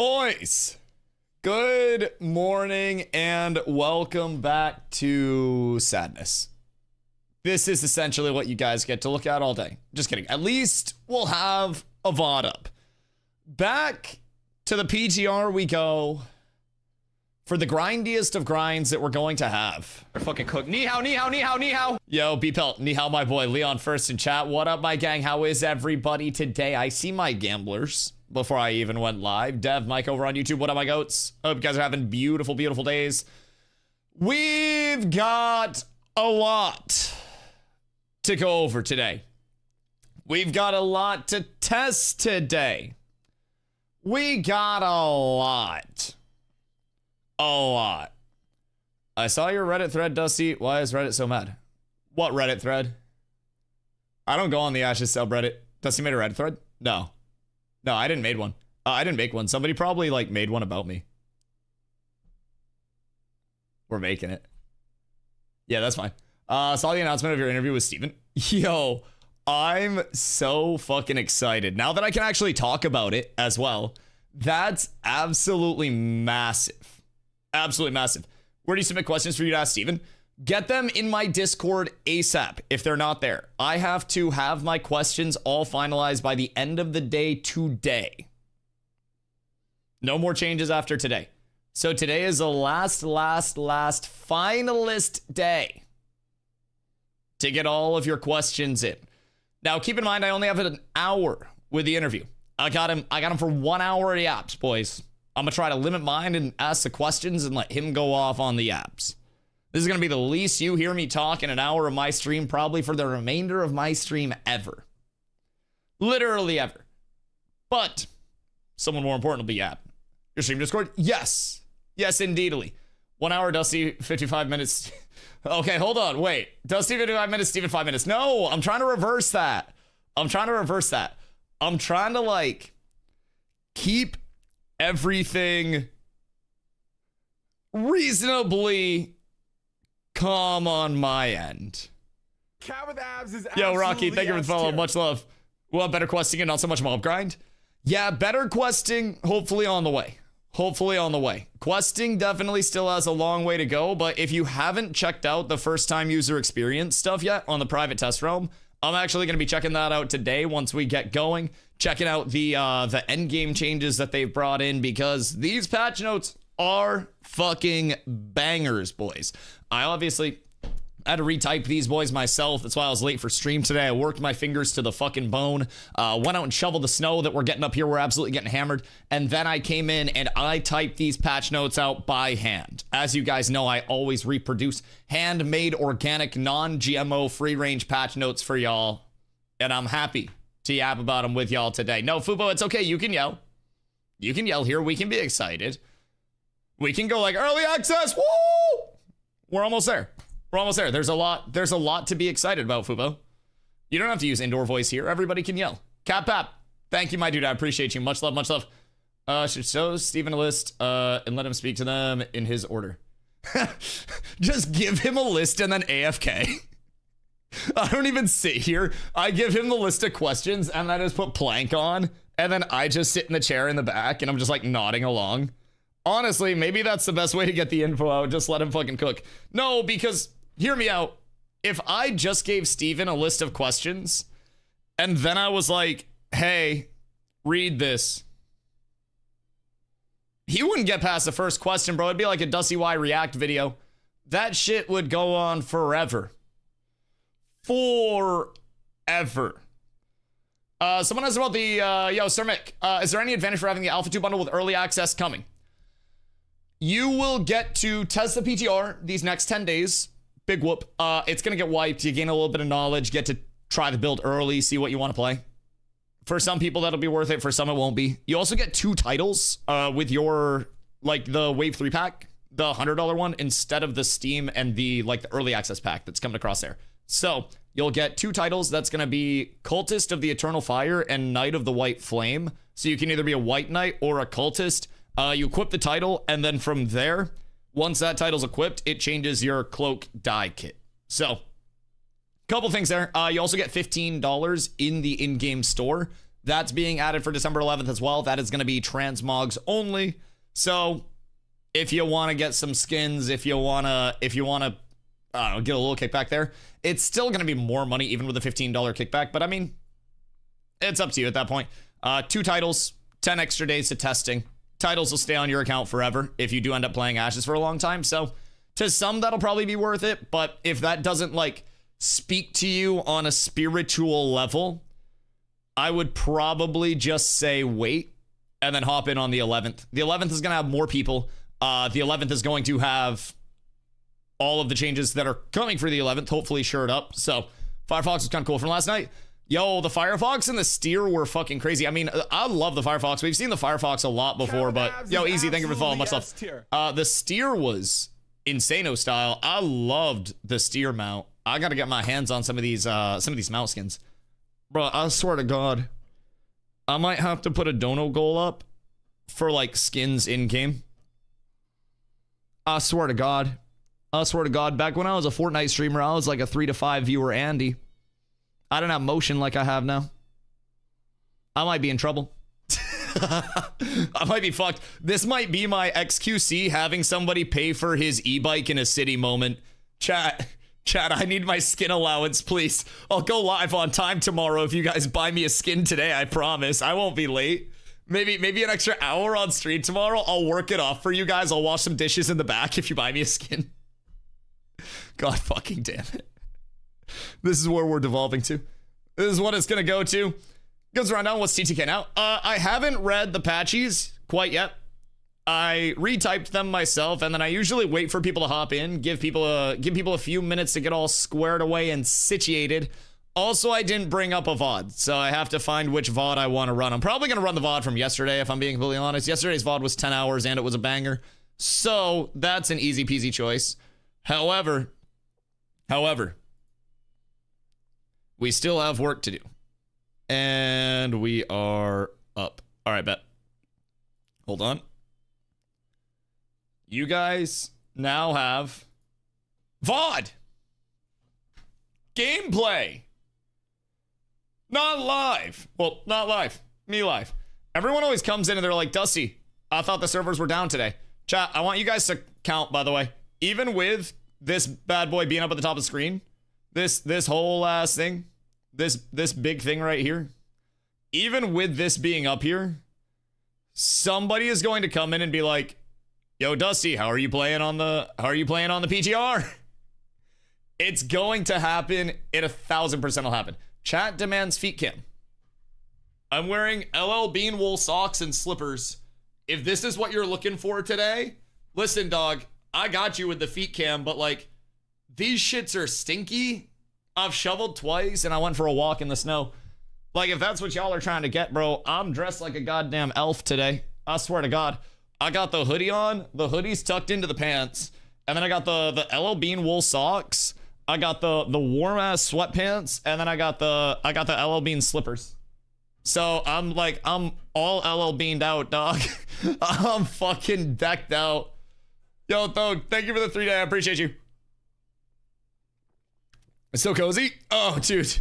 Boys, good morning and welcome back to Sadness. This is essentially what you guys get to look at all day. Just kidding. At least we'll have a VOD up. Back to the PTR we go for the grindiest of grinds that we're going to have. We're fucking cooked. Ni hao, ni hao, ni hao, ni hao. Yo, B-Pelt, ni hao, my boy. Leon first in chat. What up, my gang? How is everybody today? I see my gamblers before I even went live. Dev, Mike over on YouTube. What up, my goats? Hope you guys are having beautiful, beautiful days. We've got a lot to go over today. We've got a lot to test today. We got a lot. A lot. I saw your Reddit thread, Dusty. Why is Reddit so mad? What Reddit thread? I don't go on the Ashes subreddit. Dusty made a Reddit thread? No. No, I didn't make one. I didn't make one. Somebody probably like made one about me. We're making it. Yeah, that's fine. Saw the announcement of your interview with Steven. Yo, I'm so fucking excited. Now that I can actually talk about it as well, that's absolutely massive. Absolutely massive. Where do you submit questions for you to ask Steven? Get them in my Discord ASAP if they're not there. I have to have my questions all finalized by the end of the day today. No more changes after today. So today is the last finalist day to get all of your questions in. Now, keep in mind, I only have an hour with the interview. I got him for 1 hour of the apps, boys. I'm gonna try to limit mine and ask the questions and let him go off on the apps. This is going to be the least you hear me talk in an hour of my stream, probably for the remainder of my stream ever. Literally ever. But someone more important will be at your stream Discord. Yes. Yes, indeedly. 1 hour, Dusty, 55 minutes. Okay, hold on. Wait. Dusty, 55 minutes, Steven, 5 minutes. No, I'm trying to reverse that. I'm trying to, like, keep everything reasonably calm on my end. Cat with abs is Yo, Rocky, thank you for the follow. Much love. Well, better questing and not so much mob grind. Yeah, better questing, hopefully on the way. Hopefully on the way. Questing definitely still has a long way to go, but if you haven't checked out the first time user experience stuff yet on the private test realm, I'm actually going to be checking that out today once we get going. Checking out the end game changes that they've brought in, because these patch notes are fucking bangers, boys. I obviously had to retype these boys myself. That's why I was late for stream today. I worked my fingers to the fucking bone. Went out and shoveled the snow that we're getting up here. We're absolutely getting hammered. And then I came in and I typed these patch notes out by hand. As you guys know, I always reproduce handmade, organic, non-GMO, free-range patch notes for y'all. And I'm happy to yap about them with y'all today. No, Fubo, it's okay. You can yell. You can yell here. We can be excited. We can go like early access. Woo! We're almost there. We're almost there. There's a lot to be excited about, Fubo. You don't have to use indoor voice here. Everybody can yell. Cap Pap, thank you, my dude. I appreciate you. Much love, much love. Should show Steven a list and let him speak to them in his order. Just give him a list and then AFK. I don't even sit here. I give him the list of questions and I just put plank on, and then I just sit in the chair in the back and I'm just like nodding along. Honestly, maybe that's the best way to get the info out. Just let him fucking cook. No, because, hear me out. If I just gave Steven a list of questions, and then I was like, hey, read this, he wouldn't get past the first question, bro. It'd be like a DustyWhy react video. That shit would go on forever. Forever. Someone asked about the, yo, Sir Mick, is there any advantage for having the Alpha 2 bundle with early access coming? You will get to test the PTR these next 10 days. Big whoop. It's going to get wiped. You gain a little bit of knowledge, get to try the build early, see what you want to play. For some people, that'll be worth it. For some, it won't be. You also get 2 titles with your, like, the Wave 3 pack, the $100 one, instead of the Steam and the, like, the early access pack that's coming across there. So you'll get 2 titles. That's going to be Cultist of the Eternal Fire and Knight of the White Flame. So you can either be a White Knight or a Cultist. You equip the title, and then from there, once that title's equipped, it changes your cloak dye kit. So, couple things there. You also get $15 in the in-game store That's being added for December 11th as well. That is going to be transmogs only. So if you want to get some skins, if you want to, get a little kickback there, it's still going to be more money even with a $15 kickback. But I mean, it's up to you at that point. 2 titles, 10 extra days to testing. Titles will stay on your account forever if you do end up playing Ashes for a long time. So to some, that'll probably be worth it. But if that doesn't like speak to you on a spiritual level, I would probably just say wait and then hop in on the 11th. The 11th is going to have more people. The 11th is going to have all of the changes that are coming for the 11th, hopefully shored up. So Firefox was kind of cool from last night. Yo, the Firefox and the Steer were fucking crazy. I mean, I love the Firefox. We've seen the Firefox a lot before, but yo, easy. Thank you for the follow. Much love. The Steer was insano style. I loved the Steer mount. I got to get my hands on some of these mount skins. Bro, I swear to God, I might have to put a dono goal up for like skins in game. I swear to God. Back when I was a Fortnite streamer, I was like a 3 to 5 viewer Andy. I don't have motion like I have now. I might be in trouble. I might be fucked. This might be my XQC having somebody pay for his e-bike in a city moment. Chat, I need my skin allowance, please. I'll go live on time tomorrow if you guys buy me a skin today, I promise. I won't be late. Maybe an extra hour on stream tomorrow. I'll work it off for you guys. I'll wash some dishes in the back if you buy me a skin. God fucking damn it. This is where we're devolving to. This is what it's going to go to. Goes around now. What's TTK now? I haven't read the patches quite yet. I retyped them myself, and then I usually wait for people to hop in, give people a few minutes to get all squared away and situated. Also, I didn't bring up a VOD, so I have to find which VOD I want to run. I'm probably going to run the VOD from yesterday, if I'm being completely honest. Yesterday's VOD was 10 hours, and it was a banger. So, that's an easy peasy choice. However, we still have work to do. And we are up. All right, bet. Hold on. You guys now have VOD. Gameplay. Not live. Well, not live. Me live. Everyone always comes in and they're like, Dusty, I thought the servers were down today. Chat, I want you guys to count, by the way. Even with this bad boy being up at the top of the screen, this whole ass thing, this big thing right here, even with this being up here, somebody is going to come in and be like, yo, Dusty, how are you playing on the PTR? It's going to happen. It 1000% will happen. Chat demands feet cam. I'm wearing LL Bean wool socks and slippers. If this is what you're looking for today, listen, dog, I got you with the feet cam, but like, these shits are stinky. I've shoveled twice and I went for a walk in the snow. Like, if that's what y'all are trying to get, bro, I'm dressed like a goddamn elf today. I swear to God. I got the hoodie on. The hoodie's tucked into the pants. And then I got the LL Bean wool socks. I got the warm ass sweatpants. And then I got the LL Bean slippers. So I'm all LL Beaned out, dog. I'm fucking decked out. Yo, Thog, thank you for the 3 day. I appreciate you. It's so cozy. Oh, dude,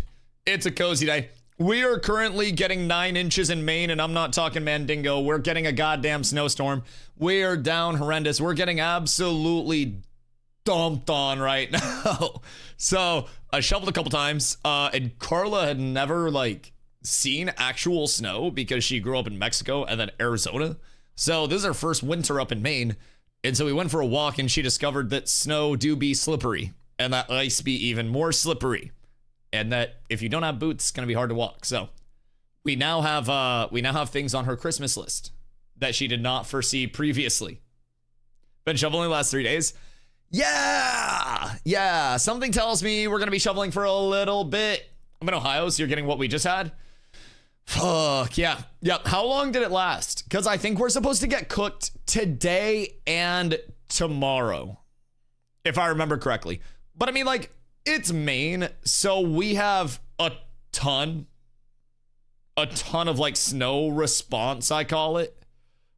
it's a cozy day. We are currently getting 9 inches in Maine, and I'm not talking Mandingo. We're getting a goddamn snowstorm. We are down horrendous. We're getting absolutely dumped on right now. So I shoveled a couple times, and Carla had never like seen actual snow because she grew up in Mexico and then Arizona. So this is our first winter up in Maine. And so we went for a walk and she discovered that snow do be slippery and that ice be even more slippery. And that if you don't have boots, it's going to be hard to walk. So we now have things on her Christmas list that she did not foresee previously. Been shoveling the last 3 days. Yeah. Something tells me we're going to be shoveling for a little bit. I'm in Ohio, so you're getting what we just had. Fuck, yeah. How long did it last? Because I think we're supposed to get cooked today and tomorrow, if I remember correctly. But I mean, like, it's Maine, so we have a ton of like snow response, I call it,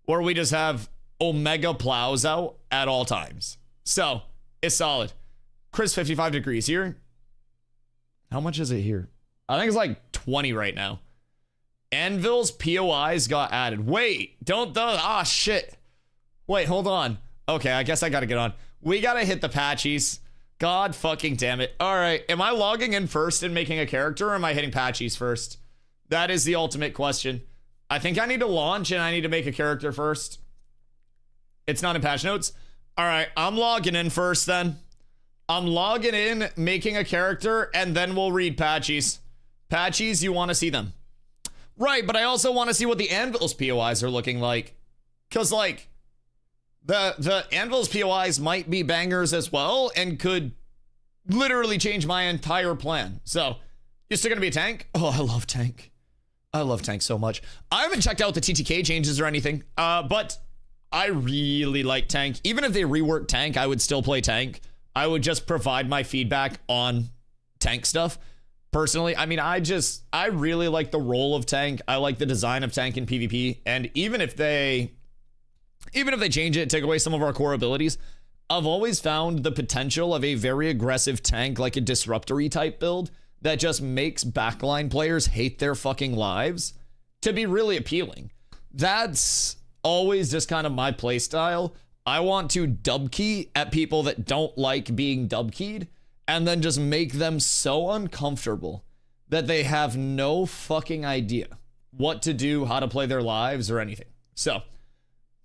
where we just have Omega plows out at all times. So it's solid. Chris, 55 degrees here. How much is it here? I think it's like 20 right now. Anvil's POIs got added. Wait, don't those. Ah, shit. Wait, hold on. Okay, I guess I gotta get on. We gotta hit the patchies. God fucking damn it. All right, am I logging in first and making a character, or am I hitting patchies first? That is the ultimate question. I think I need to launch and I need to make a character first. It's not in patch notes. All right, I'm logging in first then. I'm logging in, making a character, and then we'll read patchies. Patchies, you want to see them. Right, but I also want to see what the Anvil's POIs are looking like. Because, like, the Anvil's POIs might be bangers as well and could literally change my entire plan. So, you're still going to be a tank? Oh, I love tank. I love tank so much. I haven't checked out the TTK changes or anything, but I really like tank. Even if they rework tank, I would still play tank. I would just provide my feedback on tank stuff. Personally, I mean, I really like the role of tank. I like the design of tank in PvP. And even if they change it, take away some of our core abilities, I've always found the potential of a very aggressive tank, like a disruptory type build, that just makes backline players hate their fucking lives, to be really appealing. That's always just kind of my play style. I want to dub key at people that don't like being dub keyed, and then just make them so uncomfortable that they have no fucking idea what to do, how to play their lives, or anything. So, I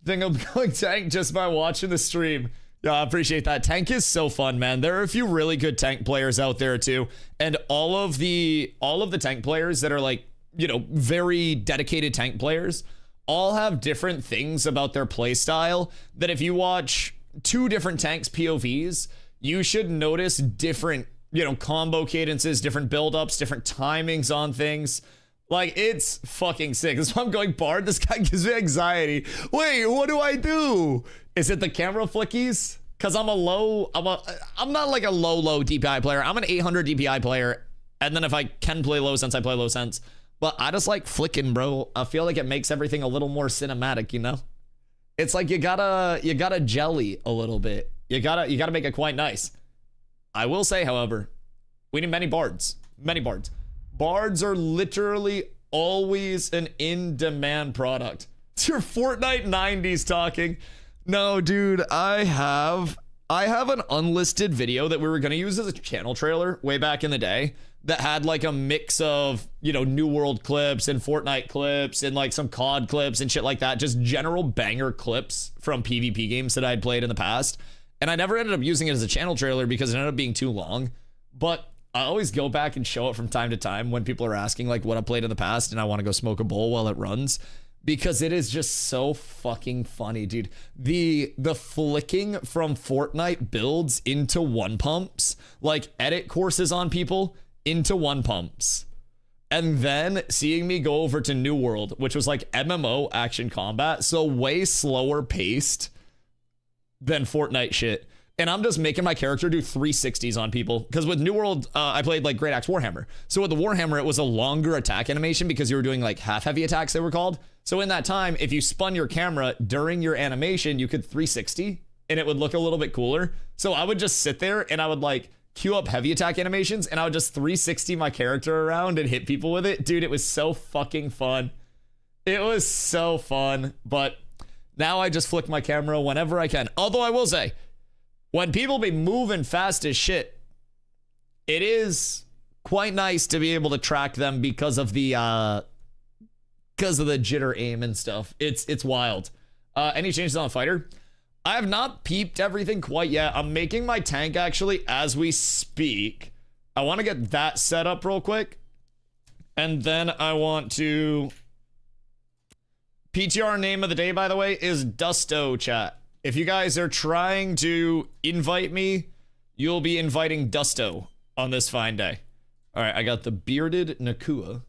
think I'm going tank just by watching the stream. Yeah, I appreciate that. Tank is so fun, man. There are a few really good tank players out there too, and all of the tank players that are like, you know, very dedicated tank players all have different things about their play style that if you watch two different tanks POVs, you should notice different, you know, combo cadences, different build-ups, different timings on things. Like, it's fucking sick. That's why I'm going Bard. This guy gives me anxiety. Wait, what do I do? Is it the camera flickies? Because I'm not like a low DPI player. I'm an 800 DPI player. And then if I can play low sense, I play low sense. But I just like flicking, bro. I feel like it makes everything a little more cinematic, you know? It's like you gotta jelly a little bit. You gotta make it quite nice. I will say, however, we need many bards. Many bards. Bards are literally always an in-demand product. It's your Fortnite 90s talking. No, dude, I have an unlisted video that we were gonna use as a channel trailer way back in the day that had like a mix of, you know, New World clips and Fortnite clips and like some COD clips and shit like that. Just general banger clips from PvP games that I'd played in the past. And I never ended up using it as a channel trailer because it ended up being too long. But I always go back and show it from time to time when people are asking like what I played in the past and I want to go smoke a bowl while it runs. Because it is just so fucking funny, dude. The flicking from Fortnite builds into one pumps, like edit courses on people into one pumps. And then seeing me go over to New World, which was like MMO action combat, so way slower paced than Fortnite shit. And I'm just making my character do 360s on people. Because with New World, I played like Great Axe Warhammer. So with the Warhammer, it was a longer attack animation because you were doing like half heavy attacks, they were called. So in that time, if you spun your camera during your animation, you could 360 and it would look a little bit cooler. So I would just sit there and I would like queue up heavy attack animations and I would just 360 my character around and hit people with it. Dude, it was so fucking fun. It was so fun. But now I just flick my camera whenever I can. Although I will say, when people be moving fast as shit, it is quite nice to be able to track them because of the jitter aim and stuff. It's wild. Any changes on fighter? I have not peeped everything quite yet. I'm making my tank actually as we speak. I want to get that set up real quick. And then I want to... PTR name of the day, by the way, is Dusto, chat. If you guys are trying to invite me, you'll be inviting Dusto on this fine day. All right, I got the bearded Nakua.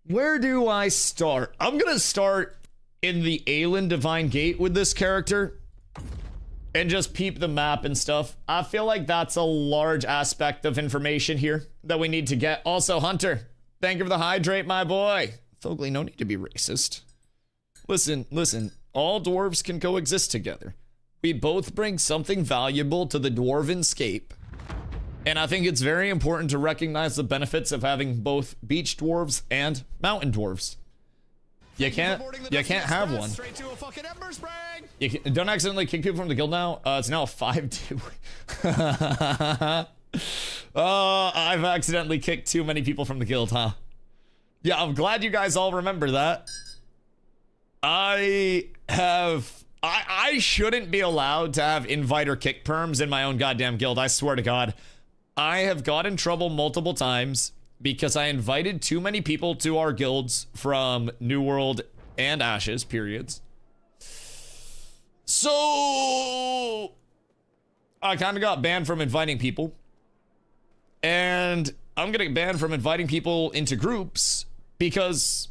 Where do I start? I'm going to start in the Aelin Divine Gate with this character and just peep the map and stuff. I feel like that's a large aspect of information here that we need to get. Also, Hunter, thank you for the hydrate, my boy. Fogly, no need to be racist. Listen. All dwarves can coexist together. We both bring something valuable to the dwarven scape. And I think it's very important to recognize the benefits of having both beach dwarves and mountain dwarves. You can't have one. Straight to a fucking ember spring. Don't accidentally kick people from the guild now. It's now a 5-2. I've accidentally kicked too many people from the guild, huh? Yeah, I'm glad you guys all remember that. I shouldn't be allowed to have invite or kick perms in my own goddamn guild. I swear to God. I have got in trouble multiple times because I invited too many people to our guilds from New World and Ashes, periods. So I kind of got banned from inviting people. And I'm gonna get banned from inviting people into groups because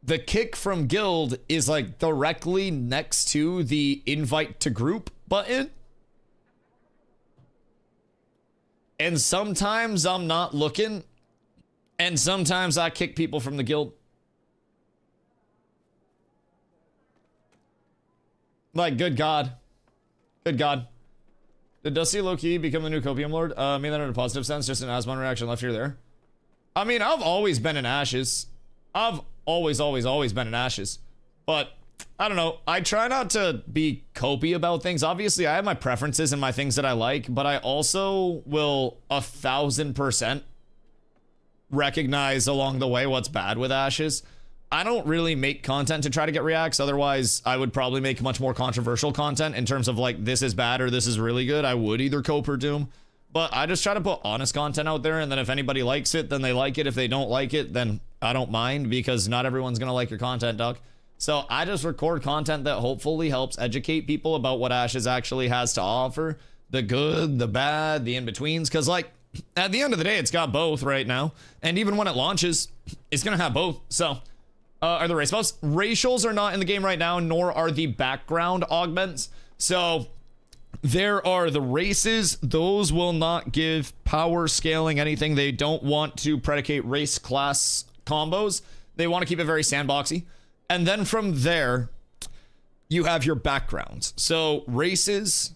the kick from guild is like directly next to the invite to group button. And sometimes I'm not looking, and sometimes I kick people from the guild. Like, good God. Good God. Did Dusty low-key become the new Copium Lord? I mean that in a positive sense, just an Asmon reaction left here there. I mean, I've always been in Ashes. I've always been in Ashes. But, I don't know. I try not to be copy about things. Obviously, I have my preferences and my things that I like, but I also will 1000% recognize along the way what's bad with Ashes. I don't really make content to try to get reacts. Otherwise, I would probably make much more controversial content in terms of like, this is bad or this is really good. I would either cope or doom. But I just try to put honest content out there, and then if anybody likes it, then they like it. If they don't like it, then I don't mind, because not everyone's gonna like your content, Doc. So I just record content that hopefully helps educate people about what Ashes actually has to offer. The good, the bad, the in-betweens. Because, like, at the end of the day, it's got both right now. And even when it launches, it's going to have both. So, are the race buffs? Racials are not in the game right now, nor are the background augments. So, there are the races. Those will not give power scaling anything. They don't want to predicate race class combos. They want to keep it very sandboxy. And then from there, you have your backgrounds. So races,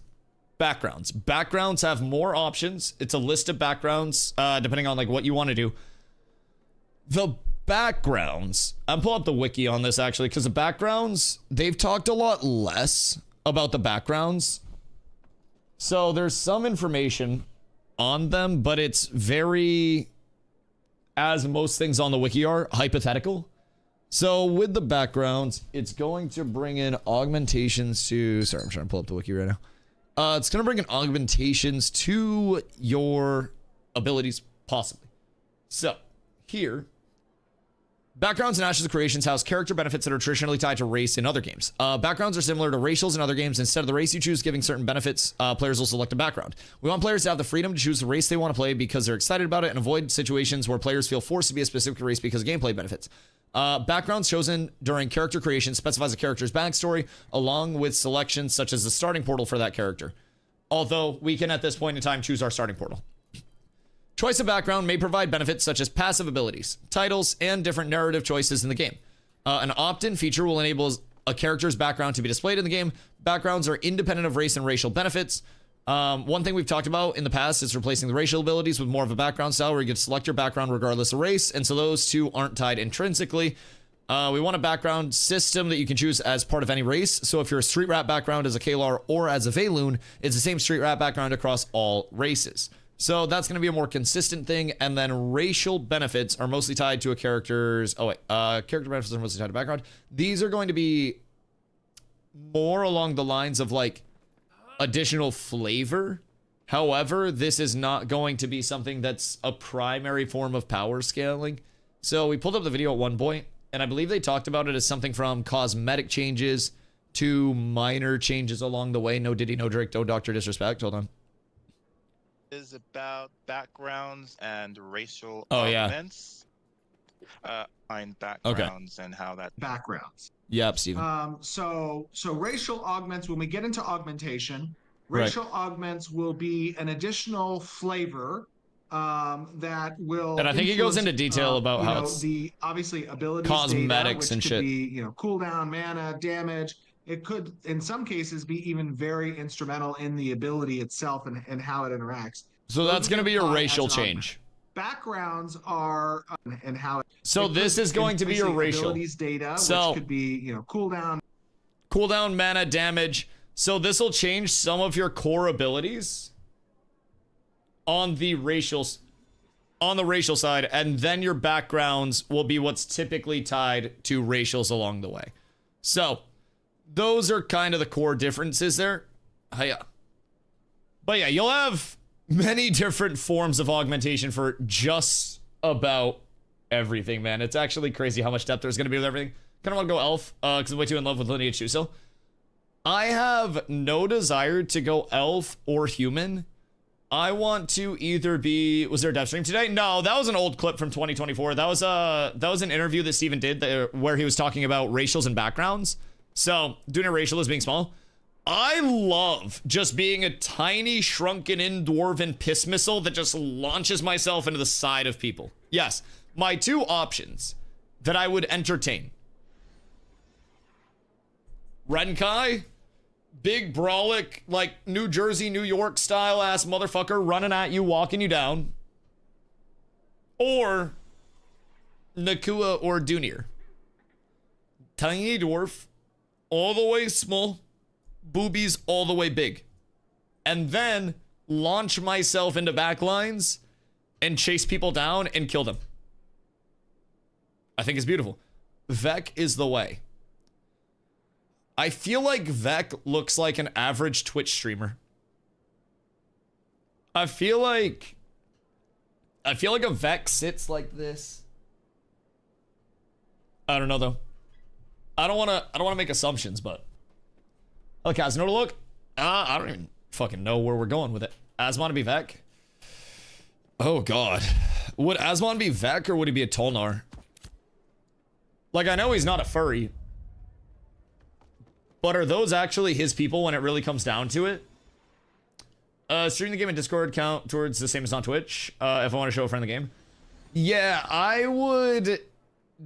backgrounds. Backgrounds have more options. It's a list of backgrounds, depending on like what you want to do. The backgrounds, I'm pulling up the wiki on this actually, because the backgrounds, they've talked a lot less about the backgrounds. So there's some information on them, but it's very, as most things on the wiki are, hypothetical. So with the backgrounds, it's going to bring in augmentations to, sorry, I'm trying to pull up the wiki right now. It's going to bring in augmentations to your abilities, possibly. So here, backgrounds and Ashes of Creations house character benefits that are traditionally tied to race in other games. Backgrounds are similar to racials in other games. Instead of the race you choose giving certain benefits, players will select a background. We want players to have the freedom to choose the race they want to play because they're excited about it, and avoid situations where players feel forced to be a specific race because of gameplay benefits. Backgrounds chosen during character creation specifies a character's backstory, along with selections such as the starting portal for that character. Although we can at this point in time choose our starting portal. Choice of background may provide benefits such as passive abilities, titles, and different narrative choices in the game. An opt-in feature will enable a character's background to be displayed in the game. Backgrounds are independent of race and racial benefits. One thing we've talked about in the past is replacing the racial abilities with more of a background style where you can select your background regardless of race, and so those two aren't tied intrinsically. We want a background system that you can choose as part of any race. So if you're a street rat background as a Kalar or as a Valoon, it's the same street rat background across all races. So that's going to be a more consistent thing. And then racial benefits are mostly tied to a character's... character benefits are mostly tied to background. These are going to be more along the lines of like additional flavor. However, this is not going to be something that's a primary form of power scaling. So we pulled up the video at one point, and I believe they talked about it as something from cosmetic changes to minor changes along the way. No Diddy, no Drake, no Dr. Disrespect. Hold on. Is about backgrounds and racial augments. Find backgrounds and how that backgrounds. Yep, Steven. So racial augments, when we get into augmentation, racial augments will be an additional flavor that will, and I think he goes into detail about how it's the obviously abilities, cosmetics data, and which shit. could be, cooldown, mana, damage, it could, in some cases, be even very instrumental in the ability itself and how it interacts. So that's going to be your racial change. Backgrounds are and how. So this is going to be your racial abilities data, so, which could be cooldown, mana, damage. So this will change some of your core abilities on the racial side, and then your backgrounds will be what's typically tied to racials along the way. So those are kind of the core differences there. Yeah. But yeah, you'll have many different forms of augmentation for just about everything, man. It's actually crazy how much depth there's going to be with everything. Kind of want to go elf, because I'm way too in love with Lineage 2. So I have no desire to go elf or human. I want to either be... Was there a dev stream today? No, that was an old clip from 2024. That was an interview that Steven did where he was talking about racials and backgrounds. So doing a racial as being small. I love just being a tiny, shrunken-in dwarven piss missile that just launches myself into the side of people. Yes, my two options that I would entertain. Renkai, big brawlic, like New Jersey, New York style ass motherfucker running at you, walking you down. Or Nakua or Dunir. Tiny dwarf, all the way small, boobies all the way big, and then launch myself into backlines and chase people down and kill them. I think it's beautiful. Vec is the way. I feel like Vec looks like an average Twitch streamer. I feel like a Vec sits like this. I don't know though. I don't want to make assumptions, but okay, guys, know to look? I don't even fucking know where we're going with it. Asmon to be Vec? Oh, God. Would Asmon be Vec or would he be a Tolnar? Like, I know he's not a furry. But are those actually his people when it really comes down to it? Streaming the game in Discord count towards the same as on Twitch, if I want to show a friend the game. Yeah, I would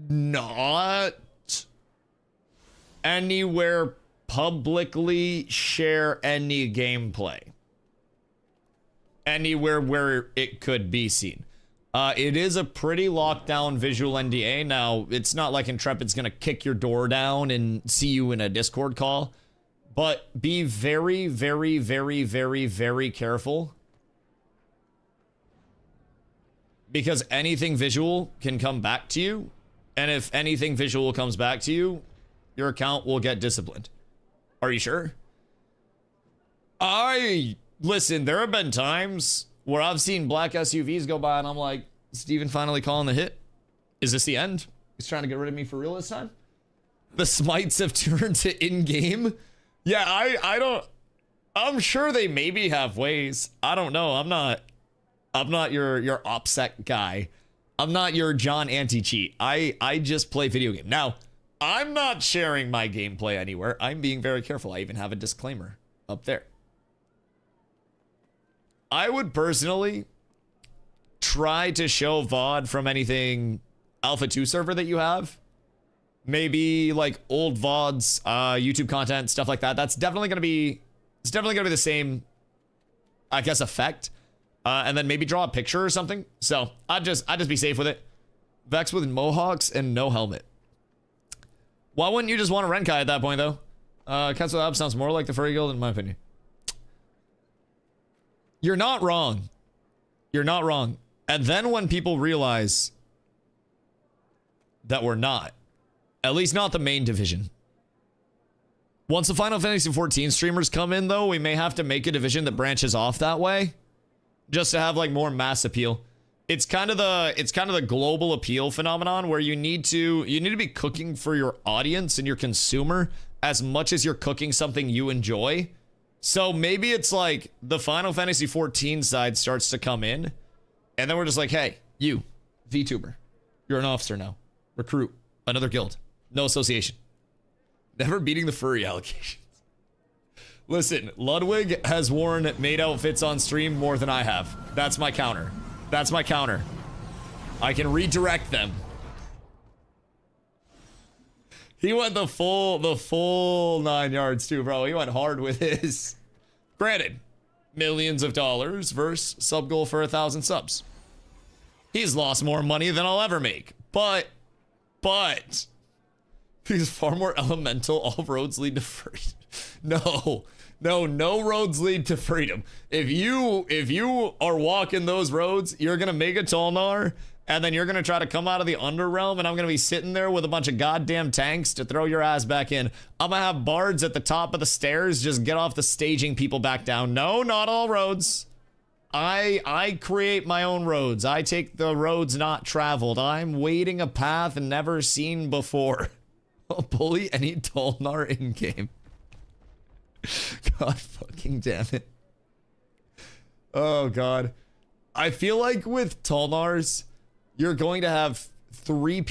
not anywhere publicly share any gameplay anywhere where it could be seen. It is a pretty locked down visual NDA. Now, it's not like Intrepid's gonna kick your door down and see you in a Discord call, but be very, very, very, very, very careful, because anything visual can come back to you, and if anything visual comes back to you, your account will get disciplined. Are you sure? Listen, there have been times where I've seen black SUVs go by and I'm like, Steven finally calling the hit? Is this the end? He's trying to get rid of me for real this time? The smites have turned to in-game? Yeah, I don't... I'm sure they maybe have ways. I don't know. I'm not your OPSEC guy. I'm not your John anti-cheat. I just play video game. Now, I'm not sharing my gameplay anywhere. I'm being very careful. I even have a disclaimer up there. I would personally try to show VOD from anything Alpha 2 server that you have. Maybe like old VODs, YouTube content, stuff like that. That's definitely gonna be the same, I guess, effect. And then maybe draw a picture or something. So I'd just be safe with it. Vex with mohawks and no helmet. Why wouldn't you just want a Renkai at that point, though? Cats with Abs sounds more like the Furry Guild, in my opinion. You're not wrong. You're not wrong. And then when people realize that we're not, at least not the main division. Once the Final Fantasy 14 streamers come in, though, we may have to make a division that branches off that way, just to have like more mass appeal. It's kind of the global appeal phenomenon where you need to be cooking for your audience and your consumer as much as you're cooking something you enjoy. So maybe it's like the Final Fantasy 14 side starts to come in, and then we're just like, hey, you, VTuber, you're an officer now. Recruit, another guild, no association. Never beating the furry allegations. Listen, Ludwig has worn maid outfits on stream more than I have. That's my counter. That's my counter. I can redirect them. He went the full 9 yards too, bro. He went hard with his. Granted, millions of dollars versus sub goal for 1,000 subs. He's lost more money than I'll ever make, but he's far more elemental. All roads lead to freedom. No roads lead to freedom. If you are walking those roads, you're gonna make a Tolnar, and then you're gonna try to come out of the Underrealm, and I'm gonna be sitting there with a bunch of goddamn tanks to throw your ass back in. I'm gonna have bards at the top of the stairs just get off the staging people back down. No, not all roads. I create my own roads. I take the roads not traveled. I'm wading a path never seen before. I'll bully any Tolnar in game. God fucking damn it. Oh god. I feel like with Tolnars, you're going to have three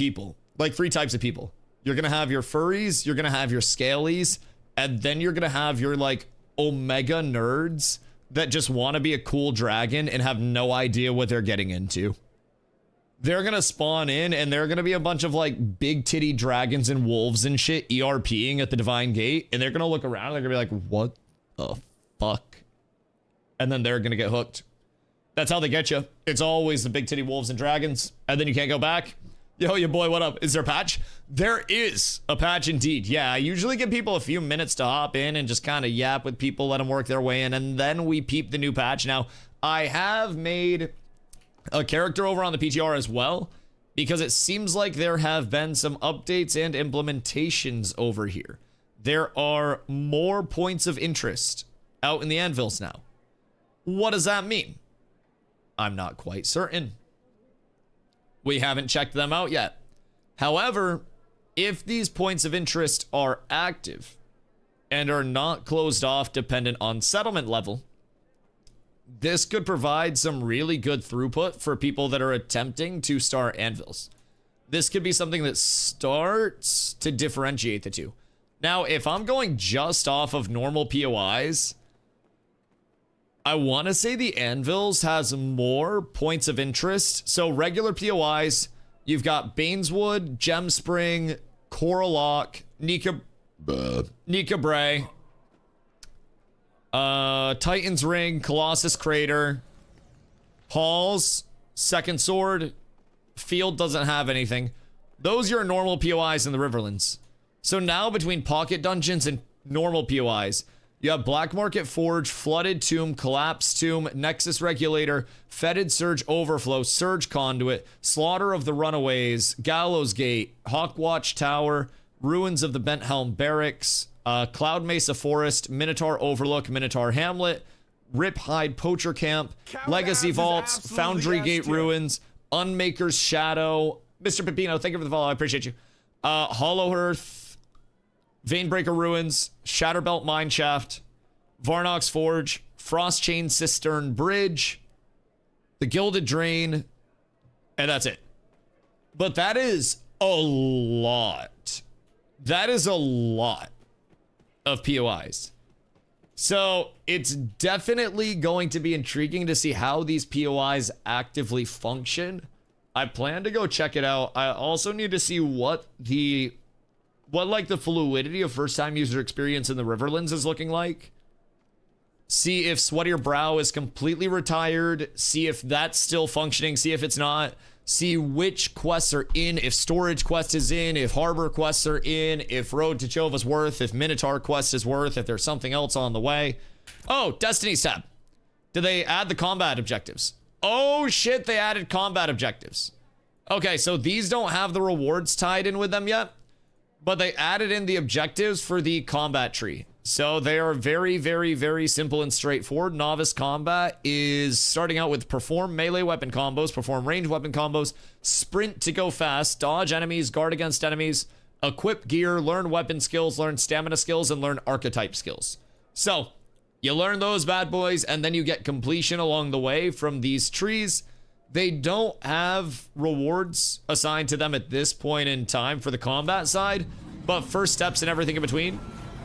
types of people. You're gonna have your furries, you're gonna have your scalies, and then you're gonna have your like omega nerds that just want to be a cool dragon and have no idea what they're getting into. They're gonna spawn in and they're gonna be a bunch of like big titty dragons and wolves and shit ERPing at the Divine Gate, and they're gonna look around and they're gonna be like, what the fuck? And then they're gonna get hooked. That's how they get you. It's always the big titty wolves and dragons, and then you can't go back. Yo, your boy, what up? Is there a patch? There is a patch indeed. Yeah, I usually give people a few minutes to hop in and just kind of yap with people, let them work their way in, and then we peep the new patch. Now, I have made a character over on the PTR as well, because it seems like there have been some updates and implementations over here. There are more points of interest out in the anvils now. What does that mean? I'm not quite certain. We haven't checked them out yet. However, if these points of interest are active and are not closed off dependent on settlement level, this could provide some really good throughput for people that are attempting to start anvils. This could be something that starts to differentiate the two. Now, if I'm going just off of normal POIs, I want to say the anvils has more points of interest. So regular POIs, you've got Baineswood, Gemspring, Coralock, Nika Bray, Titan's Ring, Colossus Crater, Halls, Second Sword, Field doesn't have anything. Those are your normal POIs in the Riverlands. So now between Pocket Dungeons and normal POIs, you have Black Market Forge, Flooded Tomb, Collapsed Tomb, Nexus Regulator, Fetid Surge Overflow, Surge Conduit, Slaughter of the Runaways, Gallows Gate, Hawkwatch Tower, Ruins of the Bent Helm Barracks, Cloud Mesa Forest, Minotaur Overlook, Minotaur Hamlet, Rip Hide Poacher Camp, Legacy Vaults, Foundry Gate Ruins, Unmaker's Shadow. Mr. Pepino, thank you for the follow. I appreciate you. Hollow Earth, Veinebreaker Ruins, Shatterbelt Mineshaft, Varnox Forge, Frostchain Cistern Bridge, the Gilded Drain, and that's it. But that is a lot. That is a lot of POIs. So it's definitely going to be intriguing to see how these POIs actively function. I plan to go check it out. I also need to see what like the fluidity of first time user experience in the Riverlands is looking like. See if Sweatier Brow is completely retired. See if that's still functioning. See if it's not. See which quests are in. If Storage Quest is in. If Harbor quests are in. If Road to Chova's worth. If Minotaur Quest is worth. If there's something else on the way. Oh, Destiny's tab. Did they add the combat objectives? Oh shit, they added combat objectives. Okay, so these don't have the rewards tied in with them yet, but they added in the objectives for the combat tree. So they are very, very, very simple and straightforward. Novice combat is starting out with perform melee weapon combos, perform ranged weapon combos, sprint to go fast, dodge enemies, guard against enemies, equip gear, learn weapon skills, learn stamina skills, and learn archetype skills. So you learn those bad boys, and then you get completion along the way from these trees. They don't have rewards assigned to them at this point in time for the combat side, but first steps and everything in between,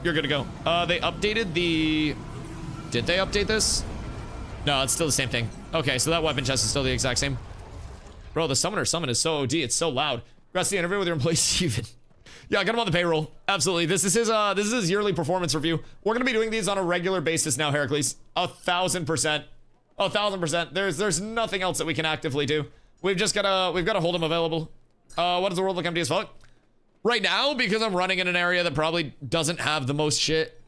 you're good to go. They updated the... Did they update this? No, it's still the same thing. Okay, so that weapon chest is still the exact same. Bro, the summoner summon is so OD. It's so loud. Congrats to the interview with your employee, Steven. Yeah, get him on the payroll. Absolutely. This is his yearly performance review. We're gonna be doing these on a regular basis now, Heracles. 1,000%. 1,000%. There's nothing else that we can actively do. We've gotta hold him available. What does the world look empty as fuck? Right now, because I'm running in an area that probably doesn't have the most shit.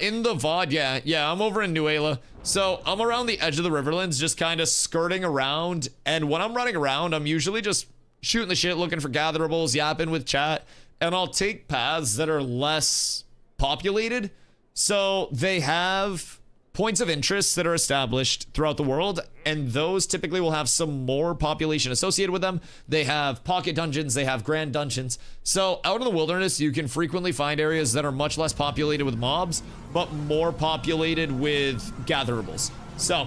In the VOD, yeah, I'm over in Nuela. So I'm around the edge of the Riverlands, just kind of skirting around. And when I'm running around, I'm usually just shooting the shit, looking for gatherables, yapping with chat. And I'll take paths that are less populated. So they have points of interest that are established throughout the world, and those typically will have some more population associated with them. They have pocket dungeons, they have grand dungeons. So out in the wilderness, you can frequently find areas that are much less populated with mobs, but more populated with gatherables. So,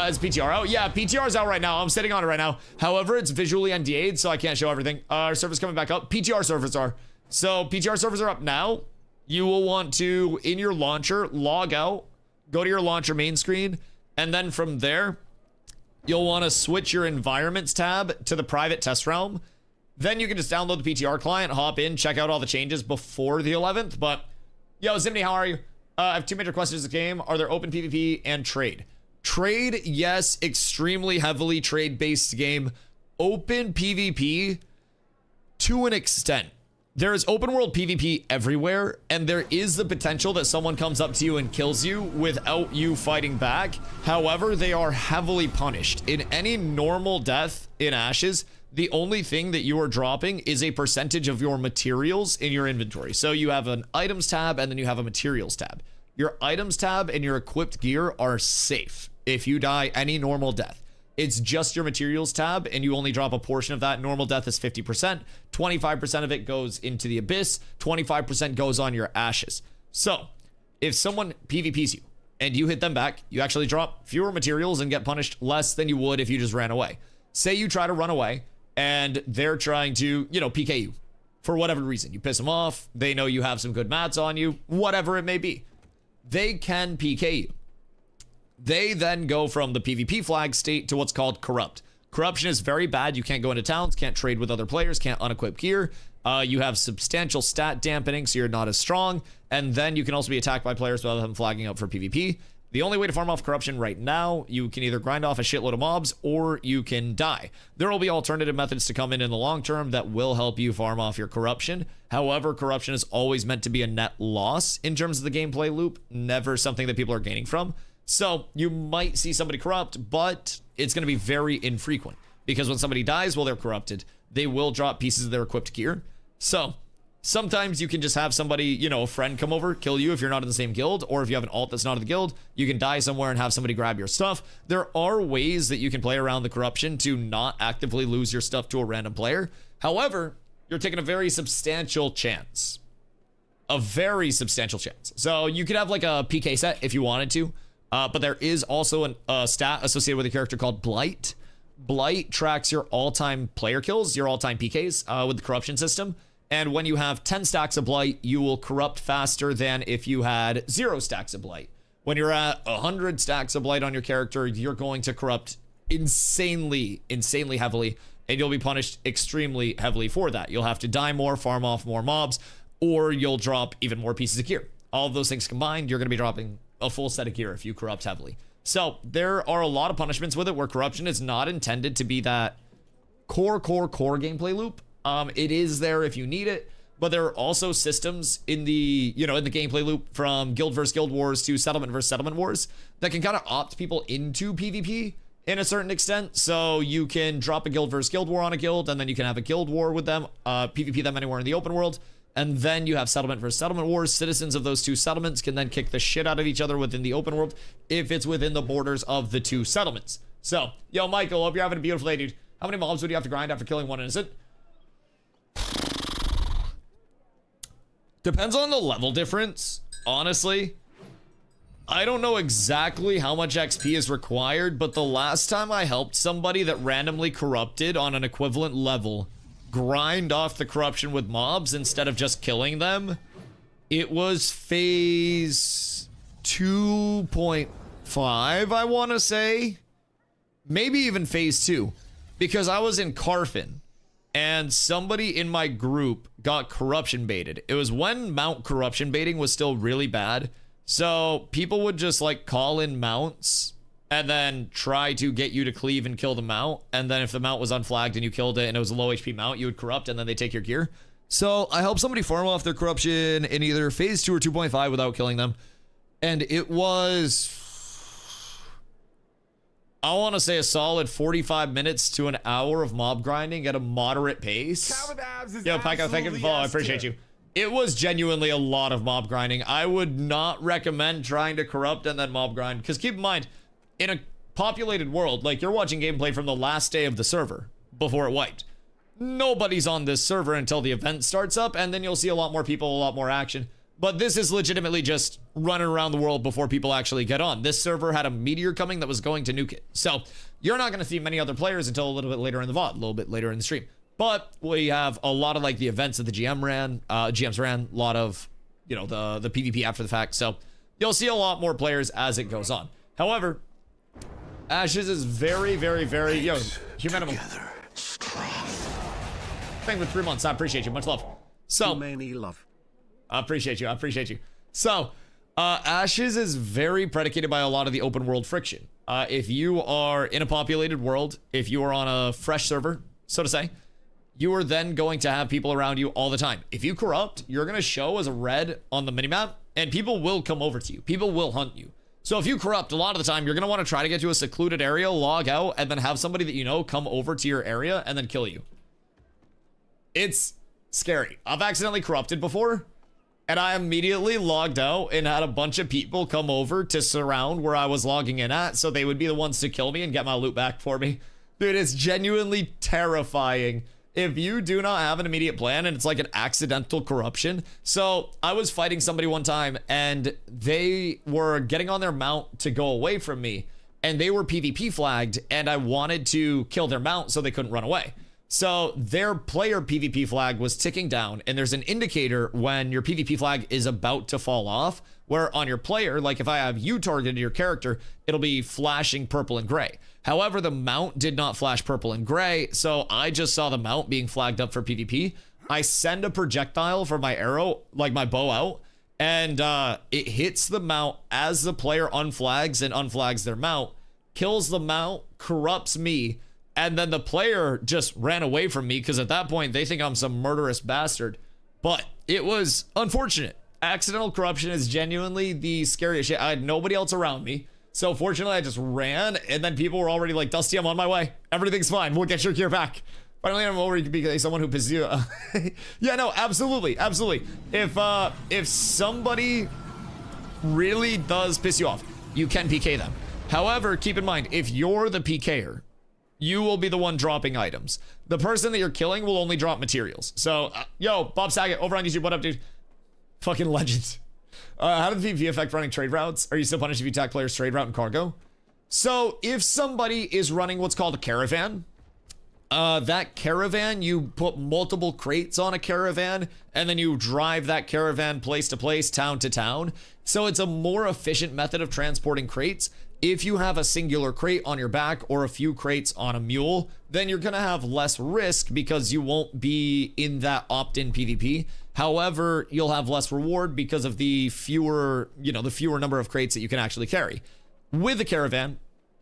is PTR out? Yeah, PTR is out right now. I'm sitting on it right now. However, it's visually NDA'd, so I can't show everything. Our server's coming back up. PTR servers are. So PTR servers are up now. You will want to, in your launcher, log out, go to your launcher main screen, and then from there, you'll want to switch your environments tab to the private test realm. Then you can just download the PTR client, hop in, check out all the changes before the 11th. But, yo, Zimny, how are you? I have two major questions in the game. Are there open PvP and trade? Trade, yes, extremely heavily trade-based game. Open PvP, to an extent. There is open world PvP everywhere, and there is the potential that someone comes up to you and kills you without you fighting back. However, they are heavily punished. In any normal death in Ashes, the only thing that you are dropping is a percentage of your materials in your inventory. So you have an items tab, and then you have a materials tab. Your items tab and your equipped gear are safe if you die any normal death. It's just your materials tab, and you only drop a portion of that. Normal death is 50%. 25% of it goes into the abyss. 25% goes on your ashes. So, if someone PvPs you, and you hit them back, you actually drop fewer materials and get punished less than you would if you just ran away. Say you try to run away, and they're trying to, PK you. For whatever reason. You piss them off, they know you have some good mats on you, whatever it may be. They can PK you. They then go from the PvP flag state to what's called corrupt. Corruption is very bad. You can't go into towns, can't trade with other players, can't unequip gear. You have substantial stat dampening, so you're not as strong. And then you can also be attacked by players without them flagging up for PvP. The only way to farm off corruption right now, you can either grind off a shitload of mobs or you can die. There will be alternative methods to come in the long term that will help you farm off your corruption. However, corruption is always meant to be a net loss in terms of the gameplay loop, never something that people are gaining from. So you might see somebody corrupt, but it's going to be very infrequent because when somebody dies while they're corrupted, they will drop pieces of their equipped gear. So sometimes you can just have somebody, a friend come over, kill you if you're not in the same guild, or if you have an alt that's not in the guild, you can die somewhere and have somebody grab your stuff. There are ways that you can play around the corruption to not actively lose your stuff to a random player. However, you're taking a very substantial chance. A very substantial chance. So you could have like a PK set if you wanted to. But there is also a stat associated with a character called Blight. Blight tracks your all-time player kills, your all-time PKs with the corruption system. And when you have 10 stacks of Blight, you will corrupt faster than if you had 0 stacks of Blight. When you're at 100 stacks of Blight on your character, you're going to corrupt insanely heavily, and you'll be punished extremely heavily for that. You'll have to die more, farm off more mobs, or you'll drop even more pieces of gear. All of those things combined, you're going to be dropping a full set of gear if you corrupt heavily. So there are a lot of punishments with it where corruption is not intended to be that core gameplay loop. It is there if you need it, but there are also systems in the, in the gameplay loop from guild versus guild wars to settlement versus settlement wars that can kind of opt people into PvP in a certain extent. So you can drop a guild versus guild war on a guild, and then you can have a guild war with them, PvP them anywhere in the open world. And then you have settlement versus settlement wars. Citizens of those two settlements can then kick the shit out of each other within the open world if it's within the borders of the two settlements. So, yo, Michael, hope you're having a beautiful day, dude. How many mobs would you have to grind after killing one innocent? Depends on the level difference, honestly. I don't know exactly how much XP is required, but the last time I helped somebody that randomly corrupted on an equivalent level grind off the corruption with mobs instead of just killing them, it was phase 2.5, I want to say. Maybe even phase 2, because I was in Carfin, and somebody in my group got corruption baited. It was when mount corruption baiting was still really bad. So people would just like call in mounts and then try to get you to cleave and kill the mount. And then if the mount was unflagged and you killed it and it was a low HP mount, you would corrupt and then they take your gear. So I helped somebody farm off their corruption in either phase 2 or 2.5 without killing them. And it was, I want to say, a solid 45 minutes to an hour of mob grinding at a moderate pace. Yo, Paco, thank you for the follow. I appreciate you. It was genuinely a lot of mob grinding. I would not recommend trying to corrupt and then mob grind. Because keep in mind, in a populated world, like you're watching gameplay from the last day of the server before it wiped. Nobody's on this server until the event starts up, and then you'll see a lot more people, a lot more action. But this is legitimately just running around the world before people actually get on. This server had a meteor coming that was going to nuke it. So you're not going to see many other players until a little bit later in the VOD, a little bit later in the stream. But we have a lot of like the events that the GMs ran, a lot of, you know, the PvP after the fact. So you'll see a lot more players as it goes on. However, Ashes is very, very, very, yo, humanity. Thank you for 3 months. I appreciate you. Much love. So, love. I appreciate you. I appreciate you. So, Ashes is very predicated by a lot of the open world friction. If you are in a populated world, if you are on a fresh server, so to say, you are then going to have people around you all the time. If you corrupt, you're going to show as a red on the minimap, and people will come over to you. People will hunt you. So if you corrupt, a lot of the time, you're going to want to try to get to a secluded area, log out, and then have somebody that you know come over to your area and then kill you. It's scary. I've accidentally corrupted before, and I immediately logged out and had a bunch of people come over to surround where I was logging in at, so they would be the ones to kill me and get my loot back for me. Dude, it's genuinely terrifying if you do not have an immediate plan and it's like an accidental corruption. So I was fighting somebody one time and they were getting on their mount to go away from me, and they were PvP flagged, and I wanted to kill their mount so they couldn't run away. So their player PvP flag was ticking down, and there's an indicator when your PvP flag is about to fall off, where on your player, like if I have you targeted your character, it'll be flashing purple and gray. However, the mount did not flash purple and gray, so I just saw the mount being flagged up for PvP. I send a projectile for my arrow, like my bow out, and it hits the mount as the player unflags and unflags their mount, kills the mount, corrupts me, and then the player just ran away from me because at that point they think I'm some murderous bastard. But it was unfortunate. Accidental corruption is genuinely the scariest shit. I had nobody else around me. So fortunately I just ran, and then people were already like, Dusty, I'm on my way. Everything's fine. We'll get your gear back. Finally, I'm over to be someone who pisses you. Yeah, no, absolutely. Absolutely. If somebody really does piss you off, you can PK them. However, keep in mind, if you're the PKer, you will be the one dropping items. The person that you're killing will only drop materials. So, yo, Bob Saget over on YouTube. What up, dude? Fucking legends. How does the PvP affect running trade routes? Are you still punished if you attack players' trade route and cargo? So, if somebody is running what's called a caravan, that caravan, you put multiple crates on a caravan, and then you drive that caravan place to place, town to town. So it's a more efficient method of transporting crates. If you have a singular crate on your back or a few crates on a mule, then you're going to have less risk because you won't be in that opt-in PvP. However, you'll have less reward because of the fewer number of crates that you can actually carry. With a caravan,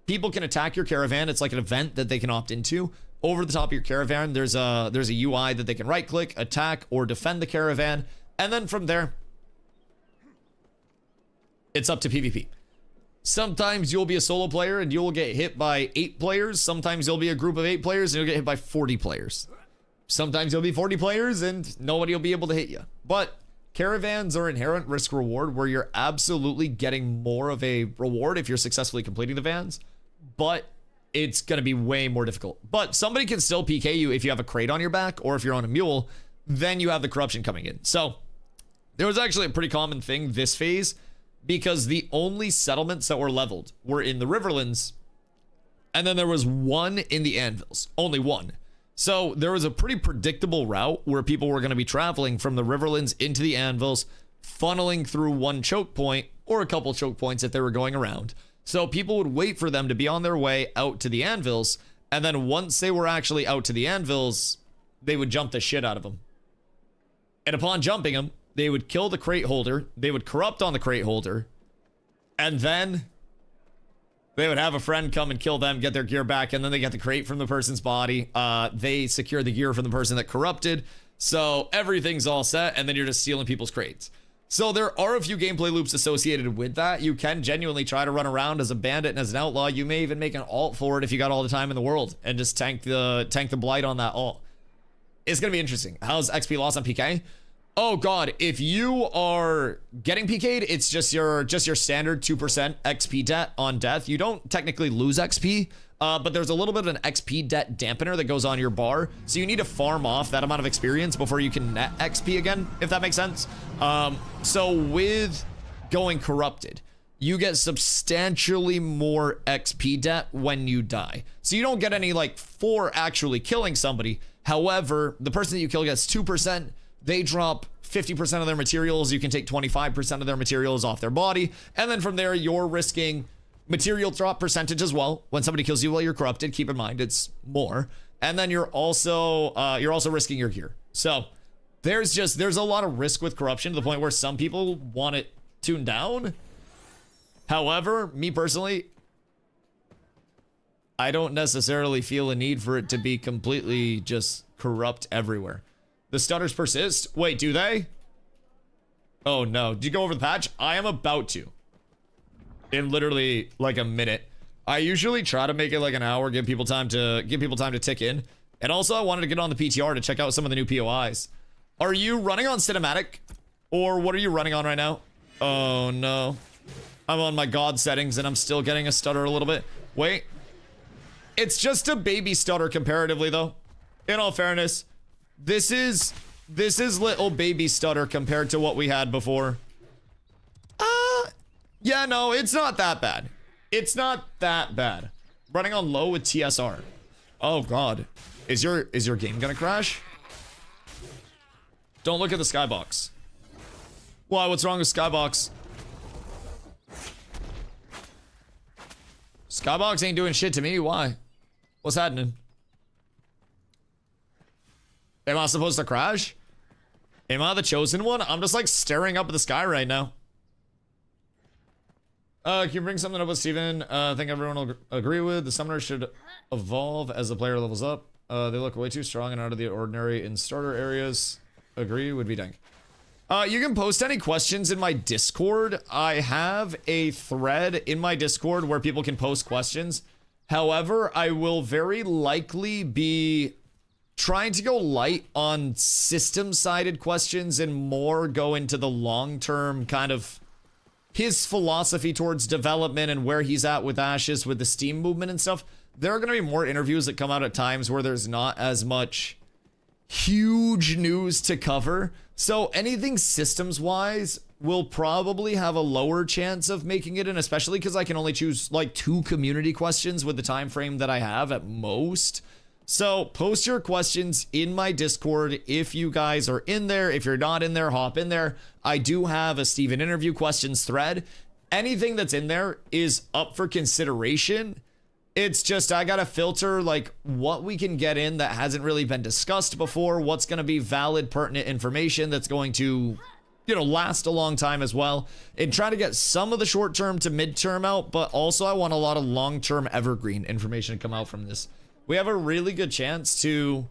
people can attack your caravan. It's like an event that they can opt into. Over the top of your caravan, there's a UI that they can right-click, attack, or defend the caravan. And then from there, it's up to PvP. Sometimes you'll be a solo player and you'll get hit by 8 players. Sometimes you'll be a group of 8 players and you'll get hit by 40 players. Sometimes you'll be 40 players and nobody will be able to hit you. But caravans are inherent risk reward where you're absolutely getting more of a reward if you're successfully completing the vans. But it's going to be way more difficult. But somebody can still PK you if you have a crate on your back or if you're on a mule. Then you have the corruption coming in. So there was actually a pretty common thing this phase, because the only settlements that were leveled were in the Riverlands, and then there was one in the Anvils, only one. So there was a pretty predictable route where people were going to be traveling from the Riverlands into the Anvils, funneling through one choke point or a couple choke points if they were going around. So people would wait for them to be on their way out to the Anvils, and then once they were actually out to the Anvils, they would jump the shit out of him. And upon jumping him, they would kill the crate holder, they would corrupt on the crate holder, and then they would have a friend come and kill them, get their gear back, and then they get the crate from the person's body. They secure the gear from the person that corrupted, so everything's all set, and then you're just stealing people's crates. So there are a few gameplay loops associated with that. You can genuinely try to run around as a bandit and as an outlaw. You may even make an alt for it if you got all the time in the world and just tank the blight on that alt. It's gonna be interesting. How's XP loss on PK? Oh god, if you are getting PK'd, it's just your standard 2% XP debt on death. You don't technically lose XP, but there's a little bit of an XP debt dampener that goes on your bar. So you need to farm off that amount of experience before you can net XP again, if that makes sense. So with going corrupted, you get substantially more XP debt when you die. So you don't get any like for actually killing somebody. However, the person that you kill gets 2%. They drop 50% of their materials. You can take 25% of their materials off their body. And then from there, you're risking material drop percentage as well. When somebody kills you while you're corrupted, keep in mind it's more. And then you're also risking your gear. So there's a lot of risk with corruption to the point where some people want it tuned down. However, me personally, I don't necessarily feel a need for it to be completely just corrupt everywhere. The stutters persist. Wait, do they? Oh no. Did you go over the patch? I am about to. In literally like a minute. I usually try to make it like an hour, give people time to tick in. And also I wanted to get on the PTR to check out some of the new POIs. Are you running on cinematic? Or what are you running on right now? Oh no. I'm on my god settings and I'm still getting a stutter a little bit. Wait. It's just a baby stutter comparatively though. In all fairness. This is little baby stutter compared to what we had before. Yeah, no, it's not that bad. It's not that bad. Running on low with TSR. Oh god. Is your game gonna crash? Don't look at the skybox. Why, what's wrong with skybox? Skybox ain't doing shit to me, why? What's happening? Am I supposed to crash? Am I the chosen one? I'm just like staring up at the sky right now. Can you bring something up with Steven? I think everyone will agree with. The summoner should evolve as the player levels up. They look way too strong and out of the ordinary in starter areas. Agree would be dank. You can post any questions in my Discord. I have a thread in my Discord where people can post questions. However, I will very likely be trying to go light on system-sided questions and more go into the long-term kind of his philosophy towards development and where he's at with Ashes, with the Steam movement and stuff. There are going to be more interviews that come out at times where there's not as much huge news to cover. So anything systems-wise will probably have a lower chance of making it in, especially because I can only choose like 2 community questions with the time frame that I have at most. So post your questions in my Discord if you guys are in there. If you're not in there, hop in there. I do have a Steven interview questions thread. Anything that's in there is up for consideration. It's just I gotta filter like what we can get in that hasn't really been discussed before, what's gonna be valid, pertinent information that's going to, you know, last a long time as well, and try to get some of the short-term to mid-term out, but also I want a lot of long-term evergreen information to come out from this. We have a really good chance to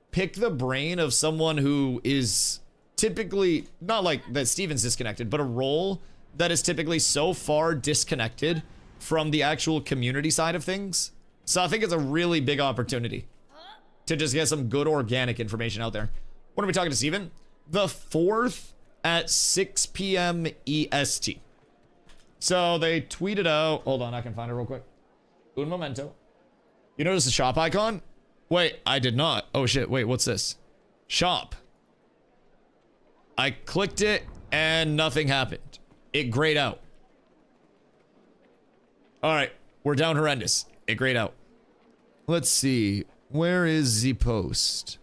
pick the brain of someone who is typically, not like that Steven's disconnected, but a role that is typically so far disconnected from the actual community side of things. So I think it's a really big opportunity to just get some good organic information out there. When are we talking to Steven? The 4th at 6 p.m. EST. So they tweeted out, hold on, I can find it real quick. Un momento. You notice the shop icon? Wait, I did not. Oh shit, wait, what's this? Shop. I clicked it and nothing happened. It grayed out. All right, we're down horrendous. It grayed out. Let's see. Where is the post?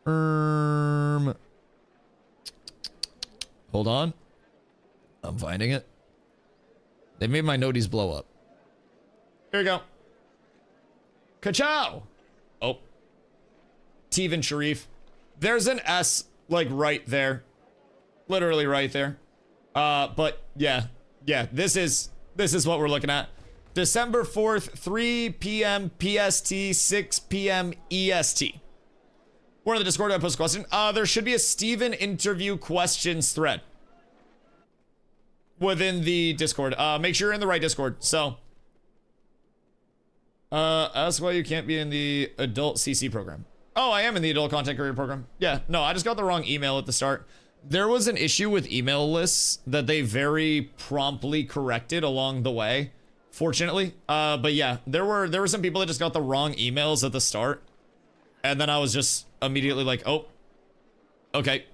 Hold on. I'm finding it. They made my noties blow up. Here we go. Ka-chow! Oh. Steve and Sharif. There's an S like right there. Literally right there. But yeah, this is what we're looking at. December 4th, 3 p.m. PST, 6 p.m. EST. We're in the Discord. I post a question. There should be a Steven interview questions thread within the Discord. Make sure you're in the right Discord. So, ask why you can't be in the adult CC program. Oh, I am in the adult content creator program. Yeah, no, I just got the wrong email at the start. There was an issue with email lists that they very promptly corrected along the way. Fortunately, but yeah, there were some people that just got the wrong emails at the start, and then I was just immediately like, oh, okay,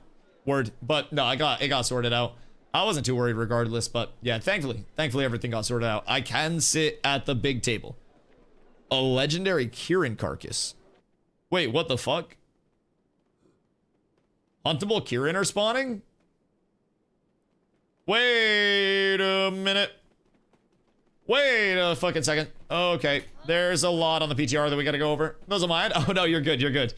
word. But no, it got sorted out. I wasn't too worried regardless, but yeah, thankfully everything got sorted out. I can sit at the big table. A legendary Kieran carcass. Wait, what the fuck? Huntable Kieran are spawning? Wait a minute. Wait a fucking second. Okay, there's a lot on the PTR that we gotta go over. Those are mine? Oh no, you're good, you're good.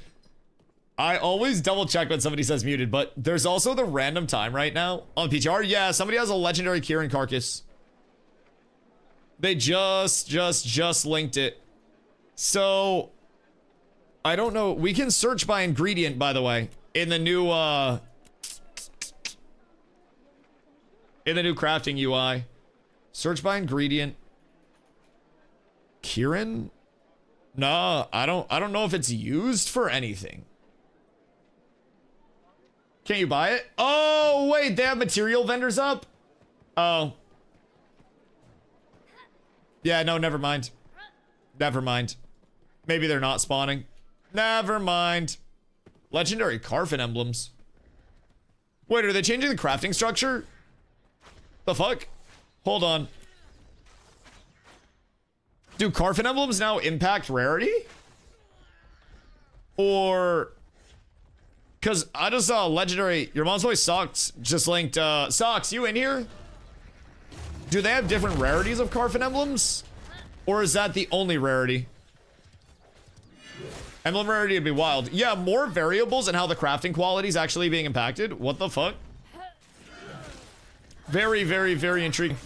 I always double check when somebody says muted, but there's also the random time right now on the PTR. Yeah, somebody has a legendary Kieran carcass. They just linked it. So, I don't know. We can search by ingredient, by the way, in the new crafting UI. Search by ingredient. Kieran? Nah, I don't know if it's used for anything. Can't you buy it? Oh, wait, they have material vendors up? Oh. Yeah, no, never mind. Never mind. Maybe they're not spawning. Never mind. Legendary Carfin emblems. Wait, are they changing the crafting structure? The fuck? Hold on. Do Carfin emblems now impact rarity? Or... Because I just saw a legendary... Your mom's voice Socks just linked... Socks, you in here? Do they have different rarities of Carfin emblems? Or is that the only rarity? Emblem rarity would be wild. Yeah, more variables and how the crafting quality is actually being impacted. What the fuck? Very, very, very intriguing.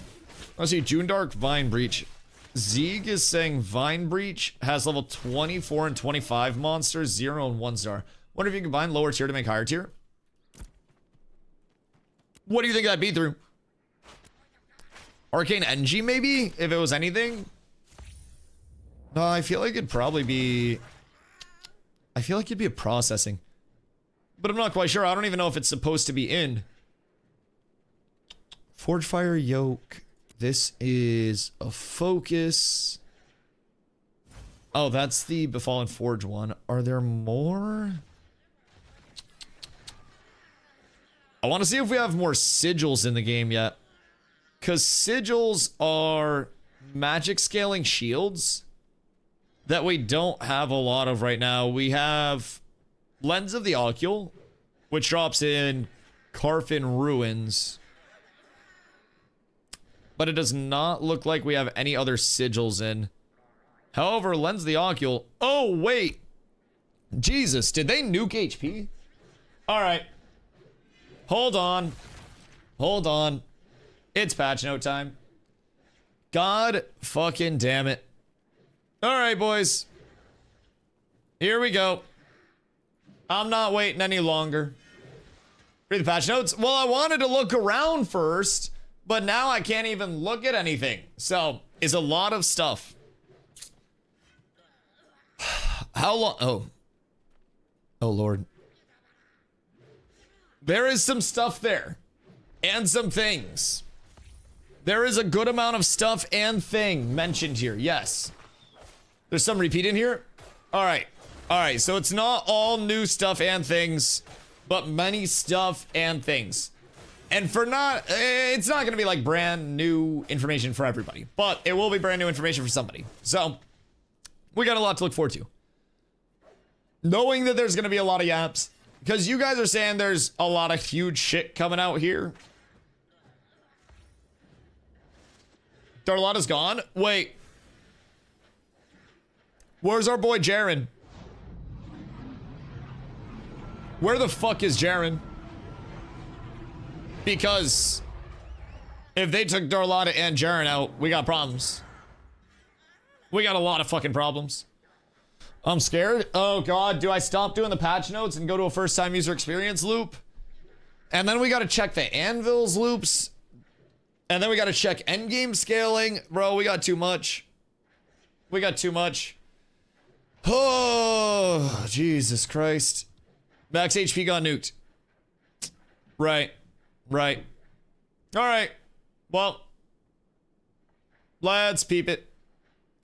Let's see, June Dark Vine Breach. Zeeg is saying Vine Breach has level 24 and 25 monsters, 0 and 1 star. Wonder if you can combine lower tier to make higher tier? What do you think that'd be through? Arcane NG maybe? If it was anything? No, I feel like it'd probably be... I feel like it'd be a processing. But I'm not quite sure. I don't even know if it's supposed to be in. Forge Fire Yoke. This is a focus. Oh, that's the Befallen Forge one. Are there more? I want to see if we have more sigils in the game yet. Because sigils are magic scaling shields that we don't have a lot of right now. We have Lens of the Ocul, which drops in Carfin Ruins. But it does not look like we have any other sigils in. However, Lens of the Ocul... Oh, wait! Jesus, did they nuke HP? Alright. Hold on. Hold on. It's patch note time. God fucking damn it. Alright, boys. Here we go. I'm not waiting any longer. Read the patch notes. Well, I wanted to look around first, but now I can't even look at anything. So, it's a lot of stuff. How long? Oh. Oh, Lord. There is some stuff there. And some things. There is a good amount of stuff and thing mentioned here. Yes. There's some repeat in here. All right. All right. So it's not all new stuff and things, but many stuff and things. And for not, it's not going to be like brand new information for everybody, but it will be brand new information for somebody. So we got a lot to look forward to. Knowing that there's going to be a lot of yaps, because you guys are saying there's a lot of huge shit coming out here. Darlotta's gone? Wait. Where's our boy Jaren? Where the fuck is Jaren? Because if they took Darlotta and Jaren out, we got problems. We got a lot of fucking problems. I'm scared. Oh god, do I stop doing the patch notes and go to a first time user experience loop? And then we gotta check the anvils loops. And then we gotta check endgame scaling. Bro, we got too much. We got too much. Oh, Jesus Christ. Max HP got nuked. Right. Right. Alright. Well. Let's peep it.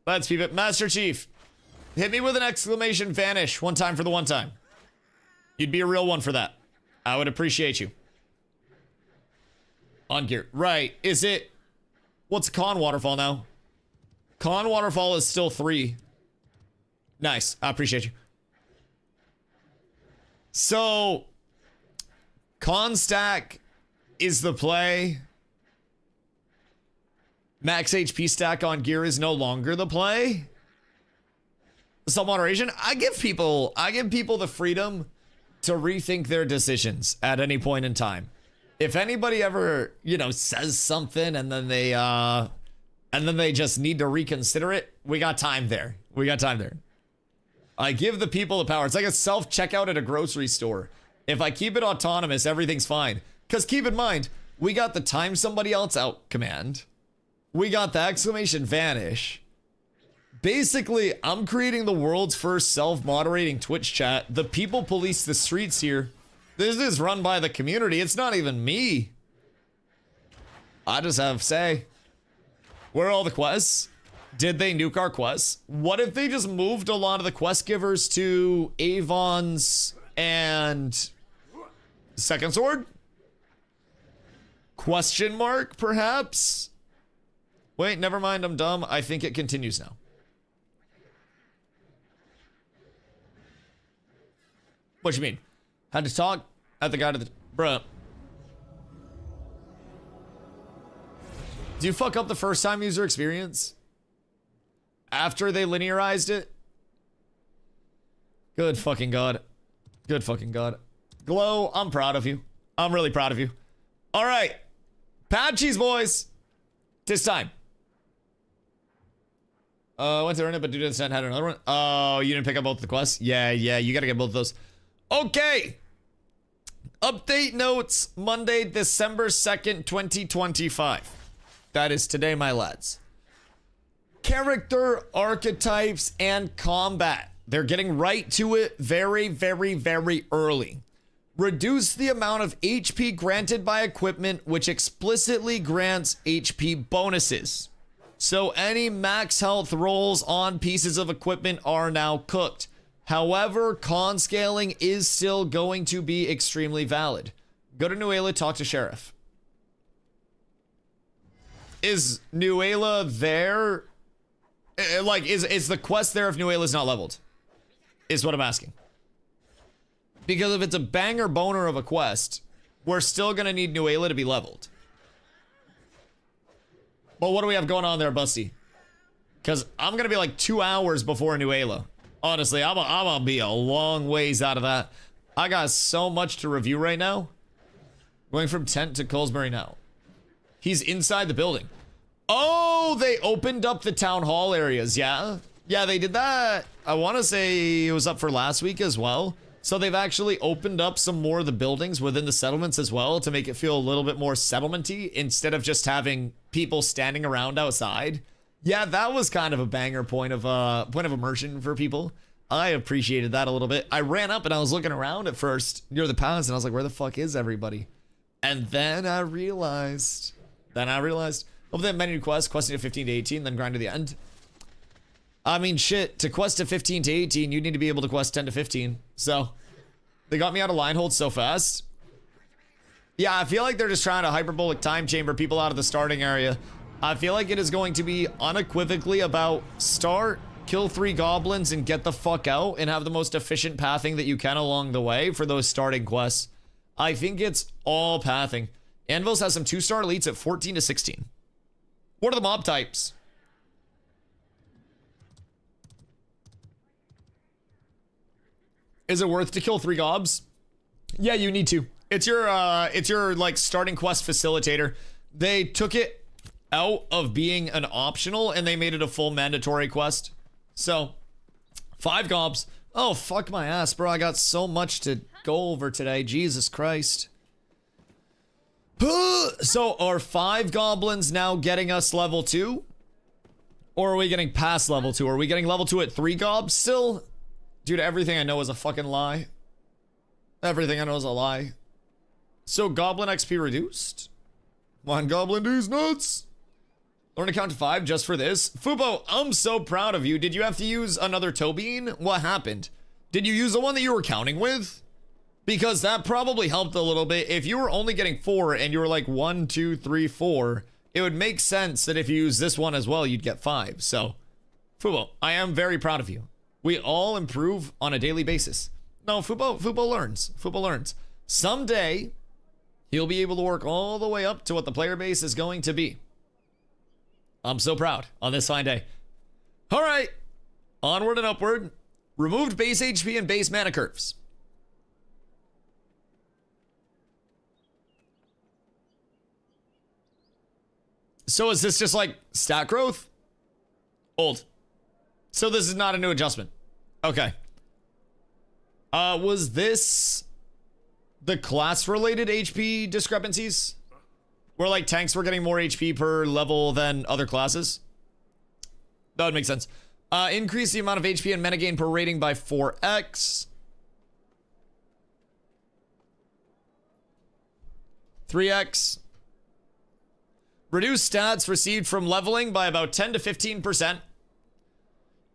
Let's peep it. Master Chief. Hit me with an exclamation vanish one time for the one time. You'd be a real one for that. I would appreciate you. On gear. Right. Is it... What's con waterfall now? Con waterfall is still 3. Nice. I appreciate you. So... Con stack is the play. Max HP stack on gear is no longer the play. Some moderation. I give people the freedom to rethink their decisions at any point in time. If anybody ever, you know, says something and then they just need to reconsider it, we got time there. We got time there. I give the people the power. It's like a self-checkout at a grocery store. If I keep it autonomous, everything's fine. Because keep in mind, we got the time somebody else out command. We got the exclamation vanish. Basically, I'm creating the world's first self-moderating Twitch chat. The people police the streets here. This is run by the community. It's not even me. I just have say. Where are all the quests? Did they nuke our quests? What if they just moved a lot of the quest givers to Avon's and Second Sword? Question mark, perhaps? Wait, never mind, I'm dumb. I think it continues now. What you mean? Had to talk at the guy to the... Bruh. Do you fuck up the first time user experience? After they linearized it? Good fucking god. Good fucking god. Glow, I'm proud of you. I'm really proud of you. Alright. Patchies, boys. Tis time. Went to earn it, but due to the stand had another one. Oh, you didn't pick up both the quests? Yeah, you gotta get both of those. Okay. Update notes, Monday, December 2nd, 2025. That is today, my lads. Character, archetypes, and combat. They're getting right to it very, very, very early. Reduce the amount of HP granted by equipment, which explicitly grants HP bonuses. So any max health rolls on pieces of equipment are now cooked. However, con scaling is still going to be extremely valid. Go to Nuela, talk to Sheriff. Is Nuela there? Like, is the quest there if Nuela's not leveled? Is what I'm asking. Because if it's a banger boner of a quest, we're still gonna need Nuela to be leveled. But what do we have going on there, Busty? Because I'm gonna be like 2 hours before Nuela. Honestly, I'm gonna be a long ways out of that. I got so much to review right now. Going from Tent to Colesbury now. He's inside the building. Oh, they opened up the town hall areas, yeah? Yeah, they did that. I want to say it was up for last week as well. So they've actually opened up some more of the buildings within the settlements as well to make it feel a little bit more settlement-y instead of just having people standing around outside. Yeah, that was kind of a banger point of immersion for people. I appreciated that a little bit. I ran up and I was looking around at first near the palace and I was like, where the fuck is everybody? And then I realized. Over that menu quest, questing to 15 to 18, then grind to the end. I mean, shit, to quest to 15 to 18, you need to be able to quest 10 to 15. So, they got me out of line hold so fast. Yeah, I feel like they're just trying to hyperbolic time chamber people out of the starting area. I feel like it is going to be unequivocally about start, kill 3 goblins, and get the fuck out, and have the most efficient pathing that you can along the way for those starting quests. I think it's all pathing. Anvils has some 2-star elites at 14 to 16. What are the mob types? Is it worth to kill 3 gobs? Yeah, you need to. It's your like starting quest facilitator. They took it out of being an optional and they made it a full mandatory quest. So 5 gobs. Oh, fuck my ass, bro. I got so much to go over today. Jesus Christ. So are 5 goblins now getting us level 2? Or are we getting past level 2? Are we getting level 2 at 3 gobs still? Dude, everything I know is a fucking lie. Everything I know is a lie. So goblin XP reduced? One goblin dude's nuts. Learn to count to 5 just for this. Fubo, I'm so proud of you. Did you have to use another toe bean? What happened? Did you use the one that you were counting with? Because that probably helped a little bit. If you were only getting 4 and you were like 1, 2, 3, 4, it would make sense that if you use this one as well, you'd get 5. So, Fubo, I am very proud of you. We all improve on a daily basis. No, Fubo learns. Fubo learns. Someday, he'll be able to work all the way up to what the player base is going to be. I'm so proud on this fine day. All right, onward and upward. Removed base HP and base mana curves. So is this just like stat growth? Old. So this is not a new adjustment. Okay. Was this the class-related HP discrepancies? Where like tanks were getting more HP per level than other classes? That would make sense. Increase the amount of HP and mana gain per rating by 4x. 3x. Reduce stats received from leveling by about 10 to 15%.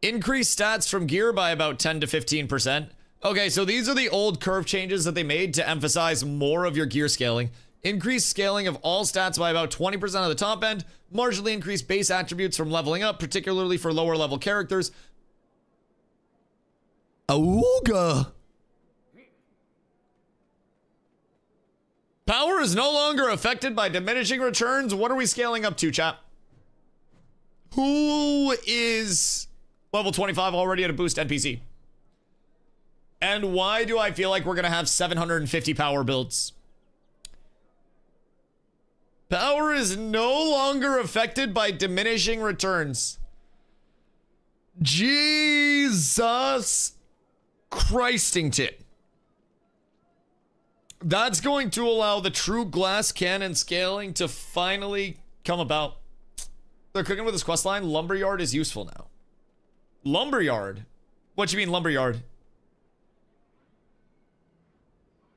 Increase stats from gear by about 10 to 15%. Okay, so these are the old curve changes that they made to emphasize more of your gear scaling. Increase scaling of all stats by about 20% of the top end. Marginally increase base attributes from leveling up, particularly for lower level characters. Awooga. Power is no longer affected by diminishing returns. What are we scaling up to, chat? Who is level 25 already at a boost NPC? And why do I feel like we're going to have 750 power builds? Power is no longer affected by diminishing returns. Jesus Christington. That's going to allow the true glass cannon scaling to finally come about. They're cooking with this quest line. Lumberyard is useful now. Lumberyard? What you mean lumberyard?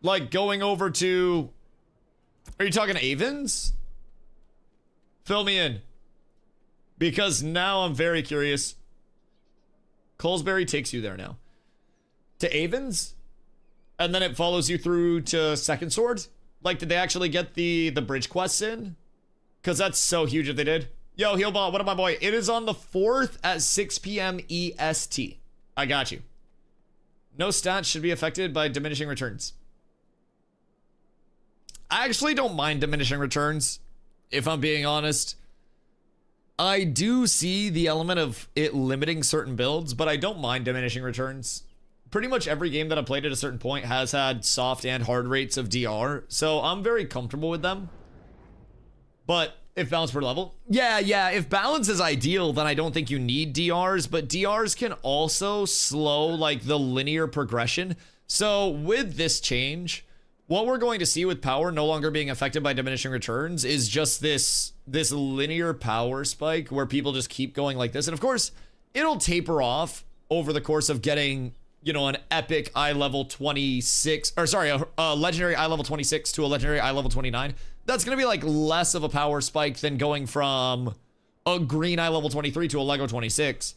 Like going over to... Are you talking Avens? Fill me in. Because now I'm very curious. Colesbury takes you there now. To Avens? And then it follows you through to Second Sword? Like, did they actually get the bridge quests in? Because that's so huge if they did. Yo, Healbot, what up, my boy? It is on the 4th at 6 p.m. EST. I got you. No stats should be affected by diminishing returns. I actually don't mind diminishing returns, if I'm being honest. I do see the element of it limiting certain builds, but I don't mind diminishing returns. Pretty much every game that I've played at a certain point has had soft and hard rates of DR, so I'm very comfortable with them. But if balance per level, yeah, if balance is ideal, then I don't think you need DRs, but DRs can also slow like the linear progression. So with this change, what we're going to see with power no longer being affected by diminishing returns is just this linear power spike where people just keep going like this. And of course, it'll taper off over the course of getting, you know, an epic eye level 26, or sorry, a legendary eye level 26 to a legendary eye level 29. That's going to be like less of a power spike than going from a green eye level 23 to a Lego 26.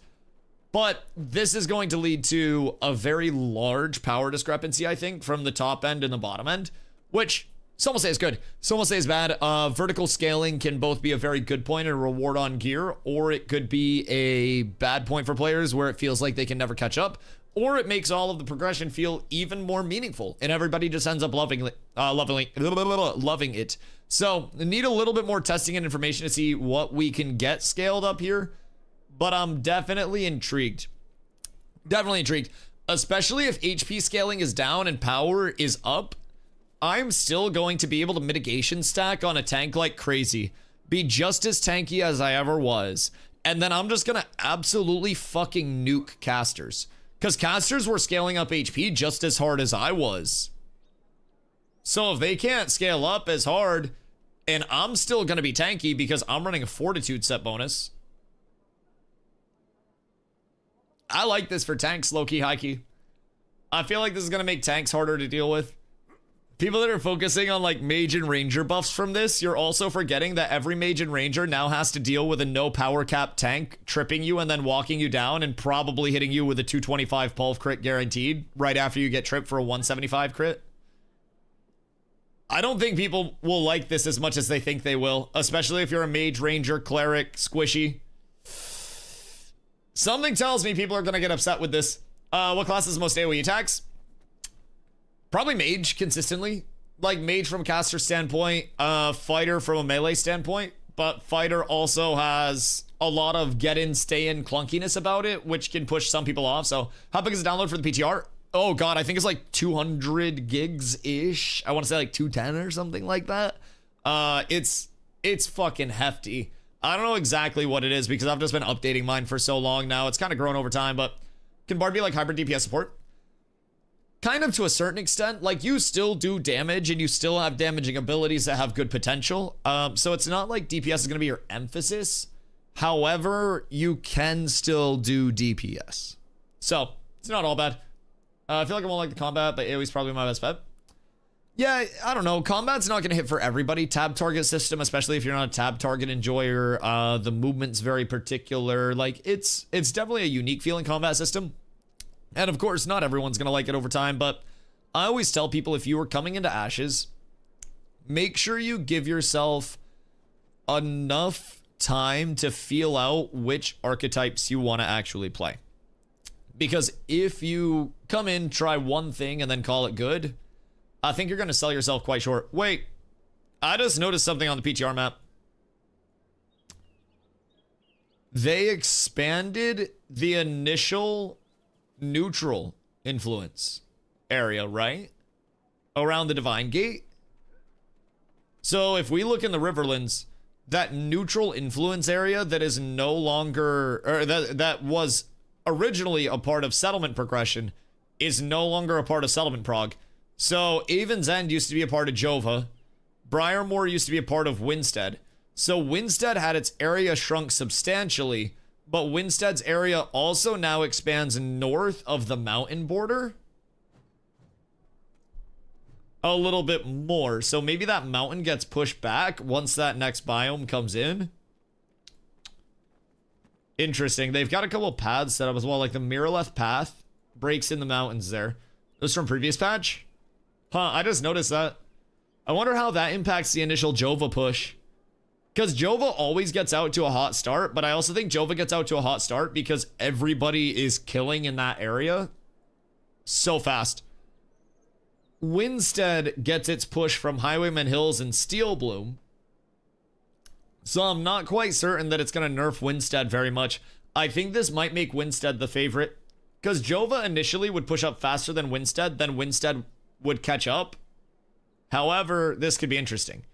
But this is going to lead to a very large power discrepancy, I think, from the top end and the bottom end, which some will say is good, some will say is bad. Vertical scaling can both be a very good point and a reward on gear, or it could be a bad point for players where it feels like they can never catch up, or it makes all of the progression feel even more meaningful, and everybody just ends up loving it. So, need a little bit more testing and information to see what we can get scaled up here. But I'm definitely intrigued. Definitely intrigued. Especially if HP scaling is down and power is up. I'm still going to be able to mitigation stack on a tank like crazy. Be just as tanky as I ever was. And then I'm just gonna absolutely fucking nuke casters. Because casters were scaling up HP just as hard as I was. So if they can't scale up as hard, and I'm still gonna be tanky because I'm running a fortitude set bonus. I like this for tanks, low-key, high-key. I feel like this is gonna make tanks harder to deal with. People that are focusing on like mage and ranger buffs from this, you're also forgetting that every mage and ranger now has to deal with a no power cap tank tripping you and then walking you down and probably hitting you with a 225 pulve crit guaranteed right after you get tripped for a 175 crit. I don't think people will like this as much as they think they will, especially if you're a mage, ranger, cleric, squishy. Something tells me people are going to get upset with this. What class is the most AoE attacks? Probably mage consistently. Like mage from a caster standpoint, fighter from a melee standpoint, but fighter also has a lot of get in, stay in clunkiness about it, which can push some people off. So how big is the download for the PTR? Oh God, I think it's like 200 gigs-ish. I want to say like 210 or something like that. It's fucking hefty. I don't know exactly what it is because I've just been updating mine for so long now. It's kind of grown over time, but can Bard be like hybrid DPS support? Kind of to a certain extent. Like you still do damage and you still have damaging abilities that have good potential. So it's not like DPS is going to be your emphasis. However, you can still do DPS. So it's not all bad. I feel like I won't like the combat, but AoE's probably my best bet. Yeah, I don't know. Combat's not going to hit for everybody. Tab target system, especially if you're not a tab target enjoyer. The movement's very particular. Like, it's definitely a unique feeling combat system. And of course, not everyone's going to like it over time, but I always tell people if you are coming into Ashes, make sure you give yourself enough time to feel out which archetypes you want to actually play. Because if you come in, try one thing, and then call it good, I think you're going to sell yourself quite short. Wait, I just noticed something on the PTR map. They expanded the initial neutral influence area, right? Around the Divine Gate. So if we look in the Riverlands, that neutral influence area that is no longer, or that was originally a part of settlement progression, is no longer a part of settlement prog. So Avon's End used to be a part of Jova. Briarmoor used to be a part of Winstead. So Winstead had its area shrunk substantially, but Winstead's area also now expands north of the mountain border a little bit more. So maybe that mountain gets pushed back once that next biome comes in. Interesting. They've got a couple of paths set up as well, like the Miraleth path breaks in the mountains there. This from previous patch? Huh, I just noticed that. I wonder how that impacts the initial Jova push. Because Jova always gets out to a hot start, but I also think Jova gets out to a hot start because everybody is killing in that area so fast. Winstead gets its push from Highwayman Hills and Steel Bloom. So I'm not quite certain that it's going to nerf Winstead very much. I think this might make Winstead the favorite. Because Jova initially would push up faster than Winstead would catch up. However, this could be interesting.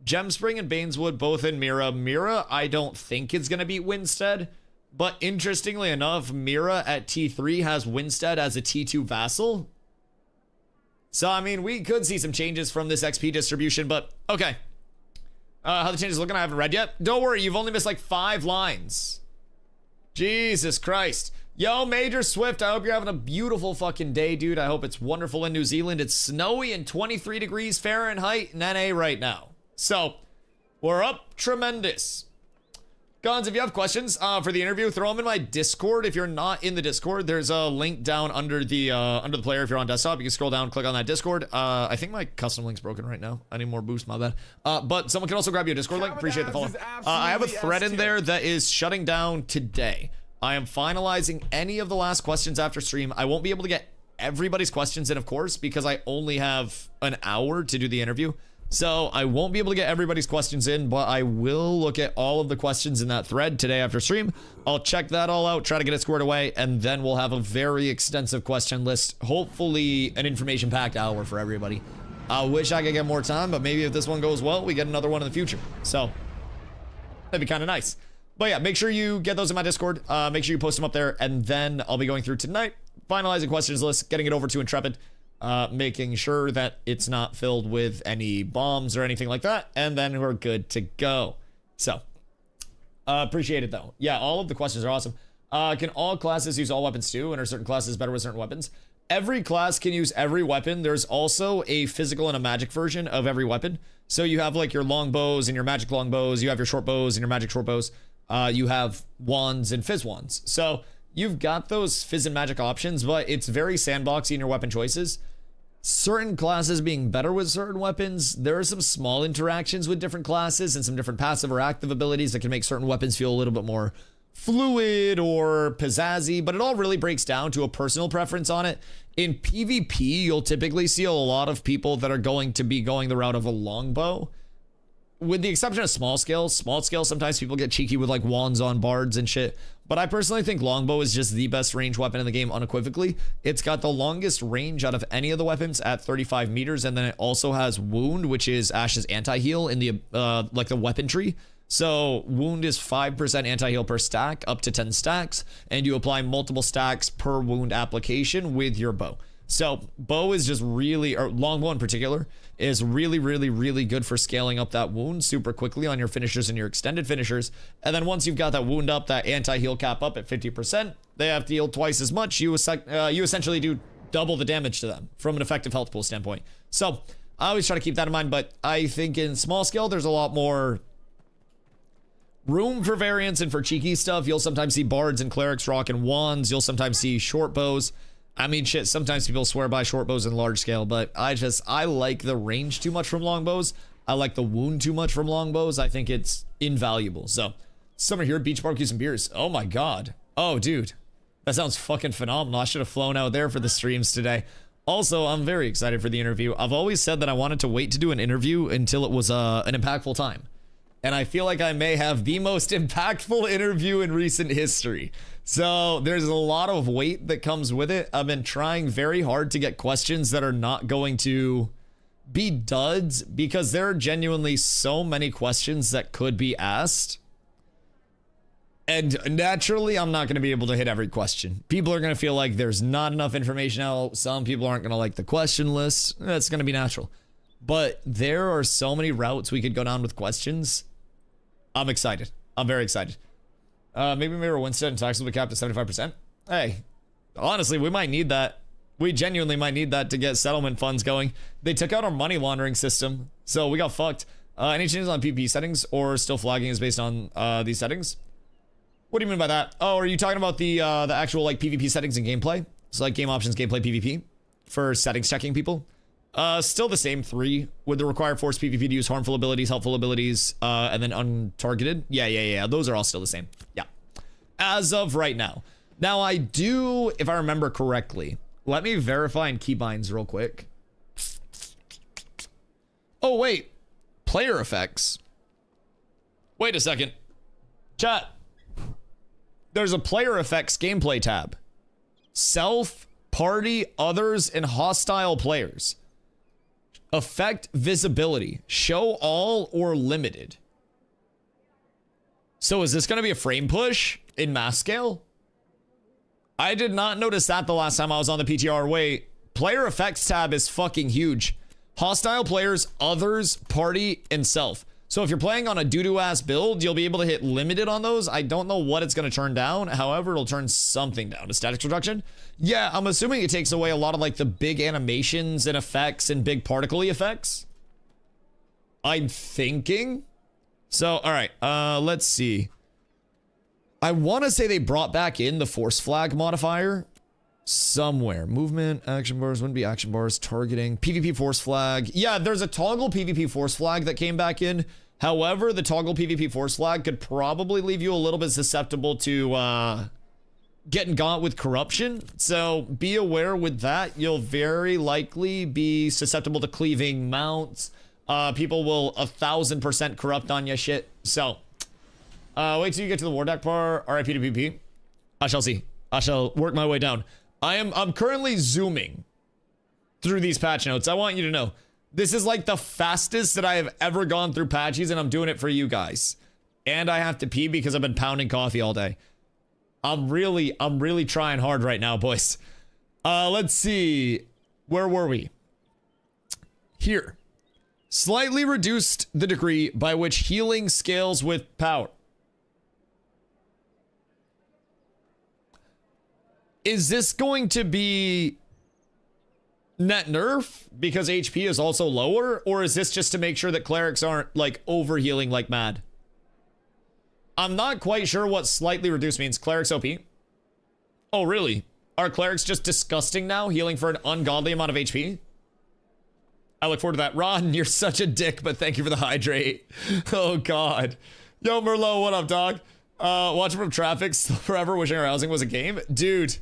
Gemspring and Baineswood both in Mira. Mira, I don't think is going to beat Winstead. But interestingly enough, Mira at T3 has Winstead as a T2 vassal. So, I mean, we could see some changes from this XP distribution, but okay. How the changes looking, I haven't read yet. Don't worry, you've only missed like 5 lines. Jesus Christ. Yo, Major Swift, I hope you're having a beautiful fucking day, dude. I hope it's wonderful in New Zealand. It's snowy and 23 degrees Fahrenheit in NA right now. So, we're up tremendous. Guns, if you have questions for the interview, throw them in my Discord. If you're not in the Discord, there's a link down under the player if you're on desktop. You can scroll down, click on that Discord. I think my custom link's broken right now. I need more boost, my bad. But someone can also grab you a Discord link. Appreciate the follow. I have a thread in there that is shutting down today. I am finalizing any of the last questions after stream. I won't be able to get everybody's questions in, of course, because I only have an hour to do the interview. So I won't be able to get everybody's questions in, but I will look at all of the questions in that thread today after stream. I'll check that all out, try to get it squared away, and then we'll have a very extensive question list. Hopefully an information-packed hour for everybody. I wish I could get more time, but maybe if this one goes well, we get another one in the future. So that'd be kind of nice. But yeah, make sure you get those in my Discord. Make sure you post them up there, and then I'll be going through tonight, finalizing questions list, getting it over to Intrepid, making sure that it's not filled with any bombs or anything like that, and then we're good to go. So appreciate it though. Yeah, all of the questions are awesome. Can all classes use all weapons too, and are certain classes better with certain weapons? Every class can use every weapon. There's also a physical and a magic version of every weapon. So you have like your longbows and your magic longbows. You have your short bows and your magic short bows. You have wands and fizz wands. So you've got those fizz and magic options, but it's very sandboxy in your weapon choices. Certain classes being better with certain weapons. There are some small interactions with different classes and some different passive or active abilities that can make certain weapons feel a little bit more fluid or pizzazzy, but it all really breaks down to a personal preference on it. In PvP, you'll typically see a lot of people that are going to be going the route of a longbow. With the exception of small scale, sometimes people get cheeky with like wands on bards and shit. But I personally think longbow is just the best range weapon in the game unequivocally. It's got the longest range out of any of the weapons at 35 meters. And then it also has wound, which is Ash's anti-heal in the like the weapon tree. So wound is 5% anti-heal per stack, up to 10 stacks. And you apply multiple stacks per wound application with your bow. So bow is just really, or longbow in particular, is really, really, really good for scaling up that wound super quickly on your finishers and your extended finishers. And then once you've got that wound up, that anti-heal cap up at 50%, they have to heal twice as much. You essentially do double the damage to them from an effective health pool standpoint. So I always try to keep that in mind, but I think in small scale, there's a lot more room for variance and for cheeky stuff. You'll sometimes see bards and clerics rocking wands. You'll sometimes see short bows. I mean, shit, sometimes people swear by short bows in large scale, but I like the range too much from longbows. I like the wound too much from longbows. I think it's invaluable. So, summer here, beach barbecues and beers. Oh my God. Oh, dude. That sounds fucking phenomenal. I should have flown out there for the streams today. Also, I'm very excited for the interview. I've always said that I wanted to wait to do an interview until it was an impactful time. And I feel like I may have the most impactful interview in recent history. So there's a lot of weight that comes with it. I've been trying very hard to get questions that are not going to be duds, because there are genuinely so many questions that could be asked. And naturally, I'm not going to be able to hit every question. People are going to feel like there's not enough information out. Some people aren't going to like the question list. That's going to be natural. But there are so many routes we could go down with questions. I'm excited. I'm very excited. Maybe Mayor Winstead and taxes will be capped at 75%. Hey, honestly, we might need that. We genuinely might need that to get settlement funds going. They took out our money laundering system, so we got fucked. Any changes on PvP settings or still flagging is based on these settings? What do you mean by that? Oh, are you talking about the actual like PvP settings and gameplay? So like game options, gameplay, PvP for settings checking people? Still the same 3 with the required force PvP to use harmful abilities, helpful abilities, and then untargeted. Yeah. Those are all still the same. Yeah. As of right now. Now I do, if I remember correctly, let me verify in keybinds real quick. Oh, wait. Player effects. Wait a second. Chat. There's a player effects gameplay tab. Self, party, others, and hostile players. Effect visibility. Show all or limited. So is this going to be a frame push in mass scale? I did not notice that the last time I was on the PTR. Wait, player effects tab is fucking huge. Hostile players, others, party, and self. So if you're playing on a doo-doo ass build, you'll be able to hit limited on those. I don't know what it's going to turn down. However, it'll turn something down. A statics reduction? Yeah, I'm assuming it takes away a lot of like the big animations and effects and big particle-y effects. I'm thinking. So, all right, let's see. I want to say they brought back in the force flag modifier somewhere. Movement, action bars, wouldn't be action bars, targeting, PvP force flag. Yeah, there's a toggle PvP force flag that came back in. However, the toggle PvP force flag could probably leave you a little bit susceptible to getting got with corruption. So be aware with that. You'll very likely be susceptible to cleaving mounts. People will 1000% corrupt on your shit. So wait till you get to the war deck part. RIP to PvP. I shall see. I shall work my way down. I'm currently zooming through these patch notes. I want you to know This is like the fastest that I have ever gone through patches, and I'm doing it for you guys. And I have to pee because I've been pounding coffee all day. I'm really trying hard right now, boys. Let's see. Where were we? Here. Slightly reduced the degree by which healing scales with power. Is this going to be net nerf because HP is also lower? Or is this just to make sure that clerics aren't like over healing like mad? I'm not quite sure what slightly reduced means. Clerics OP? Oh, really? Are clerics just disgusting now, healing for an ungodly amount of HP? I look forward to that. Ron, you're such a dick, but thank you for the hydrate. Oh, God. Yo, Merlot, what up, dog? Watching from traffic, still forever wishing our housing was a game. Dude.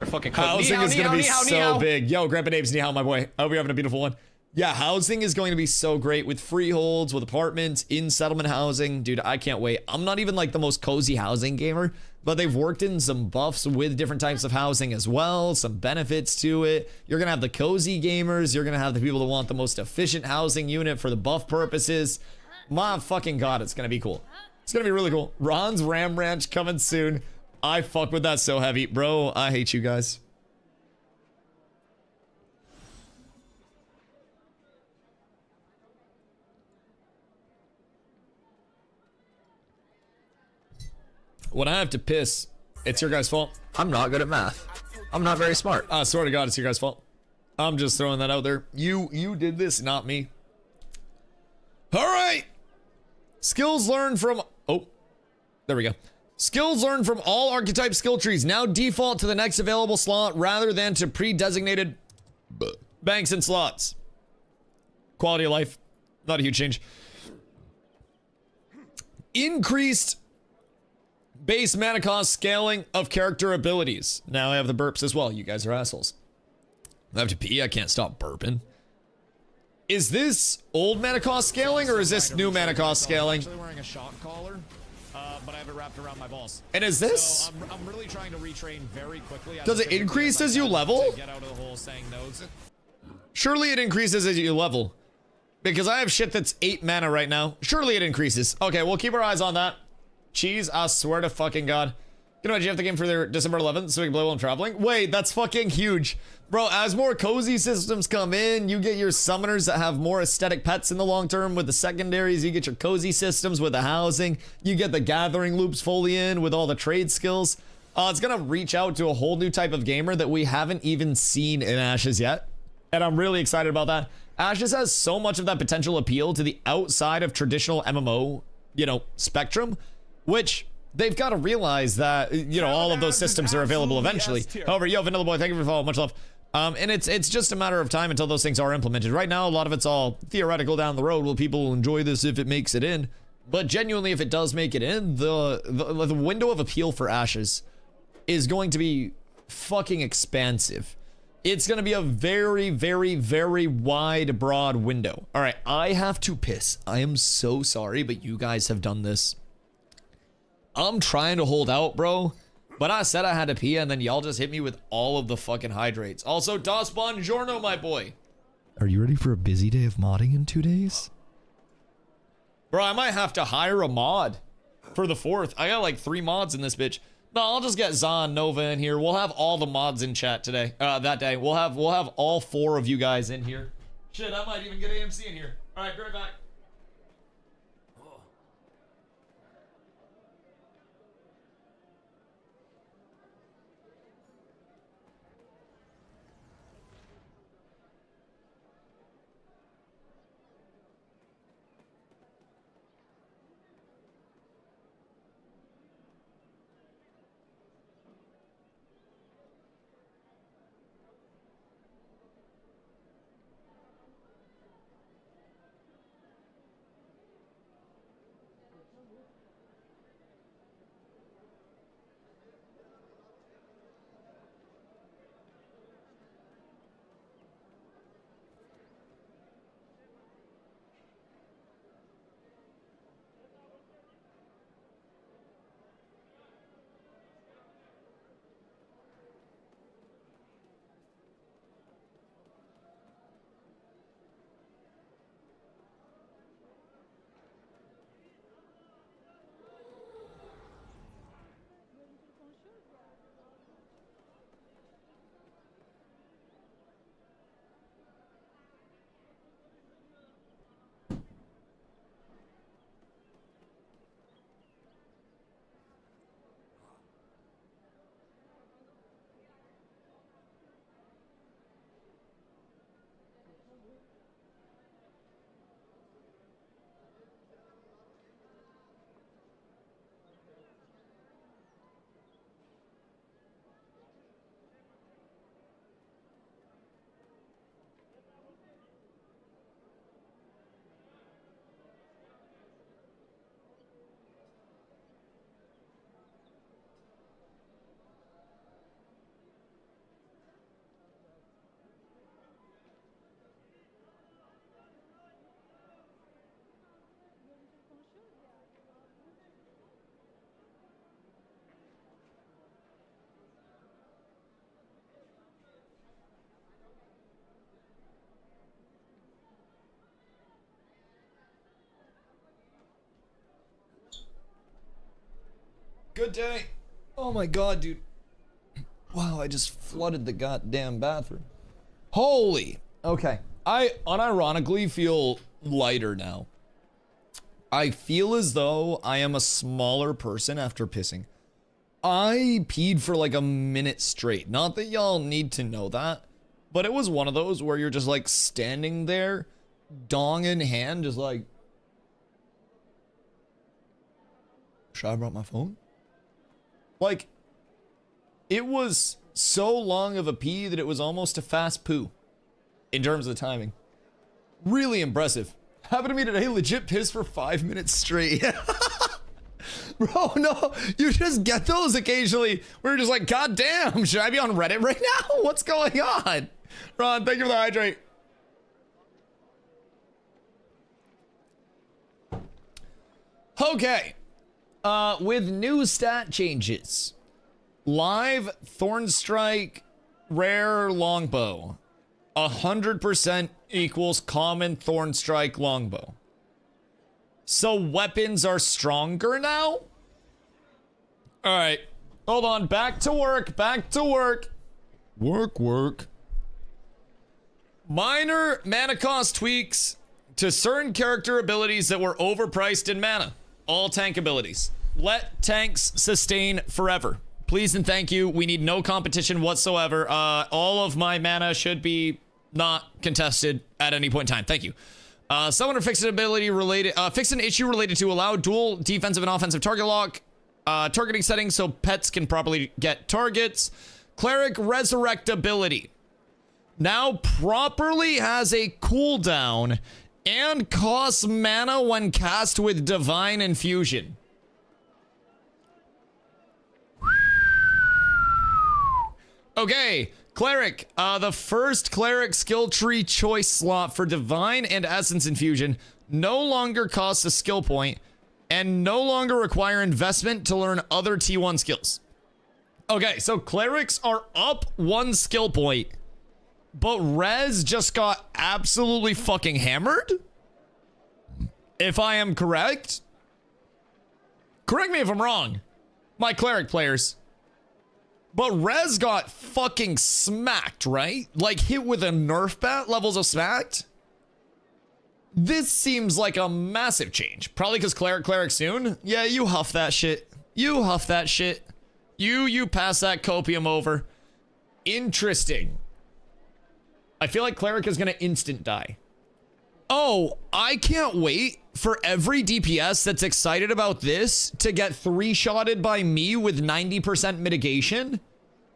Fucking Housing is going to be so big. Yo, Grandpa Dave's ni hao, my boy. I hope you're having a beautiful one. Yeah, housing is going to be so great with freeholds, with apartments, in settlement housing. Dude, I can't wait. I'm not even like the most cozy housing gamer, but they've worked in some buffs with different types of housing as well, some benefits to it. You're going to have the cozy gamers. You're going to have the people that want the most efficient housing unit for the buff purposes. My fucking God, it's going to be cool. It's going to be really cool. Ron's Ram Ranch coming soon. I fuck with that so heavy. Bro, I hate you guys. When I have to piss, it's your guys' fault. I'm not good at math. I'm not very smart. I swear to God, it's your guys' fault. I'm just throwing that out there. You did this, not me. All right. Skills learned from... Oh, there we go. Skills learned from all archetype skill trees now default to the next available slot rather than to pre-designated banks and slots. Quality of life. Not a huge change. Increased base mana cost scaling of character abilities. Now I have the burps as well. You guys are assholes. I have to pee. I can't stop burping. Is this old mana cost scaling or is this new mana cost scaling? I'm actually wearing a shock collar, but I have it wrapped around my balls. And is this? So I'm really trying to retrain very quickly. Does it increase as you level? Get out of the whole saying no's. Surely it increases as you level. Because I have shit that's 8 mana right now. Surely it increases. Okay, we'll keep our eyes on that. Cheese, I swear to fucking God. Can you imagine you have the game for their December 11th so we can play while I'm traveling? Wait, that's fucking huge. Bro, as more cozy systems come in, you get your summoners that have more aesthetic pets in the long term with the secondaries. You get your cozy systems with the housing. You get the gathering loops fully in with all the trade skills. It's gonna reach out to a whole new type of gamer that we haven't even seen in Ashes yet. And I'm really excited about that. Ashes has so much of that potential appeal to the outside of traditional MMO, spectrum, which they've got to realize that, all of those systems are available eventually. However, yo, Vanilla Boy, thank you for the follow. Much love. And it's just a matter of time until those things are implemented. Right now, a lot of it's all theoretical down the road. Will people enjoy this if it makes it in? But genuinely, if it does make it in, the window of appeal for Ashes is going to be fucking expansive. It's going to be a very, very, very wide, broad window. All right, I have to piss. I am so sorry, but you guys have done this. I'm trying to hold out, bro. But I said I had to pee, and then y'all just hit me with all of the fucking hydrates. Also, Das Bongiorno, my boy. Are you ready for a busy day of modding in 2 days? Bro, I might have to hire a mod for the 4th. I got like 3 mods in this bitch. No, I'll just get Zahn, Nova in here. We'll have all the mods in chat today. That day. We'll have all 4 of you guys in here. Shit, I might even get AMC in here. All right, be right back. Good day. Oh my god, dude. Wow, I just flooded the goddamn bathroom. Holy. Okay. I unironically feel lighter now. I feel as though I am a smaller person after pissing. I peed for like a minute straight. Not that y'all need to know that, but it was one of those where you're just like standing there, dong in hand, just like, should I have brought my phone? Like, it was so long of a pee that it was almost a fast poo in terms of the timing. Really impressive. Happened to me today, legit piss for 5 minutes straight. Bro, no, you just get those occasionally. We're just like, God damn, should I be on Reddit right now? What's going on? Ron, thank you for the hydrate. Okay. With new stat changes. Live Thornstrike Rare Longbow. 100% equals common Thornstrike Longbow. So weapons are stronger now? Alright. Hold on. Back to work. Back to work. Work. Minor mana cost tweaks to certain character abilities that were overpriced in mana. All tank abilities. Let tanks sustain forever. Please and thank you. We need no competition whatsoever. All of my mana should be not contested at any point in time. Thank you. Someone or fix an ability related, fix an issue related to allow dual defensive and offensive target lock, targeting settings so pets can properly get targets. Cleric resurrect ability now properly has a cooldown and costs mana when cast with divine infusion. Okay, Cleric. The first Cleric skill tree choice slot for Divine and Essence Infusion no longer costs a skill point and no longer require investment to learn other T1 skills. Okay, so Clerics are up 1 skill point, but Rez just got absolutely fucking hammered? If I am correct? Correct me if I'm wrong, my Cleric players. But Rez got fucking smacked, right? Like hit with a Nerf bat levels of smacked? This seems like a massive change. Probably because Cleric soon? Yeah, you huff that shit. You huff that shit. You pass that copium over. Interesting. I feel like Cleric is gonna instant die. Oh, I can't wait for every DPS that's excited about this to get 3-shotted by me with 90% mitigation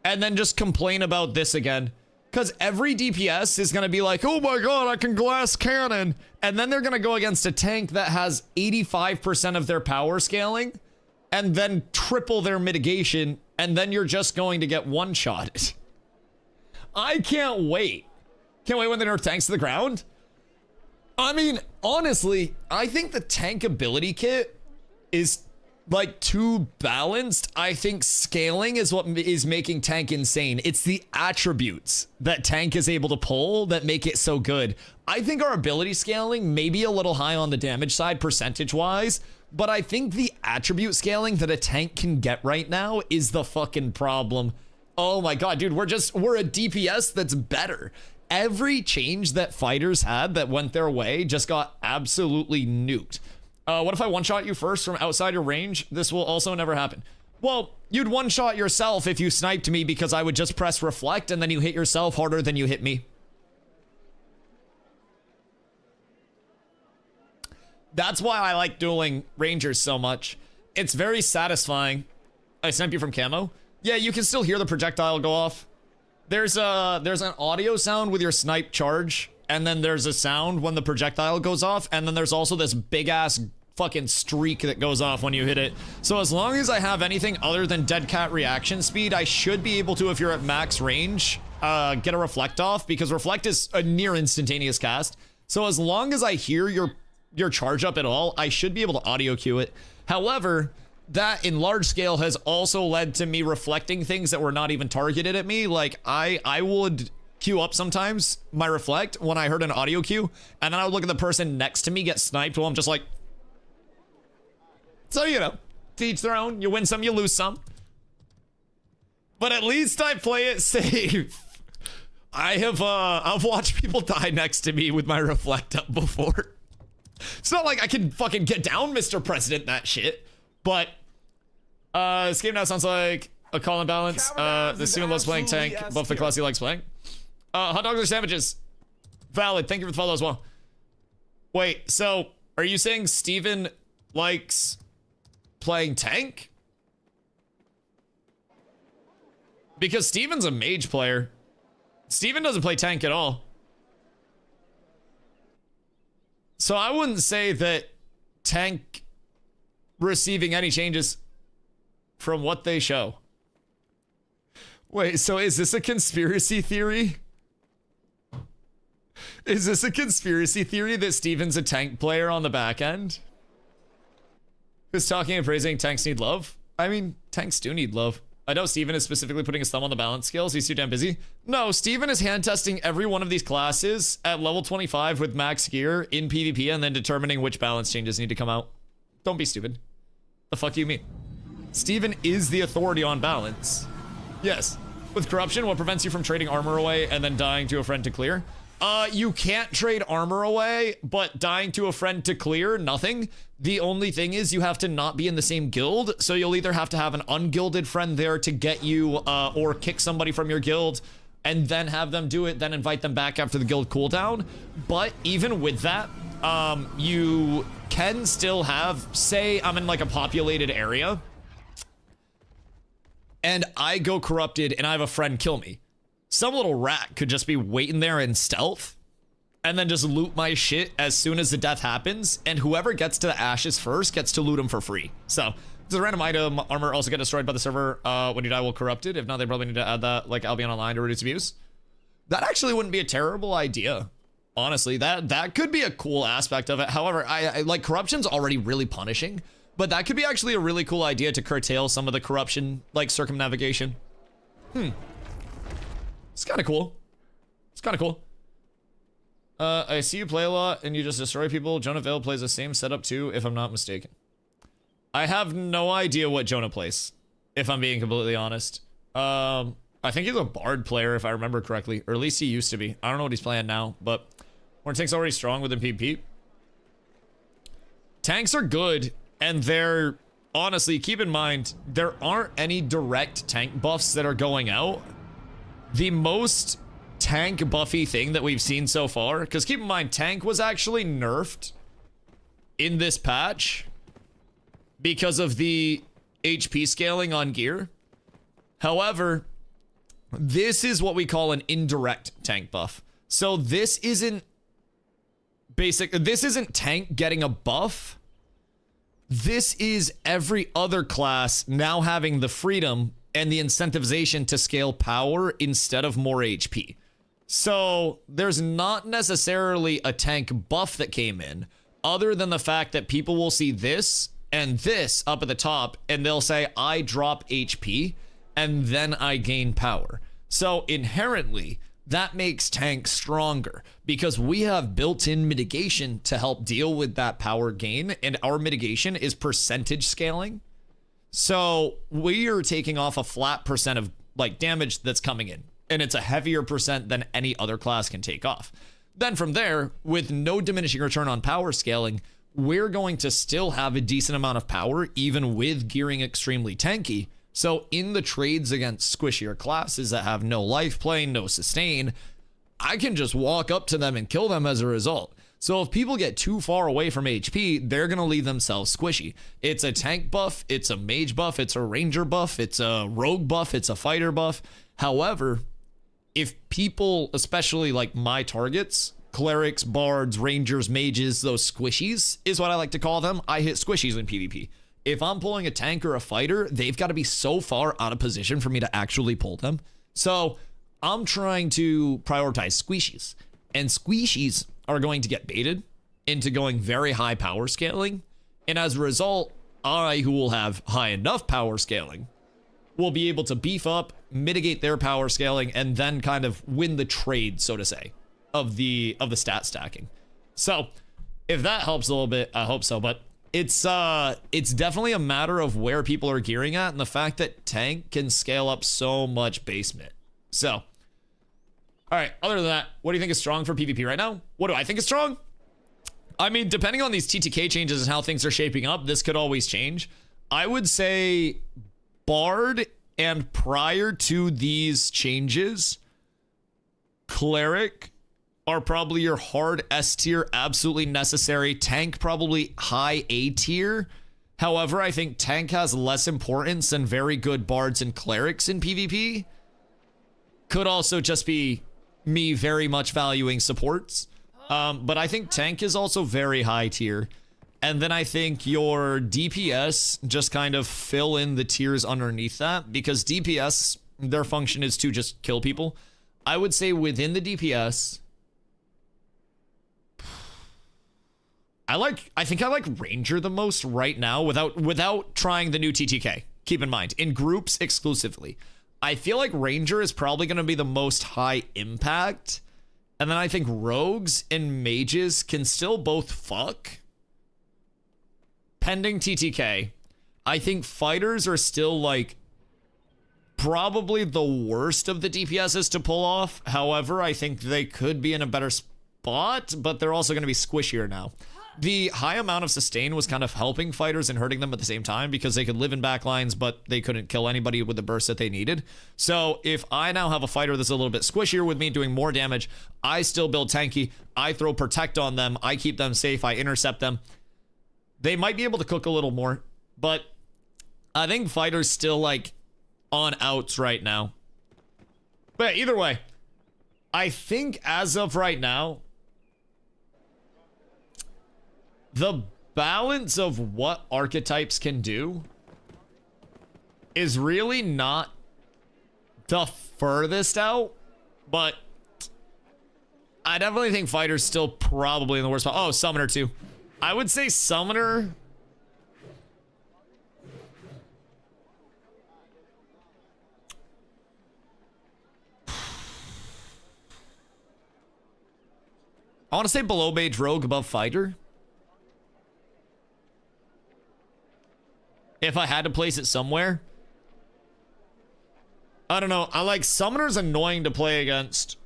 and then just complain about this again. Because every DPS is going to be like, oh my god, I can glass cannon. And then they're going to go against a tank that has 85% of their power scaling and then triple their mitigation. And then you're just going to get one-shotted. I can't wait. Can't wait when they nerf tanks to the ground. I mean, honestly, I think the tank ability kit is like too balanced. I think scaling is what is making tank insane. It's the attributes that tank is able to pull that make it so good. I think our ability scaling may be a little high on the damage side percentage wise, but I think the attribute scaling that a tank can get right now is the fucking problem. Oh my god, dude, we're a DPS that's better. Every change that fighters had that went their way just got absolutely nuked. What if I one-shot you first from outside your range? This will also never happen. Well, you'd one-shot yourself if you sniped me because I would just press reflect and then you hit yourself harder than you hit me. That's why I like dueling rangers so much. It's very satisfying. I snipe you from camo. Yeah, you can still hear the projectile go off. There's an audio sound with your snipe charge, and then there's a sound when the projectile goes off, and then there's also this big ass fucking streak that goes off when you hit it. So as long as I have anything other than dead cat reaction speed, I should be able to, if you're at max range, get a reflect off, because reflect is a near instantaneous cast. So as long as I hear your charge up at all, I should be able to audio cue it. However, that in large scale has also led to me reflecting things that were not even targeted at me. Like I would queue up sometimes my reflect when I heard an audio cue, and then I would look at the person next to me get sniped while I'm just like, so you know, To each their own. You win some, you lose some. But at least I play it safe. I've watched people die next to me with my reflect up before. It's not like I can fucking get down, Mr. President, that shit. But this game now sounds like a call and balance. The student loves playing tank, buff the class he likes playing. Hot dogs or sandwiches? Valid. Thank you for the follow as well. Wait, so are you saying Steven likes playing tank? Because Steven's a mage player. Steven doesn't play tank at all. So I wouldn't say that tank receiving any changes from what they show. Wait, so is this a conspiracy theory? Is this a conspiracy theory that Steven's a tank player on the back end? Who's talking and praising tanks need love? I mean, tanks do need love. I know Steven is specifically putting his thumb on the balance scales. He's too damn busy. No, Steven is hand testing every one of these classes at level 25 with max gear in PvP and then determining which balance changes need to come out. Don't be stupid. The fuck do you mean? Steven is the authority on balance. Yes. With corruption, what prevents you from trading armor away and then dying to a friend to clear? You can't trade armor away, but dying to a friend to clear, nothing. The only thing is you have to not be in the same guild, so you'll either have to have an ungilded friend there to get you, or kick somebody from your guild, and then have them do it, then invite them back after the guild cooldown. But even with that, you can still have, say I'm in like a populated area, and I go corrupted and I have a friend kill me. Some little rat could just be waiting there in stealth and then just loot my shit as soon as the death happens, and whoever gets to the ashes first gets to loot them for free. So it's a random item. Armor also get destroyed by the server when you die while corrupted. If not, they probably need to add that like Albion Online to reduce abuse. That actually wouldn't be a terrible idea. Honestly, that could be a cool aspect of it. However, I like corruption's already really punishing, but that could be actually a really cool idea to curtail some of the corruption, like circumnavigation. It's kind of cool. It's kind of cool. I see you play a lot and you just destroy people. Jonah Vale plays the same setup too, if I'm not mistaken. I have no idea what Jonah plays, if I'm being completely honest. I think he's a bard player, if I remember correctly, or at least he used to be. I don't know what he's playing now, but Horn Tank's already strong within PvP. Tanks are good, and they're, honestly, keep in mind, there aren't any direct tank buffs that are going out. The most tank buffy thing that we've seen so far, because keep in mind, tank was actually nerfed in this patch because of the HP scaling on gear. However, this is what we call an indirect tank buff. So this isn't tank getting a buff. This is every other class now having the freedom and the incentivization to scale power instead of more HP. So there's not necessarily a tank buff that came in, other than the fact that people will see this and this up at the top, and they'll say, I drop HP, and then I gain power. So inherently, that makes tank stronger, because we have built-in mitigation to help deal with that power gain, and our mitigation is percentage scaling. So we are taking off a flat percent of like damage that's coming in, and it's a heavier percent than any other class can take off. Then from there, with no diminishing return on power scaling, we're going to still have a decent amount of power, even with gearing extremely tanky. So in the trades against squishier classes that have no life plane, no sustain, I can just walk up to them and kill them as a result. So if people get too far away from HP, they're going to leave themselves squishy. It's a tank buff, it's a mage buff, it's a ranger buff, it's a rogue buff, it's a fighter buff. However, if people, especially like my targets, clerics, bards, rangers, mages, those squishies is what I like to call them. I hit squishies in PvP. If I'm pulling a tank or a fighter, they've got to be so far out of position for me to actually pull them. So I'm trying to prioritize squishies, and squishies are going to get baited into going very high power scaling. And as a result, I, who will have high enough power scaling, will be able to beef up, mitigate their power scaling, and then kind of win the trade, so to say, of the stat stacking. So if that helps a little bit, I hope so. But it's definitely a matter of where people are gearing at and the fact that tank can scale up so much basement. So, all right, other than that, what do you think is strong for PvP right now? What do I think is strong? I mean, depending on these TTK changes and how things are shaping up, this could always change. I would say Bard, and prior to these changes, Cleric are probably your hard S tier, absolutely necessary. Tank probably high A tier. However, I think tank has less importance than very good bards and clerics in PvP. Could also just be me very much valuing supports. But I think tank is also very high tier. And then I think your DPS just kind of fill in the tiers underneath that, because DPS, their function is to just kill people. I would say within the DPS, I think I like Ranger the most right now without trying the new TTK. Keep in mind, in groups exclusively. I feel like Ranger is probably going to be the most high impact. And then I think Rogues and Mages can still both fuck. Pending TTK. I think Fighters are still like probably the worst of the DPSs to pull off. However, I think they could be in a better spot, but they're also going to be squishier now. The high amount of sustain was kind of helping fighters and hurting them at the same time because they could live in backlines, but they couldn't kill anybody with the burst that they needed. So if I now have a fighter that's a little bit squishier with me doing more damage, I still build tanky, I throw protect on them, I keep them safe, I intercept them. They might be able to cook a little more, but I think fighters still like on outs right now. But either way, I think as of right now, the balance of what archetypes can do is really not the furthest out, but I definitely think fighter's still probably in the worst spot. Oh, summoner too. I would say summoner. I want to say below mage rogue, above fighter. If I had to place it somewhere. I don't know. I like summoner's annoying to play against,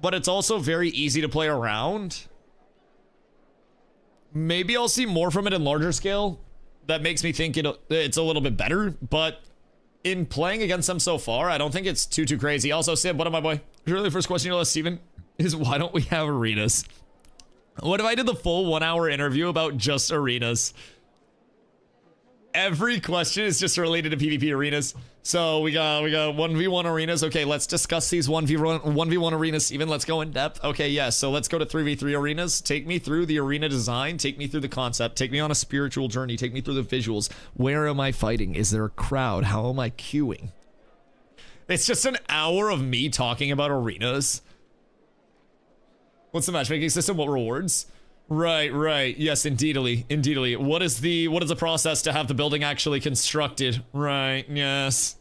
but it's also very easy to play around. Maybe I'll see more from it in larger scale. That makes me think it's a little bit better, but in playing against them so far, I don't think it's too crazy. Also, Sib, what up, my boy? Really, the first question you'll ask Steven is why don't we have arenas? What if I did the full 1 hour interview about just arenas? Every question is just related to PvP arenas. So we got 1v1 arenas. Okay, let's discuss these 1v1 arenas. Steven, let's go in depth. Okay, yes. Yeah, so let's go to 3v3 arenas. Take me through the arena design. Take me through the concept. Take me on a spiritual journey. Take me through the visuals. Where am I fighting? Is there a crowd? How am I queuing? It's just an hour of me talking about arenas. What's the matchmaking system? What rewards? Right. Yes, indeedly. What is the process to have the building actually constructed? Right, yes.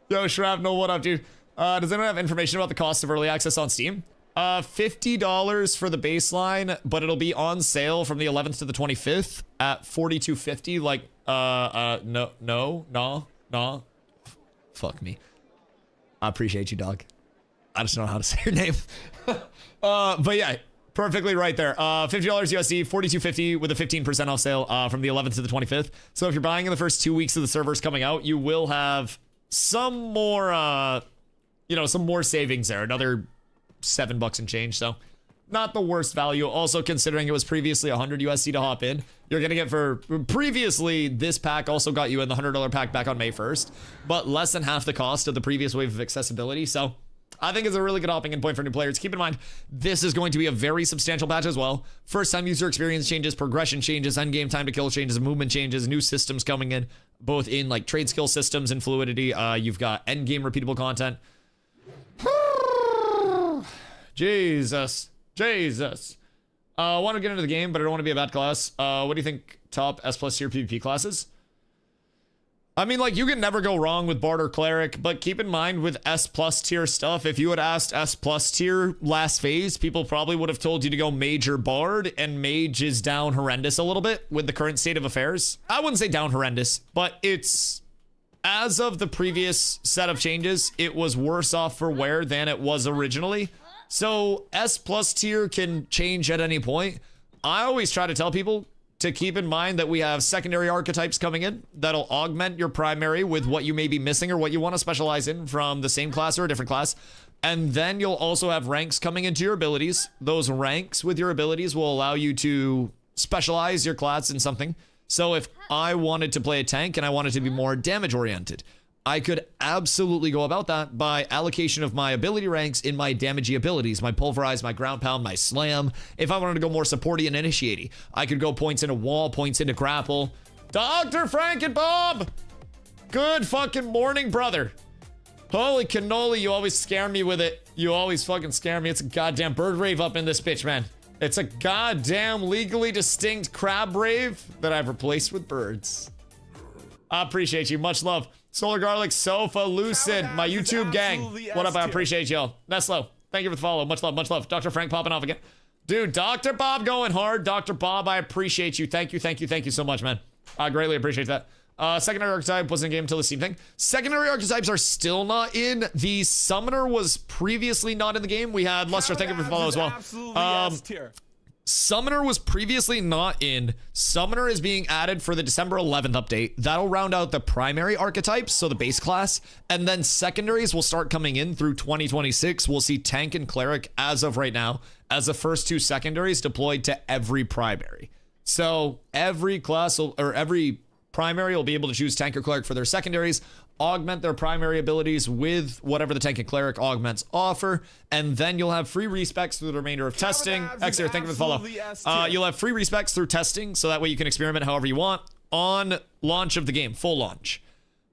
Yo, Shrapnel, what up, dude? Does anyone have information about the cost of early access on Steam? $50 for the baseline, but it'll be on sale from the 11th to the 25th at $42.50. Like, no. Fuck me. I appreciate you, dog. I just don't know how to say your name. But yeah. Perfectly right there. $50 USD, $42.50 with a 15% off sale from the 11th to the 25th. So if you're buying in the first 2 weeks of the servers coming out, you will have some more, some more savings there. Another $7 and change. So not the worst value. Also considering it was previously $100 USD to hop in, you're gonna get for previously this pack also got you in the $100 pack back on May 1st, but less than half the cost of the previous wave of accessibility. So I think it's a really good hopping in point for new players. Keep in mind, this is going to be a very substantial patch as well. First time user experience changes, progression changes, endgame time to kill changes, movement changes, new systems coming in, both in like trade skill systems and fluidity. You've got endgame repeatable content. Jesus. I want to get into the game, but I don't want to be a bad class. What do you think top S+ tier PvP classes? I mean, like, you can never go wrong with Bard or Cleric, but keep in mind with S+ tier stuff, if you had asked S+ tier last phase, people probably would have told you to go Mage or Bard, and Mage is down horrendous a little bit with the current state of affairs. I wouldn't say down horrendous, but it's, as of the previous set of changes, it was worse off for wear than it was originally. So S+ tier can change at any point. I always try to tell people to keep in mind that we have secondary archetypes coming in that'll augment your primary with what you may be missing or what you want to specialize in from the same class or a different class. And then you'll also have ranks coming into your abilities. Those ranks with your abilities will allow you to specialize your class in something. So if I wanted to play a tank and I wanted to be more damage oriented, I could absolutely go about that by allocation of my ability ranks in my damagey abilities, my pulverize, my ground pound, my slam. If I wanted to go more supporty and initiating, I could go points into wall, points into grapple. Dr. Frank and Bob! Good fucking morning, brother. Holy cannoli, you always scare me with it. You always fucking scare me. It's a goddamn bird rave up in this bitch, man. It's a goddamn legally distinct crab rave that I've replaced with birds. I appreciate you. Much love. Solar Garlic, Sofa, Lucid, my YouTube gang. What up? I appreciate y'all. Neslo, thank you for the follow. Much love, much love. Dr. Frank popping off again. Dude, Dr. Bob going hard. Dr. Bob, I appreciate you. Thank you, thank you, thank you so much, man. I greatly appreciate that. Secondary archetype wasn't in game until this evening. Secondary archetypes are still not in. The Summoner was previously not in the game. We had Luster, thank you for the follow as well. Summoner was previously not in. Summoner is being added for the December 11th update. That'll round out the primary archetypes, so the base class, and then secondaries will start coming in through 2026. We'll see Tank and Cleric as of right now as the first two secondaries deployed to every primary. So every class or every primary will be able to choose Tank or Cleric for their secondaries, augment their primary abilities with whatever the Tank and Cleric augments offer, and then you'll have free respecs through the remainder of testing. Xer, thank you for the follow. You'll have free respecs through testing, so that way you can experiment however you want. On launch of the game, full launch,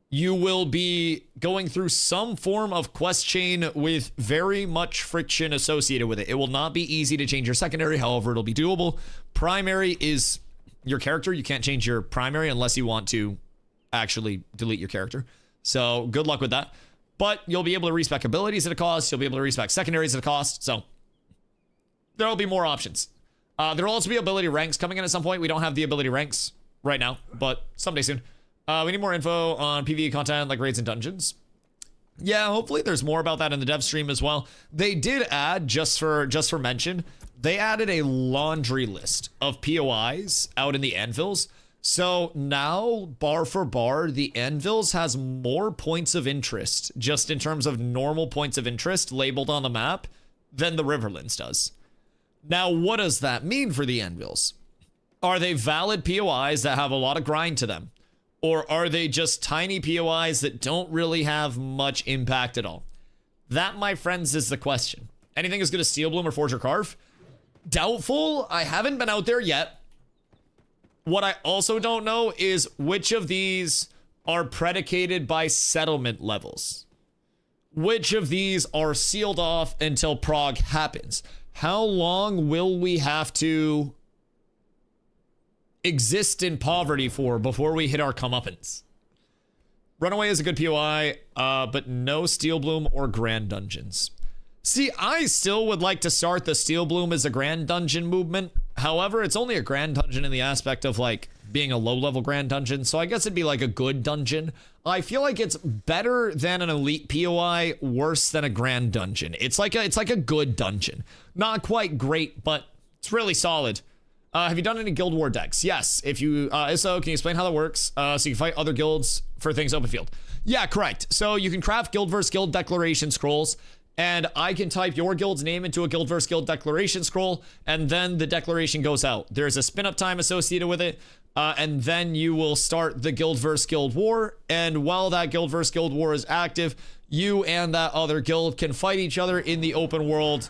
you will be going through some form of quest chain with very much friction associated with it. It will not be easy to change your secondary, however, it'll be doable. Primary is your character. You can't change your primary unless you want to actually delete your character. So good luck with that. But you'll be able to respec abilities at a cost. You'll be able to respec secondaries at a cost. So there'll be more options. There'll also be ability ranks coming in at some point. We don't have the ability ranks right now, but someday soon. We need more info on PvE content like raids and dungeons. Yeah, hopefully there's more about that in the dev stream as well. They did add, just for mention, they added a laundry list of POIs out in the anvils. So now, bar for bar, the Anvils has more points of interest, just in terms of normal points of interest labeled on the map, than the Riverlands does. Now, what does that mean for the Anvils? Are they valid POIs that have a lot of grind to them? Or are they just tiny POIs that don't really have much impact at all? That, my friends, is the question. Anything as good as Steel Bloom or Forge or Carve? Doubtful. I haven't been out there yet. What I also don't know is which of these are predicated by settlement levels. Which of these are sealed off until prog happens? How long will we have to exist in poverty for before we hit our comeuppance? Runaway is a good POI, but no Steel Bloom or Grand Dungeons. See, I still would like to start the Steel Bloom as a Grand Dungeon movement. However, it's only a Grand Dungeon in the aspect of, like, being a low-level Grand Dungeon, so I guess it'd be like a good dungeon. I feel like it's better than an elite POI, worse than a Grand Dungeon. It's like a good dungeon. Not quite great, but it's really solid. Have you done any Guild War decks? Yes. If so, can you explain how that works? So you can fight other guilds for things open field. Yeah, correct. So you can craft guild versus guild declaration scrolls, and I can type your guild's name into a guild versus guild declaration scroll, and then the declaration goes out. There's a spin-up time associated with it, and then you will start the guild versus guild war, and while that guild versus guild war is active, you and that other guild can fight each other in the open world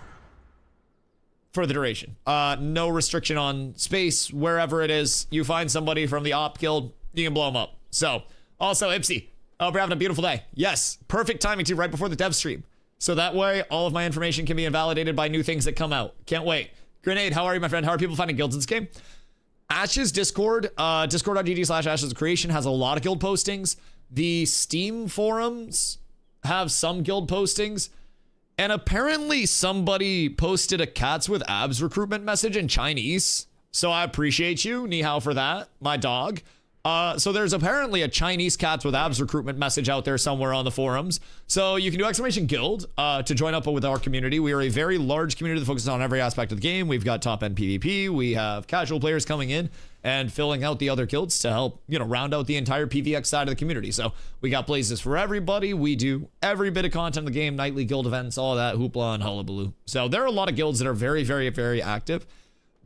for the duration. No restriction on space. Wherever it is, you find somebody from the op guild, you can blow them up. So, also, Ipsy, hope you're having a beautiful day. Yes, perfect timing too, right before the dev stream. So that way, all of my information can be invalidated by new things that come out. Can't wait. Grenade, how are you, my friend? How are people finding guilds in this game? Ash's Discord, discord.gg/Ash's Creation has a lot of guild postings. the Steam forums have some guild postings, and apparently somebody posted a cats with abs recruitment message in Chinese. So I appreciate you, Ni hao, for that, my dog. So there's apparently a Chinese cats with abs recruitment message out there somewhere on the forums. So you can do exclamation guild to join up with our community. We are a very large community that focuses on every aspect of the game. We've got top end PvP. We have casual players coming in and filling out the other guilds to help, you know, round out the entire PvX side of the community. So we got places for everybody. We do every bit of content in the game, nightly guild events, all that hoopla and hullabaloo. So there are a lot of guilds that are very, very, very active.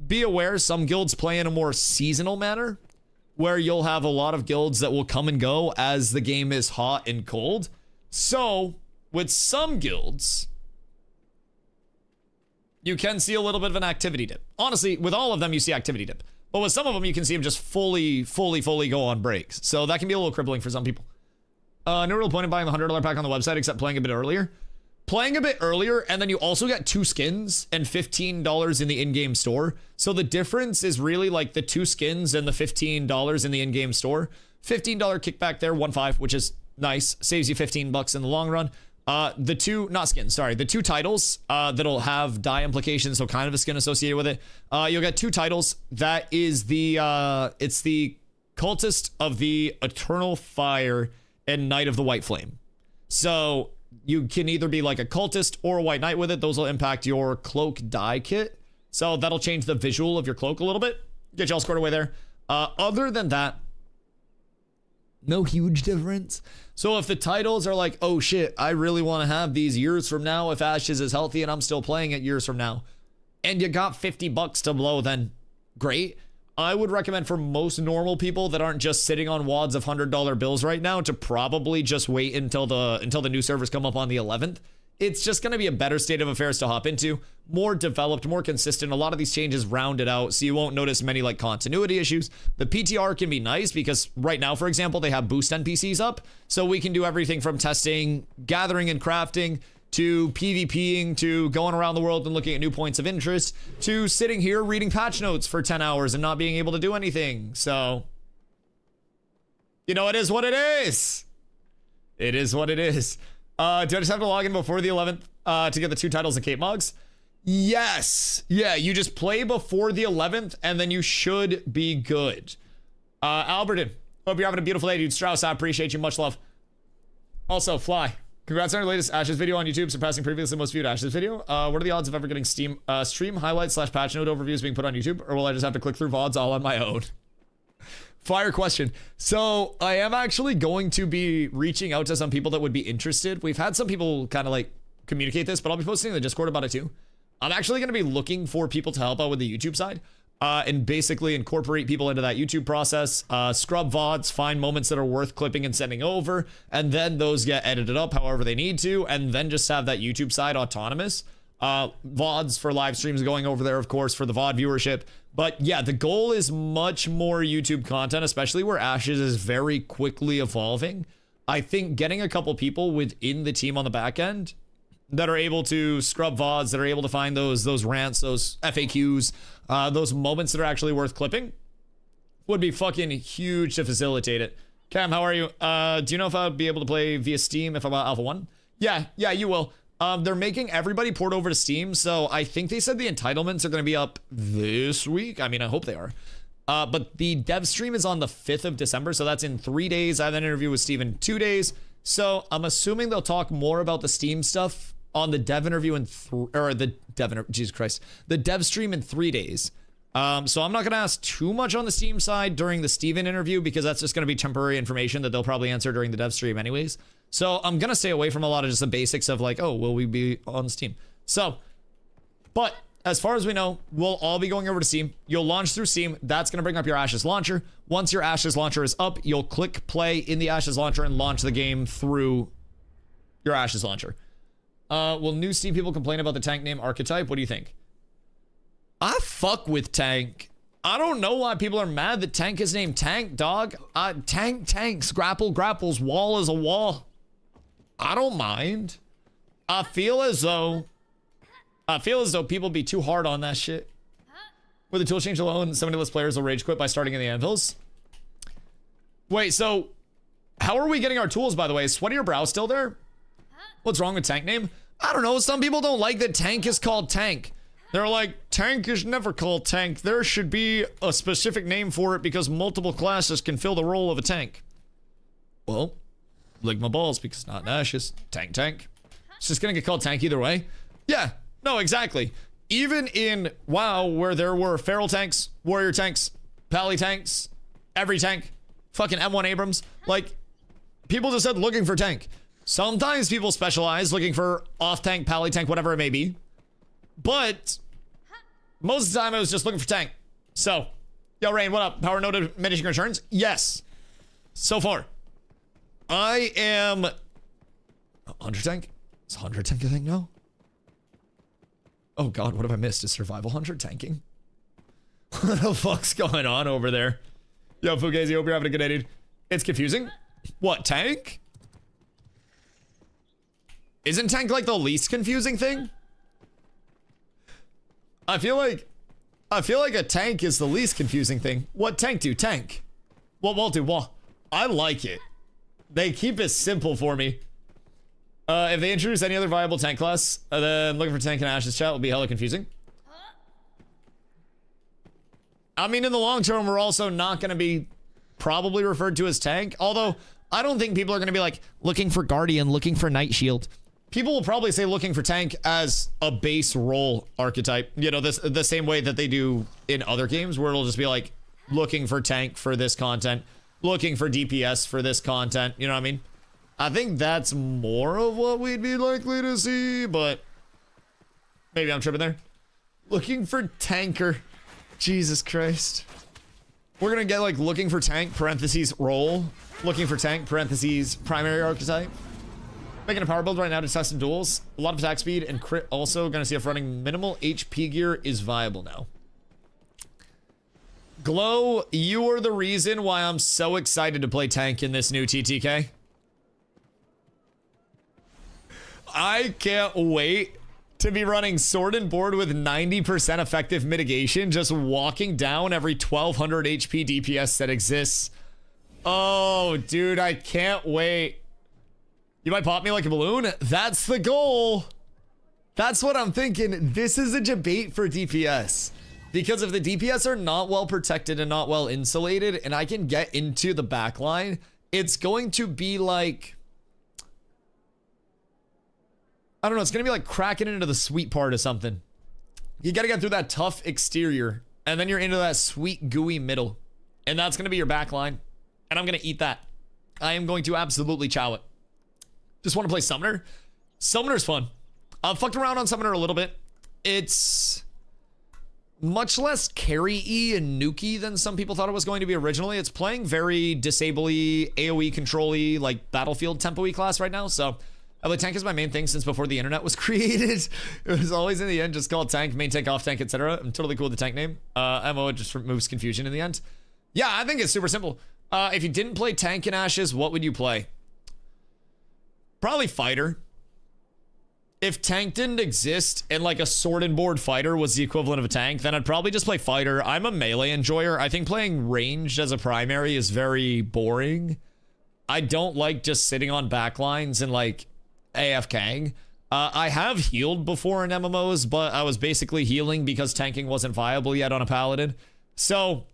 Be aware, some guilds play in a more seasonal manner, where you'll have a lot of guilds that will come and go as the game is hot and cold. So with some guilds, you can see a little bit of an activity dip. Honestly, with all of them, you see activity dip. But with some of them, you can see them just fully go on breaks. So that can be a little crippling for some people. No real point in buying the $100 pack on the website except playing a bit earlier. Playing a bit earlier, and then you also get 2 skins and $15 in the in-game store. So the difference is really like the 2 skins and the $15 in the in-game store. $15 kickback there, 1.5, which is nice. Saves you $15 in the long run. The 2, not skins, sorry, the 2 titles that'll have die implications, so kind of a skin associated with it. You'll get 2 titles. That is the, it's the Cultist of the Eternal Fire and Knight of the White Flame. So you can either be like a cultist or a white knight with it. Those will impact your cloak dye kit. So that'll change the visual of your cloak a little bit. Get y'all squared away there. Other than that, no huge difference. So if the titles are like, oh shit, I really want to have these years from now if Ashes is healthy and I'm still playing it years from now, and you got $50 to blow, then great. I would recommend for most normal people that aren't just sitting on wads of $100 bills right now to probably just wait until the new servers come up on the 11th. It's just going to be a better state of affairs to hop into, more developed, more consistent. A lot of these changes rounded out, so you won't notice many like continuity issues. The PTR can be nice because right now, for example, they have boost NPCs up, so we can do everything from testing, gathering and crafting, to PvPing, to going around the world and looking at new points of interest, to sitting here reading patch notes for 10 hours and not being able to do anything. So, you know, it is what it is. It is what it is. Do I just have to log in before the 11th to get the 2 titles and Cape Mogs? Yes. Yeah, you just play before the 11th and then you should be good. Alberton, hope you're having a beautiful day, dude. Strauss, I appreciate you. Much love. Also, Fly, congrats on your latest Ashes video on YouTube, surpassing previously most viewed Ashes video. What are the odds of ever getting stream highlights / patch note overviews being put on YouTube, or will I just have to click through VODs all on my own? Fire question. So I am actually going to be reaching out to some people that would be interested. We've had some people kind of like communicate this, but I'll be posting in the Discord about it too. I'm actually going to be looking for people to help out with the YouTube side and basically incorporate people into that YouTube process, scrub VODs, find moments that are worth clipping and sending over, and then those get edited up however they need to, and then just have that YouTube side autonomous. VODs for live streams going over there, of course, for the VOD viewership. But yeah, the goal is much more YouTube content, especially where Ashes is very quickly evolving. I think getting a couple people within the team on the back end that are able to scrub VODs, that are able to find those rants, those FAQs, those moments that are actually worth clipping would be fucking huge to facilitate it. Cam, how are you? Do you know if I'll be able to play via Steam if I'm at Alpha 1? Yeah, you will. They're making everybody port over to Steam, so I think they said the entitlements are going to be up this week. I mean, I hope they are. But the dev stream is on the 5th of December, so that's in 3 days. I have an interview with Steve in 2 days. So I'm assuming they'll talk more about the Steam stuff on the dev interview in the dev stream in 3 days. So I'm not going to ask too much on the Steam side during the Steven interview because that's just going to be temporary information that they'll probably answer during the dev stream anyways. So I'm going to stay away from a lot of just the basics of like, oh, will we be on Steam? So, but as far as we know, we'll all be going over to Steam. You'll launch through Steam. That's going to bring up your Ashes launcher. Once your Ashes launcher is up, you'll click play in the Ashes launcher and launch the game through your Ashes launcher. Will new Steam people complain about the tank name archetype? What do you think? I fuck with tank. I don't know why people are mad that tank is named tank, dog. Tanks, grapples, wall is a wall. I don't mind. I feel as though people be too hard on that shit. With the tool change alone, 70 less players will rage quit by starting in the anvils. Wait, so How are we getting our tools, by the way? Is Sweaty Your Brow still there? What's wrong with tank name? I don't know. Some people don't like that tank is called tank. They're like, tank is never called tank. There should be a specific name for it because multiple classes can fill the role of a tank. Well, lick my balls because not Ashes. Tank, tank. It's just gonna get called tank either way. Yeah, no, exactly. Even in WoW, where there were feral tanks, warrior tanks, pally tanks, every tank, fucking M1 Abrams, like, people just said looking for tank. Sometimes people specialize looking for off tank, pally tank, whatever it may be. But most of the time I was just looking for tank. So, yo, Rain, what up? Power node diminishing returns? Yes. So far. I am 100 tank? Is 100 tank a thing now? Oh god, what have I missed? Is survival 100 tanking? What the fuck's going on over there? Yo, Fugazi, hope you're having a good day, dude. It's confusing. What, tank? Isn't tank like the least confusing thing? I feel like a tank is the least confusing thing. What tank do? Tank. What won't do? What? I like it. They keep it simple for me. If they introduce any other viable tank class, then looking for tank in Ash's chat will be hella confusing. I mean, in the long term, we're also not going to be probably referred to as tank. Although, I don't think people are going to be like, looking for Guardian, looking for Night Shield. People will probably say looking for tank as a base role archetype. You know, the same way that they do in other games, where it'll just be like, looking for tank for this content, looking for DPS for this content. You know what I mean? I think that's more of what we'd be likely to see, but maybe I'm tripping there. Looking for tanker. Jesus Christ. We're gonna get like looking for tank, parentheses, role. Looking for tank, parentheses, primary archetype. Making a power build right now to test some duels. A lot of attack speed and crit also. Gonna see if running minimal HP gear is viable now. Glow, you are the reason why I'm so excited to play tank in this new TTK. I can't wait to be running sword and board with 90% effective mitigation, just walking down every 1200 HP DPS that exists. Oh, dude, I can't wait. You might pop me like a balloon. That's the goal. That's what I'm thinking. This is a debate for DPS. Because if the DPS are not well protected and not well insulated, and I can get into the backline, it's going to be like, I don't know, it's going to be like cracking into the sweet part of something. You got to get through that tough exterior, and then you're into that sweet, gooey middle. And that's going to be your backline. And I'm going to eat that. I am going to absolutely chow it. Just want to play Summoner. Summoner's fun. I've fucked around on Summoner a little bit. It's much less carry-y and nuke-y than some people thought it was going to be originally. It's playing very disable-y, AoE control-y, like Battlefield tempo-y class right now. So I play tank as my main thing since before the internet was created. It was always in the end just called tank, main tank, off tank, etc. I'm totally cool with the tank name. MO just removes confusion in the end. Yeah, I think it's super simple. If you didn't play tank in Ashes, what would you play? Probably fighter. If tank didn't exist and like a sword and board fighter was the equivalent of a tank, then I'd probably just play fighter. I'm a melee enjoyer. I think playing ranged as a primary is very boring. I don't like just sitting on backlines and like AFKing. I have healed before in MMOs, but I was basically healing because tanking wasn't viable yet on a paladin. So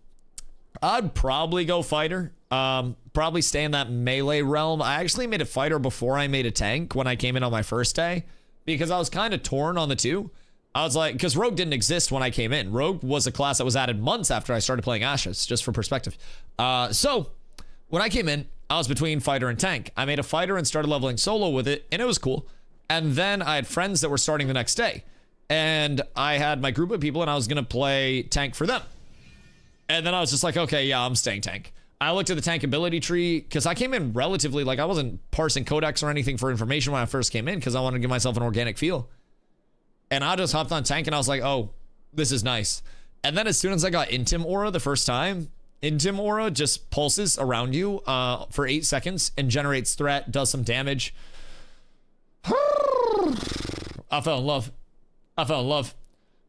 I'd probably go fighter. Probably stay in that melee realm. I actually made a fighter before I made a tank when I came in on my first day, because I was kind of torn on the two. I was like, because Rogue didn't exist when I came in. Rogue was a class that was added months after I started playing Ashes, just for perspective. So when I came in, I was between fighter and tank. I made a fighter and started leveling solo with it, and it was cool. And then I had friends that were starting the next day, and I had my group of people, and I was gonna play tank for them. And then I was just like, okay, yeah, I'm staying tank. I looked at the tank ability tree because I came in relatively, like, I wasn't parsing codex or anything for information when I first came in because I wanted to give myself an organic feel. And I just hopped on tank and I was like, oh, this is nice. And then as soon as I got Intim Aura the first time, Intim Aura just pulses around you for 8 seconds and generates threat, does some damage. I fell in love. I fell in love.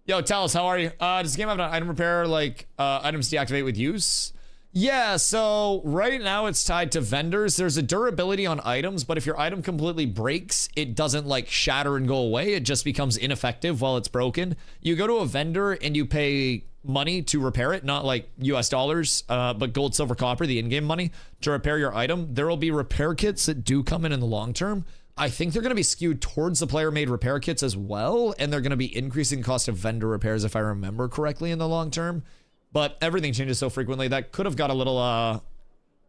Yo, Talos, how are you? Does the game have an item repair, like items deactivate with use? Yeah, so right now it's tied to vendors. There's a durability on items, but if your item completely breaks, it doesn't like shatter and go away. It just becomes ineffective while it's broken. You go to a vendor and you pay money to repair it, not like US dollars, but gold, silver, copper, the in-game money to repair your item. There will be repair kits that do come in the long term. I think they're going to be skewed towards the player-made repair kits as well, and they're going to be increasing the cost of vendor repairs if I remember correctly in the long term. But everything changes so frequently that could have got a little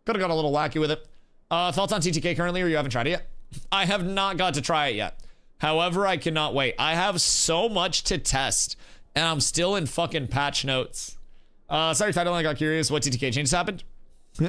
wacky with it. Thoughts on TTK currently, or you haven't tried it yet? I have not got to try it yet. However, I cannot wait. I have so much to test, and I'm still in fucking patch notes. Sorry, title, I got curious. What TTK changes happened?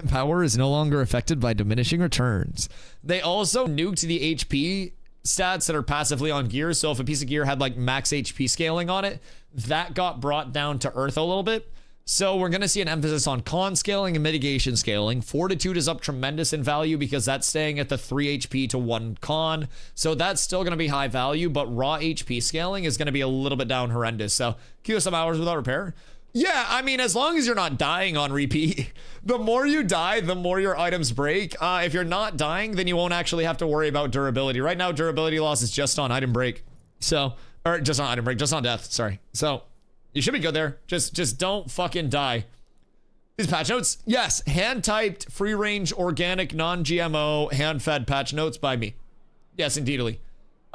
Power is no longer affected by diminishing returns. They also nuked the HP stats that are passively on gear. So if a piece of gear had like max HP scaling on it, that got brought down to earth a little bit. So we're going to see an emphasis on con scaling and mitigation scaling. Fortitude is up tremendous in value because that's staying at the 3 HP to 1 con. So that's still going to be high value, but raw HP scaling is going to be a little bit down horrendous. So queue some hours without repair. Yeah, I mean, as long as you're not dying on repeat, the more you die, the more your items break. If you're not dying, then you won't actually have to worry about durability. Right now, durability loss is just on item break. So, or just on item break, just on death, sorry. So, you should be good there. Just don't fucking die. These patch notes? Yes, hand-typed, free-range, organic, non-GMO, hand-fed patch notes by me. Yes, indeedly.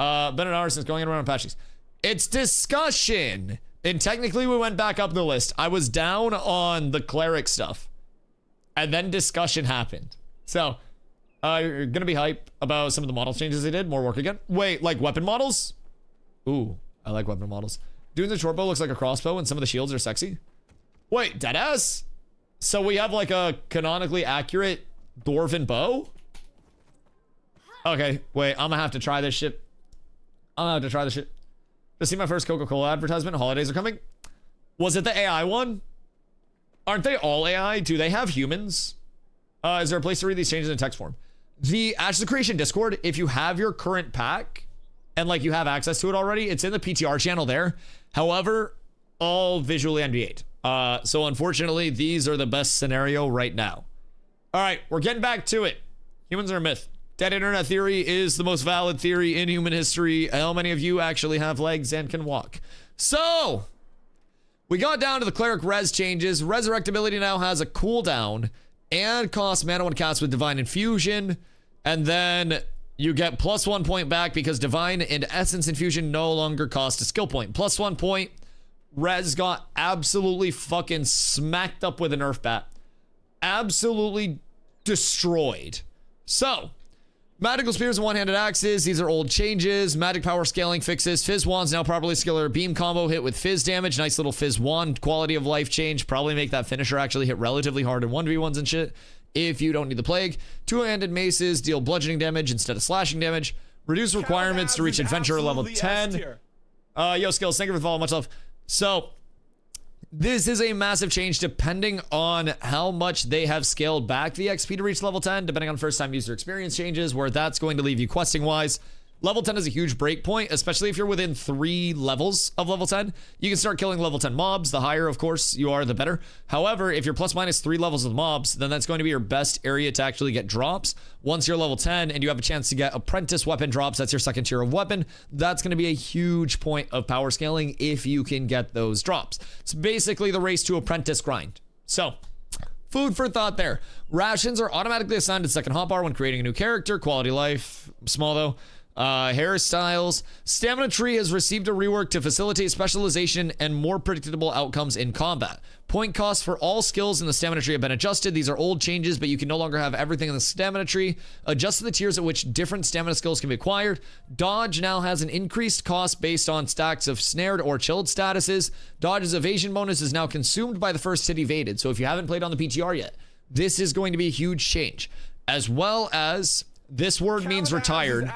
Been an hour since going around on patches. It's discussion. And technically we went back up the list. I was down on the cleric stuff. And then discussion happened. So, you're gonna be hype about some of the model changes they did. More work again. Wait, like weapon models? Ooh, I like weapon models. Doing the short bow looks like a crossbow and some of the shields are sexy. Wait, deadass? So we have like a canonically accurate dwarven bow? Okay, wait, I'm gonna have to try this shit. Just see my first Coca-Cola advertisement. Holidays are coming. Was it the AI one? Aren't they all AI? Do they have humans? Is there a place to read these changes in text form? The Ashes of Creation Discord, if you have your current pack and like you have access to it already, it's in the PTR channel there. However, all visually NVA'd. So unfortunately, these are the best scenario right now. All right, we're getting back to it. Humans are a myth. Dead internet theory is the most valid theory in human history. How many of you actually have legs and can walk? So, we got down to the cleric res changes. Resurrectability now has a cooldown and costs mana when cast with divine infusion. And then you get +1 point back because divine and essence infusion no longer cost a skill point. +1 point. Res got absolutely fucking smacked up with a nerf bat. Absolutely destroyed. So, magical spears and one-handed axes. These are old changes. Magic power scaling fixes. Fizz wands now properly scalar beam combo hit with fizz damage. Nice little fizz wand quality of life change. Probably make that finisher actually hit relatively hard in 1v1s and shit if you don't need the plague. Two-handed maces deal bludgeoning damage instead of slashing damage. Reduce requirements to reach adventurer level 10. Yo, skills, thank you for the follow. Much love. So, this is a massive change depending on how much they have scaled back the XP to reach level 10, depending on first time user experience changes, where that's going to leave you questing wise. Level 10 is a huge break point, especially if you're within 3 levels of level 10. You can start killing level 10 mobs. The higher, of course, you are, the better. However, if you're ±3 levels of mobs, then that's going to be your best area to actually get drops. Once you're level 10 and you have a chance to get apprentice weapon drops, that's your second tier of weapon. That's going to be a huge point of power scaling if you can get those drops. It's basically the race to apprentice grind. So, food for thought there. Rations are automatically assigned to second hotbar when creating a new character. Quality life, small though. Hairstyles. Stamina tree has received a rework to facilitate specialization and more predictable outcomes in combat. Point costs for all skills in the stamina tree have been adjusted. These are old changes, but you can no longer have everything in the stamina tree. Adjusted the tiers at which different stamina skills can be acquired. Dodge now has an increased cost based on stacks of snared or chilled statuses. Dodge's evasion bonus is now consumed by the first hit evaded. So if you haven't played on the PTR yet, this is going to be a huge change. As well as this word means retired.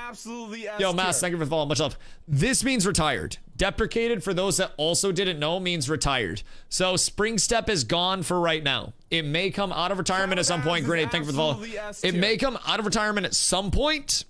Yo, Mass, thank you for the follow. Much love. This means retired. Deprecated, for those that also didn't know, means retired. So Spring Step is gone for right now. It may come out of retirement at some point. Grenade, thank you for the follow. It may come out of retirement at some point.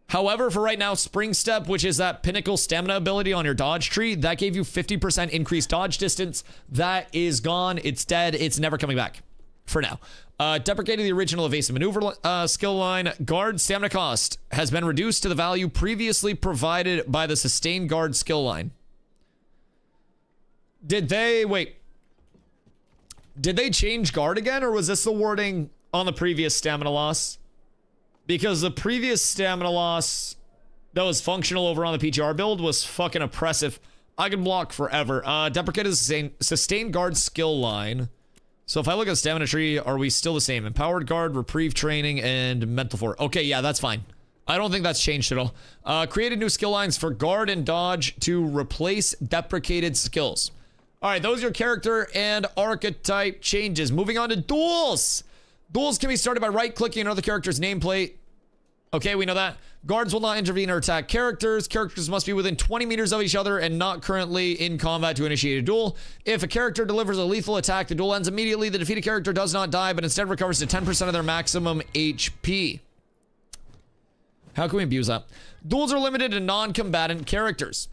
However, for right now, Spring Step, which is that pinnacle stamina ability on your dodge tree, that gave you 50% increased dodge distance. That is gone. It's dead. It's never coming back. for now. Deprecating the original evasive maneuver skill line. Guard stamina cost has been reduced to the value previously provided by the sustained guard skill line. Did they change guard again, or was this the wording on the previous stamina loss? Because the previous stamina loss that was functional over on the PTR build was fucking oppressive. I can block forever. Deprecated the sustained guard skill line. So if I look at the stamina tree, are we still the same? Empowered guard, reprieve training, and mental force. Okay, yeah, that's fine. I don't think that's changed at all. Created new skill lines for guard and dodge to replace deprecated skills. All right, those are your character and archetype changes. Moving on to duels. Duels can be started by right-clicking another character's nameplate. Okay, we know that. Guards will not intervene or attack characters. Characters must be within 20 meters of each other and not currently in combat to initiate a duel. If a character delivers a lethal attack, the duel ends immediately. The defeated character does not die, but instead recovers to 10% of their maximum HP. How can we abuse that? Duels are limited to non-combatant characters.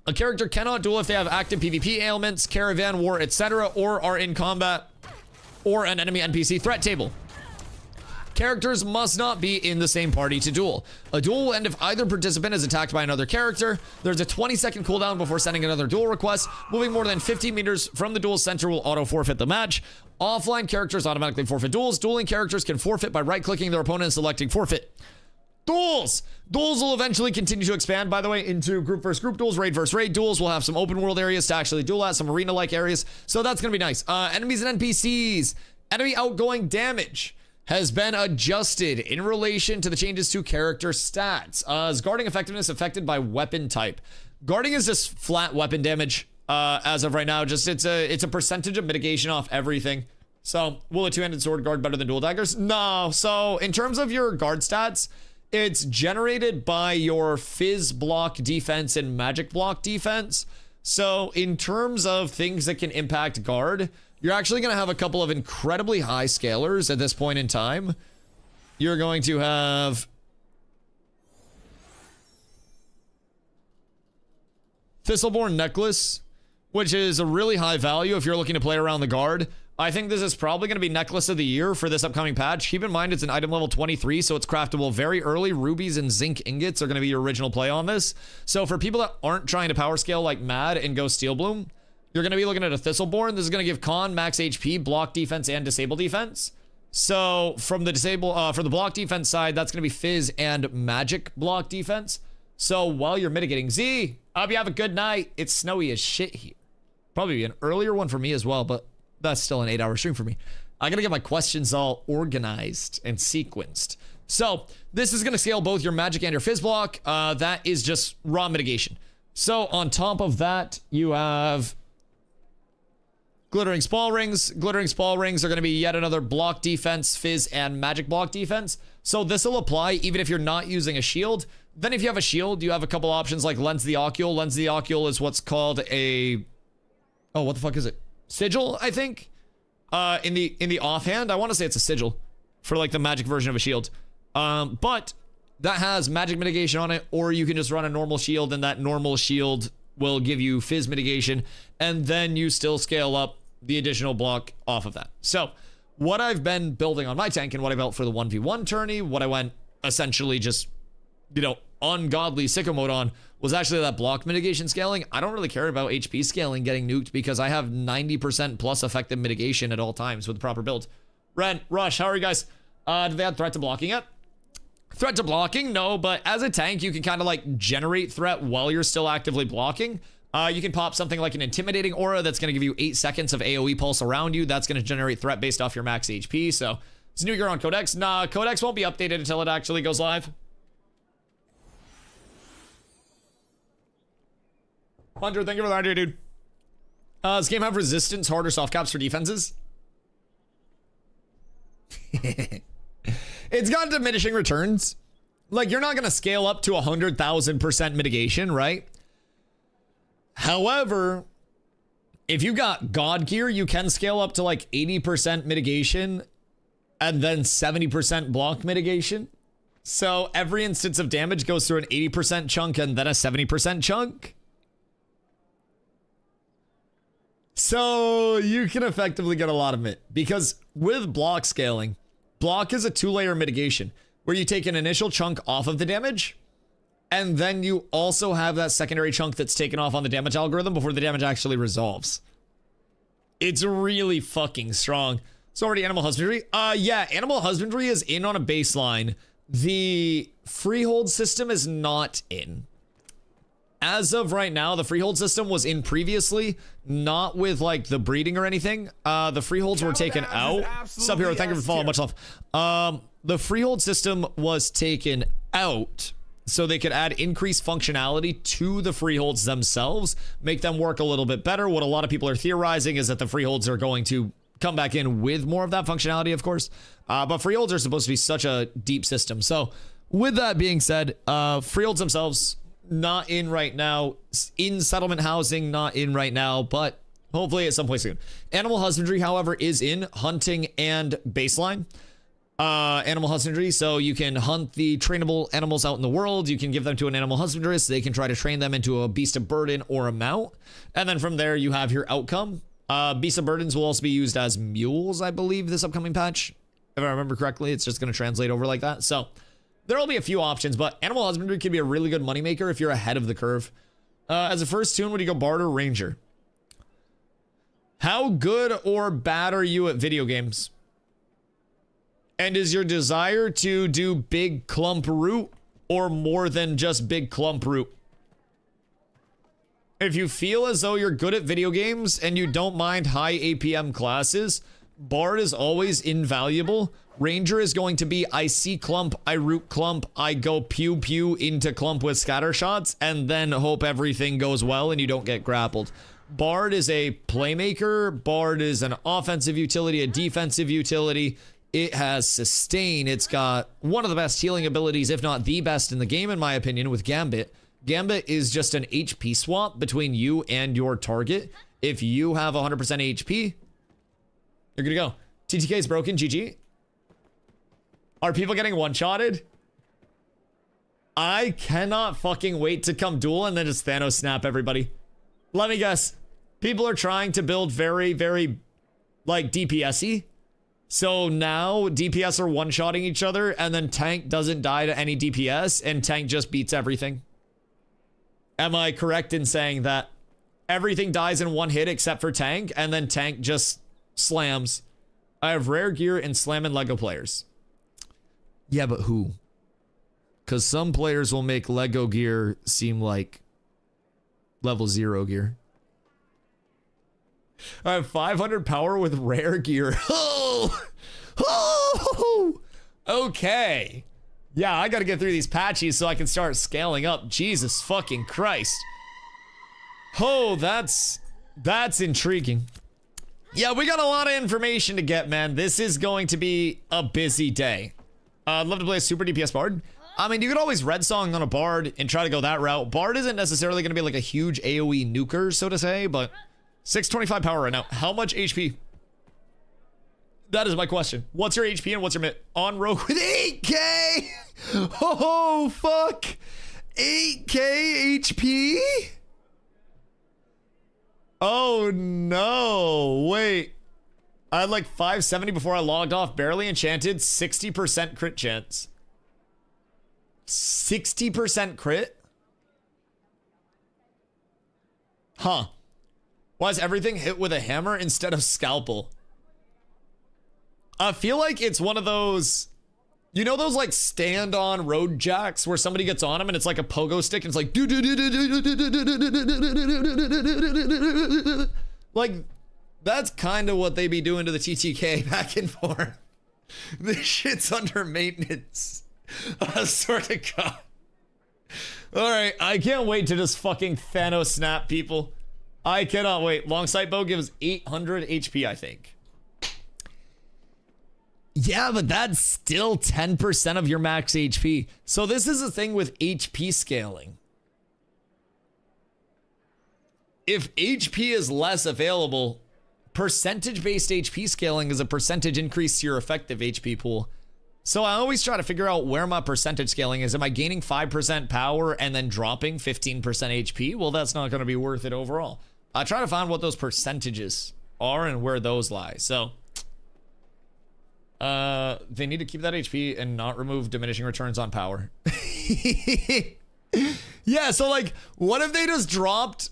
A character cannot duel if they have active PvP ailments, caravan war, etc., or are in combat, or an enemy NPC threat table. Characters must not be in the same party to duel. A duel will end if either participant is attacked by another character. There's a 20-second cooldown before sending another duel request. Moving more than 15 meters from the duel center will auto-forfeit the match. Offline characters automatically forfeit duels. Dueling characters can forfeit by right-clicking their opponent and selecting forfeit. Duels! Duels will eventually continue to expand, by the way, into group versus group duels, raid versus raid duels. We'll have some open world areas to actually duel at, some arena-like areas. So that's going to be nice. Enemies and NPCs. Enemy outgoing damage has been adjusted in relation to the changes to character stats. Is guarding effectiveness affected by weapon type? Guarding is just flat weapon damage as of right now. Just it's a percentage of mitigation off everything. So will a two-handed sword guard better than dual daggers? No. So in terms of your guard stats, it's generated by your fizz block defense and magic block defense. So in terms of things that can impact guard, you're actually going to have a couple of incredibly high scalers at this point in time. You're going to have Thistleborn Necklace, which is a really high value if you're looking to play around the guard. I think this is probably going to be Necklace of the Year for this upcoming patch. Keep in mind it's an item level 23, so it's craftable very early. Rubies and zinc ingots are going to be your original play on this. So for people that aren't trying to power scale like mad and go Steel Bloom, you're going to be looking at a Thistleborn. This is going to give Con max HP, block defense, and disable defense. So from the for the block defense side, that's going to be Fizz and magic block defense. So while you're mitigating Z, hope you have a good night. It's snowy as shit here. Probably be an earlier one for me as well, but that's still an 8-hour stream for me. I got to get my questions all organized and sequenced. So this is going to scale both your magic and your Fizz block. That is just raw mitigation. So on top of that, you have Glittering Spall Rings. Glittering Spall Rings are going to be yet another block defense, Fizz, and magic block defense. So this will apply even if you're not using a shield. Then if you have a shield, you have a couple options like Lens the Ocule. Lens the Ocule is what's called a... Oh, what the fuck is it? Sigil, I think? In the offhand, I want to say it's a sigil for like the magic version of a shield. But that has magic mitigation on it, or you can just run a normal shield and that normal shield will give you Fizz mitigation, and then you still scale up the additional block off of that. So what I've been building on my tank and what I built for the 1v1 tourney, what I went essentially just, you know, ungodly sicko mode on was actually that block mitigation scaling. I don't really care about HP scaling getting nuked because I have 90% plus effective mitigation at all times with the proper build. Ren, Rush, how are you guys? Do they add threat to blocking yet? Threat to blocking? No, but as a tank, you can kind of like generate threat while you're still actively blocking. You can pop something like an intimidating aura that's going to give you 8 seconds of AoE pulse around you. That's going to generate threat based off your max HP. So it's new year on Codex. Nah, Codex won't be updated until it actually goes live. Hunter, thank you for the idea, dude. Does game have resistance, hard, or soft caps for defenses? It's got diminishing returns. Like, you're not going to scale up to 100,000% mitigation, right? However, if you got God gear, you can scale up to like 80% mitigation and then 70% block mitigation. So every instance of damage goes through an 80% chunk and then a 70% chunk. So you can effectively get a lot of it because with block scaling, block is a 2-layer mitigation where you take an initial chunk off of the damage and then you also have that secondary chunk that's taken off on the damage algorithm before the damage actually resolves. It's really fucking strong. So already animal husbandry. Yeah, animal husbandry is in on a baseline. The freehold system is not in. As of right now, the freehold system was in previously, not with like the breeding or anything. The freeholds were taken out. Sup hero, thank you for following, much love. The freehold system was taken out so they could add increased functionality to the freeholds themselves, make them work a little bit better. What a lot of people are theorizing is that the freeholds are going to come back in with more of that functionality, of course. But freeholds are supposed to be such a deep system. So with that being said, freeholds themselves, not in right now. In settlement housing, not in right now, but hopefully at some point soon. Animal husbandry, however, is in hunting and baseline. Animal husbandry, so you can hunt the trainable animals out in the world. You can give them to an animal husbandrist. They can try to train them into a beast of burden or a mount. And then from there, you have your outcome. Beast of burdens will also be used as mules, I believe, this upcoming patch. If I remember correctly, it's just going to translate over like that. So there will be a few options, but animal husbandry can be a really good moneymaker if you're ahead of the curve. As a first tune, would you go Bard or Ranger? How good or bad are you at video games? And is your desire to do big clump root or more than just big clump root? If you feel as though you're good at video games and you don't mind high APM classes, Bard is always invaluable. Ranger is going to be, I see clump, I root clump, I go pew pew into clump with scatter shots, and then hope everything goes well and you don't get grappled. Bard is a playmaker. Bard is an offensive utility, a defensive utility. It has sustain. It's got one of the best healing abilities, if not the best in the game, in my opinion, with Gambit. Gambit is just an HP swap between you and your target. If you have 100% HP, you're gonna go. TTK is broken, GG. Are people getting one-shotted? I cannot fucking wait to come duel and then just Thanos snap everybody. Let me guess. People are trying to build very, very, like, DPS-y. So now DPS are one-shotting each other and then tank doesn't die to any DPS and tank just beats everything. Am I correct in saying that everything dies in one hit except for tank and then tank just slams? I have rare gear and slamming Lego players. Yeah, but who? Because some players will make Lego gear seem like level 0 gear. I have 500 power with rare gear. Oh! Oh! Okay. Yeah, I gotta get through these patches so I can start scaling up. Jesus fucking Christ. Oh, that's intriguing. Yeah, we got a lot of information to get, man. This is going to be a busy day. I'd love to play a super DPS Bard. I mean, you could always red song on a Bard and try to go that route. Bard isn't necessarily going to be like a huge AoE nuker, so to say, but 625 power right now. How much HP? That is my question. What's your HP and what's your mit? On rogue with 8k? Oh, fuck. 8k HP? Oh, no. Wait. I had like 570 before I logged off. Barely enchanted. 60% crit chance. 60% crit? Huh. Why is everything hit with a hammer instead of scalpel? I feel like it's one of those, you know, those like stand-on road jacks where somebody gets on them and it's like a pogo stick and it's like like that's kind of what they be doing to the TTK back and forth. This shit's under maintenance. I swear to God. All right, I can't wait to just fucking Thanos snap people. I cannot wait. Long sight bow gives 800 HP, I think. Yeah, but that's still 10% of your max HP. So this is the thing with HP scaling. If HP is less available, percentage-based HP scaling is a percentage increase to your effective HP pool. So I always try to figure out where my percentage scaling is. Am I gaining 5% power and then dropping 15% HP? Well, that's not going to be worth it overall. try to find what those percentages are and where those lie. So they need to keep that HP and not remove diminishing returns on power. Yeah, so like, what if they just dropped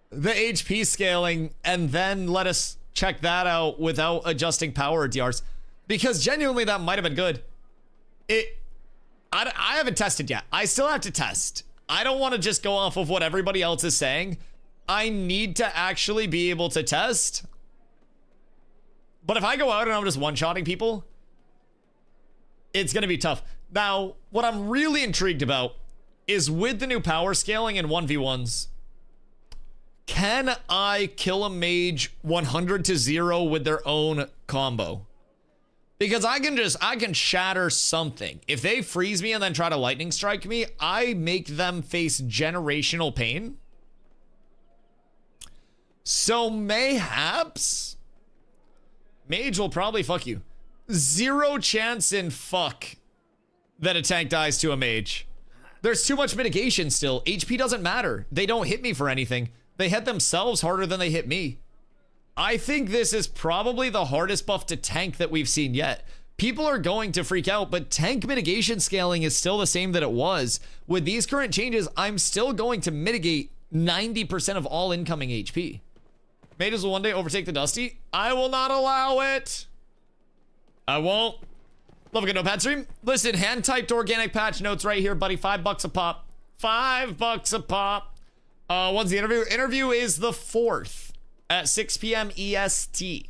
the HP scaling and then let us check that out without adjusting power DRs? Because genuinely, that might have been good. I haven't tested yet. I still have to test. I don't want to just go off of what everybody else is saying. I need to actually be able to test. But if I go out and I'm just one-shotting people, it's going to be tough. Now, what I'm really intrigued about is with the new power scaling in 1v1s, can I kill a mage 100 to 0 with their own combo? Because I can shatter something. If they freeze me and then try to lightning strike me, I make them face generational pain. So mayhaps mage will probably fuck you. 0 chance in fuck that a tank dies to a mage. There's too much mitigation still. HP doesn't matter. They don't hit me for anything. They hit themselves harder than they hit me. I think this is probably the hardest buff to tank that we've seen yet. People are going to freak out, but tank mitigation scaling is still the same that it was. With these current changes, I'm still going to mitigate 90% of all incoming HP. Mages will one day overtake the Dusty. I will not allow it. I won't. Love a good notepad stream. Listen, hand-typed organic patch notes right here, buddy. $5 a pop. $5 a pop. When's the interview? Interview is the 4th at 6 p.m. EST.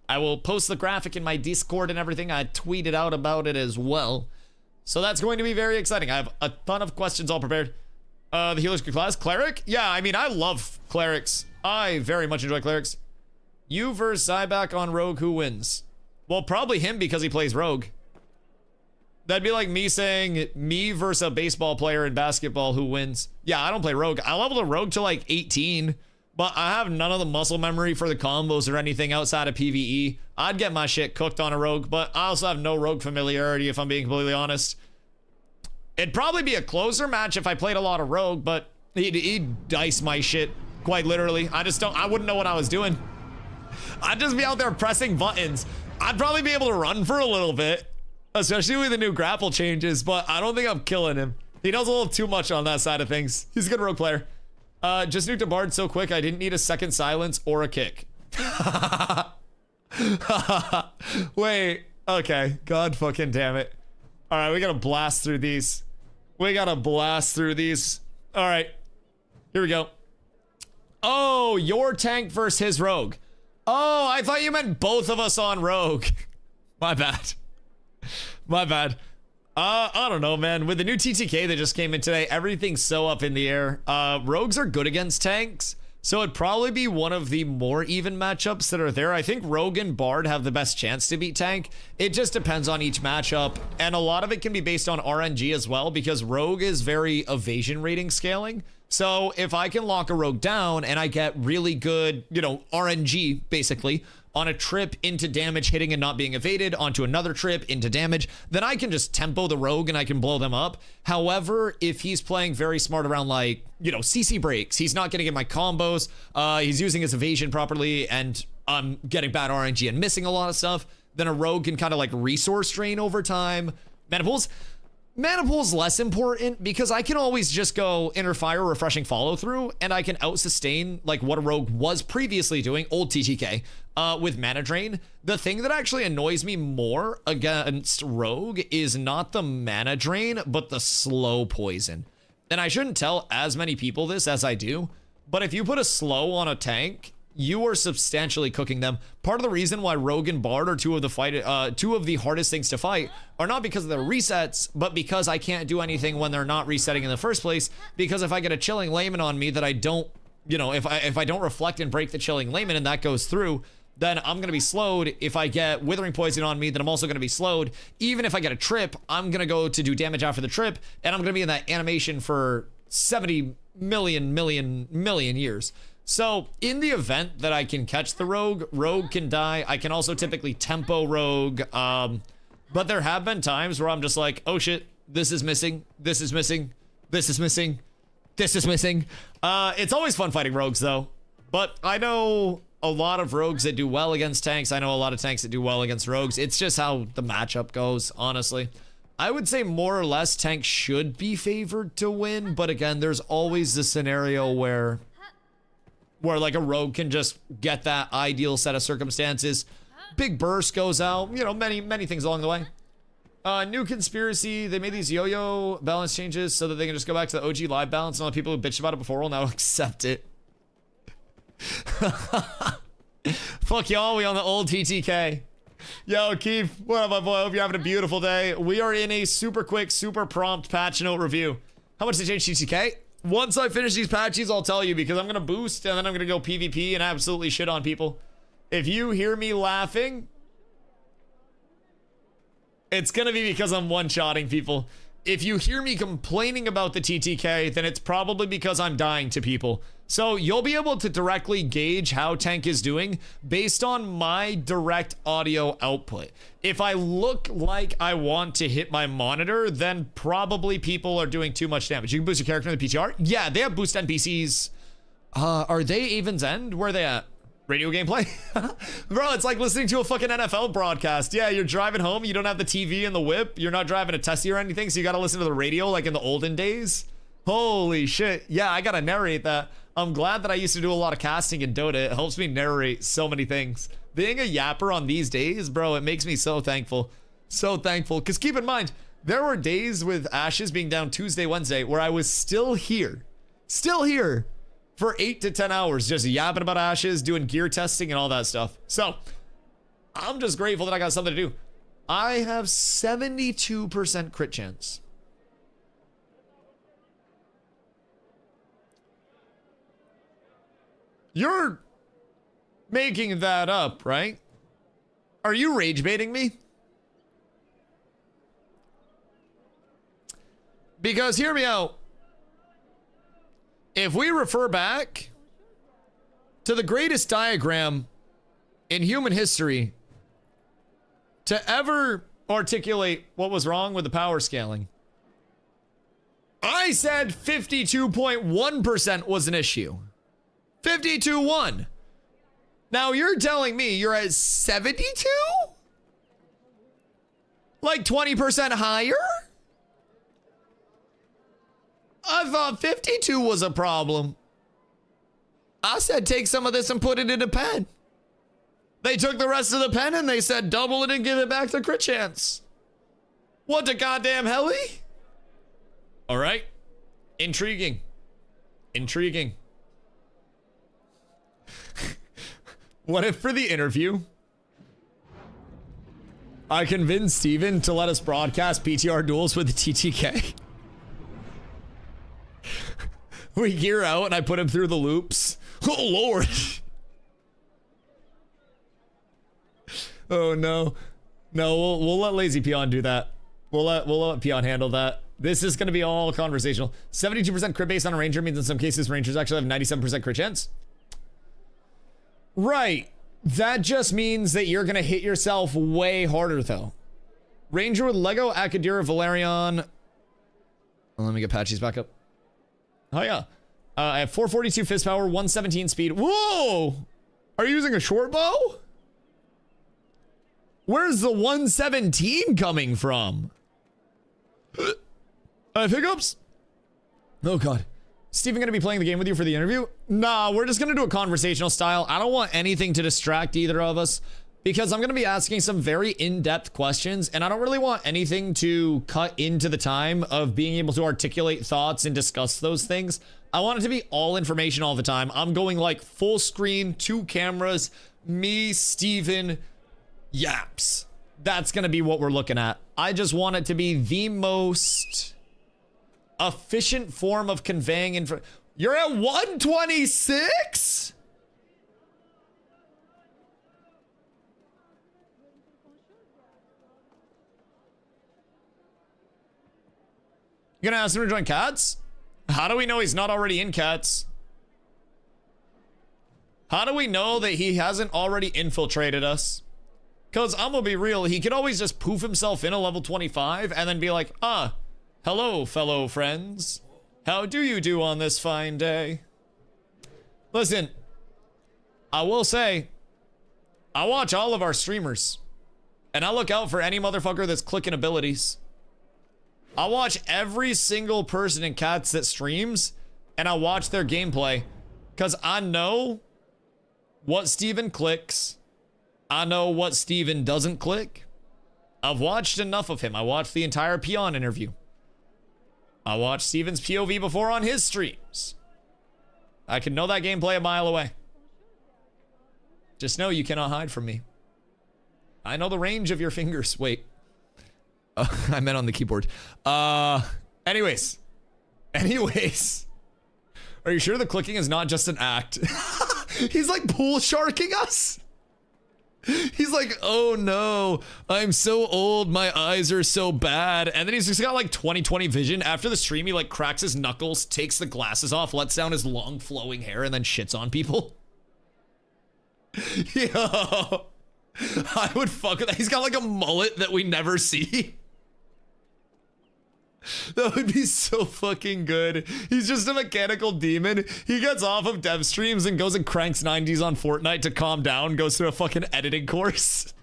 I will post the graphic in my Discord and everything. I tweeted out about it as well. So that's going to be very exciting. I have a ton of questions all prepared. The healer's good class. Cleric? Yeah, I mean, I love clerics. I very much enjoy clerics. You versus Zyback on Rogue, who wins? Well, probably him because he plays Rogue. That'd be like me saying me versus a baseball player in basketball, who wins? Yeah, I don't play Rogue. I leveled a Rogue to like 18, but I have none of the muscle memory for the combos or anything outside of PvE. I'd get my shit cooked on a Rogue, but I also have no Rogue familiarity, if I'm being completely honest. It'd probably be a closer match if I played a lot of Rogue, but he'd dice my shit, quite literally. I wouldn't know what I was doing. I'd just be out there pressing buttons. I'd probably be able to run for a little bit, especially with the new grapple changes, but I don't think I'm killing him. He knows a little too much on that side of things. He's a good Rogue player. Just nuked a Bard so quick, I didn't need a second silence or a kick. Wait, okay. God fucking damn it. All right, we gotta blast through these. We gotta blast through these. All right, here we go. Oh, your tank versus his Rogue. Oh, I thought you meant both of us on Rogue. My bad. My bad. I don't know, man. With the new TTK that just came in today, everything's so up in the air. Rogues are good against tanks, so it'd probably be one of the more even matchups that are there. I think Rogue and Bard have the best chance to beat tank. It just depends on each matchup, and a lot of it can be based on RNG as well, because Rogue is very evasion rating scaling. So if I can lock a Rogue down and I get really good, RNG basically on a trip into damage hitting and not being evaded, onto another trip into damage, then I can just tempo the Rogue and I can blow them up. However, if he's playing very smart around like, CC breaks, he's not getting in my combos, he's using his evasion properly, and I'm getting bad RNG and missing a lot of stuff, then a Rogue can kind of like resource drain over time. Mana pool's less important because I can always just go Inner Fire, Refreshing Follow Through, and I can out-sustain like what a Rogue was previously doing, old TTK, with Mana Drain. The thing that actually annoys me more against Rogue is not the Mana Drain, but the slow poison. And I shouldn't tell as many people this as I do, but if you put a slow on a tank, you are substantially cooking them. Part of the reason why Rogue and Bard are two of the hardest things to fight are not because of their resets, but because I can't do anything when they're not resetting in the first place. Because if I get a Chilling Layman on me that I don't, if I don't reflect and break the Chilling Layman and that goes through, then I'm going to be slowed. If I get Withering Poison on me, then I'm also going to be slowed. Even if I get a trip, I'm going to go to do damage after the trip, and I'm going to be in that animation for 70 million years. So in the event that I can catch the Rogue can die. I can also typically tempo Rogue. But there have been times where I'm just like, oh shit, this is missing. this is missing. It's always fun fighting rogues, though. But I know a lot of rogues that do well against tanks. I know a lot of tanks that do well against rogues. It's just how the matchup goes, honestly. I would say more or less tanks should be favored to win, but again, there's always the scenario where like a rogue can just get that ideal set of circumstances. Big burst goes out, you know, many things along the way. New conspiracy, they made these yo-yo balance changes so that they can just go back to the OG live balance, and all the people who bitched about it before will now accept it. Fuck y'all, we on the old TTK. Yo, Keith, what up, my boy? Hope you're having a beautiful day. We are in a super quick, super prompt patch note review. How much did they change TTK? Once I finish these patches, I'll tell you, because I'm gonna boost and then I'm gonna go PvP and absolutely shit on people. If you hear me laughing, it's gonna be because I'm one-shotting people. If you hear me complaining about the TTK, then it's probably because I'm dying to people. So you'll be able to directly gauge how tank is doing based on my direct audio output. If I look like I want to hit my monitor, then probably people are doing too much damage. You can boost your character in the PTR. Yeah, they have boost NPCs. Are they Even's End? Where are they at? Radio gameplay? Bro, it's like listening to a fucking NFL broadcast. Yeah, you're driving home, you don't have the TV and the whip, you're not driving a Tessie or anything, so you gotta listen to the radio like in the olden days. Holy shit. Yeah, I gotta narrate that. I'm glad that I used to do a lot of casting in Dota. It helps me narrate so many things. Being a yapper on these days, bro, it makes me so thankful. So thankful. Because keep in mind, there were days with Ashes being down Tuesday, Wednesday, where I was still here for 8 to 10 hours, just yapping about Ashes, doing gear testing and all that stuff. So, I'm just grateful that I got something to do. I have 72% crit chance. You're making that up, right? Are you rage baiting me? Because hear me out. If we refer back to the greatest diagram in human history to ever articulate what was wrong with the power scaling, I said 52.1% was an issue. 52.1. Now you're telling me you're at 72? Like 20% higher? I thought 52 was a problem. I said take some of this and put it in a pen. They took the rest of the pen and they said double it and give it back to crit chance. What the goddamn helly? All right. Intriguing. Intriguing. What if for the interview, I convinced Steven to let us broadcast PTR duels with the TTK? We gear out and I put him through the loops. Oh Lord. Oh no. No, we'll let Lazy Peon do that. We'll let Peon handle that. This is gonna be all conversational. 72% crit base on a ranger means in some cases rangers actually have 97% crit chance. Right. That just means that you're gonna hit yourself way harder though. Ranger with Lego, Akadira, Valerian. Oh, let me get Patchies back up. Oh yeah. I have 442 fist power, 117 speed. Whoa! Are you using a short bow? Where's the 117 coming from? Hiccups? Oh god. Steven gonna be playing the game with you for the interview? Nah, we're just gonna do a conversational style. I don't want anything to distract either of us because I'm gonna be asking some very in-depth questions and I don't really want anything to cut into the time of being able to articulate thoughts and discuss those things. I want it to be all information all the time. I'm going like full screen, 2 cameras, me, Steven, yaps. That's gonna be what we're looking at. I just want it to be the most efficient form of conveying info. You're at 126? You gonna ask him to join Cats? How do we know he's not already in Cats? How do we know that he hasn't already infiltrated us? Because I'm gonna be real, he could always just poof himself in a level 25 and then be like, hello, fellow friends. How do you do on this fine day? Listen, I will say, I watch all of our streamers, and I look out for any motherfucker that's clicking abilities. I watch every single person in Cats that streams, and I watch their gameplay, because I know what Steven clicks. I know what Steven doesn't click. I've watched enough of him. I watched the entire Peon interview. I watched Steven's POV before on his streams. I can know that gameplay a mile away. Just know you cannot hide from me. I know the range of your fingers. Wait. I meant on the keyboard. Anyways. Are you sure the clicking is not just an act? He's like pool sharking us. He's like, oh no, I'm so old, my eyes are so bad. And then he's just got like 20/20 vision. After the stream, he like cracks his knuckles, takes the glasses off, lets down his long flowing hair, and then shits on people. Yo, I would fuck with that. He's got like a mullet that we never see. That would be so fucking good. He's just a mechanical demon. He gets off of dev streams and goes and cranks 90s on Fortnite to calm down, goes through a fucking editing course.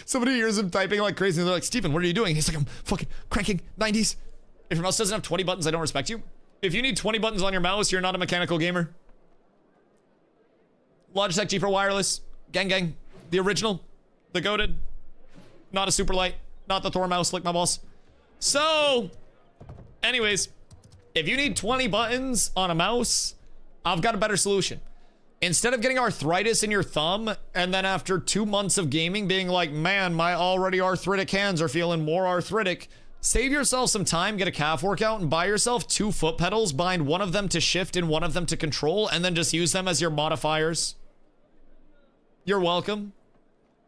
Somebody hears him typing like crazy and they're like, Steven, what are you doing? He's like, I'm fucking cranking 90s. If your mouse doesn't have 20 buttons, I don't respect you. If you need 20 buttons on your mouse, you're not a mechanical gamer. Logitech G Pro Wireless. Gang gang. The original. The goated. Not a super light. Not the Thor mouse, lick my balls. So, anyways, if you need 20 buttons on a mouse, I've got a better solution. Instead of getting arthritis in your thumb, and then after 2 months of gaming being like, man, my already arthritic hands are feeling more arthritic, save yourself some time, get a calf workout, and buy yourself 2 foot pedals, bind one of them to shift and one of them to control, and then just use them as your modifiers. You're welcome.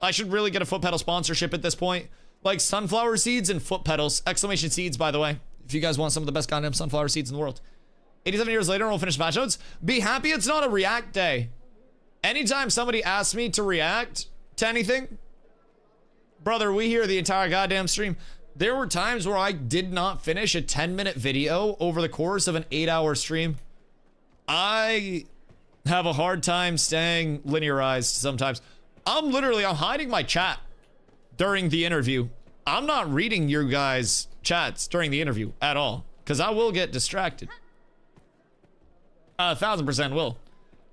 I should really get a foot pedal sponsorship at this point. Like sunflower seeds and foot pedals. Exclamation seeds, by the way. If you guys want some of the best goddamn sunflower seeds in the world. 87 years later, we'll finish patch notes. Be happy it's not a react day. Anytime somebody asks me to react to anything, brother, we hear the entire goddamn stream. There were times where I did not finish a 10-minute video over the course of an 8-hour stream. I have a hard time staying linearized sometimes. I'm hiding my chat during the interview. I'm not reading your guys' chats during the interview at all, because I will get distracted. 1000% will.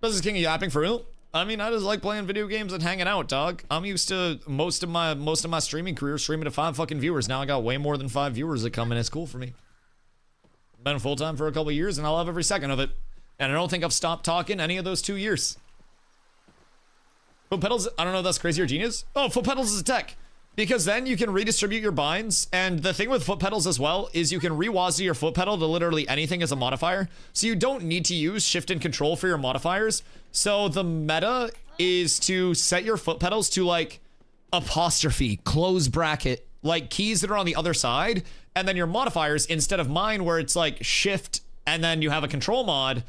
This is King of Yapping for real. I mean, I just like playing video games and hanging out, dog. I'm used to most of my streaming career streaming to 5 fucking viewers. Now I got way more than 5 viewers that come in. It's cool for me. Been full time for a couple years, and I love every second of it. And I don't think I've stopped talking any of those 2 years. Foot pedals, I don't know if that's crazy or genius. Oh, foot pedals is a tech. Because then you can redistribute your binds, and the thing with foot pedals as well is you can re-WASD your foot pedal to literally anything as a modifier, so you don't need to use shift and control for your modifiers. So the meta is to set your foot pedals to like apostrophe, close bracket, like keys that are on the other side, and then your modifiers, instead of mine where it's like shift and then you have a control mod,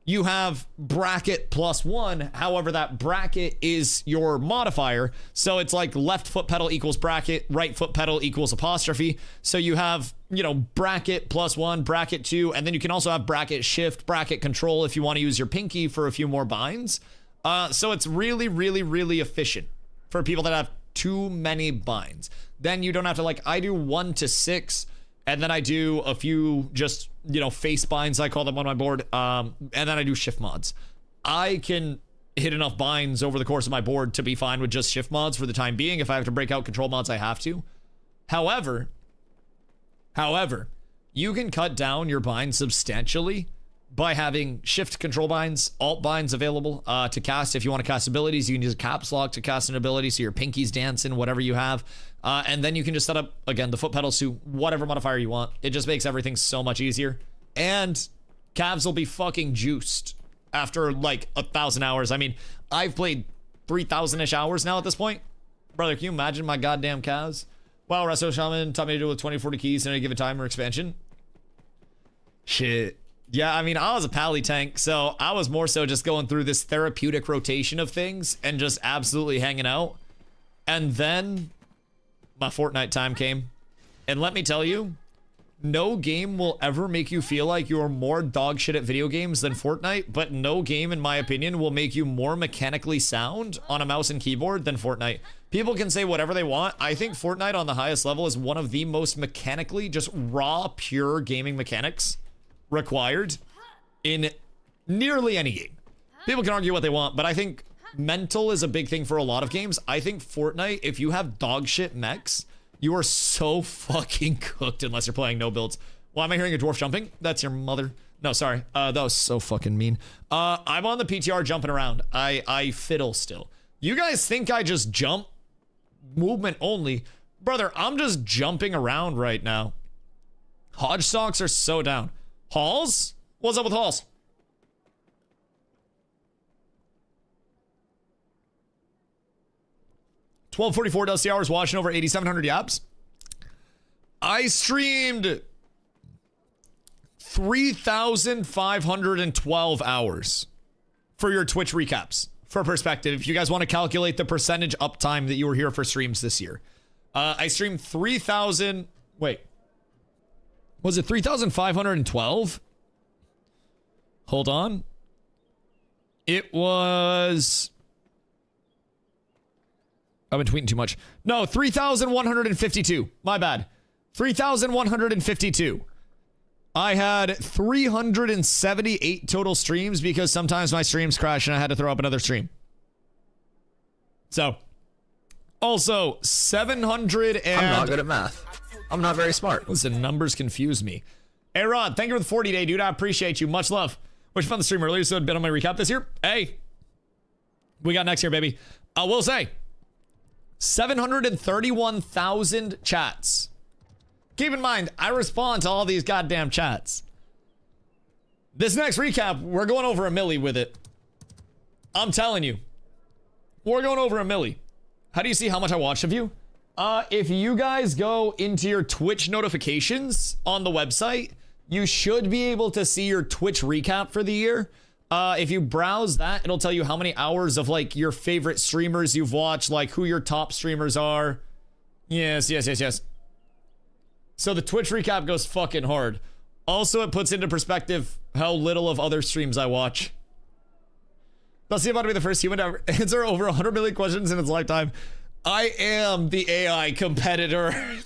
you have bracket +1. However, that bracket is your modifier. So it's like left foot pedal equals bracket, right foot pedal equals apostrophe. So you have, you know, bracket +1, bracket 2, and then you can also have bracket shift, bracket control if you want to use your pinky for a few more binds. So it's really, really, really efficient for people that have too many binds. Then you don't have to, like, I do 1 to 6. And then I do a few just, you know, face binds, I call them on my board. And then I do shift mods. I can hit enough binds over the course of my board to be fine with just shift mods for the time being. If I have to break out control mods, I have to. However, you can cut down your binds substantially by having shift control binds, alt binds available to cast. If you want to cast abilities, you can use a caps lock to cast an ability, so your pinky's dancing, whatever you have. And then you can just set up, again, the foot pedals to whatever modifier you want. It just makes everything so much easier. And calves will be fucking juiced after like 1,000 hours. I mean, I've played 3,000-ish hours now at this point. Brother, can you imagine my goddamn calves? Wow, Resto Shaman taught me to do it with 2040 keys in any given time or expansion. Shit. Yeah, I mean, I was a pally tank, so I was more so just going through this therapeutic rotation of things and just absolutely hanging out. And then my Fortnite time came. And let me tell you, no game will ever make you feel like you're more dog shit at video games than Fortnite, but no game, in my opinion, will make you more mechanically sound on a mouse and keyboard than Fortnite. People can say whatever they want. I think Fortnite on the highest level is one of the most mechanically, just raw, pure gaming mechanics required in nearly any game. People can argue what they want, but I think mental is a big thing for a lot of games. I think Fortnite, if you have dog shit mechs, you are so fucking cooked unless you're playing no builds. Why am I hearing a dwarf jumping? That's your mother. No, sorry. That was so fucking mean. I'm on the PTR jumping around. I fiddle still. You guys think I just jump? Movement only. Brother, I'm just jumping around right now. Hodge socks are so down. Halls? What's up with Halls? $12:44 Dusty hours watching over 8,700 yaps. I streamed 3,512 hours for your Twitch recaps. For perspective, if you guys want to calculate the percentage uptime that you were here for streams this year. I streamed 3,000... Wait. Was it 3,512? Hold on. It was... I've been tweeting too much. No, 3,152. My bad. 3,152. I had 378 total streams because sometimes my streams crash and I had to throw up another stream. So, also 700 and... I'm not good at math. I'm not very smart. Listen, numbers confuse me. Hey, Rod, thank you for the 40-day, dude. I appreciate you. Much love. Wish you found the stream earlier, so I'd been on my recap this year. Hey, we got next year, baby. I will say, 731,000 chats. Keep in mind, I respond to all these goddamn chats. This next recap, we're going over a milli with it. I'm telling you. We're going over a milli. How do you see how much I watched of you? If you guys go into your Twitch notifications on the website, you should be able to see your Twitch recap for the year. If you browse that, it'll tell you how many hours of like your favorite streamers you've watched, like who your top streamers are. Yes. So the Twitch recap goes fucking hard. Also, it puts into perspective how little of other streams I watch. Dusty about to be the first human to ever answer over 100 million questions in its lifetime. I am the AI competitor.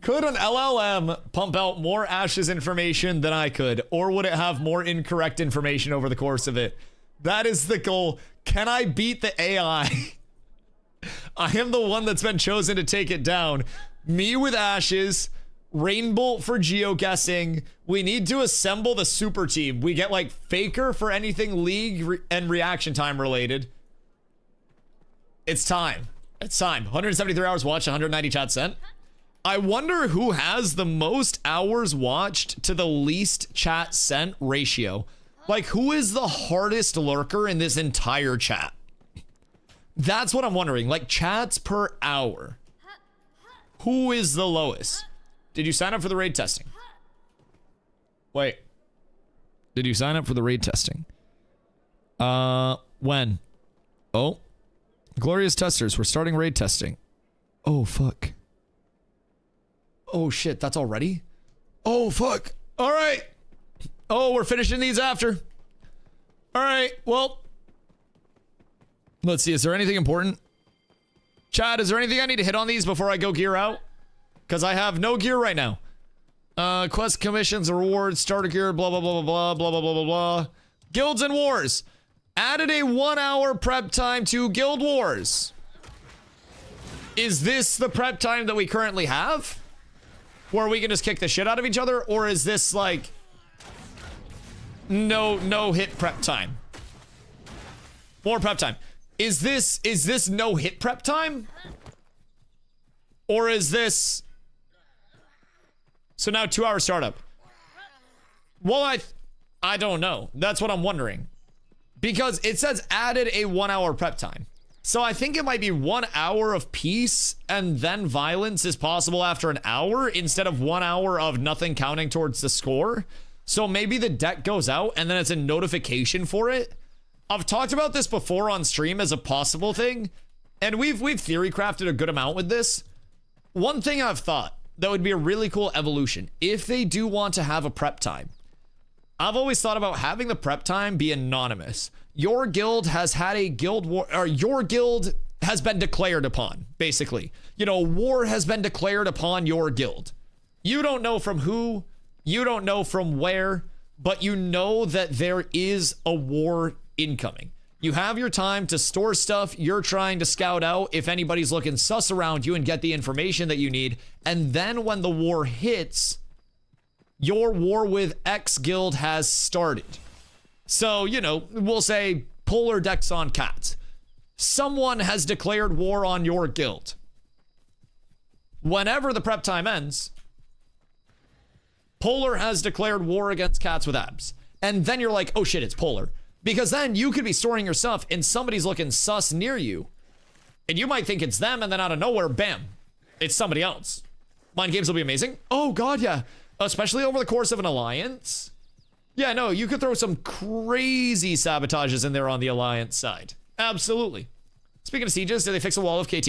Could an LLM pump out more Ash's information than I could? Or would it have more incorrect information over the course of it? That is the goal. Can I beat the AI? I am the one that's been chosen to take it down. Me with Ashes, Rainbolt for geoguessing. We need to assemble the super team. We get like Faker for anything league and reaction time related. It's time. It's time. 173 hours watched, 190 chat sent. I wonder who has the most hours watched to the least chat sent ratio. Like, who is the hardest lurker in this entire chat? That's what I'm wondering. Like, chats per hour. Who is the lowest? Did you sign up for the raid testing? Wait. Did you sign up for the raid testing? When? Oh. Glorious testers, we're starting raid testing. Oh, fuck. Oh, shit, that's already? Oh, fuck. All right. Oh, we're finishing these after. All right, well. Let's see, is there anything important? Chad, is there anything I need to hit on these before I go gear out? Because I have no gear right now. Quest commissions, rewards, starter gear, blah, blah, blah, blah, blah, blah, blah, blah, blah. Guilds and Wars. Added a 1 hour prep time to Guild Wars. Is this the prep time that we currently have? Where we can just kick the shit out of each other? Or is this like no hit prep time? More prep time. Is this no hit prep time? Or is this... So now 2 hour startup. Well, I don't know. That's what I'm wondering. Because it says added a 1 hour prep time. So I think it might be 1 hour of peace and then violence is possible after an hour instead of 1 hour of nothing counting towards the score. So maybe the deck goes out and then it's a notification for it. I've talked about this before on stream as a possible thing, and we've theory crafted a good amount with this. One thing I've thought, that would be a really cool evolution if they do want to have a prep time. I've always thought about having the prep time be anonymous. Your guild has had a guild war, or your guild has been declared upon, basically. You know, war has been declared upon your guild. You don't know from who, you don't know from where, but you know that there is a war incoming. You have your time to store stuff you're trying to scout out if anybody's looking sus around you and get the information that you need. And then when the war hits, your war with X guild has started. So, you know, we'll say Polar decks on cats. Someone has declared war on your guild. Whenever the prep time ends, Polar has declared war against cats with abs. And then you're like, oh shit, it's Polar. Because then you could be storing your stuff and somebody's looking sus near you. And you might think it's them, and then out of nowhere, bam, it's somebody else. Mind games will be amazing. Oh god, yeah. Especially over the course of an alliance. Yeah, no, you could throw some crazy sabotages in there on the alliance side. Absolutely. Speaking of sieges, did they fix a wall of KT?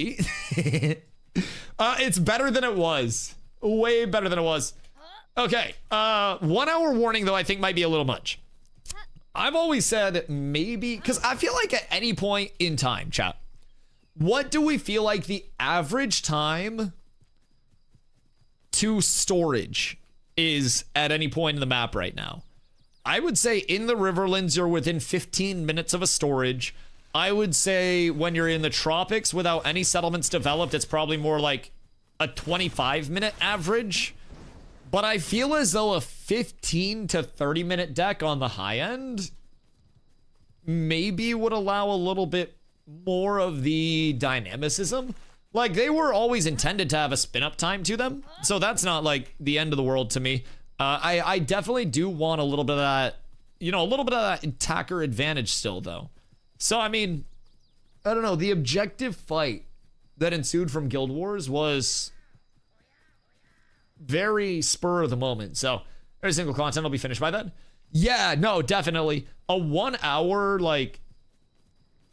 It's better than it was. Way better than it was. Okay, 1 hour warning though I think might be a little much. I've always said maybe, because I feel like at any point in time, chat, what do we feel like the average time to storage is at any point in the map right now? I would say in the Riverlands, you're within 15 minutes of a storage. I would say when you're in the tropics without any settlements developed, it's probably more like a 25-minute average. But I feel as though a 15 to 30-minute deck on the high end maybe would allow a little bit more of the dynamicism. Like, they were always intended to have a spin-up time to them, so that's not like the end of the world to me. I definitely do want a little bit of that, you know, a little bit of that attacker advantage still, though. So, I mean, I don't know, the objective fight that ensued from Guild Wars was very spur of the moment. So, every single content will be finished by then. Yeah, no, definitely. A 1 hour, like,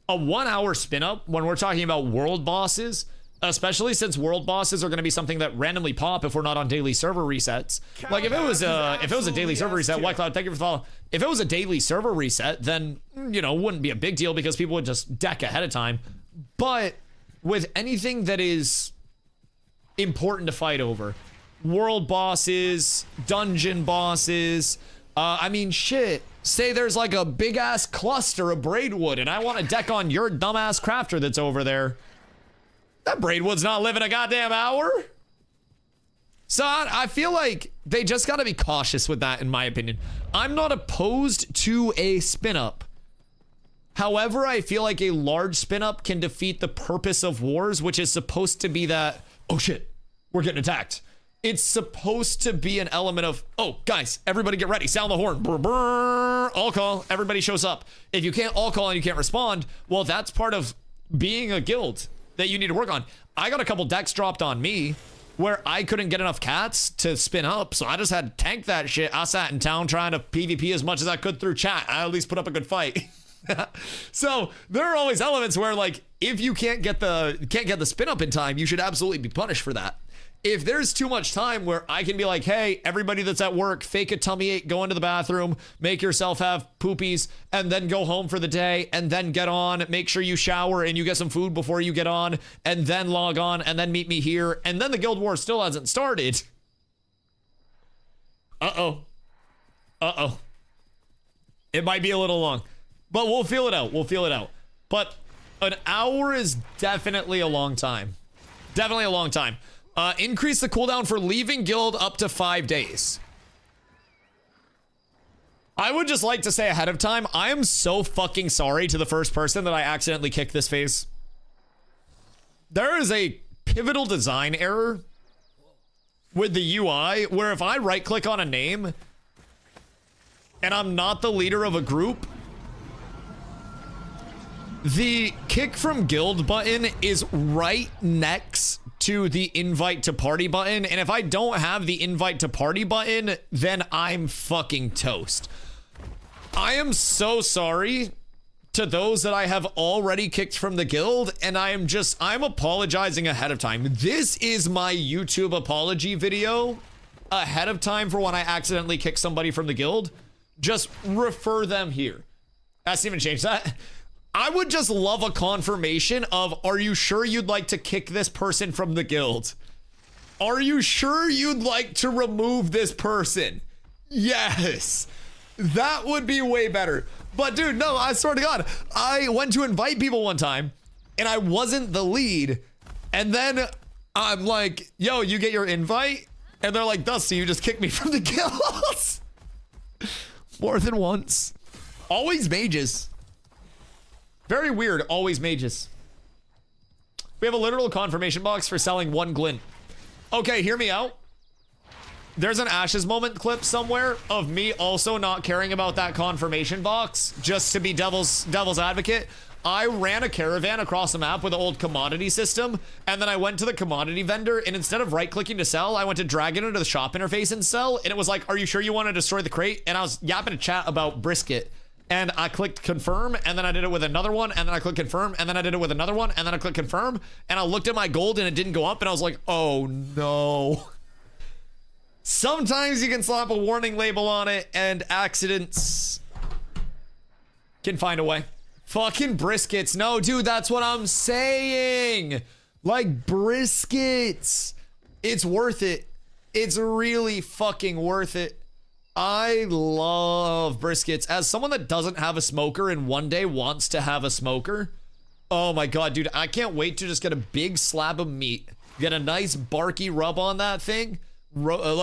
a 1 hour spin up when we're talking about world bosses, especially since world bosses are going to be something that randomly pop if we're not on daily server resets. Like if it was a daily server reset, White Cloud, thank you for following. If it was a daily server reset, then, you know, wouldn't be a big deal because people would just deck ahead of time. But with anything that is important to fight over, world bosses, dungeon bosses, I mean, shit. Say there's like a big ass cluster of Braidwood and I want to deck on your dumbass crafter that's over there. That Braidwood's not living a goddamn hour. So I feel like they just got to be cautious with that, in my opinion. I'm not opposed to a spin up. However, I feel like a large spin up can defeat the purpose of wars, which is supposed to be that, oh shit, we're getting attacked. It's supposed to be an element of, oh, guys, everybody get ready. Sound the horn. Brr, brr, all call. Everybody shows up. If you can't all call and you can't respond, well, that's part of being a guild that you need to work on. I got a couple decks dropped on me where I couldn't get enough cats to spin up, so I just had to tank that shit. I sat in town trying to PvP as much as I could through chat. I at least put up a good fight. So there are always elements where, like, if you can't get the spin up in time, you should absolutely be punished for that. If there's too much time where I can be like, hey, everybody that's at work, fake a tummy ache, go into the bathroom, make yourself have poopies, and then go home for the day, and then get on, make sure you shower and you get some food before you get on, and then log on, and then meet me here, and then the Guild War still hasn't started. Uh-oh. Uh-oh. It might be a little long, but we'll feel it out. We'll feel it out. But an hour is definitely a long time. Definitely a long time. Increase the cooldown for leaving guild up to 5 days. I would just like to say ahead of time, I am so fucking sorry to the first person that I accidentally kicked this phase. There is a pivotal design error with the UI where if I right click on a name and I'm not the leader of a group, the kick from guild button is right next to the invite to party button, and if I don't have the invite to party button, then I'm fucking toast. I am so sorry to those that I have already kicked from the guild, and I'm apologizing ahead of time. This is my YouTube apology video ahead of time for when I accidentally kick somebody from the guild. Just refer them here. That's even changed that. I would just love a confirmation of, are you sure you'd like to kick this person from the guild? Are you sure you'd like to remove this person? Yes. That would be way better. But dude, no, I swear to God, I went to invite people one time and I wasn't the lead. And then I'm like, yo, you get your invite? And they're like, Dusty, you just kicked me from the guild. More than once. Always mages. Very weird, always mages. We have a literal confirmation box for selling 1 glint. Okay, hear me out. There's an Ashes moment clip somewhere of me also not caring about that confirmation box, just to be devil's advocate. I ran a caravan across the map with an old commodity system, and then I went to the commodity vendor, and instead of right-clicking to sell, I went to drag it into the shop interface and sell, and it was like, are you sure you want to destroy the crate? And I was yapping a chat about brisket, and I clicked confirm, and then I did it with another one, and then I clicked confirm, and then I did it with another one, and then I clicked confirm, and I looked at my gold, and it didn't go up, and I was like, oh no. Sometimes you can slap a warning label on it and accidents can find a way. Fucking briskets. No, dude, that's what I'm saying. Like briskets. It's worth it. It's really fucking worth it. I love briskets. As someone that doesn't have a smoker and one day wants to have a smoker, oh my God, dude, I can't wait to just get a big slab of meat, get a nice barky rub on that thing,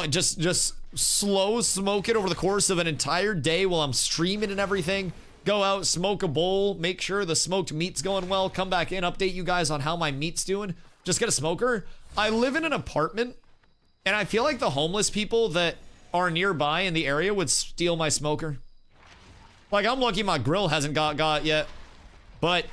just slow smoke it over the course of an entire day while I'm streaming and everything. Go out, smoke a bowl, make sure the smoked meat's going well, come back in, update you guys on how my meat's doing. Just get a smoker. I live in an apartment, and I feel like the homeless people that are nearby in the area would steal my smoker. Like, I'm lucky my grill hasn't got yet. But,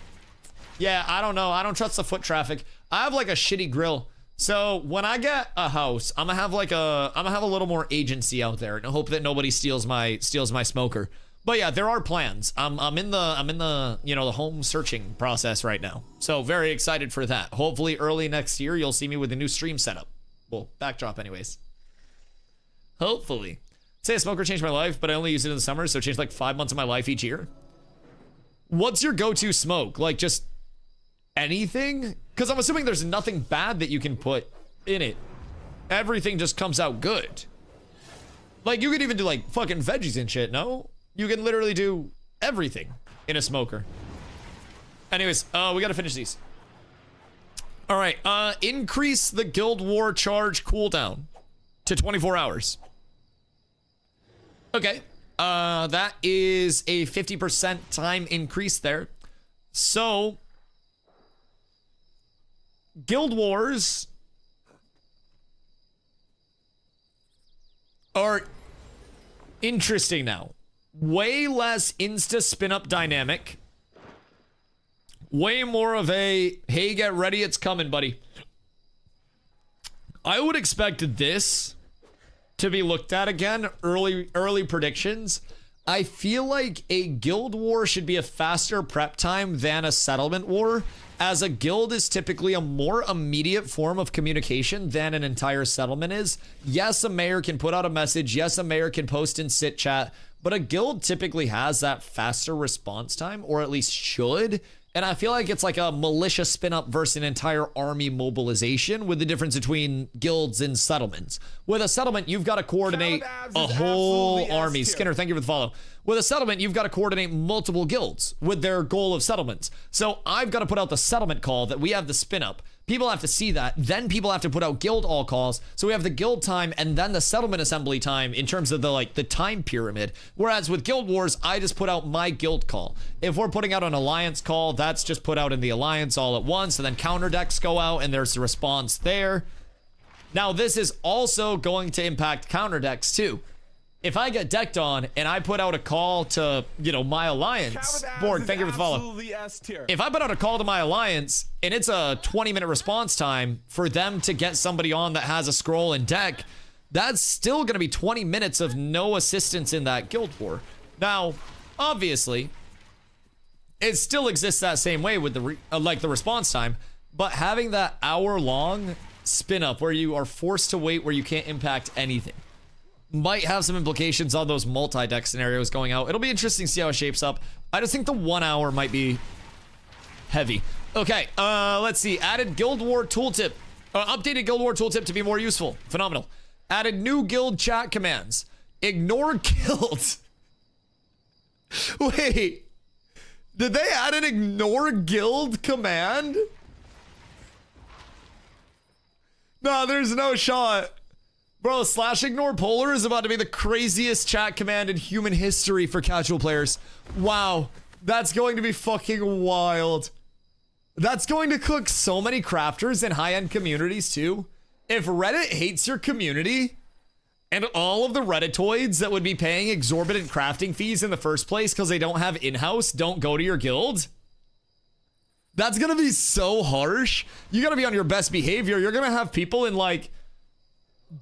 yeah, I don't know. I don't trust the foot traffic. I have, like, a shitty grill. So when I get a house, I'm gonna have a little more agency out there and hope that nobody steals my smoker. But yeah, there are plans. I'm in the you know, the home searching process right now. So very excited for that. Hopefully early next year you'll see me with a new stream setup. Well, backdrop anyways. Hopefully. Say a smoker changed my life, but I only use it in the summer, so it changed like 5 months of my life each year. What's your go-to smoke? Like just anything? Because I'm assuming there's nothing bad that you can put in it. Everything just comes out good. Like you could even do like fucking veggies and shit, no? You can literally do everything in a smoker. Anyways, we gotta finish these. All right, increase the Guild War charge cooldown to 24 hours. Okay, that is a 50% time increase there. So, Guild Wars are interesting now. Way less insta spin up dynamic. Way more of a, hey, get ready, it's coming, buddy. I would expect this to be looked at again. Early predictions. I feel like a guild war should be a faster prep time than a settlement war, as a guild is typically a more immediate form of communication than an entire settlement is. Yes, a mayor can put out a message. Yes, a mayor can post in sit chat, but a guild typically has that faster response time, or at least should. And I feel like it's like a militia spin-up versus an entire army mobilization, with the difference between guilds and settlements. With a settlement, you've got to coordinate a whole army. Skinner, thank you for the follow. With a settlement, you've got to coordinate multiple guilds with their goal of settlements. So I've got to put out the settlement call that we have the spin-up. People have to see that. Then people have to put out guild all calls. So we have the guild time and then the settlement assembly time in terms of the time pyramid. Whereas with Guild Wars, I just put out my guild call. If we're putting out an alliance call, that's just put out in the alliance all at once, and then counter decks go out and there's a response there. Now this is also going to impact counter decks too. If I get decked on and I put out a call to, you know, my alliance board, thank you for the follow. If I put out a call to my alliance and it's a 20-minute response time for them to get somebody on that has a scroll and deck, that's still going to be 20 minutes of no assistance in that guild war. Now, obviously, it still exists that same way with the like the response time, but having that hour-long spin up where you are forced to wait, where you can't impact anything, might have some implications on those multi-deck scenarios going out. It'll be interesting to see how it shapes up. I just think the 1 hour might be heavy. Okay, let's see. Added Guild War tooltip. Updated Guild War tooltip to be more useful. Phenomenal. Added new guild chat commands. Ignore guild. Wait. Did they add an ignore guild command? No, there's no shot. Bro, /ignore polar is about to be the craziest chat command in human history for casual players. Wow. That's going to be fucking wild. That's going to cook so many crafters in high-end communities too. If Reddit hates your community, and all of the Redditoids that would be paying exorbitant crafting fees in the first place because they don't have in-house don't go to your guild, that's gonna be so harsh. You gotta be on your best behavior. You're gonna have people in like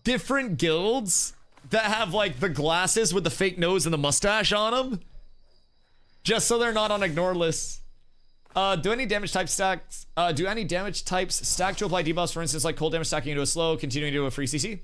different guilds that have like the glasses with the fake nose and the mustache on them, just so they're not on ignore lists. Do any damage types stack to apply debuffs, for instance, like cold damage stacking into a slow, continuing to a free CC?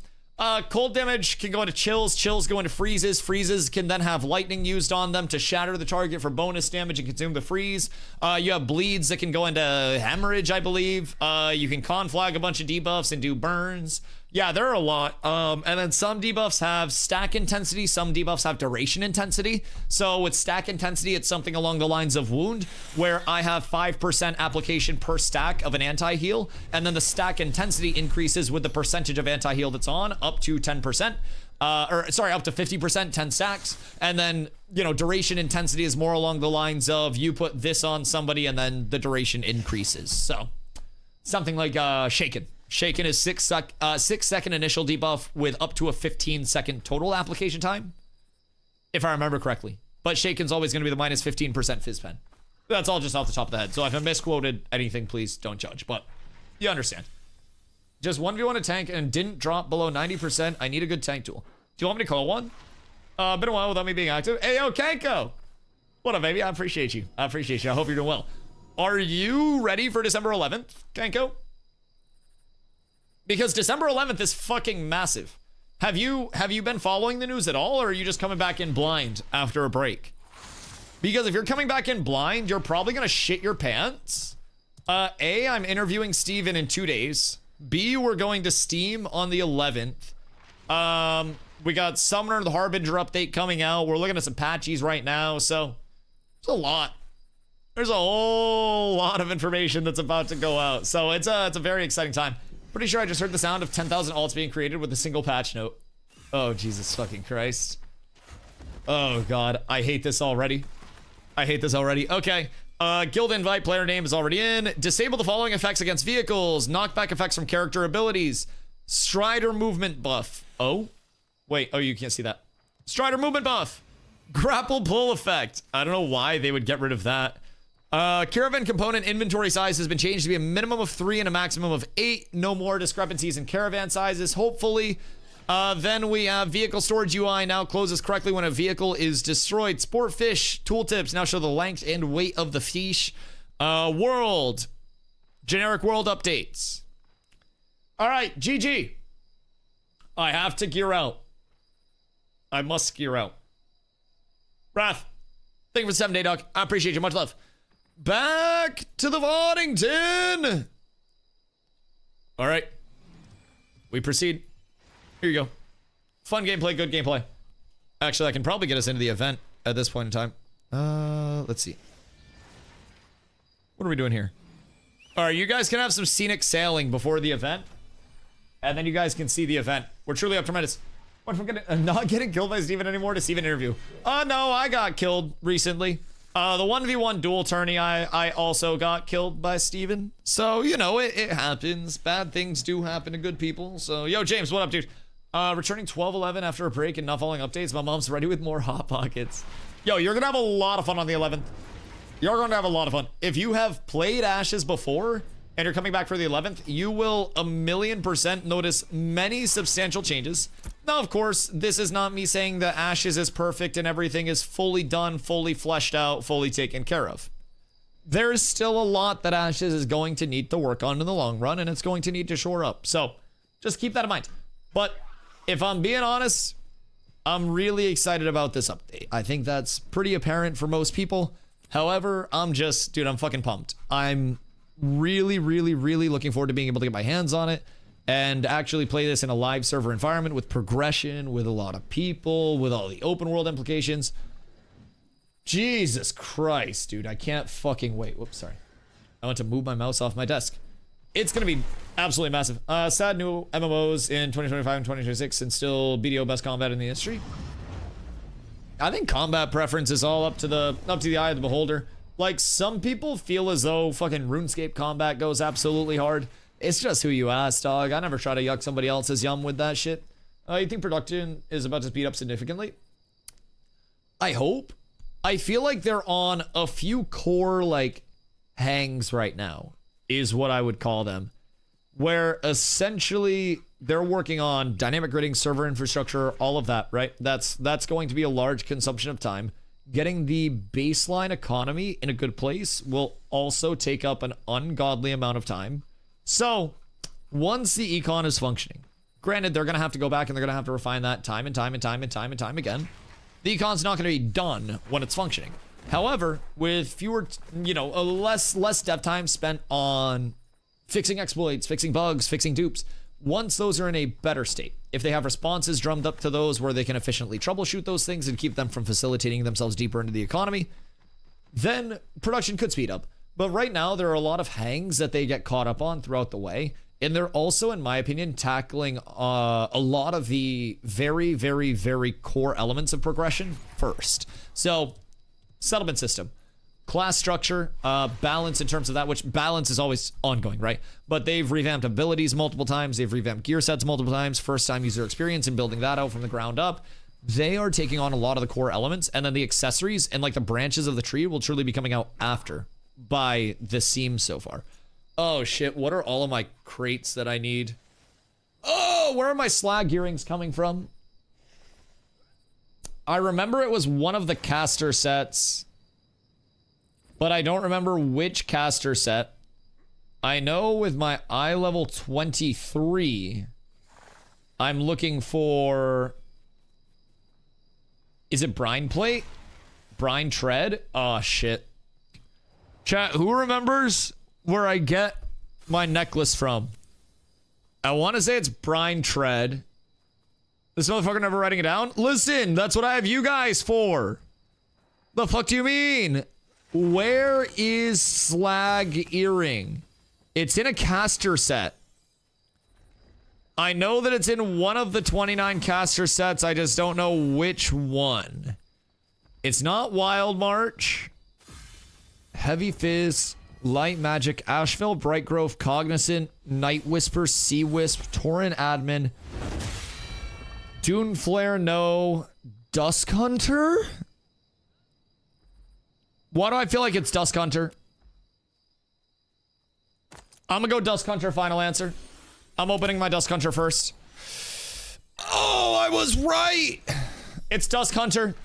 Cold damage can go into chills go into freezes can then have lightning used on them to shatter the target for bonus damage and consume the freeze. You have bleeds that can go into hemorrhage, I believe. You can conflag a bunch of debuffs and do burns. Yeah, there are a lot. And then some debuffs have stack intensity, some debuffs have duration intensity. So with stack intensity, it's something along the lines of wound, where I have 5% application per stack of an anti-heal, and then the stack intensity increases with the percentage of anti-heal that's on, up to 10%. Up to 50%, 10 stacks. And then, you know, duration intensity is more along the lines of you put this on somebody and then the duration increases. So something like Shaken. Shaken is 6 second initial debuff with up to a 15-second total application time, if I remember correctly. But Shaken's always going to be the minus 15% fizz pen. That's all just off the top of the head. So if I misquoted anything, please don't judge. But you understand. Just 1v1 a tank and didn't drop below 90%. I need a good tank tool. Do you want me to call one? Been a while without me being active. Hey, yo, Kanko. What up, baby? I appreciate you. I appreciate you. I hope you're doing well. Are you ready for December 11th, Kanko? Because December 11th is fucking massive. Have you been following the news at all, or are you just coming back in blind after a break? Because if you're coming back in blind, you're probably gonna shit your pants. A, I'm interviewing Steven in 2 days. B, we're going to Steam on the 11th. We got Summoner the Harbinger update coming out. We're looking at some patches right now, so there's a lot. There's a whole lot of information that's about to go out. So it's a very exciting time. Pretty sure I just heard the sound of 10,000 alts being created with a single patch note. Oh, Jesus fucking Christ. Oh, God. I hate this already. I hate this already. Okay. Guild invite player name is already in. Disable the following effects against vehicles. Knockback effects from character abilities. Strider movement buff. Oh? Wait. Oh, you can't see that. Strider movement buff. Grapple pull effect. I don't know why they would get rid of that. Caravan component inventory size has been changed to be a minimum of 3 and a maximum of 8. No more discrepancies in caravan sizes, hopefully. Then we have vehicle storage UI now closes correctly when a vehicle is destroyed. Sport fish tooltips now show the length and weight of the fish. World. Generic world updates. All right, GG. I have to gear out. I must gear out. Wrath. Thank you for the 7-day dog. I appreciate you. Much love. Back to the Waddington. All right. We proceed. Here you go. Fun gameplay, good gameplay. Actually, I can probably get us into the event at this point in time. Let's see. What are we doing here? All right, you guys can have some scenic sailing before the event. And then you guys can see the event. We're truly up tremendous. What if I'm not getting killed by Steven anymore to Steven interview? Oh, no, I got killed recently. The 1v1 dual tourney, I also got killed by Steven. So, you know, it happens. Bad things do happen to good people. So, yo, James, what up, dude? Returning 12-11 after a break and not following updates. My mom's ready with more Hot Pockets. Yo, you're gonna have a lot of fun on the 11th. You're gonna have a lot of fun. If you have played Ashes before and you're coming back for the 11th, you will 1,000,000% notice many substantial changes. Now, of course, this is not me saying that Ashes is perfect and everything is fully done, fully fleshed out, fully taken care of. there's still a lot that Ashes is going to need to work on in the long run, and it's going to need to shore up. So just keep that in mind. But if I'm being honest, I'm really excited about this update. I think that's pretty apparent for most people. However, I'm fucking pumped. I'm really, really, really looking forward to being able to get my hands on it and actually play this in a live server environment with progression, with a lot of people, with all the open world implications. Jesus Christ, dude, I can't fucking wait. Whoops, sorry. I went to move my mouse off my desk. It's gonna be absolutely massive. Sad new MMOs in 2025 and 2026 and still BDO best combat in the industry. I think combat preference is all up to the eye of the beholder. Like, some people feel as though fucking RuneScape combat goes absolutely hard. It's just who you ask, dog. I never try to yuck somebody else's yum with that shit. You think production is about to speed up significantly? I hope. I feel like they're on a few core, like, hangs right now, is what I would call them, where essentially they're working on dynamic gridding, server infrastructure, all of that, right? That's going to be a large consumption of time. Getting the baseline economy in a good place will also take up an ungodly amount of time. So once the econ is functioning, granted, they're going to have to go back and they're going to have to refine that time and time again. The econ's not going to be done when it's functioning. However, with fewer, less dev time spent on fixing exploits, fixing bugs, fixing dupes, once those are in a better state, if they have responses drummed up to those where they can efficiently troubleshoot those things and keep them from facilitating themselves deeper into the economy, then production could speed up. But right now, there are a lot of hangs that they get caught up on throughout the way. And they're also, in my opinion, tackling a lot of the very, very, very core elements of progression first. So, settlement system, class structure, balance in terms of that, which balance is always ongoing, right? But they've revamped abilities multiple times. They've revamped gear sets multiple times. First time user experience and building that out from the ground up. They are taking on a lot of the core elements, and then the accessories and like the branches of the tree will truly be coming out after by the seam so far. Oh shit, what are all of my crates that I need? Oh, where are my slag gearings coming from? I remember it was one of the caster sets, but I don't remember which caster set. I know with my eye level 23, I'm looking for... Is it brine plate? Brine tread? Oh, shit. Chat, who remembers where I get my necklace from? I want to say it's brine tread. This motherfucker never writing it down? Listen, that's what I have you guys for. The fuck do you mean? Where is slag earring? It's in a caster set. I know that it's in one of the 29 caster sets. I just don't know which one. It's not Wild March, Heavy Fizz, Light Magic, Asheville, Bright Grove, Cognizant, Night Whisper, Sea Wisp, Torrent Admin, Dune Flare, no. Dusk Hunter? Why do I feel like it's Dusk Hunter? I'm gonna go Dusk Hunter, final answer. I'm opening my Dusk Hunter first. Oh, I was right! It's Dusk Hunter.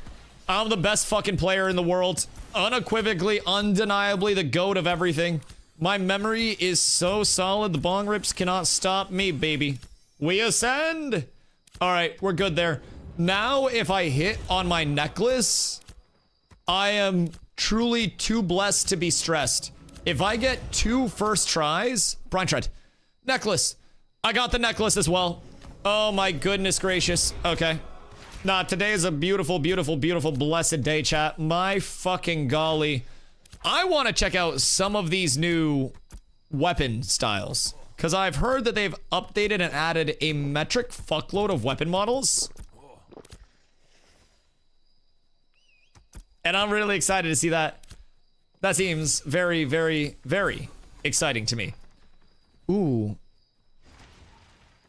I'm the best fucking player in the world. Unequivocally, undeniably the GOAT of everything. My memory is so solid, the bong rips cannot stop me, baby. We ascend! Alright, we're good there. Now, if I hit on my necklace, I am truly too blessed to be stressed. If I get 2 first tries... Brine Tread. Necklace. I got the necklace as well. Oh my goodness gracious. Okay. Nah, today is a beautiful, beautiful, beautiful, blessed day, chat. My fucking golly. I want to check out some of these new weapon styles. Because I've heard that they've updated and added a metric fuckload of weapon models. And I'm really excited to see that. That seems very, very, very exciting to me. Ooh.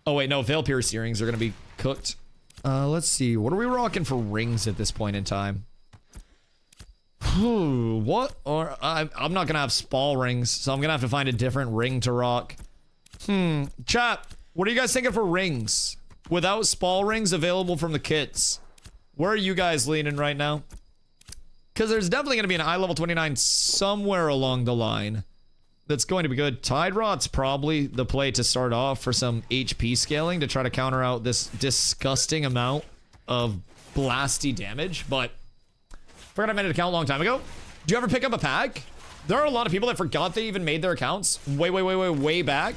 Oh wait, no, Veil Pierce earrings are going to be cooked. Let's see. What are we rocking for rings at this point in time? What? Or I'm not going to have spall rings, so I'm going to have to find a different ring to rock. Chat, what are you guys thinking for rings? Without spall rings available from the kits. Where are you guys leaning right now? Because there's definitely going to be an eye level 29 somewhere along the line that's going to be good. Tide Rod's probably the play to start off for some HP scaling to try to counter out this disgusting amount of blasty damage. But forgot I made an account a long time ago. Do you ever pick up a pack? There are a lot of people that forgot they even made their accounts way back.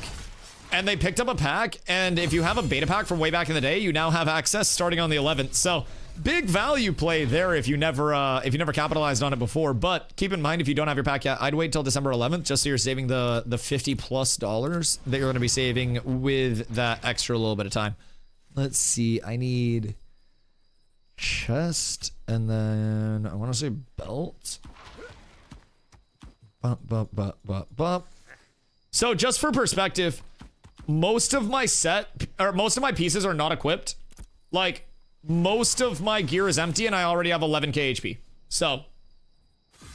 And they picked up a pack. And if you have a beta pack from way back in the day, you now have access starting on the 11th. So big value play there if you never capitalized on it before. But keep in mind, if you don't have your pack yet, I'd wait till December 11th just so you're saving the $50+ that you're going to be saving with that extra little bit of time. Let's see. I need chest and then I want to say belt. Bump. So just for perspective, most of my pieces are not equipped. Like, most of my gear is empty and I already have 11k HP. So,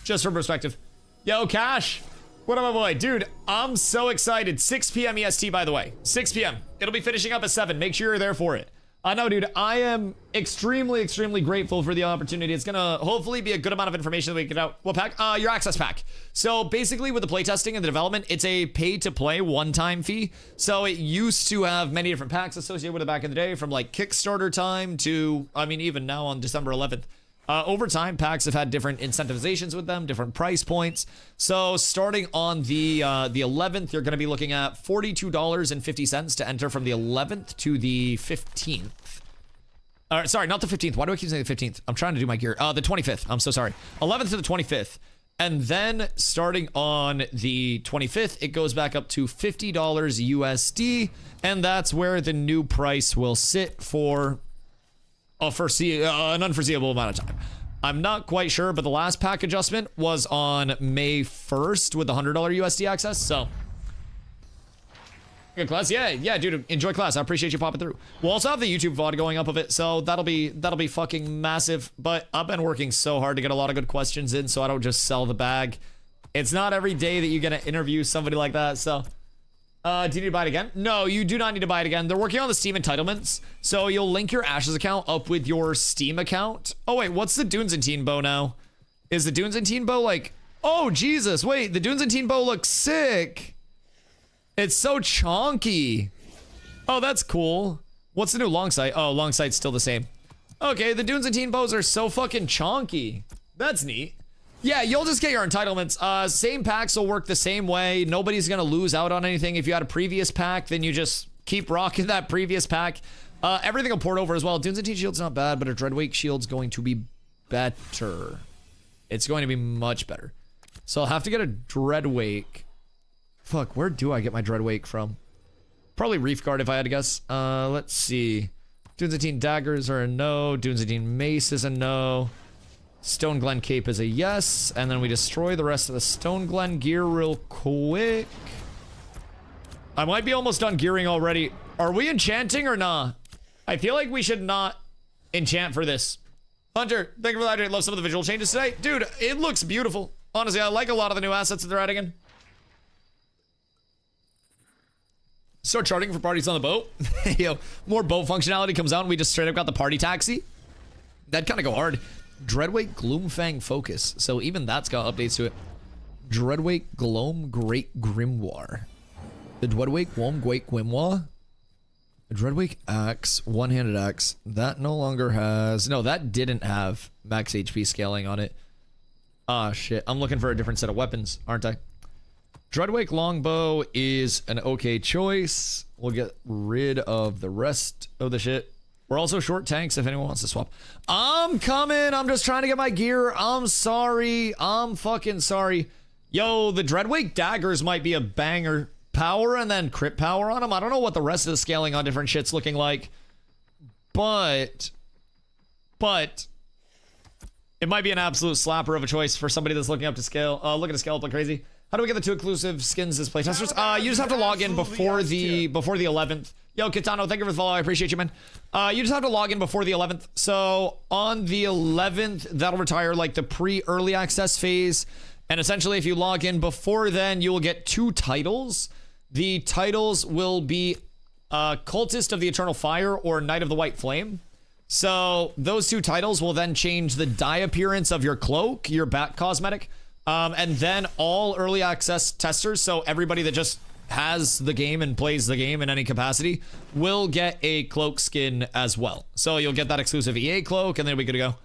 just for perspective. Yo, Cash. What up, my boy? Dude, I'm so excited. 6 p.m. EST, by the way. 6 p.m. It'll be finishing up at 7. Make sure you're there for it. I know, dude. I am extremely grateful for the opportunity. It's gonna hopefully be a good amount of information that we get out. What pack? Your access pack. So basically with the playtesting and the development, it's a pay-to-play one-time fee. So it used to have many different packs associated with it back in the day, from like Kickstarter time to, I mean, even now on December 11th. Over time, packs have had different incentivizations with them, different price points. So starting on the 11th, you're going to be looking at $42.50 to enter from the 11th to the 15th. Sorry, not the 15th. Why do I keep saying the 15th? I'm trying to do my gear. The 25th. I'm so sorry. 11th to the 25th. And then starting on the 25th, it goes back up to $50 USD. And that's where the new price will sit for an unforeseeable amount of time. I'm not quite sure, but the last pack adjustment was on May 1st with the $100 USD access. So good class. Yeah, dude, enjoy class. I appreciate you popping through. We'll also have the YouTube VOD going up of it, so that'll be fucking massive. But I've been working so hard to get a lot of good questions in, so I don't just sell the bag. It's not every day that you get to interview somebody like that. So do you need to buy it again? No, you do not need to buy it again. They're working on the Steam entitlements, so you'll link your Ashes account up with your Steam account. Oh wait, what's the Dunes and Teen bow now? Is the Dunes and Teen bow like, oh Jesus, wait, the Dunes and Teen bow looks sick. It's so chonky. Oh, that's cool. What's the new long sight? Oh, long sight's still the same. Okay, the Dunes and Teen bows are so fucking chonky. That's neat. Yeah, you'll just get your entitlements. Same packs will work the same way. Nobody's gonna lose out on anything. If you had a previous pack, then you just keep rocking that previous pack. Everything will port over as well. Dunes and Teen shield's not bad, but a Dreadwake shield's going to be better. It's going to be much better. So I'll have to get a Dreadwake. Fuck, where do I get my Dreadwake from? Probably Reef Guard if I had to guess. Let's see. Dunes and Teen daggers are a no. Dunes and Teen mace is a no. Stone Glen cape is a yes. And then we destroy the rest of the Stone Glen gear real quick. I might be almost done gearing already. Are we enchanting or not? I feel like we should not enchant for this. Hunter, thank you for that. I love some of the visual changes today. Dude, it looks beautiful. Honestly, I like a lot of the new assets that they're adding in. Start charting for parties on the boat. Yo, more boat functionality comes out and we just straight up got the party taxi. That'd kind of go hard. Dreadwake Gloomfang Focus. So even that's got updates to it. Dreadwake Gloam Great Grimoire. The Dreadwake Gloam Great Grimoire. The Dreadwake Axe, one-handed axe. That no longer has... No, that didn't have max HP scaling on it. Ah, shit. I'm looking for a different set of weapons, aren't I? Dreadwake Longbow is an okay choice. We'll get rid of the rest of the shit. We're also short tanks if anyone wants to swap. I'm coming. I'm just trying to get my gear. I'm sorry. I'm fucking sorry. Yo, the Dreadwake daggers might be a banger. Power and then crit power on them. I don't know what the rest of the scaling on different shit's looking like. But it might be an absolute slapper of a choice for somebody that's looking up to scale. Looking to scale up like crazy. How do we get the 2 exclusive skins as playtesters? You just have to log in before the 11th. Yo, Kitano, thank you for the follow. I appreciate you, man. You just have to log in before the 11th. So on the 11th, that'll retire like the pre-early access phase. And essentially, if you log in before then, you will get 2 titles. The titles will be Cultist of the Eternal Fire or Knight of the White Flame. So those two titles will then change the dye appearance of your cloak, your bat cosmetic, and then all early access testers, so everybody that just has the game and plays the game in any capacity, will get a cloak skin as well. So you'll get that exclusive EA cloak, and then we're good to go.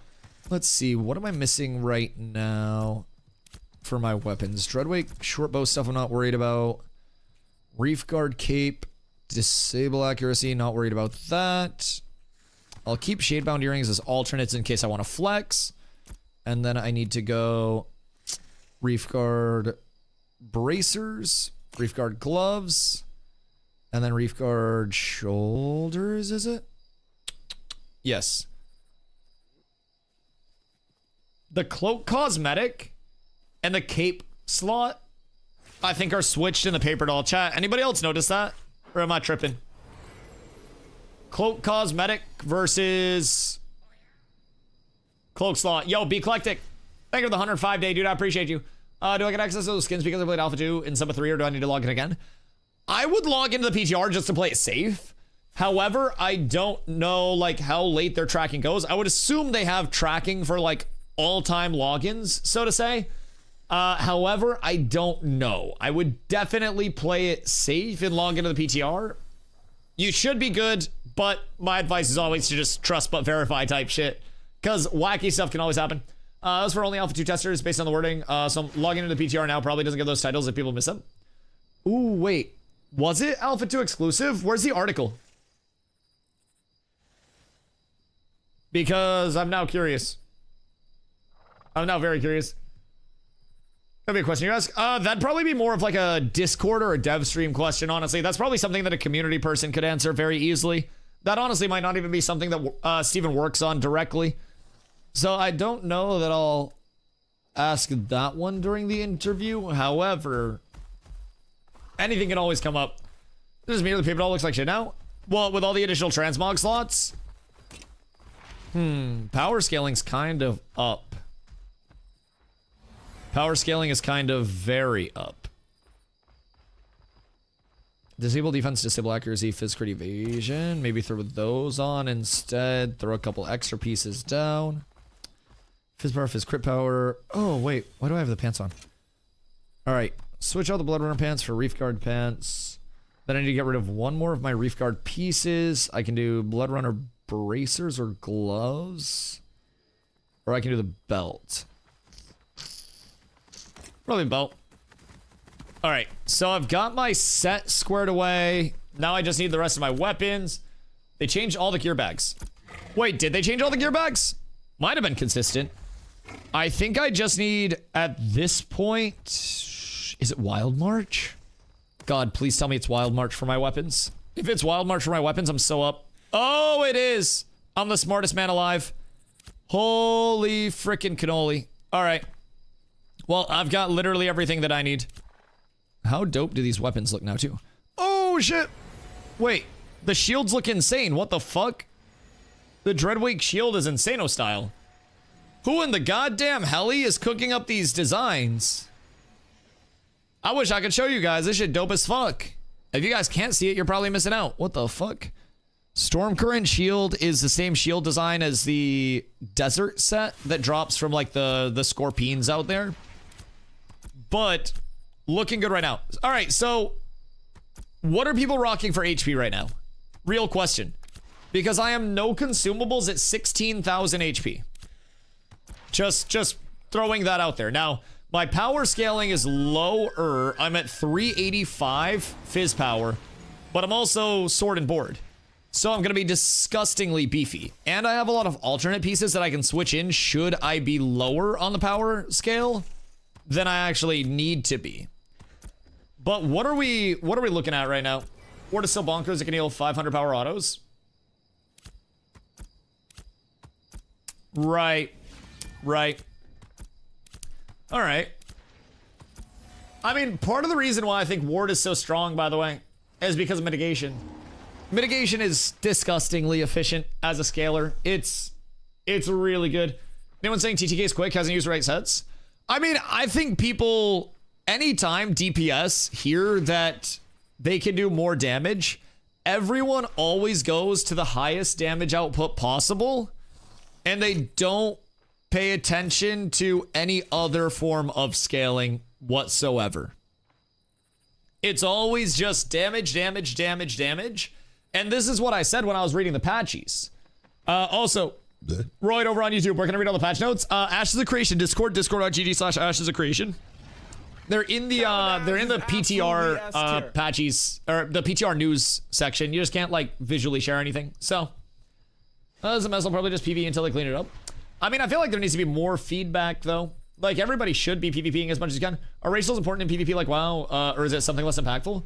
Let's see, what am I missing right now for my weapons? Dreadwake, short bow stuff I'm not worried about. Reef guard cape, disable accuracy, not worried about that. I'll keep shadebound earrings as alternates in case I want to flex. And then I need to go reef guard bracers, reef guard gloves, and then reef guard shoulders, is it? Yes. The cloak cosmetic and the cape slot, I think, are switched in the paper doll chat. Anybody else notice that? Or am I tripping? Cloak cosmetic versus cloak slot. Yo, be eclectic. Thank you for the 105 day, dude. I appreciate you. Do I get access to those skins because I played Alpha 2 in Summer 3, or do I need to log in again? I would log into the PTR just to play it safe. However, I don't know like how late their tracking goes. I would assume they have tracking for like all-time logins, so to say. However, I don't know. I would definitely play it safe and log into the PTR. You should be good, but my advice is always to just trust but verify type shit, because wacky stuff can always happen. Those for only Alpha 2 testers based on the wording. So I'm logging into the PTR now. Probably doesn't get those titles if people miss them. Ooh, wait. Was it Alpha 2 exclusive? Where's the article? Because I'm now curious. I'm now very curious. That'd be a question you ask. That'd probably be more of like a Discord or a dev stream question, honestly. That's probably something that a community person could answer very easily. That honestly might not even be something that Steven works on directly. So I don't know that I'll ask that one during the interview. However, anything can always come up. This is me, the paper doll looks like shit now. Well, with all the additional transmog slots. Power scaling's kind of up. Power scaling is kind of very up. Disable defense, disable accuracy, phys crit evasion. Maybe throw those on instead. Throw a couple extra pieces down. Phys power, phys crit power. Oh, wait. Why do I have the pants on? Alright. Switch out the blood runner pants for reef guard pants. Then I need to get rid of one more of my reef guard pieces. I can do blood runner bracers or gloves. Or I can do the belt. Probably belt. Alright, so I've got my set squared away. Now I just need the rest of my weapons. They changed all the gear bags. Wait, did they change all the gear bags? Might have been consistent. I think I just need, at this point... Is it Wild March? God, please tell me it's Wild March for my weapons. If it's Wild March for my weapons, I'm so up. Oh, it is! I'm the smartest man alive. Holy frickin' cannoli. Alright. Well, I've got literally everything that I need. How dope do these weapons look now, too? Oh, shit! Wait, the shields look insane. What the fuck? The Dreadwake shield is Insano style. Who in the goddamn heli is cooking up these designs? I wish I could show you guys. This shit dope as fuck. If you guys can't see it, you're probably missing out. What the fuck? Stormcurrent shield is the same shield design as the desert set that drops from like the scorpions out there. But looking good right now. All right, so what are people rocking for HP right now? Real question. Because I am no consumables at 16,000 HP. Just throwing that out there. Now, my power scaling is lower. I'm at 385 fizz power, but I'm also sword and board. So I'm going to be disgustingly beefy. And I have a lot of alternate pieces that I can switch in should I be lower on the power scale than I actually need to be. But what are we looking at right now? Ward is still bonkers. It can heal 500 power autos. Right. All right. I mean, part of the reason why I think Ward is so strong, by the way, is because of mitigation. Mitigation is disgustingly efficient as a scaler. It's really good. Anyone saying TTK is quick, hasn't used right sets? I mean, I think people, anytime DPS hear that they can do more damage everyone always goes to the highest damage output possible, and they don't pay attention to any other form of scaling whatsoever. It's always just damage, damage, damage, damage. And this is what I said when I was reading the patches. Also, Royd over on YouTube, where can I read all the patch notes? Ashes of Creation, Discord, discord.gg/Ashes of Creation. They're in the PTR patches, or the PTR news section. You just can't like visually share anything. So, as a mess, I'll probably just PvE until they clean it up. I mean, I feel like there needs to be more feedback though. Like everybody should be PvPing as much as you can. Are racials important in PvP like WoW, or is it something less impactful?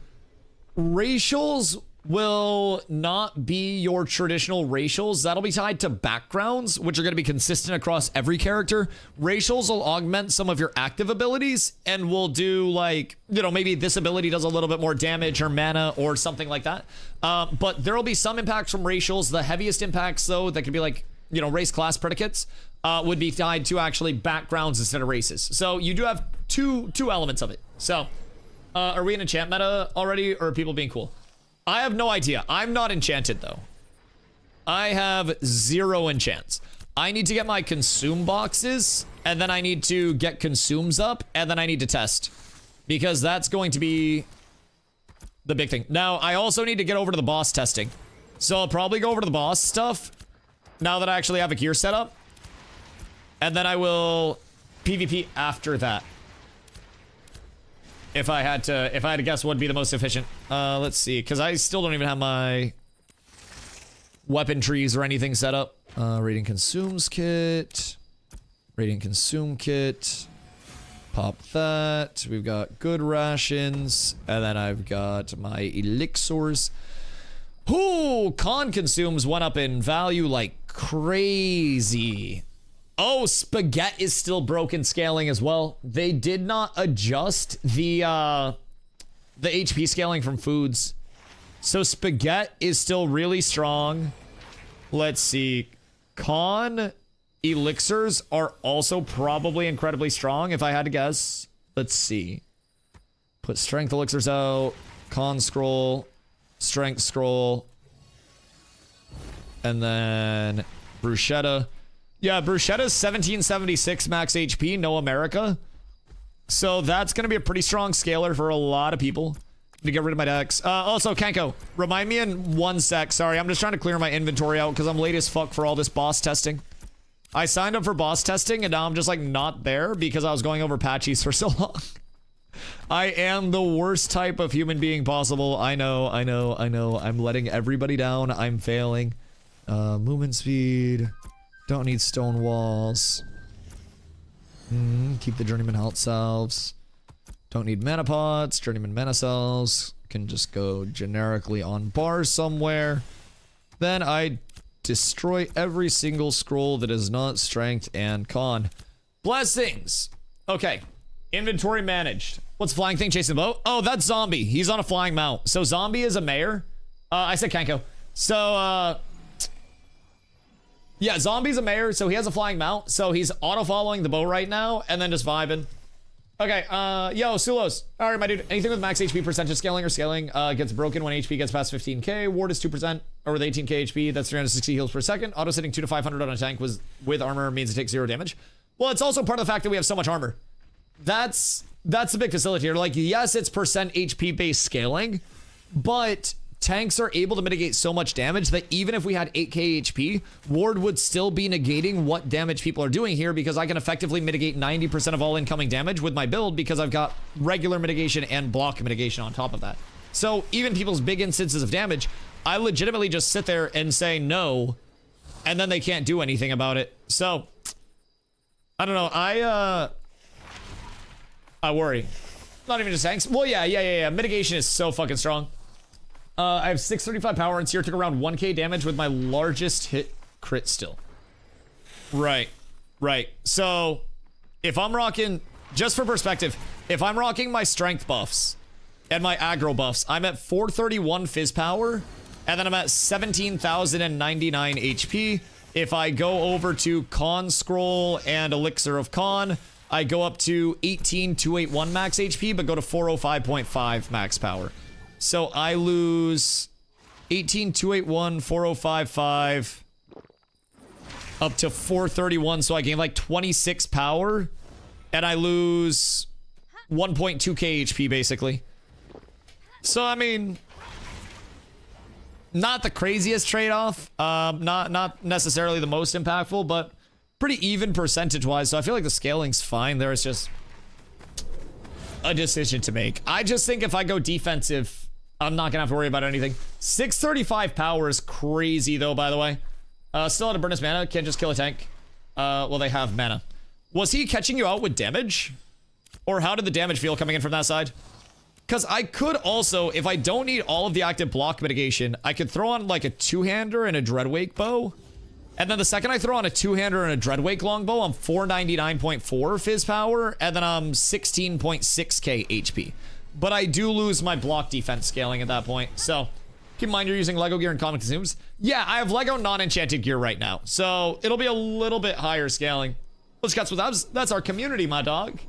Racials will not be your traditional racials. That'll be tied to backgrounds, which are going to be consistent across every character. Racials will augment some of your active abilities and will do like, you know, maybe this ability does a little bit more damage or mana or something like that. But there will be some impacts from racials. The heaviest impacts though, that could be like, you know, race class predicates, would be tied to actually backgrounds instead of races. So you do have two elements of it. So are we in enchant meta already, or are people being cool? I have no idea. I'm not enchanted though. I have 0 enchants. I need to get my consume boxes, and then I need to get consumes up, and then I need to test, because that's going to be the big thing. Now, I also need to get over to the boss testing. So I'll probably go over to the boss stuff now that I actually have a gear set up, and then I will PvP after that. If I had to guess what would be the most efficient. Let's see, because I still don't even have my weapon trees or anything set up. Rating consumes kit. Rating consume kit. Pop that. We've got good rations. And then I've got my elixirs. Ooh, con consumes went up in value like crazy. Oh, Spaghetti is still broken scaling as well. They did not adjust the HP scaling from foods. So Spaghetti is still really strong. Let's see. Con elixirs are also probably incredibly strong, if I had to guess. Let's see. Put strength elixirs out. Con scroll. Strength scroll. And then bruschetta. Yeah, bruschetta's 1776 max HP, no America. So that's going to be a pretty strong scaler for a lot of people. To get rid of my decks. Also, Kenko, remind me in 1 sec. Sorry, I'm just trying to clear my inventory out because I'm late as fuck for all this boss testing. I signed up for boss testing and now I'm just like not there because I was going over patches for so long. I am the worst type of human being possible. I know. I'm letting everybody down. I'm failing. Movement speed. Don't need stone walls. Keep the journeyman health salves. Don't need mana pots. Journeyman mana cells. Can just go generically on bars somewhere. Then I destroy every single scroll that is not strength and con. Blessings! Okay. Inventory managed. What's flying thing chasing the boat? Oh, that's Zombie. He's on a flying mount. So Zombie is a mayor. I said Kenko. So, yeah, Zombie's a mayor, so he has a flying mount. So he's auto-following the boat right now, and then just vibing. Okay, yo, Sulos. All right, my dude. Anything with max HP percentage scaling or scaling gets broken when HP gets past 15k. Ward is 2%, or with 18k HP, that's 360 heals per second. Auto sitting 2 to 500 on a tank with armor means it takes 0 damage. Well, it's also part of the fact that we have so much armor. That's the big facilitator. Like, yes, it's percent HP based scaling, but tanks are able to mitigate so much damage that even if we had 8k HP, Ward would still be negating what damage people are doing here because I can effectively mitigate 90% of all incoming damage with my build because I've got regular mitigation and block mitigation on top of that. So even people's big instances of damage, I legitimately just sit there and say no, and then they can't do anything about it. So, I don't know. I worry. Not even just tanks. Well, yeah. Mitigation is so fucking strong. I have 635 power and Seer took around 1k damage with my largest hit crit still. Right. So, if I'm rocking, just for perspective, if I'm rocking my strength buffs and my aggro buffs, I'm at 431 fizz power, and then I'm at 17,099 HP. If I go over to Con Scroll and Elixir of Con, I go up to 18,281 max HP, but go to 405.5 max power. So I lose 18281, 4055, up to 431. So I gain like 26 power, and I lose 1.2k HP basically. So I mean, not the craziest trade-off. Not necessarily the most impactful, but pretty even percentage-wise. So I feel like the scaling's fine. There is just a decision to make. I just think if I go defensive, I'm not gonna have to worry about anything. 635 power is crazy though, by the way. Still out of burn his mana, can't just kill a tank. Well, they have mana. Was he catching you out with damage? Or how did the damage feel coming in from that side? Because I could also, if I don't need all of the active block mitigation, I could throw on like a two-hander and a Dreadwake bow. And then the second I throw on a two-hander and a Dreadwake longbow, I'm 499.4 fizz power, and then I'm 16.6k HP. But I do lose my block defense scaling at that point. So keep in mind you're using Lego gear and common consumes. Yeah, I have Lego non-enchanted gear right now. So it'll be a little bit higher scaling. Let's catch with abs. That's our community, my dog.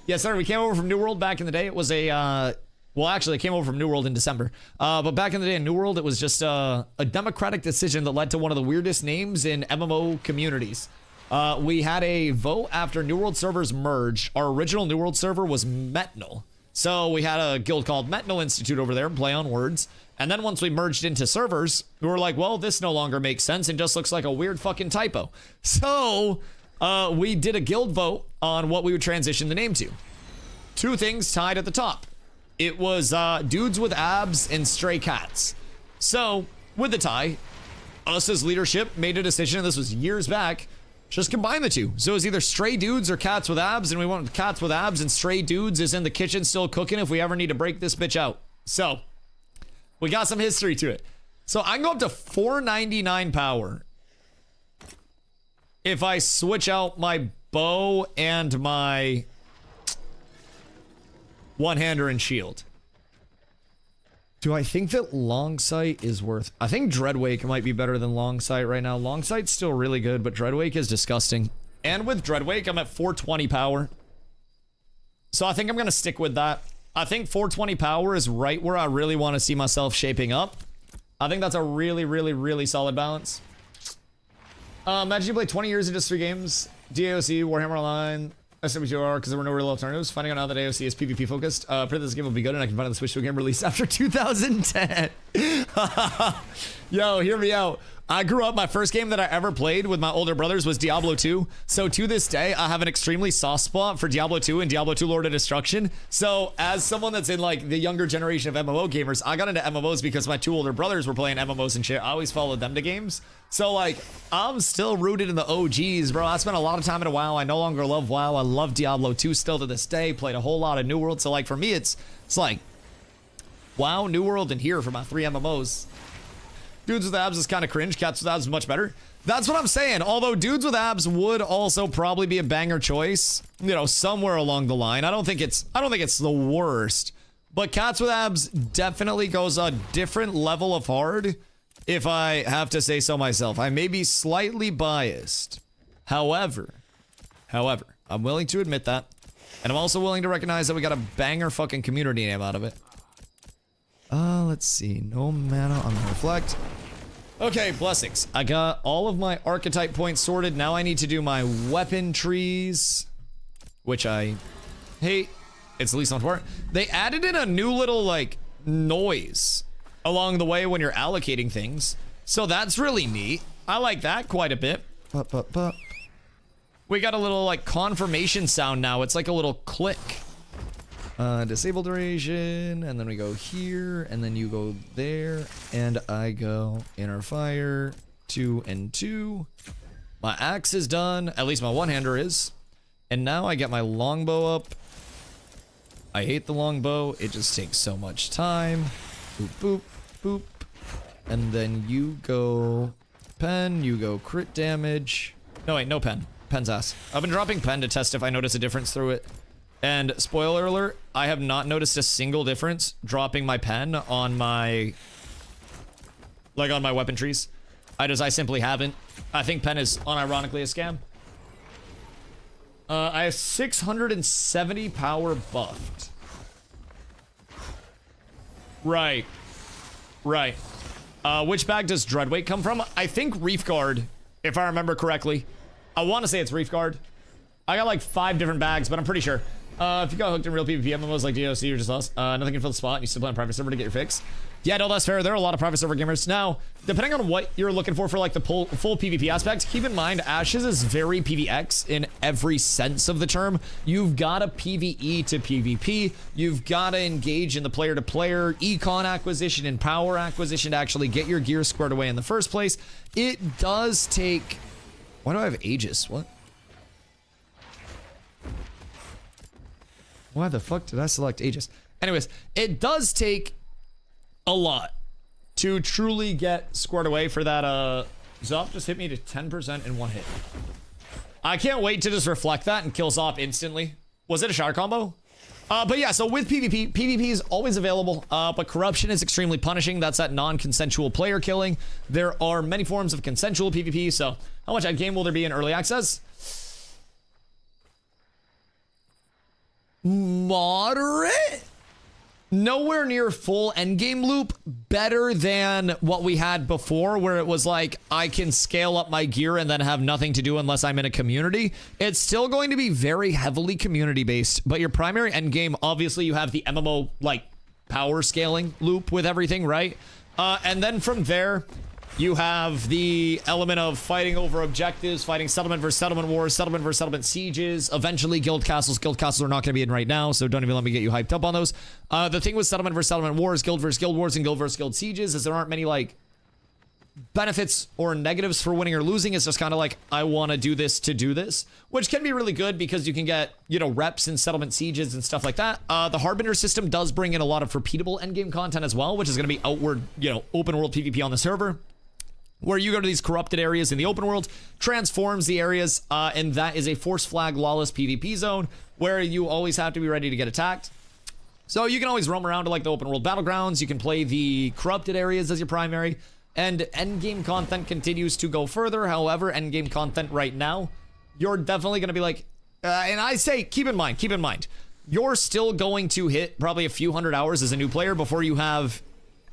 Yes, sir. We came over from New World back in the day. It was a, well, actually, I came over from New World in December. But back in the day in New World, it was just a democratic decision that led to one of the weirdest names in MMO communities. We had a vote after New World servers merged. Our original New World server was Metnal. So we had a guild called Metnal Institute over there, play on words. And then once we merged into servers, we were like, well, this no longer makes sense and just looks like a weird fucking typo. So we did a guild vote on what we would transition the name to. Two things tied at the top. It was dudes with abs and stray cats. So with the tie, us as leadership made a decision, and this was years back, just combine the two. So it was either stray dudes or cats with abs, and we went with cats with abs, and stray dudes is in the kitchen still cooking if we ever need to break this bitch out. So we got some history to it. So I can go up to 499 power if I switch out my bow and my one-hander and shield. Do I think that long sight is worth... I think Dreadwake might be better than long sight right now. Long sight's still really good, but Dreadwake is disgusting. And with Dreadwake, I'm at 420 power. So I think I'm going to stick with that. I think 420 power is right where I really want to see myself shaping up. I think that's a really, really, really solid balance. Imagine you play 20 years of just 3 games. DAOC, Warhammer Online, SWTR, because there were no real alternatives. Finding out now that AOC is PvP focused. Pray this game will be good and I can find the Switch 2 game released after 2010. Yo, hear me out. I grew up, my first game that I ever played with my older brothers was Diablo 2. So to this day, I have an extremely soft spot for Diablo 2 and Diablo 2 Lord of Destruction. So as someone that's in like the younger generation of MMO gamers, I got into MMOs because my 2 older brothers were playing MMOs and shit. I always followed them to games. So like, I'm still rooted in the OGs, bro. I spent a lot of time in WoW. I no longer love WoW. I love Diablo 2 still to this day. Played a whole lot of New World. So like for me, it's like WoW, New World, and here for my 3 MMOs. Dudes with abs is kind of cringe. Cats with abs is much better. That's what I'm saying. Although dudes with abs would also probably be a banger choice, you know, somewhere along the line. I don't think it's the worst, but cats with abs definitely goes a different level of hard. If I have to say so myself, I may be slightly biased. However, I'm willing to admit that, and I'm also willing to recognize that we got a banger fucking community name out of it. Let's see. No mana on the reflect. Okay, blessings. I got all of my archetype points sorted. Now I need to do my weapon trees, which I hate. It's the least amount of work. They added in a new little, like, noise along the way when you're allocating things. So that's really neat. I like that quite a bit. We got a little, like, confirmation sound now. It's like a little click. Disable duration, and then we go here, and then you go there, and I go inner fire, 2 and 2. My axe is done, at least my one-hander is. And now I get my longbow up. I hate the longbow, it just takes so much time. Boop, boop, boop. And then you go pen, you go crit damage. No, wait, no pen. Pen's ass. I've been dropping pen to test if I notice a difference through it. And spoiler alert, I have not noticed a single difference dropping my pen on my, like on my weapon trees. I simply haven't. I think pen is unironically a scam. I have 670 power buffed. Right. Which bag does Dreadweight come from? I think Reef Guard, if I remember correctly. I want to say it's Reef Guard. I got like 5 different bags, but I'm pretty sure. If you got hooked in real PvP MMOs like DOC, you're just lost. Nothing can fill the spot, and you still play on private server to get your fix. Yeah, no, that's fair. There are a lot of private server gamers. Now, depending on what you're looking for like the full PvP aspect, keep in mind, Ashes is very PvX in every sense of the term. You've got to PvE to PvP. You've got to engage in the player-to-player econ acquisition and power acquisition to actually get your gear squared away in the first place. It does take... Why do I have Aegis? What? Why the fuck did I select Aegis? Anyways, it does take a lot to truly get squared away for that. Zop just hit me to 10% in one hit. I can't wait to just reflect that and kill Zop instantly. Was it a shower combo? But yeah, so with PvP, PvP is always available, but corruption is extremely punishing. That's that non-consensual player killing. There are many forms of consensual PvP, so how much endgame will there be in early access? Moderate? Nowhere near full endgame loop. Better than what we had before, where it was like, I can scale up my gear and then have nothing to do unless I'm in a community. It's still going to be very heavily community based, but your primary endgame, obviously you have the MMO like power scaling loop with everything, right? And then from there, you have the element of fighting over objectives, fighting settlement versus settlement wars, settlement versus settlement sieges, eventually guild castles. Guild castles are not going to be in right now, so don't even let me get you hyped up on those. The thing with settlement versus settlement wars, guild versus guild wars, and guild versus guild sieges is there aren't many like benefits or negatives for winning or losing. It's just kind of like, I want to do this to do this, which can be really good because you can get, you know, reps in settlement sieges and stuff like that. The Harbinger system does bring in a lot of repeatable endgame content as well, which is going to be outward, you know, open world PvP on the server, where you go to these corrupted areas in the open world, transforms the areas, and that is a force flag lawless PvP zone where you always have to be ready to get attacked. So you can always roam around to like the open world battlegrounds. You can play the corrupted areas as your primary, and endgame content continues to go further. However, endgame content right now, you're definitely going to be like, and I say, keep in mind, you're still going to hit probably a few hundred hours as a new player before you have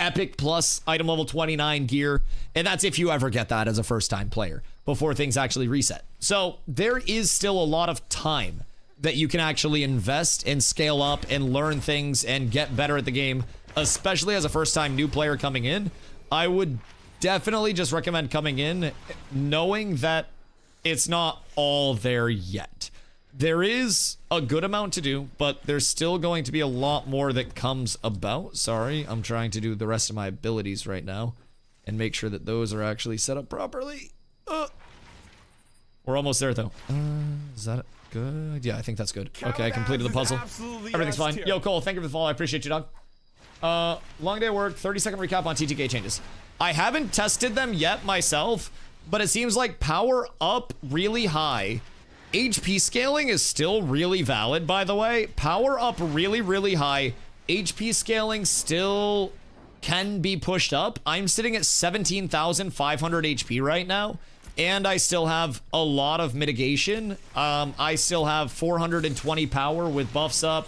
Epic plus item level 29 gear, and that's if you ever get that as a first-time player before things actually reset. So there is still a lot of time that you can actually invest and scale up and learn things and get better at the game, especially as a first-time new player coming in. I would definitely just recommend coming in knowing that it's not all there yet. There is a good amount to do, but there's still going to be a lot more that comes about. Sorry, I'm trying to do the rest of my abilities right now and make sure that those are actually set up properly. We're almost there, though. Is that good? Yeah, I think that's good. Okay, I completed the puzzle. Everything's fine. Yo, Cole, thank you for the follow. I appreciate you, dog. Long day of work, 30-second recap on TTK changes. I haven't tested them yet myself, but it seems like power up really high. HP scaling is still really valid, by the way. Power up really, really high. HP scaling still can be pushed up. I'm sitting at 17,500 HP right now, and I still have a lot of mitigation. I still have 420 power with buffs up,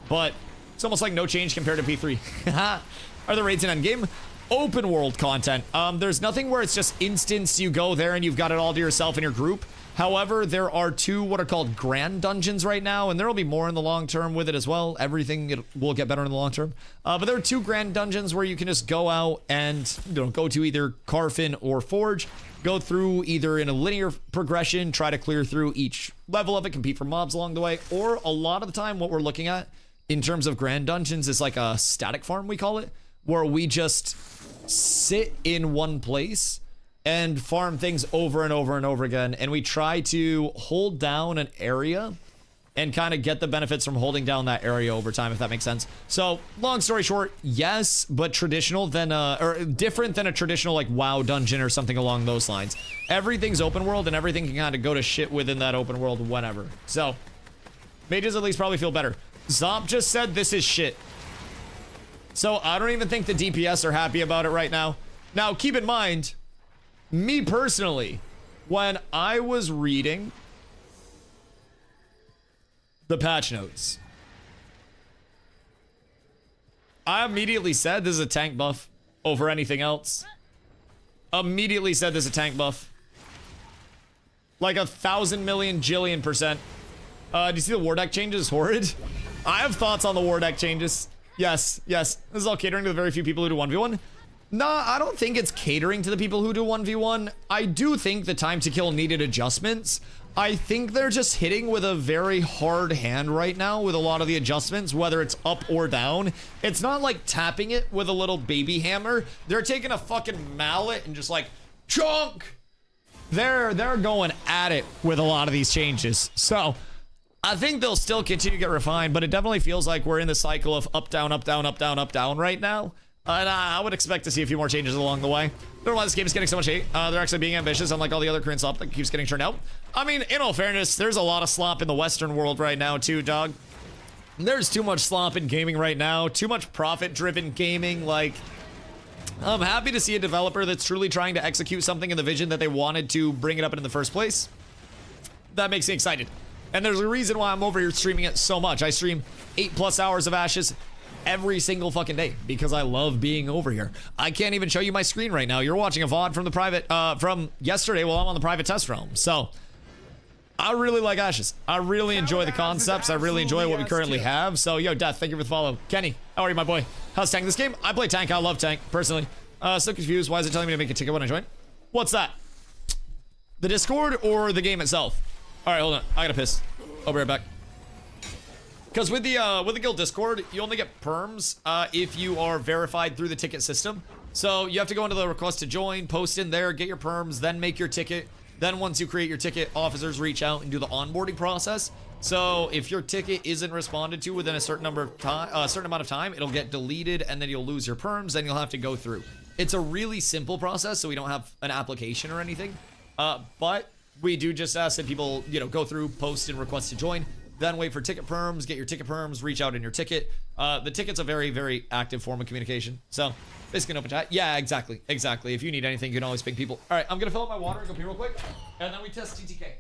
but it's almost like no change compared to P3. Are the raids in endgame? Open world content. There's nothing where it's just instance, you go there and you've got it all to yourself in your group. However, there are 2 what are called grand dungeons right now, and there will be more in the long term with it as well. Everything will get better in the long term. But there are 2 grand dungeons where you can just go out and, you know, go to either Carfin or Forge, go through either in a linear progression, try to clear through each level of it, compete for mobs along the way, or a lot of the time what we're looking at in terms of grand dungeons is like a static farm, we call it, where we just sit in one place and farm things over and over and over again, and we try to hold down an area and kind of get the benefits from holding down that area over time, if that makes sense. So, long story short, yes, but traditional than or different than a traditional like WoW dungeon or something along those lines. Everything's open world, and everything can kind of go to shit within that open world whenever. So, mages at least probably feel better. Zomp just said this is shit. So, I don't even think the DPS are happy about it right now. Now, keep in mind, me personally, when I was reading the patch notes, I immediately said this is a tank buff over anything else. Immediately said there's a tank buff. Like 1,000 million jillion %. Do you see the war deck changes? Horrid. I have thoughts on the war deck changes. Yes, yes. This is all catering to the very few people who do 1v1. Nah, I don't think it's catering to the people who do 1v1. I do think the time to kill needed adjustments. I think they're just hitting with a very hard hand right now with a lot of the adjustments, whether it's up or down. It's not like tapping it with a little baby hammer. They're taking a fucking mallet and just like, chunk! They're going at it with a lot of these changes. So, I think they'll still continue to get refined, but it definitely feels like we're in the cycle of up, down, up, down, up, down, up, down right now. And I would expect to see a few more changes along the way. I don't know why this game is getting so much hate. They're actually being ambitious, unlike all the other Korean slop that keeps getting turned out. I mean, in all fairness, there's a lot of slop in the Western world right now, too, dog. There's too much slop in gaming right now. Too much profit-driven gaming. Like, I'm happy to see a developer that's truly trying to execute something in the vision that they wanted to bring it up in the first place. That makes me excited. And there's a reason why I'm over here streaming it so much. I stream 8+ hours of Ashes every single fucking day because I love being over here. I can't even show you my screen right now. You're watching a VOD from the private, from yesterday while I'm on the private test realm. So, I really like Ashes. I really enjoy the concepts. I really enjoy what we currently have. So, yo, Death, thank you for the follow. Kenny, how are you, my boy? How's tank this game? I play tank. I love tank, personally. Still confused. Why is it telling me to make a ticket when I join? What's that? The Discord or the game itself? All right, hold on. I gotta piss. I'll be right back. Because with the guild Discord, you only get perms if you are verified through the ticket system. So you have to go into the request to join, post in there, get your perms, then make your ticket. Then once you create your ticket, officers reach out and do the onboarding process. So if your ticket isn't responded to within a certain amount of time, it'll get deleted, and then you'll lose your perms, and you'll have to go through. It's a really simple process, so we don't have an application or anything. But we do just ask that people, you know, go through, post, and request to join. Then wait for ticket perms, get your ticket perms, reach out in your ticket. The ticket's a very, very active form of communication. So, basically an open chat. Yeah, exactly. Exactly. If you need anything, you can always ping people. All right, I'm going to fill up my water and go pee real quick. And then we test TTK.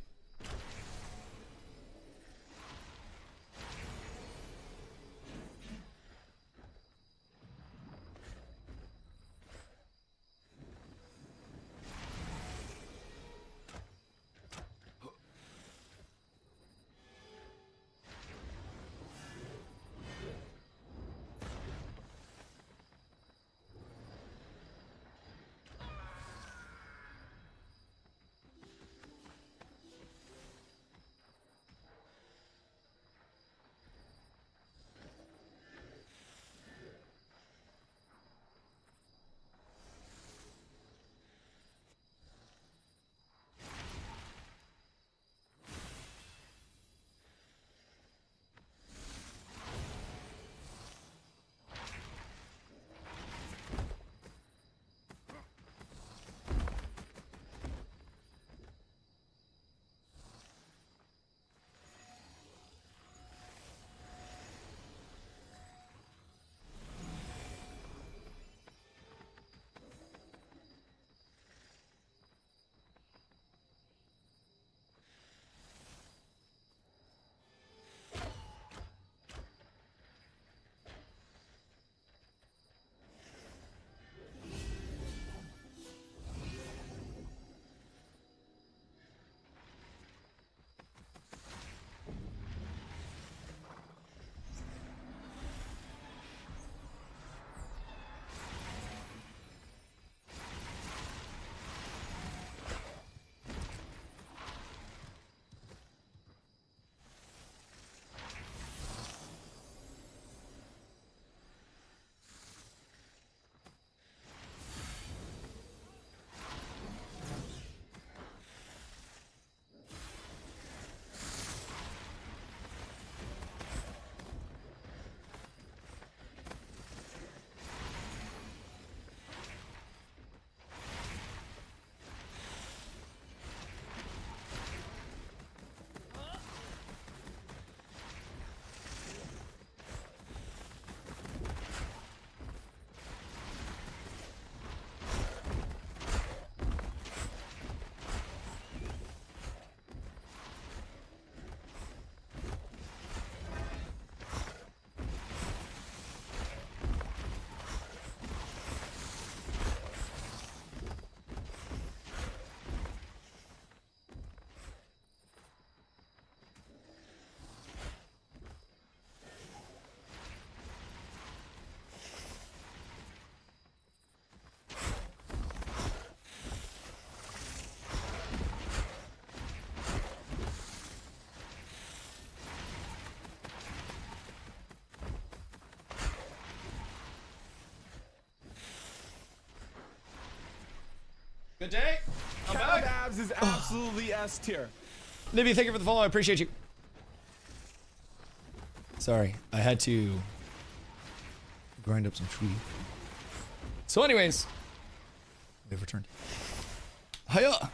Good day. I'm Cow back. with abs is absolutely S tier. Nibby, thank you for the follow. I appreciate you. Sorry, I had to grind up some tree. So anyways, they've returned. Hiya.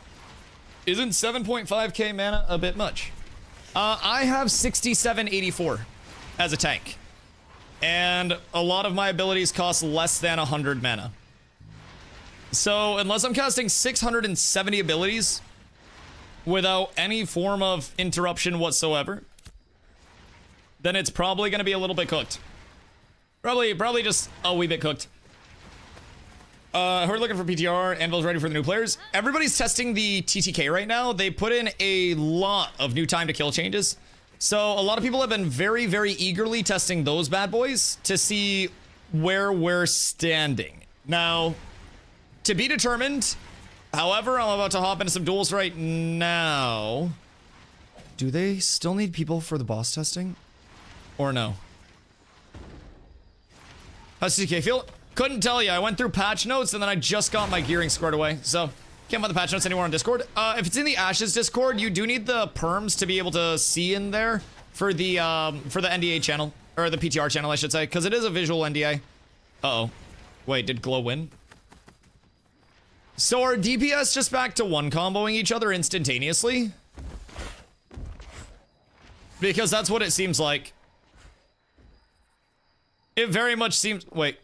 Isn't 7.5k mana a bit much? I have 6784 as a tank. And a lot of my abilities cost less than 100 mana. So unless I'm casting 670 abilities without any form of interruption whatsoever, then it's probably going to be a little bit cooked. Probably just a wee bit cooked. We're looking for PTR. Anvil's ready for the new players. Everybody's testing the TTK right now. They put in a lot of new time to kill changes. So a lot of people have been very, very eagerly testing those bad boys to see where we're standing. Now, to be determined. However, I'm about to hop into some duels right now. Do they still need people for the boss testing? Or no? How's TTK feel? Couldn't tell you. I went through patch notes and then I just got my gearing squared away. So, can't find the patch notes anywhere on Discord. If it's in the Ashes Discord, you do need the perms to be able to see in there for the NDA channel. Or the PTR channel, I should say. Because it is a visual NDA. Uh-oh. Wait, did Glow win? So are DPS just back to one comboing each other instantaneously? Because that's what it seems like. It very much seems... Wait.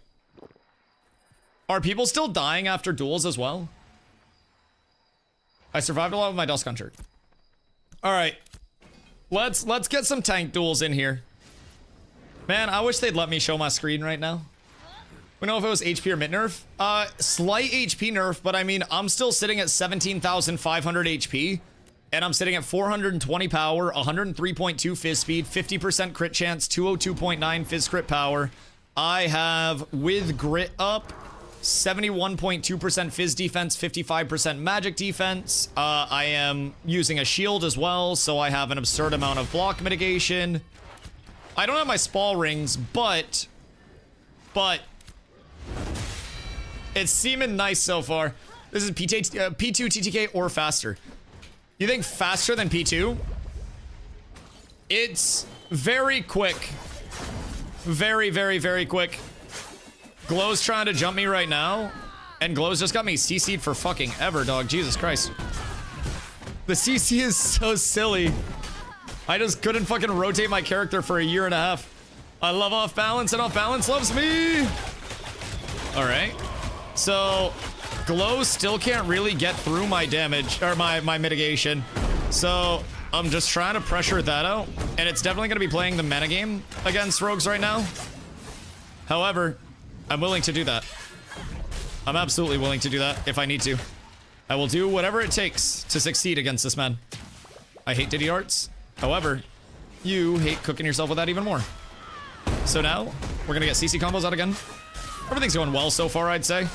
Are people still dying after duels as well? I survived a lot with my Dusk Hunter. Alright. Let's get some tank duels in here. Man, I wish they'd let me show my screen right now. We know if it was HP or mid nerf. Slight HP nerf, but I mean, I'm still sitting at 17,500 HP. And I'm sitting at 420 power, 103.2 fizz speed, 50% crit chance, 202.9 fizz crit power. I have, with grit up, 71.2% fizz defense, 55% magic defense. I am using a shield as well, so I have an absurd amount of block mitigation. I don't have my spall rings, but it's seeming nice so far. This is P2 TTK or faster. You think faster than P2? It's very quick. Very, very, very quick. Glow's trying to jump me right now. And Glow's just got me CC'd for fucking ever, dog. Jesus Christ. The CC is so silly. I just couldn't fucking rotate my character for a year and a half. I love off balance and off balance loves me. All right. So Glow still can't really get through my damage or my mitigation. So I'm just trying to pressure that out. And it's definitely going to be playing the meta game against rogues right now. However, I'm willing to do that. I'm absolutely willing to do that if I need to. I will do whatever it takes to succeed against this man. I hate Diddy Arts. However, you hate cooking yourself with that even more. So now, we're gonna get CC combos out again. Everything's going well so far, I'd say.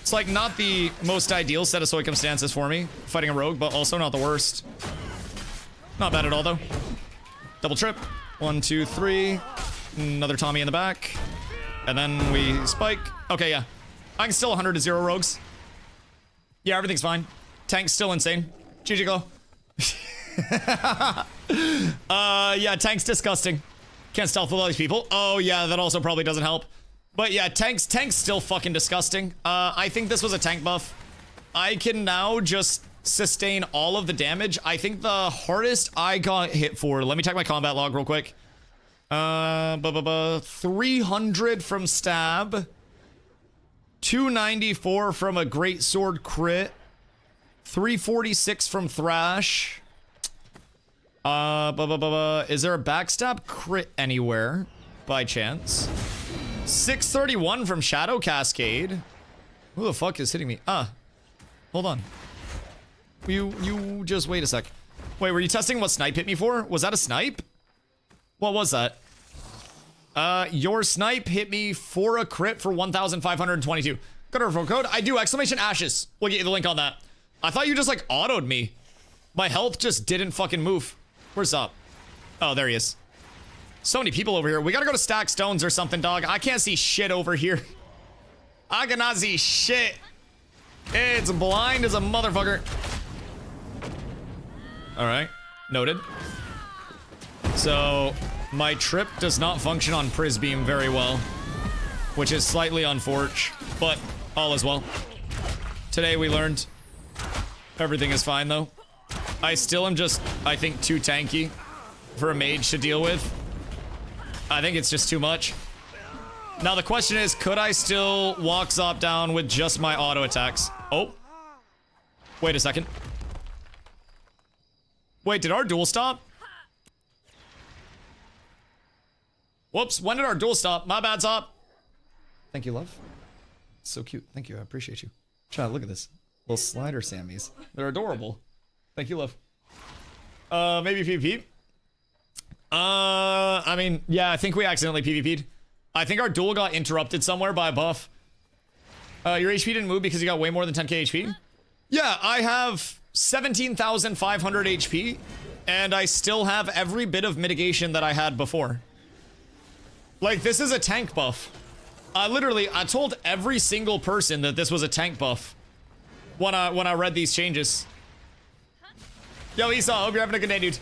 It's like not the most ideal set of circumstances for me, fighting a rogue, but also not the worst. Not bad at all, though. Double trip. 1, 2, 3. Another Tommy in the back. And then we spike. Okay, yeah. I can still 100 to 0 rogues. Yeah, everything's fine. Tank's still insane. GG Glow. Yeah, tank's disgusting. Can't stealth with all these people. Oh, yeah, that also probably doesn't help. But yeah, tank's still fucking disgusting. I think this was a tank buff. I can now just sustain all of the damage. I think the hardest I got hit for, let me check my combat log real quick. 300 from stab. 294 from a great sword crit. 346 from thrash. Is there a backstab crit anywhere by chance? 631 from Shadow Cascade. Who the fuck is hitting me? Hold on. You just wait a sec. Wait, were you testing what snipe hit me for? Was that a snipe? What was that? Your snipe hit me for a crit for 1,522. Got a referral code. I do, exclamation ashes. We'll get you the link on that. I thought you just like autoed me. My health just didn't fucking move. Where's up? Oh, there he is. So many people over here. We gotta go to stack stones or something, dog. I can't see shit over here. I cannot see shit. It's blind as a motherfucker. All right, noted. So my trip does not function on Prisbeam very well, which is slightly unfortunate, but all is well. Today we learned everything is fine though. I still am just, I think, too tanky for a mage to deal with. I think it's just too much. Now the question is, could I still walk Zop down with just my auto attacks? Oh. Wait a second. Wait, did our duel stop? Whoops, when did our duel stop? My bad, Zop. Thank you, love. So cute. Thank you, I appreciate you. Child, look at this. Little slider Sammies. They're adorable. Thank you, love. Maybe PvP? I mean, yeah, I think we accidentally PvP'd. I think our duel got interrupted somewhere by a buff. Your HP didn't move because you got way more than 10k HP? Yeah, I have 17,500 HP, and I still have every bit of mitigation that I had before. Like, this is a tank buff. I told every single person that this was a tank buff when I read these changes. Yo, Esau, hope you're having a good day, dude.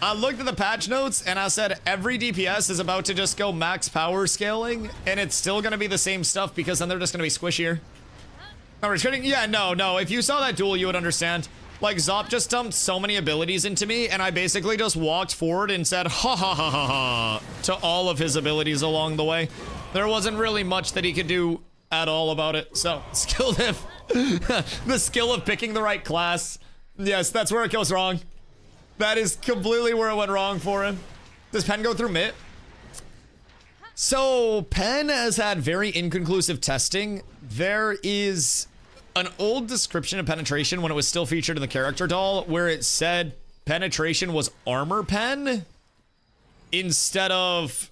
I looked at the patch notes and I said every DPS is about to just go max power scaling, and it's still gonna be the same stuff because then they're just gonna be squishier. No, we're just kidding. Yeah, no. If you saw that duel, you would understand. Like, Zop just dumped so many abilities into me, and I basically just walked forward and said ha ha ha ha ha to all of his abilities along the way. There wasn't really much that he could do at all about it. So, skill diff. The skill of picking the right class. Yes, that's where it goes wrong. That is completely where it went wrong for him. Does Pen go through Mitt? So, Pen has had very inconclusive testing. There is an old description of penetration when it was still featured in the character doll where it said penetration was armor pen instead of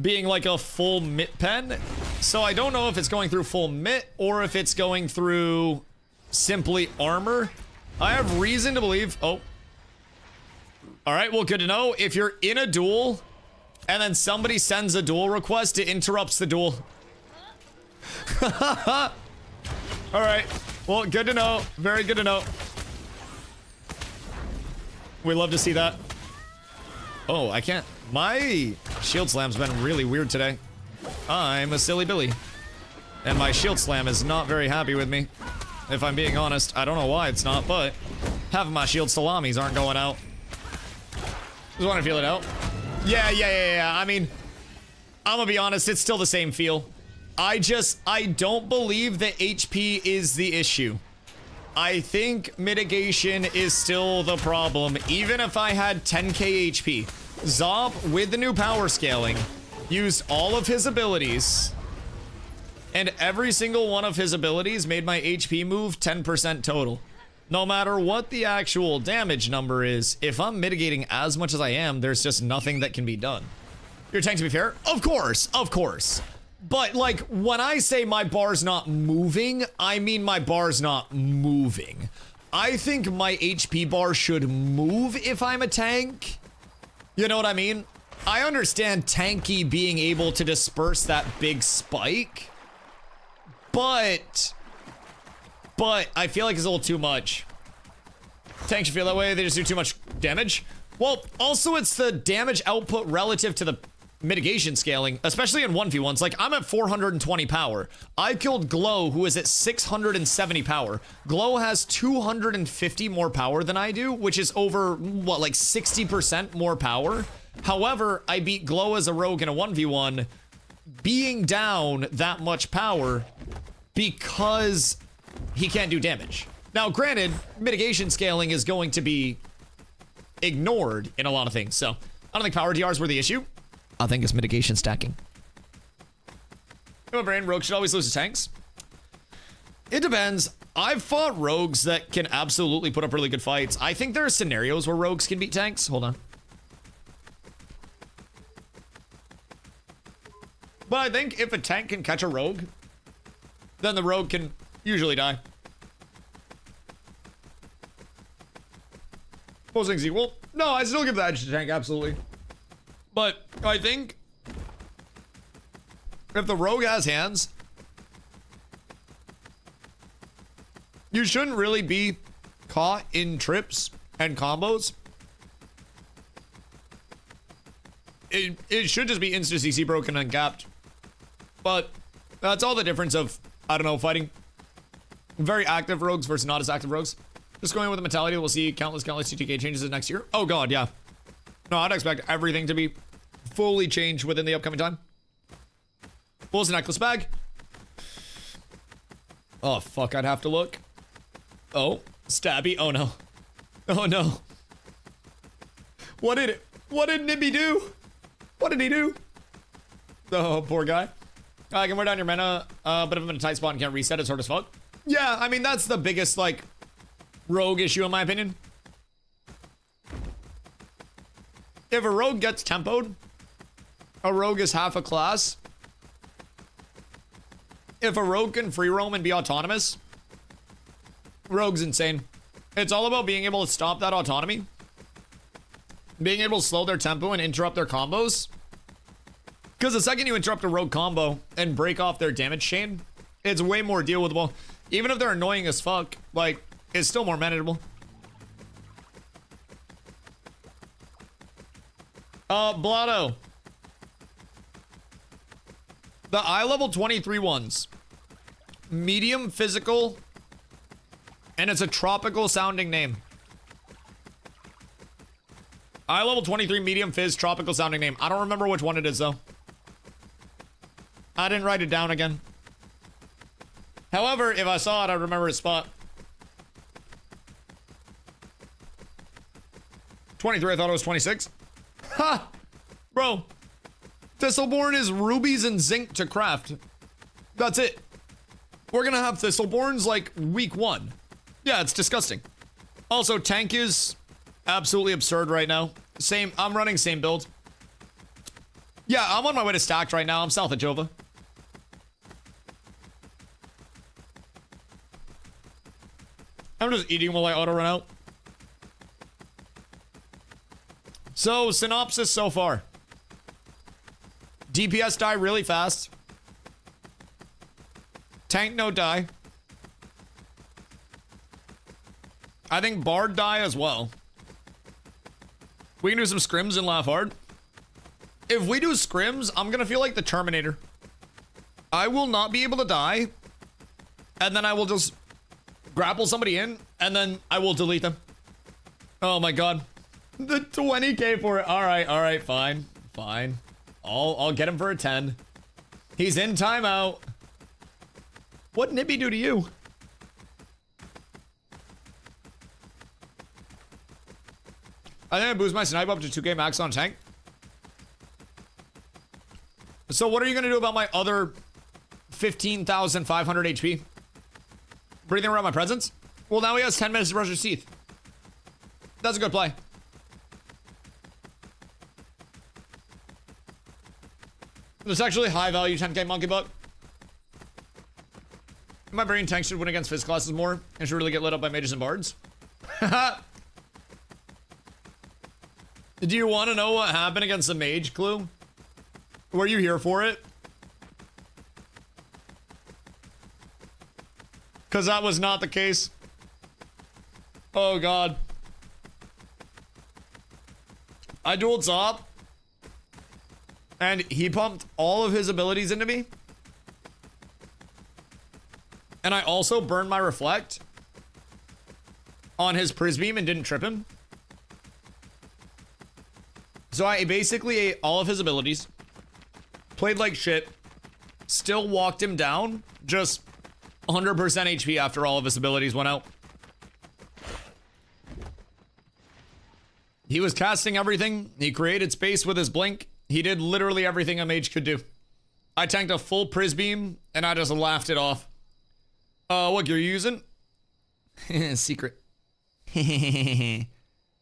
being like a full Mitt pen. So I don't know if it's going through full Mitt or if it's going through simply armor. I have reason to believe... Oh. Alright, well, good to know. If you're in a duel, and then somebody sends a duel request, it interrupts the duel. Alright, well, good to know. Very good to know. We love to see that. Oh, I can't... My shield slam's been really weird today. I'm a silly Billy. And my shield slam is not very happy with me. If I'm being honest. I don't know why it's not, but half of my shield salamis aren't going out. Just want to feel it out. Yeah. I mean, I'm gonna be honest, it's still the same feel. I don't believe that HP is the issue. I think mitigation is still the problem. Even if I had 10k HP, Zop, with the new power scaling, used all of his abilities, and every single one of his abilities made my HP move 10% total. No matter what the actual damage number is, if I'm mitigating as much as I am, there's just nothing that can be done. Your tank, to be fair? Of course. But, like, when I say my bar's not moving, I mean my bar's not moving. I think my HP bar should move if I'm a tank. You know what I mean? I understand tanky being able to disperse that big spike, but I feel like it's a little too much. Tanks feel that way, they just do too much damage. Well, also it's the damage output relative to the mitigation scaling, especially in 1v1s. Like, I'm at 420 power. I killed Glow, who is at 670 power. Glow has 250 more power than I do, which is over, what, like 60% more power? However, I beat Glow as a rogue in a 1v1, being down that much power because he can't do damage. Now, granted, mitigation scaling is going to be ignored in a lot of things, so I don't think power DRs were the issue. I think it's mitigation stacking. In my brain, rogues should always lose to tanks. It depends. I've fought rogues that can absolutely put up really good fights. I think there are scenarios where rogues can beat tanks. Hold on. But I think if a tank can catch a rogue, then the rogue can usually die. Most things equal. No, I still give the edge to tank, absolutely. But I think if the rogue has hands, You shouldn't really be caught in trips and combos. It should just be insta CC broken and gapped. But that's all the difference of, I don't know, fighting very active rogues versus not as active rogues. Just going with the mentality, we'll see countless TTK changes in next year. Oh god, yeah. No, I'd expect everything to be fully changed within the upcoming time. Pulls a necklace bag. Oh fuck, I'd have to look. Oh, stabby. Oh no. Oh no. What did Nibby do? What did he do? Oh, poor guy. I can wear down your mana, but if I'm in a tight spot and can't reset, it's hard as fuck. Yeah, I mean, that's the biggest, like, rogue issue in my opinion. If a rogue gets tempoed, a rogue is half a class. If a rogue can free roam and be autonomous, rogue's insane. It's all about being able to stop that autonomy, being able to slow their tempo and interrupt their combos. Because the second you interrupt a rogue combo and break off their damage chain, it's way more deal with the even if they're annoying as fuck, like, it's still more manageable. Blotto. The eye level 23 ones. Medium physical. And it's a tropical sounding name. Eye level 23 medium fizz tropical sounding name. I don't remember which one it is though. I didn't write it down again. However, if I saw it, I'd remember its spot. 23, I thought it was 26. Ha! Bro. Thistleborn is rubies and zinc to craft. That's it. We're gonna have Thistleborns like week 1. Yeah, it's disgusting. Also, tank is absolutely absurd right now. I'm running same build. Yeah, I'm on my way to stacked right now. I'm south of Jova. I'm just eating while I auto run out. So, synopsis so far. DPS die really fast. Tank no die. I think Bard die as well. We can do some scrims and laugh hard. If we do scrims, I'm gonna feel like the Terminator. I will not be able to die. And then I will just grapple somebody in, and then I will delete them. Oh my god. The 20k for it. Alright, fine. Fine. I'll get him for a 10. He's in timeout. What'd Nibby do to you? I think I boost my snipe up to 2k max on tank. So what are you gonna do about my other 15,500 HP? Breathing around my presence? Well, now he has 10 minutes to brush his teeth. That's a good play. It's actually high value 10k monkey buck. My brain tank should win against fizz classes more and should really get lit up by mages and bards. Do you want to know what happened against the mage, Clue? Were you here for it? Because that was not the case. Oh god. I dueled Zop. And he pumped all of his abilities into me. And I also burned my reflect on his Prisbeam and didn't trip him. So I basically ate all of his abilities. Played like shit. Still walked him down. Just 100% HP after all of his abilities went out. He was casting everything. He created space with his blink. He did literally everything a mage could do. I tanked a full Prisbeam, and I just laughed it off. What gear are you using? Secret.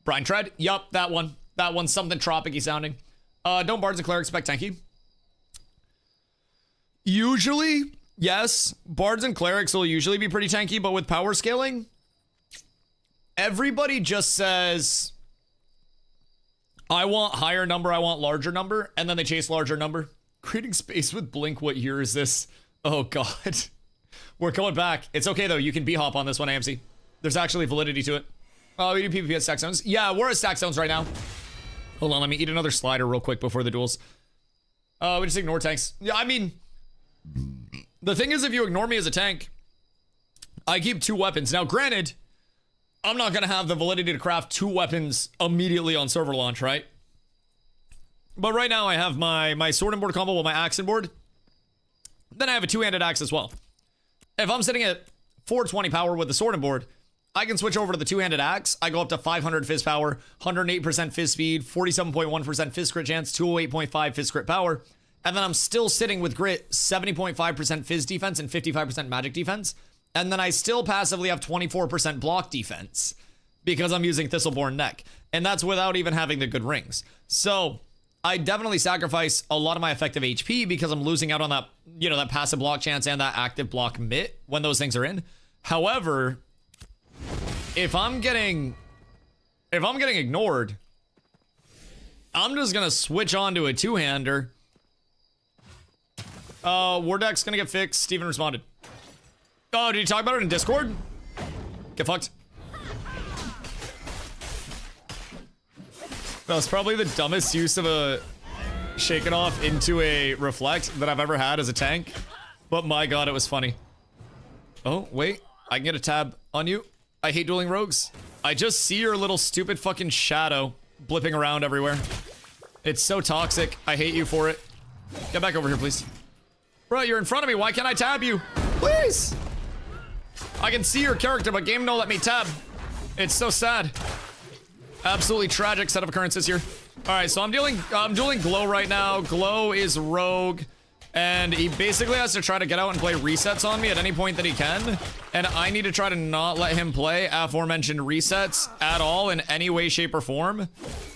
Brine Tread? Yup, that one. That one's something tropic-y sounding. Don't bards and clerics spec tanky? Usually, yes. Bards and clerics will usually be pretty tanky, but with power scaling, everybody just says, I want higher number, I want larger number, and then they chase larger number. Creating space with blink, what year is this? Oh god. We're going back. It's okay, though. You can B-hop on this one, AMC. There's actually validity to it. Oh, we do PvP at stack zones. Yeah, we're at stack zones right now. Hold on, let me eat another slider real quick before the duels. We just ignore tanks. Yeah, I mean, the thing is, if you ignore me as a tank, I keep 2 weapons. Now, granted, I'm not going to have the validity to craft 2 weapons immediately on server launch, right? But right now, I have my sword and board combo with my axe and board. Then I have a 2-handed axe as well. If I'm sitting at 420 power with the sword and board, I can switch over to the 2-handed axe. I go up to 500 fizz power, 108% fizz speed, 47.1% fizz crit chance, 208.5 fizz crit power. And then I'm still sitting with grit, 70.5% fizz defense and 55% magic defense. And then I still passively have 24% block defense because I'm using Thistleborn Neck. And that's without even having the good rings. So I definitely sacrifice a lot of my effective HP because I'm losing out on that, you know, that passive block chance and that active block mitt when those things are in. However, if I'm getting ignored, I'm just gonna switch on to a 2-hander. War deck's gonna get fixed. Steven responded. Oh, did you talk about it in Discord? Get fucked. That was probably the dumbest use of a shake it off into a reflect that I've ever had as a tank. But my god, it was funny. Oh, wait. I can get a tab on you. I hate dueling rogues. I just see your little stupid fucking shadow blipping around everywhere. It's so toxic. I hate you for it. Get back over here, please. Bro, you're in front of me. Why can't I tab you? Please! I can see your character, but game no let me tab. It's so sad. Absolutely tragic set of occurrences here. All right, so I'm dueling Glow right now. Glow is rogue, and he basically has to try to get out and play resets on me at any point that he can. And I need to try to not let him play aforementioned resets at all in any way, shape, or form.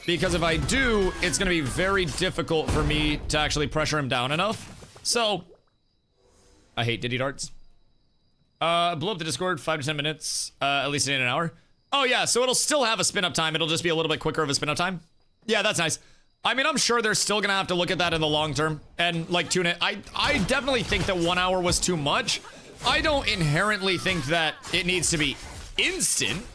Because if I do, it's gonna be very difficult for me to actually pressure him down enough. So, I hate Diddy darts. Blow up the Discord, 5 to 10 minutes, at least in an hour. Oh yeah, so it'll still have a spin up time. It'll just be a little bit quicker of a spin up time. Yeah, that's nice. I mean, I'm sure they're still gonna have to look at that in the long term and like tune it. I definitely think that 1 hour was too much. I don't inherently think that it needs to be instant.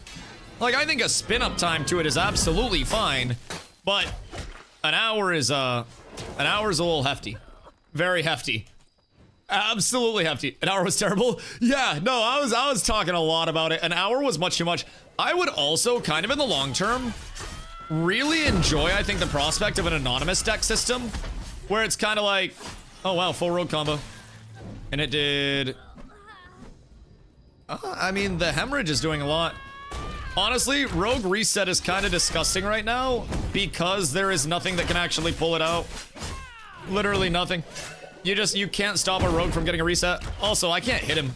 Like, I think a spin up time to it is absolutely fine, but an hour is a little hefty. Very hefty. Absolutely hefty. An hour was terrible. Yeah, no, I was talking a lot about it. An hour was much too much. I would also, kind of in the long term, really enjoy, I think, the prospect of an anonymous deck system where it's kind of like, oh wow, full rogue combo. And it did... I mean, the hemorrhage is doing a lot. Honestly, rogue reset is kind of disgusting right now because there is nothing that can actually pull it out. Literally nothing. You can't stop a rogue from getting a reset. Also, I can't hit him.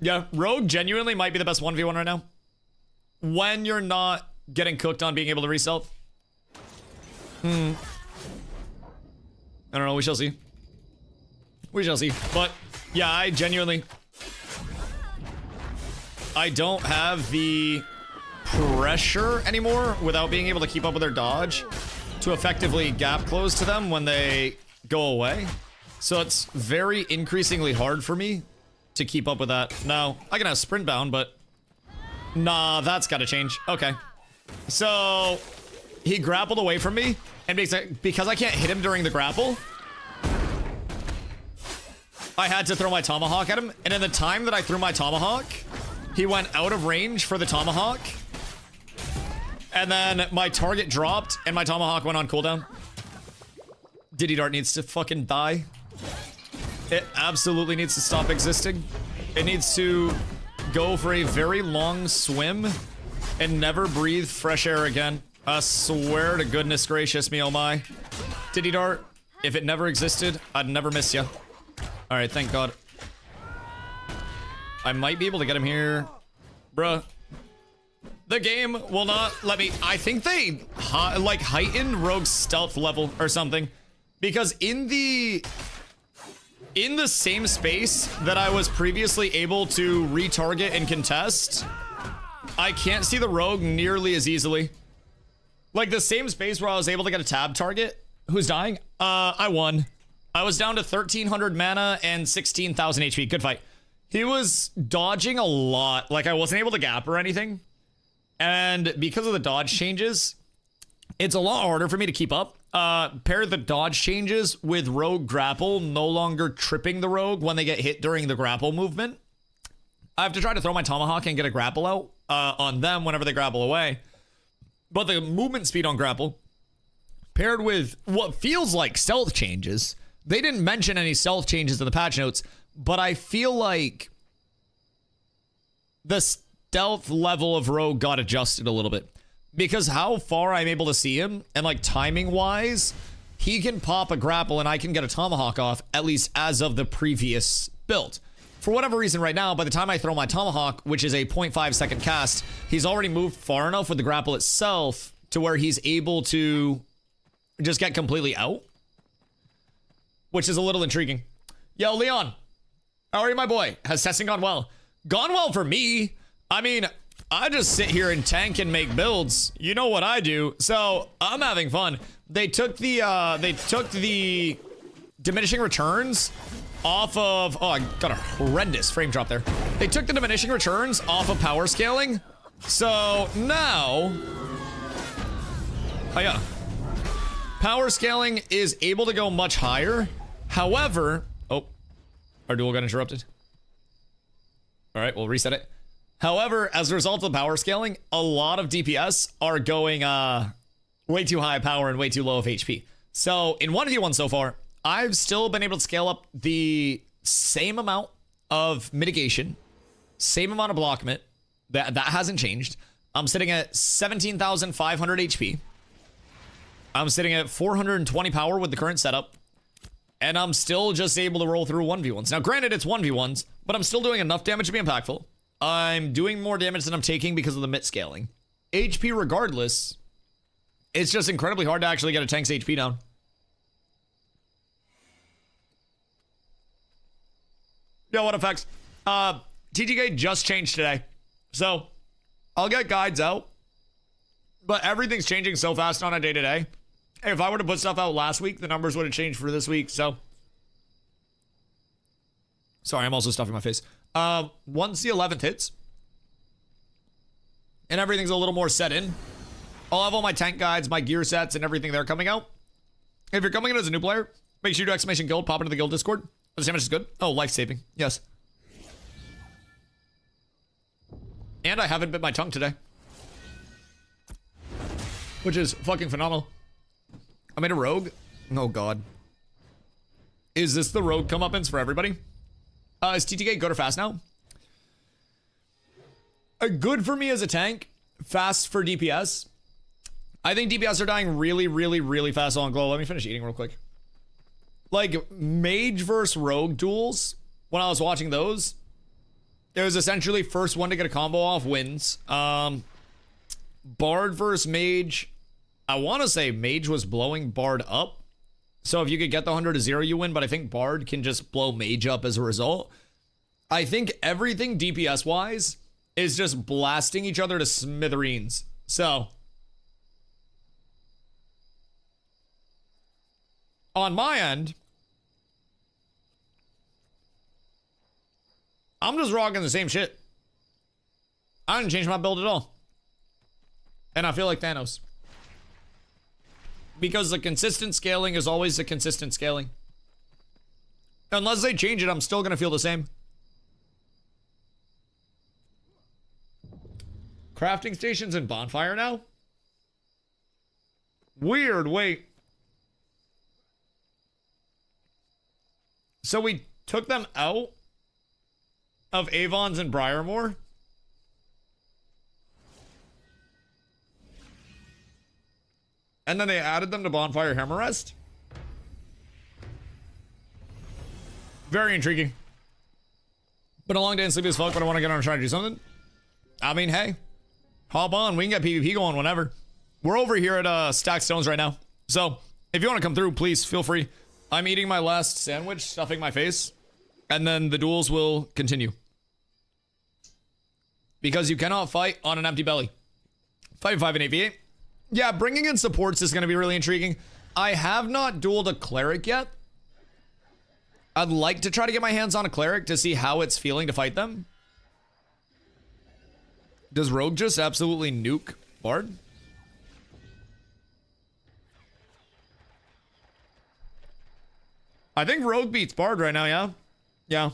Yeah, rogue genuinely might be the best 1v1 right now. When you're not getting cooked on being able to reset. I don't know, we shall see. We shall see. But, yeah, I don't have the pressure anymore without being able to keep up with their dodge to effectively gap close to them when they go away. So it's very increasingly hard for me to keep up with that. Now, I can have sprint bound, but nah, that's gotta change. Okay. So he grappled away from me, and because I can't hit him during the grapple, I had to throw my tomahawk at him, and in the time that I threw my tomahawk, he went out of range for the tomahawk, and then my target dropped, and my tomahawk went on cooldown. Diddy Dart needs to fucking die. It absolutely needs to stop existing. It needs to go for a very long swim and never breathe fresh air again. I swear to goodness gracious me, oh my. Diddy Dart, if it never existed, I'd never miss you. Alright, thank God. I might be able to get him here. Bruh. The game will not let me... I think they, like, heightened Rogue's stealth level or something. Because in the same space that I was previously able to retarget and contest, I can't see the Rogue nearly as easily. Like, the same space where I was able to get a tab target who's dying, I won. I was down to 1,300 mana and 16,000 HP. Good fight. He was dodging a lot. Like, I wasn't able to gap or anything. And because of the dodge changes, it's a lot harder for me to keep up. Pair the dodge changes with rogue grapple, no longer tripping the rogue when they get hit during the grapple movement. I have to try to throw my tomahawk and get a grapple out on them whenever they grapple away. But the movement speed on grapple, paired with what feels like stealth changes. They didn't mention any stealth changes in the patch notes, but I feel like the stealth level of rogue got adjusted a little bit. Because how far I'm able to see him, and like timing wise, he can pop a grapple and I can get a tomahawk off, at least as of the previous build. For whatever reason right now, by the time I throw my tomahawk, which is a 0.5 second cast, he's already moved far enough with the grapple itself to where he's able to just get completely out. Which is a little intriguing. Yo, Leon, how are you, my boy? Has testing gone well? Gone well for me. I mean, I just sit here and tank and make builds. You know what I do. So I'm having fun. They took the diminishing returns off of, oh, I got a horrendous frame drop there. They took the diminishing returns off of power scaling. So now, oh yeah, power scaling is able to go much higher. However, oh, our duel got interrupted. All right, we'll reset it. However, as a result of power scaling, a lot of DPS are going way too high power and way too low of HP. So in 1v1 so far, I've still been able to scale up the same amount of mitigation, same amount of blockment. That hasn't changed. I'm sitting at 17,500 HP. I'm sitting at 420 power with the current setup. And I'm still just able to roll through 1v1s. Now, granted, it's 1v1s, but I'm still doing enough damage to be impactful. I'm doing more damage than I'm taking because of the mit scaling. HP regardless, it's just incredibly hard to actually get a tank's HP down. Yo, what effects? TTK just changed today. So, I'll get guides out. But everything's changing so fast on a day-to-day. If I were to put stuff out last week, the numbers would have changed for this week, so. Sorry, I'm also stuffing my face. Once the 11th hits, and everything's a little more set in, I'll have all my tank guides, my gear sets, and everything there coming out. If you're coming in as a new player, make sure you do exclamation guild, pop into the guild Discord. The damage is good. Oh, life-saving. Yes. And I haven't bit my tongue today. Which is fucking phenomenal. I made a rogue. Oh, God. Is this the rogue comeuppance for everybody? Is TTK good or fast now? Good for me as a tank. Fast for DPS. I think DPS are dying really, really, really fast on glow. Let me finish eating real quick. Like, mage versus rogue duels, when I was watching those, it was essentially first one to get a combo off wins. Bard versus mage, I want to say mage was blowing Bard up. So if you could get the 100 to 0, you win, but I think Bard can just blow mage up as a result. I think everything DPS-wise is just blasting each other to smithereens. So, on my end, I'm just rocking the same shit. I didn't change my build at all. And I feel like Thanos. Because the consistent scaling is always the consistent scaling. Unless they change it, I'm still going to feel the same. Crafting stations and bonfire now? Weird, wait. So we took them out of Avon's and Briarmore? And then they added them to Bonfire Hammerrest? Very intriguing. Been a long day and sleepy as fuck, but I want to get on and try to do something. I mean, hey. Hop on. We can get PvP going whenever. We're over here at Stacked Stones right now. So, if you want to come through, please feel free. I'm eating my last sandwich, stuffing my face. And then the duels will continue. Because you cannot fight on an empty belly. 5-5 and 8v8. Yeah, bringing in supports is going to be really intriguing. I have not dueled a cleric yet. I'd like to try to get my hands on a cleric to see how it's feeling to fight them. Does Rogue just absolutely nuke Bard? I think Rogue beats Bard right now, yeah? Yeah.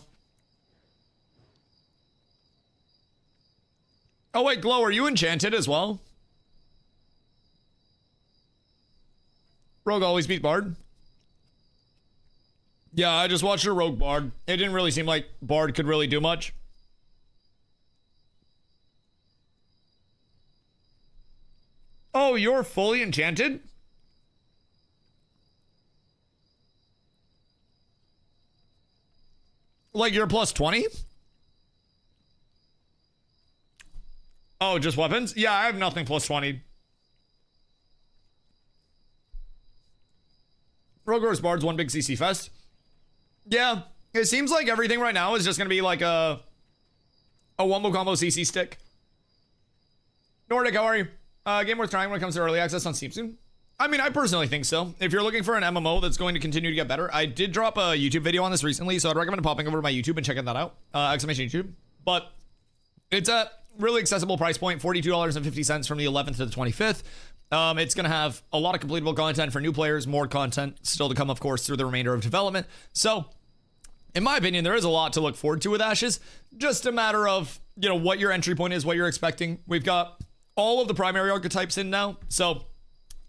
Oh wait, Glow, are you enchanted as well? Rogue always beat Bard. Yeah, I just watched a Rogue Bard. It didn't really seem like Bard could really do much. Oh, you're fully enchanted? Like you're plus 20? Oh, just weapons? Yeah, I have nothing plus 20. Rogue vs. Bard's one big CC fest. Yeah, it seems like everything right now is just gonna be like a wombo combo CC stick. Nordic, how are you? Game worth trying when it comes to early access on Steam soon? I mean, I personally think so. If you're looking for an MMO that's going to continue to get better, I did drop a YouTube video on this recently, so I'd recommend popping over to my YouTube and checking that out. Exclamation YouTube. But it's a really accessible price point, $42.50 from the 11th to the 25th. It's going to have a lot of completable content for new players, more content still to come, of course, through the remainder of development. So, in my opinion, there is a lot to look forward to with Ashes. Just a matter of, you know, what your entry point is, what you're expecting. We've got all of the primary archetypes in now, so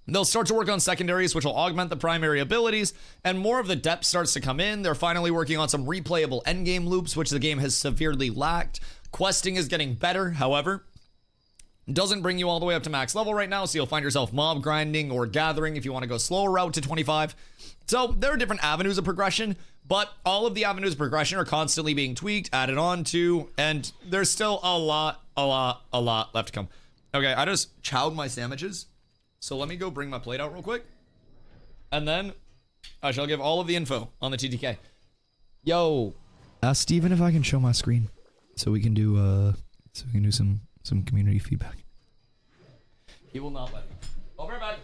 they'll start to work on secondaries, which will augment the primary abilities, and more of the depth starts to come in. They're finally working on some replayable endgame loops, which the game has severely lacked. Questing is getting better, however. Doesn't bring you all the way up to max level right now, so you'll find yourself mob grinding or gathering if you want to go slower route to 25. So there are different avenues of progression, but all of the avenues of progression are constantly being tweaked, added on to, and there's still a lot left to come. Okay, I just chowed my sandwiches. So let me go bring my plate out real quick. And then I shall give all of the info on the TTK. Yo. Ask Steven if I can show my screen. So we can do some community feedback. He will not let me. I'll be right back.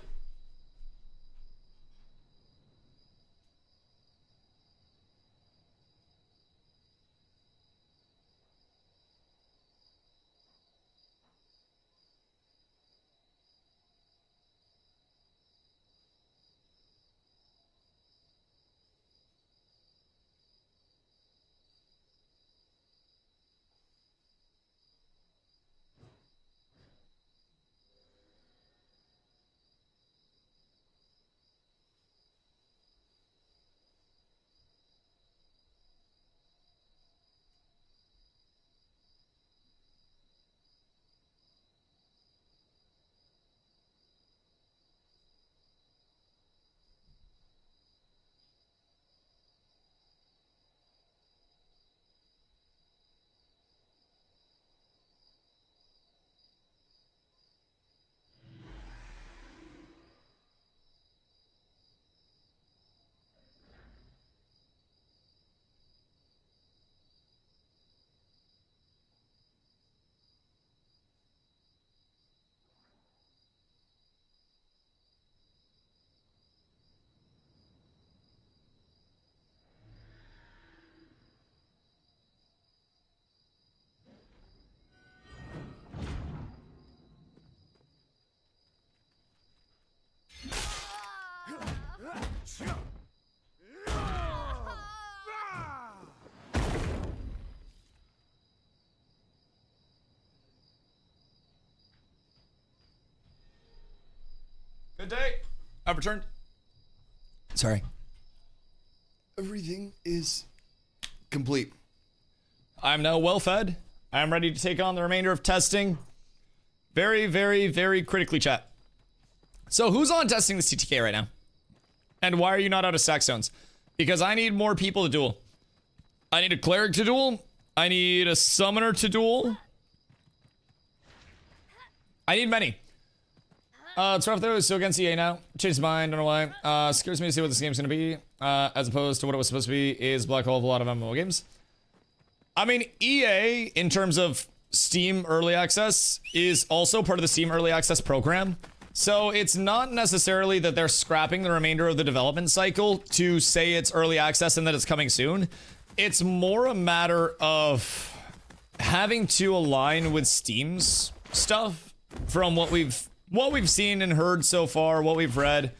Good day. I've returned. Sorry. Everything is complete. I'm now well fed. I'm ready to take on the remainder of testing. Very, very, very critically, chat. So who's on testing this TTK right now? And why are you not out of stack stones? Because I need more people to duel. I need a cleric to duel. I need a summoner to duel. I need many. It's rough though, it's still against EA now. Changed his mind, don't know why. Scares me to see what this game's gonna be. As opposed to what it was supposed to be, is black hole of a lot of MMO games. I mean, EA, in terms of Steam Early Access, is also part of the Steam Early Access program. So it's not necessarily that they're scrapping the remainder of the development cycle to say it's early access and that it's coming soon. It's more a matter of having to align with Steam's stuff from what we've seen and heard so far, what we've read.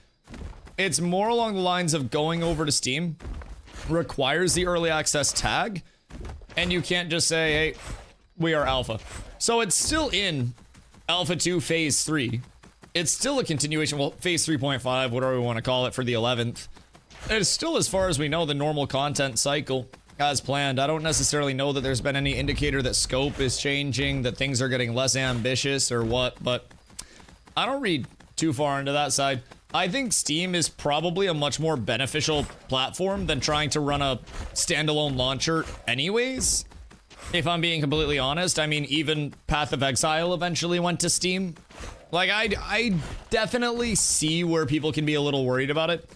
It's more along the lines of going over to Steam requires the early access tag, and you can't just say, hey, we are alpha. So it's still in alpha 2 phase 3. It's still a continuation, well, phase 3.5, whatever we want to call it, for the 11th. It's still, as far as we know, the normal content cycle as planned. I don't necessarily know that there's been any indicator that scope is changing, that things are getting less ambitious or what, but I don't read too far into that side. I think Steam is probably a much more beneficial platform than trying to run a standalone launcher anyways. If I'm being completely honest, I mean, even Path of Exile eventually went to Steam. Like, I definitely see where people can be a little worried about it.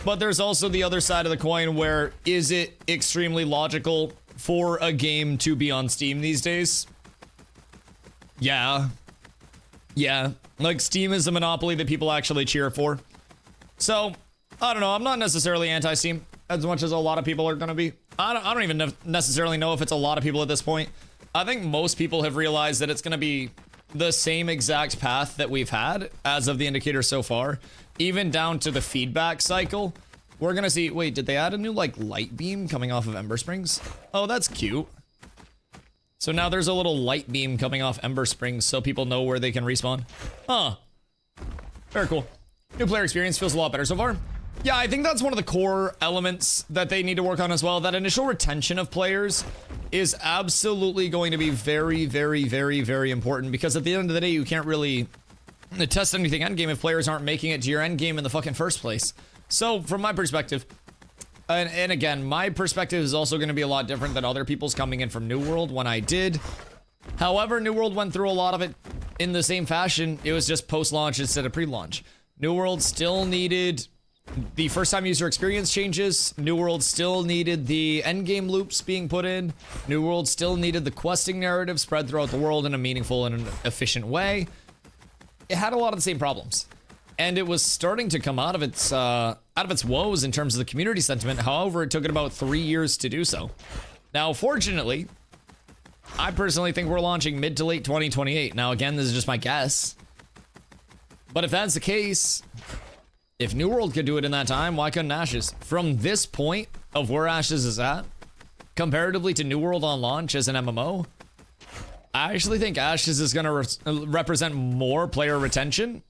But there's also the other side of the coin where, is it extremely logical for a game to be on Steam these days? Yeah. Yeah. Like, Steam is a monopoly that people actually cheer for. So, I don't know. I'm not necessarily anti-Steam as much as a lot of people are going to be. I don't even necessarily know if it's a lot of people at this point. I think most people have realized that it's going to be the same exact path that we've had as of the indicator so far, even down to the feedback cycle. We're going to see, wait, did they add a new, like, light beam coming off of Ember Springs? Oh, that's cute. So now there's a little light beam coming off Ember Springs so people know where they can respawn. Huh. Very cool. New player experience feels a lot better so far. Yeah, I think that's one of the core elements that they need to work on as well. That initial retention of players is absolutely going to be very, very, very, very important, because at the end of the day, you can't really test anything endgame if players aren't making it to your endgame in the fucking first place. So, from my perspective, and again, my perspective is also going to be a lot different than other people's coming in from New World when I did. However, New World went through a lot of it in the same fashion. It was just post-launch instead of pre-launch. New World still needed the first-time user experience changes. New World still needed the endgame loops being put in. New World still needed the questing narrative spread throughout the world in a meaningful and an efficient way. It had a lot of the same problems, and it was starting to come out of its woes in terms of the community sentiment. However, it took it about 3 years to do so. Now, fortunately, I personally think we're launching mid to late 2028. Now, again, this is just my guess, but if that's the case, if New World could do it in that time, why couldn't Ashes? From this point of where Ashes is at, comparatively to New World on launch as an MMO, I actually think Ashes is going to represent more player retention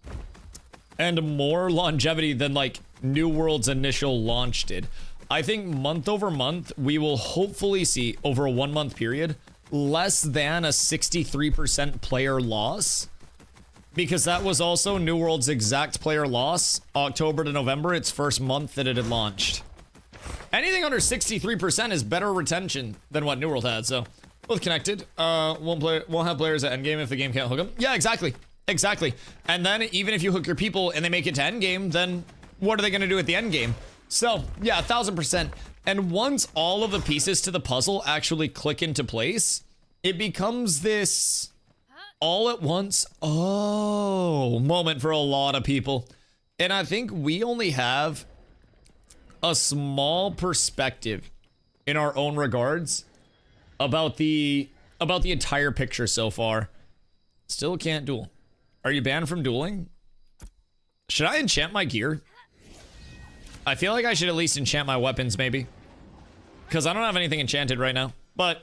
and more longevity than, like, New World's initial launch did. I think month over month, we will hopefully see, over a 1 month period, less than a 63% player loss. Because that was also New World's exact player loss, October to November, its first month that it had launched. Anything under 63% is better retention than what New World had, so both connected. Won't have players at endgame if the game can't hook them. Yeah, exactly. Exactly. And then even if you hook your people and they make it to endgame, then what are they going to do at the endgame? So, yeah, 1000%. And once all of the pieces to the puzzle actually click into place, it becomes this all at once, oh, moment for a lot of people. And I think we only have a small perspective in our own regards about the entire picture so far. Still can't duel. Are you banned from dueling? Should I enchant my gear? I feel like I should at least enchant my weapons, maybe. Because I don't have anything enchanted right now. But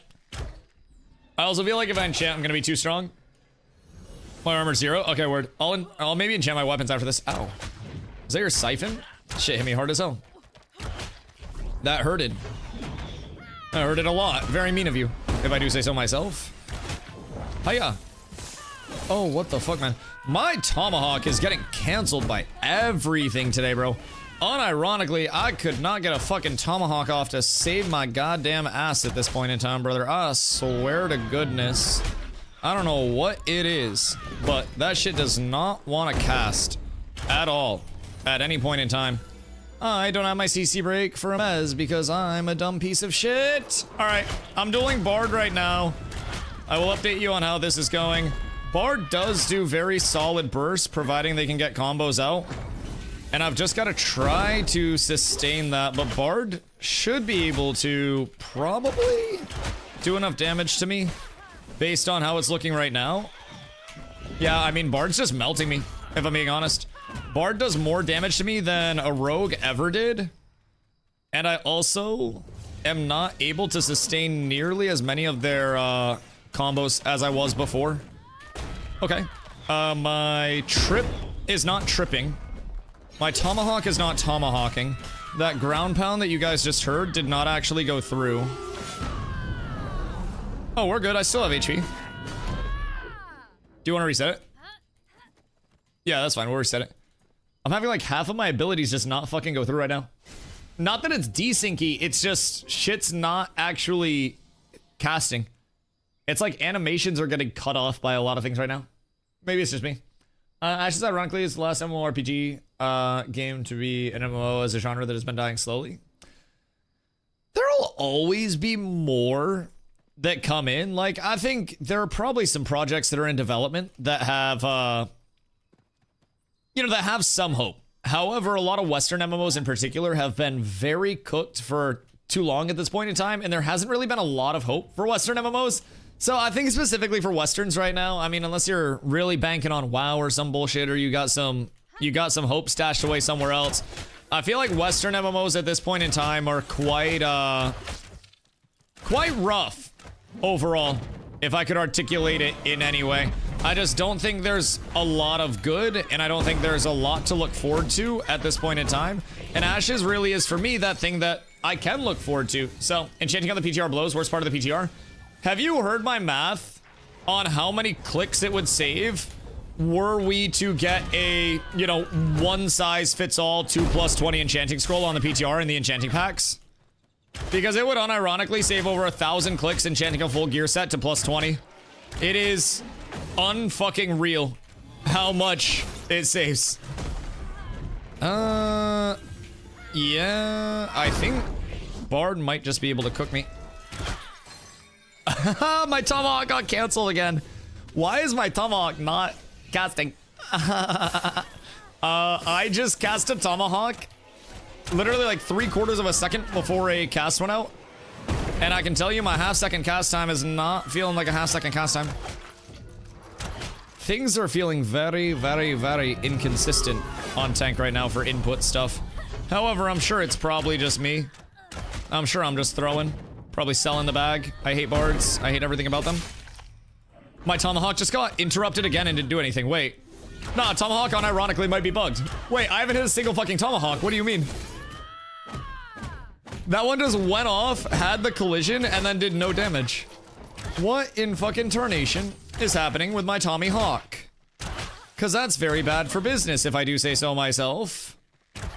I also feel like if I enchant, I'm going to be too strong. My armor's 0. Okay, word. I'll maybe enchant my weapons after this. Ow. Is that your siphon? Shit hit me hard as hell. That hurted. That hurted a lot. Very mean of you, if I do say so myself. Hiya. Oh, what the fuck, man. My tomahawk is getting canceled by everything today, bro. Unironically, I could not get a fucking tomahawk off to save my goddamn ass at this point in time, brother. I swear to goodness. I don't know what it is, but that shit does not want to cast at all at any point in time. I don't have my CC break for a mez because I'm a dumb piece of shit. All right, I'm dueling Bard right now. I will update you on how this is going. Bard does do very solid bursts, providing they can get combos out. And I've just got to try to sustain that, but Bard should be able to probably do enough damage to me based on how it's looking right now. Yeah, I mean, Bard's just melting me, if I'm being honest. Bard does more damage to me than a rogue ever did. And I also am not able to sustain nearly as many of their combos as I was before. Okay. My trip is not tripping. My tomahawk is not tomahawking. That ground pound that you guys just heard did not actually go through. Oh, we're good. I still have HP. Do you want to reset it? Yeah, that's fine. We'll reset it. I'm having like half of my abilities just not fucking go through right now. Not that it's desyncy, it's just shit's not actually casting. It's like animations are getting cut off by a lot of things right now. Maybe it's just me. Ashes, ironically, is the last MMORPG game to be an MMO as a genre that has been dying slowly. There'll always be more that come in. Like, I think there are probably some projects that are in development that have, you know, that have some hope. However, a lot of Western MMOs in particular have been very cooked for too long at this point in time, and there hasn't really been a lot of hope for Western MMOs. So I think specifically for Westerns right now, I mean, unless you're really banking on WoW or some bullshit, or you got some hope stashed away somewhere else, I feel like Western MMOs at this point in time are quite rough overall, if I could articulate it in any way. I just don't think there's a lot of good, and I don't think there's a lot to look forward to at this point in time. And Ashes really is, for me, that thing that I can look forward to. So, enchanting on the PTR blows, worst part of the PTR. Have you heard my math on how many clicks it would save were we to get a, you know, one-size-fits-all 2+20 enchanting scroll on the PTR in the enchanting packs? Because it would unironically save over 1,000 clicks enchanting a full gear set to +20. It is unfucking real how much it saves. Yeah, I think Bard might just be able to cook me. My tomahawk got canceled again. Why is my tomahawk not casting? I just cast a tomahawk literally like 3/4 of a second before a cast went out. And I can tell you my half-second cast time is not feeling like a half-second cast time. Things are feeling very, very, very inconsistent on tank right now for input stuff. However, I'm sure it's probably just me. I'm sure I'm just throwing. Probably selling the bag. I hate bards. I hate everything about them. My tomahawk just got interrupted again and didn't do anything. Wait. Nah, tomahawk unironically might be bugged. Wait, I haven't hit a single fucking tomahawk. What do you mean? That one just went off, had the collision, and then did no damage. What in fucking tarnation is happening with my Tommy Hawk? Because that's very bad for business, if I do say so myself.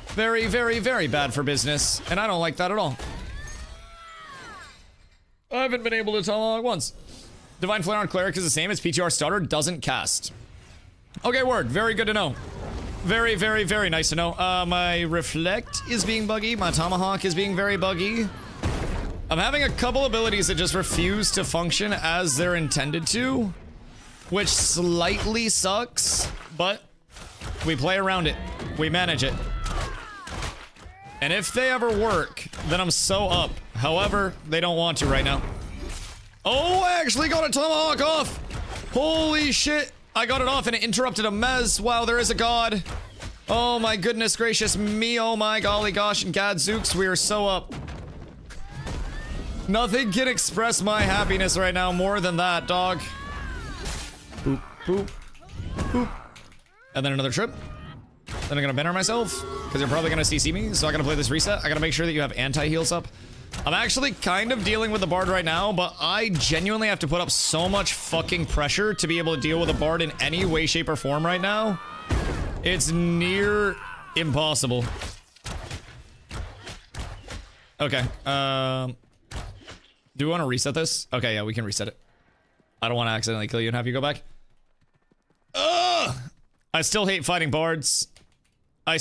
Very, very, very bad for business, and I don't like that at all. I haven't been able to tomahawk once. Divine Flare on Cleric is the same as PTR starter, doesn't cast. Okay, word. Very good to know. Very, very, very nice to know. My Reflect is being buggy. My Tomahawk is being very buggy. I'm having a couple abilities that just refuse to function as they're intended to, which slightly sucks, but we play around it. We manage it. And if they ever work, then I'm so up. However, they don't want to right now. Oh, I actually got a Tomahawk off! Holy shit! I got it off and it interrupted a mez. Wow, there is a god. Oh my goodness gracious me. Oh my golly gosh and gadzooks. We are so up. Nothing can express my happiness right now more than that, dog. Boop, boop, boop. And then another trip. Then I'm gonna banner myself, because you're probably gonna CC me, so I gotta play this reset. I gotta make sure that you have anti-heals up. I'm actually kind of dealing with the Bard right now, but I genuinely have to put up so much fucking pressure to be able to deal with a Bard in any way, shape, or form right now. It's near impossible. Okay, do we want to reset this? Okay, yeah, we can reset it. I don't want to accidentally kill you and have you go back. Ugh! I still hate fighting Bards. I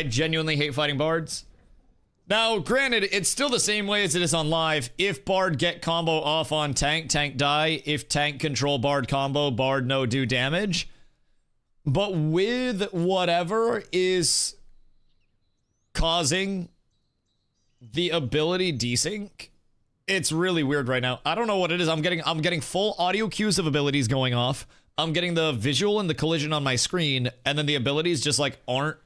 genuinely hate fighting Bards. Now, granted, it's still the same way as it is on live. If Bard get combo off on tank, tank die. If tank control Bard combo, Bard no do damage. But with whatever is causing the ability desync, it's really weird right now. I don't know what it is. I'm getting full audio cues of abilities going off. I'm getting the visual and the collision on my screen, and then the abilities just like aren't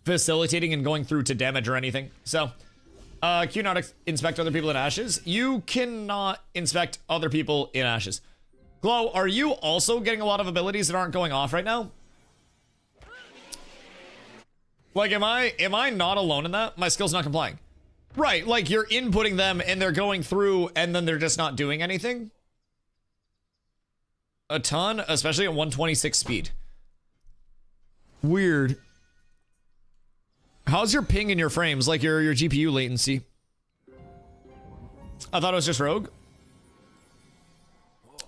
facilitating and going through to damage or anything. So, Q not inspect other people in ashes. You cannot inspect other people in ashes. Glow, are you also getting a lot of abilities that aren't going off right now? Like, am I not alone in that? My skill's not complying. Right, like you're inputting them and they're going through and then they're just not doing anything. A ton, especially at 126 speed. Weird. How's your ping in your frames, like your GPU latency? I thought it was just Rogue.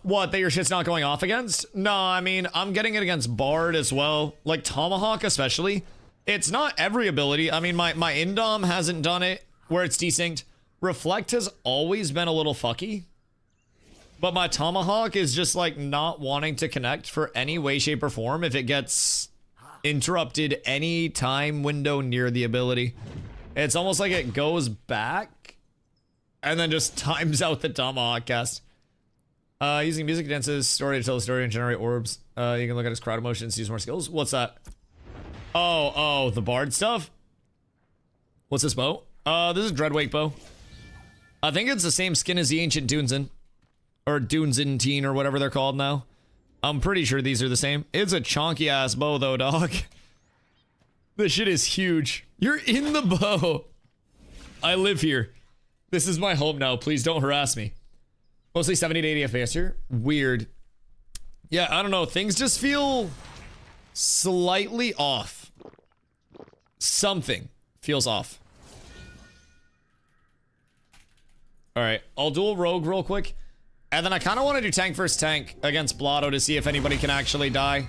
What, that your shit's not going off against? No, I mean, I'm getting it against Bard as well. Like Tomahawk especially. It's not every ability. I mean, my Indom hasn't done it where it's desynced. Reflect has always been a little fucky. But my Tomahawk is just like not wanting to connect for any way, shape, or form if it gets interrupted any time window near the ability. It's almost like it goes back and then just times out the Tomahawk cast. Using music dances, story to tell a story and generate orbs. You can look at his crowd emotions, use more skills. What's that? Oh, the Bard stuff? What's this bow? This is Dreadwake bow. I think it's the same skin as the Ancient Dunezin. Or Dunezin or whatever they're called now. I'm pretty sure these are the same. It's a chonky ass bow though, dog. This shit is huge. You're in the bow. I live here. This is my home now. Please don't harass me. Mostly 70 to 80 FPS here. Weird. Yeah, I don't know. Things just feel slightly off. Something feels off. Alright, I'll dual Rogue real quick. And then I kind of want to do tank versus tank against Blotto to see if anybody can actually die.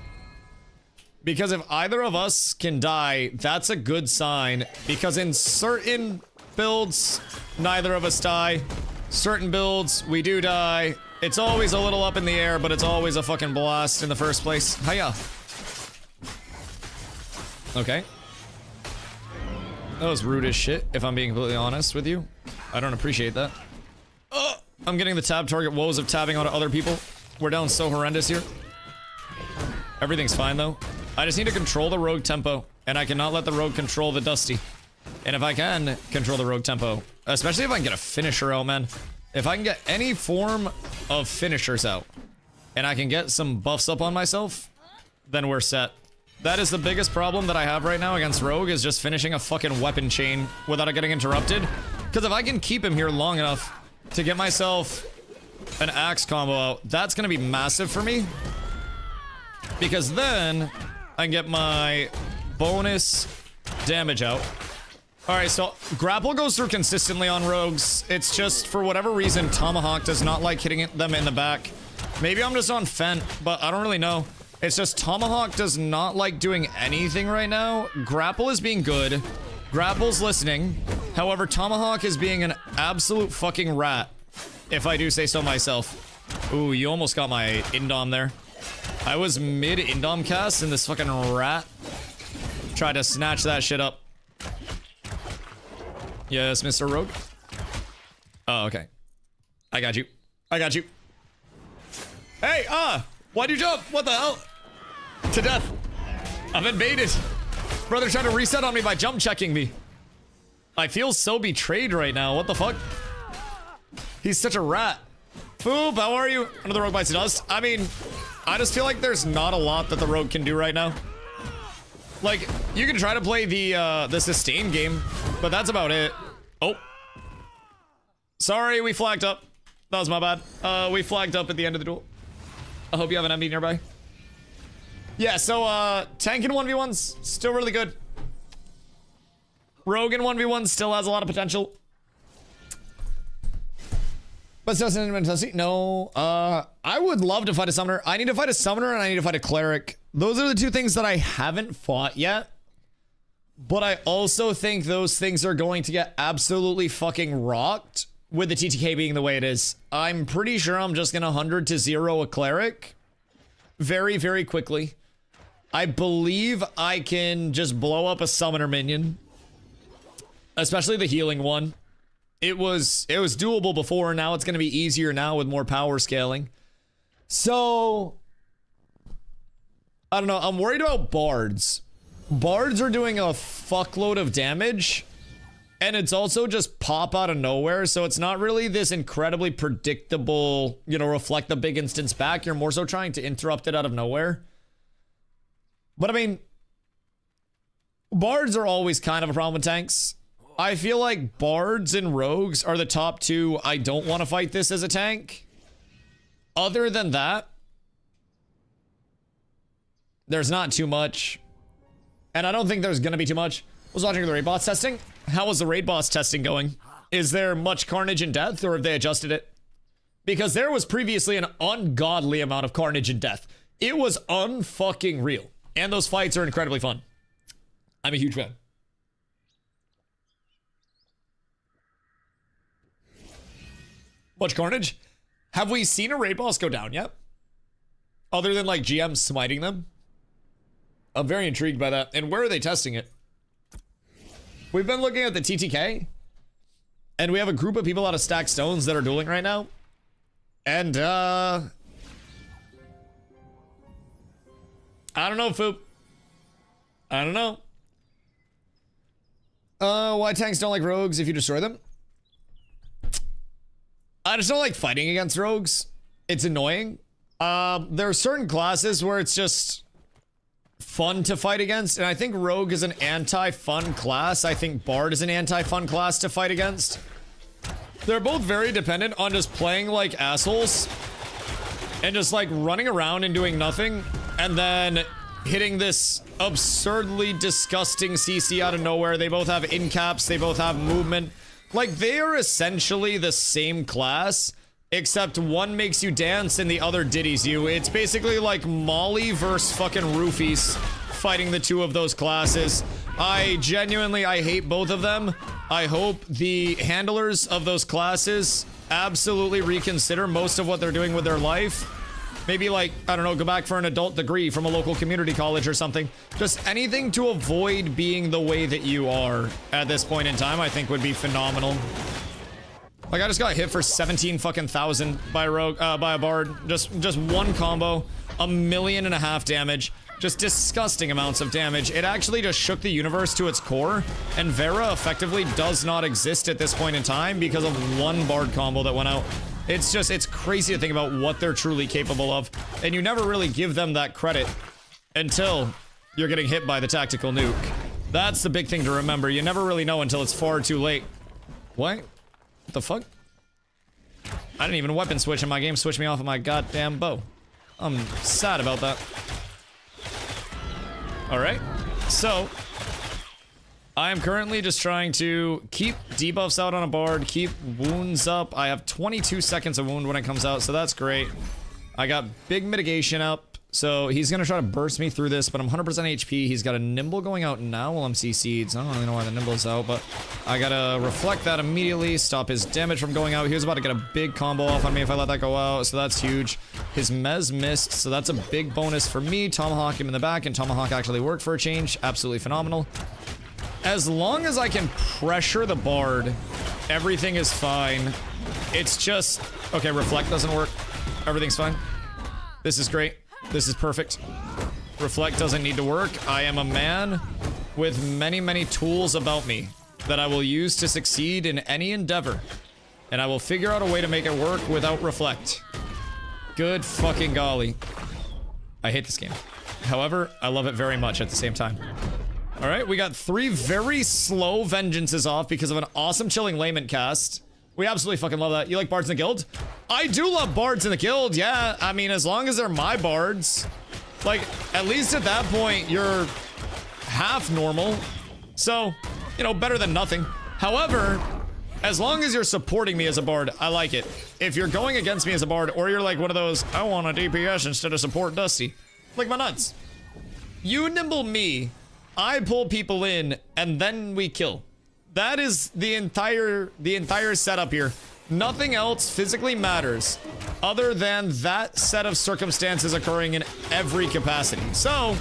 Because if either of us can die, that's a good sign. Because in certain builds, neither of us die. Certain builds, we do die. It's always a little up in the air, but it's always a fucking blast in the first place. Hiya. Okay. That was rude as shit, if I'm being completely honest with you. I don't appreciate that. I'm getting the tab target woes of tabbing onto other people. We're down so horrendous here. Everything's fine though. I just need to control the rogue tempo, and I cannot let the rogue control the Dusty. And if I can control the rogue tempo, especially if I can get a finisher out, man. If I can get any form of finishers out, and I can get some buffs up on myself, then we're set. That is the biggest problem that I have right now against Rogue, is just finishing a fucking weapon chain without it getting interrupted. Because if I can keep him here long enough to get myself an axe combo out, that's gonna be massive for me. Because then I can get my bonus damage out. Alright, so grapple goes through consistently on rogues. It's just, for whatever reason, Tomahawk does not like hitting them in the back. Maybe I'm just on Fent, but I don't really know. It's just Tomahawk does not like doing anything right now. Grapple is being good. Grapple's listening. However, Tomahawk is being an absolute fucking rat, if I do say so myself. Ooh, you almost got my Indom there. I was mid Indom cast and this fucking rat tried to snatch that shit up. Yes, Mr. Rogue. Oh, okay. I got you. I got you. Hey, why'd you jump? What the hell? To death. I've been baited. Brother trying to reset on me by jump checking me. I feel so betrayed right now. What the fuck? He's such a rat. Foob, how are you? Another rogue bites the dust. I mean, I just feel like there's not a lot that the rogue can do right now. Like, you can try to play the sustain game, but that's about it. Oh. Sorry, we flagged up. That was my bad. We flagged up at the end of the duel. I hope you have an MD nearby. Yeah, so, tank in 1v1's still really good. Rogue in 1v1 still has a lot of potential. But still no. I would love to fight a summoner. I need to fight a summoner and I need to fight a cleric. Those are the two things that I haven't fought yet. But I also think those things are going to get absolutely fucking rocked with the TTK being the way it is. I'm pretty sure I'm just gonna 100 to 0 a cleric very, very quickly. I believe I can just blow up a summoner minion, especially the healing one. It was doable before. Now it's gonna be easier now with more power scaling. So I don't know. I'm worried about bards. Bards are doing a fuckload of damage, and it's also just pop out of nowhere, so it's not really this incredibly predictable, you know, reflect the big instance back. You're more so trying to interrupt it out of nowhere. But I mean, bards are always kind of a problem with tanks. I feel like bards and rogues are the top two. I don't want to fight this as a tank. Other than that, there's not too much. And I don't think there's gonna be too much. I was watching the raid boss testing. How is the raid boss testing going? Is there much carnage and death, or have they adjusted it? Because there was previously an ungodly amount of carnage and death. It was unfucking real. And those fights are incredibly fun. I'm a huge fan. Much carnage? Have we seen a raid boss go down yet? Other than like GM smiting them? I'm very intrigued by that. And where are they testing it? We've been looking at the TTK, and we have a group of people out of Stacked Stones that are dueling right now. And, I don't know, Foop. I don't know. Why tanks don't like rogues if you destroy them? I just don't like fighting against rogues. It's annoying. There are certain classes where it's just fun to fight against, and I think rogue is an anti-fun class. I think bard is an anti-fun class to fight against. They're both very dependent on just playing like assholes and just like running around and doing nothing, and then hitting this absurdly disgusting CC out of nowhere. They both have incaps, they both have movement. Like, they are essentially the same class, except one makes you dance and the other ditties you. It's basically like Molly versus fucking Roofies fighting the two of those classes. I hate both of them. I hope the handlers of those classes absolutely reconsider most of what they're doing with their life. Maybe, like, I don't know, go back for an adult degree from a local community college or something. Just anything to avoid being the way that you are at this point in time, I think would be phenomenal. Like, I just got hit for 17 fucking thousand by a bard. Just one combo, 1.5 million damage. Just disgusting amounts of damage. It actually just shook the universe to its core, and Vera effectively does not exist at this point in time because of one bard combo that went out. It's crazy to think about what they're truly capable of, and you never really give them that credit until you're getting hit by the tactical nuke. That's the big thing to remember. You never really know until it's far too late. What? What the fuck? I didn't even weapon switch in my game. Switch me off of my goddamn bow. I'm sad about that. Alright, so I am currently just trying to keep debuffs out on a bard, keep wounds up. I have 22 seconds of wound when it comes out, so that's great. I got big mitigation up, so he's gonna try to burst me through this, but I'm 100% HP. He's got a nimble going out now while I'm CC'd, so I don't really know why the nimble's out, but I gotta reflect that immediately, stop his damage from going out. He was about to get a big combo off on me if I let that go out, so that's huge. His mez missed, so that's a big bonus for me. Tomahawk him in the back, and Tomahawk actually worked for a change. Absolutely phenomenal. As long as I can pressure the bard, everything is fine. It's just... Okay, reflect doesn't work. Everything's fine. This is great. This is perfect. Reflect doesn't need to work. I am a man with many, many tools about me that I will use to succeed in any endeavor. And I will figure out a way to make it work without reflect. Good fucking golly. I hate this game. However, I love it very much at the same time. Alright, we got 3 very slow vengeances off because of an awesome chilling lament cast. We absolutely fucking love that. You like bards in the guild? I do love bards in the guild, yeah. I mean, as long as they're my bards. Like, at least at that point, you're half normal. So, you know, better than nothing. However, as long as you're supporting me as a bard, I like it. If you're going against me as a bard, or you're like one of those, I want a DPS instead of support Dusty. Like my nuts. You nimble me I pull people in and then we kill. That is the entire setup here. Nothing else physically matters other than that set of circumstances occurring in every capacity. So,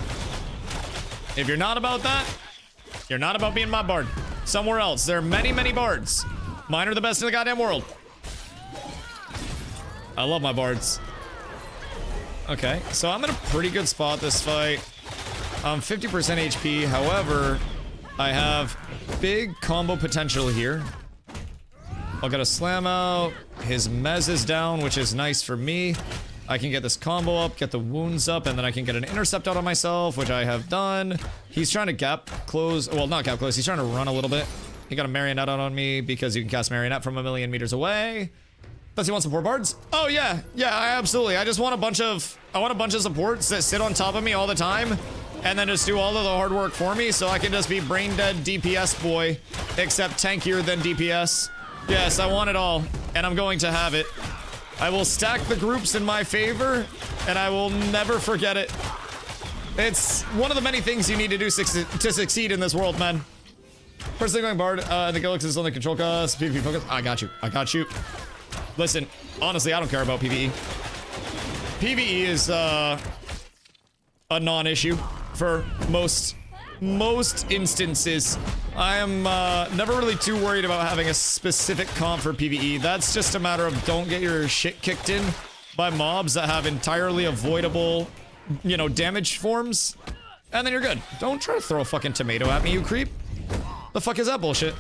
if you're not about that, you're not about being my bard. Somewhere else. There are many, many bards. Mine are the best in the goddamn world. I love my bards. Okay, so I'm in a pretty good spot this fight. I'm 50% HP, however, I have big combo potential here. I'll get a slam out. His mez is down, which is nice for me. I can get this combo up, get the wounds up, and then I can get an intercept out on myself, which I have done. He's trying to gap close. Well, not gap close. He's trying to run a little bit. He got a marionette out on me because you can cast marionette from 1,000,000 meters away. Does he want some poor bards? Oh yeah, absolutely. I just want a bunch of supports that sit on top of me all the time, and then just do all of the hard work for me, so I can just be brain dead DPS boy, except tankier than DPS. Yes, I want it all, and I'm going to have it. I will stack the groups in my favor, and I will never forget it. It's one of the many things you need to do to succeed in this world, man. Personally going bard, the Gilix is only control cost, PvP focus. I got you. Listen, honestly, I don't care about PvE. PvE is a non-issue for most instances. I am never really too worried about having a specific comp for PvE. That's just a matter of don't get your shit kicked in by mobs that have entirely avoidable, you know, damage forms, and then you're good. Don't try to throw a fucking tomato at me, you creep. The fuck is that bullshit?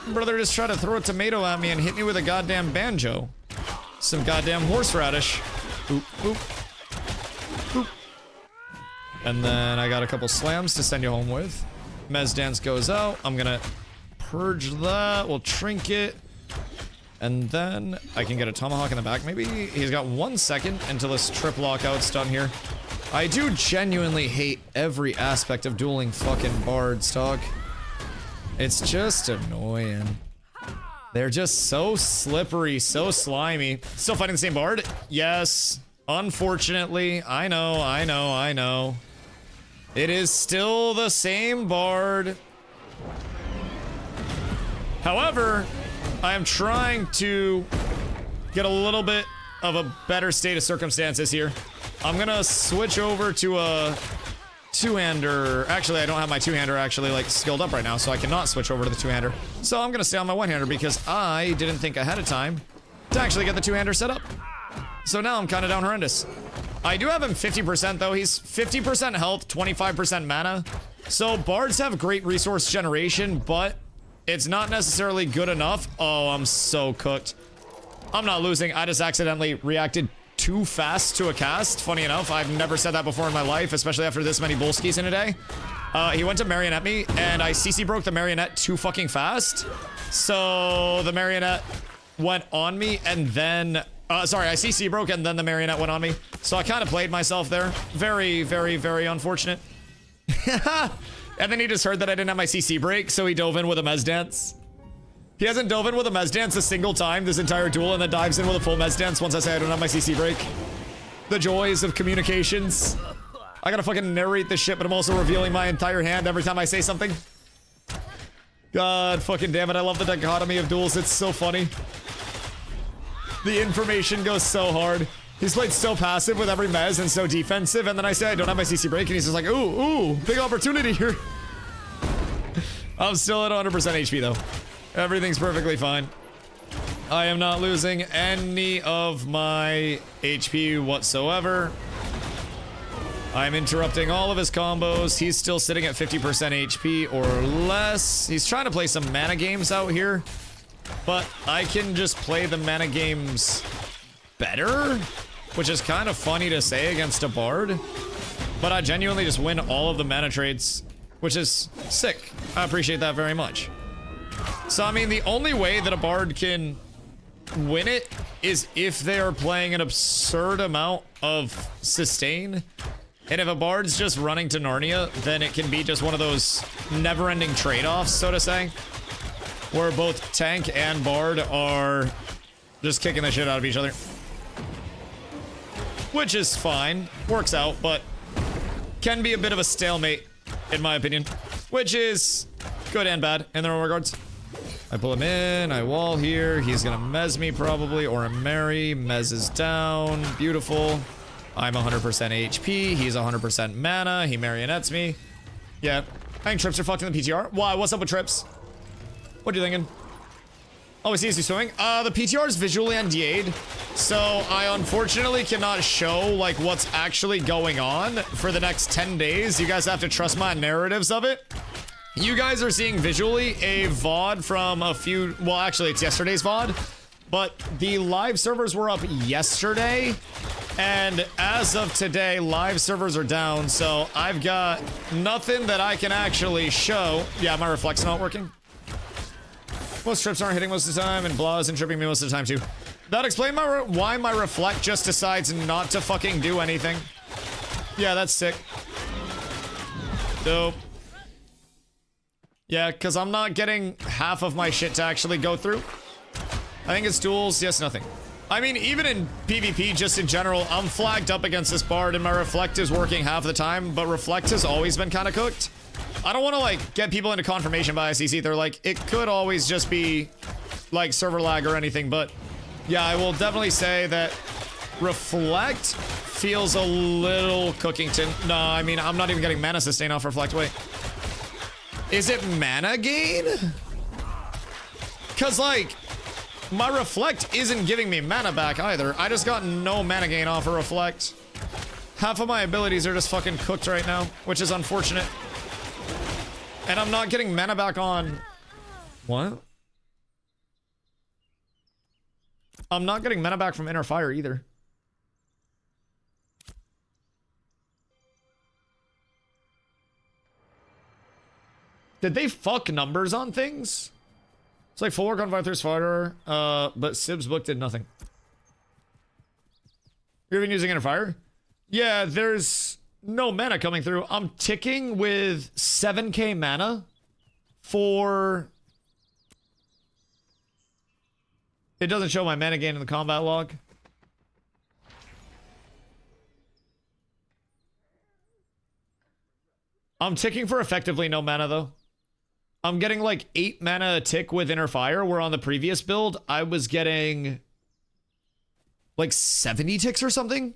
Brother just tried to throw a tomato at me and hit me with a goddamn banjo. Some goddamn horseradish. Boop, boop. Boop. And then I got a couple slams to send you home with. Mez dance goes out. I'm gonna purge that. We'll trinket. And then I can get a tomahawk in the back, maybe. He's got 1 second until this trip lockout's done here. I do genuinely hate every aspect of dueling fucking bards, dog. It's just annoying. They're just so slippery, so slimy. Still fighting the same bard? Yes. Unfortunately, I know. It is still the same bard. However, I am trying to get a little bit of a better state of circumstances here. I'm gonna switch over to a two-hander. Actually, I don't have my two-hander actually like skilled up right now, so I cannot switch over to the two-hander. So I'm gonna stay on my one-hander because I didn't think ahead of time to actually get the two-hander set up. So now I'm kind of down horrendous. I do have him 50% though. He's 50% health, 25% mana. So bards have great resource generation, but it's not necessarily good enough. Oh, I'm so cooked. I'm not losing. I just accidentally reacted too fast to a cast. Funny enough, I've never said that before in my life, especially after this many bullskis in a day. He went to marionette me, and I CC broke the marionette too fucking fast. So the marionette went on me, and then... sorry, I CC broke, and then the marionette went on me. So I kind of played myself there. Very, very, very unfortunate. And then he just heard that I didn't have my CC break, so he dove in with a mez dance. He hasn't dove in with a mez dance a single time this entire duel, and then dives in with a full mez dance once I say I don't have my CC break. The joys of communications. I gotta fucking narrate this shit, but I'm also revealing my entire hand every time I say something. God fucking damn it, I love the dichotomy of duels, it's so funny. The information goes so hard. He's played so passive with every mez and so defensive, and then I say I don't have my CC break, and he's just like, ooh, big opportunity here. I'm still at 100% HP though. Everything's perfectly fine. I am not losing any of my HP whatsoever. I'm interrupting all of his combos. He's still sitting at 50% HP or less. He's trying to play some mana games out here, but I can just play the mana games better, which is kind of funny to say against a bard, but I genuinely just win all of the mana trades, which is sick. I appreciate that very much. So, I mean, the only way that a bard can win it is if they are playing an absurd amount of sustain. And if a bard's just running to Narnia, then it can be just one of those never-ending trade-offs, so to say, where both tank and bard are just kicking the shit out of each other. Which is fine. Works out, but can be a bit of a stalemate, in my opinion, which is good and bad in their own regards. I pull him in, I wall here, he's gonna mez me probably, or a Mary, mez is down, beautiful. I'm 100% HP, he's 100% mana, he marionettes me. Yeah, I think trips are fucked in the PTR. Why, what's up with trips? What are you thinking? Oh, is he swimming? The PTR is visually NDA'd, so I unfortunately cannot show, like, what's actually going on for the next 10 days. You guys have to trust my narratives of it. You guys are seeing visually a VOD from a few, well, actually, it's yesterday's VOD, but the live servers were up yesterday, and as of today, live servers are down, so I've got nothing that I can actually show. Yeah, my reflect's not working. Most trips aren't hitting most of the time, and blah isn't tripping me most of the time, too. That explains why my reflect just decides not to fucking do anything. Yeah, that's sick. Dope. Yeah, because I'm not getting half of my shit to actually go through. I think it's duels, yes, nothing. I mean, even in PvP, just in general, I'm flagged up against this bard, and my reflect is working half the time, but reflect has always been kind of cooked. I don't want to, like, get people into confirmation biases either. Like, it could always just be, like, server lag or anything, but yeah, I will definitely say that reflect feels a little Cookington. No, I mean, I'm not even getting mana sustain off reflect. Wait. Is it mana gain? Because, like, my reflect isn't giving me mana back either. I just got no mana gain off of reflect. Half of my abilities are just fucking cooked right now, which is unfortunate. And I'm not getting mana back on... What? I'm not getting mana back from Inner Fire either. Did they fuck numbers on things? It's like full work on Vither's Fighter, but Sib's book did nothing. You're even using Inner Fire? Yeah, there's no mana coming through. I'm ticking with 7k mana for... It doesn't show my mana gain in the combat log. I'm ticking for effectively no mana though. I'm getting like 8 mana a tick with Inner Fire, where on the previous build, I was getting like 70 ticks or something.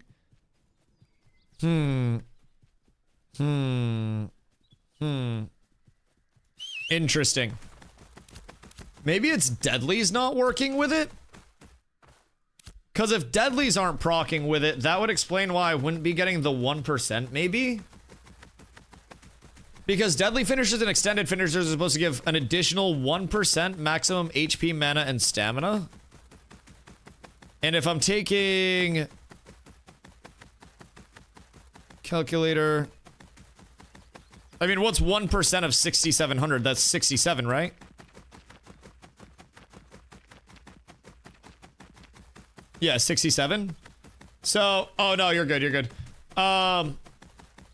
Interesting. Maybe it's Deadly's not working with it? Because if Deadly's aren't proccing with it, that would explain why I wouldn't be getting the 1%, maybe? Because Deadly finishers and extended finishers are supposed to give an additional 1% maximum HP, mana, and stamina. And if I'm taking... Calculator... I mean, what's 1% of 6,700? That's 67, right? Yeah, 67. So, oh no, you're good, you're good.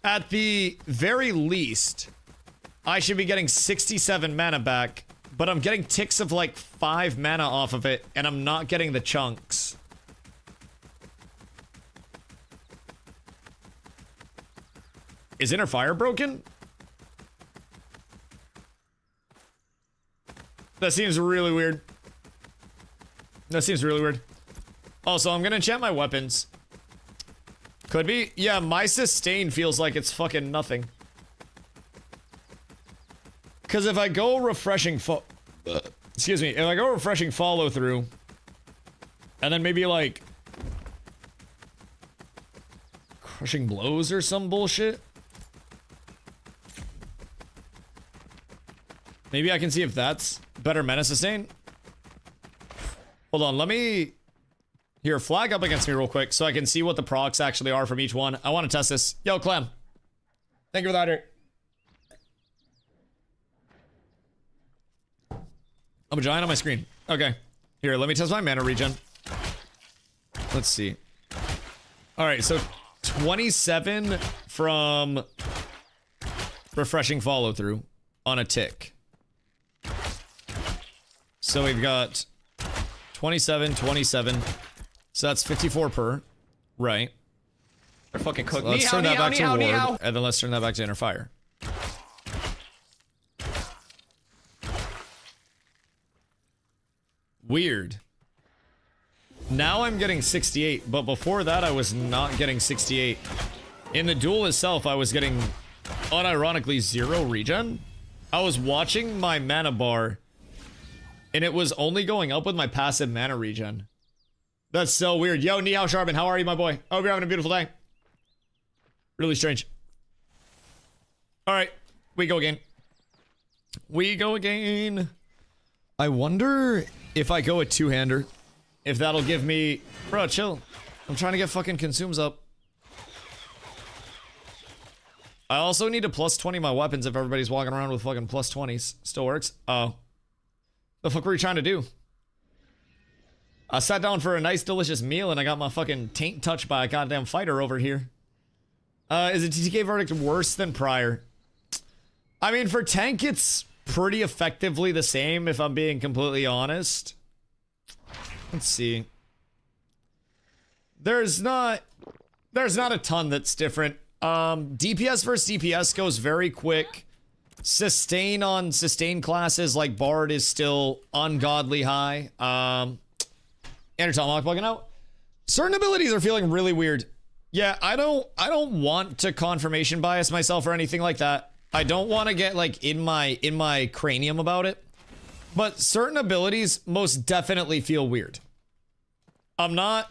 At the very least, I should be getting 67 mana back, but I'm getting ticks of like 5 mana off of it, and I'm not getting the chunks. Is Inner Fire broken? That seems really weird. That seems really weird. Also, I'm gonna enchant my weapons. Could be. Yeah, my sustain feels like it's fucking nothing. Because if I go refreshing excuse me, if I go refreshing follow through, and then maybe like crushing blows or some bullshit. Maybe I can see if that's better mana sustain. Hold on, let me... Here, flag up against me real quick so I can see what the procs actually are from each one. I want to test this. Yo, Clem. Thank you for that. I'm a giant on my screen. Okay. Here, let me test my mana regen. Let's see. Alright, so 27 from refreshing follow through on a tick. So we've got 27, 27. So that's 54 per. Right. They're fucking cooked. Let's turn that back to Ni hao. ward, and then let's turn that back to inner fire. Weird. Now I'm getting 68, but before that I was not getting 68. In the duel itself, I was getting unironically 0 regen. I was watching my mana bar, and it was only going up with my passive mana regen. That's so weird. Yo, Ni hao Sharpen, how are you, my boy? I hope you're having a beautiful day. Really strange. Alright, we go again. We go again. I wonder if I go a two-hander, if that'll give me... Bro, chill. I'm trying to get fucking consumes up. I also need to plus 20 my weapons if everybody's walking around with fucking plus 20s. Still works. Oh. The fuck were you trying to do? I sat down for a nice delicious meal and I got my fucking taint touched by a goddamn fighter over here. Is the TTK verdict worse than prior? I mean, for tank, it's pretty effectively the same, if I'm being completely honest. Let's see. There's not a ton that's different. DPS versus DPS goes very quick. Sustain on sustain classes like Bard is still ungodly high. Enter Tomahawk bugging out. Certain abilities are feeling really weird. Yeah, I don't want to confirmation bias myself or anything like that. I don't want to get like in my cranium about it. But certain abilities most definitely feel weird. I'm not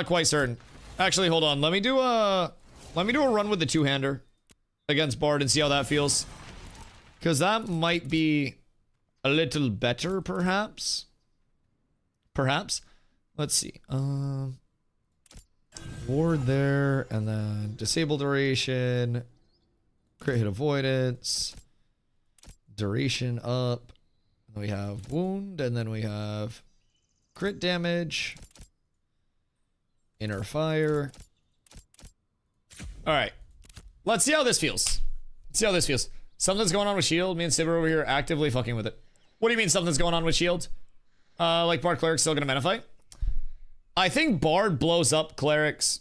quite certain. Actually, hold on. Let me do a run with the two-hander against Bard and see how that feels. Because that might be a little better, perhaps. Perhaps. Let's see. Ward there, and then disable duration, crit hit avoidance, duration up. Then we have wound, and then we have crit damage, inner fire. All right, let's see how this feels. Let's see how this feels. Something's going on with shield. Me and Sibber over here actively fucking with it. What do you mean something's going on with shield? Like Bard Cleric's still gonna mana fight? I think Bard blows up clerics.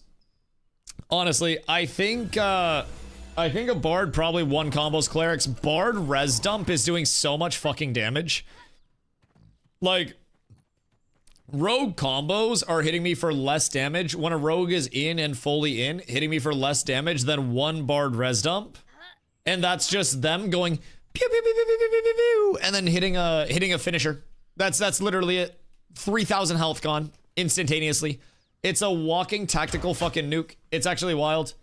Honestly, I think a Bard probably one combos clerics. Bard res dump is doing so much fucking damage. Like, rogue combos are hitting me for less damage when a rogue is in and fully in, hitting me for less damage than one Bard res dump. And that's just them going pew pew pew pew pew pew pew pew, and then hitting a finisher. That's literally it. 3,000 health gone instantaneously. It's a walking tactical fucking nuke. It's actually wild.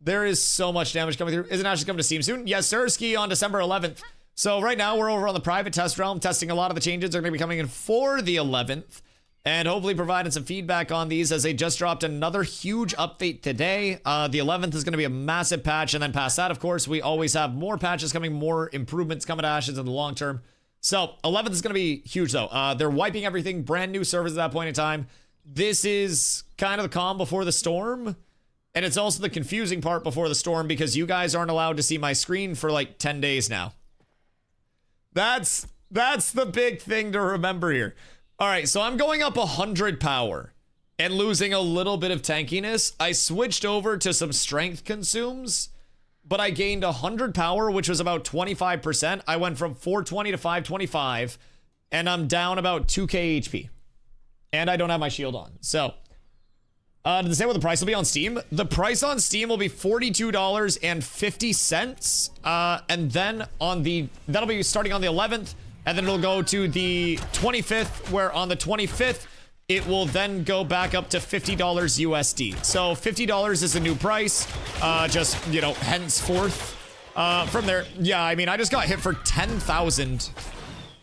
There is so much damage coming through. Isn't Ashley coming to Steam soon? Yes, sir. Ski on December 11th. So right now we're over on the private test realm, testing a lot of the changes that are going to be coming in for the 11th, and hopefully providing some feedback on these as they just dropped another huge update today. The 11th is going to be a massive patch, and then past that, of course, we always have more patches coming, more improvements coming to Ashes in the long term. So 11th is going to be huge though. They're wiping everything, brand new servers at that point in time. This is kind of the calm before the storm. And it's also the confusing part before the storm because you guys aren't allowed to see my screen for like 10 days now. That's the big thing to remember here. All right, so I'm going up 100 power and losing a little bit of tankiness. I switched over to some strength consumes, but I gained 100 power, which was about 25%. I went from 420 to 525, and I'm down about 2k HP. And I don't have my shield on. So, did they say what the price will be on Steam? The price on Steam will be $42.50. And then that'll be starting on the 11th. And then it'll go to the 25th, where on the 25th, it will then go back up to $50 USD. So $50 is the new price. Just, you know, henceforth. From there, yeah, I mean, I just got hit for 10,000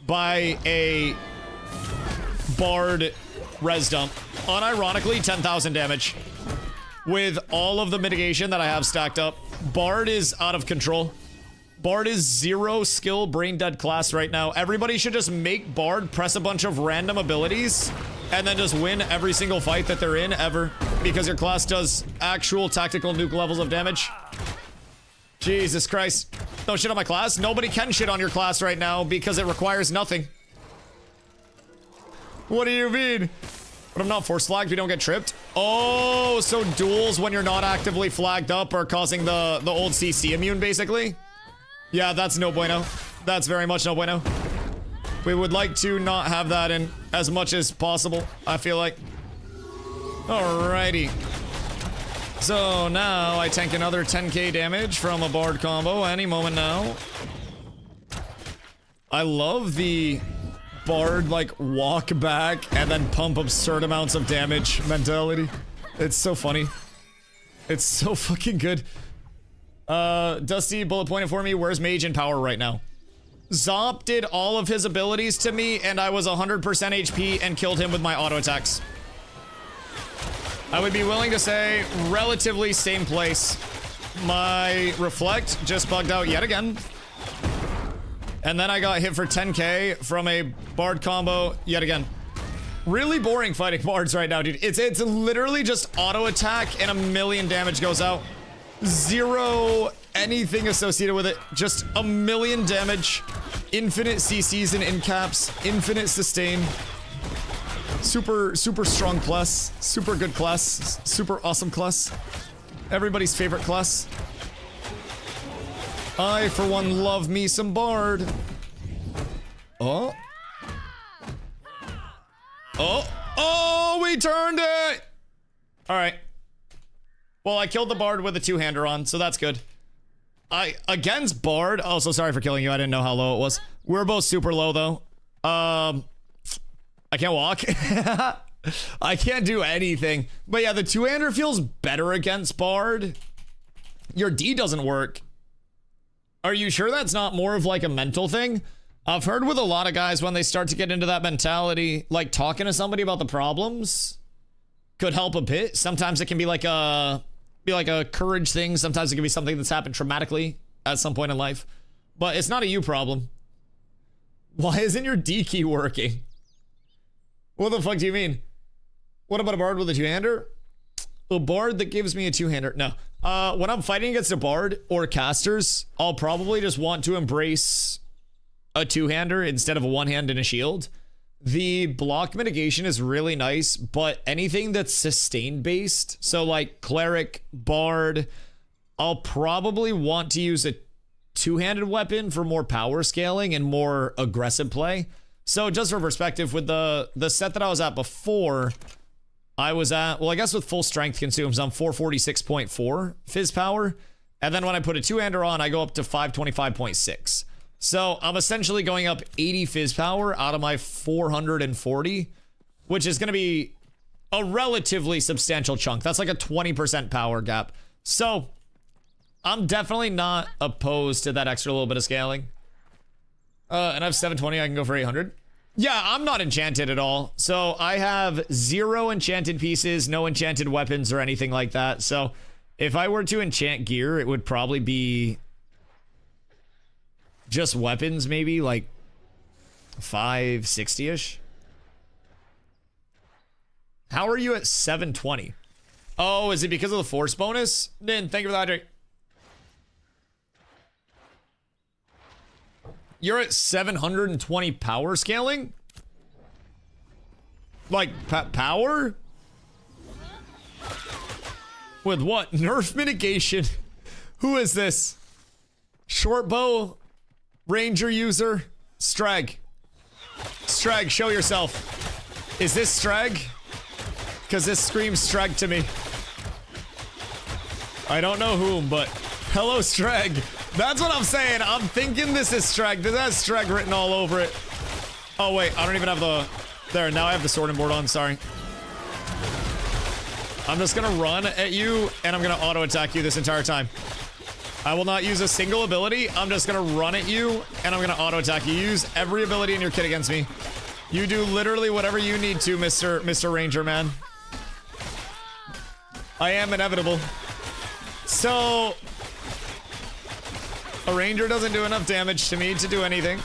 by a Bard res dump. Unironically, 10,000 damage. With all of the mitigation that I have stacked up, Bard is out of control. Bard is 0 skill brain dead class right now. Everybody should just make Bard press a bunch of random abilities and then just win every single fight that they're in ever, because your class does actual tactical nuke levels of damage. Jesus Christ. Don't shit on my class. Nobody can shit on your class right now because it requires nothing. What do you mean? But I'm not force flagged, we don't get tripped. Oh, so duels when you're not actively flagged up are causing the old CC immune, basically? Yeah, that's no bueno. That's very much no bueno. We would like to not have that in as much as possible, I feel like. Alrighty. So now I tank another 10k damage from a Bard combo any moment now. I love the Bard, like, walk back and then pump absurd amounts of damage mentality. It's so funny. It's so fucking good. Dusty, bullet pointed for me. Where's Mage in power right now? Zop did all of his abilities to me, and I was 100% HP and killed him with my auto attacks. I would be willing to say relatively same place. My Reflect just bugged out yet again. And then I got hit for 10k from a Bard combo yet again. Really boring fighting Bards right now, dude. It's literally just auto attack and a million damage goes out. Zero anything associated with it. Just a million damage. Infinite CCs and in caps. Infinite sustain. Super strong class. Super good class. Super awesome class. Everybody's favorite class. I, for one, love me some Bard. Oh. Oh, we turned it! Alright. Well, I killed the Bard with a two-hander on, so that's good. Against Bard, also sorry for killing you, I didn't know how low it was. We're both super low, though. I can't walk. I can't do anything. But yeah, the two-hander feels better against Bard. Your D doesn't work. Are you sure that's not more of like a mental thing? I've heard with a lot of guys when they start to get into that mentality, like talking to somebody about the problems could help a bit. Sometimes it can be like a courage thing. Sometimes it can be something that's happened traumatically at some point in life. But it's not a you problem. Why isn't your D key working? What the fuck do you mean? What about a Bard with a two-hander? A Bard that gives me a two-hander? No. When I'm fighting against a Bard or casters, I'll probably just want to embrace a two-hander instead of a one-hand and a shield. The block mitigation is really nice, but anything that's sustain-based, so like Cleric, Bard, I'll probably want to use a two-handed weapon for more power scaling and more aggressive play. So just for perspective, with the set that I was at before, I was at, well, I guess with full strength consumes, I'm 446.4 fizz power. And then when I put a two-hander on, I go up to 525.6. So I'm essentially going up 80 fizz power out of my 440, which is going to be a relatively substantial chunk. That's like a 20% power gap. So I'm definitely not opposed to that extra little bit of scaling. And I have 720, I can go for 800. Yeah, I'm not enchanted at all. So I have 0 enchanted pieces, no enchanted weapons or anything like that. So if I were to enchant gear, it would probably be just weapons, maybe like 560-ish. How are you at 720? Oh, is it because of the force bonus? Nin, thank you for the hydrate. You're at 720 power scaling? Like, power? With what? Nerf mitigation? Who is this? Short bow? Ranger user? Strag. Strag, show yourself. Is this Strag? Because this screams Strag to me. I don't know whom, but hello, Strag. That's what I'm saying. I'm thinking this is Strag. This has Strag written all over it. Oh, wait. I don't even have the... There, now I have the sorting board on. Sorry. I'm just going to run at you, and I'm going to auto-attack you this entire time. I will not use a single ability. I'm just going to run at you, and I'm going to auto-attack you. Use every ability in your kit against me. You do literally whatever you need to, Mr. Ranger, man. I am inevitable. So... a Ranger doesn't do enough damage to me to do anything.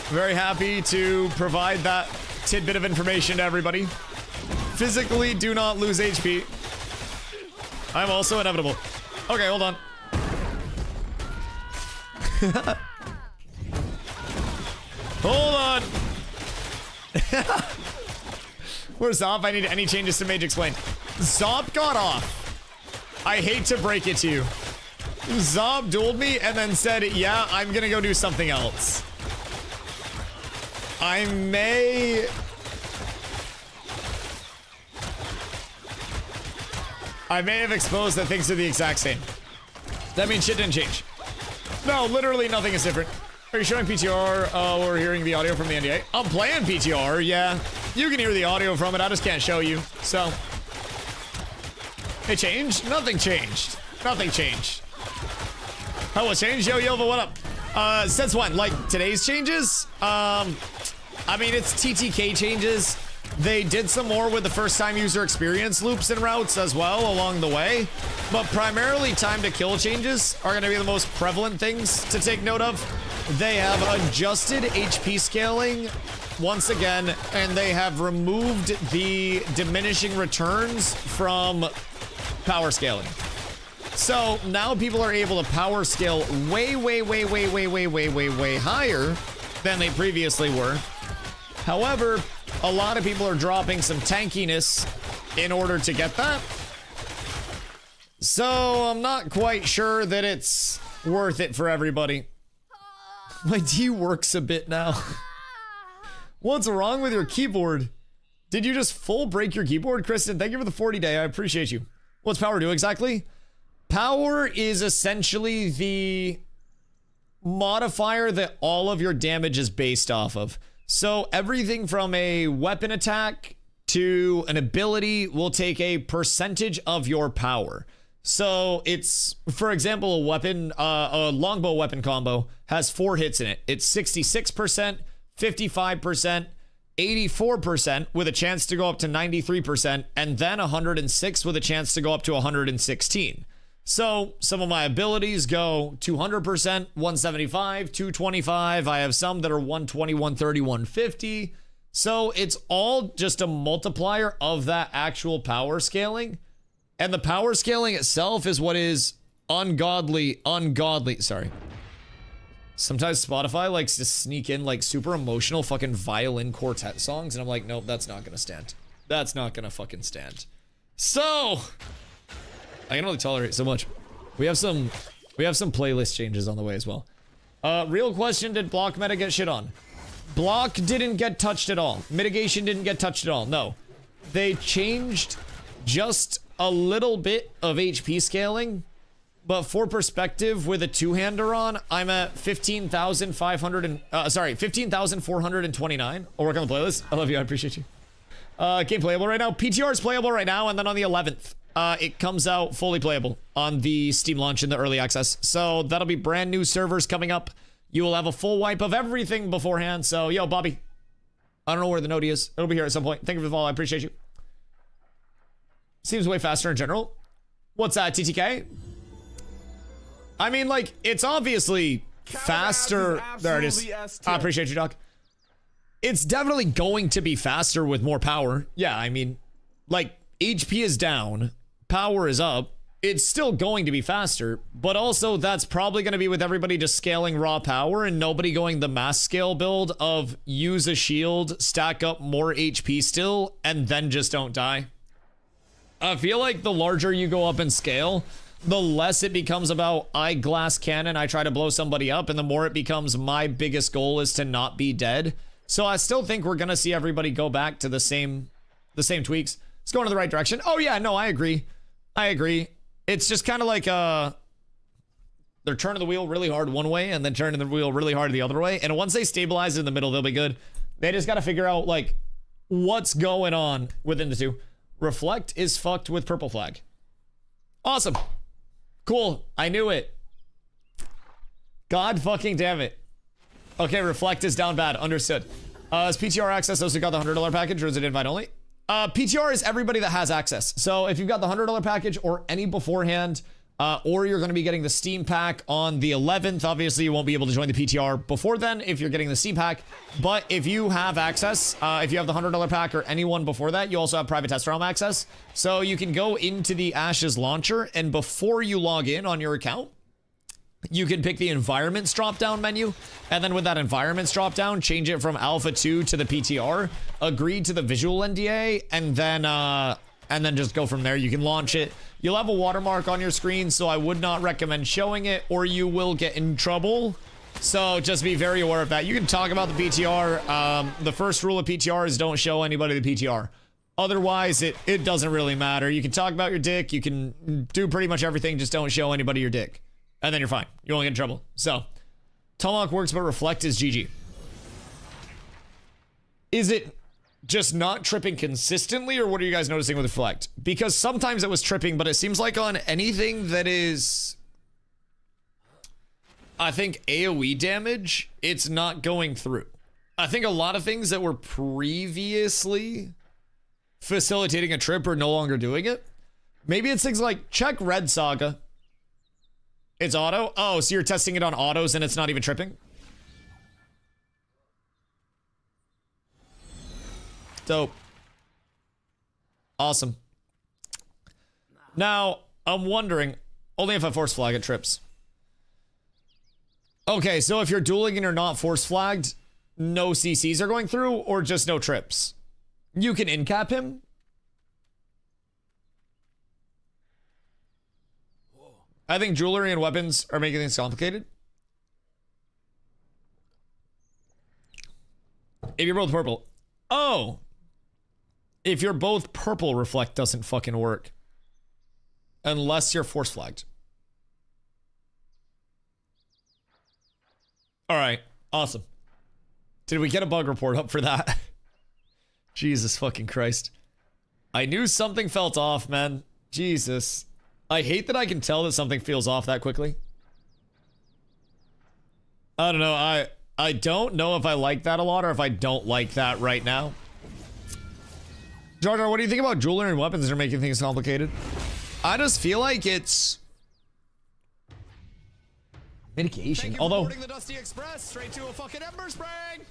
Very happy to provide that tidbit of information to everybody. Physically, do not lose HP. I'm also inevitable. Okay, hold on. Hold on. Where's Zop? I need any changes to Mage Explain. Zop got off. I hate to break it to you. Zop dueled me and then said, yeah, I'm gonna go do something else. I may have exposed that things are the exact same. That means shit didn't change. No, literally nothing is different. Are you showing PTR or hearing the audio from the NDA? I'm playing PTR, yeah. You can hear the audio from it, I just can't show you, so. It changed? Nothing changed. Nothing changed. Oh, what changed? Yo, Yova, what up? Since when? Like, today's changes? I mean, it's TTK changes. They did some more with the first time user experience loops and routes as well along the way. But primarily time to kill changes are going to be the most prevalent things to take note of. They have adjusted HP scaling once again, and they have removed the diminishing returns from power scaling. So now people are able to power scale way higher than they previously were. However, a lot of people are dropping some tankiness in order to get that. So I'm not quite sure that it's worth it for everybody. My D works a bit now. What's wrong with your keyboard? Did you just full break your keyboard? Kristen, thank you for the 40 day. I appreciate you. What's power do exactly? Power is essentially the modifier that all of your damage is based off of. So everything from a weapon attack to an ability will take a percentage of your power. So it's, for example, a weapon, a longbow weapon combo has 4 hits in it. It's 66%, 55%, 84% with a chance to go up to 93%, and then 106 with a chance to go up to 116. So some of my abilities go 200%, 175, 225. I have some that are 120, 130, 150. So it's all just a multiplier of that actual power scaling. And the power scaling itself is what is ungodly. Sorry. Sometimes Spotify likes to sneak in like super emotional fucking violin quartet songs. And I'm like, nope, that's not gonna stand. That's not gonna fucking stand. So I can only tolerate so much. We have some playlist changes on the way as well. Real question, did block meta get shit on? Block didn't get touched at all. Mitigation didn't get touched at all. No. They changed just a little bit of HP scaling, but for perspective, with a two-hander on, I'm at 15,429. I'll work on the playlist. I love you. I appreciate you. Game playable right now. PTR is playable right now, and then on the 11th, it comes out fully playable on the Steam launch in the early access. So that'll be brand new servers coming up. You will have a full wipe of everything beforehand. So, yo, Bobby, I don't know where the note is. It'll be here at some point. Thank you for the follow. I appreciate you. Seems way faster in general. What's that, TTK? I mean, like, it's obviously faster. There it is. I appreciate you, Doc. It's definitely going to be faster with more power. Yeah, I mean, like, HP is down, power is up. It's still going to be faster, but also that's probably going to be with everybody just scaling raw power and nobody going the mass scale build of use a shield, stack up more HP still, and then just don't die. I feel like the larger you go up in scale, the less it becomes about eyeglass cannon, I try to blow somebody up, and the more it becomes my biggest goal is to not be dead. So I still think we're gonna see everybody go back to the same tweaks. It's going in the right direction. Oh yeah, no, I agree. It's just kind of like they're turning the wheel really hard one way and then turning the wheel really hard the other way. And once they stabilize in the middle, they'll be good. They just got to figure out like what's going on within the two. Reflect is fucked with purple flag. Awesome. Cool. I knew it. God fucking damn it. Okay, Reflect is down bad. Understood. Is PTR access also got the $100 package or is it invite only? PTR is everybody that has access. So if you've got the $100 package or any beforehand, or you're going to be getting the Steam pack on the 11th, obviously you won't be able to join the PTR before then if you're getting the Steam pack. But if you have access, if you have the $100 pack or anyone before that, you also have private test realm access. So you can go into the Ashes launcher and before you log in on your account, you can pick the environments drop down menu, and then with that environments drop down, change it from alpha 2 to the PTR, agree to the visual NDA, and then just go from there. You can launch it. You'll have a watermark on your screen, so I would not recommend showing it, or you will get in trouble. So just be very aware of that. You can talk about the PTR. The first rule of PTR is don't show anybody the PTR. Otherwise, it doesn't really matter. You can talk about your dick. You can do pretty much everything. Just don't show anybody your dick. And then you're fine. You won't get in trouble. So, Tomahawk works, but Reflect is GG. Is it just not tripping consistently, or what are you guys noticing with Reflect? Because sometimes it was tripping, but it seems like on anything that is, I think, AoE damage, it's not going through. I think a lot of things that were previously facilitating a trip are no longer doing it. Maybe it's things like, check Red Saga. It's auto? Oh, so you're testing it on autos and it's not even tripping? Dope. Awesome. Now, I'm wondering, only if I force flag it trips. Okay, so if you're dueling and you're not force flagged, no CCs are going through, or just no trips? You can in-cap him. I think jewelry and weapons are making things complicated. If you're both purple. Oh! If you're both purple, Reflect doesn't fucking work. Unless you're force flagged. Alright, awesome. Did we get a bug report up for that? Jesus fucking Christ. I knew something felt off, man. Jesus. I hate that I can tell that something feels off that quickly. I don't know. I don't know if I like that a lot or if I don't like that right now. Jar Jar, what do you think about jewelry and weapons that are making things complicated? I just feel like it's mitigation. Although the Dusty Express straight to a fucking Ember Spring.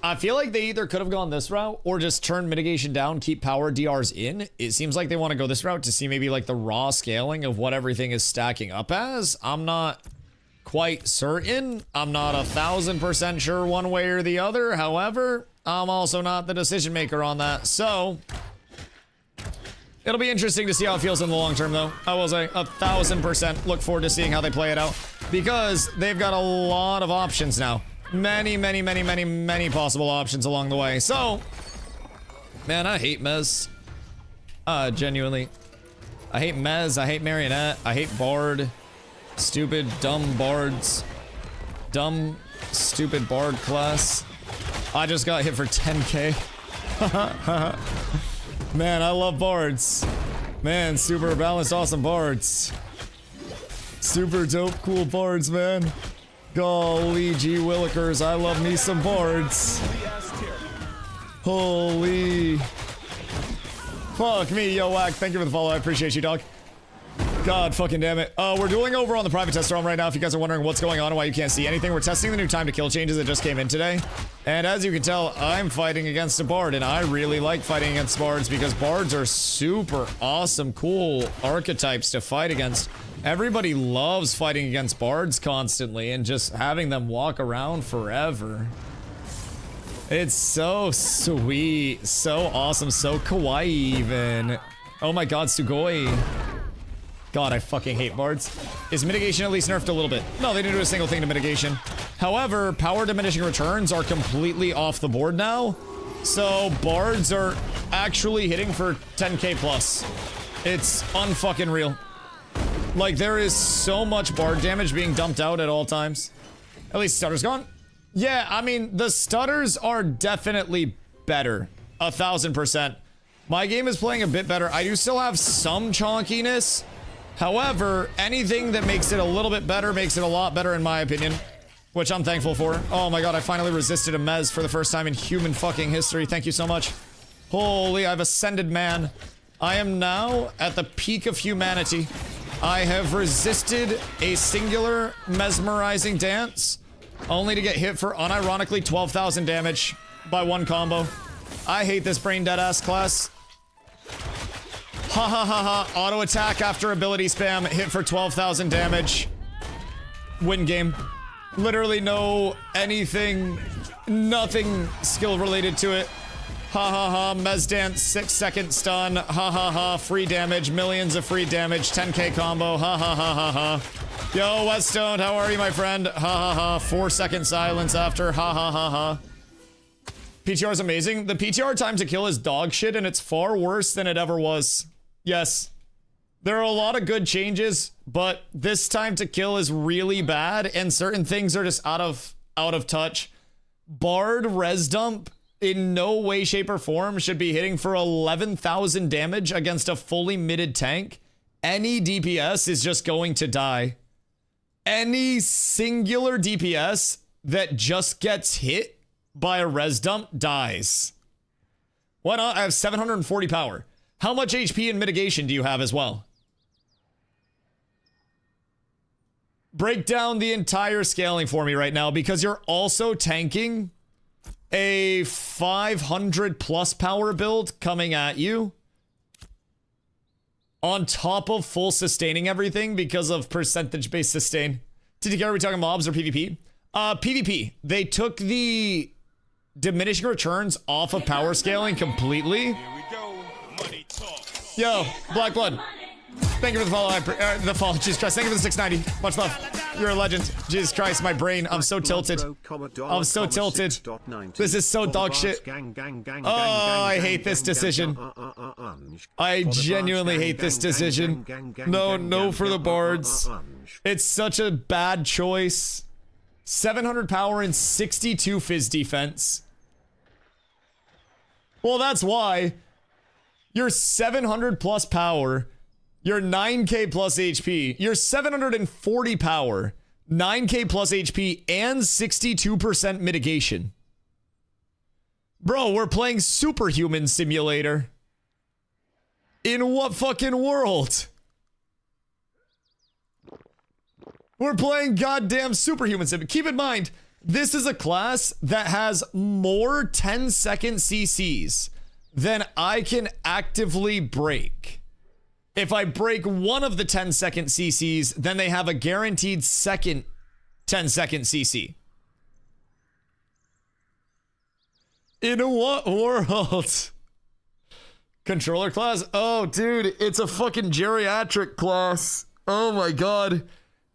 I feel like they either could have gone this route or just turn mitigation down, keep power DRs in. It seems like they want to go this route to see maybe like the raw scaling of what everything is stacking up as. I'm not quite certain. I'm not 1000% sure one way or the other. However, I'm also not the decision maker on that. So it'll be interesting to see how it feels in the long term, though. I will say 1000% look forward to seeing how they play it out, because they've got a lot of options now. Many possible options along the way. So, man, I hate Mez. Genuinely. I hate Mez, I hate Marionette, I hate Bard. Stupid, dumb Bards. Dumb, stupid Bard class. I just got hit for 10k. Man, I love Bards. Man, super balanced, awesome Bards. Super dope, cool Bards, man. Golly gee willikers, I love me some Bards. Holy. Fuck me, yo Wack. Thank you for the follow, I appreciate you, dog. God fucking damn it. We're dueling over on the private test realm right now. If you guys are wondering what's going on and why you can't see anything, we're testing the new time to kill changes that just came in today. And as you can tell, I'm fighting against a Bard, and I really like fighting against Bards because Bards are super awesome, cool archetypes to fight against. Everybody loves fighting against Bards constantly and just having them walk around forever. It's so sweet, so awesome, so kawaii even. Oh my god, Sugoi. God, I fucking hate Bards. Is mitigation at least nerfed a little bit? No, they didn't do a single thing to mitigation. However, power diminishing returns are completely off the board now. So Bards are actually hitting for 10k plus. It's unfucking real. Like, there is so much Bard damage being dumped out at all times. At least Stutter's gone. Yeah, I mean, the Stutters are definitely better. 1000%. My game is playing a bit better. I do still have some chonkiness. However, anything that makes it a little bit better makes it a lot better in my opinion. Which I'm thankful for. Oh my god, I finally resisted a Mez for the first time in human fucking history. Thank you so much. Holy, I've ascended, man. I am now at the peak of humanity. I have resisted a singular mesmerizing dance, only to get hit for unironically 12,000 damage by one combo. I hate this brain dead ass class. Ha ha ha ha. Auto attack after ability spam, hit for 12,000 damage. win game. Literally no anything, nothing skill related to it. Ha ha ha, Mez Dance, 6-second stun. Ha ha ha, free damage, millions of free damage, 10k combo. Ha ha ha ha ha. Yo, Weststone, how are you, my friend? Ha ha ha, 4-second silence after. Ha ha ha ha. PTR is amazing. The PTR time to kill is dog shit, and it's far worse than it ever was. Yes. There are a lot of good changes, but this time to kill is really bad, and certain things are just out of touch. Bard res dump in no way, shape, or form should be hitting for 11,000 damage against a fully mitted tank. Any DPS is just going to die. Any singular DPS that just gets hit by a res dump dies. Why not? I have 740 power. How much HP and mitigation do you have as well? Break down the entire scaling for me right now, because you're also tanking a 500 plus power build coming at you on top of full sustaining everything because of percentage based sustain. TTK, are we talking mobs or PvP? PvP. They took the diminishing returns off of power scaling completely. Yo, Black Blood. Thank you for the follow. The follow. Jesus Christ. Thank you for the 690. Much love. You're a legend. Jesus Christ, my brain. I'm so tilted. I'm so tilted. This is so dog shit. Oh, I hate this decision. I genuinely hate this decision. No for the bards. It's such a bad choice. 700 power and 62 fizz defense. Well, that's why. You're 700 plus power. You're 9k plus HP. You're 740 power, 9k plus HP, and 62% mitigation. Bro, we're playing Superhuman Simulator. In what fucking world? We're playing goddamn Superhuman Simulator. Keep in mind, this is a class that has more 10-second CCs than I can actively break. If I break one of the 10-second CCs, then they have a guaranteed second 10-second CC. In what world? Controller class? Oh, dude, it's a fucking geriatric class. Oh my god.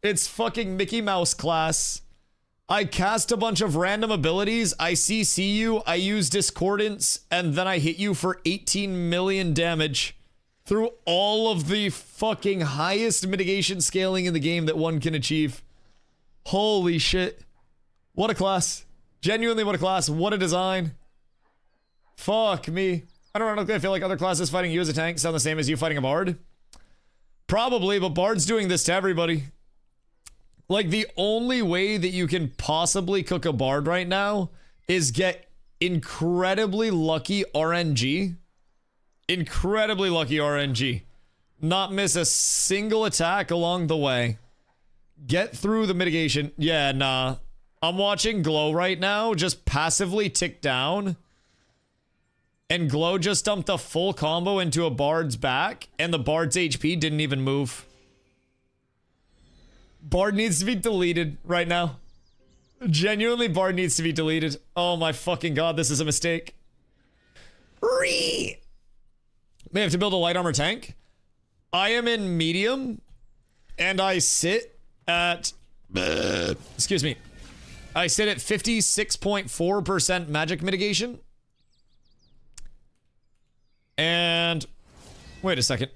It's fucking Mickey Mouse class. I cast a bunch of random abilities, I CC you, I use Discordance, and then I hit you for 18 million damage. Through all of the fucking highest mitigation scaling in the game that one can achieve. Holy shit. What a class. Genuinely, what a class. What a design. Fuck me. I don't know, I feel like other classes fighting you as a tank sound the same as you fighting a bard. Probably, but Bard's doing this to everybody. Like, the only way that you can possibly cook a bard right now is get incredibly lucky RNG. Incredibly lucky RNG. Not miss a single attack along the way. Get through the mitigation. Yeah, nah. I'm watching Glow right now just passively tick down. And Glow just dumped a full combo into a Bard's back, and the Bard's HP didn't even move. Bard needs to be deleted right now. Genuinely, Bard needs to be deleted. Oh my fucking god, this is a mistake. May have to build a light armor tank. I am in medium, and I sit at... excuse me. I sit at 56.4% magic mitigation. And... wait a second.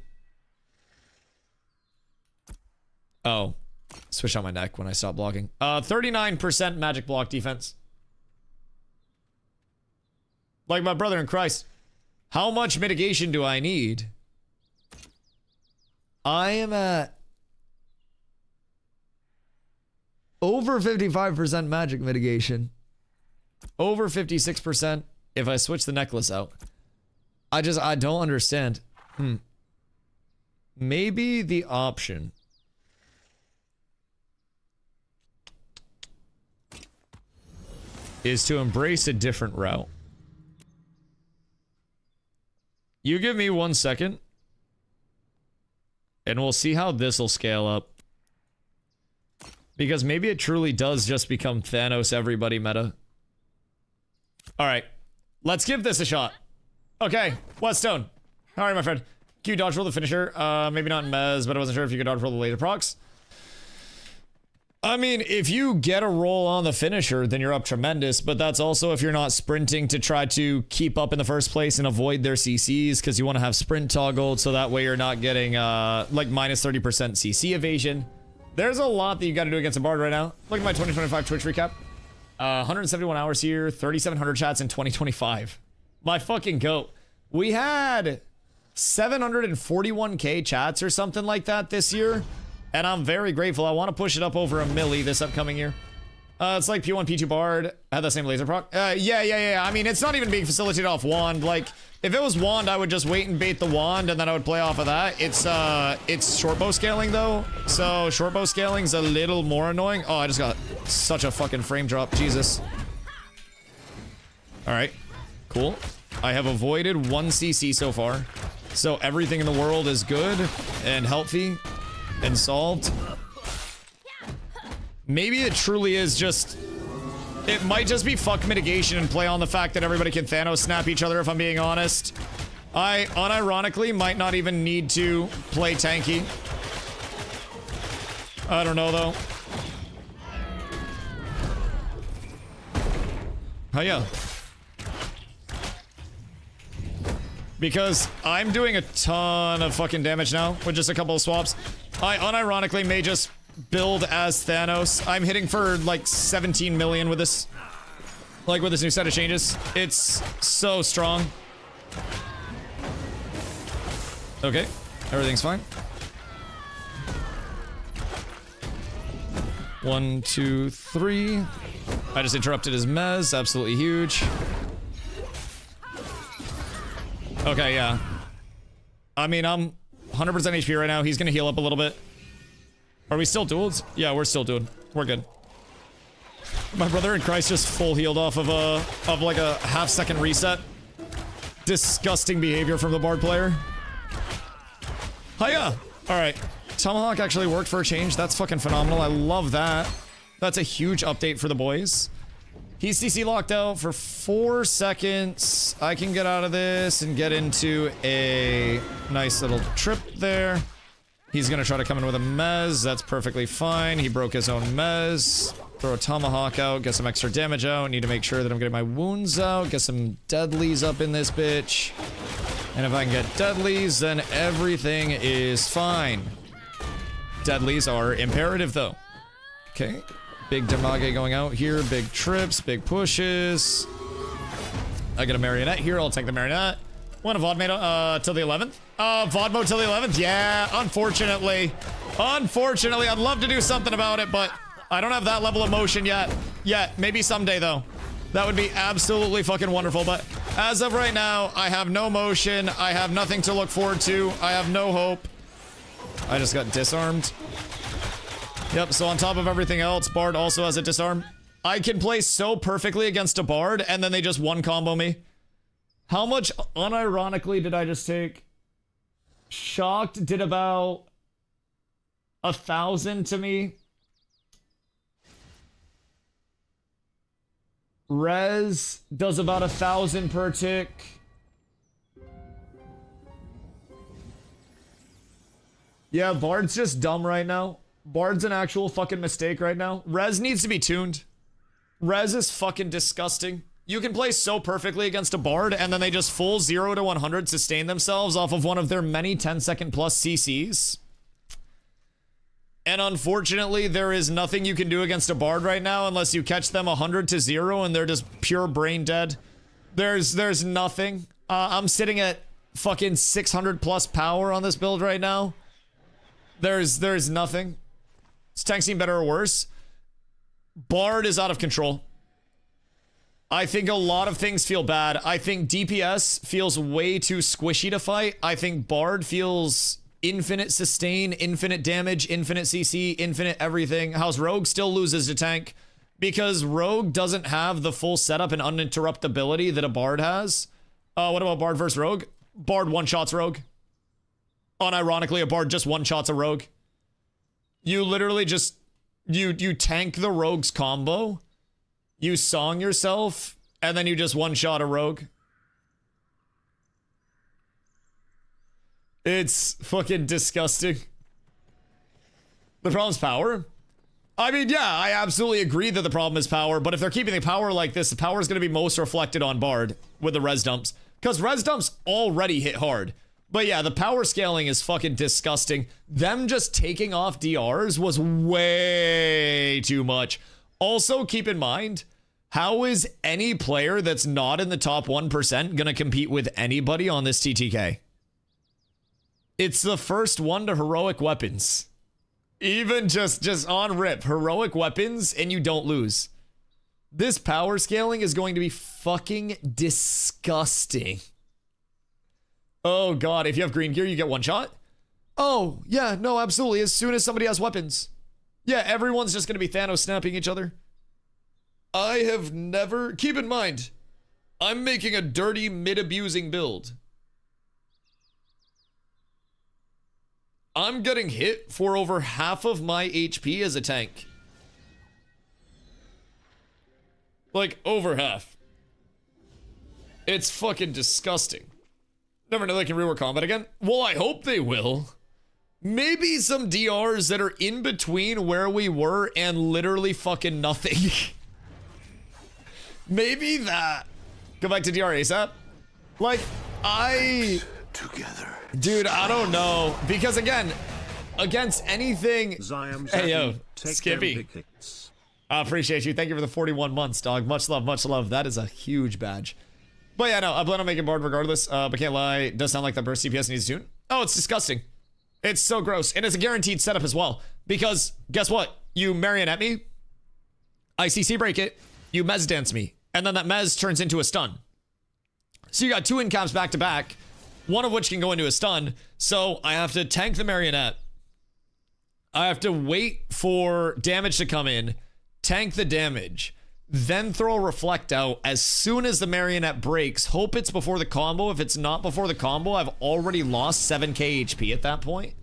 Oh. Switch on my neck when I stop blocking. 39% magic block defense. Like my brother in Christ. How much mitigation do I need? I am at over 55% magic mitigation. Over 56% if I switch the necklace out. I don't understand. Maybe the option is to embrace a different route. You give me 1 second, and we'll see how this will scale up. Because maybe it truly does just become Thanos everybody meta. Alright. Let's give this a shot. Okay, Whetstone. How are you, my friend? Can you dodge roll the finisher? Maybe not in Mez, but I wasn't sure if you could dodge roll the laser procs. I mean, if you get a roll on the finisher, then you're up tremendous, but that's also if you're not sprinting to try to keep up in the first place and avoid their CCs, because you want to have sprint toggled, so that way you're not getting, like, minus 30% CC evasion. There's a lot that you got to do against a Bard right now. Look at my 2025 Twitch recap. 171 hours here, 3,700 chats in 2025. My fucking goat. We had 741k chats or something like that this year. And I'm very grateful. I want to push it up over a milli this upcoming year. It's like P1, P2 Bard. Had the same laser proc. Yeah. I mean, it's not even being facilitated off wand. Like, if it was wand, I would just wait and bait the wand, and then I would play off of that. It's short bow scaling, though. So, short bow scaling's a little more annoying. Oh, I just got such a fucking frame drop. Jesus. Alright. Cool. I have avoided 1 CC so far. So, everything in the world is good and healthy and solved. Maybe it truly is just... It might just be fuck mitigation and play on the fact that everybody can Thanos snap each other, if I'm being honest. I, unironically, might not even need to play tanky. I don't know, though. Oh, yeah. Because I'm doing a ton of fucking damage now with just a couple of swaps. I unironically may just build as Thanos. I'm hitting for like 17 million with this. Like with this new set of changes. It's so strong. Okay. Everything's fine. 1, 2, 3. I just interrupted his mez. Absolutely huge. Okay, yeah. I mean, I'm 100% HP right now. He's gonna heal up a little bit. Are we still dueled? Yeah, we're still dueled. We're good. My brother in Christ just full healed off of like a half-second reset. Disgusting behavior from the Bard player. Hiya! Alright. Tomahawk actually worked for a change. That's fucking phenomenal. I love that. That's a huge update for the boys. He's CC locked out for 4 seconds. I can get out of this and get into a nice little trip there. He's gonna try to come in with a mez. That's perfectly fine. He broke his own mez. Throw a tomahawk out, get some extra damage out. Need to make sure that I'm getting my wounds out. Get some deadlies up in this bitch. And if I can get deadlies, then everything is fine. Deadlies are imperative, though. Okay. Big damage going out here. Big trips, big pushes. I got a marionette here. I'll take the marionette. Want a VOD mode till the 11th? VOD mode till the 11th? Yeah, unfortunately. Unfortunately, I'd love to do something about it, but I don't have that level of motion yet. Maybe someday, though. That would be absolutely fucking wonderful, but as of right now, I have no motion. I have nothing to look forward to. I have no hope. I just got disarmed. Yep, so on top of everything else, Bard also has a disarm. I can play so perfectly against a Bard, and then they just one-combo me. How much, unironically, did I just take? Shocked did about 1,000 to me. Rez does about 1,000 per tick. Yeah, Bard's just dumb right now. Bard's an actual fucking mistake right now. Rez needs to be tuned. Rez is fucking disgusting. You can play so perfectly against a Bard, and then they just full 0 to 100 sustain themselves off of one of their many 10-second plus CCs. And unfortunately, there is nothing you can do against a Bard right now unless you catch them 100 to 0 and they're just pure brain dead. There's nothing. I'm sitting at fucking 600 plus power on this build right now. There's nothing. Is tank scene better or worse? Bard is out of control. I think a lot of things feel bad. I think DPS feels way too squishy to fight. I think Bard feels infinite sustain, infinite damage, infinite CC, infinite everything. How's Rogue still loses to tank? Because Rogue doesn't have the full setup and uninterruptibility that a Bard has. What about Bard versus Rogue? Bard one-shots Rogue. Unironically, a Bard just one-shots a Rogue. You literally just You tank the rogue's combo, you song yourself, and then you just one-shot a rogue. It's fucking disgusting. The problem's power. I mean, yeah, I absolutely agree that the problem is power, but if they're keeping the power like this, the power is going to be most reflected on Bard with the res dumps, because res dumps already hit hard. But yeah, the power scaling is fucking disgusting. Them just taking off DRs was way too much. Also, keep in mind, how is any player that's not in the top 1% gonna compete with anybody on this TTK? It's the first one to heroic weapons. Even just on rip, heroic weapons, and you don't lose. This power scaling is going to be fucking disgusting. Oh god, if you have green gear, you get one shot? Oh, yeah, no, absolutely. As soon as somebody has weapons. Yeah, everyone's just gonna be Thanos snapping each other. I have never... Keep in mind, I'm making a dirty mid-abusing build. I'm getting hit for over half of my HP as a tank. Like, over half. It's fucking disgusting. Never know they can rework combat again. Well, I hope they will. Maybe some DRs that are in between where we were and literally fucking nothing. Maybe that. Go back to DR ASAP. Like, together. Dude, I don't know. Because again, against anything... Hey, yo, Skippy. I appreciate you. Thank you for the 41 months, dog. Much love, much love. That is a huge badge. But yeah, no, I plan on making Bard regardless. But can't lie, it does sound like that burst CPS needs to tune. Oh, it's disgusting. It's so gross. And it's a guaranteed setup as well. Because, guess what? You marionette me, I CC break it, you mez dance me, and then that mez turns into a stun. So you got two incaps back to back, one of which can go into a stun. So I have to tank the marionette. I have to wait for damage to come in, tank the damage, then throw a reflect out as soon as the marionette breaks. Hope it's before the combo. If it's not before the combo, I've already lost 7k HP at that point.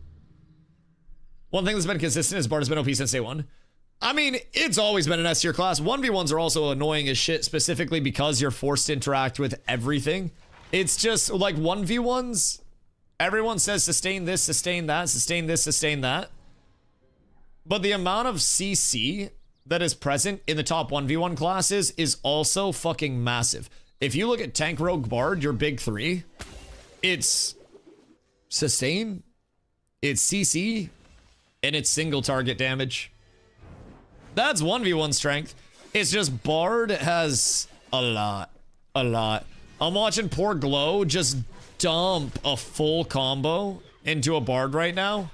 One thing that's been consistent is Bard has been OP since day one. I mean, it's always been an S tier class. 1v1s are also annoying as shit, specifically because you're forced to interact with everything. It's just like 1v1s, everyone says sustain this, sustain that, sustain this, sustain that. But the amount of CC that is present in the top 1v1 classes is also fucking massive. If you look at Tank, Rogue, Bard, your big three, it's sustain, it's CC, and it's single target damage. That's 1v1 strength. It's just Bard has a lot. I'm watching poor Glow just dump a full combo into a Bard right now.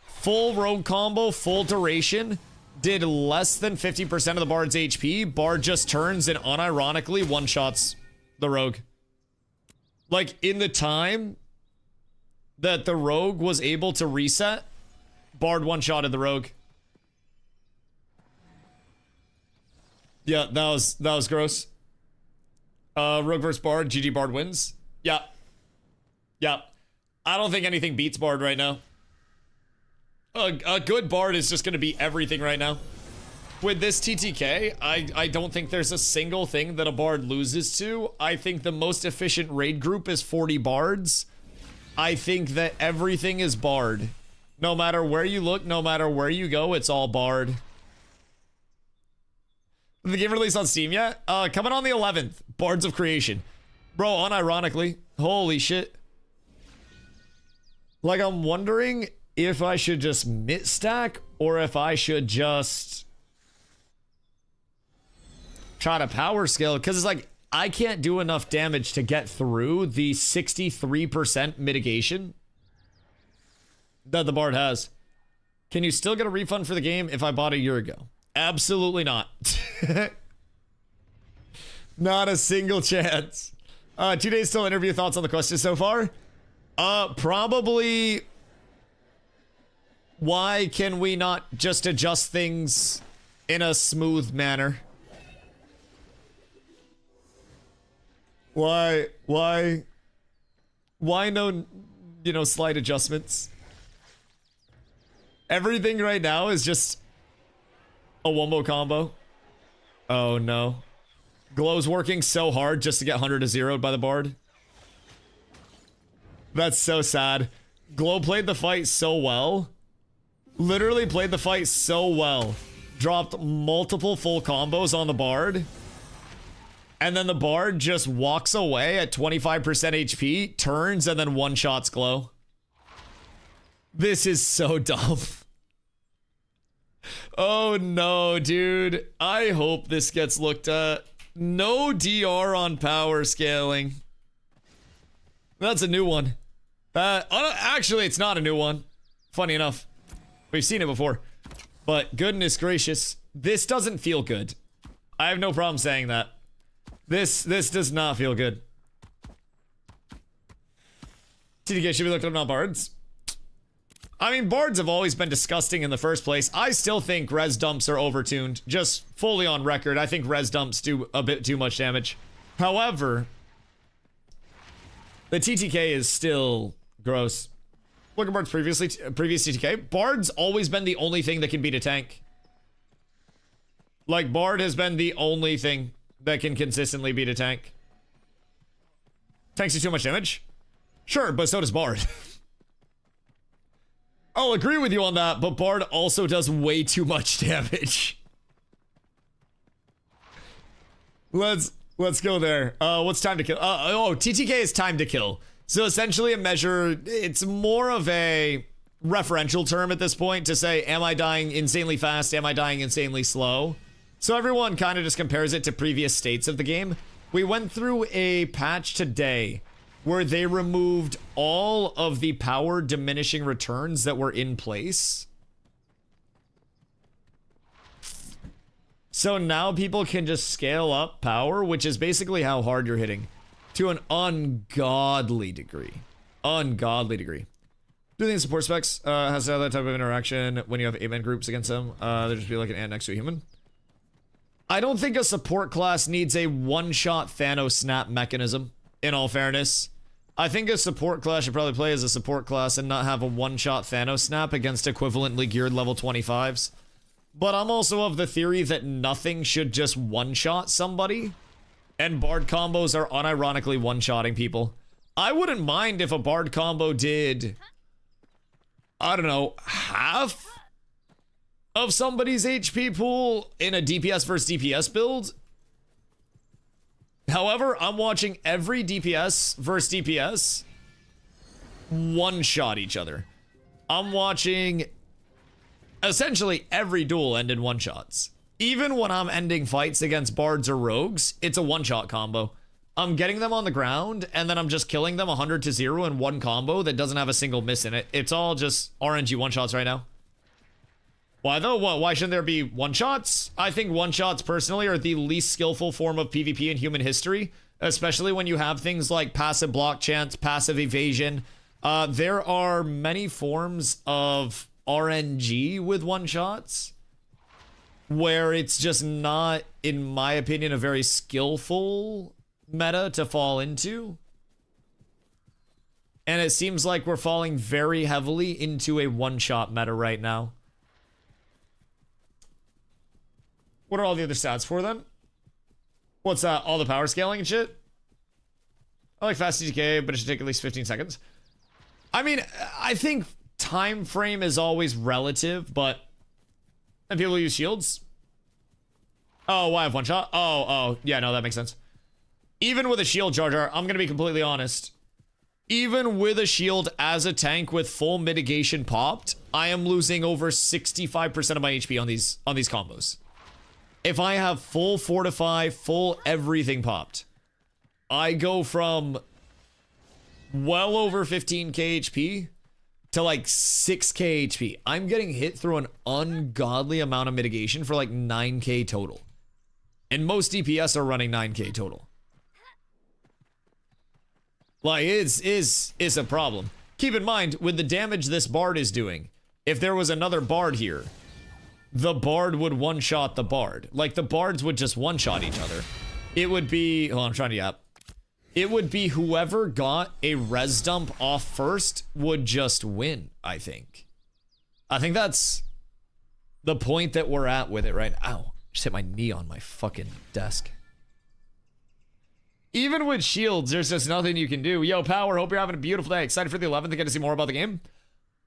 Full rogue combo, full duration. Did less than 50% of the Bard's HP. Bard just turns and unironically one-shots the rogue. Like, in the time that the rogue was able to reset, Bard one-shotted the rogue. Yeah, that was gross. Rogue versus Bard, GG Bard wins. Yeah. I don't think anything beats Bard right now. A good Bard is just going to be everything right now. With this TTK, I don't think there's a single thing that a Bard loses to. I think the most efficient raid group is 40 Bards. I think that everything is Bard. No matter where you look, no matter where you go, it's all Bard. The game released on Steam yet? Coming on the 11th. Bards of Creation. Bro, unironically. Holy shit. Like, I'm wondering if I should just mid stack or if I should just try to power scale, because it's like I can't do enough damage to get through the 63% mitigation that the Bard has. Can you still get a refund for the game if I bought a year ago? Absolutely not. Not a single chance. 2 days till interview. Thoughts on the question so far? Probably. Why can we not just adjust things in a smooth manner? Why no, slight adjustments? Everything right now is just A wombo combo. Oh no. Glow's working so hard just to get 100 to 0'd by the Bard. That's so sad. Glow played the fight so well. Literally played the fight so well. Dropped multiple full combos on the Bard. And then the Bard just walks away at 25% HP, turns, and then one-shots Glow. This is so dumb. Oh no, dude. I hope this gets looked at. No DR on power scaling. That's a new one. Actually, it's not a new one. Funny enough. We've seen it before. But goodness gracious, this doesn't feel good. I have no problem saying that. This does not feel good. TDK should be looked up, not Bards. I mean, Bards have always been disgusting in the first place. I still think res dumps are overtuned. Just fully on record, I think res dumps do a bit too much damage. However, the TTK is still gross. Look at Bard's previous TTK. Bard's always been the only thing that can beat a tank. Like, Bard has been the only thing that can consistently beat a tank. Tanks do too much damage? Sure, but so does Bard. I'll agree with you on that, but Bard also does way too much damage. Let's go there. What's time to kill? TTK is time to kill. So essentially a measure, it's more of a referential term at this point to say, am I dying insanely fast? Am I dying insanely slow? So everyone kind of just compares it to previous states of the game. We went through a patch today where they removed all of the power diminishing returns that were in place. So now people can just scale up power, which is basically how hard you're hitting, to an ungodly degree. Ungodly degree. Do you think support specs has that type of interaction when you have 8-man groups against them? They'll just be like an ant next to a human. I don't think a support class needs a one-shot Thanos snap mechanism, in all fairness. I think a support class should probably play as a support class and not have a one-shot Thanos snap against equivalently geared level 25s. But I'm also of the theory that nothing should just one-shot somebody. And Bard combos are unironically one-shotting people. I wouldn't mind if a Bard combo did, I don't know, half of somebody's HP pool in a DPS versus DPS build. However, I'm watching every DPS versus DPS one-shot each other. I'm watching essentially every duel end in one-shots. Even when I'm ending fights against Bards or Rogues, it's a one-shot combo. I'm getting them on the ground, and then I'm just killing them 100 to 0 in one combo that doesn't have a single miss in it. It's all just RNG one-shots right now. Why though? Why shouldn't there be one-shots? I think one-shots personally are the least skillful form of PvP in human history, especially when you have things like passive block chance, passive evasion. There are many forms of RNG with one-shots where it's just not, in my opinion, a very skillful meta to fall into. And it seems like we're falling very heavily into a one-shot meta right now. What are all the other stats for then? What's that? All the power scaling and shit? I like fast TTK, but it should take at least 15 seconds. I mean, I think time frame is always relative, but... And people use shields? Oh, why have one shot? Oh, yeah, no, that makes sense. Even with a shield, Jar Jar, I'm gonna be completely honest. Even with a shield as a tank with full mitigation popped, I am losing over 65% of my HP on these combos. If I have full fortify, full everything popped, I go from well over 15k HP to like 6k HP. I'm getting hit through an ungodly amount of mitigation for like 9k total. And most DPS are running 9k total. Like, it's a problem. Keep in mind, with the damage this Bard is doing, if there was another Bard here, the Bard would one-shot the Bard. Like, the Bards would just one-shot each other. It would be... Hold on, I'm trying to yap. It would be whoever got a res dump off first would just win, I think. I think that's the point that we're at with it right now. Ow, just hit my knee on my fucking desk. Even with shields, there's just nothing you can do. Yo, Power, hope you're having a beautiful day. Excited for the 11th to get to see more about the game.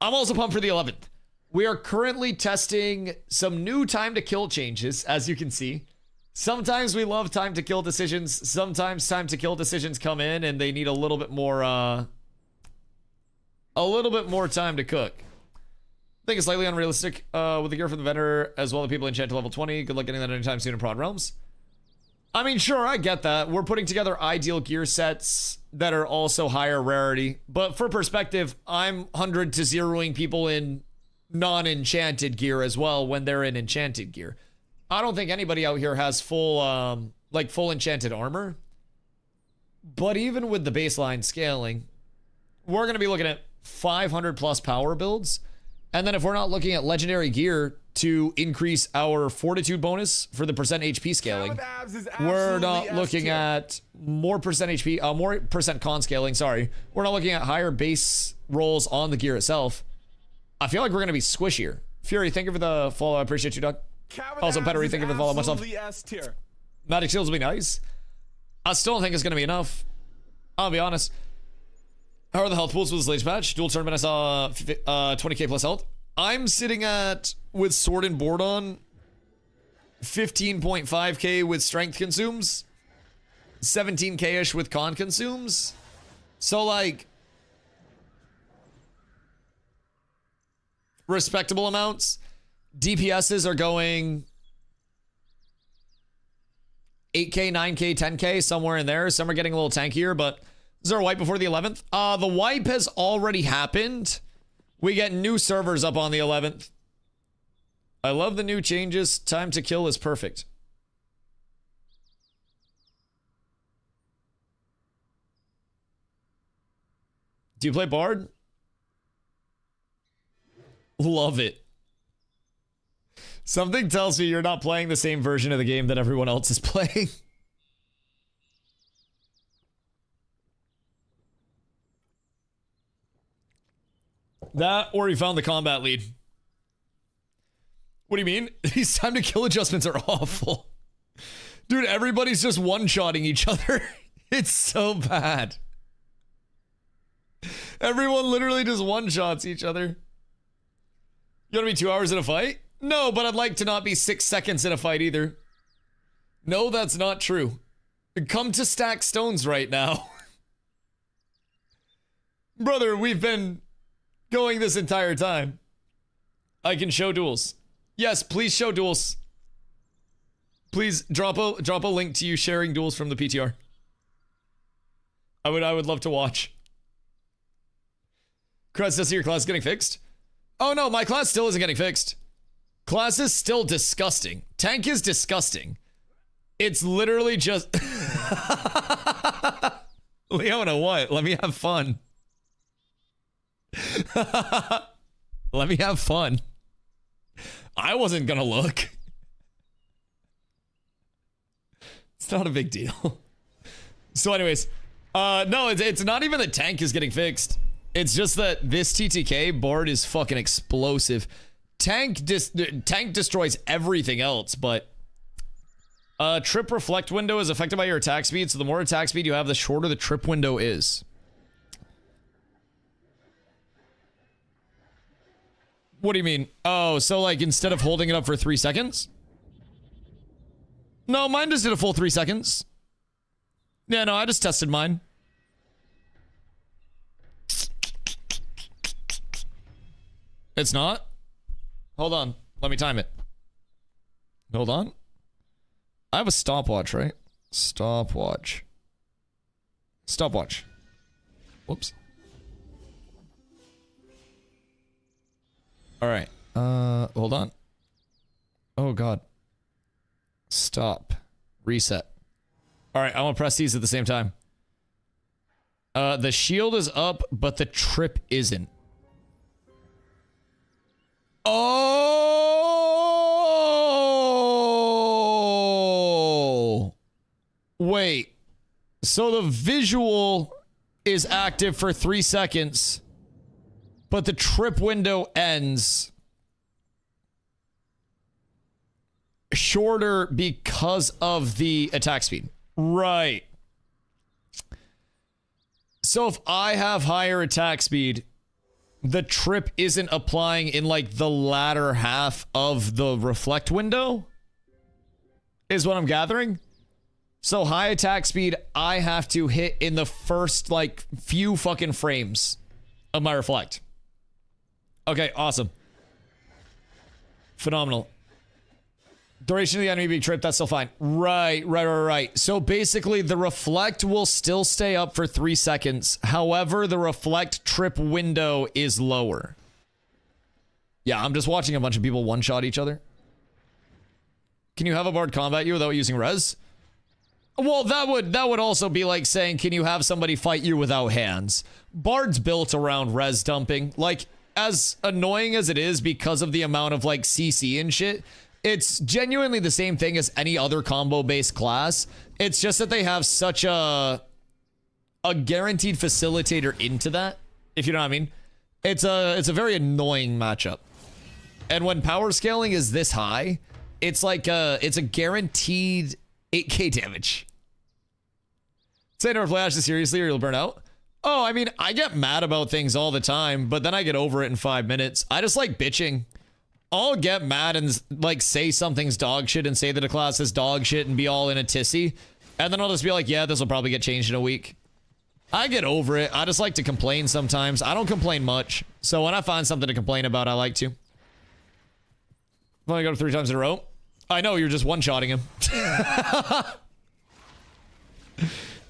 I'm also pumped for the 11th. We are currently testing some new time to kill changes, as you can see. Sometimes we love time to kill decisions. Sometimes time to kill decisions come in and they need a little bit more time to cook. I think it's slightly unrealistic with the gear from the vendor as well. The people enchant to level 20. Good luck getting that anytime soon in Prod Realms. I mean, sure, I get that. We're putting together ideal gear sets that are also higher rarity. But for perspective, I'm 100 to 0ing people in non-enchanted gear as well when they're in enchanted gear. I don't think anybody out here has full, full enchanted armor. But even with the baseline scaling, we're going to be looking at 500 plus power builds. And then if we're not looking at legendary gear to increase our fortitude bonus for the percent HP scaling, we're not looking at more percent HP, more percent con scaling, sorry. We're not looking at higher base rolls on the gear itself. I feel like we're going to be squishier. Fury, thank you for the follow. I appreciate you, Doug. Also, Pettery, thank you for the follow. Much love. Magic Shields will be nice. I still don't think it's going to be enough. I'll be honest. How are the health pools with this latest patch? Dual tournament, I saw 20k plus health. I'm sitting at, with sword and board on, 15.5k with strength consumes, 17k-ish with con consumes. So, like, respectable amounts. DPSs are going 8k, 9k, 10k, somewhere in there. Some are getting a little tankier, but is there a wipe before the 11th? The wipe has already happened. We get new servers up on the 11th. I love the new changes. Time to kill is perfect. Do you play Bard? Love it. Something tells me you're not playing the same version of the game that everyone else is playing. That, or he found the combat lead. What do you mean? These time to kill adjustments are awful. Dude, everybody's just one-shotting each other. It's so bad. Everyone literally just one-shots each other. You want to be 2 hours in a fight? No, but I'd like to not be 6 seconds in a fight either. No, that's not true. Come to stack stones right now. Brother, we've been going this entire time. I can show duels. Yes, please show duels. Please drop a link to you sharing duels from the PTR. I would love to watch. Cruz, does your class getting fixed? Oh no, my class still isn't getting fixed. Class is still disgusting. Tank is disgusting. It's literally just Leona, what? Let me have fun. Let me have fun. I wasn't gonna look. It's not a big deal. So anyways, no, it's not even that tank is getting fixed. It's just that this TTK Bard is fucking explosive. Tank destroys everything else, but trip reflect window is affected by your attack speed, so the more attack speed you have, the shorter the trip window is. What do you mean? Oh, so like instead of holding it up for 3 seconds? No, mine just did a full 3 seconds. Yeah, no, I just tested mine. It's not? Hold on. Let me time it. Hold on. I have a stopwatch, right? Stopwatch. Stopwatch. Whoops. All right. Hold on. Oh, God. Stop. Reset. All right, I want to press these at the same time. The shield is up, but the trip isn't. Oh! Wait. So the visual is active for 3 seconds, but the trip window ends shorter because of the attack speed. Right. So if I have higher attack speed, the trip isn't applying in like the latter half of the reflect window, is what I'm gathering. So high attack speed, I have to hit in the first like few fucking frames of my reflect. Okay, awesome. Phenomenal. Duration of the enemy being tripped, that's still fine. Right. So basically the reflect will still stay up for 3 seconds. However, the reflect trip window is lower. Yeah, I'm just watching a bunch of people one-shot each other. Can you have a bard combat you without using res? Well, that would also be like saying, can you have somebody fight you without hands? Bard's built around res dumping. Like, as annoying as it is because of the amount of like CC and shit, it's genuinely the same thing as any other combo-based class. It's just that they have such a guaranteed facilitator into that, if you know what I mean. It's a very annoying matchup. And when power scaling is this high, it's like it's a guaranteed 8k damage. Say never play Ashes seriously or you'll burn out. Oh, I mean, I get mad about things all the time, but then I get over it in 5 minutes. I just like bitching. I'll get mad and like say something's dog shit and say that a class is dog shit and be all in a tissy. And then I'll just be like, yeah, this will probably get changed in a week. I get over it. I just like to complain sometimes. I don't complain much. So when I find something to complain about, I like to. When I go to 3 times in a row. I know, you're just one-shotting him.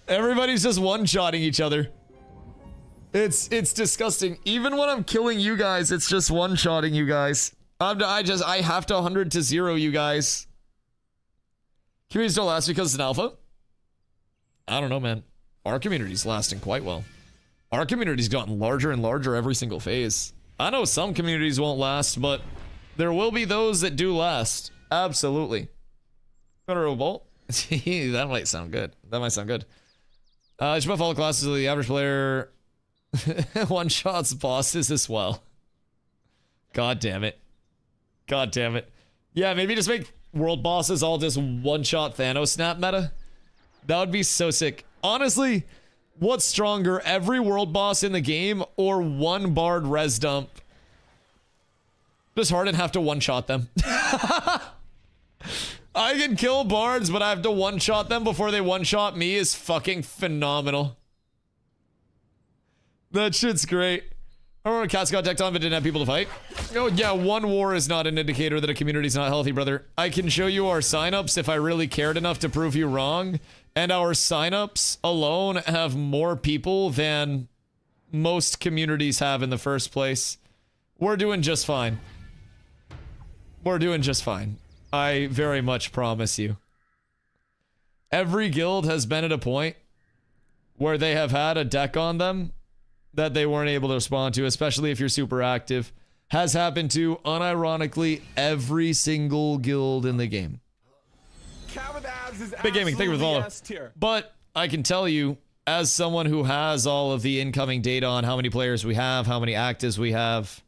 Everybody's just one-shotting each other. It's disgusting. Even when I'm killing you guys, it's just one-shotting you guys. I have to 100 to 0 you guys. Communities don't last because it's an alpha? I don't know, man. Our community's lasting quite well. Our community's gotten larger and larger every single phase. I know some communities won't last, but there will be those that do last. Absolutely. Federal bolt. That might sound good. That might sound good. You should buff all classes of the average player. One shots bosses as well. God damn it. God damn it. Yeah, maybe just make world bosses all just one-shot Thanos snap meta. That would be so sick. Honestly, what's stronger, every world boss in the game or one bard res dump? Just Harden have to one-shot them. I can kill bards, but I have to one-shot them before they one-shot me is fucking phenomenal. That shit's great. I remember when cats got decked on but didn't have people to fight. Oh yeah, one war is not an indicator that a community's not healthy, brother. I can show you our signups if I really cared enough to prove you wrong. And our signups alone have more people than most communities have in the first place. We're doing just fine. We're doing just fine. I very much promise you. Every guild has been at a point where they have had a deck on them that they weren't able to respond to, especially if you're super active. Has happened to, unironically, every single guild in the game. Big Gaming, thank you for the follow. But I can tell you, as someone who has all of the incoming data on how many players we have, how many actives we have,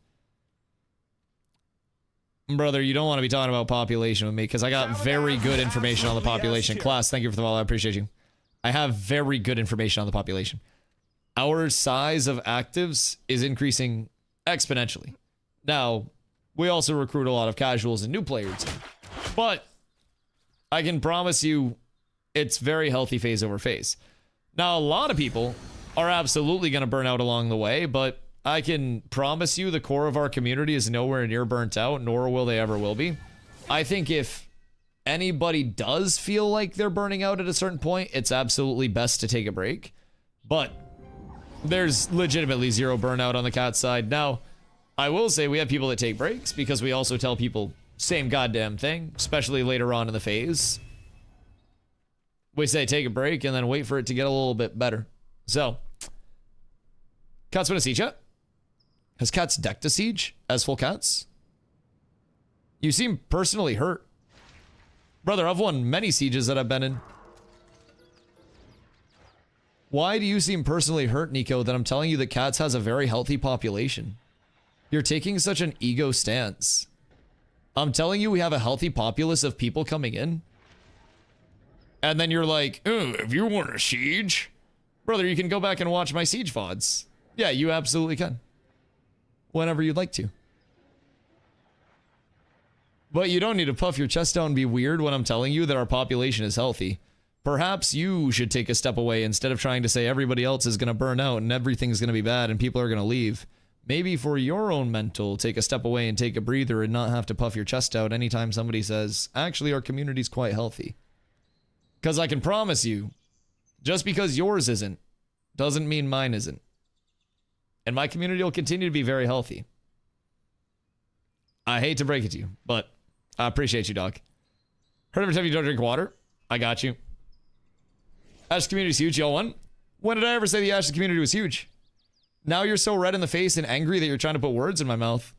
brother, you don't want to be talking about population with me because I got very good information on the population. Class, thank you for the follow. I appreciate you. I have very good information on the population. Our size of actives is increasing exponentially. Now, we also recruit a lot of casuals and new players, but I can promise you it's very healthy phase over phase. Now, a lot of people are absolutely going to burn out along the way, but I can promise you the core of our community is nowhere near burnt out, nor will they ever will be. I think if anybody does feel like they're burning out at a certain point, it's absolutely best to take a break. But there's legitimately zero burnout on the cat side. Now, I will say we have people that take breaks because we also tell people same goddamn thing, especially later on in the phase. We say take a break and then wait for it to get a little bit better. So, Cats win a siege yet? Has Cats decked a siege as full Cats? You seem personally hurt. Brother, I've won many sieges that I've been in. Why do you seem personally hurt, Nico, that I'm telling you that Cats has a very healthy population? You're taking such an ego stance. I'm telling you, we have a healthy populace of people coming in. And then you're like, oh, if you want a siege, brother, you can go back and watch my siege VODs. Yeah, you absolutely can. Whenever you'd like to. But you don't need to puff your chest out and be weird when I'm telling you that our population is healthy. Perhaps you should take a step away instead of trying to say everybody else is going to burn out and everything's going to be bad and people are going to leave. Maybe for your own mental, take a step away and take a breather and not have to puff your chest out anytime somebody says, actually, our community's quite healthy. Because I can promise you, just because yours isn't, doesn't mean mine isn't. And my community will continue to be very healthy. I hate to break it to you, but I appreciate you, dog. Heard every time you don't drink water? I got you. Ashes community is huge, y'all won. When did I ever say the Ashes community was huge? Now you're so red in the face and angry that you're trying to put words in my mouth.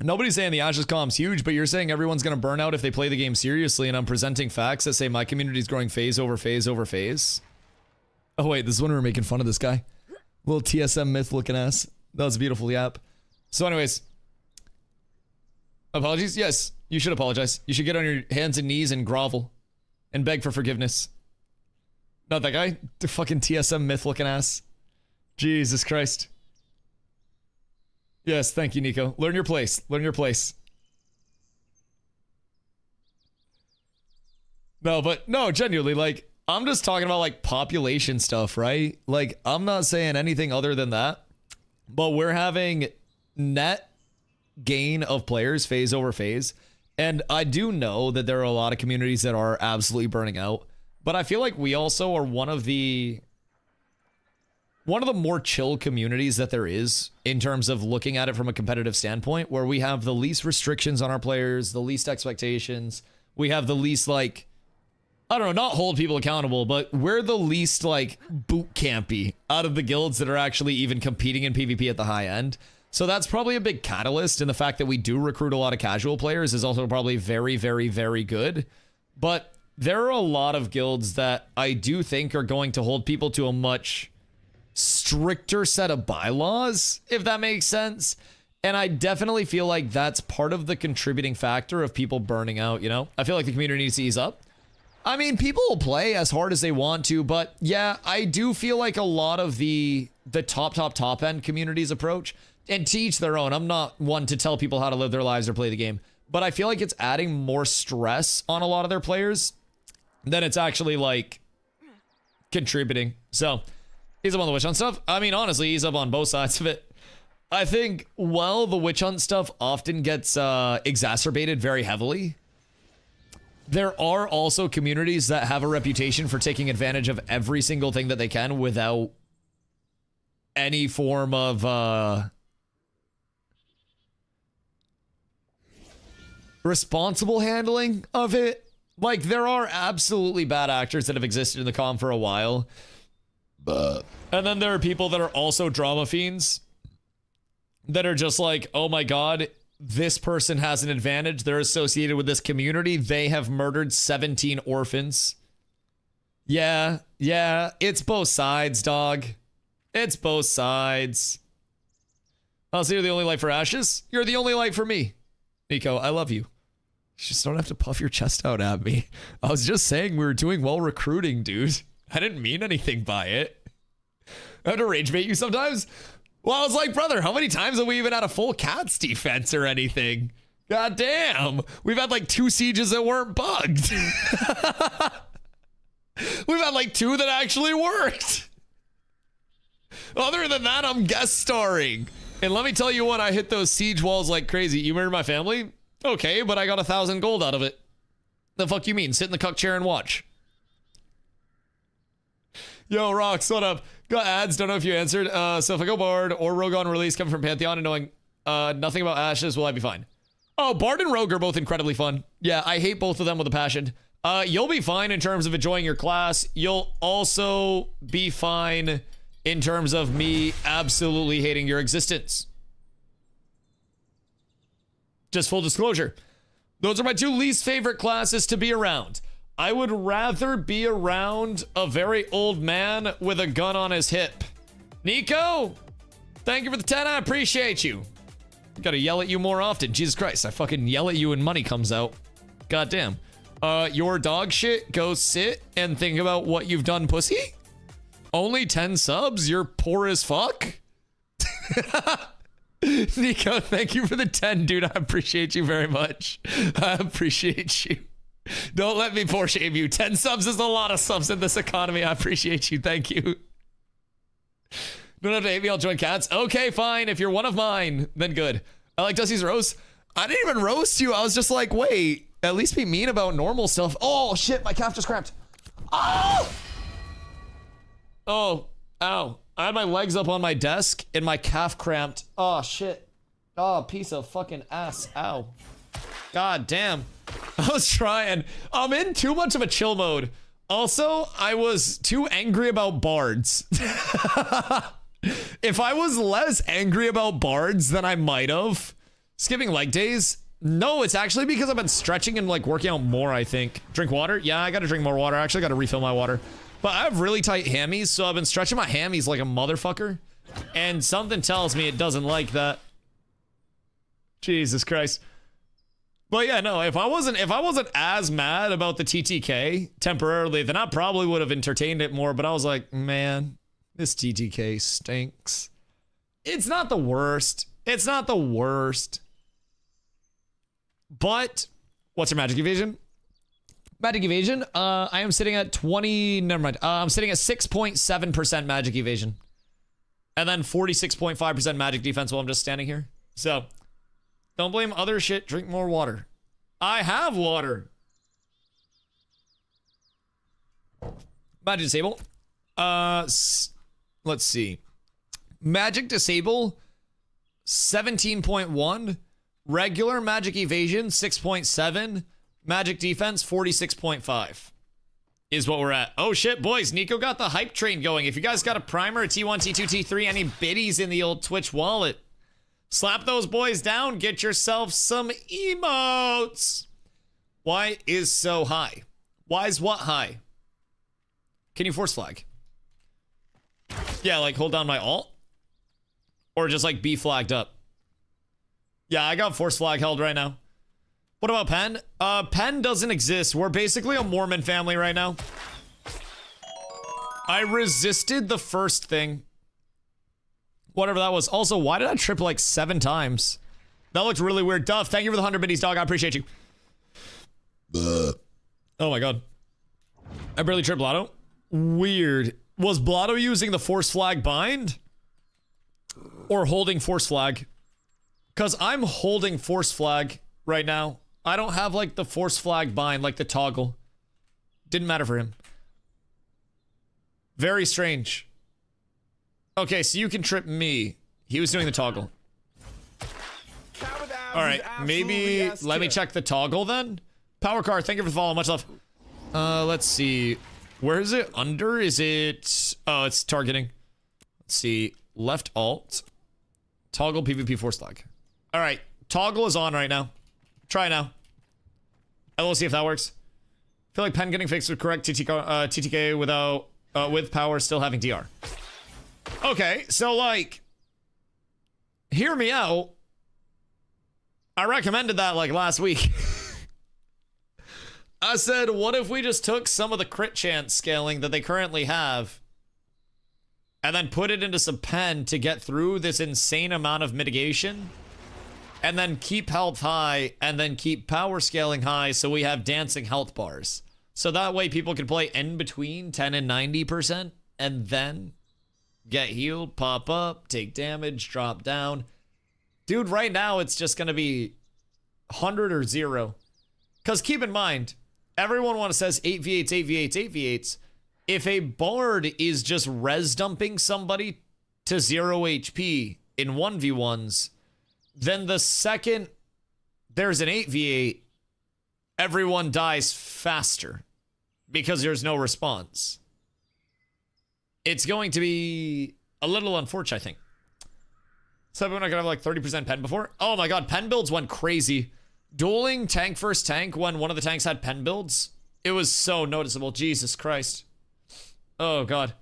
Nobody's saying the Ashes comp's huge, but you're saying everyone's going to burn out if they play the game seriously, and I'm presenting facts that say my community's growing phase over phase over phase. Oh wait, this is when we were making fun of this guy. Little TSM myth looking ass. That was a beautiful yap. So anyways. Apologies? Yes, you should apologize. You should get on your hands and knees and grovel. And beg for forgiveness. Not that guy. The fucking TSM myth looking ass. Jesus Christ. Yes, thank you, Nico. Learn your place. Learn your place. No, but no, genuinely, like, I'm just talking about like population stuff, right? Like, I'm not saying anything other than that. But we're having net gain of players phase over phase. And I do know that there are a lot of communities that are absolutely burning out. But I feel like we also are one of the more chill communities that there is in terms of looking at it from a competitive standpoint, where we have the least restrictions on our players, the least expectations. We have the least, like, I don't know, not hold people accountable, but we're the least, like, boot campy out of the guilds that are actually even competing in PvP at the high end. So that's probably a big catalyst, and the fact that we do recruit a lot of casual players is also probably very, very, very good. But there are a lot of guilds that I do think are going to hold people to a much stricter set of bylaws, if that makes sense. And I definitely feel like that's part of the contributing factor of people burning out, you know? I feel like the community needs to ease up. I mean, people will play as hard as they want to, but yeah, I do feel like a lot of the top end communities approach, and to each their own. I'm not one to tell people how to live their lives or play the game, but I feel like it's adding more stress on a lot of their players than it's actually, like, contributing. So, ease up on the witch hunt stuff. I mean, honestly, ease up on both sides of it. I think while the witch hunt stuff often gets exacerbated very heavily, there are also communities that have a reputation for taking advantage of every single thing that they can without any form of responsible handling of it. Like, there are absolutely bad actors that have existed in the comm for a while. And then there are people that are also drama fiends that are just like, oh my god, this person has an advantage. They're associated with this community. They have murdered 17 orphans. Yeah, it's both sides, dog. It's both sides. Oh, so you're the only light for Ashes? You're the only light for me. Nico, I love you. You just don't have to puff your chest out at me. I was just saying we were doing well recruiting, dude. I didn't mean anything by it. I have to rage bait you sometimes. Well, I was like, brother, how many times have we even had a full Cats defense or anything? God damn. We've had like 2 sieges that weren't bugged. We've had like 2 that actually worked. Other than that, I'm guest starring. And let me tell you what, I hit those siege walls like crazy. You murdered my family? Okay, but I got 1,000 gold out of it. The fuck you mean? Sit in the cuck chair and watch. Yo, Rox, what up? Got ads, don't know if you answered. So if I go Bard or Rogue on release coming from Pantheon and knowing nothing about Ashes, will I be fine? Oh, Bard and Rogue are both incredibly fun. Yeah, I hate both of them with a passion. You'll be fine in terms of enjoying your class. You'll also be fine in terms of me absolutely hating your existence. Just full disclosure. Those are my 2 least favorite classes to be around. I would rather be around a very old man with a gun on his hip. Nico, Thank you for the 10. I appreciate you. Gotta yell at you more often. Jesus Christ, I fucking yell at you when money comes out. Goddamn. Your dog shit, go sit and think about what you've done, pussy? Only 10 subs? You're poor as fuck? Nico, thank you for the 10, dude. I appreciate you very much. I appreciate you. Don't let me poor shame you. 10 subs is a lot of subs in this economy. I appreciate you. Thank you. Don't have to hate me, I'll join cats. Okay, fine. If you're one of mine, then good. I like Dusty's roast. I didn't even roast you. I was just like, wait, at least be mean about normal stuff. Oh, shit, my calf just cramped. Oh! Oh, ow. I had my legs up on my desk and my calf cramped. Oh, shit. Oh, piece of fucking ass. Ow. God damn. I was trying. I'm in too much of a chill mode. Also, I was too angry about bards. If I was less angry about bards than I might have. Skipping leg days? No, it's actually because I've been stretching and like working out more, I think. Drink water? Yeah, I gotta drink more water. I actually gotta refill my water. But I have really tight hammies, so I've been stretching my hammies like a motherfucker. And something tells me it doesn't like that. Jesus Christ. But yeah, no, if I wasn't as mad about the TTK temporarily, then I probably would have entertained it more. But I was like, man, this TTK stinks. It's not the worst. It's not the worst. But what's your magic evasion? Magic evasion? I am sitting at 20. Never mind. I'm sitting at 6.7% magic evasion. And then 46.5% magic defense while I'm just standing here. So don't blame other shit. Drink more water. I have water. Magic disable. Let's see. Magic disable 17.1. Regular magic evasion 6.7. Magic defense 46.5 is what we're at. Oh shit, boys. Nico got the hype train going. If you guys got a primer, a T1, T2, T3, any biddies in the old Twitch wallet, slap those boys down. Get yourself some emotes. Why is so high? Why is what high? Can you force flag? Yeah, like hold down my alt. Or just like be flagged up. Yeah, I got force flag held right now. What about Penn? Penn doesn't exist. We're basically a Mormon family right now. I resisted the first thing. Whatever that was. Also, why did I trip like 7 times? That looked really weird. Duff, thank you for the 100 biddies, dog. I appreciate you. Oh my god. I barely tripped Blotto. Weird. Was Blotto using the force flag bind? Or holding force flag? Because I'm holding force flag right now. I don't have like the force flag bind, like the toggle. Didn't matter for him. Very strange. Okay, so you can trip me. He was doing the toggle. All right, maybe let me check the toggle then. Power car, thank you for the follow. Much love. Let's see. Where is it? Under? Is it? Oh, it's targeting. Let's see. Left alt. Toggle PvP force flag. All right, toggle is on right now. Try now. And we'll see if that works. I feel like Penn getting fixed with correct TTK without with power still having DR. Okay, so like, hear me out. I recommended that like last week. I said, what if we just took some of the crit chance scaling that they currently have and then put it into some Penn to get through this insane amount of mitigation? And then keep health high, and then keep power scaling high so we have dancing health bars. So that way people can play in between 10 and 90%, and then get healed, pop up, take damage, drop down. Dude, right now it's just going to be 100 or 0. Because keep in mind, everyone says 8v8s, 8v8s, 8v8s. If a bard is just res dumping somebody to 0 HP in 1v1s, then the second there's an 8v8, everyone dies faster because there's no response. It's going to be a little unfortunate, I think. So we're not gonna have like 30% pen before. Oh my god, pen builds went crazy. Dueling tank versus tank when one of the tanks had pen builds. It was so noticeable. Jesus Christ. Oh god.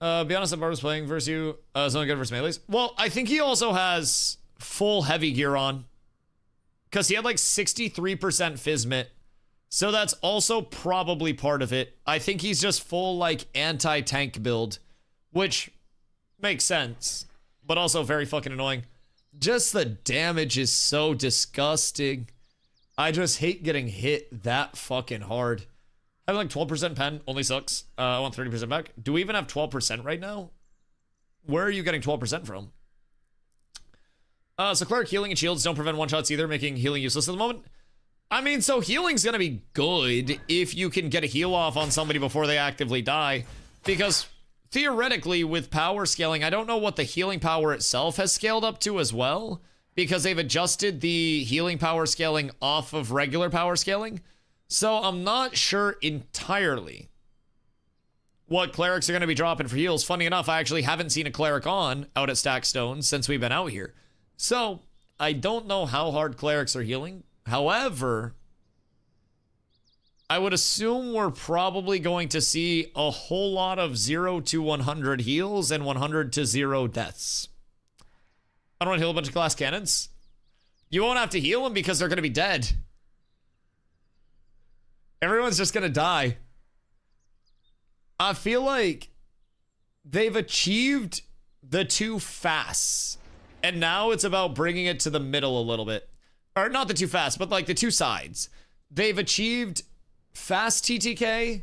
Be honest, Bard was playing versus you. Is only good versus melees. Well, I think he also has full heavy gear on. Because he had like 63% Fizzmit. So that's also probably part of it. I think he's just full like anti-tank build. Which makes sense. But also very fucking annoying. Just the damage is so disgusting. I just hate getting hit that fucking hard. Having like 12% pen only sucks. I want 30% back. Do we even have 12% right now? Where are you getting 12% from? So cleric healing and shields don't prevent one-shots either, making healing useless at the moment. I mean, so healing's gonna be good if you can get a heal off on somebody before they actively die. Because theoretically, with power scaling, I don't know what the healing power itself has scaled up to as well. Because they've adjusted the healing power scaling off of regular power scaling. So I'm not sure entirely what clerics are going to be dropping for heals. Funny enough, I actually haven't seen a cleric on out at Stackstone since we've been out here. So I don't know how hard clerics are healing. However, I would assume we're probably going to see a whole lot of 0 to 100 heals and 100 to 0 deaths. I don't want to heal a bunch of glass cannons. You won't have to heal them because they're going to be dead. Everyone's just going to die. I feel like they've achieved the two fasts. And now it's about bringing it to the middle a little bit. Or not the two fasts, but like the two sides. They've achieved fast TTK.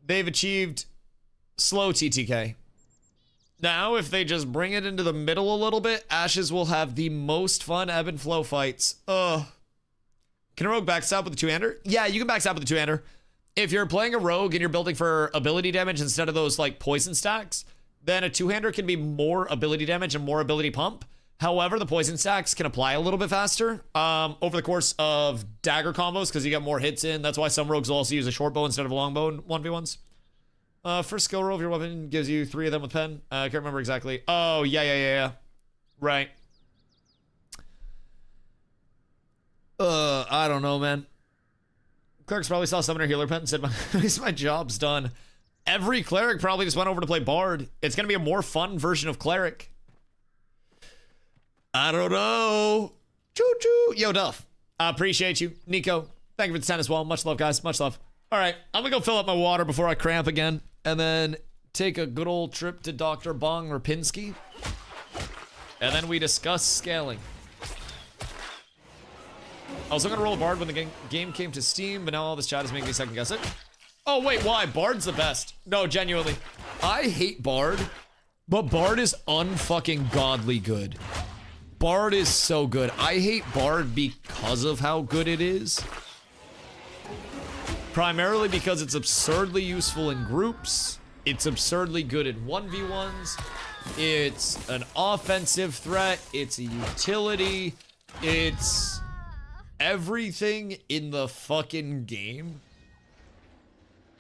They've achieved slow TTK. Now, if they just bring it into the middle a little bit, Ashes will have the most fun ebb and flow fights. Ugh. Can a rogue backstab with a two-hander? Yeah, you can backstab with a two-hander. If you're playing a rogue and you're building for ability damage instead of those like poison stacks, then a two-hander can be more ability damage and more ability pump. However, the poison stacks can apply a little bit faster over the course of dagger combos because you get more hits in. That's why some rogues will also use a short bow instead of a long bow in 1v1s. First skill roll of your weapon gives you 3 of them with pen. I can't remember exactly. Oh, yeah. Right. I don't know, man. Clerics probably saw Summoner Healer Pen and said, at least my job's done. Every cleric probably just went over to play Bard. It's going to be a more fun version of cleric. I don't know. Choo-choo. Yo, Duff. I appreciate you. Nico, thank you for the 10 as well. Much love, guys. Much love. All right, I'm going to go fill up my water before I cramp again. And then take a good old trip to Dr. Bong Rapinski. And then we discuss scaling. I was looking to roll a Bard when the game came to Steam, but now all this chat is making me second guess it. Oh, wait, why? Bard's the best. No, genuinely. I hate Bard, but Bard is unfucking godly good. Bard is so good. I hate Bard because of how good it is. Primarily because it's absurdly useful in groups. It's absurdly good in 1v1s. It's an offensive threat. It's a utility. It's everything in the fucking game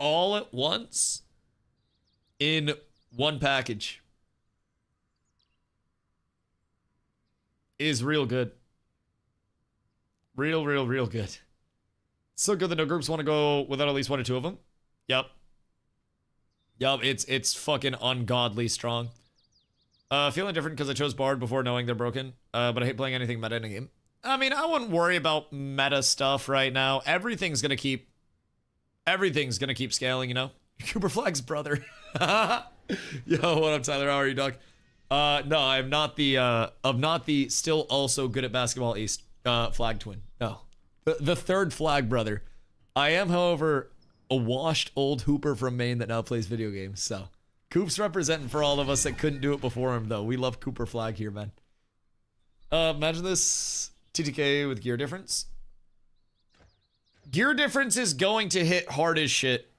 all at once in one package is real good. Real good. So good that no groups want to go without at least 1 or 2 of them. Yep, it's fucking ungodly strong. Feeling different because I chose Bard before knowing they're broken. But I hate playing anything meta in a game. I mean, I wouldn't worry about meta stuff right now. Everything's gonna keep scaling, you know? Cooper Flag's brother. Yo, what up, Tyler? How are you, dog? No, I'm not the still also good at basketball East Flag twin. No. The third Flag brother. I am, however, a washed old hooper from Maine that now plays video games, so. Coop's representing for all of us that couldn't do it before him, though. We love Cooper Flag here, man. Imagine this TTK with gear difference. Gear difference is going to hit hard as shit.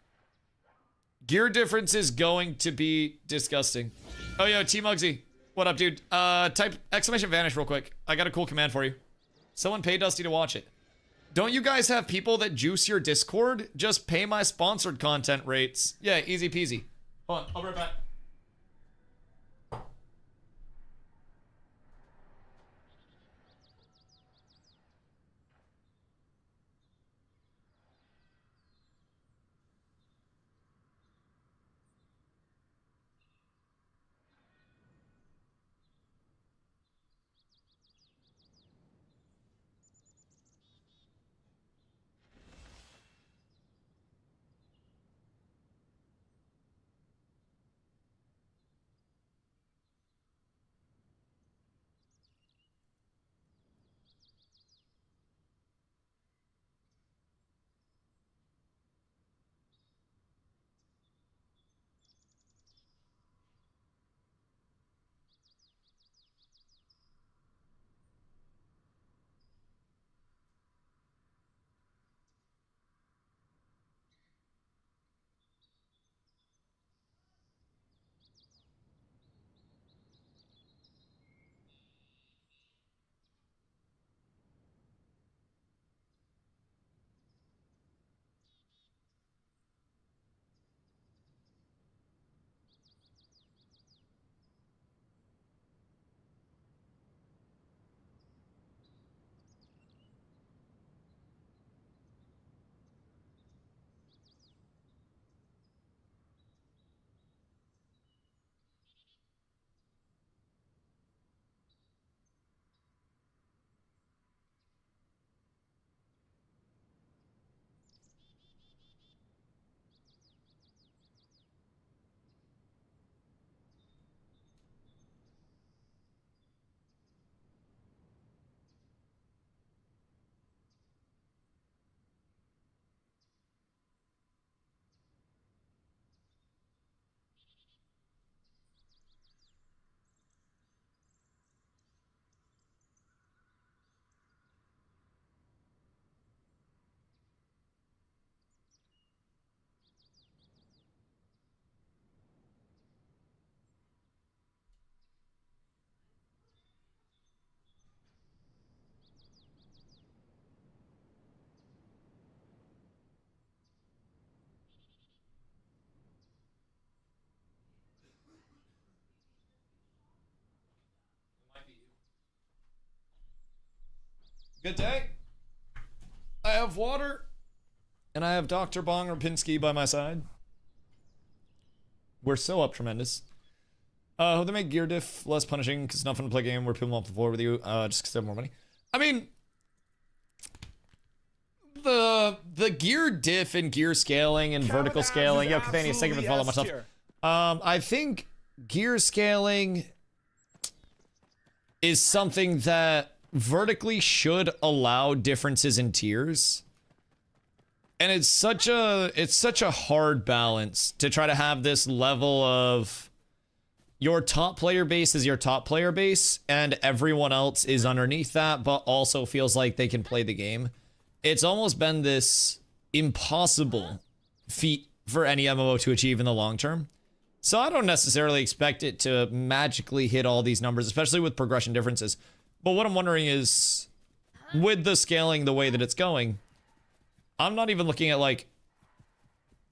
Gear difference is going to be disgusting. Oh, yo, T-Mugsy. What up, dude? Type exclamation vanish real quick. I got a cool command for you. Someone pay Dusty to watch it. Don't you guys have people that juice your Discord? Just pay my sponsored content rates. Yeah, easy peasy. Hold on, I'll be right back. Good day. I have water. And I have Dr. Bong Rapinski by my side. We're so up tremendous. Hope they make gear diff less punishing because it's not fun to play a game where people mop the floor with you just because they have more money. I mean, the gear diff and gear scaling and vertical scaling. Yo, Cathanius, thank you for the follow. Much love. I think gear scaling is something that vertically should allow differences in tiers. And it's such a hard balance to try to have this level of your top player base is your top player base and everyone else is underneath that, but also feels like they can play the game. It's almost been this impossible feat for any MMO to achieve in the long term. So I don't necessarily expect it to magically hit all these numbers, especially with progression differences. But what I'm wondering is, with the scaling the way that it's going, I'm not even looking at like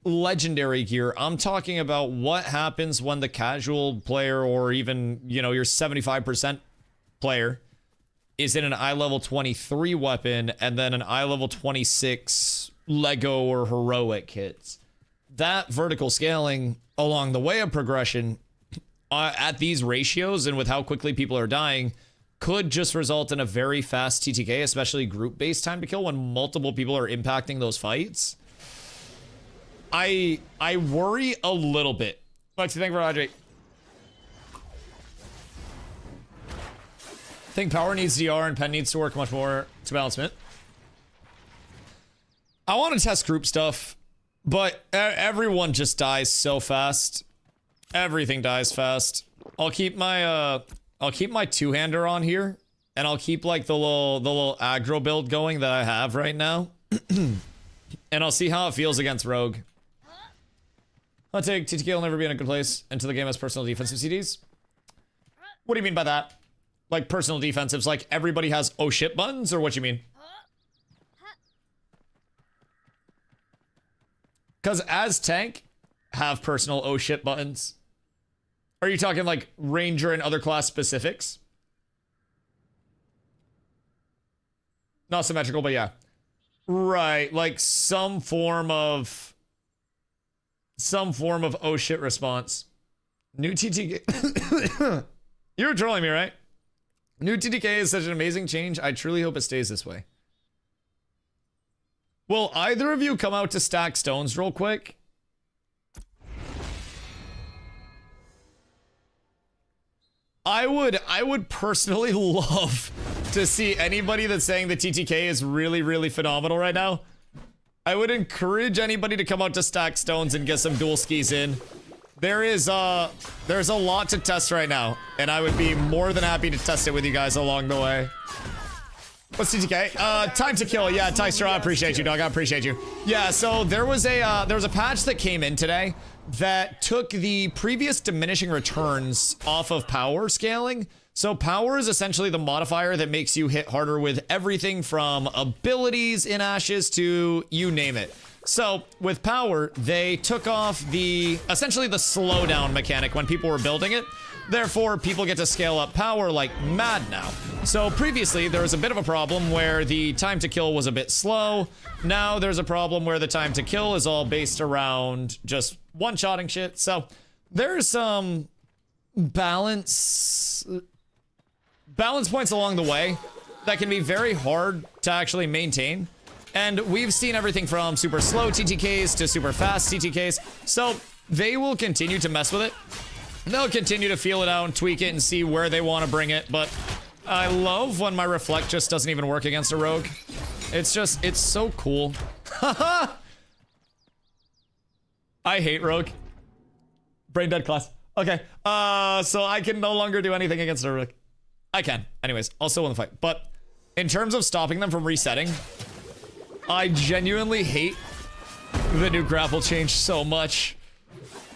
legendary gear. I'm talking about what happens when the casual player or even, you know, your 75% player is in an eye level 23 weapon and then an eye level 26 Lego or heroic kits. That vertical scaling along the way of progression at these ratios and with how quickly people are dying could just result in a very fast TTK, especially group-based time to kill when multiple people are impacting those fights. I worry a little bit. Lexi, thank you for hydrate. I think power needs DR and pen needs to work much more to balance it. I want to test group stuff, but everyone just dies so fast. Everything dies fast. I'll keep my two-hander on here, and I'll keep like the little aggro build going that I have right now. And I'll see how it feels against Rogue. I'll take TTK will never be in a good place until the game has personal defensive CDs. What do you mean by that? Like personal defensives, like everybody has oh shit buttons, or what you mean? Because as tank, have personal oh shit buttons. Are you talking like Ranger and other class specifics? Not symmetrical, but yeah. Right, like some form of oh shit response. New TTK. You were trolling me, right? New TTK is such an amazing change. I truly hope it stays this way. Will either of you come out to stack stones real quick? I would personally love to see anybody that's saying the TTK is really, really phenomenal right now. I would encourage anybody to come out to stack stones and get some dual skis in. There's a lot to test right now, and I would be more than happy to test it with you guys along the way. What's TTK? Time to kill. Yeah, Tyster, I appreciate you, dog. I appreciate you. Yeah, so there was a patch that came in today that took the previous diminishing returns off of power scaling. So power is essentially the modifier that makes you hit harder with everything from abilities in Ashes to you name it. So with power, they took off essentially the slowdown mechanic when people were building it. Therefore, people get to scale up power like mad now. So previously, there was a bit of a problem where the time to kill was a bit slow. Now there's a problem where the time to kill is all based around just one-shotting shit. So there's some balance points along the way that can be very hard to actually maintain. And we've seen everything from super slow TTKs to super fast TTKs. So they will continue to mess with it. They'll continue to feel it out and tweak it and see where they want to bring it. But I love when my reflect just doesn't even work against a rogue. It's so cool. I hate rogue. Brain dead class. Okay. So I can no longer do anything against a rogue. I can. Anyways, I'll still win the fight. But in terms of stopping them from resetting, I genuinely hate the new grapple change so much.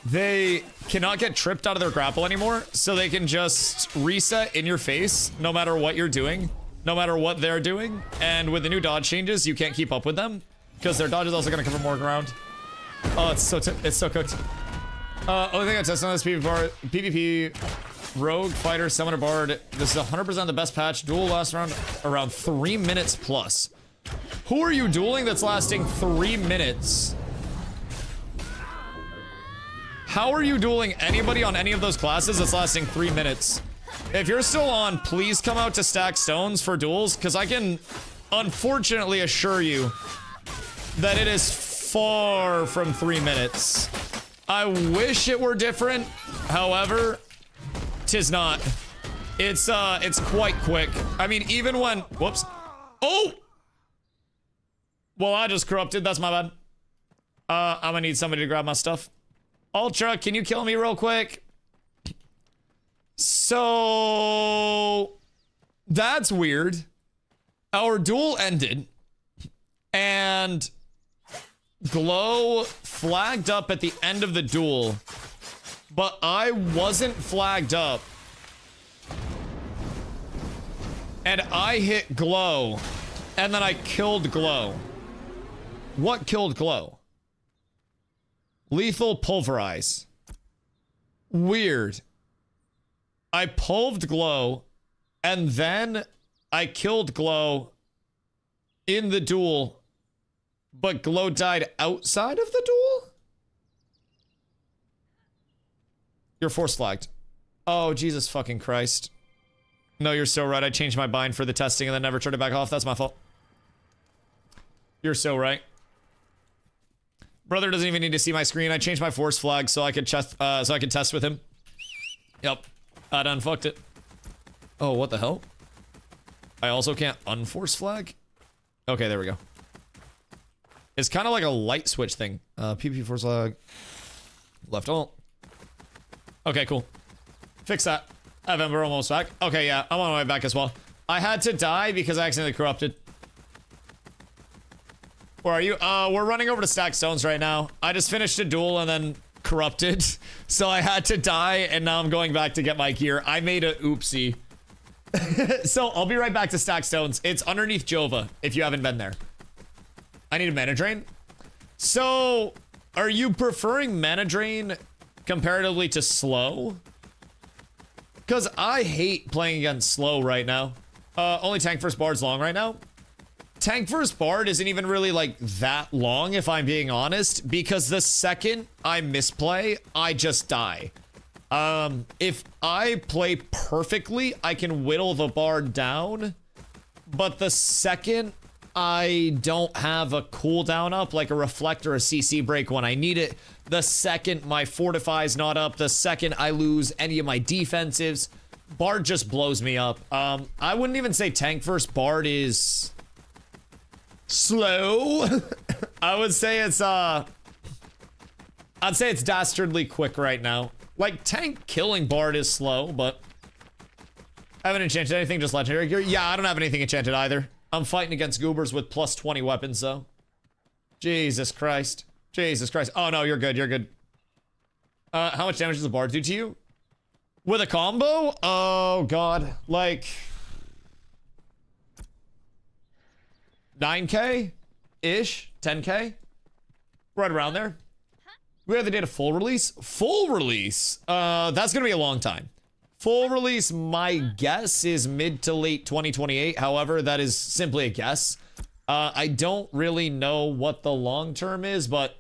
They cannot get tripped out of their grapple anymore, so they can just reset in your face no matter what you're doing, no matter what they're doing. And with the new dodge changes, you can't keep up with them because their dodge is also going to cover more ground. Oh, it's so cooked. Only thing I tested on this PvP Rogue, Fighter, Summoner, Bard. This is 100% the best patch. Duel lasts around 3 minutes plus. Who are you dueling that's lasting 3 minutes? How are you dueling anybody on any of those classes that's lasting 3 minutes? If you're still on, please come out to Stack Stones for duels, because I can unfortunately assure you that it is far from 3 minutes. I wish it were different. However, 'tis not. It's quite quick. I mean, even when, whoops. Oh! Well, I just corrupted. That's my bad. I'm gonna need somebody to grab my stuff. Ultra, can you kill me real quick? So that's weird. Our duel ended and Glow flagged up at the end of the duel, but I wasn't flagged up. And I hit Glow, and then I killed Glow. What killed Glow? Lethal Pulverize. Weird. I pulved Glow, and then I killed Glow in the duel, but Glow died outside of the duel? You're force flagged. Oh, Jesus fucking Christ. No, you're so right. I changed my bind for the testing and then never turned it back off. That's my fault. You're so right. Brother doesn't even need to see my screen. I changed my force flag so I could test with him. Yep. I done fucked it. Oh, what the hell? I also can't unforce flag? Okay, there we go. It's kind of like a light switch thing. PP force flag. Left alt. Okay, cool. Fix that. Evan, we're almost back. Okay, yeah, I'm on my way back as well. I had to die because I accidentally corrupted. Where are you? We're running over to Stack Stones right now. I just finished a duel and then corrupted. So I had to die and now I'm going back to get my gear. I made a oopsie. So I'll be right back to Stack Stones. It's underneath Jova if you haven't been there. I need a mana drain. So are you preferring mana drain comparatively to slow? Because I hate playing against slow right now. Only tank first bard's long right now. Tank first bard isn't even really like that long if I'm being honest, because the second I misplay, I just die. If I play perfectly, I can whittle the bard down, but the second I don't have a cooldown up, like a reflect or a CC break when I need it, the second my fortify's not up, the second I lose any of my defensives, bard just blows me up. I wouldn't even say tank first bard is slow. I would say it's I'd say it's dastardly quick right now. Like tank killing bard is slow, but I haven't enchanted anything, just legendary gear. Yeah, I don't have anything enchanted either. I'm fighting against goobers with plus 20 weapons though. Jesus Christ. Jesus Christ. Oh no, you're good, you're good. How much damage does the bard do to you? With a combo? Oh god. Like 9k-ish? 10k? Right around there. We have the data full release? Full release? That's gonna be a long time. Full release, my guess is mid to late 2028. However, that is simply a guess. I don't really know what the long term is, but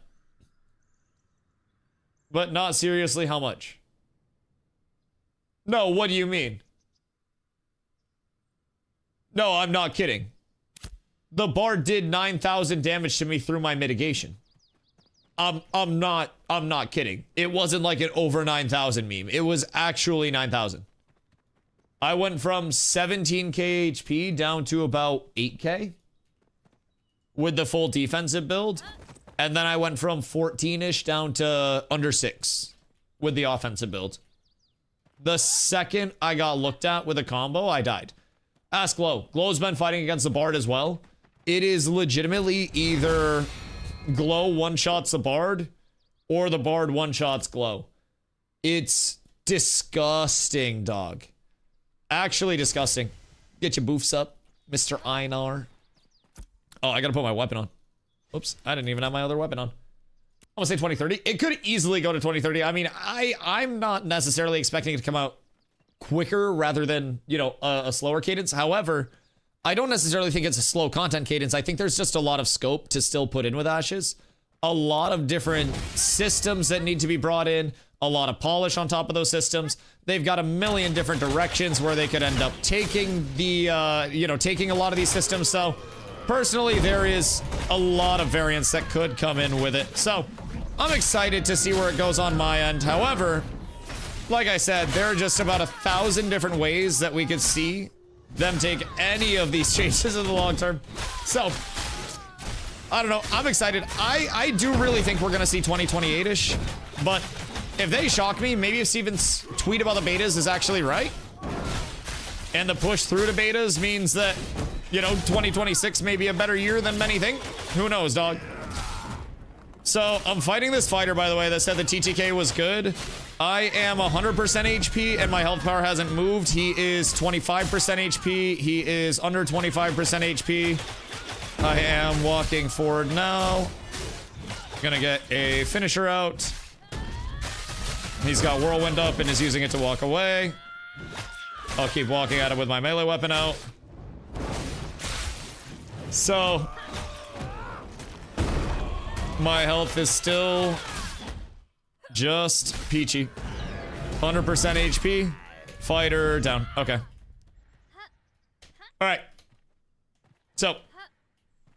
not seriously how much. No, what do you mean? No, I'm not kidding. The bard did 9,000 damage to me through my mitigation. I'm not kidding. It wasn't like an over 9,000 meme. It was actually 9,000. I went from 17k HP down to about 8k with the full defensive build. And then I went from 14-ish down to under 6 with the offensive build. The second I got looked at with a combo, I died. Ask Glow. Glow's been fighting against the bard as well. It is legitimately either Glow one-shots the bard or the bard one-shots Glow. It's disgusting, dog. Actually disgusting. Get your boofs up, Mr. Einar. Oh, I gotta put my weapon on. Oops, I didn't even have my other weapon on. I'm gonna say 2030. It could easily go to 2030. I mean, I'm not necessarily expecting it to come out quicker rather than, you know, a slower cadence. However, I don't necessarily think it's a slow content cadence. I think there's just a lot of scope to still put in with Ashes. A lot of different systems that need to be brought in. A lot of polish on top of those systems. They've got a million different directions where they could end up taking the, you know, taking a lot of these systems. So, personally, there is a lot of variance that could come in with it. So, I'm excited to see where it goes on my end. However, like I said, there are just about 1,000 different ways that we could see them take any of these changes in the long term. So, I don't know. I'm excited. I do really think we're going to see 2028-ish. But if they shock me, maybe if Steven's tweet about the betas is actually right, and the push through to betas means that, you know, 2026 may be a better year than many think. Who knows, dog? So, I'm fighting this fighter, by the way, that said the TTK was good. I am 100% HP, and my health bar hasn't moved. He is 25% HP. He is under 25% HP. I am walking forward now. Gonna get a finisher out. He's got Whirlwind up and is using it to walk away. I'll keep walking at him with my melee weapon out. So, my health is still just peachy. 100% HP. Fighter down. Okay. Alright. So,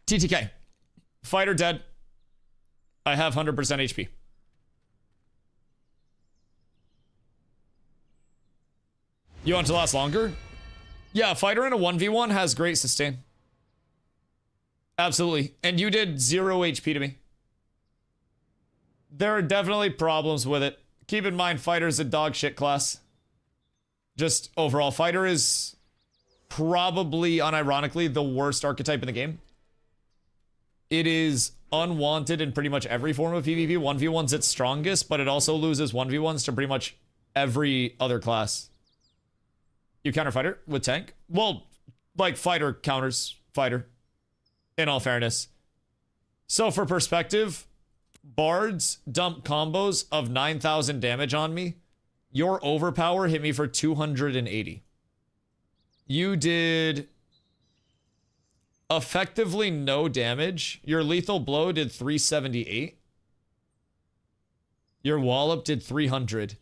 TTK. Fighter dead. I have 100% HP. You want to last longer? Yeah, fighter in a 1v1 has great sustain. Absolutely. And you did 0 HP to me. There are definitely problems with it. Keep in mind, fighter's a dog shit class. Just overall, fighter is probably, unironically, the worst archetype in the game. It is unwanted in pretty much every form of PvP. 1v1's its strongest, but it also loses 1v1s to pretty much every other class. You counter fighter with tank? Well, like fighter counters fighter, in all fairness. So for perspective, bards dump combos of 9,000 damage on me. Your overpower hit me for 280. You did effectively no damage. Your lethal blow did 378. Your wallop did 300.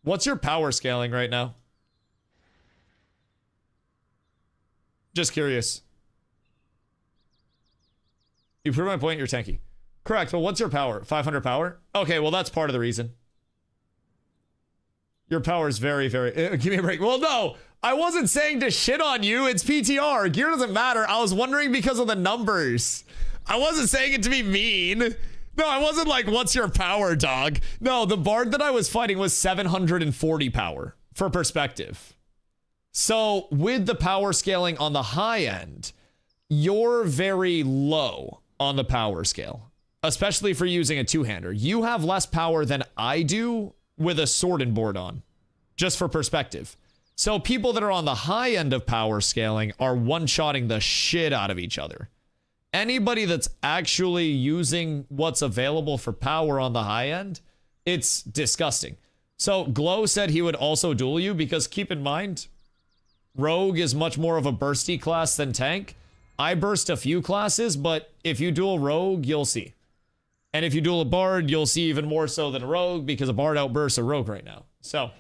What's your power scaling right now? Just curious. You prove my point, you're tanky. Correct, well, what's your power? 500 power? Okay, well, that's part of the reason. Your power is very, very... give me a break. Well, no, I wasn't saying to shit on you. It's PTR. Gear doesn't matter. I was wondering because of the numbers. I wasn't saying it to be mean. No, I wasn't like, what's your power, dog? No, the bard that I was fighting was 740 power, for perspective. So, with the power scaling on the high end, you're very low on the power scale, especially for using a two-hander. You have less power than I do with a sword and board on, just for perspective. So, people that are on the high end of power scaling are one-shotting the shit out of each other. Anybody that's actually using what's available for power on the high end, it's disgusting. So Glow said he would also duel you because keep in mind, Rogue is much more of a bursty class than tank. I burst a few classes, but if you duel Rogue, you'll see. And if you duel a Bard, you'll see even more so than a Rogue because a Bard outbursts a Rogue right now. So,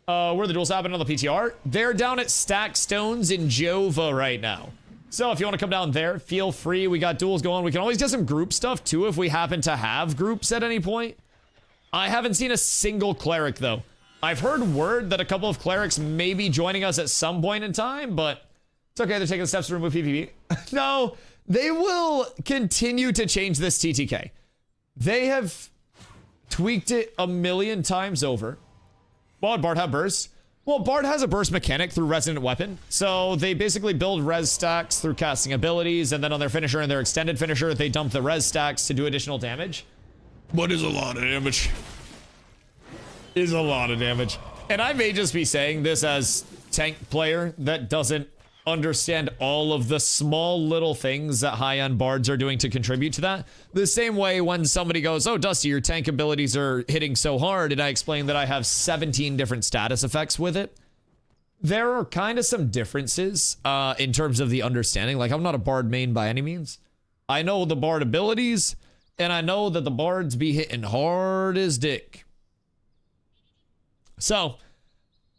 where the duels happen on the PTR? They're down at Stack Stones in Jova right now. So if you want to come down there, feel free. We got duels going. We can always get some group stuff too if we happen to have groups at any point. I haven't seen a single cleric though. I've heard word that a couple of clerics may be joining us at some point in time, but it's okay. They're taking the steps to remove PvP. No, they will continue to change this TTK. They have tweaked it a million times over. Well, Bard have burst. Well, Bard has a burst mechanic through Resonant Weapon, so they basically build res stacks through casting abilities, and then on their finisher and their extended finisher, they dump the res stacks to do additional damage. But is a lot of damage. Is a lot of damage. And I may just be saying this as tank player that doesn't understand all of the small little things that high-end bards are doing to contribute to that. The same way when somebody goes, oh, Dusty, your tank abilities are hitting so hard, and I explain that I have 17 different status effects with it. There are kind of some differences in terms of the understanding. Like, I'm not a bard main by any means. I know the bard abilities, and I know that the bards be hitting hard as dick. So,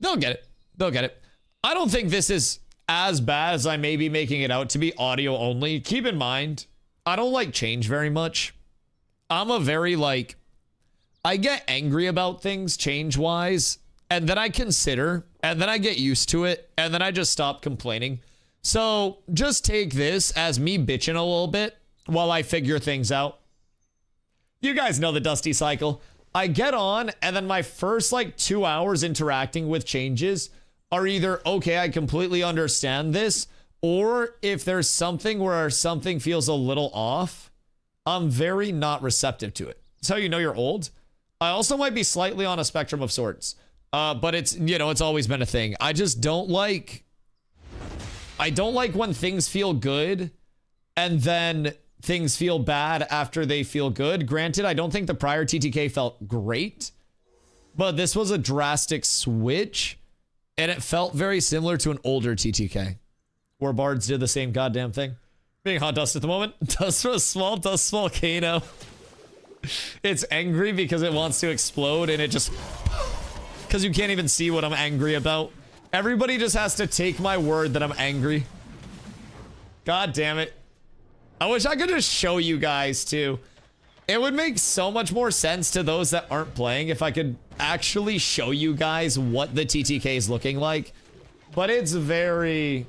they'll get it. They'll get it. I don't think this is as bad as I may be making it out to be audio only. Keep in mind, I don't like change very much. I'm a very, like, I get angry about things change-wise, and then I consider, and then I get used to it, and then I just stop complaining. So just take this as me bitching a little bit while I figure things out. You guys know the Dusty cycle. I get on, and then my first, like, 2 hours interacting with changes are either, okay, I completely understand this, or if there's something where something feels a little off, I'm very not receptive to it. That's how you know you're old. I also might be slightly on a spectrum of sorts, but it's, you know, it's always been a thing. I just don't like, when things feel good and then things feel bad after they feel good. Granted, I don't think the prior TTK felt great, but this was a drastic switch. And it felt very similar to an older TTK, where bards did the same goddamn thing. Being hot dust at the moment. Dust from a small dust volcano. It's angry because it wants to explode, and it just... Because you can't even see what I'm angry about. Everybody just has to take my word that I'm angry. God damn it. I wish I could just show you guys, too. It would make so much more sense to those that aren't playing if I could actually show you guys what the TTK is looking like. But it's very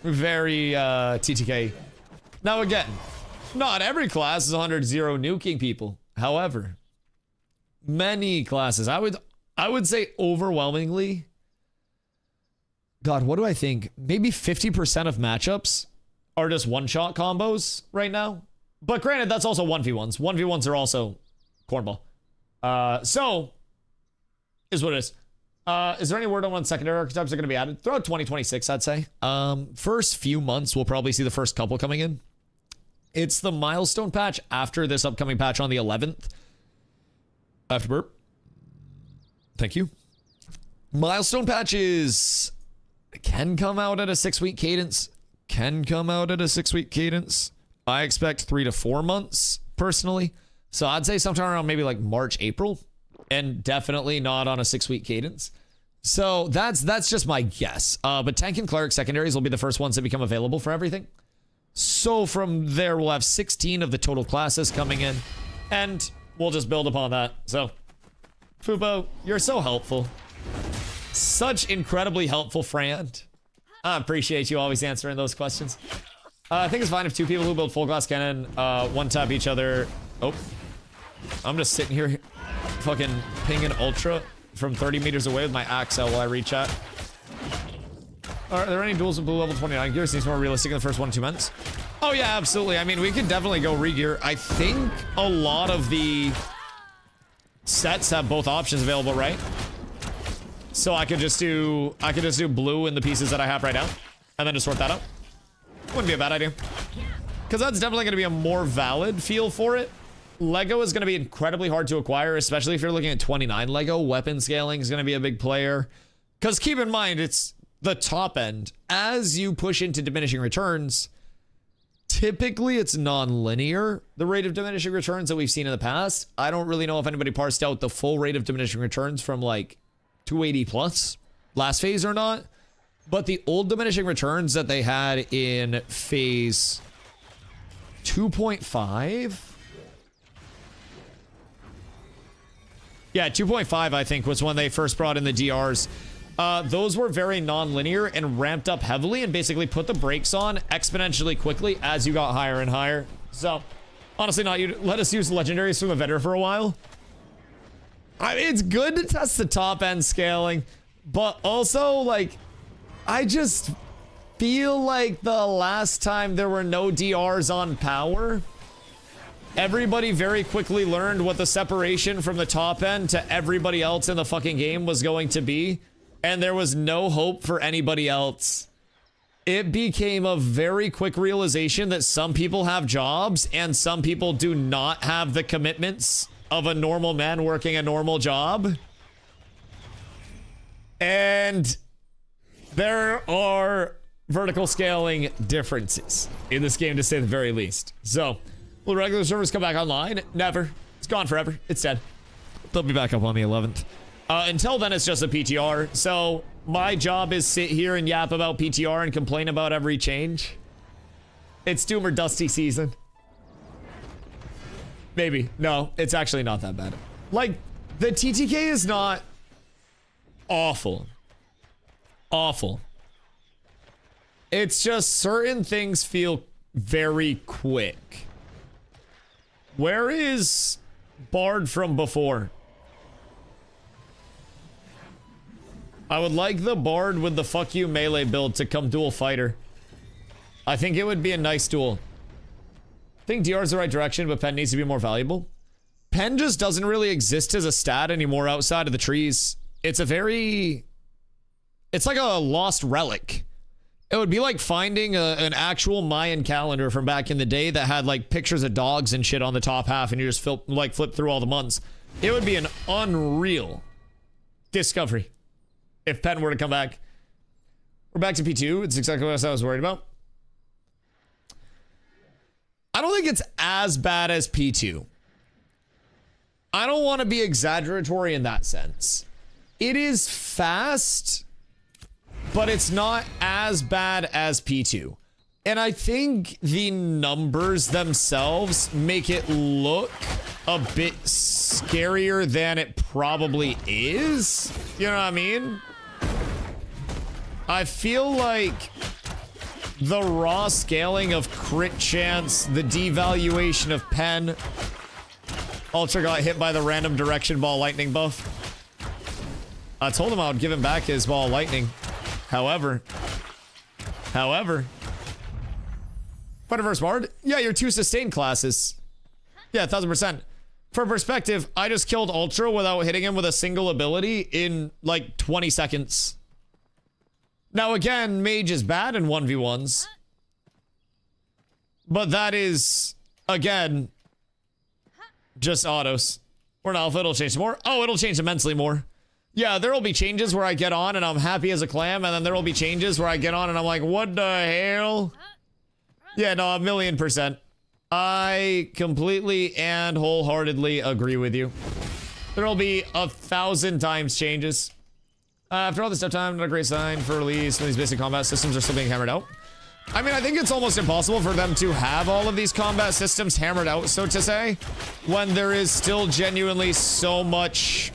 TTK. Now again, not every class is 100-0 nuking people. However, many classes, I would say overwhelmingly, God, what do I think? Maybe 50% of matchups are just one-shot combos right now. But granted, that's also 1v1s. 1v1s are also cornball. So, is what it is. Is there any word on when secondary archetypes are going to be added? Throughout 2026, I'd say. First few months, we'll probably see the first couple coming in. It's the milestone patch after this upcoming patch on the 11th. After burp. Thank you. Milestone patches can come out at a 6-week cadence. I expect 3 to 4 months, personally. So I'd say sometime around maybe like March, April. And definitely not on a 6-week cadence. So that's just my guess. But Tank and Cleric secondaries will be the first ones that become available for everything. So from there, we'll have 16 of the total classes coming in. And we'll just build upon that. So, Fubo, you're so helpful. Such incredibly helpful friend. I appreciate you always answering those questions. I think it's fine if 2 people who build full glass cannon one-tap each other. Oh. I'm just sitting here fucking pinging ultra from 30 meters away with my axe out while I reach out. Are there any duels with blue level 29 gear? Seems more realistic in the first 1 or 2 months. Oh yeah, absolutely. I mean, we could definitely go re-gear. I think a lot of the sets have both options available, right? So I could just do blue in the pieces that I have right now, and then just sort that out. Wouldn't be a bad idea. Because that's definitely going to be a more valid feel for it. Lego is going to be incredibly hard to acquire, especially if you're looking at 29 Lego. Weapon scaling is going to be a big player. Because keep in mind, it's the top end. As you push into diminishing returns, typically it's non-linear, the rate of diminishing returns that we've seen in the past. I don't really know if anybody parsed out the full rate of diminishing returns from like 280 plus last phase or not. But the old diminishing returns that they had in phase 2.5... Yeah, 2.5, I think, was when they first brought in the DRs. Those were very non-linear and ramped up heavily and basically put the brakes on exponentially quickly as you got higher and higher. So, honestly, let us use legendaries from the vendor for a while. I mean, it's good to test the top end scaling, but also, like, I just feel like the last time there were no DRs on power, everybody very quickly learned what the separation from the top end to everybody else in the fucking game was going to be. and there was no hope for anybody else, it became a very quick realization that some people have jobs and some people do not have the commitments of a normal man working a normal job. And there are vertical scaling differences in this game, to say the very least. So, will regular servers come back online? Never. It's gone forever. It's dead. They'll be back up on the 11th. Until then, it's just a PTR. So, my job is sit here and yap about PTR and complain about every change. It's Doom or Dusty season. Maybe. No, it's actually not that bad. Like, the TTK is not awful. Awful. It's just certain things feel very quick. Where is Bard from before? I would like the Bard with the fuck you melee build to come dual fighter. I think it would be a nice duel. I think DR is the right direction, but Pen needs to be more valuable. Pen just doesn't really exist as a stat anymore outside of the trees. It's a very... It's like a lost relic. It would be like finding an actual Mayan calendar from back in the day that had like pictures of dogs and shit on the top half, and you just flip through all the months. It would be an unreal discovery if Pen were to come back. We're back to P2. It's exactly what I was worried about. I don't think it's as bad as P2. I don't want to be exaggeratory in that sense. It is fast, but it's not as bad as P2. And I think the numbers themselves make it look a bit scarier than it probably is. You know what I mean? I feel like the raw scaling of crit chance, the devaluation of Pen, Ultra got hit by the random direction ball lightning buff. I told him I would give him back his ball lightning. However, Fighter vs. Bard? Yeah, your 2 sustained classes. Yeah, 1000%. For perspective, I just killed Ultra without hitting him with a single ability in like 20 seconds. Now again, Mage is bad in 1v1s. But that is, again, just autos. Or an alpha, it'll change more. Oh, it'll change immensely more. Yeah, there will be changes where I get on and I'm happy as a clam, and then there will be changes where I get on and I'm like, what the hell? Yeah, no, 1,000,000%. I completely and wholeheartedly agree with you. There will be 1,000 times changes. After all this stuff time, not a great sign for release when these basic combat systems are still being hammered out. I mean, I think it's almost impossible for them to have all of these combat systems hammered out, so to say, when there is still genuinely so much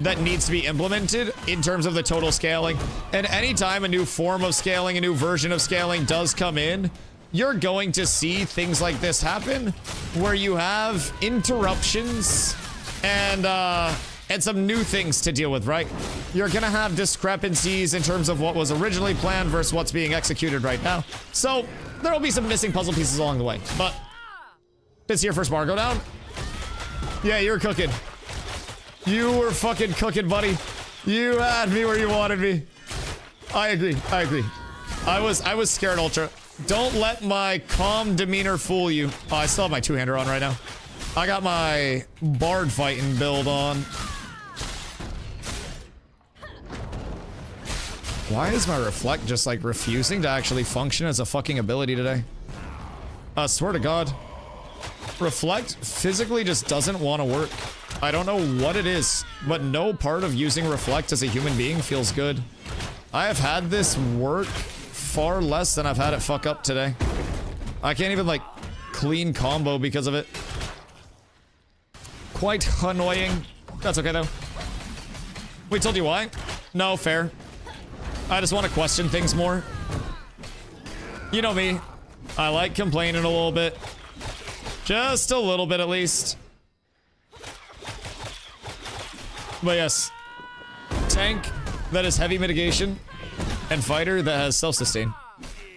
that needs to be implemented in terms of the total scaling. And anytime a new form of scaling, a new version of scaling does come in, you're going to see things like this happen, where you have interruptions and some new things to deal with, right? You're gonna have discrepancies in terms of what was originally planned versus what's being executed right now. So there'll be some missing puzzle pieces along the way. But this your first bar go down? Yeah, you're cooking. You were fucking cooking, buddy. You had me where you wanted me. I agree. I agree. I was scared, Ultra. Don't let my calm demeanor fool you. Oh, I still have my two-hander on right now. I got my Bard fighting build on. Why is my Reflect just like refusing to actually function as a fucking ability today? I swear to God. Reflect physically just doesn't want to work. I don't know what it is, but no part of using Reflect as a human being feels good. I have had this work far less than I've had it fuck up today. I can't even like clean combo because of it. Quite annoying. That's okay though. We told you why? No, fair. I just want to question things more. You know me. I like complaining a little bit. Just a little bit at least. But yes. Tank that is heavy mitigation and fighter that has self-sustain.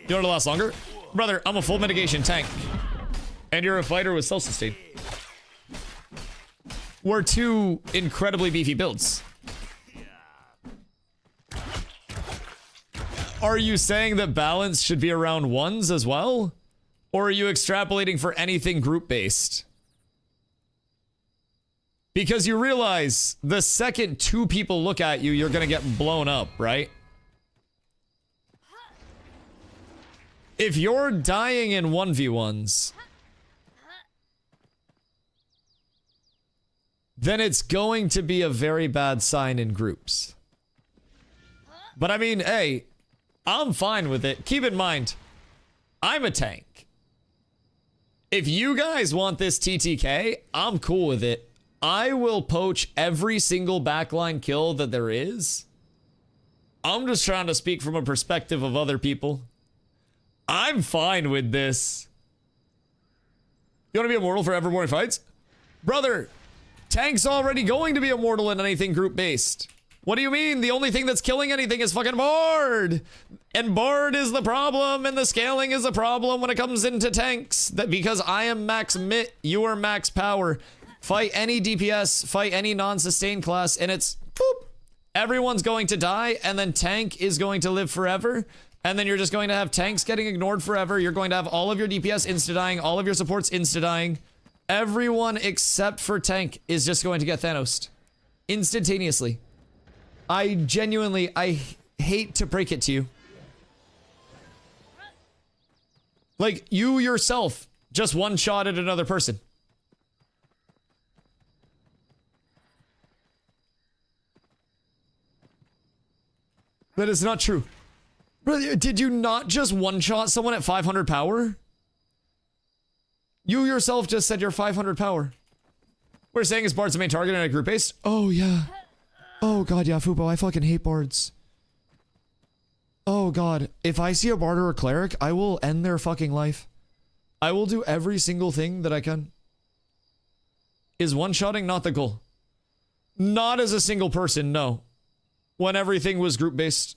You want to last longer? Brother, I'm a full mitigation tank. And you're a fighter with self-sustain. We're two incredibly beefy builds. Are you saying that balance should be around ones as well? Or are you extrapolating for anything group-based? Because you realize the second 2 people look at you, you're gonna get blown up, right? If you're dying in 1v1s, then it's going to be a very bad sign in groups. But I mean, hey, I'm fine with it. Keep in mind, I'm a tank. If you guys want this TTK, I'm cool with it. I will poach every single backline kill that there is. I'm just trying to speak from a perspective of other people. I'm fine with this. You want to be immortal forever morning fights? Brother, tank's already going to be immortal in anything group-based. What do you mean? The only thing that's killing anything is fucking Bard. And Bard is the problem, and the scaling is the problem when it comes into tanks. That because I am max mit, you are max power. Fight any DPS, fight any non-sustained class, and it's boop. Everyone's going to die, and then tank is going to live forever. And then you're just going to have tanks getting ignored forever. You're going to have all of your DPS insta-dying, all of your supports insta-dying. Everyone except for tank is just going to get Thanos'd. Instantaneously. I genuinely, I hate to break it to you. Like, you yourself just one-shotted another person. That is not true. Brother, did you not just one-shot someone at 500 power? You yourself just said you're 500 power. We're saying is Bard's the main target in a group base? Oh, yeah. Oh, God, yeah, Fubo, I fucking hate Bards. Oh, God. If I see a Bard or a Cleric, I will end their fucking life. I will do every single thing that I can. Is one-shotting not the goal? Not as a single person, no. When everything was group-based.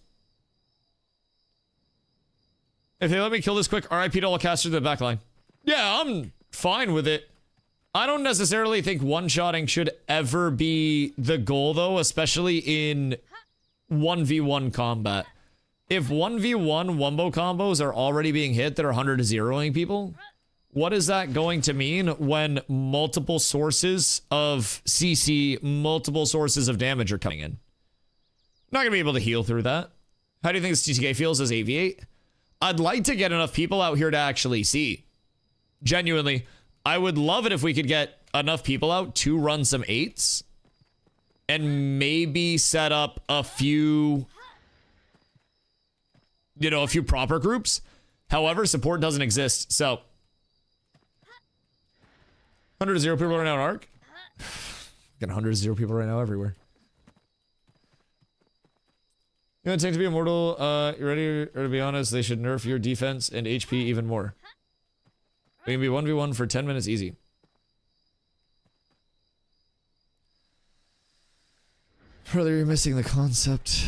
If they let me kill this quick, RIP to all casters to the backline. Yeah, I'm fine with it. I don't necessarily think one-shotting should ever be the goal, though, especially in 1v1 combat. If 1v1 wombo combos are already being hit that are 100 to 0ing people, what is that going to mean when multiple sources of CC, multiple sources of damage are coming in? Not going to be able to heal through that. How do you think this TTK feels as AV8? I'd like to get enough people out here to actually see. Genuinely, I would love it if we could get enough people out to run some 8s and maybe set up a few, you know, a few proper groups. However, support doesn't exist, so 100 to 0 people right now in Arc. Got 100 to 0 people right now everywhere. You want tank to be immortal? You ready? Or to be honest, they should nerf your defense and HP even more. We can be 1v1 for 10 minutes easy. Brother, you're missing the concept.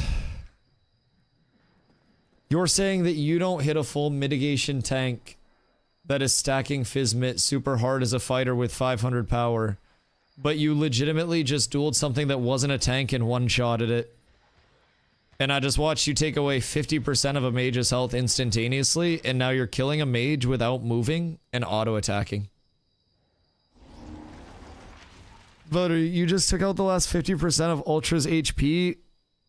You're saying that you don't hit a full mitigation tank that is stacking Fizmit super hard as a fighter with 500 power, but you legitimately just dueled something that wasn't a tank and one-shotted it. And I just watched you take away 50% of a mage's health instantaneously, and now you're killing a mage without moving and auto-attacking. But you just took out the last 50% of Ultra's HP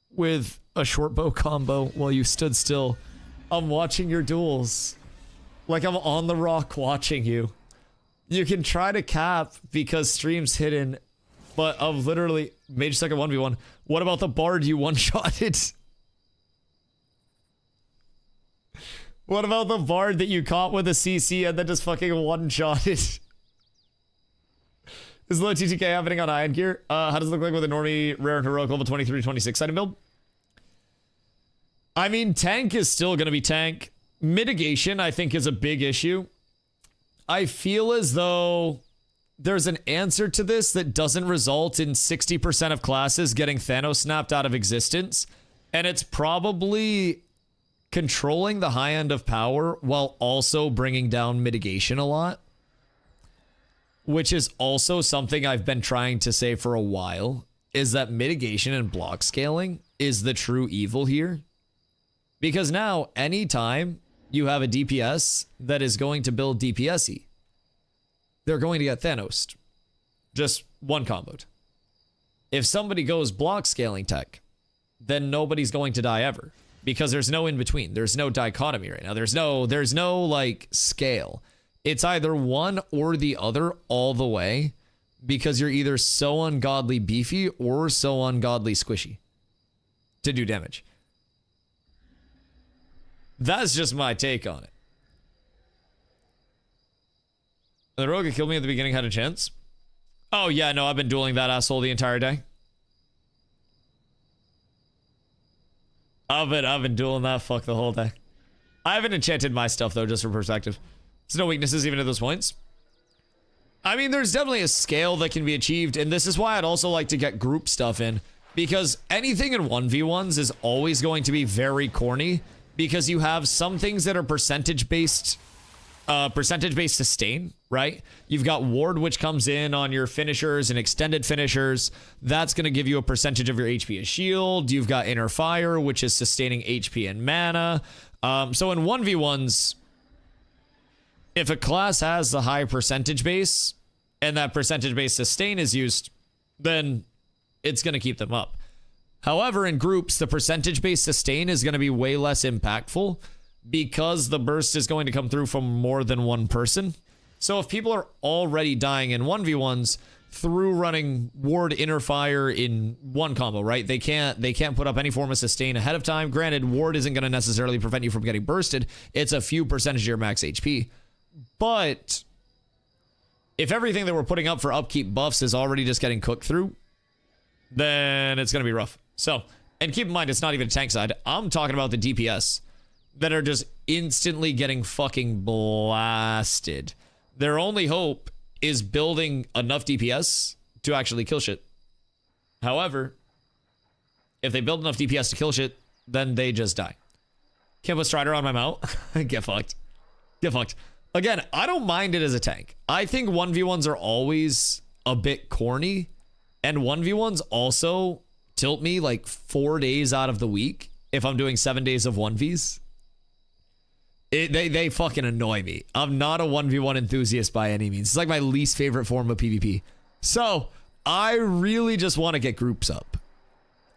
with a short bow combo while you stood still. I'm watching your duels. Like I'm on the rock watching you. You can try to cap because stream's hidden, but of literally mage second 1v1. What about the Bard you one-shotted? What about the Bard that you caught with a CC and then just fucking one-shotted? Is low TTK happening on Iron Gear? How does it look like with a normie rare and heroic level 23-26 item build? I mean, tank is still going to be tank. Mitigation, I think, is a big issue. I feel as though there's an answer to this that doesn't result in 60% of classes getting Thanos snapped out of existence. And it's probably controlling the high end of power while also bringing down mitigation a lot. Which is also something I've been trying to say for a while, is that mitigation and block scaling is the true evil here. Because now, anytime you have a DPS that is going to build DPS-y, they're going to get Thanos. Just one comboed. If somebody goes block scaling tech, then nobody's going to die ever. Because there's no in between. There's no dichotomy right now. There's no like scale. It's either one or the other all the way. Because you're either so ungodly beefy or so ungodly squishy to do damage. That's just my take on it. The rogue that killed me at the beginning had a chance. Oh yeah, no, I've been dueling that asshole the entire day. I've been dueling that fuck the whole day. I haven't enchanted my stuff though, just for perspective. There's no weaknesses even at those points. I mean, there's definitely a scale that can be achieved, and this is why I'd also like to get group stuff in, because anything in 1v1s is always going to be very corny, because you have some things that are percentage-based sustain, right? You've got ward, which comes in on your finishers and extended finishers. That's going to give you a percentage of your HP as shield. You've got inner fire, which is sustaining HP and mana. So in 1v1s, if a class has the high percentage base and that percentage base sustain is used, then it's going to keep them up. However, in groups, the percentage base sustain is going to be way less impactful because the burst is going to come through from more than one person. So if people are already dying in 1v1s through running ward inner fire in one combo, right? They can't put up any form of sustain ahead of time. Granted, ward isn't going to necessarily prevent you from getting bursted. It's a few percentage of your max HP. But if everything that we're putting up for upkeep buffs is already just getting cooked through, then it's going to be rough. So, and keep in mind, it's not even tank side. I'm talking about the DPS that are just instantly getting fucking blasted. Their only hope is building enough DPS to actually kill shit. However, if they build enough DPS to kill shit, then they just die. Can't put Strider on my mount. Get fucked. Get fucked. Again, I don't mind it as a tank. I think 1v1s are always a bit corny. And 1v1s also tilt me like 4 days out of the week if I'm doing 7 days of 1vs. They fucking annoy me. I'm not a 1v1 enthusiast by any means. It's like my least favorite form of PvP. So, I really just want to get groups up.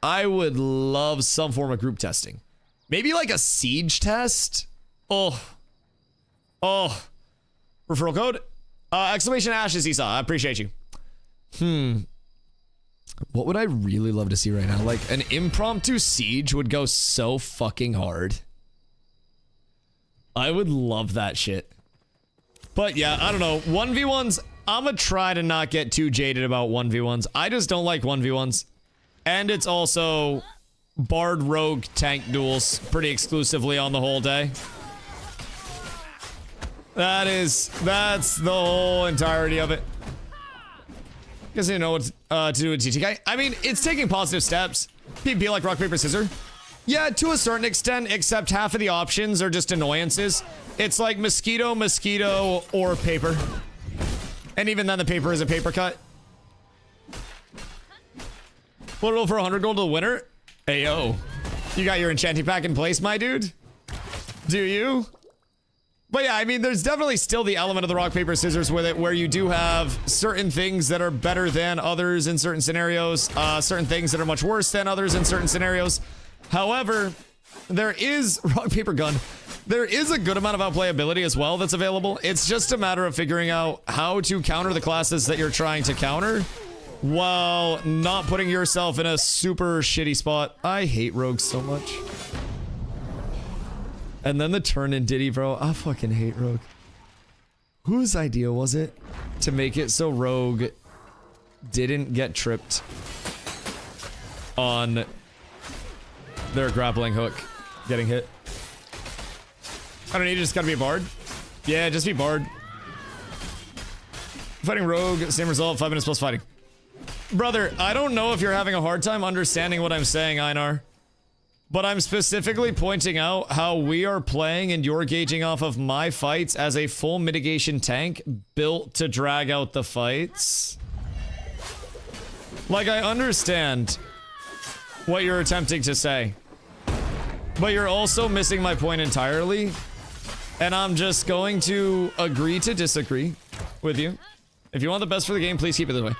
I would love some form of group testing. Maybe like a siege test? Oh. Referral code? Exclamation Ashes Esau. I appreciate you. What would I really love to see right now? Like, an impromptu siege would go so fucking hard. I would love that shit. But yeah, I don't know. 1v1s, I'm gonna try to not get too jaded about 1v1s. I just don't like 1v1s. And it's also Bard Rogue tank duels pretty exclusively on the whole day. That's the whole entirety of it. Guess I didn't know what to do with TTK. I mean, it's taking positive steps. PvP like rock, paper, scissors. Yeah, to a certain extent, except half of the options are just annoyances. It's like mosquito, or paper. And even then, the paper is a paper cut. We'll roll for 100 gold to the winner. Hey, yo. You got your enchanting pack in place, my dude? Do you? But yeah, I mean, there's definitely still the element of the rock, paper, scissors with it, where you do have certain things that are better than others in certain scenarios, certain things that are much worse than others in certain scenarios. However, there is rock, paper, gun. There is a good amount of outplayability as well that's available. It's just a matter of figuring out how to counter the classes that you're trying to counter while not putting yourself in a super shitty spot. I hate rogues so much. And then the turn in Diddy, bro. I fucking hate Rogue. Whose idea was it to make it so Rogue didn't get tripped on their grappling hook getting hit? I don't need, just gotta be a bard. Yeah, just be bard. Fighting Rogue, same result, 5 minutes plus fighting. Brother, I don't know if you're having a hard time understanding what I'm saying, Einar. But I'm specifically pointing out how we are playing and you're gauging off of my fights as a full mitigation tank built to drag out the fights. Like, I understand what you're attempting to say. but you're also missing my point entirely. And I'm just going to agree to disagree with you. If you want the best for the game, please keep it this way.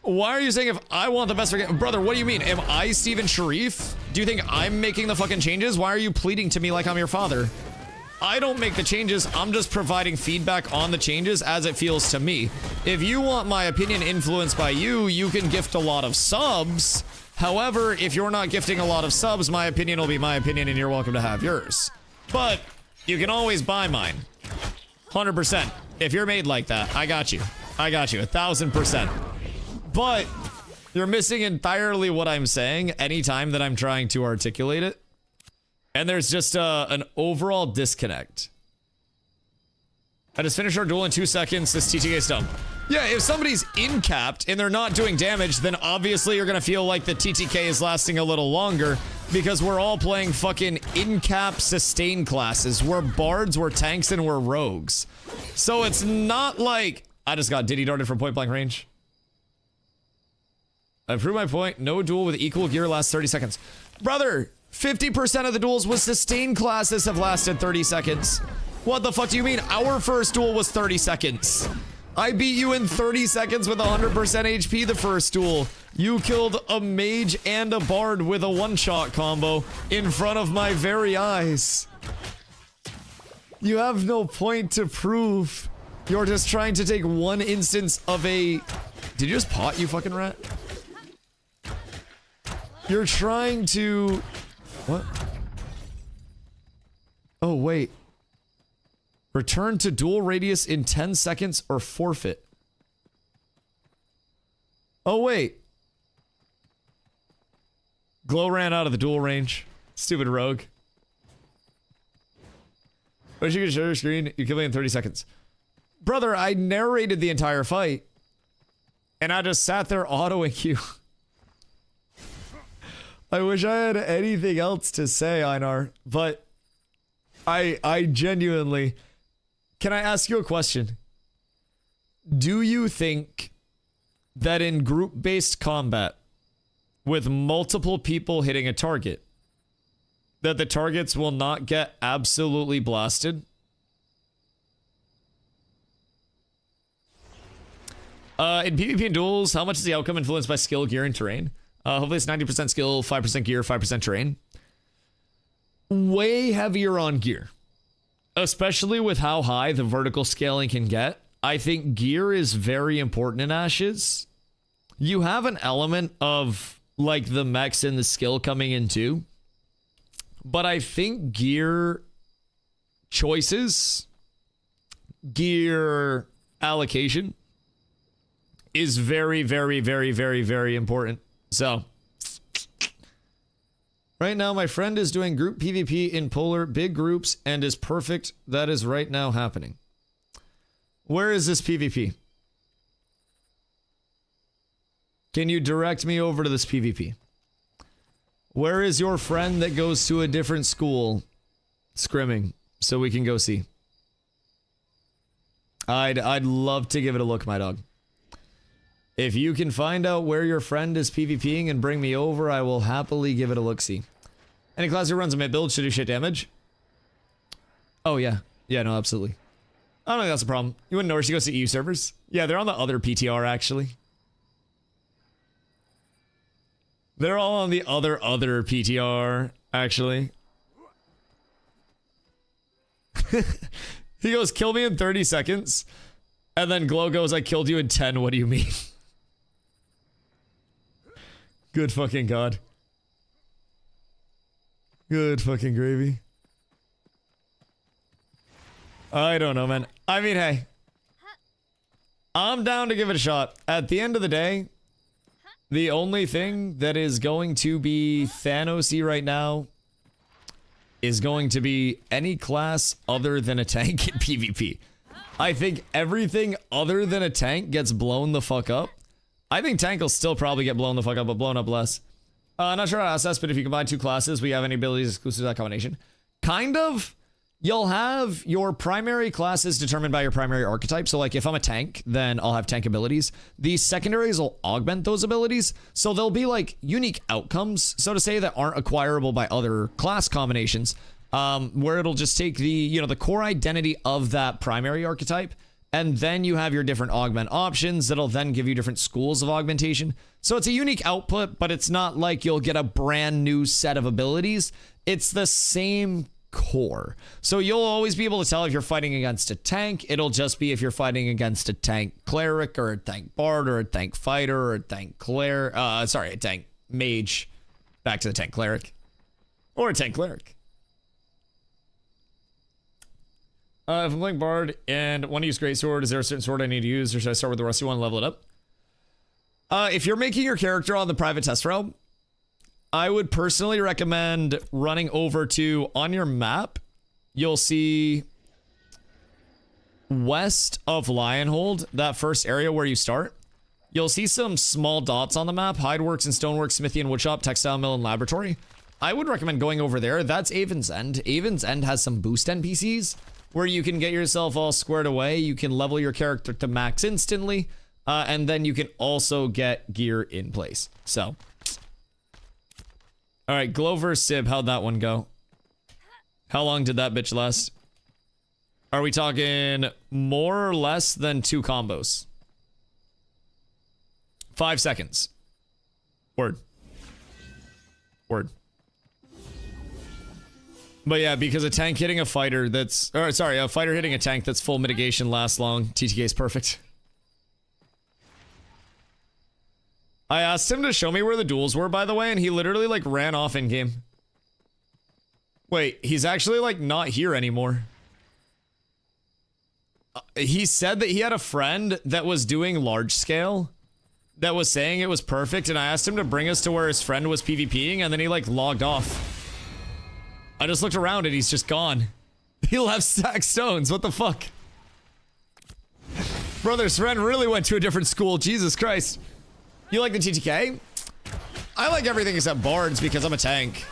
Why are you saying if I want the best for the game? Brother, what do you mean? Am I Steven Sharif? Do you think I'm making the fucking changes? Why are you pleading to me like I'm your father? I don't make the changes. I'm just providing feedback on the changes as it feels to me. If you want my opinion influenced by you, you can gift a lot of subs. However, if you're not gifting a lot of subs, my opinion will be my opinion and you're welcome to have yours. But you can always buy mine. 100%. If you're made like that, I got you. I got you. 1000%. But you're missing entirely what I'm saying anytime that I'm trying to articulate it. And there's just an overall disconnect. I just finished our duel in 2 seconds. This TTK is dumb. Yeah, if somebody's in-capped and they're not doing damage, then obviously you're gonna feel like the TTK is lasting a little longer because we're all playing fucking in-cap sustain classes. We're bards, we're tanks, and we're rogues. So it's not like... I just got Diddy darted from point-blank range. I proved my point. No duel with equal gear lasts 30 seconds. Brother, 50% of the duels with sustain classes have lasted 30 seconds. What the fuck do you mean? Our first duel was 30 seconds. I beat you in 30 seconds with 100% HP the first duel. You killed a mage and a bard with a one-shot combo in front of my very eyes. You have no point to prove. You're just trying to take one instance of a... Did you just pot, you fucking rat? You're trying to... What? Oh, wait. Return to dual radius in 10 seconds or forfeit. Oh, wait. Glow ran out of the dual range. Stupid rogue. Wish you could share your screen. You kill me in 30 seconds. Brother, I narrated the entire fight. And I just sat there autoing you. I wish I had anything else to say, Einar, but I genuinely... Can I ask you a question? Do you think that in group-based combat, with multiple people hitting a target, that the targets will not get absolutely blasted? In PvP and duels, how much is the outcome influenced by skill, gear, and terrain? Hopefully it's 90% skill, 5% gear, 5% terrain. Way heavier on gear. Especially with how high the vertical scaling can get. I think gear is very important in Ashes. You have an element of, like, the mechs and the skill coming in too. But I think gear choices, gear allocation is very, very, very, very, very important. So, right now my friend is doing group PvP in polar big groups and is perfect. That is right now happening. Where is this PvP? Can you direct me over to this PvP? Where is your friend that goes to a different school scrimming so we can go see? I'd love to give it a look, my dog. If you can find out where your friend is PvPing and bring me over, I will happily give it a look-see. Any class who runs a mid build should do shit damage? Oh, yeah. Yeah, no, absolutely. I don't think that's a problem. You wouldn't know where she goes to EU servers? Yeah, they're on the other PTR, actually. They're all on the other PTR, actually. He goes, kill me in 30 seconds. And then Glow goes, I killed you in 10. What do you mean? Good fucking God. Good fucking gravy. I don't know, man. I mean, hey. I'm down to give it a shot. At the end of the day, the only thing that is going to be Thanos-y right now is going to be any class other than a tank in PvP. I think everything other than a tank gets blown the fuck up. I think tank will still probably get blown the fuck up, but blown up less. Not sure how to assess, but if you combine two classes, we have any abilities exclusive to that combination. Kind of. You'll have your primary classes determined by your primary archetype. So like if I'm a tank, then I'll have tank abilities. These secondaries will augment those abilities. So there'll be like unique outcomes, so to say, that aren't acquirable by other class combinations, where it'll just take the, you know, the core identity of that primary archetype. And then you have your different augment options that'll then give you different schools of augmentation. So it's a unique output, but it's not like you'll get a brand new set of abilities. It's the same core. So you'll always be able to tell if you're fighting against a tank. It'll just be if you're fighting against a tank cleric or a tank bard or a tank fighter or a tank a tank mage. Back to the tank cleric. Or a tank cleric. If I'm playing bard and want to use greatsword, is there a certain sword I need to use, or should I start with the rusty one and level it up? If you're making your character on the private test realm, I would personally recommend running over to, on your map, you'll see west of Lionhold, that first area where you start. You'll see some small dots on the map: Hideworks and Stoneworks, Smithy and Woodshop, Textile Mill and Laboratory. I would recommend going over there. That's Avon's End. Avon's End has some boost NPCs where you can get yourself all squared away. You can level your character to max instantly, and then you can also get gear in place. So... all right, Glover Sib, how'd that one go? How long did that bitch last? Are we talking more or less than 2 combos? 5 seconds. Word. Word. But yeah, because a tank hitting a fighter that's... or sorry, a fighter hitting a tank that's full mitigation lasts long. TTK is perfect. I asked him to show me where the duels were, by the way, and he literally, like, ran off in-game. Wait, he's actually, like, not here anymore. He said that he had a friend that was doing large scale, that was saying it was perfect, and I asked him to bring us to where his friend was PvPing, and then he, like, logged off. I just looked around and he's just gone. He'll have stacked stones, what the fuck? Brother's friend really went to a different school, Jesus Christ. You like the TTK? I like everything except bards because I'm a tank.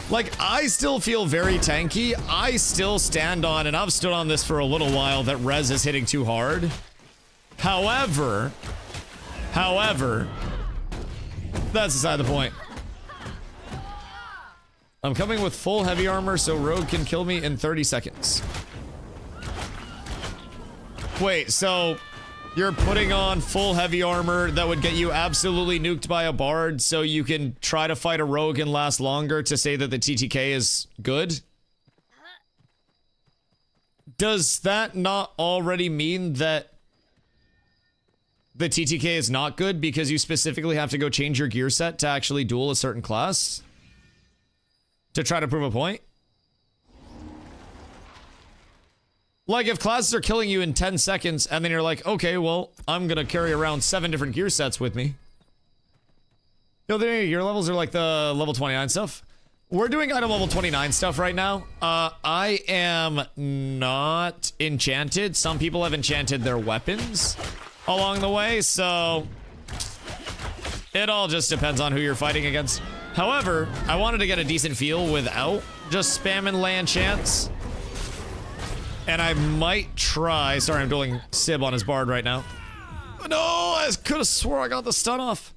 Like, I still feel very tanky. I still stand on, and I've stood on this for a little while, that res is hitting too hard. However, that's beside the point. I'm coming with full heavy armor so Rogue can kill me in 30 seconds. Wait, so... you're putting on full heavy armor that would get you absolutely nuked by a bard so you can try to fight a rogue and last longer to say that the TTK is good? Does that not already mean that the TTK is not good because you specifically have to go change your gear set to actually duel a certain class? To try to prove a point? Like, if classes are killing you in 10 seconds, and then you're like, okay, well, I'm gonna carry around 7 different gear sets with me. Yo, your levels are like the level 29 stuff. We're doing item level 29 stuff right now. I am not enchanted. Some people have enchanted their weapons along the way, so... it all just depends on who you're fighting against. However, I wanted to get a decent feel without just spamming land chants. And I might try... sorry, I'm dueling Sib on his bard right now. No, I could have swore I got the stun off.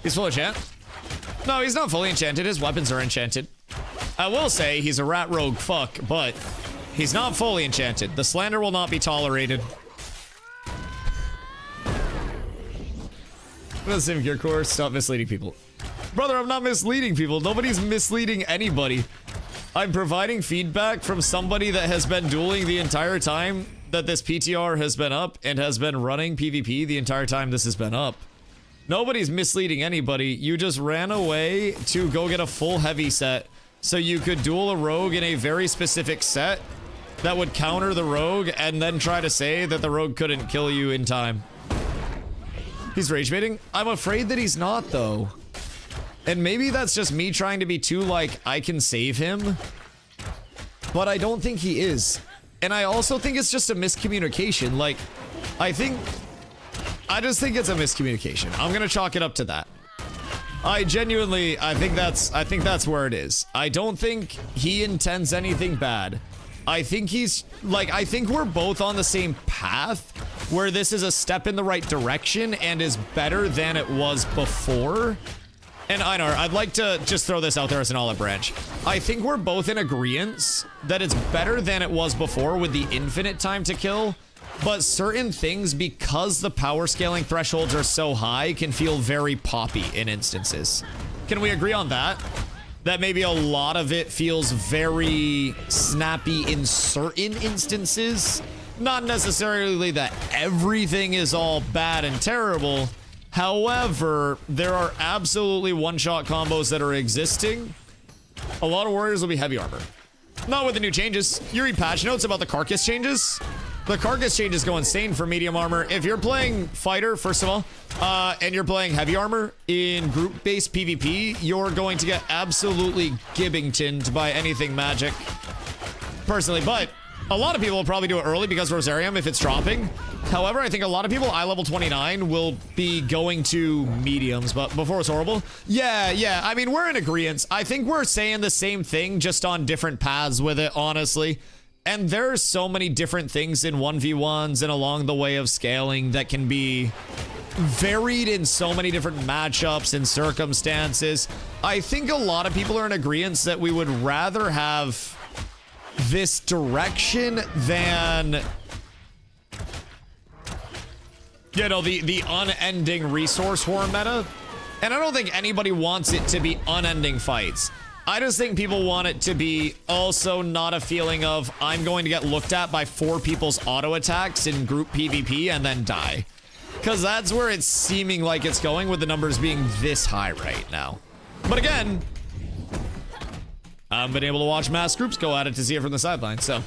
He's full enchant? No, he's not fully enchanted. His weapons are enchanted. I will say he's a rat rogue fuck, but he's not fully enchanted. The slander will not be tolerated. The same gear course. Stop misleading people. Brother, I'm not misleading people. Nobody's misleading anybody. I'm providing feedback from somebody that has been dueling the entire time that this PTR has been up and has been running PvP the entire time this has been up. Nobody's misleading anybody. You just ran away to go get a full heavy set so you could duel a rogue in a very specific set that would counter the rogue and then try to say that the rogue couldn't kill you in time. He's rage baiting? I'm afraid that he's not, though. And maybe that's just me trying to be too, like, I can save him. But I don't think he is. And I also think it's just a miscommunication. Like, I just think it's a miscommunication. I'm gonna chalk it up to that. I genuinely, I think that's where it is. I don't think he intends anything bad. I think he's like, I think we're both on the same path where this is a step in the right direction and is better than it was before. And Einar, I'd like to just throw this out there as an olive branch. I think we're both in agreement that it's better than it was before with the infinite time to kill. But certain things, because the power scaling thresholds are so high, can feel very poppy in instances. Can we agree on that? That maybe a lot of it feels very snappy in certain instances. Not necessarily that everything is all bad and terrible. However, there are absolutely one-shot combos that are existing. A lot of warriors will be heavy armor. Not with the new changes. You read patch notes about the carcass changes. The carcass changes go insane for medium armor. If you're playing fighter, first of all, and you're playing heavy armor in group-based PvP, you're going to get absolutely gibbingtoned by anything magic. Personally, but a lot of people will probably do it early because Rosarium, if it's dropping. However, I think a lot of people, eye level 29, will be going to mediums, but before it's horrible. Yeah, I mean, we're in agreement. I think we're saying the same thing, just on different paths with it, honestly. And there's so many different things in 1v1s and along the way of scaling that can be varied in so many different matchups and circumstances. I think a lot of people are in agreement that we would rather have this direction than, you know, the unending resource whore meta. And I don't think anybody wants it to be unending fights. I just think people want it to be also not a feeling of, I'm going to get looked at by 4 people's auto attacks in group PvP and then die. Because that's where it's seeming like it's going, with the numbers being this high right now. But again, I've been able to watch mass groups go at it to see it from the sideline, so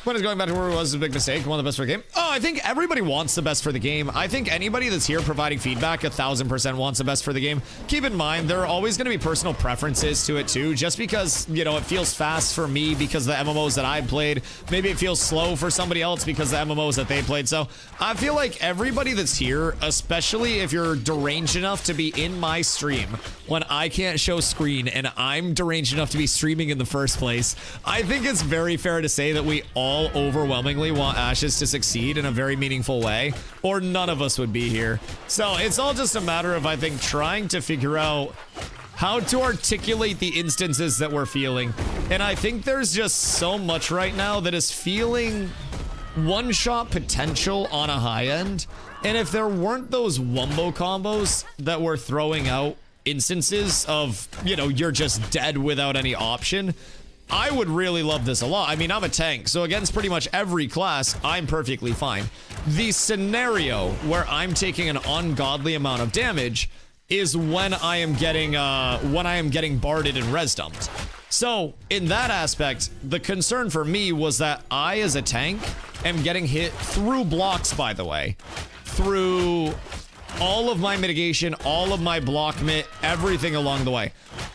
when it's going back to where it was a big mistake. One of the best for the game. Oh, I think everybody wants the best for the game. I think anybody that's here providing feedback 1000% wants the best for the game. Keep in mind, there are always going to be personal preferences to it too. Just because, you know, it feels fast for me because the MMOs that I've played, maybe it feels slow for somebody else because the MMOs that they played. So I feel like everybody that's here, especially if you're deranged enough to be in my stream when I can't show screen and I'm deranged enough to be streaming in the first place, I think it's very fair to say that we all overwhelmingly want Ashes to succeed in a very meaningful way, or none of us would be here. So it's all just a matter of, I think, trying to figure out how to articulate the instances that we're feeling. And I think there's just so much right now that is feeling one-shot potential on a high end. And if there weren't those wumbo combos that we're throwing out instances of, you know, you're just dead without any option, I would really love this a lot. I mean, I'm a tank, so against pretty much every class, I'm perfectly fine. The scenario where I'm taking an ungodly amount of damage is when I am getting barded and res dumped. So in that aspect, the concern for me was that I, as a tank, am getting hit through blocks, by the way, through all of my mitigation, all of my block mit, everything along the way.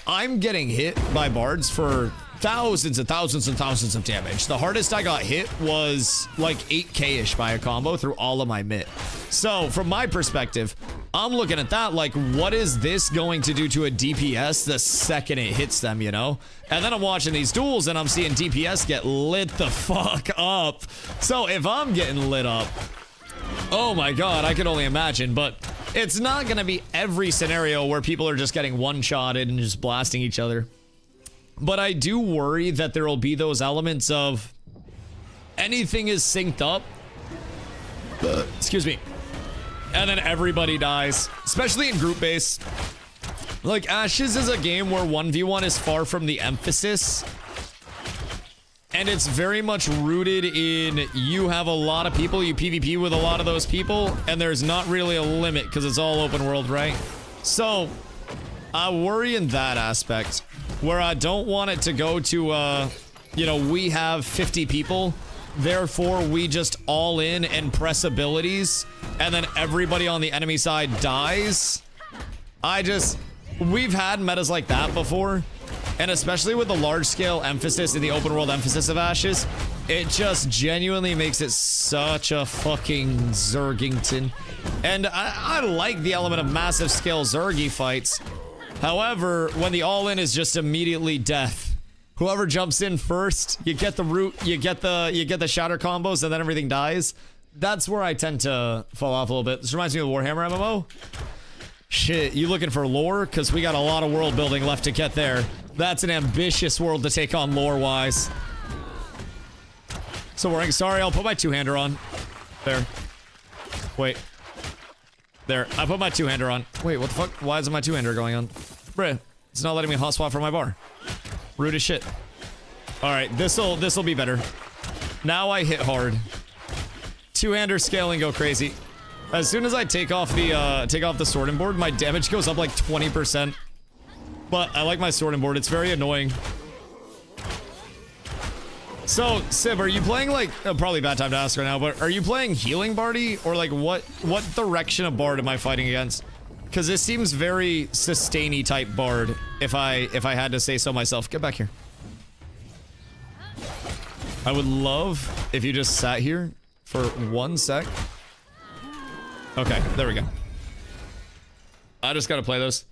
I'm getting hit by bards for thousands and thousands and thousands of damage. The hardest I got hit was like 8k-ish by a combo through all of my mit. So from my perspective, I'm looking at that like, what is this going to do to a DPS the second it hits them, you know? And then I'm watching these duels and I'm seeing DPS get lit the fuck up. So if I'm getting lit up, oh my god, I can only imagine. But it's not gonna be every scenario where people are just getting one-shotted and just blasting each other. But I do worry that there will be those elements of anything is synced up. Excuse me. And then everybody dies, especially in group base. Like, Ashes is a game where 1v1 is far from the emphasis. And it's very much rooted in, you have a lot of people, you PvP with a lot of those people, and there's not really a limit because it's all open world, right? So I worry in that aspect, where I don't want it to go to, you know, we have 50 people, therefore we just all in and press abilities, and then everybody on the enemy side dies. We've had metas like that before, and especially with the large-scale emphasis and the open-world emphasis of Ashes, it just genuinely makes it such a fucking Zergington. And I like the element of massive-scale Zergy fights, However, when the all-in is just immediately death, whoever jumps in first, you get the root, you get the shatter combos, and then everything dies. That's where I tend to fall off a little bit. This reminds me of the Warhammer MMO. Shit, you looking for lore? Because we got a lot of world building left to get there. That's an ambitious world to take on lore-wise. So worrying. Sorry, I'll put my two-hander on. There. Wait. There. I put my two-hander on. Wait, what the fuck? Why isn't my two-hander going on? Bruh, it's not letting me hot swap from my bar. Rude as shit. Alright, this'll be better. Now I hit hard. Two-hander scaling go crazy. As soon as I take off the sorting board, my damage goes up like 20%. But I like my sorting board. It's very annoying. So, Sib, are you playing like probably a bad time to ask right now, but are you playing healing Bardy or like what direction of Bard am I fighting against? Because this seems very sustainy type Bard. If I had to say so myself, get back here. I would love if you just sat here for 1 sec. Okay, there we go. I just gotta play those.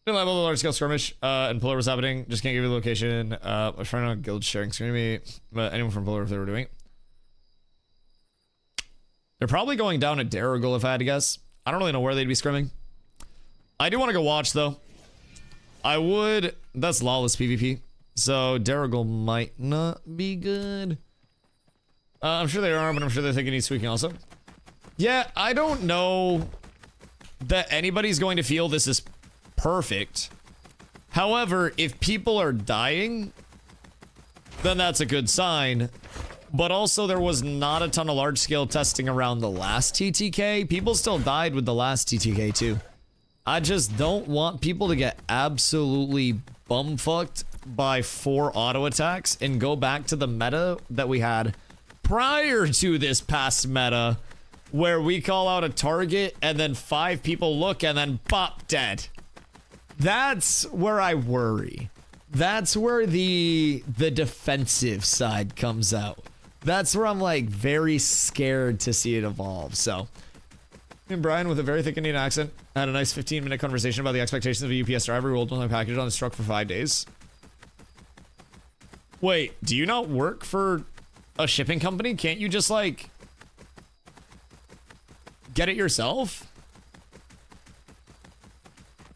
Didn't level the large scale skirmish, and Polar was happening. Just can't give you the location. I was trying on guild sharing screen to me, but anyone from Polar if they were doing it. They're probably going down at Darrigal if I had to guess. I don't really know where they'd be scrimming. I do want to go watch though. I would. That's lawless PvP, so Darrigal might not be good. I'm sure they are, but I'm sure they're thinking he's tweaking also. Yeah, I don't know that anybody's going to feel this is perfect. However, if people are dying, then that's a good sign. But also, there was not a ton of large-scale testing around the last TTK. People still died with the last TTK, too. I just don't want people to get absolutely bumfucked by 4 auto attacks and go back to the meta that we had prior to this past meta, where we call out a target and then 5 people look and then bop, dead. That's where I worry. That's where the defensive side comes out. That's where I'm like very scared to see it evolve. So, me and Brian with a very thick Indian accent had a nice 15-minute conversation about the expectations of a UPS driver who rolled on a package on his truck for 5 days. Wait, do you not work for a shipping company? Can't you just like get it yourself?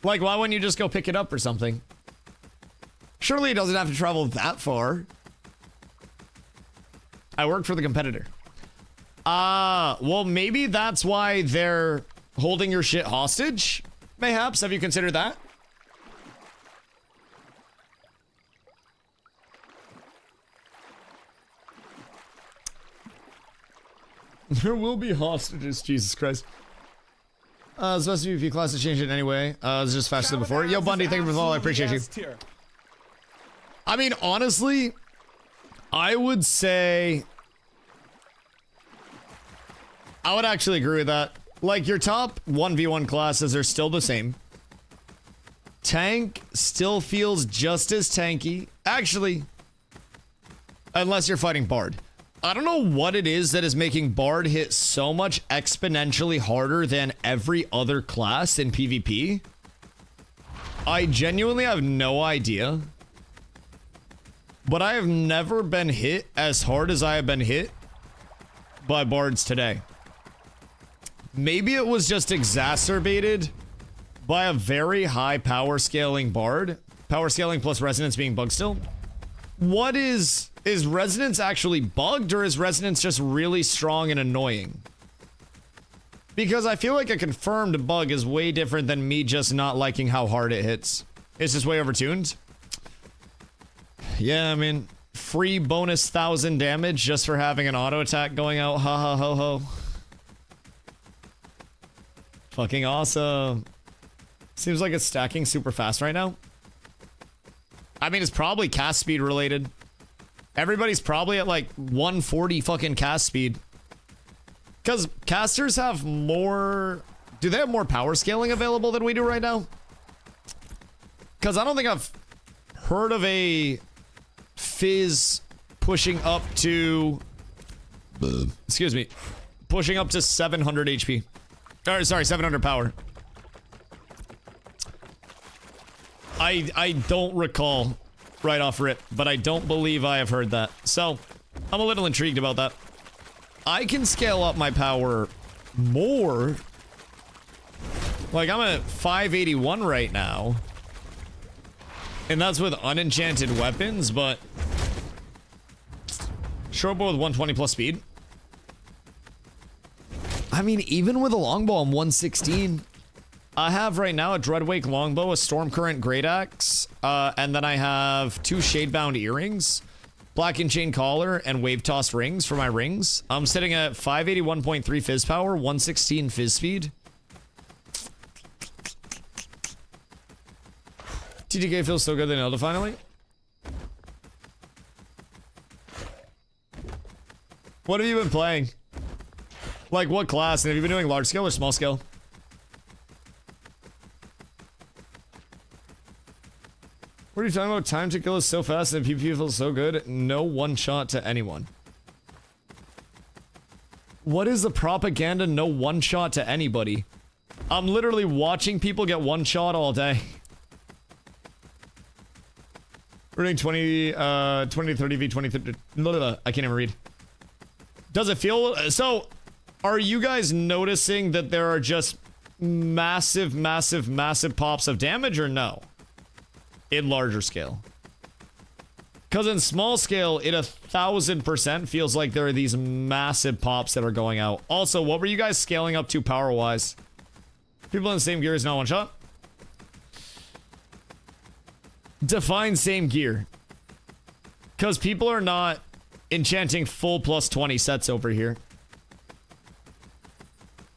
Like, why wouldn't you just go pick it up or something? Surely it doesn't have to travel that far. I work for the competitor. Well, maybe that's why they're holding your shit hostage. Mayhaps. Have you considered that? There will be hostages, Jesus Christ. It's supposed to be if you class to change it anyway. It's just faster than before. Yo, Bundy, thank you for the follow. I appreciate you. I mean, honestly, I would say I would actually agree with that. Like, your top 1v1 classes are still the same. Tank still feels just as tanky. Actually, unless you're fighting Bard. I don't know what it is that is making Bard hit so much exponentially harder than every other class in PvP. I genuinely have no idea. But I have never been hit as hard as I have been hit by Bards today. Maybe it was just exacerbated by a very high power scaling Bard. Power scaling plus resonance being bugged still. What is resonance actually bugged, or is resonance just really strong and annoying? Because I feel like a confirmed bug is way different than me just not liking how hard it hits. It's just way overtuned. Yeah, I mean, free bonus 1,000 damage just for having an auto attack going out. Ha ha ho ho. Fucking awesome. Seems like it's stacking super fast right now. I mean, it's probably cast speed related. Everybody's probably at like 140 fucking cast speed. Because casters have more... Do they have more power scaling available than we do right now? Because I don't think I've heard of a Fizz pushing up to... Excuse me. Pushing up to 700 HP. Or, sorry, 700 power. I don't recall right off rip, but I don't believe I have heard that. So, I'm a little intrigued about that. I can scale up my power more. Like, I'm at 581 right now. And that's with unenchanted weapons, but... Shortbow with 120 plus speed. I mean, even with a longbow, I'm 116. I have right now a Dreadwake longbow, a Stormcurrent Great Axe, and then I have 2 Shadebound earrings, Black and Chain collar, and Wave Tossed rings for my rings. I'm sitting at 581.3 fizz power, 116 fizz speed. TTK feels so good they nailed it finally. What have you been playing? Like what class? And have you been doing large scale or small scale? What are you talking about? Time to kill is so fast and PvP feels so good. No one shot to anyone. What is the propaganda no one shot to anybody? I'm literally watching people get one shot all day. We're doing 20 to 30 v 20 30. I can't even read. Does it feel so? Are you guys noticing that there are just massive pops of damage or no? In larger scale. Because in small scale, it 1000% feels like there are these massive pops that are going out. Also, what were you guys scaling up to power-wise? People in the same gear is not one shot? Define same gear. Because people are not enchanting full plus 20 sets over here.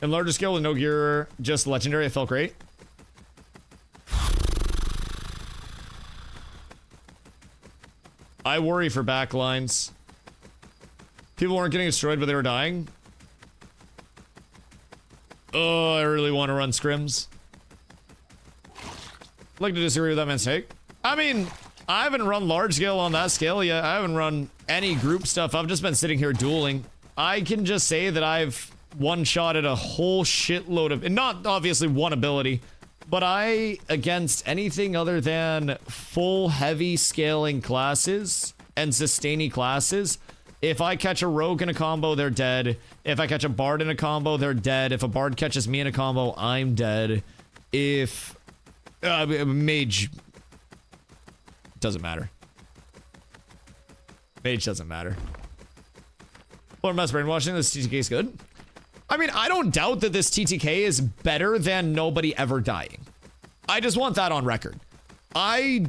In larger scale with no gear, just legendary, it felt great. I worry for backlines. People weren't getting destroyed, but they were dying. Oh, I really want to run scrims. I'd like to disagree with that man's take. I mean, I haven't run large scale on that scale yet. I haven't run any group stuff. I've just been sitting here dueling. I can just say that I've one-shotted a whole shitload of... And not obviously one ability, but against anything other than full heavy scaling classes and sustaining classes, if I catch a rogue in a combo, they're dead. If I catch a bard in a combo, they're dead. If a bard catches me in a combo, I'm dead. If... mage... Doesn't matter. Mage doesn't matter. Lord Mass brainwashing, this TTK is good. I mean, I don't doubt that this TTK is better than nobody ever dying. I just want that on record. I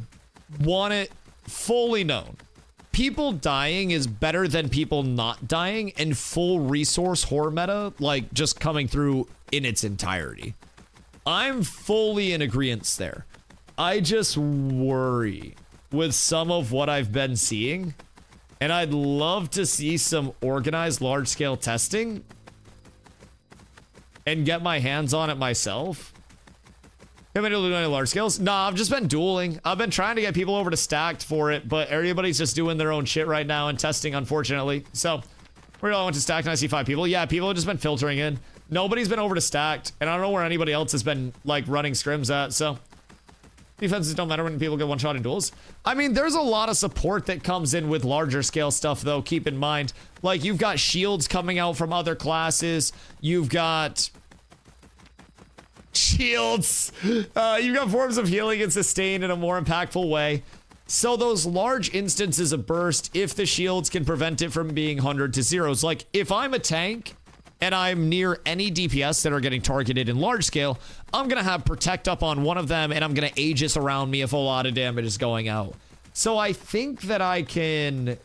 want it fully known. People dying is better than people not dying, and full resource horror meta, like, just coming through in its entirety. I'm fully in agreement there. I just worry with some of what I've been seeing, and I'd love to see some organized large-scale testing and get my hands on it myself. Have I doing any large scales? Nah, I've just been dueling. I've been trying to get people over to Stacked for it, but everybody's just doing their own shit right now and testing, unfortunately. So, we all went to Stacked and I see 5 people. Yeah, people have just been filtering in. Nobody's been over to Stacked, and I don't know where anybody else has been, like, running scrims at, so... Defenses don't matter when people get one shot in duels. I mean, there's a lot of support that comes in with larger scale stuff, though, keep in mind. Like, you've got shields coming out from other classes. You've got... shields. You've got forms of healing and sustain in a more impactful way. So those large instances of burst, if the shields can prevent it from being 100 to zeros. Like, if I'm a tank and I'm near any DPS that are getting targeted in large scale, I'm gonna have protect up on one of them and I'm gonna Aegis around me if a lot of damage is going out. So I think that I can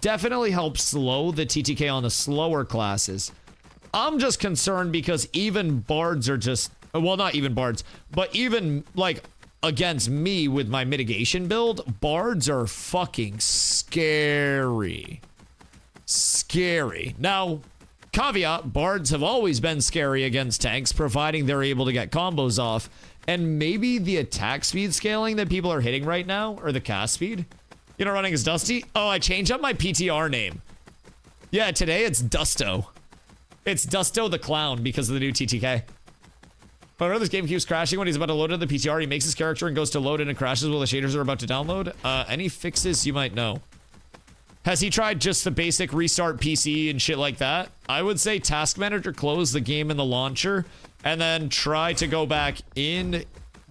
definitely help slow the TTK on the slower classes. I'm just concerned because even bards are just, well, not even bards, but even like against me with my mitigation build, bards are fucking scary. Scary. Now, caveat, bards have always been scary against tanks, providing they're able to get combos off. And maybe the attack speed scaling that people are hitting right now, or the cast speed. You know, running as Dusty? Oh, I changed up my PTR name. Yeah, today it's Dusto. It's Dusto the Clown because of the new TTK. But whenever this game keeps crashing when he's about to load in the PTR, he makes his character and goes to load in and crashes while the shaders are about to download. Any fixes you might know? Has he tried just the basic restart PC and shit like that? I would say task manager, close the game in the launcher, and then try to go back in,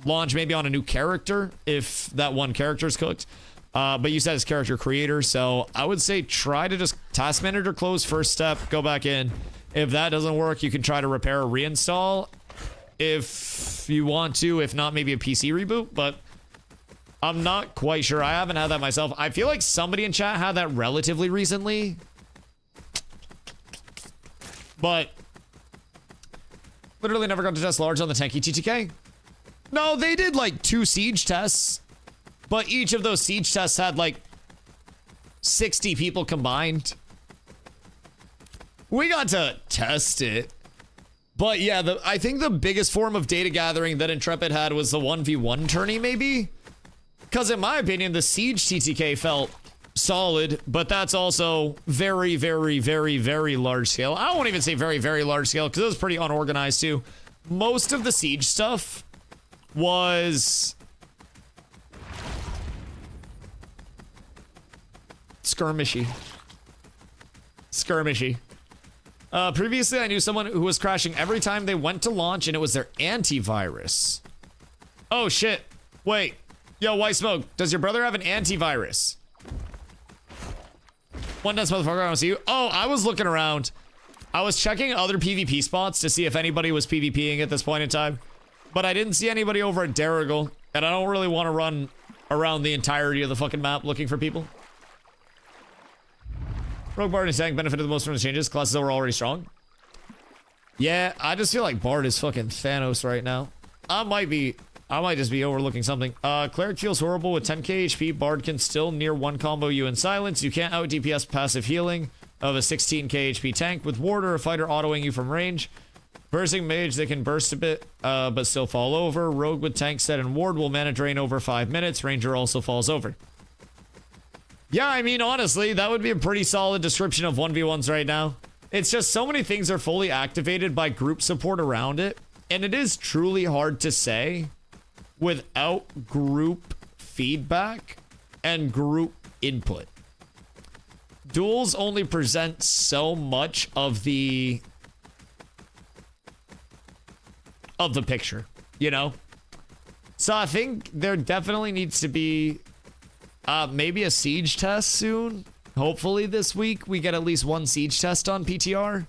launch maybe on a new character if that one character is cooked. But you said it's character creator, so I would say try to just task manager, close first step, go back in. If that doesn't work, you can try to repair or reinstall if you want to. If not, maybe a PC reboot, but I'm not quite sure. I haven't had that myself. I feel like somebody in chat had that relatively recently. But literally never got to test large on the tanky TTK. No, they did like 2 siege tests. But each of those siege tests had like 60 people combined. We got to test it. But yeah, I think the biggest form of data gathering that Intrepid had was the 1v1 tourney, maybe? Because in my opinion, the Siege TTK felt solid, but that's also very, very, very, very large scale. I won't even say very, very large scale, because it was pretty unorganized too. Most of the Siege stuff was skirmishy. Skirmishy. Previously, I knew someone who was crashing every time they went to launch, and it was their antivirus. Oh, shit. Wait. Yo, White Smoke, does your brother have an antivirus? One dance motherfucker, I don't see you. Oh, I was looking around. I was checking other PvP spots to see if anybody was PvPing at this point in time. But I didn't see anybody over at Darrigal, and I don't really want to run around the entirety of the fucking map looking for people. Rogue Bard and Tank benefited the most from the changes. Classes that were already strong. Yeah, I just feel like Bard is fucking Thanos right now. I might just be overlooking something. Cleric feels horrible with 10k HP. Bard can still near one combo you in silence. You can't out DPS passive healing of a 16k HP tank. With Ward or a fighter autoing you from range. Bursting Mage, they can burst a bit, but still fall over. Rogue with tank set and Ward will mana drain over 5 minutes. Ranger also falls over. Yeah, I mean, honestly, that would be a pretty solid description of 1v1s right now. It's just so many things are fully activated by group support around it, and it is truly hard to say without group feedback and group input. Duels only present so much of the picture, you know? So I think there definitely needs to be maybe a siege test soon. Hopefully this week we get at least one siege test on PTR.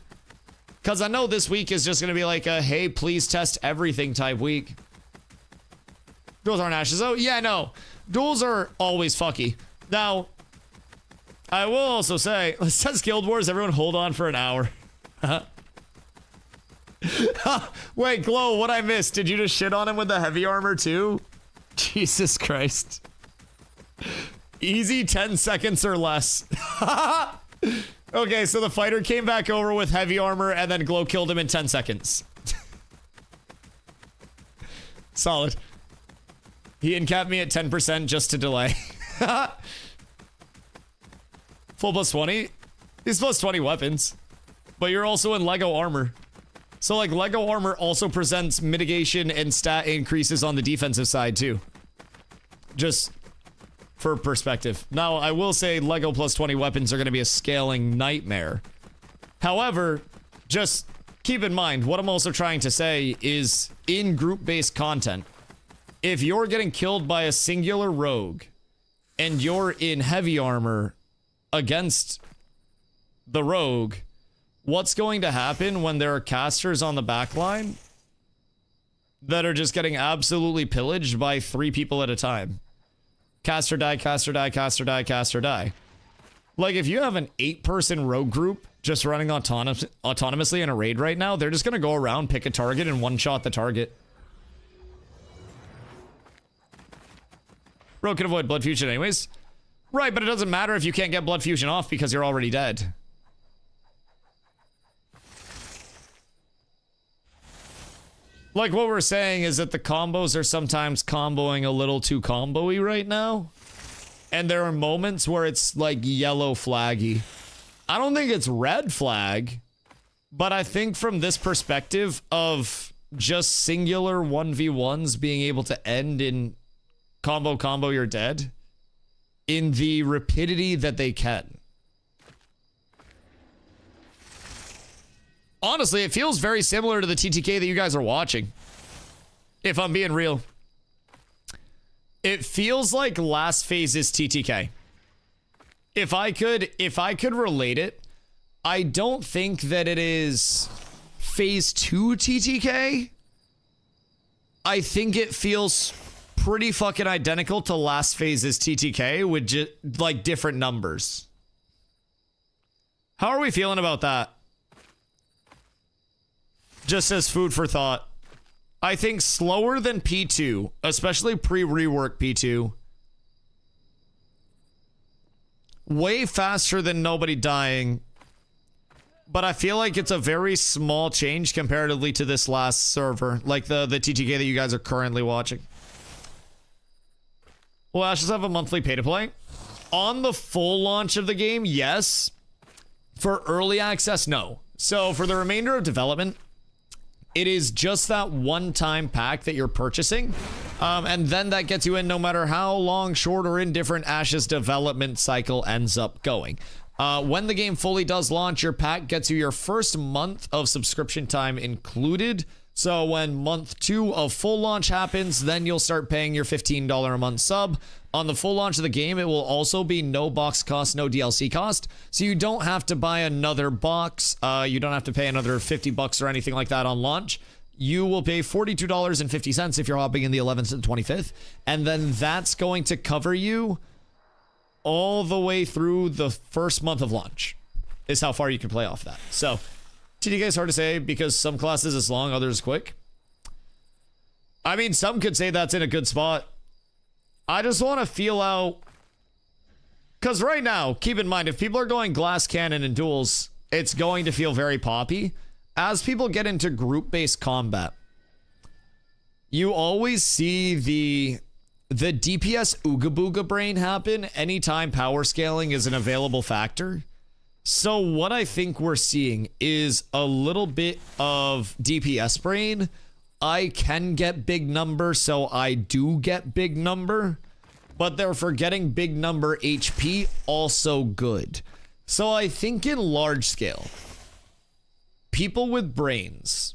Because I know this week is just going to be like a, hey, please test everything type week. Duels aren't ashes. Oh, yeah, no. Duels are always fucky. Now, I will also say, let's test Guild Wars. Everyone hold on for an hour. Wait, Glow, what I missed? Did you just shit on him with the heavy armor too? Jesus Christ. Easy 10 seconds or less. Okay, so the fighter came back over with heavy armor and then Glow killed him in 10 seconds. Solid. He incapped me at 10% just to delay. Full plus 20? He's plus 20 weapons. But you're also in Lego armor. So like Lego armor also presents mitigation and stat increases on the defensive side too. Just for perspective. Now, I will say Lego plus 20 weapons are going to be a scaling nightmare. However, just keep in mind, what I'm also trying to say is in group-based content, if you're getting killed by a singular rogue and you're in heavy armor against the rogue, what's going to happen when there are casters on the backline that are just getting absolutely pillaged by 3 people at a time? Caster die, caster die, caster die, caster die. Like, if you have an 8-person rogue group just running autonomously in a raid right now, they're just gonna go around, pick a target, and one-shot the target. Rogue can avoid blood fusion anyways. Right, but it doesn't matter if you can't get blood fusion off because you're already dead. Like, what we're saying is that the combos are sometimes comboing a little too combo-y right now. And there are moments where it's, like, yellow flaggy. I don't think it's red flag. But I think from this perspective of just singular 1v1s being able to end in combo, you're dead, in the rapidity that they can. Honestly, it feels very similar to the TTK that you guys are watching. If I'm being real. It feels like last phase's TTK. If I could relate it, I don't think that it is phase 2 TTK. I think it feels pretty fucking identical to last phase's TTK with just like different numbers. How are we feeling about that? Just as food for thought. I think slower than P2, especially pre-rework P2. Way faster than nobody dying. But I feel like it's a very small change comparatively to this last server. Like the TTK that you guys are currently watching. Will Ashes have a monthly pay-to-play? On the full launch of the game, yes. For early access, no. So for the remainder of development, it is just that one-time pack that you're purchasing. And then that gets you in no matter how long, short, or indifferent Ash's development cycle ends up going. When the game fully does launch, your pack gets you your first month of subscription time included. So when month 2 of full launch happens, then you'll start paying your $15 a month sub. On the full launch of the game, it will also be no box cost, no DLC cost. So you don't have to buy another box. You don't have to pay another $50 or anything like that on launch. You will pay $42.50 if you're hopping in the 11th to the 25th. And then that's going to cover you all the way through the first month of launch is how far you can play off that. So TDK is hard to say because some classes is long, others quick. I mean, some could say that's in a good spot. I just want to feel out, because right now, keep in mind, if people are going glass cannon and duels, it's going to feel very poppy. As people get into group-based combat, you always see the DPS ooga booga brain happen anytime power scaling is an available factor. So what I think we're seeing is a little bit of DPS brain. I can get big number, so I do get big number, but they're forgetting big number HP also good. So I think in large scale, people with brains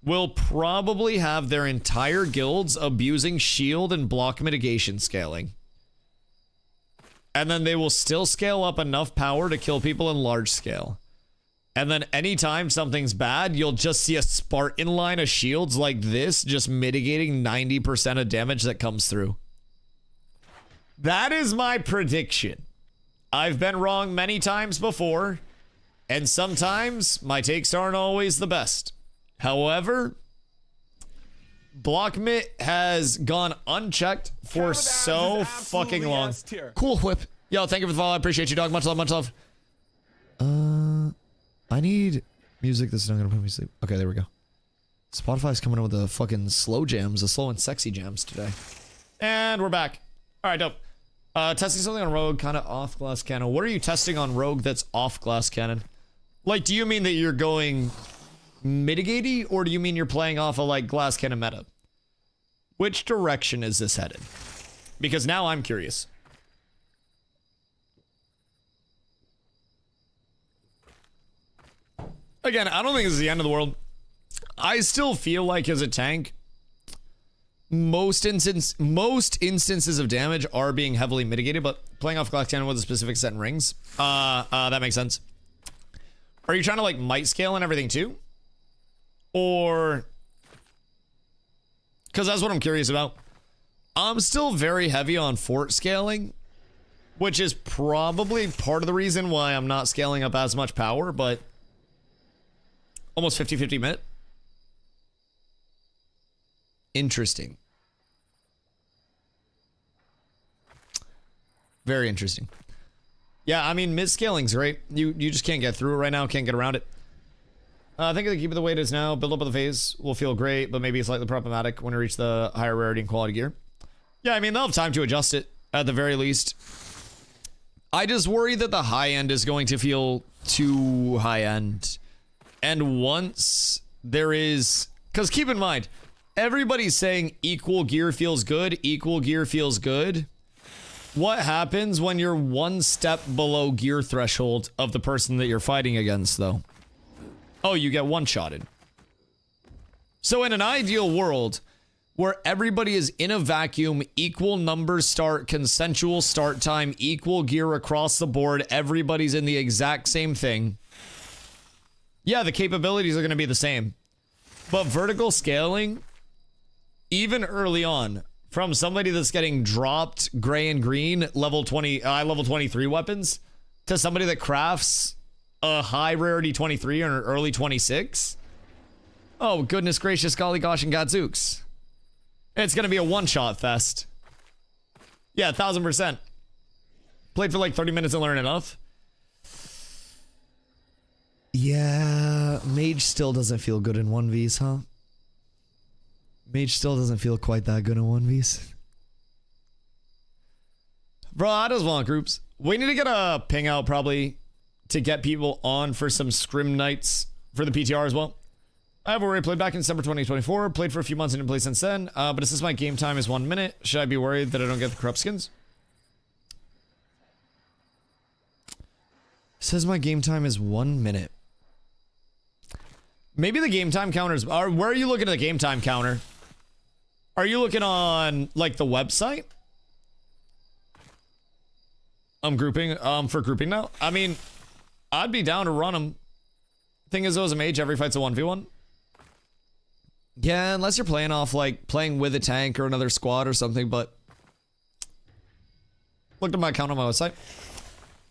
will probably have their entire guilds abusing shield and block mitigation scaling. And then they will still scale up enough power to kill people in large scale. And then anytime something's bad, you'll just see a Spartan line of shields like this, just mitigating 90% of damage that comes through. That is my prediction. I've been wrong many times before, and sometimes my takes aren't always the best. However, block mit has gone unchecked for so fucking long. Cool whip. Yo, thank you for the follow. I appreciate you, dog. Much love, much love. I need music that's not gonna put me to sleep. Okay, there we go. Spotify's coming up with the fucking slow jams, the slow and sexy jams today. And we're back. All right, dope. Testing something on Rogue, kind of off glass cannon. What are you testing on Rogue that's off glass cannon? Like, do you mean that you're going mitigating, or do you mean you're playing off a like glass cannon meta? Which direction is this headed? Because now I'm curious. Again, I don't think this is the end of the world. I still feel like as a tank, most instances of damage are being heavily mitigated, but playing off glass cannon with a specific set and rings, that makes sense. Are you trying to like might scale and everything too? Or, because that's what I'm curious about. I'm still very heavy on fort scaling, which is probably part of the reason why I'm not scaling up as much power, but almost 50-50 minute. Interesting. Very interesting. Yeah, I mean, mid-scaling's great. You just can't get through it right now, can't get around it. I think if they keep it the way it is now, build up of the phase will feel great, but maybe slightly problematic when you reach the higher rarity and quality gear. Yeah, I mean, they'll have time to adjust it, at the very least. I just worry that the high end is going to feel too high end. And once there is Because keep in mind, everybody's saying equal gear feels good, equal gear feels good. What happens when you're one step below gear threshold of the person that you're fighting against, though? Oh, you get one-shotted. So in an ideal world, where everybody is in a vacuum, equal numbers start, consensual start time, equal gear across the board, everybody's in the exact same thing. Yeah, the capabilities are going to be the same. But vertical scaling, even early on, from somebody that's getting dropped gray and green level 23 weapons to somebody that crafts a high rarity 23 or early 26. Oh, goodness gracious, golly gosh, and gadzooks. It's going to be a one-shot fest. Yeah, 1000%. Played for like 30 minutes and learned enough. Yeah, Mage still doesn't feel good in 1vs, huh? Mage still doesn't feel quite that good in 1vs. Bro, I just want groups. We need to get a ping out probably to get people on for some scrim nights for the PTR as well. I've already played back in December 2024. Played for a few months and didn't play since then. But it says my game time is 1 minute. Should I be worried that I don't get the corrupt skins? It says my game time is 1 minute. Maybe the game time counters are. Where are you looking at the game time counter? Are you looking on like the website? I'm grouping for grouping now. I mean, I'd be down to run them. Thing is, though, as a mage, every fight's a 1v1. Yeah, unless you're playing off like playing with a tank or another squad or something, but looked at my account on my website.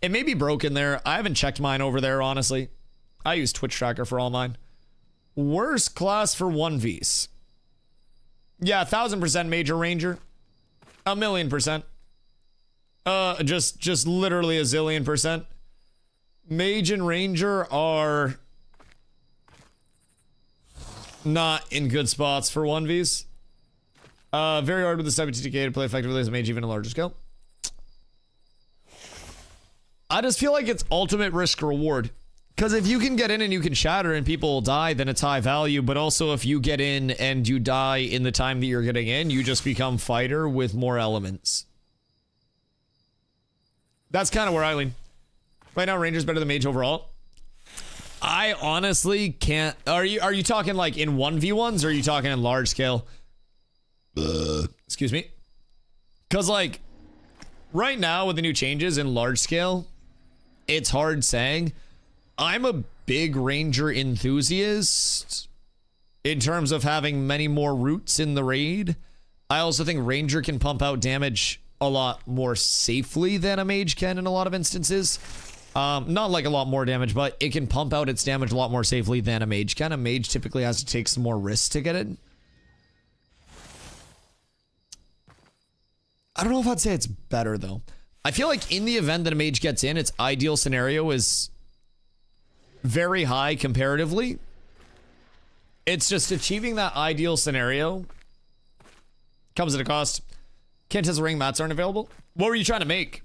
It may be broken there. I haven't checked mine over there, honestly. I use Twitch Tracker for all mine. Worst class for 1vs. Yeah, 1000% Major Ranger. 1,000,000%. Just literally a zillion percent. Mage and Ranger are not in good spots for 1vs. Very hard with the 70TK to play effectively as a mage, even a larger scale. I just feel like it's ultimate risk reward. Because if you can get in and you can shatter and people will die, then it's high value. But also if you get in and you die in the time that you're getting in, you just become fighter with more elements. That's kind of where I lean. Right now, Ranger's better than Mage overall. I honestly can't. Are you talking like in 1v1s or are you talking in large scale? Excuse me. Because like right now with the new changes in large scale, it's hard saying. I'm a big Ranger enthusiast in terms of having many more routes in the raid. I also think Ranger can pump out damage a lot more safely than a Mage can in a lot of instances. Not like a lot more damage, but it can pump out its damage a lot more safely than a Mage can. A Mage typically has to take some more risks to get it. I don't know if I'd say it's better though. I feel like in the event that a Mage gets in, its ideal scenario is very high comparatively. It's just achieving that ideal scenario comes at a cost. Can't test ring mats aren't available. What were you trying to make?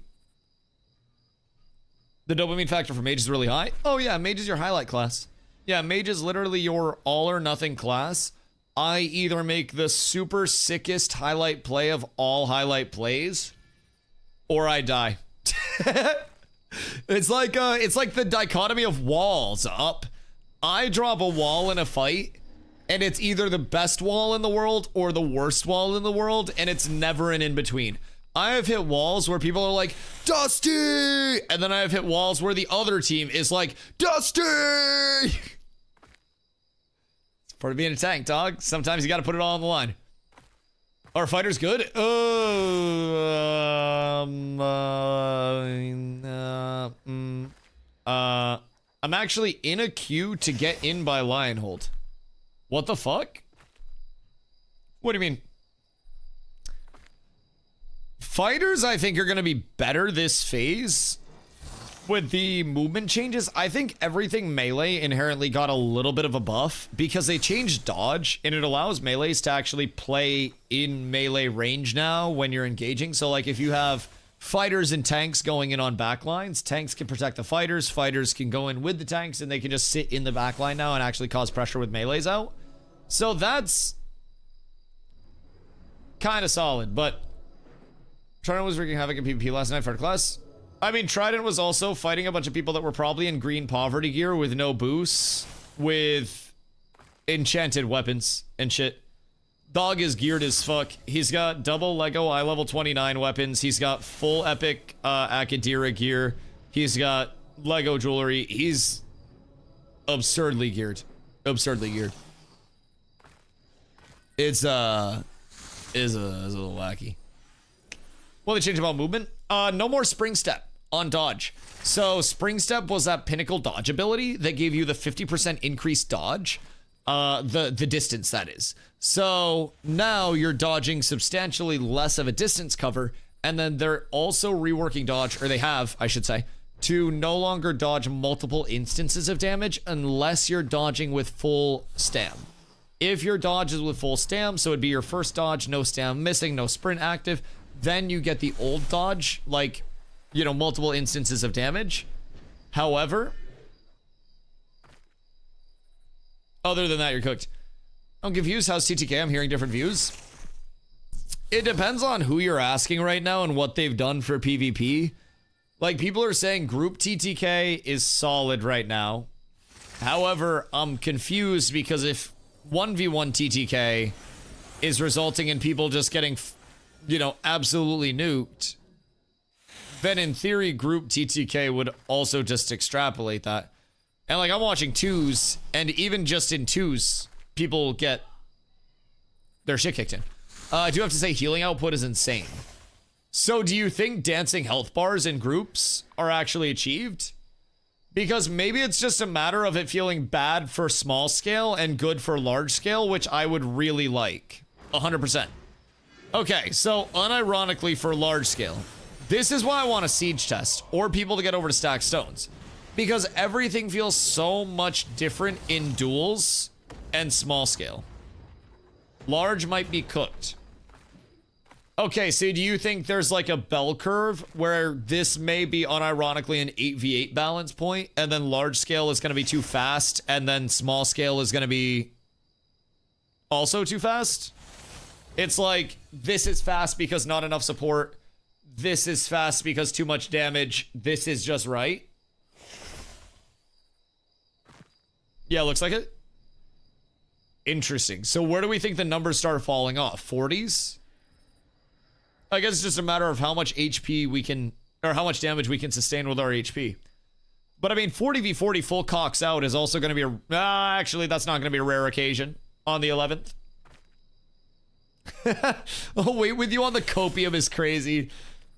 The dopamine factor for Mage is really high. Oh yeah, Mage is your highlight class. Yeah, Mage is literally your all or nothing class. I either make the super sickest highlight play of all highlight plays, or I die. It's like the dichotomy of walls up. I drop a wall in a fight, and it's either the best wall in the world or the worst wall in the world, and it's never an in-between. I have hit walls where people are like, Dusty! And then I have hit walls where the other team is like, Dusty! It's part of being a tank, dog. Sometimes you gotta put it all on the line. Are fighters good? I'm actually in a queue to get in by Lionhold. What the fuck? What do you mean? Fighters, I think, are going to be better this phase with the movement changes. I think everything melee inherently got a little bit of a buff because they changed dodge and it allows melees to actually play in melee range now when you're engaging. So like if you have fighters and tanks going in on backlines, tanks can protect the fighters, fighters can go in with the tanks, and they can just sit in the backline now and actually cause pressure with melees out. So that's kind of solid, but Trident was wreaking havoc in PvP last night for class. I mean, Trident was also fighting a bunch of people that were probably in green poverty gear with no boosts, with enchanted weapons and shit. Dog is geared as fuck. He's got double Lego eye level 29 weapons. He's got full epic Akadira gear. He's got Lego jewelry. He's absurdly geared. Absurdly geared. It's a little wacky. Well, they changed about movement. No more Spring Step on dodge. So Spring Step was that pinnacle dodge ability that gave you the 50% increased dodge. The distance, that is. So now you're dodging substantially less of a distance cover, and then they're also reworking dodge, or they have, I should say, to no longer dodge multiple instances of damage unless you're dodging with full stam. If your dodge is with full stam, so it'd be your first dodge, no stam missing, no sprint active, then you get the old dodge, like, you know, multiple instances of damage. However, other than that, you're cooked. I don't give views. How's TTK? I'm hearing different views. It depends on who you're asking right now and what they've done for PvP. Like, people are saying group TTK is solid right now. However, I'm confused because if 1v1 TTK is resulting in people just getting, you know, absolutely nuked, then in theory, group TTK would also just extrapolate that. And like, I'm watching twos, and even just in twos, people get their shit kicked in. I do have to say, healing output is insane. So do you think dancing health bars in groups are actually achieved? Because maybe it's just a matter of it feeling bad for small scale and good for large scale, which I would really like. 100%. Okay, so unironically for large scale, this is why I want a siege test, or people to get over to stack stones. Because everything feels so much different in duels and small scale. Large might be cooked. Okay, so do you think there's like a bell curve where this may be unironically an 8v8 balance point, and then large scale is going to be too fast, and then small scale is going to be also too fast? It's like, this is fast because not enough support. This is fast because too much damage. This is just right. Yeah, looks like it. Interesting. So where do we think the numbers start falling off? 40s? I guess it's just a matter of how much HP we can, or how much damage we can sustain with our HP. But I mean, 40v40 full cocks out is also going to be a, actually, that's not going to be a rare occasion on the 11th. Oh, wait, with you on the copium is crazy.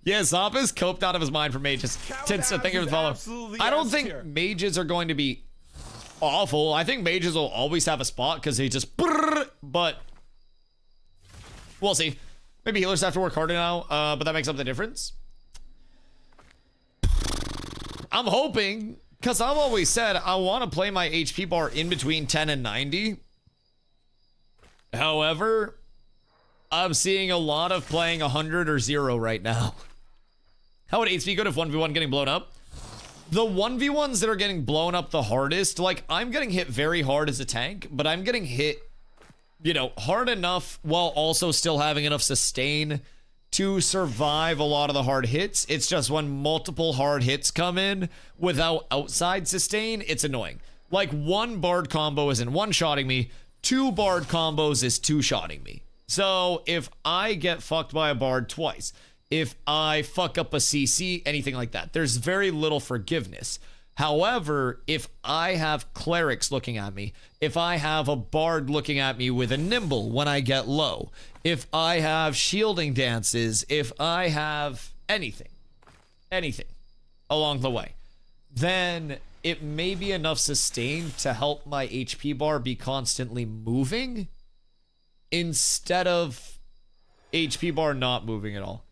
Yeah, Zappa's coped out of his mind for mages. Tends to think of it follow. I don't think mages are going to be awful. I think mages will always have a spot because they just, but we'll see. Maybe healers have to work harder now, but that makes up the difference. I'm hoping, because I've always said I want to play my HP bar in between 10 and 90. However, I'm seeing a lot of playing 100 or 0 right now. How would HP go if 1v1 getting blown up? The 1v1s that are getting blown up the hardest, like, I'm getting hit very hard as a tank, but I'm getting hit, you know, hard enough while also still having enough sustain to survive a lot of the hard hits. It's just when multiple hard hits come in without outside sustain, it's annoying. Like, one bard combo isn't one-shotting me, 2 bard combos is 2-shotting me. So if I get fucked by a bard twice, if I fuck up a CC, anything like that, there's very little forgiveness. However, if I have clerics looking at me, if I have a bard looking at me with a nimble when I get low, if I have shielding dances, if I have anything along the way, then it may be enough sustain to help my HP bar be constantly moving instead of HP bar not moving at all.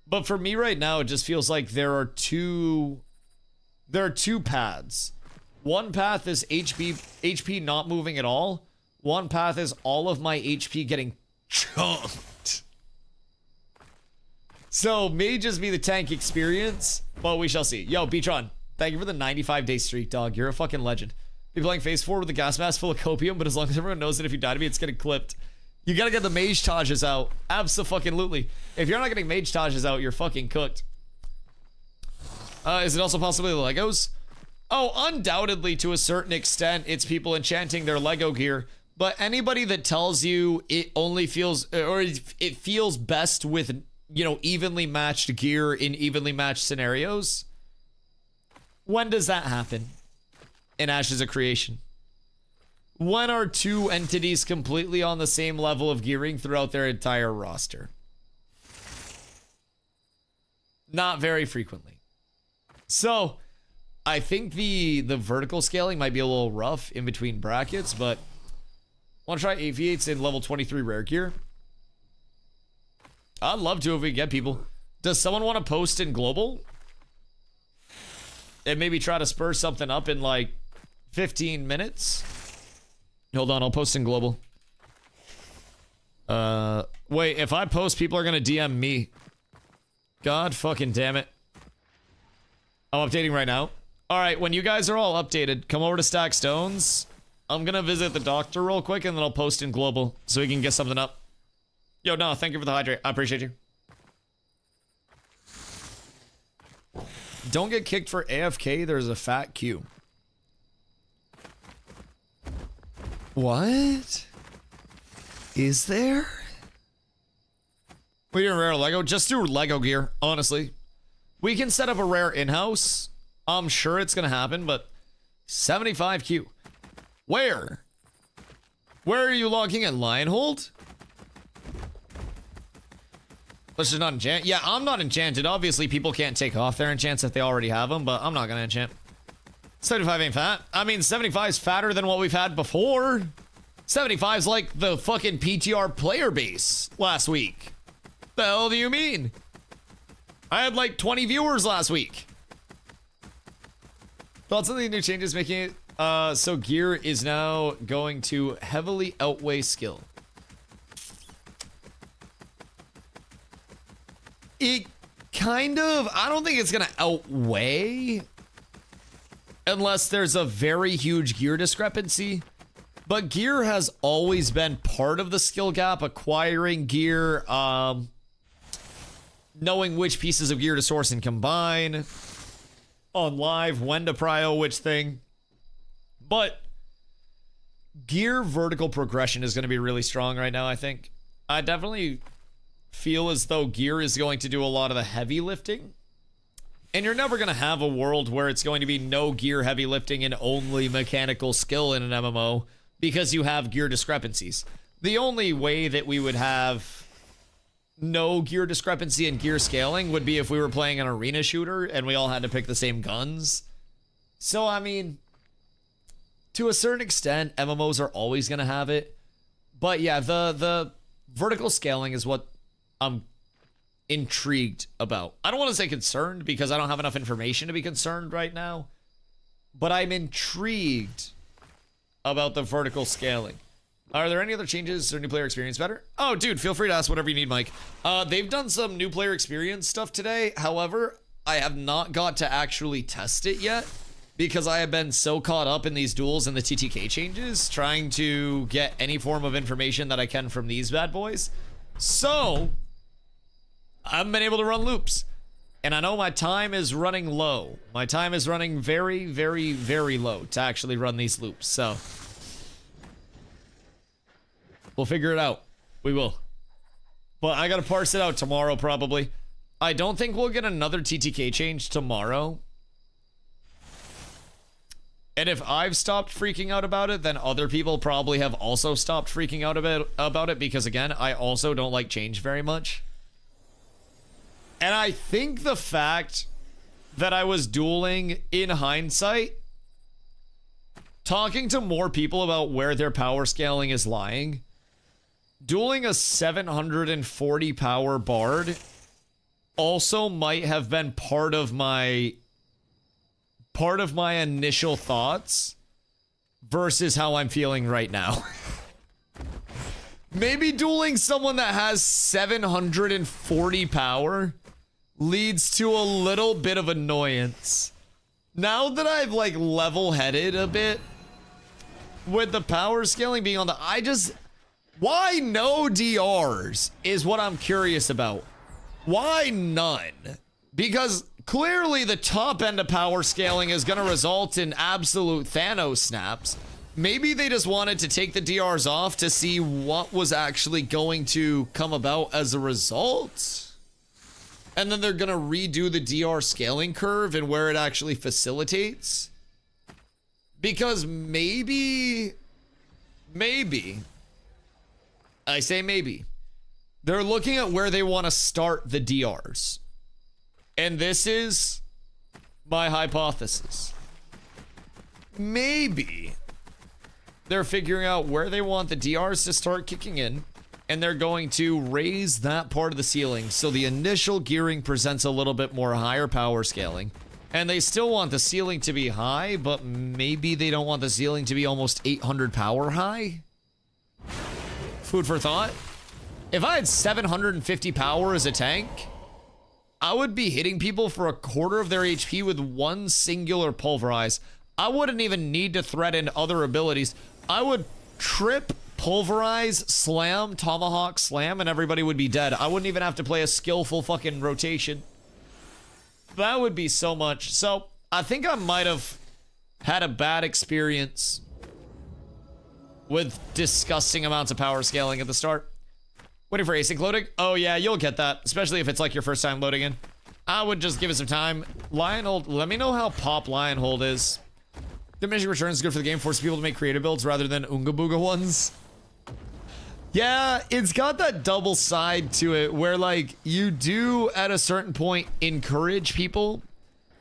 But for me right now, it just feels like there are two paths. One path is HP not moving at all. One path is all of my HP getting chunked. So may just be the tank experience, but we shall see. Yo, Beatron, thank you for the 95-day streak, dog. You're a fucking legend. Be playing phase 4 with a gas mask full of copium, but as long as everyone knows that if you die to me, it's getting clipped. You gotta get the mage tages out. Abso-fucking-lutely. If you're not getting mage tages out, you're fucking cooked. Is it also possibly the Legos? Oh, undoubtedly, to a certain extent, it's people enchanting their Lego gear. But anybody that tells you it only feels, or it feels best with, you know, evenly matched gear in evenly matched scenarios, when does that happen in Ashes of Creation? When are two entities completely on the same level of gearing throughout their entire roster? Not very frequently. So, I think the vertical scaling might be a little rough in between brackets, but want to try Aviates in level 23 rare gear? I'd love to if we get people. Does someone want to post in global? And maybe try to spur something up in like 15 minutes? Hold on, I'll post in global. Wait, if I post, people are gonna DM me. God fucking damn it. I'm updating right now. Alright, when you guys are all updated, come over to Stack Stones. I'm gonna visit the doctor real quick and then I'll post in global so we can get something up. Yo, no, thank you for the hydrate. I appreciate you. Don't get kicked for AFK, there's a fat queue. What? Is there? We do a rare Lego. Just do Lego gear, honestly. We can set up a rare in-house. I'm sure it's gonna happen, but 75Q. Where? Where are you logging in? Lionhold? Let's just not enchant. Yeah, I'm not enchanted. Obviously, people can't take off their enchants if they already have them, but I'm not gonna enchant. 75 ain't fat. I mean, 75's fatter than what we've had before. 75's like the fucking PTR player base last week. The hell do you mean? I had like 20 viewers last week. Thoughts on the new changes making it so gear is now going to heavily outweigh skill. It kind of, I don't think it's gonna outweigh unless there's a very huge gear discrepancy. But gear has always been part of the skill gap, acquiring gear, knowing which pieces of gear to source and combine on live, when to prio which thing. But gear vertical progression is going to be really strong right now, I think. I definitely feel as though gear is going to do a lot of the heavy lifting. And you're never going to have a world where it's going to be no gear heavy lifting and only mechanical skill in an MMO because you have gear discrepancies. The only way that we would have no gear discrepancy and gear scaling would be if we were playing an arena shooter and we all had to pick the same guns. So, I mean, to a certain extent, MMOs are always going to have it. But yeah, the vertical scaling is what I'm intrigued about. I don't want to say concerned because I don't have enough information to be concerned right now. But I'm intrigued about the vertical scaling. Are there any other changes or new player experience better? Oh, dude, feel free to ask whatever you need, Mike. They've done some new player experience stuff today. However, I have not got to actually test it yet because I have been so caught up in these duels and the TTK changes, trying to get any form of information that I can from these bad boys. So, I haven't been able to run loops. And I know my time is running low. My time is running very, very, very low to actually run these loops. So, we'll figure it out. We will. But I gotta parse it out tomorrow, probably. I don't think we'll get another TTK change tomorrow. And if I've stopped freaking out about it, then other people probably have also stopped freaking out about it because, again, I also don't like change very much. And I think the fact that I was dueling in hindsight, talking to more people about where their power scaling is lying, dueling a 740 power bard also might have been part of my initial thoughts versus how I'm feeling right now. Maybe dueling someone that has 740 power leads to a little bit of annoyance. Now that I've like level-headed a bit with the power scaling being on the, why no DRs is what I'm curious about. Why none? Because clearly the top end of power scaling is going to result in absolute Thanos snaps. Maybe they just wanted to take the DRs off to see what was actually going to come about as a result. And then they're going to redo the DR scaling curve and where it actually facilitates. Because maybe, I say maybe, they're looking at where they want to start the DRs. And this is my hypothesis. Maybe they're figuring out where they want the DRs to start kicking in, and they're going to raise that part of the ceiling so the initial gearing presents a little bit more higher power scaling. And they still want the ceiling to be high, but maybe they don't want the ceiling to be almost 800 power high? Food for thought. If I had 750 power as a tank, I would be hitting people for a quarter of their HP with one singular pulverize. I wouldn't even need to threaten other abilities. I would trip, pulverize, slam, tomahawk, slam, and everybody would be dead. I wouldn't even have to play a skillful fucking rotation. That would be so much. So I think I might have had a bad experience with disgusting amounts of power scaling at the start. Waiting for async loading? Oh yeah, you'll get that, especially if it's like your first time loading in. I would just give it some time. Lionhold, let me know how pop Lionhold is. Diminishing returns is good for the game, forces people to make creative builds rather than Oonga Booga ones. Yeah, it's got that double side to it where, like, you do at a certain point encourage people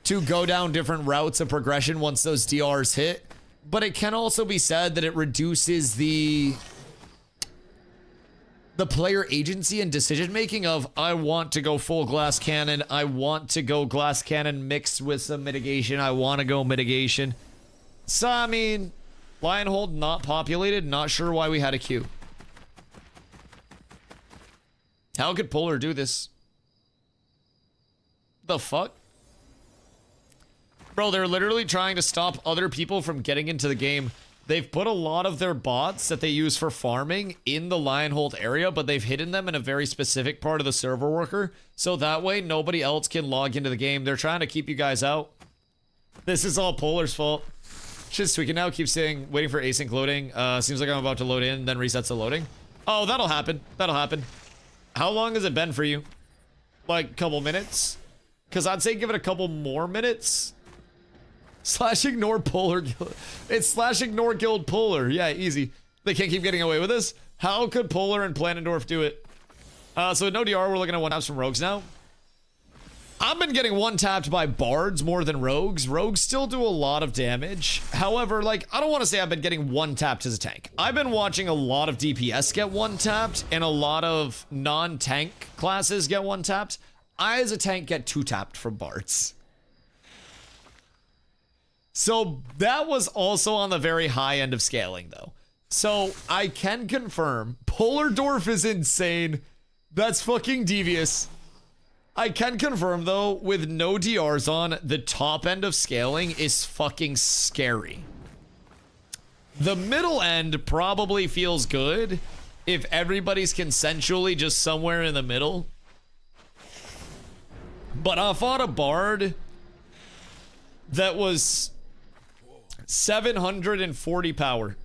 to go down different routes of progression once those DRs hit, but it can also be said that it reduces the player agency and decision making of, I want to go full glass cannon, I want to go glass cannon mixed with some mitigation, I want to go mitigation. So, I mean, Lionhold not populated, not sure why we had a queue. How could Polar do this? The fuck? Bro, they're literally trying to stop other people from getting into the game. They've put a lot of their bots that they use for farming in the Lionhold area, but they've hidden them in a very specific part of the server worker, so that way nobody else can log into the game. They're trying to keep you guys out. This is all Polar's fault. Just, we can now keep saying, waiting for async loading. Seems like I'm about to load in, then resets the loading. Oh, that'll happen. That'll happen. How long has it been for you? Like, couple minutes? Because I'd say give it a couple more minutes. Slash ignore Polar Guild. It's slash ignore guild Polar. Yeah, easy. They can't keep getting away with this. How could Polar and Planendorf do it? So with no DR, we're looking at one-taps from rogues now. I've been getting one-tapped by bards more than rogues. Rogues still do a lot of damage. However, like, I don't want to say I've been getting one-tapped as a tank. I've been watching a lot of DPS get one-tapped and a lot of non-tank classes get one-tapped. I, as a tank, get two-tapped from bards. So that was also on the very high end of scaling, though. So I can confirm, Polardorf is insane. That's fucking devious. I can confirm, though, with no DRs on, the top end of scaling is fucking scary. The middle end probably feels good if everybody's consensually just somewhere in the middle. But I fought a bard that was 740 power.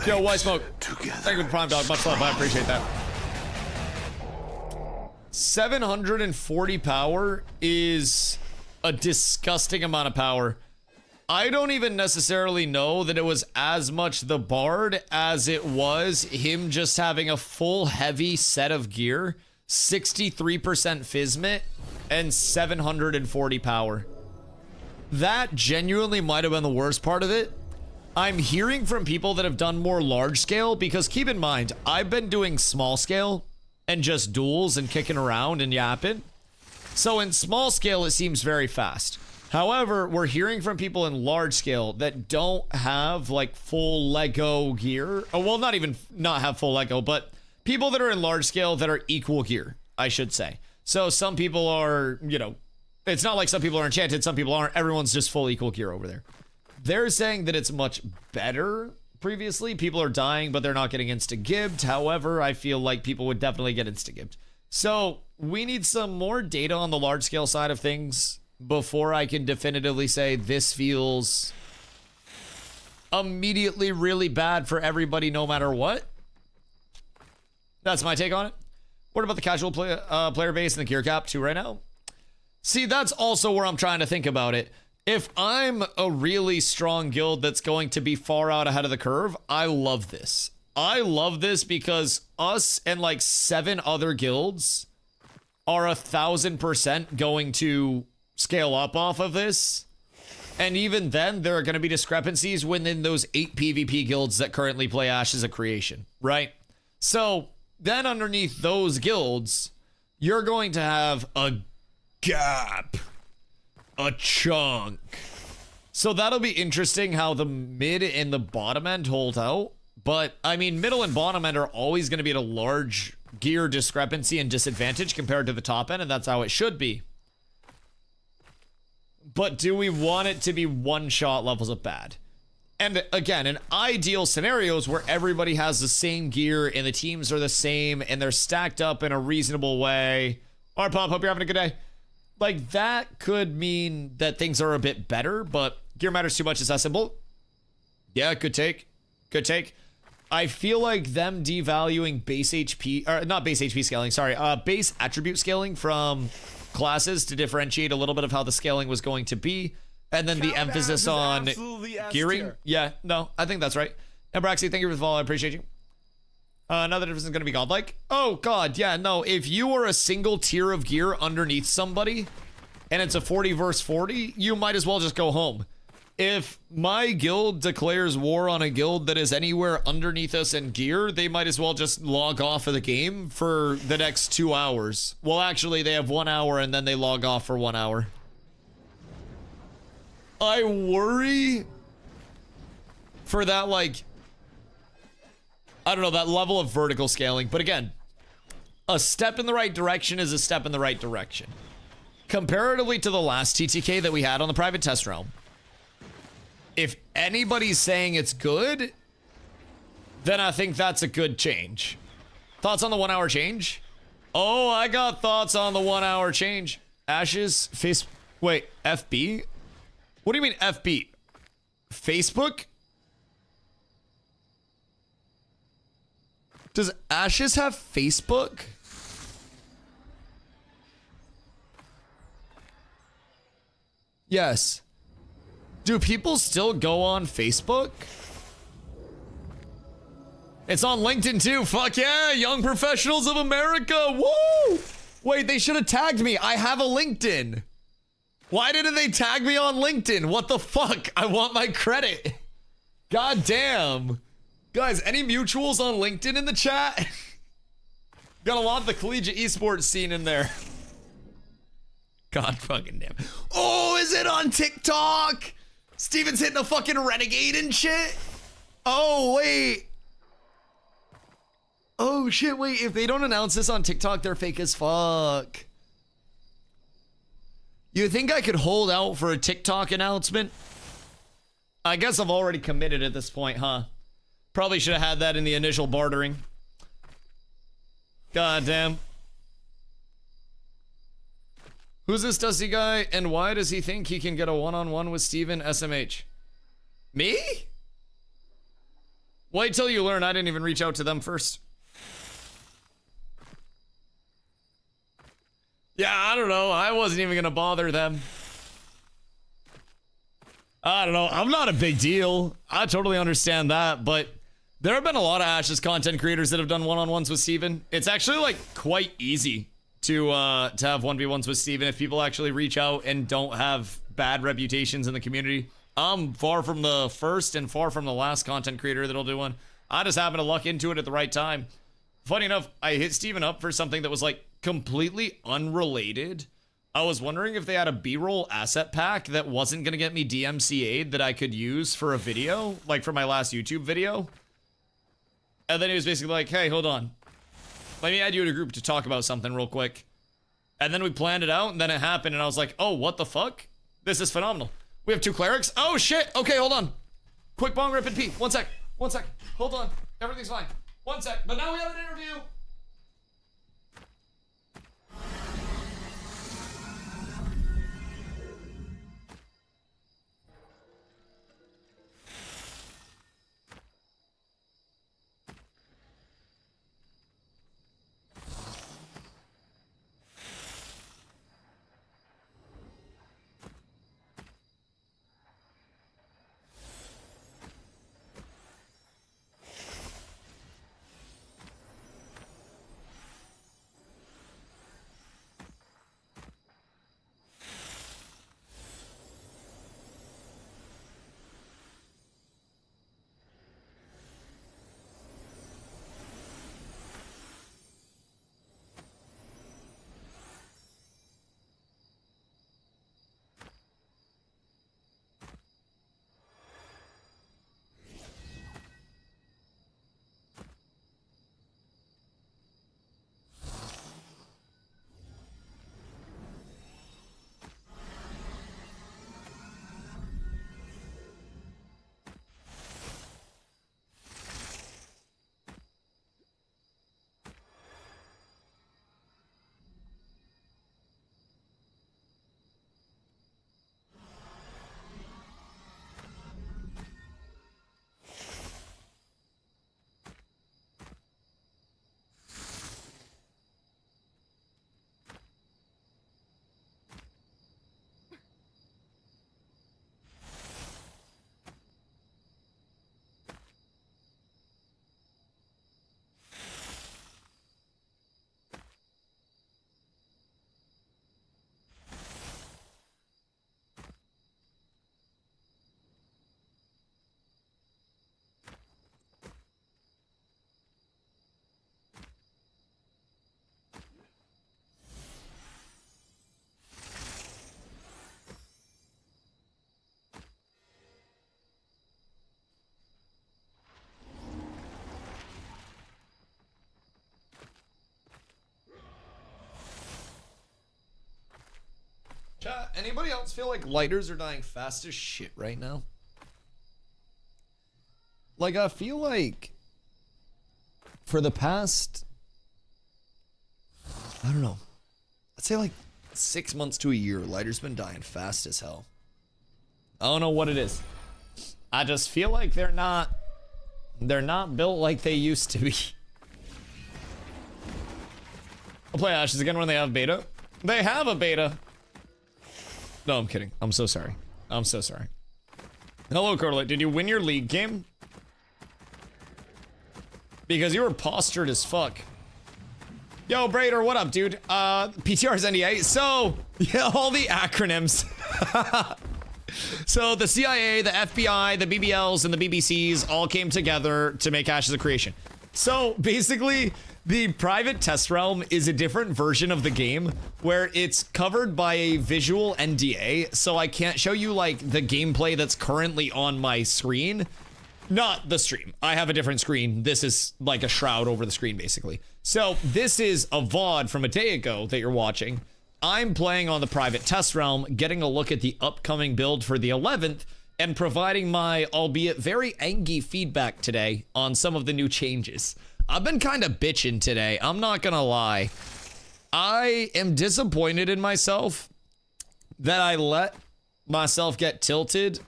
Yo, Why Smoke? Thank you for Prime Dog. Much love. I appreciate that. 740 power is a disgusting amount of power. I don't even necessarily know that it was as much the bard as it was him just having a full heavy set of gear, 63% Physmit, and 740 power. That genuinely might have been the worst part of it. I'm hearing from people that have done more large scale, because keep in mind, I've been doing small scale and just duels and kicking around and yapping. So in small scale, it seems very fast. However, we're hearing from people in large scale that don't have like full Lego gear. Oh, well, not even not have full Lego, but people that are in large scale that are equal gear, I should say. So some people are, you know, It's not like some people are enchanted, some people aren't. Everyone's just full equal gear over there. They're saying that it's much better previously. People are dying, but they're not getting insta-gibbed. However, I feel like people would definitely get insta-gibbed. So we need some more data on the large scale side of things before I can definitively say this feels immediately really bad for everybody no matter what. That's my take on it. What about the casual player base and the gear cap too right now? See, that's also where I'm trying to think about it. If I'm a really strong guild that's going to be far out ahead of the curve, I love this. I love this because us and like 7 other guilds are 1,000% going to scale up off of this. And even then, there are going to be discrepancies within those 8 PvP guilds that currently play Ashe as a creation, right? So then underneath those guilds, you're going to have a gap, a chunk. So that'll be interesting how the mid and the bottom end hold out. But I mean, middle and bottom end are always going to be at a large gear discrepancy and disadvantage compared to the top end, and that's how it should be. But do we want it to be one-shot levels of bad? And again, in ideal scenarios where everybody has the same gear and the teams are the same and they're stacked up in a reasonable way. All right, Pop, hope you're having a good day. Like, that could mean that things are a bit better, but gear matters too much. Is that simple? Yeah, good take. Good take. I feel like them devaluing base HP, or not base HP scaling, sorry, base attribute scaling from classes to differentiate a little bit of how the scaling was going to be, and then the emphasis on gearing. Yeah, no, I think that's right. And Braxy, thank you for the follow. I appreciate you. Another difference is going to be godlike. Oh, God, yeah, no. If you are a single tier of gear underneath somebody, and it's a 40 versus 40, you might as well just go home. If my guild declares war on a guild that is anywhere underneath us in gear, they might as well just log off of the game for the next 2 hours. Well, actually, they have 1 hour, and then they log off for 1 hour. I worry for that, like, I don't know, that level of vertical scaling. But again, a step in the right direction is a step in the right direction. Comparatively to the last TTK that we had on the private test realm, if anybody's saying it's good, then I think that's a good change. Thoughts on the 1 hour change? Oh, I got thoughts on the 1 hour change. Ashes, wait, FB? What do you mean FB? Facebook? Does Ashes have Facebook? Yes. Do people still go on Facebook? It's on LinkedIn too. Fuck yeah, Young Professionals of America. Woo! Wait, they should have tagged me. I have a LinkedIn. Why didn't they tag me on LinkedIn? What the fuck? I want my credit. God damn. Guys, any mutuals on LinkedIn in the chat? Got a lot of the collegiate esports scene in there. God fucking damn. Oh, is it on TikTok? Steven's hitting a fucking renegade and shit? Oh, wait. Oh, shit, wait. If they don't announce this on TikTok, they're fake as fuck. You think I could hold out for a TikTok announcement? I guess I've already committed at this point, huh? Probably should have had that in the initial bartering. God damn. Who's this Dusty guy, and why does he think he can get a one-on-one with Steven SMH? Me? Wait till you learn I didn't even reach out to them first. Yeah, I don't know. I wasn't even gonna bother them. I don't know. I'm not a big deal. I totally understand that, but there have been a lot of Ashes content creators that have done one-on-ones with Steven. It's actually like quite easy to have 1v1s with Steven if people actually reach out and don't have bad reputations in the community. I'm far from the first and far from the last content creator that'll do one. I just happened to luck into it at the right time. Funny enough, I hit Steven up for something that was like completely unrelated. I was wondering if they had a B-roll asset pack that wasn't gonna get me DMCA'd that I could use for a video, like for my last YouTube video. And then he was basically like, hey, hold on. Let me add you to a group to talk about something real quick. And then we planned it out, and then it happened, and I was like, oh, what the fuck? This is phenomenal. We have 2 clerics. Oh, shit. Okay, hold on. Quick bong rip and pee. 1 sec. 1 sec. Hold on. Everything's fine. 1 sec. But now we have an interview. Chat, anybody else feel like lighters are dying fast as shit right now? Like, I feel like for the past, I don't know, I'd say like 6 months to a year, lighters been dying fast as hell. I don't know what it is. I just feel like they're not built like they used to be. I'll play Ashes again when they have beta. They have a beta. No, I'm kidding. I'm so sorry. I'm so sorry. Hello, Corlett. Did you win your league game? Because you were postured as fuck. Yo, Braider, what up, dude? PTR's NDA. So, yeah, all the acronyms. So, the CIA, the FBI, the BBLs, and the BBCs all came together to make Ashes of Creation. So, basically, the private test realm is a different version of the game where it's covered by a visual NDA, so I can't show you, like, the gameplay that's currently on my screen. Not the stream. I have a different screen. This is like a shroud over the screen, basically. So this is a VOD from a day ago that you're watching. I'm playing on the private test realm, getting a look at the upcoming build for the 11th, and providing my, albeit very angry feedback today on some of the new changes. I've been kind of bitching today, I'm not gonna lie. I am disappointed in myself that I let myself get tilted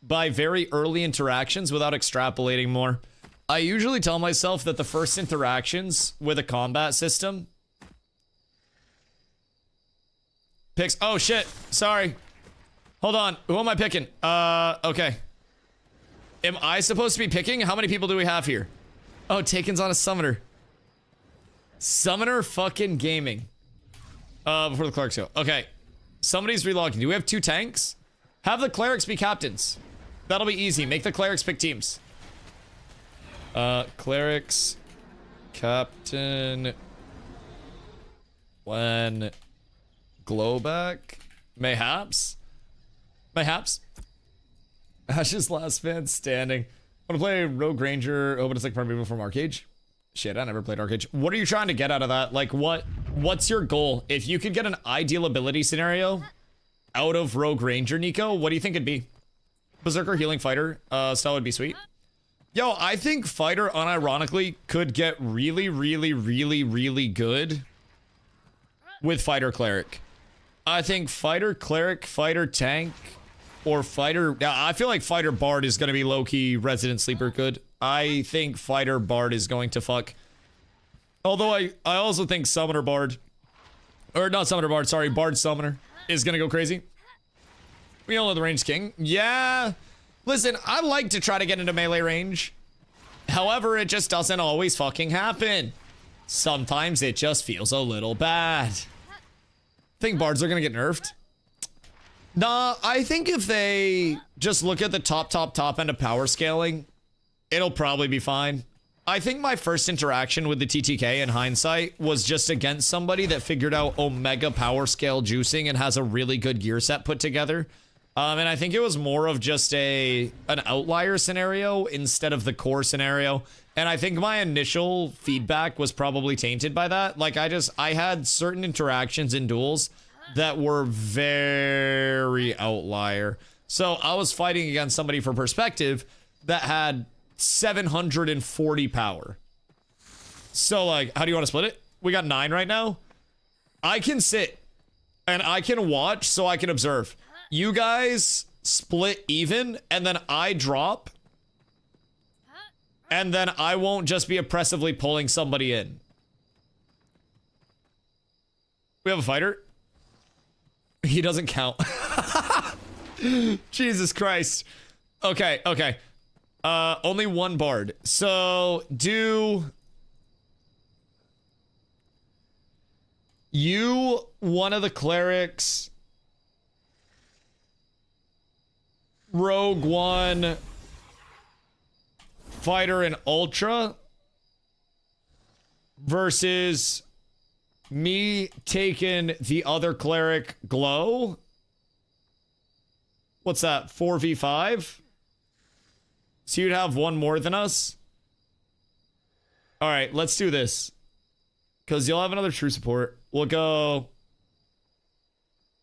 by very early interactions without extrapolating more. I usually tell myself that the first interactions with a combat system picks. Oh shit, sorry. Hold on, who am I picking? Okay. Am I supposed to be picking? How many people do we have here? Oh, Taken's on a summoner. Summoner fucking gaming. Before the clerics go. Okay, somebody's relogging. Do we have 2 tanks? Have the clerics be captains. That'll be easy. Make the clerics pick teams. Clerics, captain, when glowback, mayhaps. Ash's last man standing. Want to play Rogue Ranger? Oh, but it's like part of people from Arcade. Shit, I never played Arcade. What are you trying to get out of that? Like, what What's your goal? If you could get an ideal ability scenario out of Rogue Ranger, Nico, what do you think it'd be? Berserker, Healing Fighter, style would be sweet. Yo, I think Fighter, unironically, could get really, really, really, really good with Fighter Cleric. I think Fighter Cleric, Fighter Tank, or Fighter... I feel like Fighter Bard is going to be low-key Resident Sleeper good. I think Fighter Bard is going to fuck. Although I also think Summoner Bard... Or not Summoner Bard, sorry, Bard Summoner is going to go crazy. We all know the Range King. Yeah. Listen, I like to try to get into melee range. However, it just doesn't always fucking happen. Sometimes it just feels a little bad. Think bards are gonna get nerfed? Nah, I think if they just look at the top end of power scaling, it'll probably be fine. I think my first interaction with the TTK in hindsight was just against somebody that figured out Omega power scale juicing and has a really good gear set put together. And I think it was more of just an outlier scenario instead of the core scenario. And I think my initial feedback was probably tainted by that. Like, I had certain interactions in duels that were very outlier. So I was fighting against somebody for perspective that had 740 power. So, like, how do you want to split it? We got 9 right now. I can sit and I can watch so I can observe. You guys split even, and then I drop, and then I won't just be oppressively pulling somebody in. We have a fighter. He doesn't count. Jesus Christ. Okay, okay. Only one bard. So, do you, one of the clerics... Rogue One, Fighter, and Ultra versus me taking the other cleric Glow. What's that? 4v5? So you'd have one more than us? Alright, let's do this. Because you'll have another true support. We'll go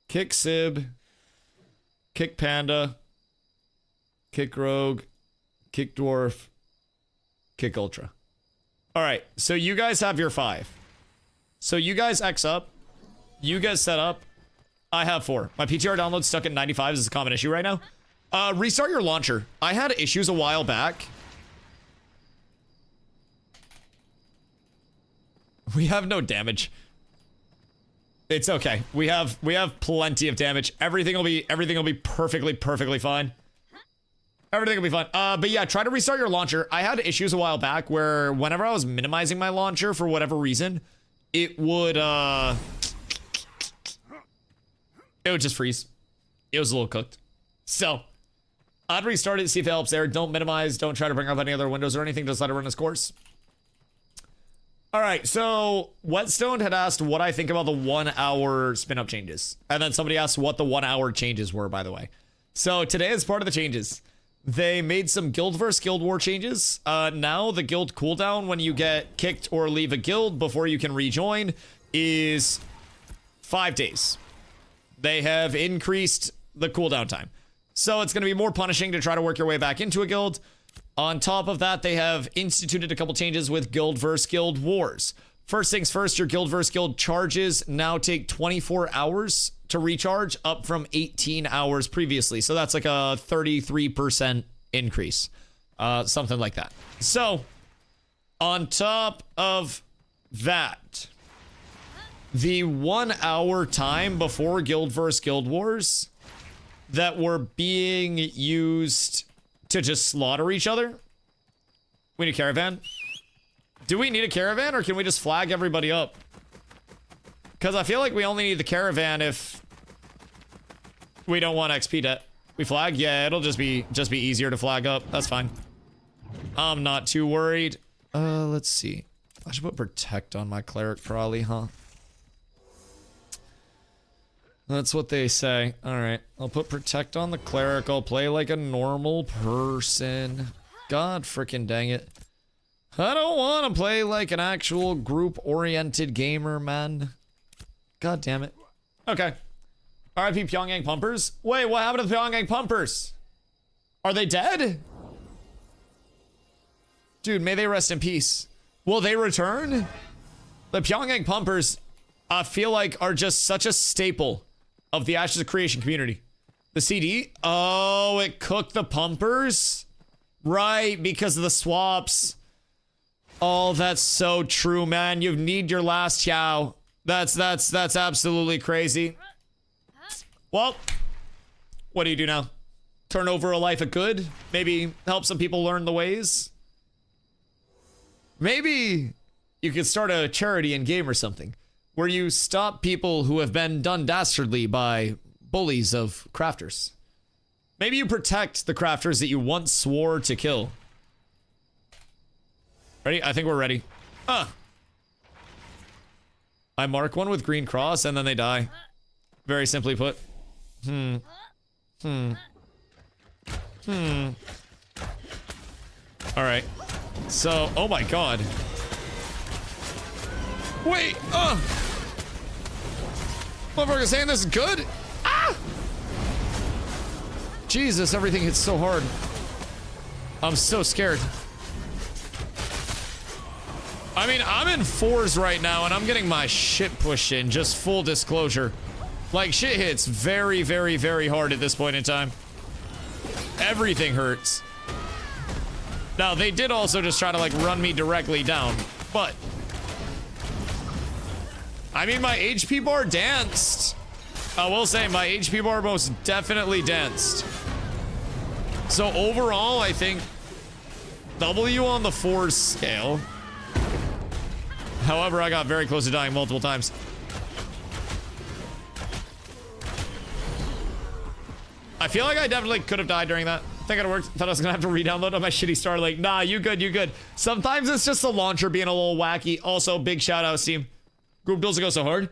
kick Sib, kick Panda, kick Rogue, kick Dwarf, kick Ultra. All right, so you guys have your 5. So you guys X up. You guys set up. I have 4. My PTR download's stuck at 95. This is a common issue right now. Restart your launcher. I had issues a while back. We have no damage. It's okay. We have plenty of damage. Everything will be perfectly fine. Everything will be fine. But yeah, try to restart your launcher. I had issues a while back where whenever I was minimizing my launcher for whatever reason, it would just freeze. It was a little cooked. So, I'd restart it, see if it helps there. Don't minimize, don't try to bring up any other windows or anything, just let it run its course. Alright, so Whetstone had asked what I think about the 1 hour spin up changes. And then somebody asked what the 1 hour changes were, by the way. So today is part of the changes. They made some guild versus guild war changes. Now the guild cooldown when you get kicked or leave a guild before you can rejoin is 5 days. They have increased the cooldown time. So it's going to be more punishing to try to work your way back into a guild. On top of that, they have instituted a couple changes with guild versus guild wars. First things first, your guild versus guild charges now take 24 hours to recharge, up from 18 hours previously. So that's like a 33% increase. Something like that. So, on top of that, the 1 hour time before guild versus guild wars that were being used to just slaughter each other. We need a caravan. Do we need a caravan or can we just flag everybody up? Because I feel like we only need the caravan if we don't want XP debt. We flag? Yeah, it'll just be easier to flag up. That's fine. I'm not too worried. Let's see. I should put protect on my cleric probably, huh? That's what they say. Alright, I'll put protect on the cleric. I'll play like a normal person. God freaking dang it. I don't want to play like an actual group-oriented gamer, man. God damn it. Okay. RIP Pyongyang Pumpers. Wait, what happened to the Pyongyang Pumpers? Are they dead? Dude, may they rest in peace. Will they return? The Pyongyang Pumpers, I feel like, are just such a staple of the Ashes of Creation community. The CD? Oh, it cooked the Pumpers? Right, because of the swaps. Oh, that's so true, man. You need your last Chow. That's absolutely crazy. Well, what do you do now? Turn over a life of good? Maybe help some people learn the ways? Maybe you could start a charity in game or something where you stop people who have been done dastardly by bullies of crafters. Maybe you protect the crafters that you once swore to kill. Ready? I think we're ready. I mark one with green cross and then they die. Very simply put. Alright. So, oh my god. Wait! Motherfucker saying this is good? Ah! Jesus, everything hits so hard. I'm so scared. I mean, I'm in 4s right now and I'm getting my shit pushed in, just full disclosure. Like, shit hits very, very, very hard at this point in time. Everything hurts. Now, they did also just try to, like, run me directly down, but... I mean, my HP bar danced. I will say, my HP bar most definitely danced. So, overall, I think... W on the 4s scale. However, I got very close to dying multiple times. I feel like I definitely could have died during that. I think it worked. Thought I was gonna have to re-download on my shitty Starlink. Nah, you good, you good. Sometimes it's just the launcher being a little wacky. Also, big shout out, Steam. Group duels go so hard.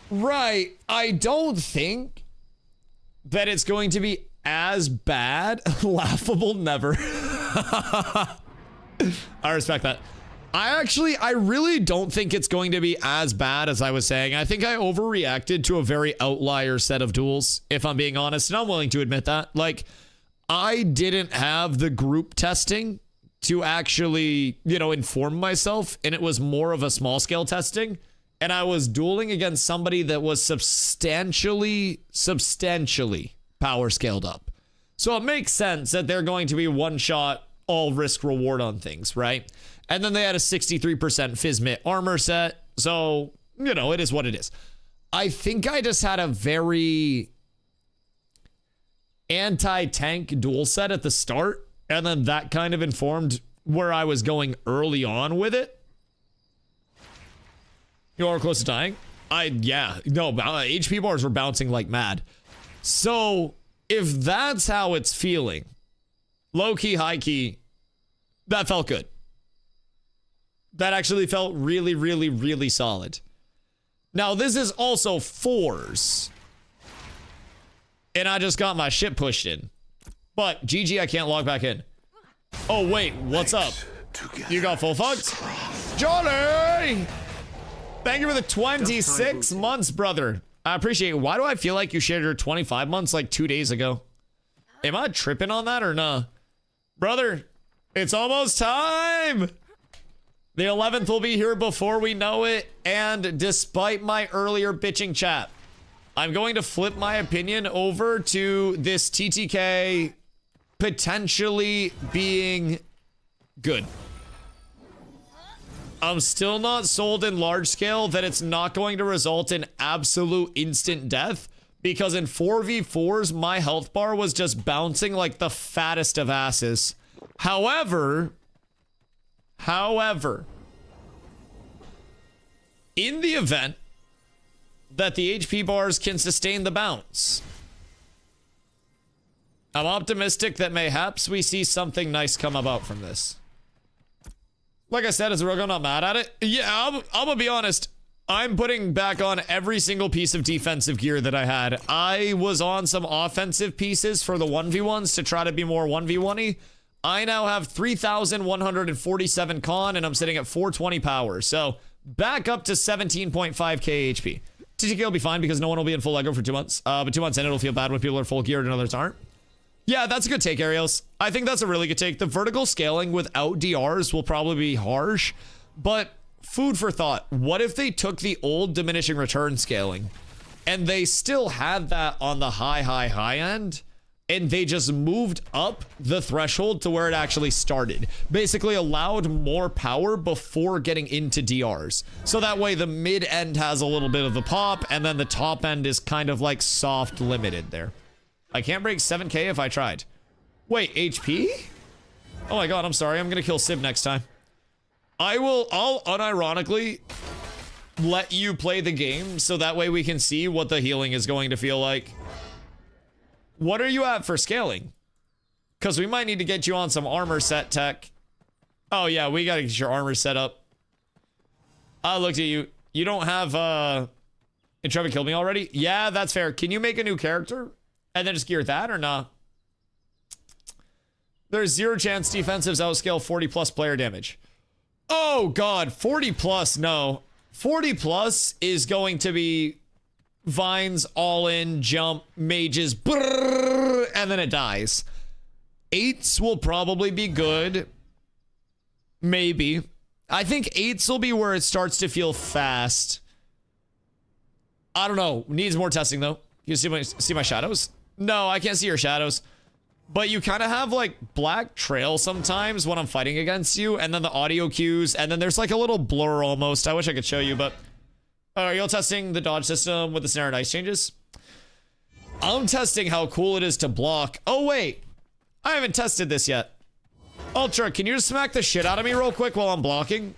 Right. I don't think that it's going to be as bad. Laughable never. I respect that. I really don't think it's going to be as bad as I was saying. I think I overreacted to a very outlier set of duels, if I'm being honest, and I'm willing to admit that. Like, I didn't have the group testing to actually, you know, inform myself, and it was more of a small scale testing, and I was dueling against somebody that was substantially power scaled up. So it makes sense that they're going to be one shot, all risk reward on things, right? And then they had a 63% Fizmit armor set. So, you know, it is what it is. I think I just had a very anti-tank duel set at the start. And then that kind of informed where I was going early on with it. You are close to dying? HP bars were bouncing like mad. So, if that's how it's feeling, low-key, high-key, that felt good. That actually felt really, really, really solid. Now, this is also 4s. And I just got my shit pushed in. But, GG, I can't log back in. Oh, wait, what's up? You got full fucked? Johnny! Thank you for the 26 months, brother. I appreciate it. Why do I feel like you shared your 25 months like 2 days ago? Am I tripping on that or nah? Brother, it's almost time! The 11th will be here before we know it, and despite my earlier bitching chat, I'm going to flip my opinion over to this TTK potentially being good. I'm still not sold in large scale that it's not going to result in absolute instant death, because in 4v4s, my health bar was just bouncing like the fattest of asses. However, in the event that the HP bars can sustain the bounce, I'm optimistic that mayhaps we see something nice come about from this. Like I said, is Rogo not mad at it? Yeah, I'm gonna be honest. I'm putting back on every single piece of defensive gear that I had. I was on some offensive pieces for the 1v1s to try to be more 1v1-y. I now have 3,147 con, and I'm sitting at 420 power. So, back up to 17.5k HP. TTK will be fine because no one will be in full Lego for 2 months. But 2 months in, it'll feel bad when people are full geared and others aren't. Yeah, that's a good take, Ariels. I think that's a really good take. The vertical scaling without DRs will probably be harsh, but food for thought. What if they took the old diminishing return scaling and they still had that on the high end, and they just moved up the threshold to where it actually started? Basically allowed more power before getting into DRs. So that way the mid end has a little bit of the pop, and then the top end is kind of like soft limited there. I can't break 7K if I tried. Wait, HP? Oh my god, I'm sorry. I'm gonna kill Civ next time. I'll unironically let you play the game so that way we can see what the healing is going to feel like. What are you at for scaling? Because we might need to get you on some armor set tech. Oh yeah, we gotta get your armor set up. I looked at you. You don't have, Intrepid killed me already? Yeah, that's fair. Can you make a new character? And then just gear that or nah? There's 0 chance defensives outscale 40 plus player damage. Oh god, 40 plus, no. 40 plus is going to be vines, all in, jump, mages, brrr, and then it dies. 8s will probably be good. Maybe. I think 8s will be where it starts to feel fast. I don't know. Needs more testing though. You see my shadows? No, I can't see your shadows. But you kind of have like black trail sometimes when I'm fighting against you, and then the audio cues, and then there's like a little blur almost. I wish I could show you, but are you all testing the dodge system with the snare and ice changes? I'm testing how cool it is to block. Oh wait, I haven't tested this yet. Ultra, can you just smack the shit out of me real quick while I'm blocking?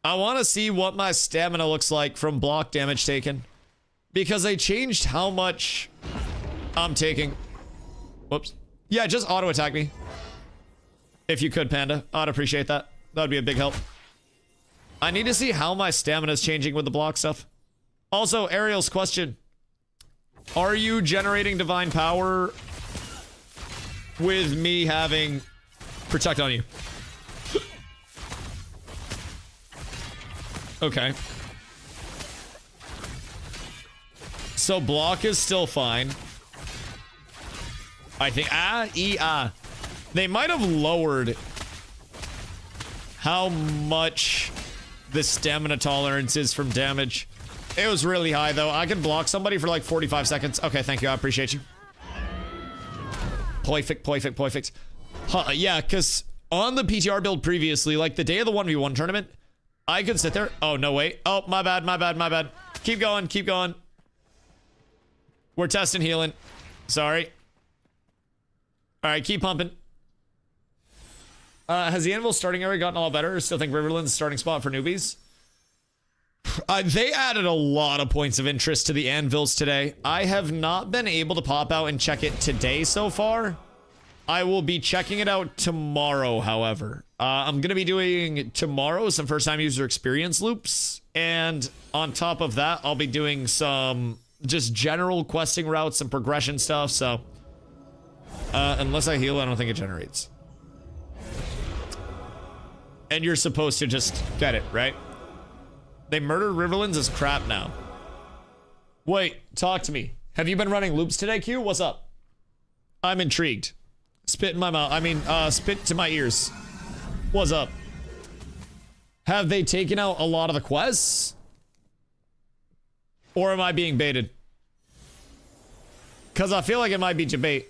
I want to see what my stamina looks like from block damage taken, because they changed how much I'm taking. Whoops. Yeah, just auto attack me. If you could, Panda. I'd appreciate that. That would be a big help. I need to see how my stamina is changing with the block stuff. Also, Ariel's question. Are you generating divine power with me having protect on you? Okay. So block is still fine. I think, they might have lowered how much the stamina tolerance is from damage. It was really high though. I could block somebody for like 45 seconds. Okay, thank you, I appreciate you. Perfect. Huh, yeah, because on the PTR build previously, like the day of the 1v1 tournament, I could sit there. Oh, no, wait. Oh, my bad. Keep going. We're testing healing. Sorry. All right, keep pumping. Has the Anvil starting area gotten all better? Still think Riverland's starting spot for newbies? They added a lot of points of interest to the Anvils today. I have not been able to pop out and check it today so far. I will be checking it out tomorrow, however. I'm going to be doing tomorrow some first-time user experience loops. And on top of that, I'll be doing some just general questing routes and progression stuff, so... unless I heal, I don't think it generates. And you're supposed to just get it, right? They murdered Riverlands as crap now. Wait, talk to me. Have you been running loops today, Q? What's up? I'm intrigued. Spit in my mouth. I mean, spit to my ears. What's up? Have they taken out a lot of the quests? Or am I being baited? Because I feel like it might be debate.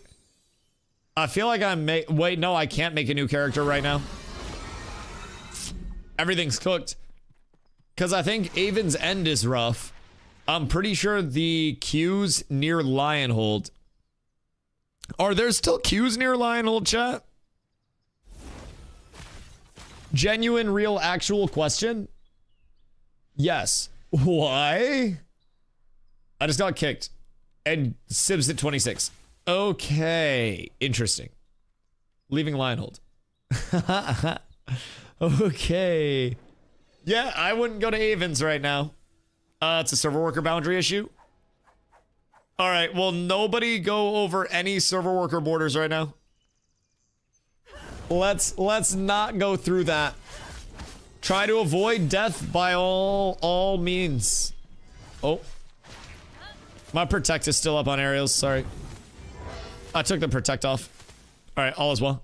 I feel like I'm wait, no, I can't make a new character right now. Everything's cooked. Because I think Avon's End is rough. I'm pretty sure the queues near Lionhold. Are there still queues near Lionhold, chat? Genuine, real, actual question? Yes. Why? I just got kicked. And Sibs at 26. Okay. Interesting. Leaving Lionhold. Okay. Yeah, I wouldn't go to Avon's right now. It's a server worker boundary issue. All right, well, nobody go over any server worker borders right now. Let's not go through that. Try to avoid death by all means. Oh. My protect is still up on aerials. Sorry. I took the protect off. All right, all is well.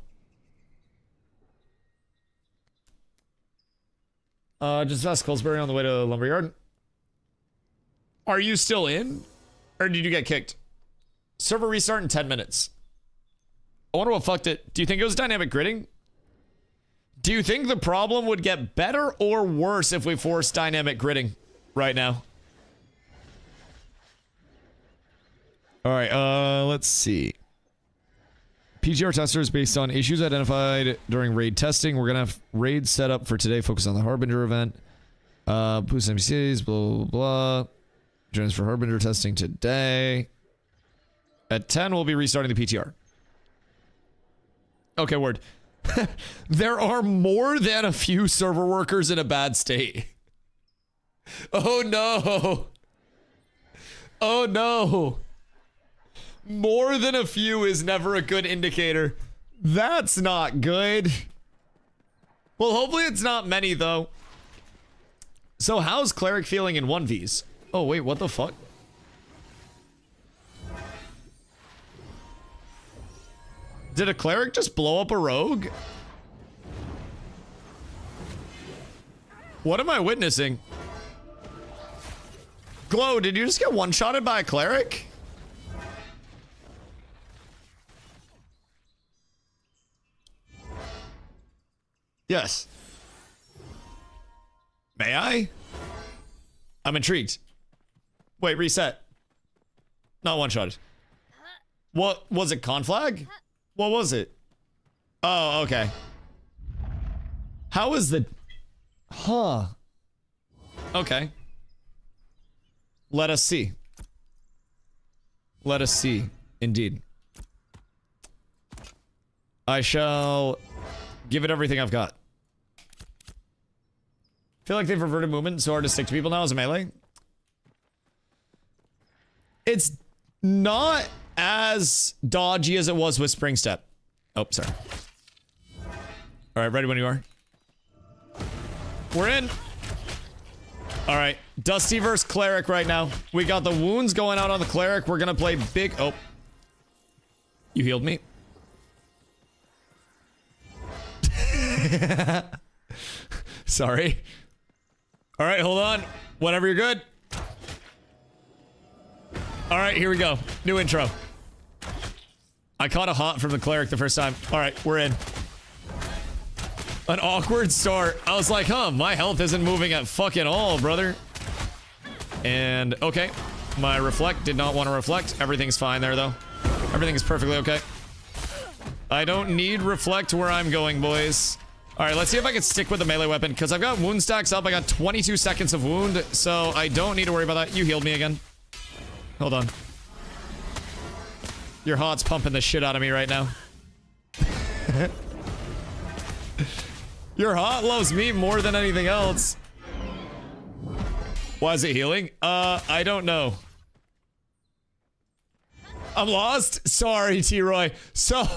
Just ask Colesbury on the way to Lumberyard. Are you still in? Or did you get kicked? Server restart in 10 minutes. I wonder what fucked it. Do you think it was dynamic gridding? Do you think the problem would get better or worse if we force dynamic gridding right now? All right, let's see. PTR testers based on issues identified during raid testing. We're gonna have raids set up for today. Focus on the Harbinger event. Boost NPCs, blah, blah, blah. Joins for Harbinger testing today. At 10, we'll be restarting the PTR. Okay, word. There are more than a few server workers in a bad state. Oh no. Oh no. More than a few is never a good indicator. That's not good. Well, hopefully it's not many, though. So how's Cleric feeling in 1Vs? Oh, wait, what the fuck? Did a Cleric just blow up a Rogue? What am I witnessing? Glow, did you just get one-shotted by a Cleric? Yes. May I? I'm intrigued. Wait, reset. Not one-shotted. What was it? Conflag? What was it? Oh, okay. How is the... Huh. Okay. Let us see. Let us see. Indeed. I shall give it everything I've got. Feel like they've reverted movement so hard to stick to people now as a melee. It's not as dodgy as it was with Spring Step. Oh, sorry. All right, ready when you are. We're in. All right, Dusty versus Cleric right now. We got the wounds going out on the Cleric. We're gonna play big. Oh, you healed me. Sorry. All right, hold on. Whenever you're good. All right, here we go. New intro. I caught a hot from the Cleric the first time. All right, we're in. An awkward start. I was like, huh, my health isn't moving at fucking all, brother. And, okay. My reflect did not want to reflect. Everything's fine there, though. Everything's perfectly okay. I don't need reflect where I'm going, boys. All right, let's see if I can stick with the melee weapon, because I've got wound stacks up. I got 22 seconds of wound, so I don't need to worry about that. You healed me again. Hold on. Your hot's pumping the shit out of me right now. Your hot loves me more than anything else. Why is it healing? I don't know. I'm lost? Sorry, T-Roy. So,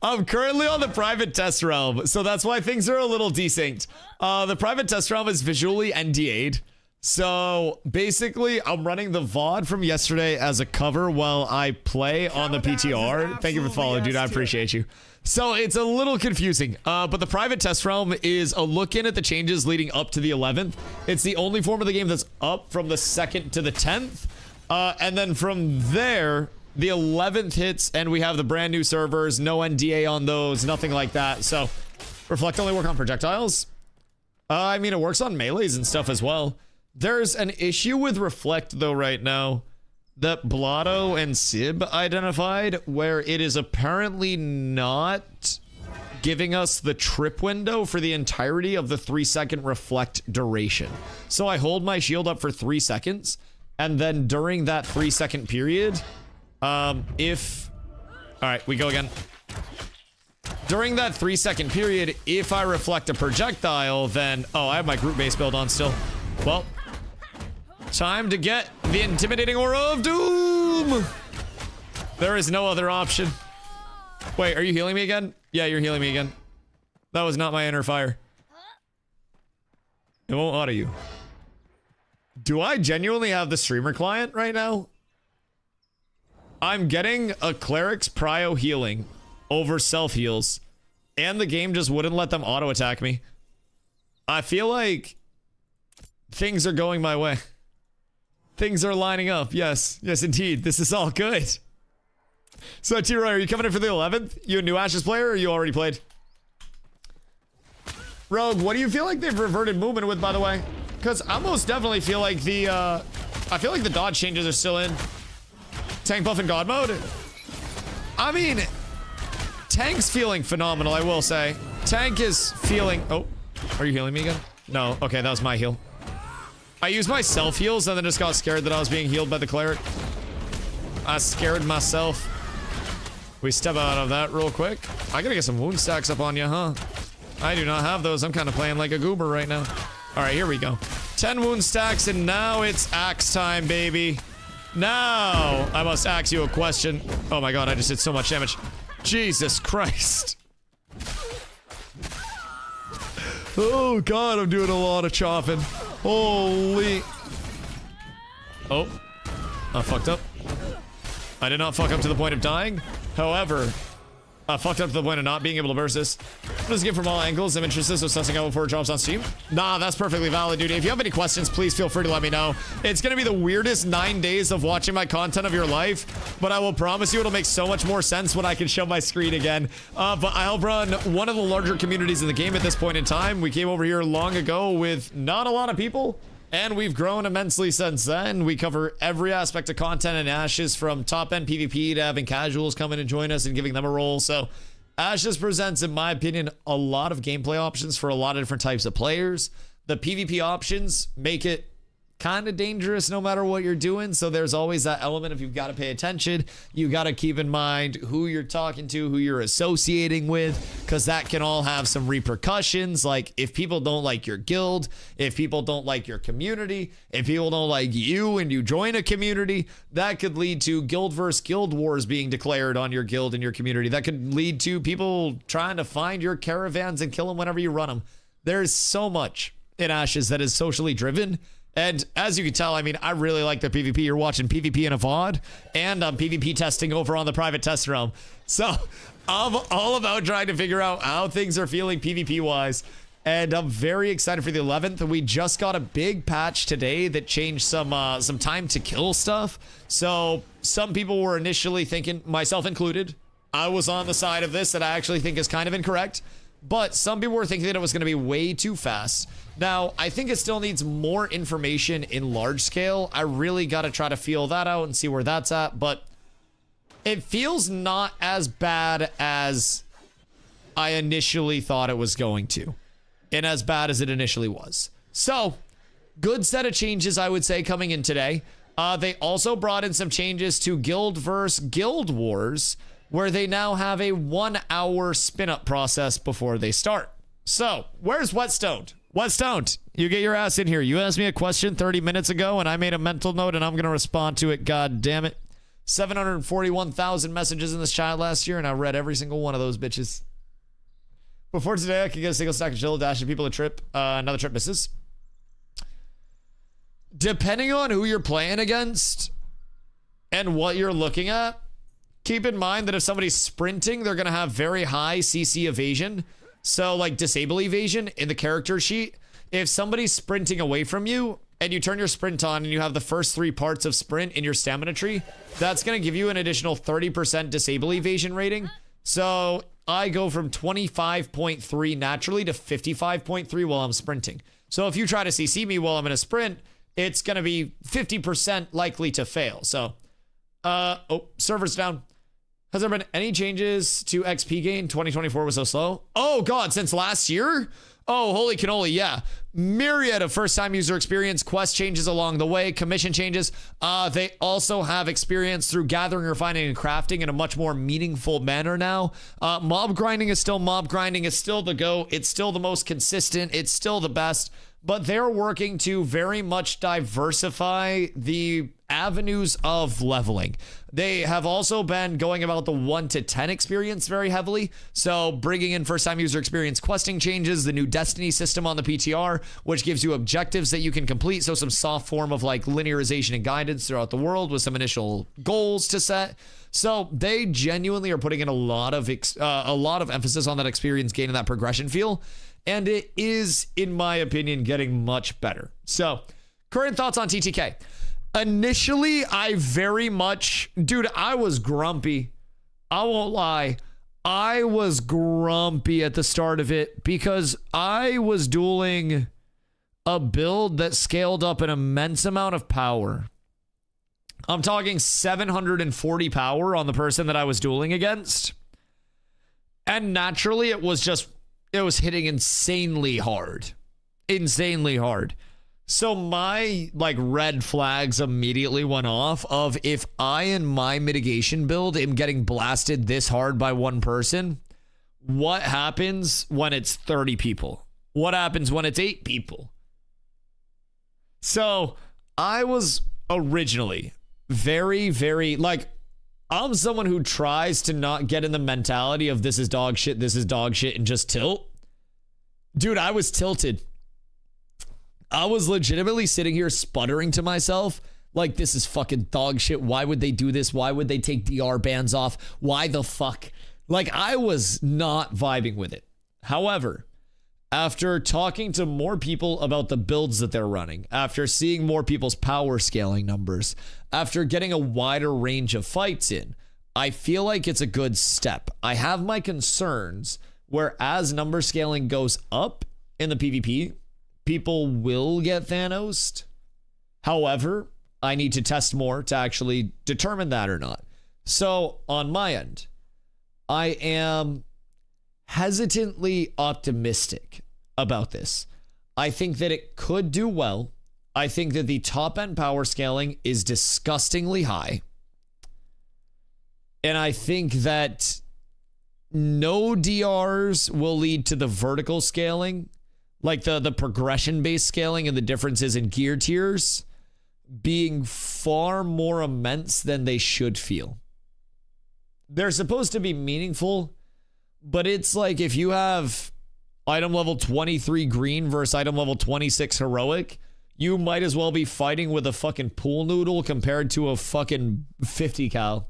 I'm currently on the private test realm, so that's why things are a little desynced. The private test realm is visually NDA'd. So, basically, I'm running the VOD from yesterday as a cover while I play on the PTR. Thank you for following, dude. I appreciate you. So, it's a little confusing, but the private test realm is a look in at the changes leading up to the 11th. It's the only form of the game that's up from the 2nd to the 10th. And then from there, the 11th hits, and we have the brand new servers, no NDA on those, nothing like that. So, Reflect only work on projectiles? I mean, it works on melees and stuff as well. There's an issue with Reflect, though, right now that Blotto and Sib identified, where it is apparently not giving us the trip window for the entirety of the 3-second Reflect duration. So I hold my shield up for 3 seconds, and then during that 3-second period, all right, we go again. During that 3-second period, if I reflect a projectile, then, oh, I have my group base build on still. Well, time to get the intimidating aura of doom. There is no other option. Wait, are you healing me again? Yeah, you're healing me again. That was not my inner fire. It won't auto you. Do I genuinely have the streamer client right now? I'm getting a cleric's prio healing over self heals, and the game just wouldn't let them auto attack me. I feel like things are going my way. Things are lining up. Yes, yes, indeed. This is all good. So, T-Roy, are you coming in for the 11th? You a new Ashes player, or you already played? Rogue, what do you feel like they've reverted movement with, by the way? Because I most definitely feel like the, I feel like the dodge changes are still in. Tank buff in God mode? I mean, Tank's feeling phenomenal, I will say. Tank is feeling... Oh, are you healing me again? No, okay, that was my heal. I used my self heals and then just got scared that I was being healed by the cleric. I scared myself. We step out of that real quick. I gotta get some wound stacks up on you, huh? I do not have those. I'm kind of playing like a goober right now. All right, here we go. 10 wound stacks, and now it's axe time, baby. Now I must ask you a question. Oh my god, I just did so much damage. Jesus Christ. Oh god, I'm doing a lot of chopping. Holy. Oh. I fucked up. I did not fuck up to the point of dying. However, I fucked up to the point of not being able to burst this. I'm just getting from all angles. I'm interested, so sussing out before it drops on Steam. Nah, that's perfectly valid, dude. If you have any questions, please feel free to let me know. It's gonna be the weirdest 9 days of watching my content of your life, but I will promise you it'll make so much more sense when I can show my screen again. But I help run one of the larger communities in the game at this point in time. We came over here long ago with not a lot of people, and we've grown immensely since then. We cover every aspect of content in Ashes, from top-end PvP to having casuals come in and join us and giving them a role. So Ashes presents, in my opinion, a lot of gameplay options for a lot of different types of players. The PvP options make it kind of dangerous no matter what you're doing, so there's always that element of you've got to pay attention. You got to keep in mind who you're talking to, who you're associating with, because that can all have some repercussions. Like, if people don't like your guild, if people don't like your community, if people don't like you and you join a community, that could lead to guild versus guild wars being declared on your guild and your community. That could lead to people trying to find your caravans and kill them whenever you run them. There's so much in Ashes that is socially driven. And as you can tell, I mean, I really like the PvP. You're watching PvP in a VOD, and I'm PvP testing over on the private test realm. So I'm all about trying to figure out how things are feeling PvP-wise. And I'm very excited for the 11th. We just got a big patch today that changed some time to kill stuff. So some people were initially thinking, myself included, I was on the side of this that I actually think is kind of incorrect. But some people were thinking that it was going to be way too fast. Now, I think it still needs more information in large scale. I really got to try to feel that out and see where that's at. But it feels not as bad as I initially thought it was going to. And as bad as it initially was. So, good set of changes, I would say, coming in today. They also brought in some changes to Guild vs. Guild Wars, where they now have a 1-hour spin-up process before they start. So, where's Whetstone? Whetstone, you get your ass in here. You asked me a question 30 minutes ago, and I made a mental note, and I'm going to respond to it. God damn it. 741,000 messages in this chat last year, and I read every single one of those bitches. Before today, I could get a single stack of chill, dashing people a trip. Another trip misses. Depending on who you're playing against and what you're looking at, keep in mind that if somebody's sprinting, they're going to have very high CC evasion. So, like, disable evasion in the character sheet. If somebody's sprinting away from you and you turn your sprint on and you have the first 3 parts of sprint in your stamina tree, that's going to give you an additional 30% disable evasion rating. So, I go from 25.3 naturally to 55.3 while I'm sprinting. So, if you try to CC me while I'm in a sprint, it's going to be 50% likely to fail. So, oh, server's down. Has there been any changes to XP gain? 2024 was so slow. Oh god, since last year? Oh, holy cannoli, yeah. Myriad of first-time user experience, quest changes along the way, commission changes. They also have experience through gathering, refining, and crafting in a much more meaningful manner now. Mob grinding is still mob grinding. It's still the go. It's still the most consistent. It's still the best. But they're working to very much diversify the avenues of leveling. They have also been going about the 1 to 10 experience very heavily. So bringing in first time user experience questing changes, the new Destiny system on the PTR, which gives you objectives that you can complete. So some soft form of like linearization and guidance throughout the world with some initial goals to set. So they genuinely are putting in a lot of emphasis on that experience gain and that progression feel. And it is, in my opinion, getting much better. So current thoughts on TTK. Initially, I very much, dude, I was grumpy. I won't lie. I was grumpy at the start of it because I was dueling a build that scaled up an immense amount of power. I'm talking 740 power on the person that I was dueling against. And naturally, it was hitting insanely hard. Insanely hard. So my like red flags immediately went off of if I in my mitigation build am getting blasted this hard by one person, what happens when it's 30 people? What happens when it's 8 people? So I was originally very, very like, I'm someone who tries to not get in the mentality of this is dog shit, and just tilt. Dude, I was tilted. I was legitimately sitting here sputtering to myself like, this is fucking dog shit. Why would they do this? Why would they take DR bans off? Why the fuck? Like, I was not vibing with it. However, after talking to more people about the builds that they're running, after seeing more people's power scaling numbers, after getting a wider range of fights in, I feel like it's a good step. I have my concerns where as number scaling goes up in the PvP, people will get Thanos'd. However, I need to test more to actually determine that or not. So on my end, I am hesitantly optimistic about this. I think that it could do well. I think that the top end power scaling is disgustingly high. And I think that no DRs will lead to the vertical scaling, like the progression based scaling and the differences in gear tiers being far more immense than they should feel. They're supposed to be meaningful, but it's like if you have item level 23 green versus item level 26 heroic, you might as well be fighting with a fucking pool noodle compared to a fucking 50 cal.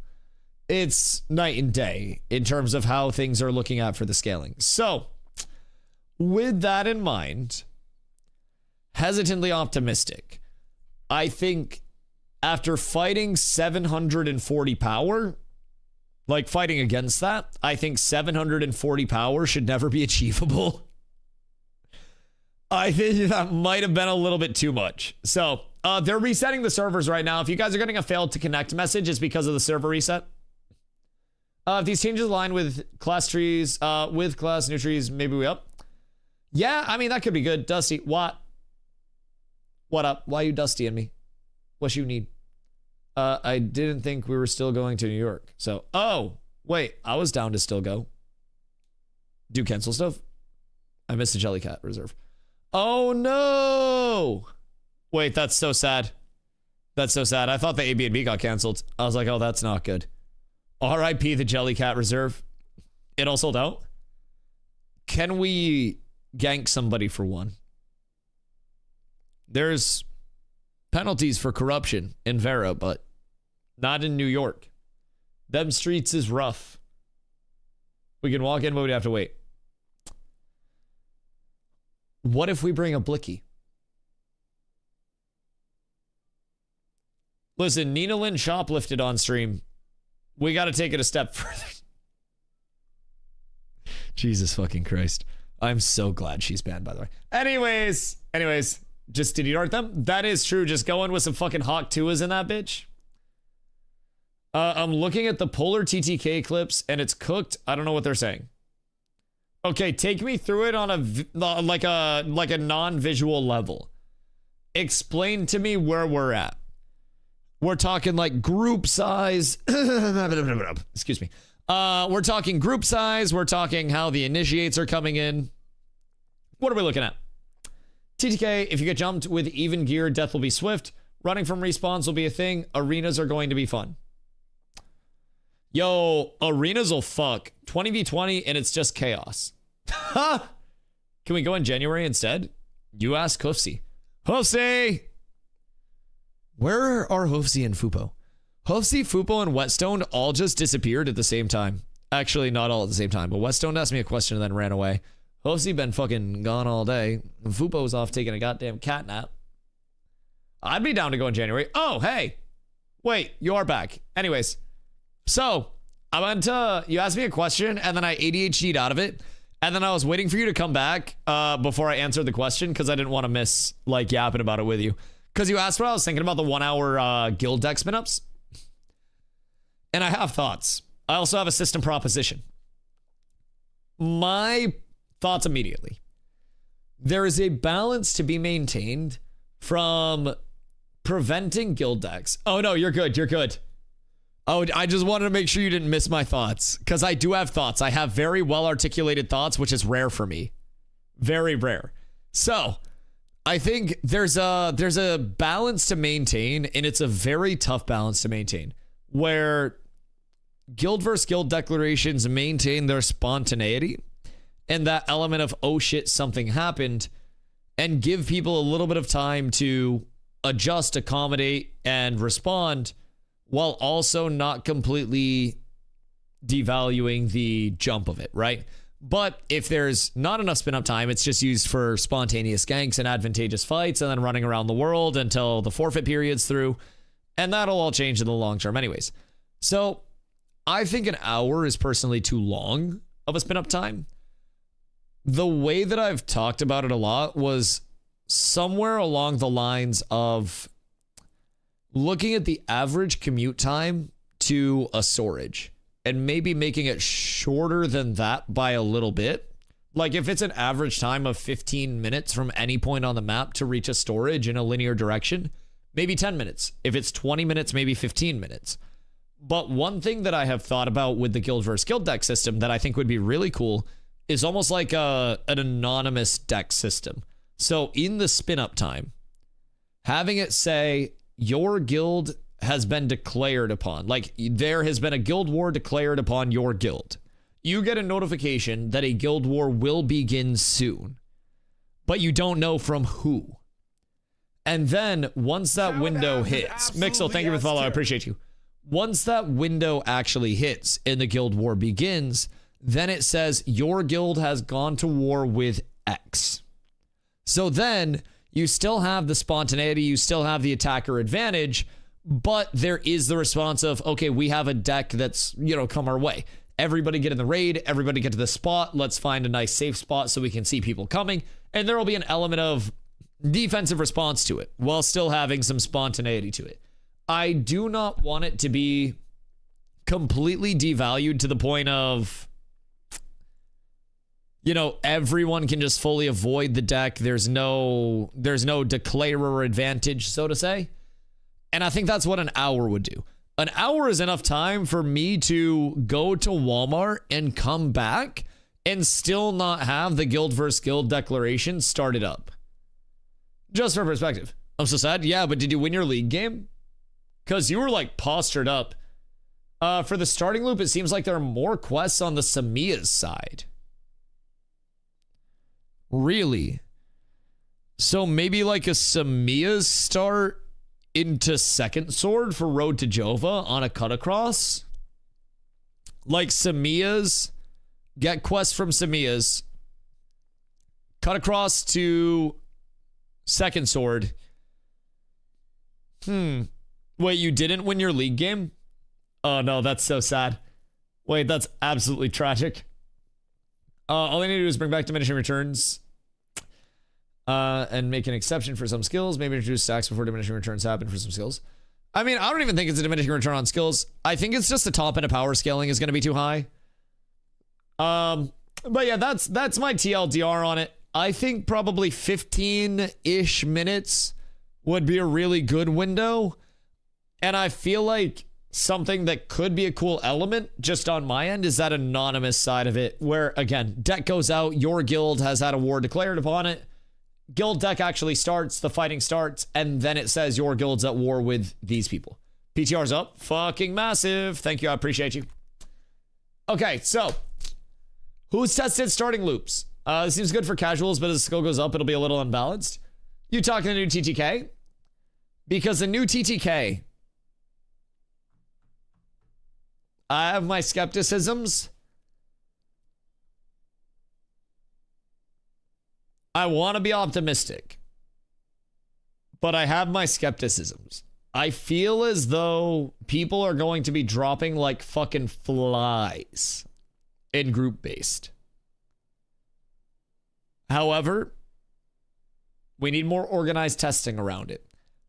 It's night and day in terms of how things are looking at for the scaling. So, with that in mind, hesitantly optimistic. I think after fighting 740 power, like fighting against that, I think 740 power should never be achievable. I think that might have been a little bit too much. So, they're resetting the servers right now. If you guys are getting a failed to connect message, it's because of the server reset. If these changes align with class trees, with class new trees, maybe we up. Yeah, I mean, that could be good. Dusty, what? What up? Why you Dusty and me? What you need? I didn't think we were still going to New York. So, oh, wait, I was down to still go. Do cancel stuff? I missed the Jellycat reserve. Oh, no. Wait, that's so sad. That's so sad. I thought the AB&B got canceled. I was like, oh, that's not good. RIP the Jellycat reserve. It all sold out. Can we gank somebody for one? There's penalties for corruption in Vera, but not in New York. Them streets is rough. We can walk in, but we'd have to wait. What if we bring a Blicky? Listen, Nina Lynn shoplifted on stream. We got to take it a step further. Jesus fucking Christ. I'm so glad she's banned, by the way. Anyways, just did you dart them? That is true. Just going with some fucking Hawk 2s in that bitch. I'm looking at the Polar TTK clips and it's cooked. I don't know what they're saying. Okay, take me through it on a like a non-visual level. Explain to me where we're at. We're talking like group size. Excuse me. We're talking group size. We're talking how the initiates are coming in. What are we looking at? TTK, if you get jumped with even gear, death will be swift. Running from respawns will be a thing. Arenas are going to be fun. Yo, arenas will fuck. 20v20 and it's just chaos. Ha! Can we go in January instead? You ask Hoofsy. Hoofsy! Where are Hoofsy and Fupo? Hoofsy, Fupo, and Whetstone all just disappeared at the same time. Actually, not all at the same time, but Whetstone asked me a question and then ran away. Hoofsy been fucking gone all day. And Fupo was off taking a goddamn cat nap. I'd be down to go in January. Oh, hey. Wait, you are back. Anyways, so I went to, you asked me a question and then I ADHD'd out of it. And then I was waiting for you to come back before I answered the question because I didn't want to miss like yapping about it with you. Because you asked what I was thinking about the 1 hour guild deck spin-ups. And I have thoughts. I also have a system proposition. My thoughts immediately. There is a balance to be maintained from preventing guild decks. Oh no, you're good. You're good. Oh, I just wanted to make sure you didn't miss my thoughts because I do have thoughts. I have very well articulated thoughts, which is rare for me. Very rare. So I think there's a balance to maintain, and it's a very tough balance to maintain where guild versus guild declarations maintain their spontaneity and that element of, oh shit, something happened, and give people a little bit of time to adjust, accommodate, and respond while also not completely devaluing the jump of it, right? But if there's not enough spin up time, it's just used for spontaneous ganks and advantageous fights and then running around the world until the forfeit period's through. And that'll all change in the long term anyways. So I think an hour is personally too long of a spin up time. The way that I've talked about it a lot was somewhere along the lines of looking at the average commute time to a storage and maybe making it shorter than that by a little bit. Like if it's an average time of 15 minutes from any point on the map to reach a storage in a linear direction, maybe 10 minutes. If it's 20 minutes, maybe 15 minutes. But one thing that I have thought about with the guild versus guild deck system that I think would be really cool is almost like an anonymous deck system. So in the spin up time, having it say your guild has been declared upon, like there has been a guild war declared upon your guild. You get a notification that a guild war will begin soon, but you don't know from who. And then once that window hits, Mixel, thank you for the follow. I appreciate you. Once that window actually hits and the guild war begins, then it says your guild has gone to war with X. So then you still have the spontaneity, you still have the attacker advantage, but there is the response of, okay, we have a deck that's, come our way. Everybody get in the raid, everybody get to the spot, let's find a nice safe spot so we can see people coming, and there will be an element of defensive response to it while still having some spontaneity to it. I do not want it to be completely devalued to the point of, everyone can just fully avoid the deck. There's no declarer advantage, so to say. And I think that's what an hour would do. An hour is enough time for me to go to Walmart and come back and still not have the guild versus guild declaration started up. Just for perspective. I'm so sad. Yeah, but did you win your league game? Because you were like postured up. For the starting loop, it seems like there are more quests on the Samia's side. Really? So maybe like a Samia's start into second sword for Road to Jova on a cut across? Like Samia's, get quests from Samia's, cut across to second sword. Wait, you didn't win your league game? Oh no, that's so sad. Wait, that's absolutely tragic. All I need to do is bring back diminishing returns and make an exception for some skills. Maybe introduce stacks before diminishing returns happen for some skills. I mean, I don't even think it's a diminishing return on skills. I think it's just the top end of power scaling is going to be too high. But yeah, that's my TLDR on it. I think probably 15-ish minutes would be a really good window. And I feel like something that could be a cool element just on my end is that anonymous side of it where, again, deck goes out, your guild has had a war declared upon it, guild deck actually starts, the fighting starts, and then it says your guild's at war with these people. PTR's up. Fucking massive. Thank you. I appreciate you. Okay, so who's tested starting loops? This seems good for casuals, but as skill goes up, it'll be a little unbalanced. You talking the new TTK? Because the new TTK, I have my skepticisms. I want to be optimistic, but I have my skepticisms. I feel as though people are going to be dropping like fucking flies in group-based. However, we need more organized testing around it.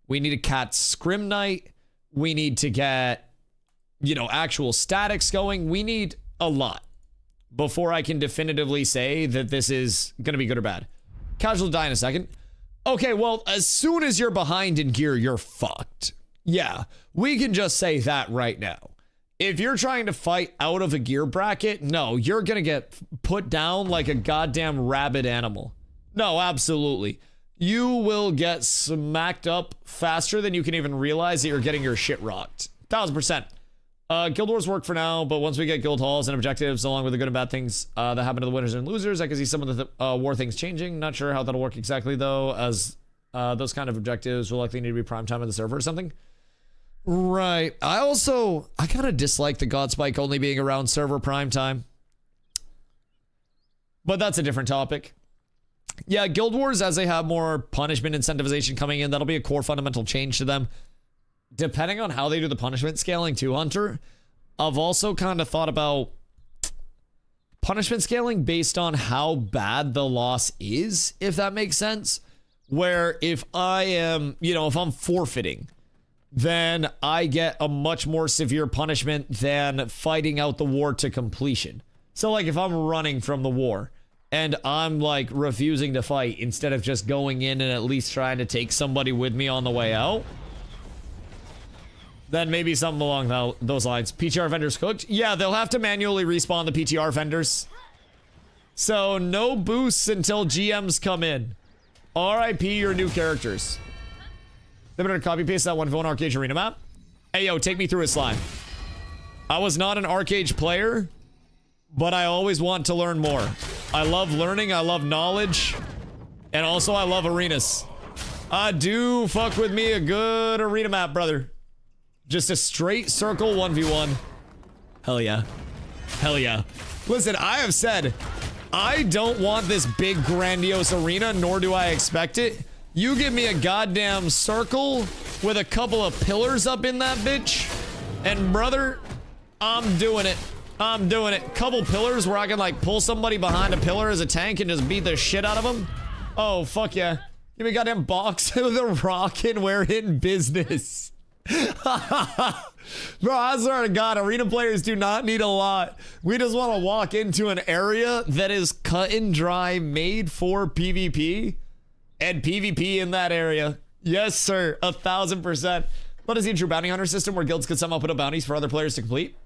We need a cat scrim night. We need to get, actual statics going. We need a lot before I can definitively say that this is going to be good or bad. Casual die in a second. Okay, well, as soon as you're behind in gear, you're fucked. Yeah, we can just say that right now. If you're trying to fight out of a gear bracket, no, you're gonna get put down like a goddamn rabid animal. No, absolutely. You will get smacked up faster than you can even realize that you're getting your shit rocked. 1000%. Guild Wars work for now, but once we get guild halls and objectives, along with the good and bad things that happen to the winners and losers, I can see some of the war things changing. Not sure how that'll work exactly, though, as those kind of objectives will likely need to be prime time on the server or something. Right. I kind of dislike the God Spike only being around server prime time. But that's a different topic. Yeah, Guild Wars, as they have more punishment incentivization coming in, that'll be a core fundamental change to them. Depending on how they do the punishment scaling too, Hunter, I've also kind of thought about punishment scaling based on how bad the loss is, if that makes sense. Where if I am, if I'm forfeiting, then I get a much more severe punishment than fighting out the war to completion. So like if I'm running from the war and I'm like refusing to fight instead of just going in and at least trying to take somebody with me on the way out, then maybe something along those lines. PTR vendors cooked? Yeah, they'll have to manually respawn the PTR vendors. So no boosts until GMs come in. RIP your new characters. They better copy paste that 1v1 Arcade Arena map. Hey yo, take me through it, Slime. I was not an Arcade player, but I always want to learn more. I love learning, I love knowledge, and also I love arenas. Do fuck with me a good arena map, brother. Just a straight circle 1v1. Hell yeah. Hell yeah. Listen, I have said, I don't want this big grandiose arena, nor do I expect it. You give me a goddamn circle with a couple of pillars up in that bitch, and brother, I'm doing it. I'm doing it. Couple pillars where I can like pull somebody behind a pillar as a tank and just beat the shit out of them. Oh, fuck yeah. Give me a goddamn box with a rock and we're in business. Bro, I swear to God, arena players do not need a lot. We just want to walk into an area that is cut and dry, made for PvP, and PvP in that area. Yes, sir. 1000%. What is the true bounty hunter system where guilds could somehow put up bounties for other players to complete?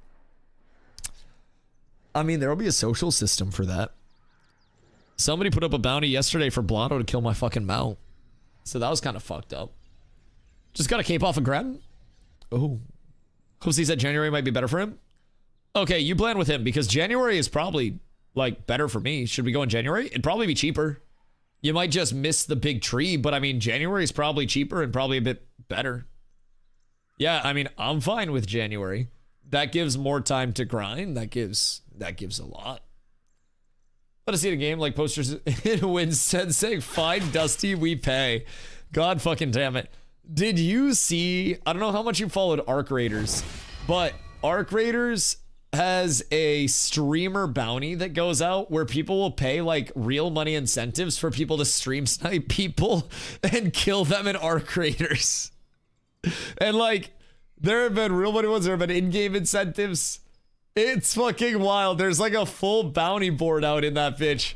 I mean, there will be a social system for that. Somebody put up a bounty yesterday for Blotto to kill my fucking mount. So that was kind of fucked up. Just got a cape off a Gren? Oh. Hoopsie said January might be better for him. Okay, you plan with him because January is probably like better for me. Should we go in January? It'd probably be cheaper. You might just miss the big tree, but I mean, January is probably cheaper and probably a bit better. Yeah, I mean, I'm fine with January. That gives more time to grind. That gives a lot. Let us see the game like posters in Win said saying, fine, Dusty, we pay. God fucking damn it. Did you see, I don't know how much you followed Arc Raiders, but Arc Raiders has a streamer bounty that goes out where people will pay like real money incentives for people to stream snipe people and kill them in Arc Raiders. And like, there have been real money ones, there have been in-game incentives. It's fucking wild. There's like a full bounty board out in that bitch.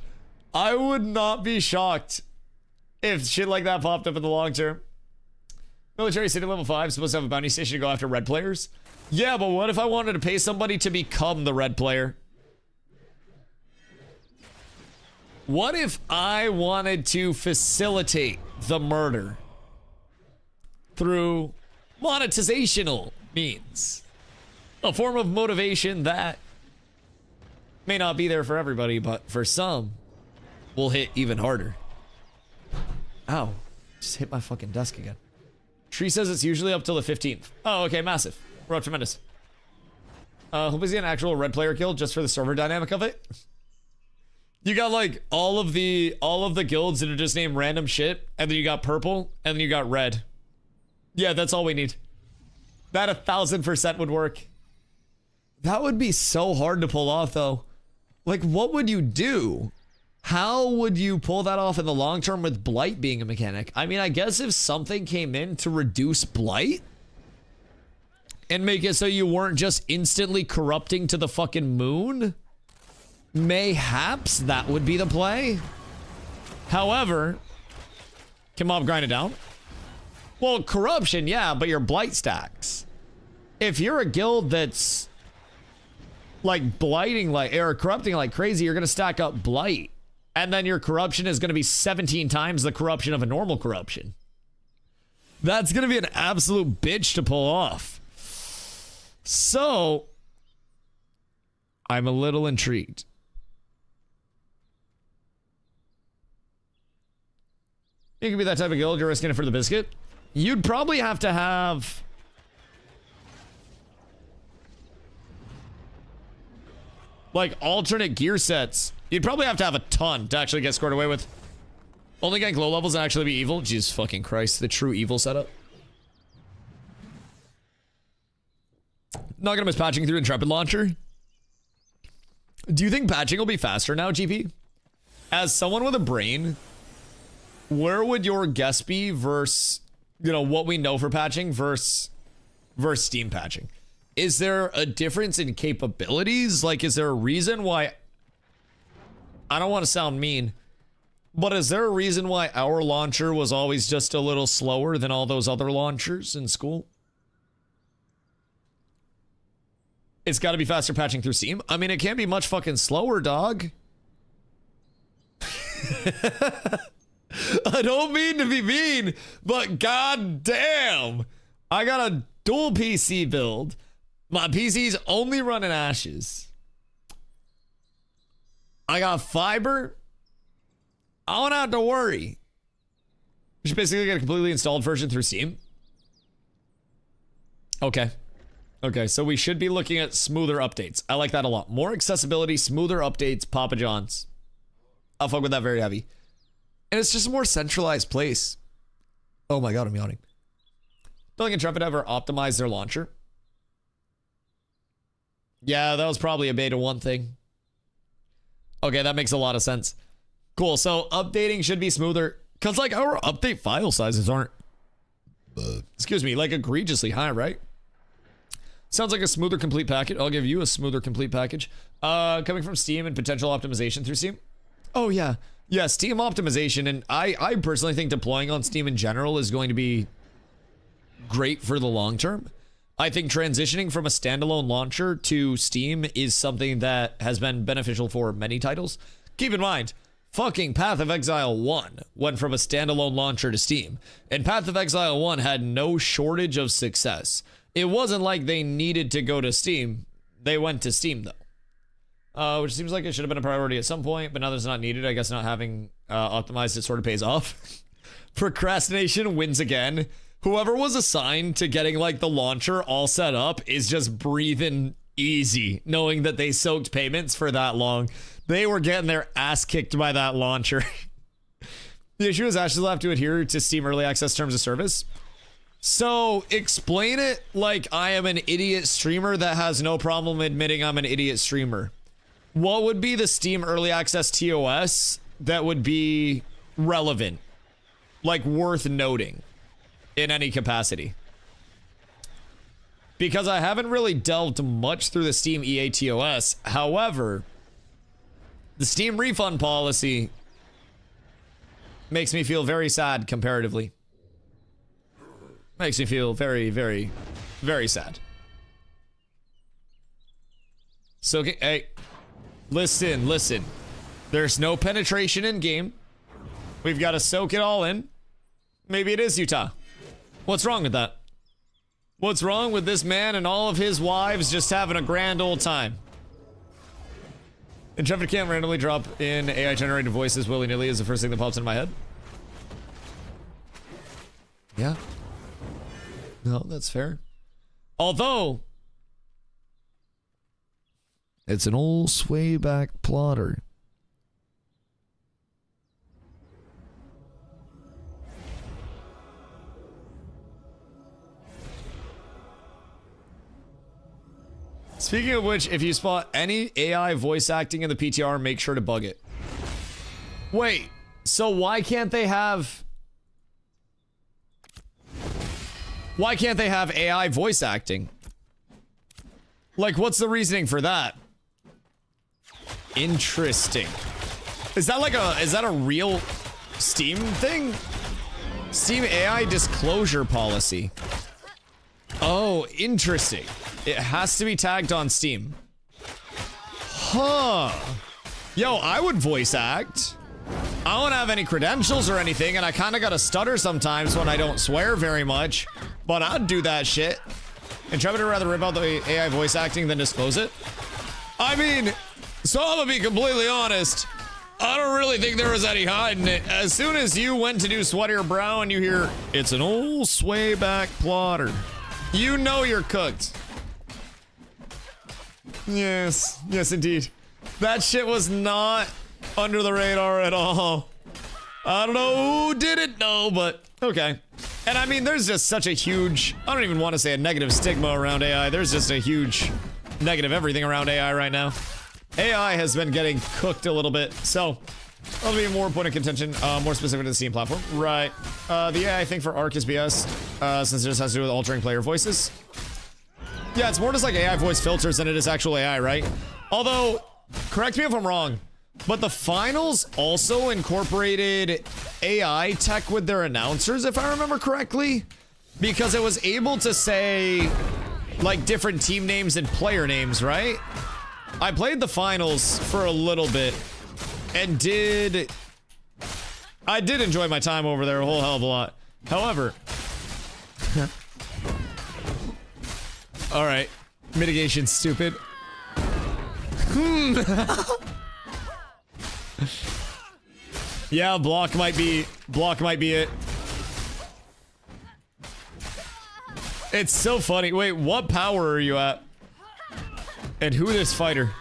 I would not be shocked if shit like that popped up in the long term. Military City level 5 supposed to have a bounty station to go after red players. Yeah, but what if I wanted to pay somebody to become the red player? What if I wanted to facilitate the murder through monetizational means? A form of motivation that may not be there for everybody, but for some will hit even harder. Ow. Just hit my fucking desk again. Tree says it's usually up till the 15th. Oh, okay, massive. We're up tremendous. Hope we see an actual red player kill just for the server dynamic of it. You got like all of the guilds that are just named random shit, and then you got purple, and then you got red. Yeah, that's all we need. That 1000% would work. That would be so hard to pull off though. Like, what would you do? How would you pull that off in the long term with blight being a mechanic? I mean, I guess if something came in to reduce blight and make it so you weren't just instantly corrupting to the fucking moon, mayhaps that would be the play. However, can mob grind it down? Well, corruption, yeah, but your blight stacks. If you're a guild that's like blighting like or corrupting like crazy, you're gonna stack up blight. And then your corruption is gonna be 17 times the corruption of a normal corruption. That's gonna be an absolute bitch to pull off. So I'm a little intrigued. You could be that type of guild, you're risking it for the biscuit. You'd probably have to have like alternate gear sets. You'd probably have to have a ton to actually get scored away with. Only getting glow levels and actually be evil. Jesus fucking Christ, the true evil setup. Not gonna miss patching through Intrepid Launcher. Do you think patching will be faster now, GP? As someone with a brain, where would your guess be versus, you know, what we know for patching versus Steam patching? Is there a difference in capabilities? Like, is there a reason why... I don't want to sound mean, but is there a reason why our launcher was always just a little slower than all those other launchers in school? It's got to be faster patching through Steam. I mean, it can't be much fucking slower, dog. I don't mean to be mean, but goddamn, I got a dual PC build. My PC's only running Ashes. I got fiber. I don't have to worry. You should basically get a completely installed version through Steam. Okay. Okay, so we should be looking at smoother updates. I like that a lot. More accessibility, smoother updates, Papa John's. I'll fuck with that very heavy. And it's just a more centralized place. Oh my god, I'm yawning. Don't think Intrepid ever optimized their launcher. Yeah, that was probably a beta 1 thing. Okay, that makes a lot of sense. Cool, so updating should be smoother. Because, like, our update file sizes aren't, excuse me, like, egregiously high, right? Sounds like a smoother complete package. I'll give you a smoother complete package. Coming from Steam and potential optimization through Steam. Oh, yeah. Yeah, Steam optimization. And I personally think deploying on Steam in general is going to be great for the long term. I think transitioning from a standalone launcher to Steam is something that has been beneficial for many titles. Keep in mind, fucking Path of Exile 1 went from a standalone launcher to Steam. And Path of Exile 1 had no shortage of success. It wasn't like they needed to go to Steam. They went to Steam, though. Which seems like it should have been a priority at some point, but now that's not needed. I guess not having optimized it sort of pays off. Procrastination wins again. Whoever was assigned to getting, like, the launcher all set up is just breathing easy, knowing that they soaked payments for that long. They were getting their ass kicked by that launcher. The issue is Ashes will have to adhere to Steam Early Access Terms of Service. So, explain it like I am an idiot streamer that has no problem admitting I'm an idiot streamer. What would be the Steam Early Access TOS that would be relevant? Like, worth noting in any capacity? Because I haven't really delved much through the Steam EA TOS. However, the Steam refund policy makes me feel very sad comparatively. Makes me feel very, very, very sad. So, okay, hey, listen. There's no penetration in game. We've got to soak it all in. Maybe it is Utah. What's wrong with that? What's wrong with this man and all of his wives just having a grand old time? Intrepid can't randomly drop in AI generated voices willy-nilly is the first thing that pops in my head. Yeah. No, that's fair. Although It's an old swayback plotter. Speaking of which, if you spot any AI voice acting in the PTR, make sure to bug it. Wait, so why can't they have... Why can't they have AI voice acting? Like, what's the reasoning for that? Interesting. Is that like a... Is that a real Steam thing? Steam AI disclosure policy. Oh, interesting. It has to be tagged on Steam. Huh. Yo, I would voice act. I don't have any credentials or anything, and I kind of got to stutter sometimes when I don't swear very much. But I'd do that shit. Intrepid would rather rip out the AI voice acting than disclose it. I mean, so I'm gonna be completely honest. I don't really think there was any hiding it. As soon as you went to do Sweatier Brow and you hear, it's an old swayback plotter, you know you're cooked. Yes, yes indeed. That shit was not under the radar at all. I don't know who did it, no, but okay. And I mean, there's just such a huge, I don't even want to say a negative stigma around AI. There's just a huge negative everything around AI right now. AI has been getting cooked a little bit, so that'll be more point of contention, more specific to the Steam platform. Right. The AI thing for Arc is BS, since it just has to do with altering player voices. Yeah, it's more just like AI voice filters than it is actual AI, right? Although, correct me if I'm wrong, but the finals also incorporated AI tech with their announcers, if I remember correctly, because it was able to say, like, different team names and player names, right? I played the finals for a little bit, and I did enjoy my time over there a whole hell of a lot. However... Alright. Mitigation stupid. Yeah, block might be it. It's so funny. Wait, what power are you at? And who is fighter?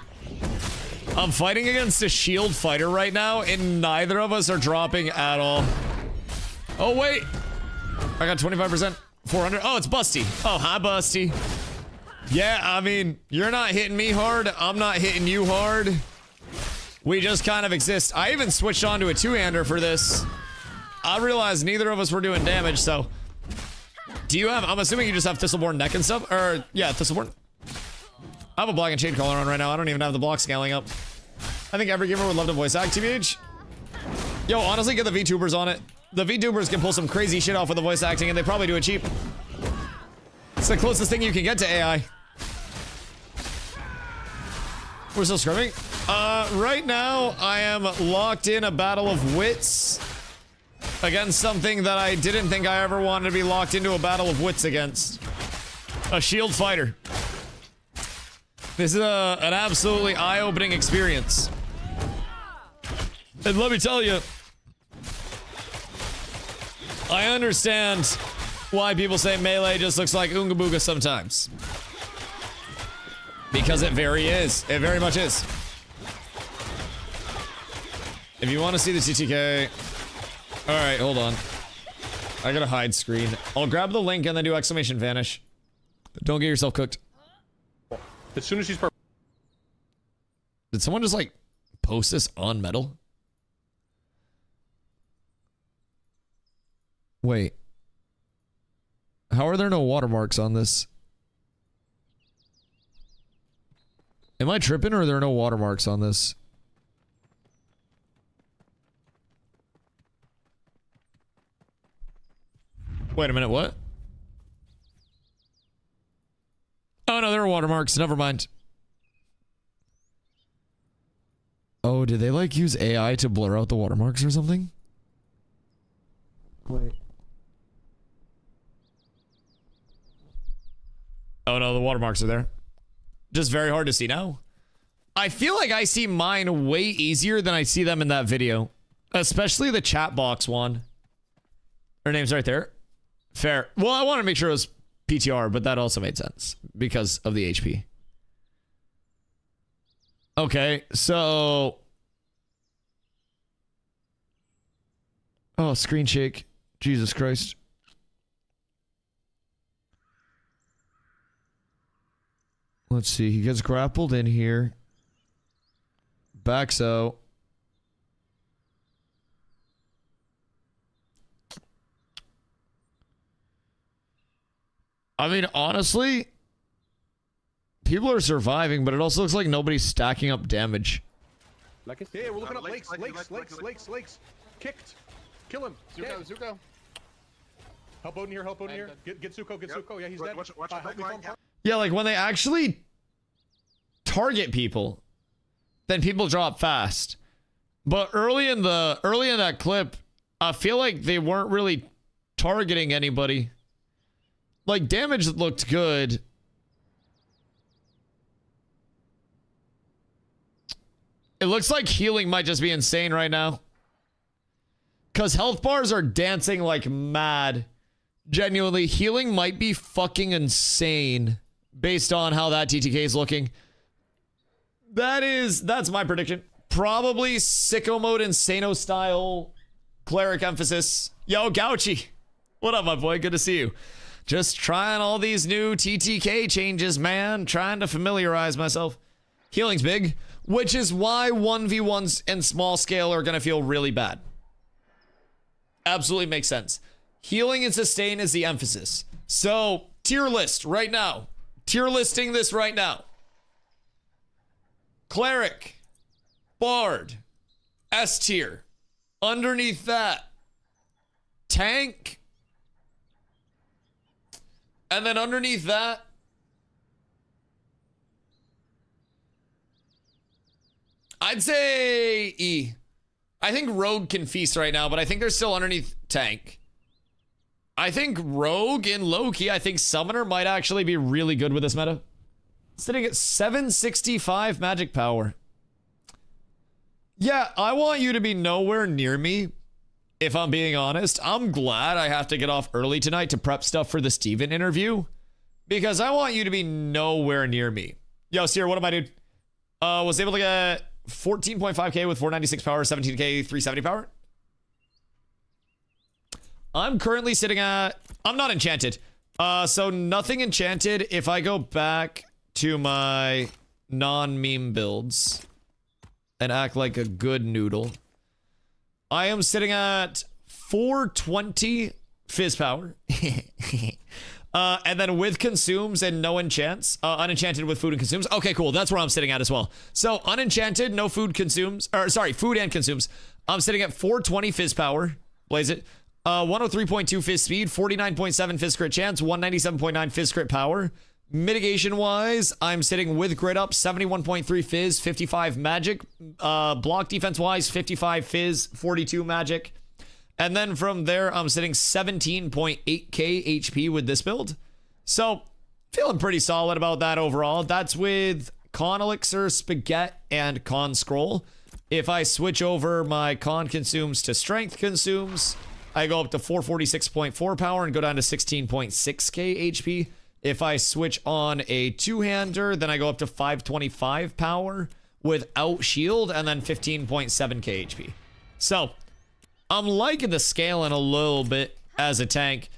I'm fighting against a shield fighter right now, and neither of us are dropping at all. Oh, wait. I got 25%. 400. Oh, it's Busty. Oh, hi, Busty. Yeah, I mean, you're not hitting me hard. I'm not hitting you hard. We just kind of exist. I even switched on to a two-hander for this. I realized neither of us were doing damage, so... Do you have... I'm assuming you just have Thistleborn neck and stuff? Or, yeah, Thistleborn. I have a block and chain collar on right now. I don't even have the block scaling up. I think every gamer would love to voice act, TBH. Yo, honestly, get the VTubers on it. The VTubers can pull some crazy shit off with the voice acting, and they probably do it cheap. It's the closest thing you can get to AI. We're still scrimming? Right now, I am locked in a battle of wits against something that I didn't think I ever wanted to be locked into a battle of wits against. A shield fighter. This is an absolutely eye-opening experience. And let me tell you, I understand why people say Melee just looks like Oonga Booga sometimes. Because it very much is. If you want to see the TTK... Alright, hold on. I gotta hide screen. I'll grab the link and then do exclamation vanish. Don't get yourself cooked. As soon as she's... Did someone just, like, post this on metal? Wait. How are there no watermarks on this? Am I tripping or are there no watermarks on this? Wait a minute, what? Oh no, there are watermarks. Never mind. Oh, did they like use AI to blur out the watermarks or something? Wait. Oh no, the watermarks are there. Just very hard to see now. I feel like I see mine way easier than I see them in that video. Especially the chat box one. Her name's right there. Fair. Well, I want to make sure it was PTR, but that also made sense because of the HP. Okay, so... Oh, screen shake. Jesus Christ. Let's see. He gets grappled in here. Backs out. I mean, honestly, people are surviving, but it also looks like nobody's stacking up damage. Like it? Yeah, we're looking up lakes. Kicked. Kill him. Zuko. Help Odin here, Get Zuko, Zuko. Yeah, he's dead. Watch help me farm. Yeah, like when they actually target people, then people drop fast. But early in that clip, I feel like they weren't really targeting anybody. Like, damage looked good. It looks like healing might just be insane right now. Because health bars are dancing like mad. Genuinely, healing might be fucking insane based on how that TTK is looking. That's my prediction. Probably sicko mode Insano style cleric emphasis. Yo, Gouchy. What up, my boy? Good to see you. Just trying all these new TTK changes, man. Trying to familiarize myself. Healing's big, which is why 1v1s and small scale are going to feel really bad. Absolutely makes sense. Healing and sustain is the emphasis. So, tier list right now. Tier listing this right now. Cleric. Bard. S tier. Underneath that. Tank. And then underneath that, I'd say E. I think Rogue can feast right now, but I think they're still underneath Tank. I think Rogue in Loki, I think Summoner might actually be really good with this meta. Sitting at 765 magic power. Yeah, I want you to be nowhere near me. If I'm being honest, I'm glad I have to get off early tonight to prep stuff for the Steven interview. Because I want you to be nowhere near me. Yo, Seer, what am I, dude? Was able to get 14.5k with 496 power, 17k, 370 power. I'm currently sitting at... I'm not enchanted. So nothing enchanted if I go back to my non-meme builds and act like a good noodle. I am sitting at 420 fizz power. And then with consumes and no enchants. Unenchanted with food and consumes. Okay, cool. That's where I'm sitting at as well. So unenchanted, no food consumes. Or sorry, food and consumes. I'm sitting at 420 fizz power. Blaze it. 103.2 fizz speed. 49.7 fizz crit chance. 197.9 fizz crit power. Mitigation wise, I'm sitting with grid up, 71.3 fizz, 55 magic. Block defense wise, 55 fizz, 42 magic. And then from there, I'm sitting 17.8k HP with this build. So, feeling pretty solid about that overall. That's with Con Elixir, Spaghetti, and Con Scroll. If I switch over my Con Consumes to Strength Consumes, I go up to 446.4 power and go down to 16.6k HP. If I switch on a two-hander, then I go up to 525 power without shield and then 15.7k HP. So, I'm liking the scaling a little bit as a tank.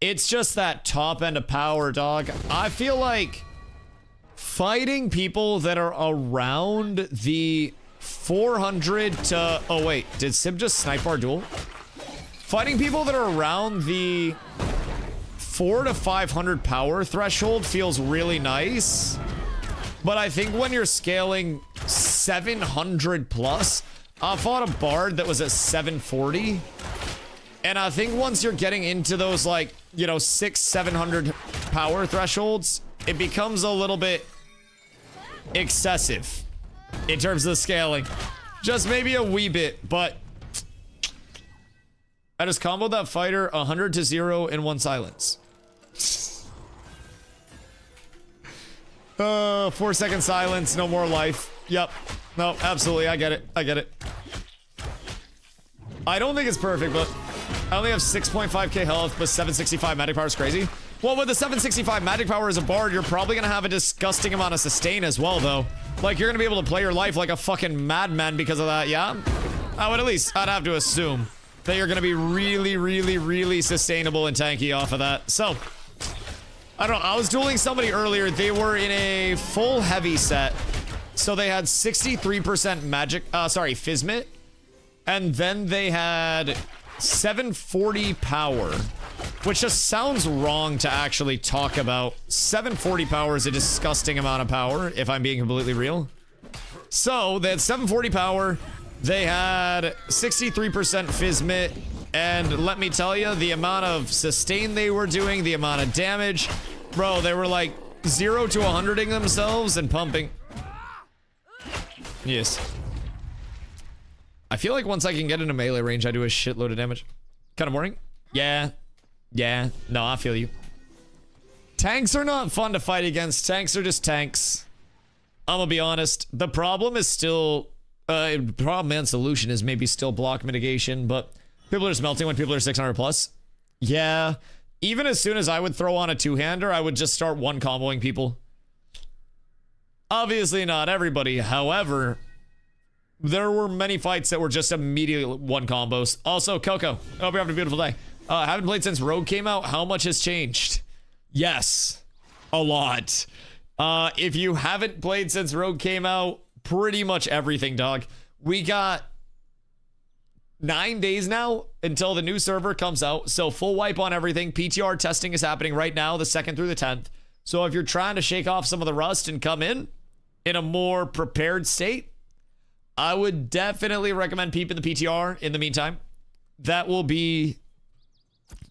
It's just that top end of power, dog. I feel like fighting people that are around the 400 to... Oh, wait. Did Sib just snipe our duel? Fighting people that are around the 400 to 500 power threshold feels really nice. But I think when you're scaling 700 plus... I fought a bard that was at 740. And I think once you're getting into those, like, you know, 600-700 power thresholds, it becomes a little bit excessive in terms of the scaling. Just maybe a wee bit, but I just comboed that fighter 100 to 0 in one silence. 4-second silence, no more life. Yep. No, absolutely. I get it. I get it. I don't think it's perfect, but I only have 6.5k health, but 765 magic power is crazy. Well, with the 765 magic power as a bard, you're probably gonna have a disgusting amount of sustain as well, though. Like, you're gonna be able to play your life like a fucking madman because of that, yeah? I'd have to assume that you're gonna be really, really, really sustainable and tanky off of that. So, I don't know. I was dueling somebody earlier. They were in a full heavy set. So they had 63% magic, Physmit. And then they had 740 power, which just sounds wrong to actually talk about. 740 power is a disgusting amount of power, if I'm being completely real. So they had 740 power. They had 63% Physmit. And let me tell you, the amount of sustain they were doing, the amount of damage, bro, they were like 0 to 100ing themselves and pumping. Yes. I feel like once I can get into melee range, I do a shitload of damage. Kind of boring? Yeah. Yeah. No, I feel you. Tanks are not fun to fight against. Tanks are just tanks. I'm gonna be honest. The problem is still... problem and solution is maybe still block mitigation, but people are just melting when people are 600 plus. Yeah. Even as soon as I would throw on a two-hander, I would just start one comboing people. Obviously not everybody. However, there were many fights that were just immediately one combos. Also, Coco, I hope you're having a beautiful day. Haven't played since Rogue came out. How much has changed? Yes, a lot. If you haven't played since Rogue came out, pretty much everything, dog. We got 9 days now until the new server comes out. So full wipe on everything. PTR testing is happening right now, the 2nd through the 10th. So if you're trying to shake off some of the rust and come in a more prepared state, I would definitely recommend peeping the PTR in the meantime. That will be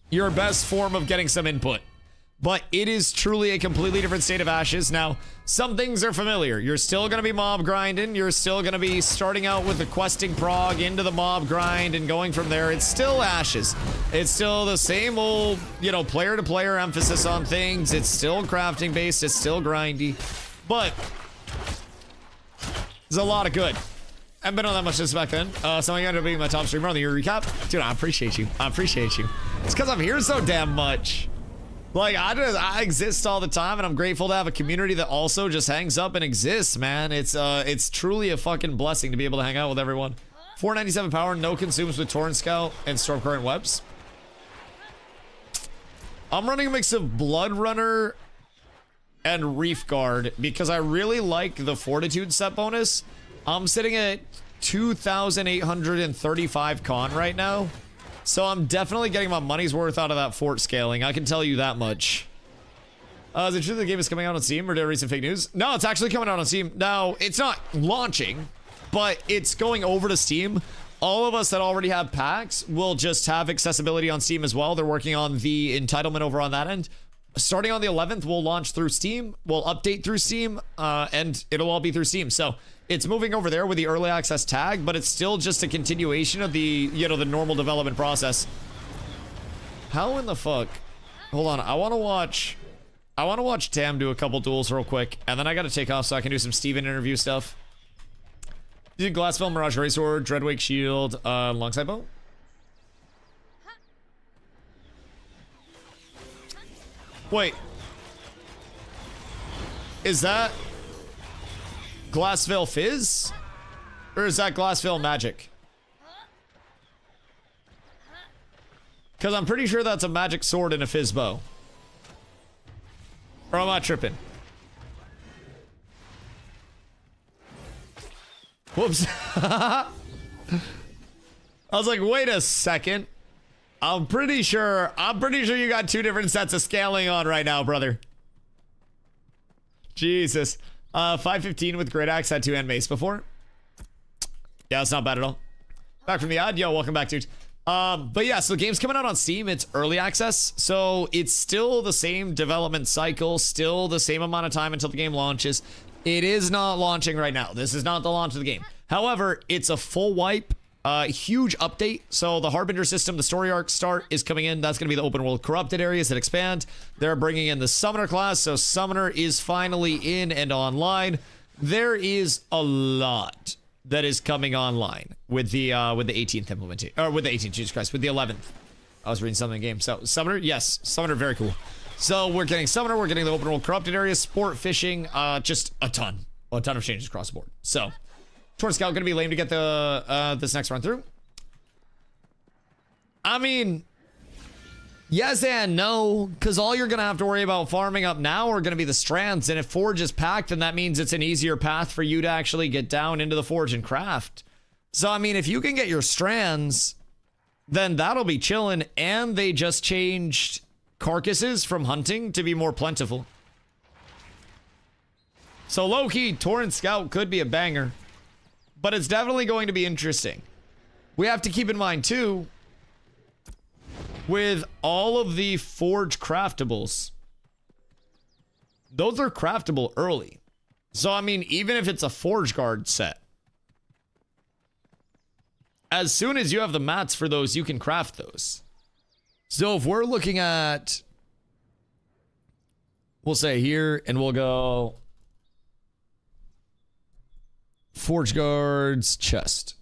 your best form of getting some input. But it is truly a completely different state of Ashes. Now, some things are familiar. You're still going to be mob grinding. You're still going to be starting out with the questing prog into the mob grind and going from there. It's still Ashes. It's still the same old, you know, player-to-player emphasis on things. It's still crafting-based. It's still grindy. But there's a lot of good. I haven't been on that much since back then. So I ended up being my top streamer on the year recap. Dude, I appreciate you. I appreciate you. It's because I'm here so damn much. Like, I exist all the time, and I'm grateful to have a community that also just hangs up and exists, man. It's truly a fucking blessing to be able to hang out with everyone. 497 power, no consumes with Torrent Scout and Stormcurrent Webs. I'm running a mix of Blood Runner and Reef Guard because I really like the Fortitude set bonus. I'm sitting at 2,835 con right now. So I'm definitely getting my money's worth out of that fort scaling. I can tell you that much. Is it true the game is coming out on Steam or did I read some fake news? No, it's actually coming out on Steam. Now, it's not launching, but it's going over to Steam. All of us that already have packs will just have accessibility on Steam as well. They're working on the entitlement over on that end. Starting on the 11th, we'll launch through Steam. We'll update through Steam, and it'll all be through Steam. So it's moving over there with the early access tag, but it's still just a continuation of the, you know, the normal development process. How in the fuck? Hold on, I want to watch Tam do a couple duels real quick, and then I got to take off so I can do some Steven interview stuff. You did Glassville, Mirage Raceword, Dreadwake Shield, Longside Bow? Wait. Is that Glassville Fizz? Or is that Glassville Magic? Because I'm pretty sure that's a magic sword and a fizz bow. Or am I tripping? Whoops. I was like, wait a second. I'm pretty sure you got two different sets of scaling on right now, brother. Jesus. 515 with Great Axe, had 2-hand mace before. Yeah, it's not bad at all. Back from the odd. Yo, welcome back, dude. But yeah, so the game's coming out on Steam. It's early access, so it's still the same development cycle, still the same amount of time until the game launches. It is not launching right now. This is not the launch of the game. However, it's a full wipe. Huge update. So the Harbinger system, the story arc start is coming in. That's going to be the open world corrupted areas that expand. They're bringing in the Summoner class. So Summoner is finally in and online. There is a lot that is coming online with the 18th implementation, or with the 18th, Jesus Christ, with the 11th. I was reading something in the game. So Summoner, yes, Summoner, very cool. So we're getting Summoner, we're getting the open world corrupted areas, sport, fishing, just a ton of changes across the board. So Torn Scout gonna be lame to get the this next run through. I mean, yes and no, because all you're gonna have to worry about farming up now are gonna be the strands, and if Forge is packed, then that means it's an easier path for you to actually get down into the Forge and craft. So I mean, if you can get your strands, then that'll be chillin', and they just changed carcasses from hunting to be more plentiful. So low-key, Torrent Scout could be a banger, but it's definitely going to be interesting. We have to keep in mind too, with all of the Forge craftables, those are craftable early. So I mean, even if it's a Forge Guard set, as soon as you have the mats for those, you can craft those. So if we're looking at, we'll say here, and we'll go Forge Guards chest.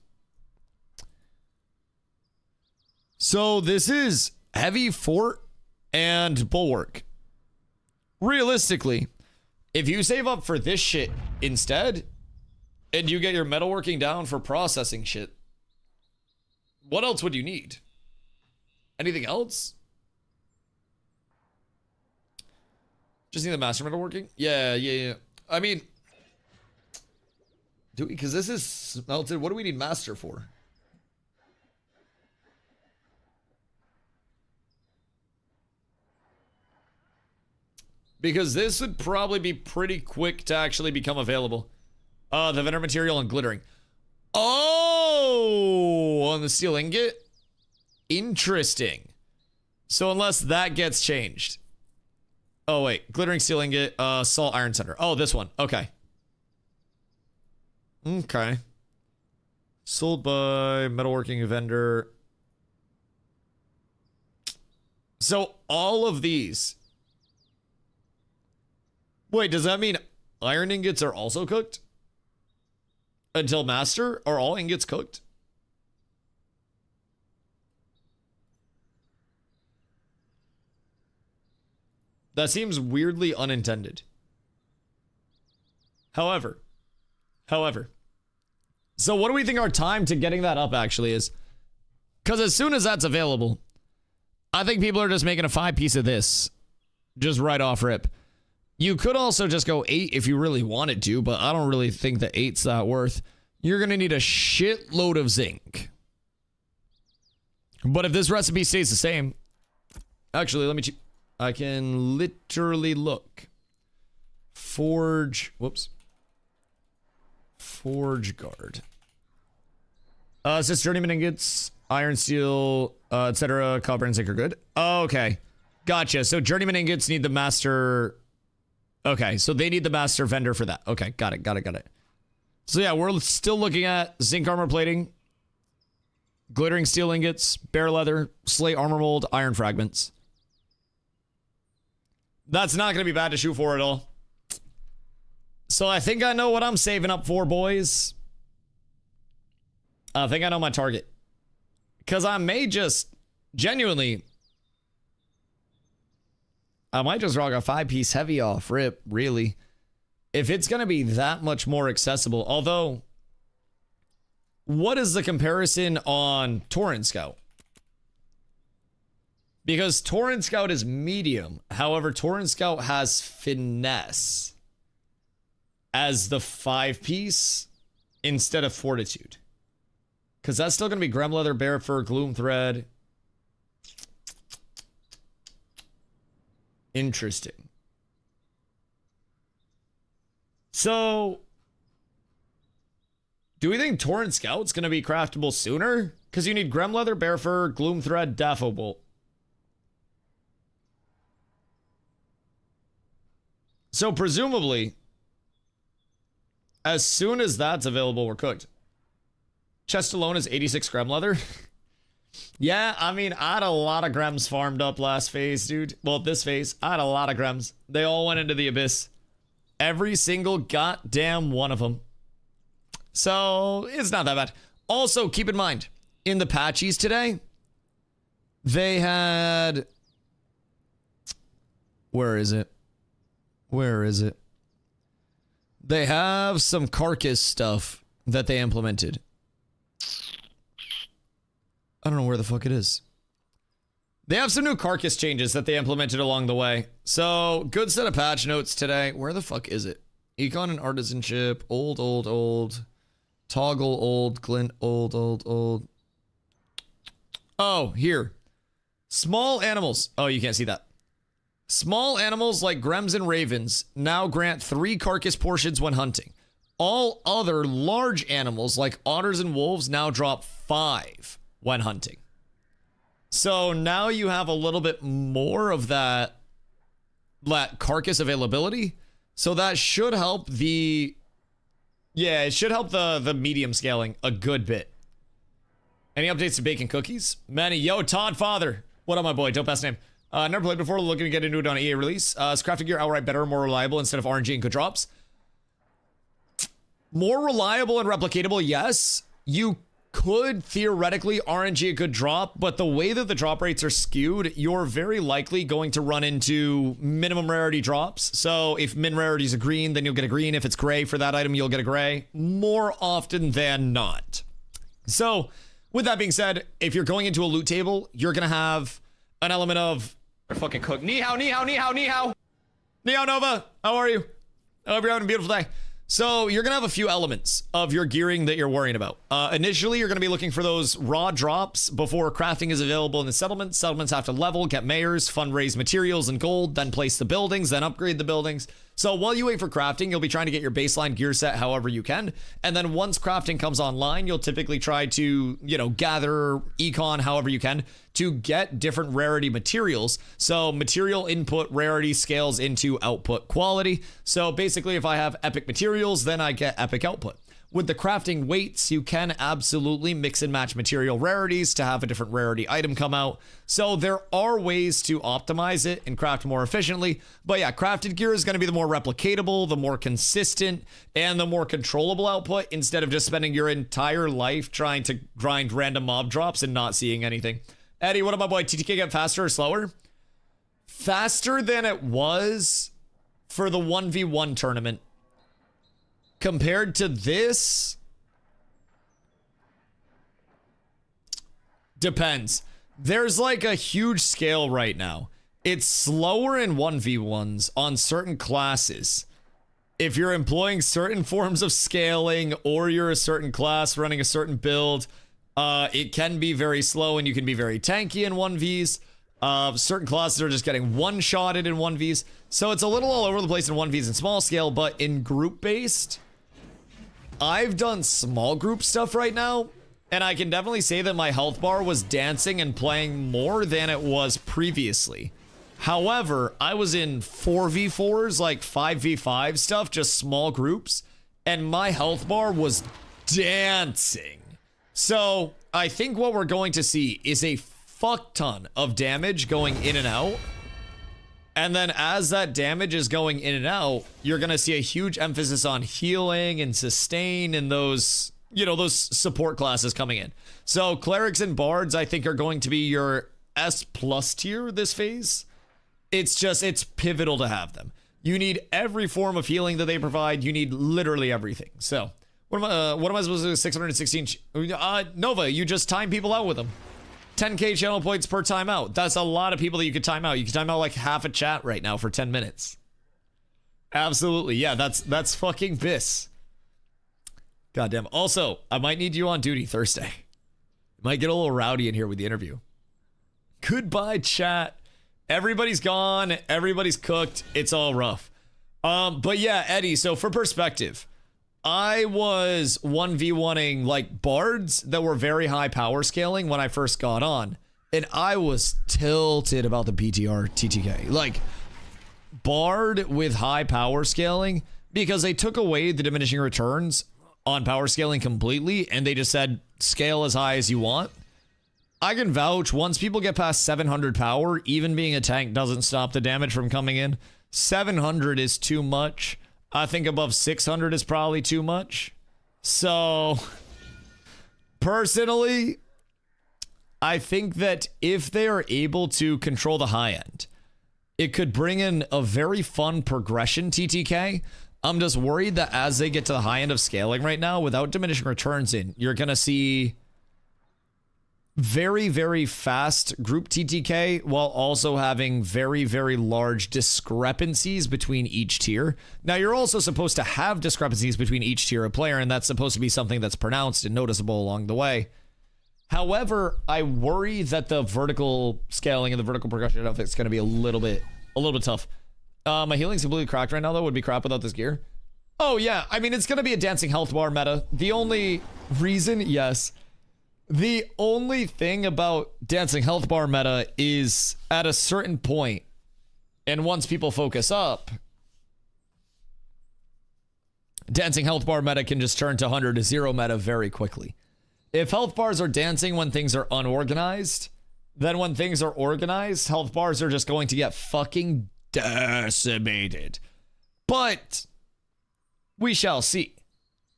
So this is heavy fort and bulwark. Realistically, if you save up for this shit instead, and you get your metalworking down for processing shit, what else would you need? Anything else? Just need the master metalworking? Yeah. I mean, do we? Because this is smelted. What do we need master for? Because this would probably be pretty quick to actually become available. The vendor material and glittering. Oh, on the steel ingot? Interesting. So unless that gets changed. Oh, wait. Glittering steel ingot, salt iron center. Oh, this one. Okay. Okay. Sold by metalworking vendor. So all of these. Wait, does that mean iron ingots are also cooked? Until master? Are all ingots cooked? That seems weirdly unintended. However, so what do we think our time to getting that up actually is? Because as soon as that's available, I think people are just making a 5-piece of this. Just right off rip. You could also just go 8 if you really wanted to, but I don't really think that 8's that worth. You're going to need a shitload of zinc. But if this recipe stays the same, actually, let me I can literally look. Forge, whoops. Forge Guard. It says journeyman ingots, iron, steel, etc. Copper and zinc are good. Oh, okay. Gotcha. So journeyman ingots need the master. Okay, so they need the master vendor for that. Okay, got it. So yeah, we're still looking at zinc armor plating, glittering steel ingots, bear leather, slate armor mold, iron fragments. That's not going to be bad to shoot for at all. So I think I know what I'm saving up for, boys. I think I know my target. Because I may just, genuinely, I might just rock a 5-piece heavy off rip, really. If it's going to be that much more accessible. Although, what is the comparison on Torrent Scout? Because Torrent Scout is medium. However, Torrent Scout has finesse as the 5-piece instead of fortitude. Because that's still going to be Grem Leather, Bear Fur, Gloom Thread. Interesting. So, do we think Torrent Scout's going to be craftable sooner? Because you need Grem Leather, Bear Fur, Gloom Thread, Daffo Bolt. So presumably, as soon as that's available, we're cooked. Chest alone is 86 grem leather. Yeah, I mean, I had a lot of grems farmed up last phase, dude. Well, this phase, I had a lot of grems. They all went into the abyss. Every single goddamn one of them. So, it's not that bad. Also, keep in mind, in the patchies today, they had... Where is it? Where is it? They have some carcass stuff that they implemented. I don't know where the fuck it is. They have some new carcass changes that they implemented along the way. So, good set of patch notes today. Where the fuck is it? Econ and artisanship. Old, old, old. Toggle, old. Glint, old, old, old. Oh, here. Small animals. Oh, you can't see that. Small animals like grems and ravens now grant 3 carcass portions when hunting. All other large animals like otters and wolves now drop 5 when hunting. So now you have a little bit more of that carcass availability. So that should help the... Yeah, it should help the medium scaling a good bit. Any updates to bacon cookies? Manny, yo, Todd Father. What up, my boy? Dope ass name. Never played before, looking to get into it on EA release. Is crafting gear outright better, more reliable instead of RNG and good drops? More reliable and replicatable, yes. You could theoretically RNG a good drop, but the way that the drop rates are skewed, you're very likely going to run into minimum rarity drops. So if min rarity is a green, then you'll get a green. If it's gray for that item, you'll get a gray. More often than not. So with that being said, if you're going into a loot table, you're going to have an element of fucking cook. Ni hao, ni hao, ni hao, ni hao. Ni hao Nova, how are you? I hope you're having a beautiful day. So you're going to have a few elements of your gearing that you're worrying about. Initially, you're going to be looking for those raw drops before crafting is available in the settlements. Settlements have to level, get mayors, fundraise materials and gold, then place the buildings, then upgrade the buildings. So while you wait for crafting, you'll be trying to get your baseline gear set however you can. And then once crafting comes online, you'll typically try to, gather econ however you can to get different rarity materials. So material input rarity scales into output quality. So basically, if I have epic materials, then I get epic output. With the crafting weights, you can absolutely mix and match material rarities to have a different rarity item come out. So there are ways to optimize it and craft more efficiently. But yeah, crafted gear is going to be the more replicatable, the more consistent, and the more controllable output instead of just spending your entire life trying to grind random mob drops and not seeing anything. Eddie, what up, my boy? TTK get faster or slower? Faster than it was for the 1v1 tournament. Compared to this, depends. There's like a huge scale right now. It's slower in 1v1s on certain classes. If you're employing certain forms of scaling or you're a certain class running a certain build, it can be very slow and you can be very tanky in 1vs. Certain classes are just getting one-shotted in 1vs. So it's a little all over the place in 1vs and small scale, but in group-based, I've done small group stuff right now, and I can definitely say that my health bar was dancing and playing more than it was previously. However, I was in 4v4s, like 5v5 stuff, just small groups, and my health bar was dancing. So I think what we're going to see is a fuck ton of damage going in and out. And then as that damage is going in and out, you're going to see a huge emphasis on healing and sustain and those, those support classes coming in. So clerics and bards, I think, are going to be your S+ tier this phase. It's pivotal to have them. You need every form of healing that they provide. You need literally everything. So what am I supposed to do? 616? Nova, you just time people out with them. 10k channel points per timeout. That's a lot of people that you could time out. You could time out like half a chat right now for 10 minutes. Absolutely. Yeah, that's fucking bis. Goddamn. Also, I might need you on duty Thursday. Might get a little rowdy in here with the interview. Goodbye, chat. Everybody's gone. Everybody's cooked. It's all rough. But yeah, Eddie, so for perspective, I was 1v1ing like bards that were very high power scaling when I first got on, and I was tilted about the PTR TTK. Like, bard with high power scaling, because they took away the diminishing returns on power scaling completely, and they just said scale as high as you want. I can vouch, once people get past 700 power, even being a tank doesn't stop the damage from coming in. 700 is too much. I think above 600 is probably too much. So, personally, I think that if they are able to control the high end, it could bring in a very fun progression TTK. I'm just worried that as they get to the high end of scaling right now, without diminishing returns in, you're going to see very, very fast group TTK while also having very, very large discrepancies between each tier. Now, you're also supposed to have discrepancies between each tier of player, and that's supposed to be something that's pronounced and noticeable along the way. However, I worry that the vertical scaling and the vertical progression of it's going to be a little bit tough. My healing's completely cracked right now, though. Would be crap without this gear. Oh, yeah. I mean, it's going to be a dancing health bar meta. The only reason, yes. The only thing about dancing health bar meta is at a certain point, and once people focus up, dancing health bar meta can just turn to 100 to 0 meta very quickly. If health bars are dancing when things are unorganized, then when things are organized, health bars are just going to get fucking decimated. But we shall see.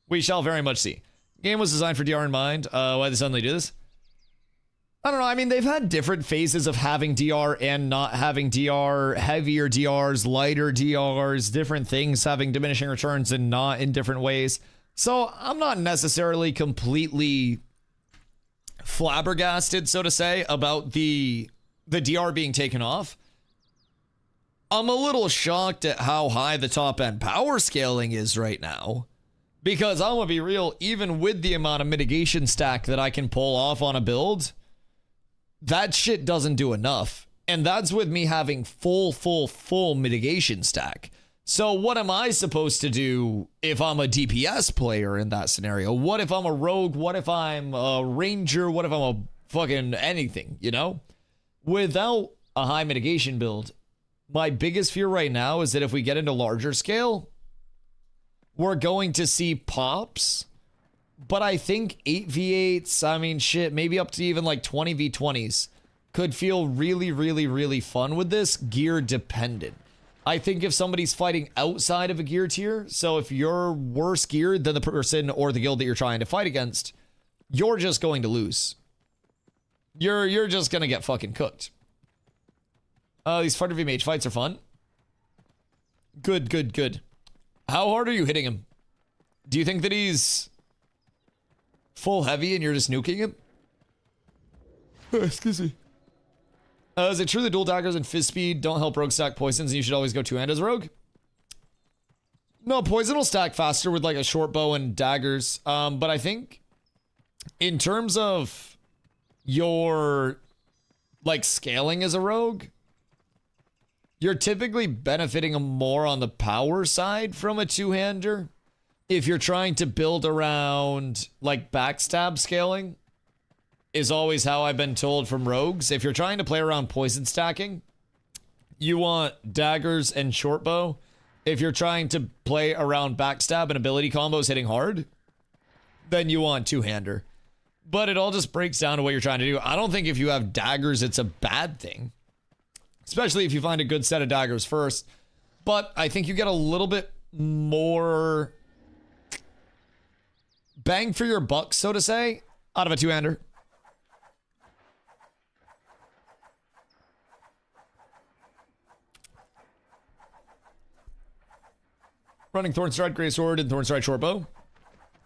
We shall very much see. Game was designed for DR in mind. Why they suddenly do this? I don't know. I mean, they've had different phases of having DR and not having DR, heavier DRs, lighter DRs, different things having diminishing returns and not in different ways. So I'm not necessarily completely flabbergasted, so to say, about the DR being taken off. I'm a little shocked at how high the top end power scaling is right now. Because I'm going to be real, even with the amount of mitigation stack that I can pull off on a build, that shit doesn't do enough. And that's with me having full mitigation stack. So what am I supposed to do if I'm a DPS player in that scenario? What if I'm a rogue? What if I'm a ranger? What if I'm a fucking anything, you know? Without a high mitigation build, my biggest fear right now is that if we get into larger scale, we're going to see pops, but I think 8v8s, I mean, shit, maybe up to even like 20v20s could feel really fun with this, gear dependent. I think if somebody's fighting outside of a gear tier, so if you're worse geared than the person or the guild that you're trying to fight against, you're just going to lose. You're just going to get fucking cooked. These fighter v mage fights are fun. Good. How hard are you hitting him? Do you think that he's full heavy and you're just nuking him? Excuse me. Is it true that dual daggers and fizz speed don't help rogue stack poisons and you should always go two-hand as a rogue? No, poison will stack faster with like a short bow and daggers. But I think in terms of your like scaling as a rogue, you're typically benefiting more on the power side from a two-hander. If you're trying to build around like backstab scaling is always how I've been told from rogues. If you're trying to play around poison stacking, you want daggers and short bow. If you're trying to play around backstab and ability combos hitting hard, then you want two-hander. But it all just breaks down to what you're trying to do. I don't think if you have daggers, it's a bad thing. Especially if you find a good set of daggers first. But I think you get a little bit more bang for your buck, so to say, out of a two-hander. Running Thornstride Greatsword and Thornstride Shortbow.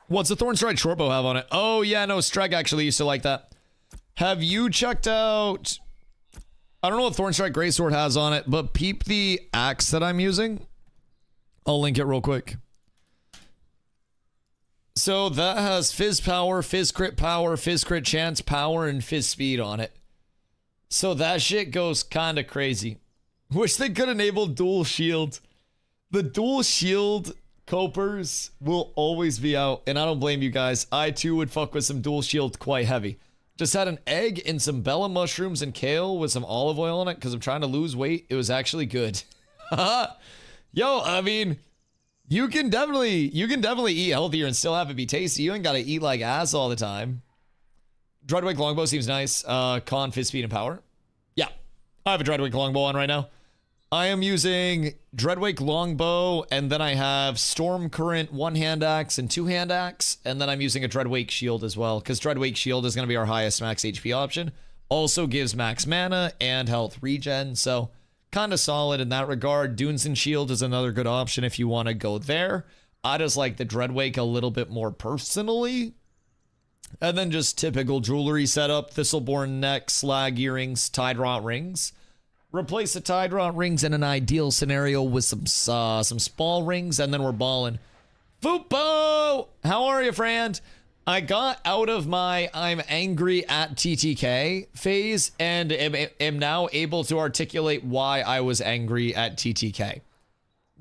What's the Thornstride Shortbow have on it? Oh, yeah, no, Streg actually used to like that. Have you checked out... I don't know what Thornstrike Greatsword has on it, but peep the axe that I'm using. I'll link it real quick. So that has Fizz Power, Fizz Crit Power, Fizz Crit Chance Power, and Fizz Speed on it. So that shit goes kind of crazy. Wish they could enable dual shield. The dual shield copers will always be out, and I don't blame you guys. I too would fuck with some dual shield quite heavy. Just had an egg and some bella mushrooms and kale with some olive oil on it because I'm trying to lose weight. It was actually good. Yo, I mean, You can definitely eat healthier and still have it be tasty. You ain't gotta eat like ass all the time. Dreadwake Longbow seems nice. Con, Fist, Speed, and Power. Yeah, I have a Dreadwake Longbow on right now. I am using Dreadwake Longbow, and then I have Storm Current one-hand axe and two-hand axe, and then I'm using a Dreadwake Shield as well, because Dreadwake Shield is going to be our highest max HP option. Also gives max mana and health regen, so kind of solid in that regard. Dunes and Shield is another good option if you want to go there. I just like the Dreadwake a little bit more personally. And then just typical jewelry setup: Thistleborn neck, slag earrings, Tide Rot rings. Replace the Tide Rot rings in an ideal scenario with some Spall rings, and then we're balling. Fupo! How are you, friend? I got out of my I'm angry at TTK phase and am now able to articulate why I was angry at TTK.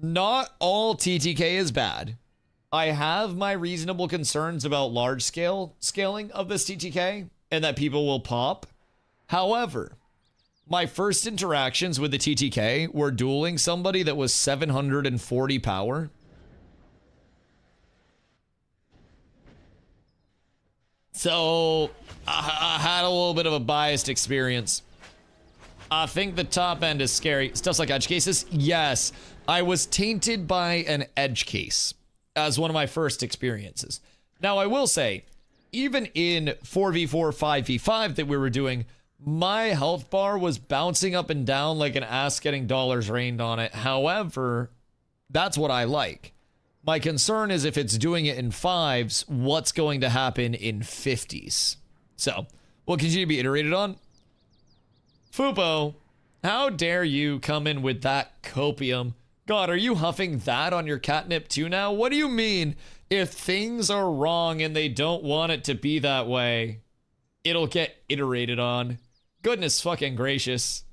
Not all TTK is bad. I have my reasonable concerns about large scale scaling of this TTK and that people will pop. However, my first interactions with the TTK were dueling somebody that was 740 power. So I had a little bit of a biased experience. I think the top end is scary. Stuff like edge cases. Yes, I was tainted by an edge case as one of my first experiences. Now, I will say, even in 4v4, 5v5 that we were doing, my health bar was bouncing up and down like an ass getting dollars rained on it. However, that's what I like. My concern is if it's doing it in 5s, what's going to happen in 50s? So, we'll continue to be iterated on. Fupo, how dare you come in with that copium? God, are you huffing that on your catnip too now? What do you mean? If things are wrong and they don't want it to be that way, it'll get iterated on. Goodness fucking gracious.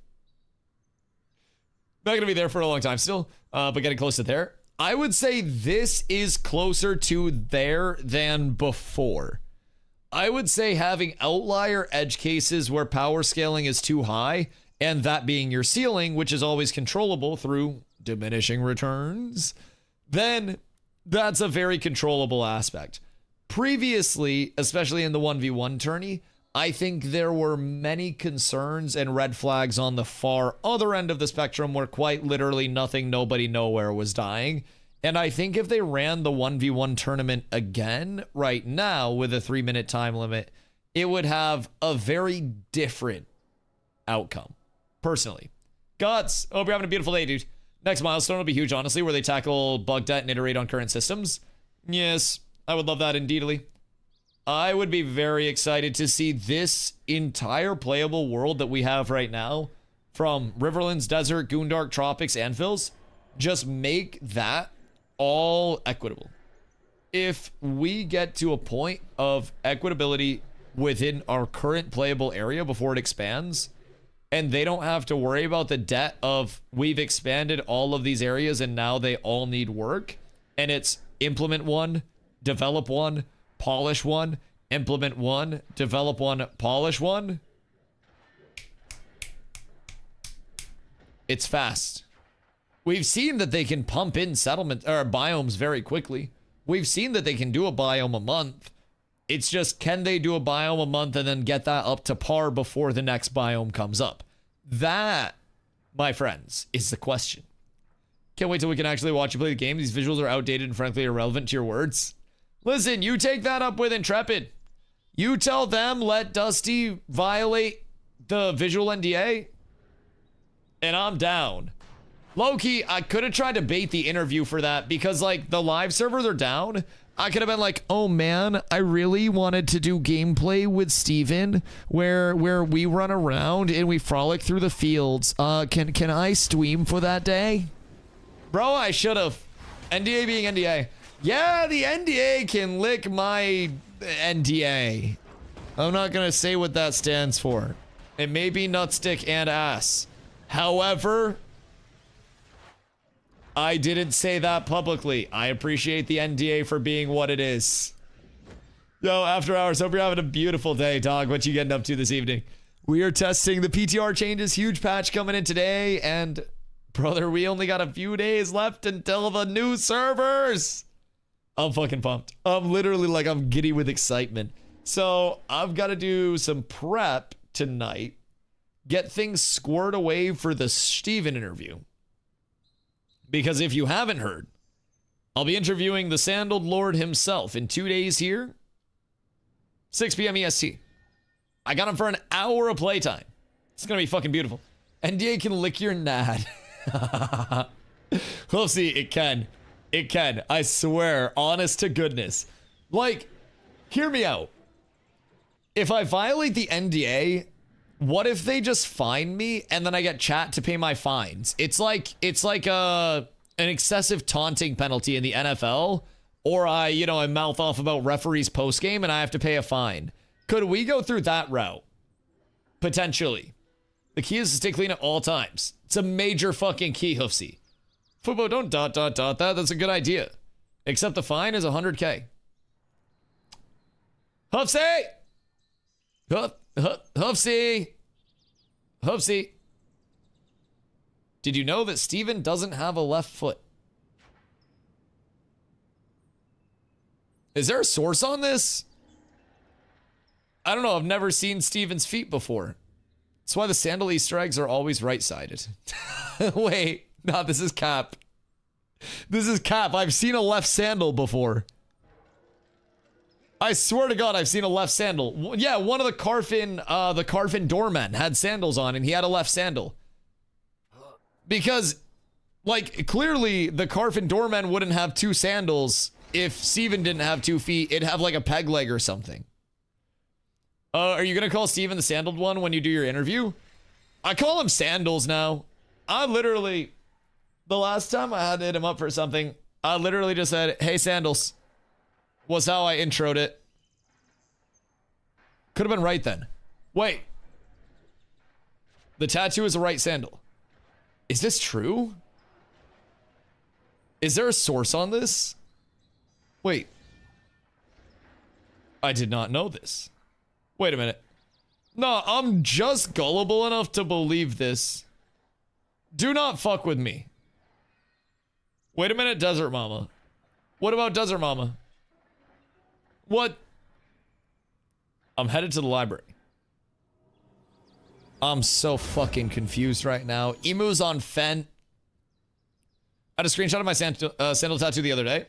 Not gonna be there for a long time still, but getting close to there. I would say this is closer to there than before. I would say having outlier edge cases where power scaling is too high, and that being your ceiling, which is always controllable through diminishing returns, then that's a very controllable aspect. Previously, especially in the 1v1 tourney, I think there were many concerns and red flags on the far other end of the spectrum where quite literally nothing, nobody, nowhere was dying. And I think if they ran the 1v1 tournament again right now with a 3-minute time limit, it would have a very different outcome, personally. Gods, hope you're having a beautiful day, dude. Next milestone will be huge, honestly, where they tackle bug debt and iterate on current systems. Yes, I would love that indeedly. I would be very excited to see this entire playable world that we have right now, from Riverlands, Desert, Goondark, Tropics, Anvils, just make that all equitable. If we get to a point of equitability within our current playable area before it expands, and they don't have to worry about the debt of we've expanded all of these areas and now they all need work, and it's implement one, develop one, polish one, implement one, develop one, polish one. It's fast. We've seen that they can pump in settlement or biomes very quickly. We've seen that they can do a biome a month. It's just, can they do a biome a month and then get that up to par before the next biome comes up? That, my friends, is the question. Can't wait till we can actually watch you play the game. These visuals are outdated and frankly irrelevant to your words. Listen, you take that up with Intrepid. You tell them, let Dusty violate the visual NDA, and I'm down. Low-key, I could have tried to bait the interview for that because, like, the live servers are down. I could have been like, oh man, I really wanted to do gameplay with Steven where we run around and we frolic through the fields. Can I stream for that day? Bro, I should have. NDA being NDA. Yeah, the NDA can lick my NDA. I'm not gonna say what that stands for. It may be nutstick and ass. However, I didn't say that publicly. I appreciate the NDA for being what it is. Yo, After Hours, hope you're having a beautiful day, dog. What you getting up to this evening? We are testing the PTR changes. Huge patch coming in today, and Brother, we only got a few days left until the new servers. I'm fucking pumped. I'm literally like, I'm giddy with excitement. So I've got to do some prep tonight. Get things squared away for the Steven interview. Because if you haven't heard, I'll be interviewing the Sandaled Lord himself in 2 days here. 6 p.m. EST. I got him for an hour of playtime. It's going to be fucking beautiful. NDA can lick your nad. We'll see. It can. It can. I swear. Honest to goodness. Like, hear me out. If I violate the NDA, what if they just fine me and then I get chat to pay my fines? It's like an excessive taunting penalty in the NFL, or I mouth off about referees post game and I have to pay a fine. Could we go through that route? Potentially. The key is to stay clean at all times. It's a major fucking key, Hoofsy. Fubo, don't ... that. That's a good idea. Except the fine is 100K. Hoofsy! Hoofsy! Hoofsy! Did you know that Steven doesn't have a left foot? Is there a source on this? I don't know. I've never seen Steven's feet before. That's why the sandal Easter eggs are always right-sided. Wait. No, this is cap. This is cap. I've seen a left sandal before. I swear to God, I've seen a left sandal. Yeah, one of the Carfin doormen had sandals on, and he had a left sandal. Because, like, clearly the Carfin doorman wouldn't have two sandals if Steven didn't have 2 feet. It'd have, like, a peg leg or something. Are you gonna call Steven the sandaled one when you do your interview? I call him Sandals now. I literally, the last time I had to hit him up for something, I literally just said, hey, Sandals. Was how I introed it. Could have been right then. Wait. The tattoo is a right sandal. Is this true? Is there a source on this? Wait. I did not know this. Wait a minute. No, I'm just gullible enough to believe this. Do not fuck with me. Wait a minute, Desert Mama. What about Desert Mama? What? I'm headed to the library. I'm so fucking confused right now. Emu's on Fen. I had a screenshot of my sandal tattoo the other day.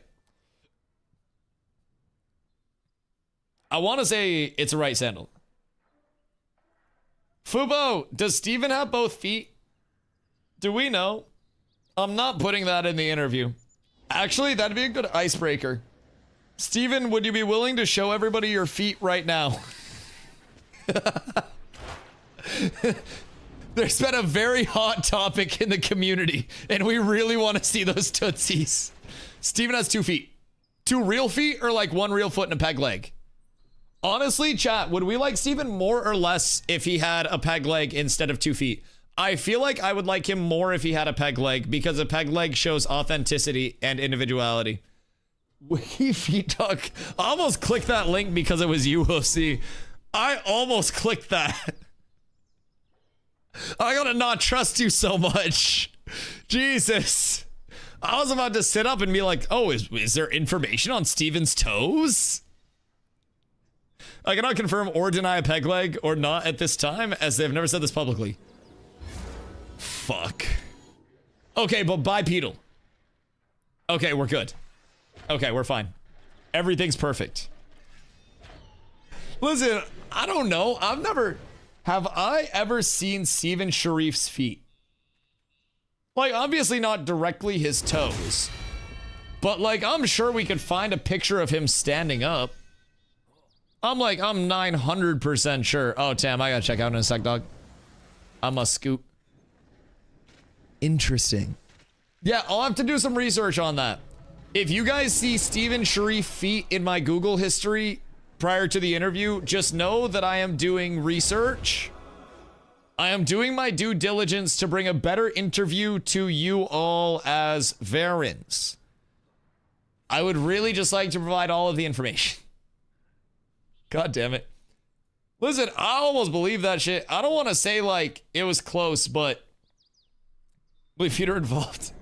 I want to say it's a right sandal. Fubo, does Steven have both feet? Do we know? I'm not putting that in the interview. Actually, that'd be a good icebreaker. Steven, would you be willing to show everybody your feet right now? There's been a very hot topic in the community, and we really want to see those tootsies. Steven has 2 feet. 2 real feet, or like 1 real foot and a peg leg? Honestly, chat, would we like Steven more or less if he had a peg leg instead of 2 feet? I feel like I would like him more if he had a peg leg, because a peg leg shows authenticity and individuality. Wiki feet dog. I almost clicked that link because it was UFC. I almost clicked that. I gotta not trust you so much. Jesus. I was about to sit up and be like, oh, is there information on Steven's toes? I cannot confirm or deny a peg leg or not at this time, as they've never said this publicly. Fuck. Okay, but bipedal. Okay, we're good. Okay, we're fine. Everything's perfect. Listen, I don't know. Have I ever seen Steven Sharif's feet? Like, obviously not directly his toes. But, like, I'm sure we could find a picture of him standing up. I'm 900% sure. Oh, Tam, I gotta check out in a sec, dog. I must scoot. Interesting. Yeah, I'll have to do some research on that. If you guys see Steven Sharif feet in my Google history prior to the interview, just know that I am doing research. I am doing my due diligence to bring a better interview to you all as Varens. I would really just like to provide all of the information. God damn it. Listen, I almost believe that shit. I don't want to say like it was close, but Believe feet are involved.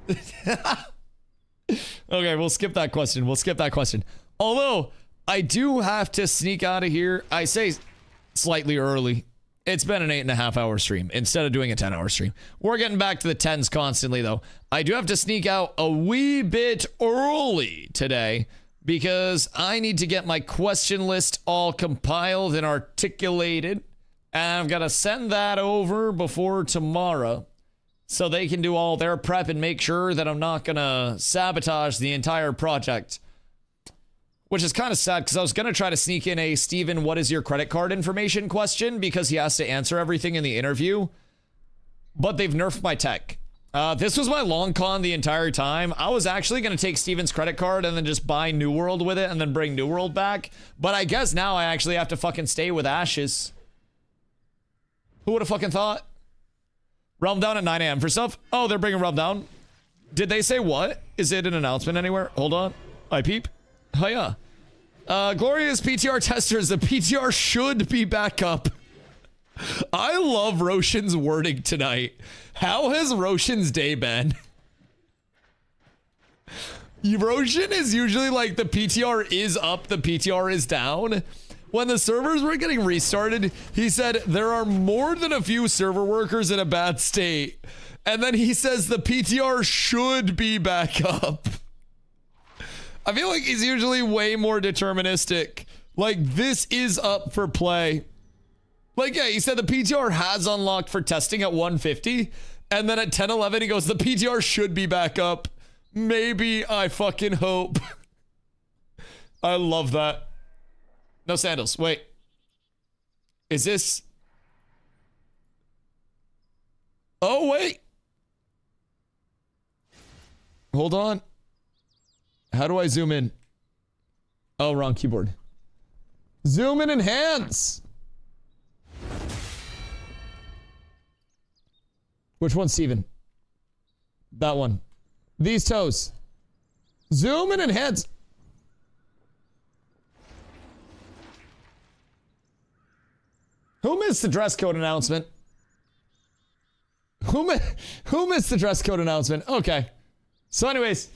Okay, we'll skip that question. We'll skip that question. Although, I do have to sneak out of here. I say slightly early. It's been an 8.5 hour stream instead of doing a 10 hour stream. We're getting back to the 10s constantly, though. I do have to sneak out a wee bit early today because I need to get my question list all compiled and articulated. And I've got to send that over before tomorrow so they can do all their prep and make sure that I'm not going to sabotage the entire project. Which is kind of sad because I was going to try to sneak in a Steven, what is your credit card information question because he has to answer everything in the interview. But they've nerfed my tech. This was my long con the entire time. I was actually going to take Steven's credit card and then just buy New World with it and then bring New World back. But I guess now I actually have to fucking stay with Ashes. Who would have fucking thought? Realm down at 9 a.m. for stuff? Oh, they're bringing Realm down. Did they say what? Is it an announcement anywhere? Hold on. I peep. Oh, yeah. Glorious PTR testers, the PTR should be back up. I love Roshan's wording tonight. How has Roshan's day been? Roshan is usually like the PTR is up, the PTR is down. When the servers were getting restarted, he said there are more than a few server workers in a bad state. And then he says the PTR should be back up. I feel like he's usually way more deterministic. Like, this is up for play. Like, yeah, he said the PTR has unlocked for testing at 150. And then at 10:11, he goes, the PTR should be back up. Maybe, I fucking hope. I love that. No sandals. Wait. Is this... Oh, wait. Hold on. How do I zoom in? Oh, wrong keyboard. Zoom and enhance. Which one, Steven? That one. These toes. Zoom and enhance. Who missed the dress code announcement? Who missed the dress code announcement? Okay. So anyways...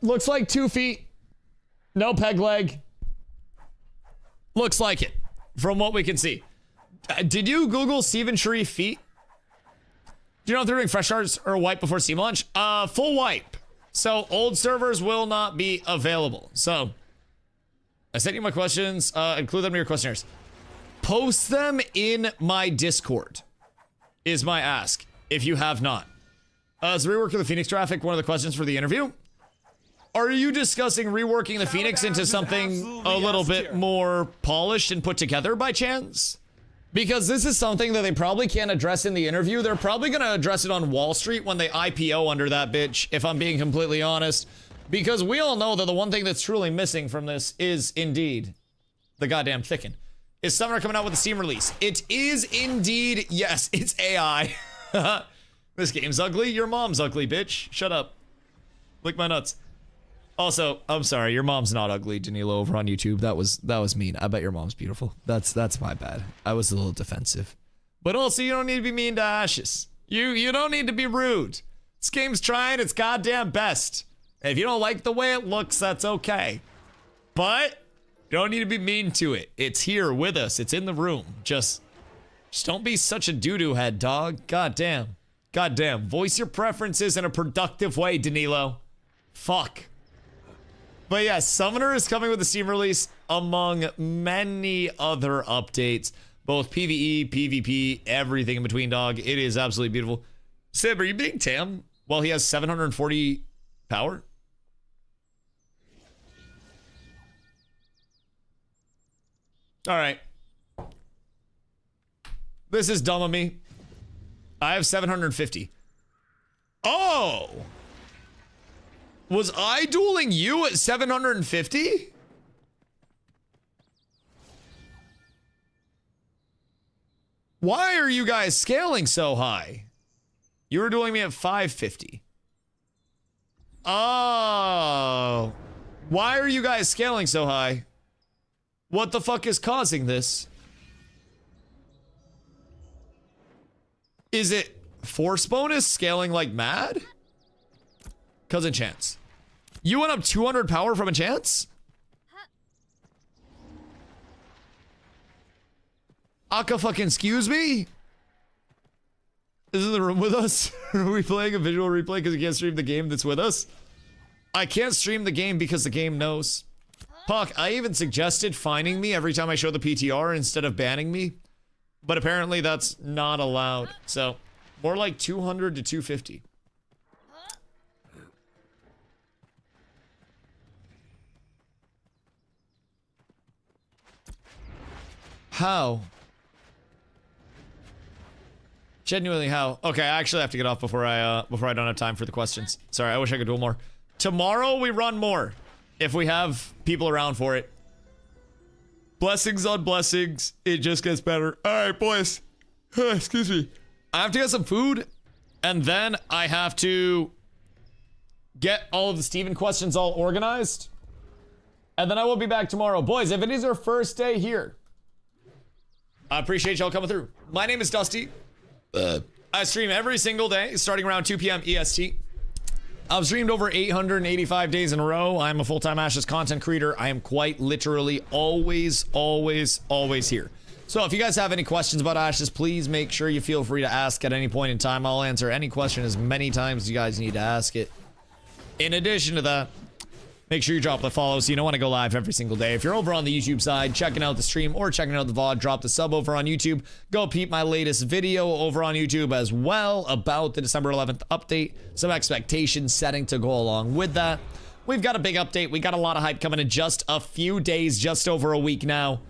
looks like 2 feet. No peg leg. Looks like it, from what we can see. Did you Google Steven Sharif feet? Do you know if they're doing fresh starts or wipe before Steam launch? Full wipe. So old servers will not be available. So I sent you my questions. Include them in your questionnaires. Post them in my Discord is my ask, if you have not. As rework of the Phoenix traffic, one of the questions for the interview. Are you discussing reworking the Phoenix into something a little bit more polished and put together by chance? Because this is something that they probably can't address in the interview. They're probably going to address it on Wall Street when they IPO under that bitch, if I'm being completely honest. Because we all know that the one thing that's truly missing from this is indeed the goddamn thicken. Is Summoner coming out with a Steam release? It is indeed, yes, it's AI. This game's ugly. Your mom's ugly, bitch. Shut up. Lick my nuts. Also, I'm sorry, your mom's not ugly, Danilo, over on YouTube. That was mean. I bet your mom's beautiful. That's my bad. I was a little defensive. But also, you don't need to be mean to Ashes. You don't need to be rude. This game's trying its goddamn best. If you don't like the way it looks, that's okay. But you don't need to be mean to it. It's here with us. It's in the room. Just don't be such a doo-doo head, dog. Goddamn. Goddamn. Voice your preferences in a productive way, Danilo. Fuck. But yeah, Summoner is coming with a Steam release among many other updates. Both PvE, PvP, everything in between, dog. It is absolutely beautiful. Sib, are you being Tam while he has 740 power? All right. This is dumb of me. I have 750. Oh! Was I dueling you at 750? Why are you guys scaling so high? You were dueling me at 550. Oh. Why are you guys scaling so high? What the fuck is causing this? Is it Force bonus scaling like mad? Cause enchants. You went up 200 power from enchants? Aka fucking excuse me? Is in the room with us? Are we playing a visual replay because you can't stream the game that's with us? I can't stream the game because the game knows. Puck, I even suggested finding me every time I show the PTR instead of banning me. But apparently that's not allowed. So, more like 200 to 250. How? Genuinely how? Okay, I actually have to get off before I don't have time for the questions. Sorry, I wish I could do more. Tomorrow we run more. If we have people around for it. Blessings on blessings. It just gets better. Alright, boys. Excuse me. I have to get some food. And then I have to get all of the Steven questions all organized. And then I will be back tomorrow. Boys, if it is your first day here, I appreciate y'all coming through. My name is Dusty. I stream every single day, starting around 2 p.m. EST. I've streamed over 885 days in a row. I'm a full-time Ashes content creator. I am quite literally always here. So if you guys have any questions about Ashes, please make sure you feel free to ask at any point in time. I'll answer any question as many times as you guys need to ask it. In addition to that, make sure you drop the follow so you don't want to go live every single day. If you're over on the YouTube side, checking out the stream or checking out the VOD, drop the sub over on YouTube. Go peep my latest video over on YouTube as well about the December 11th update. Some expectations setting to go along with that. We've got a big update. We got a lot of hype coming in just a few days, just over a week now.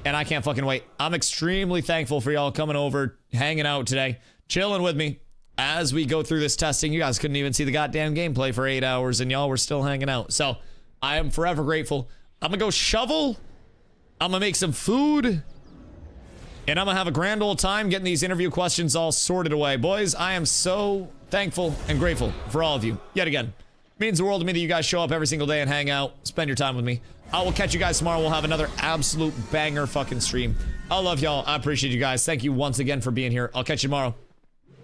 And I can't fucking wait. I'm extremely thankful for y'all coming over, hanging out today, chilling with me. As we go through this testing, you guys couldn't even see the goddamn gameplay for 8 hours and y'all were still hanging out. So I am forever grateful. I'm gonna go shovel. I'm gonna make some food. And I'm gonna have a grand old time getting these interview questions all sorted away. Boys, I am so thankful and grateful for all of you. Yet again, it means the world to me that you guys show up every single day and hang out, spend your time with me. I will catch you guys tomorrow. We'll have another absolute banger fucking stream. I love y'all. I appreciate you guys. Thank you once again for being here. I'll catch you tomorrow.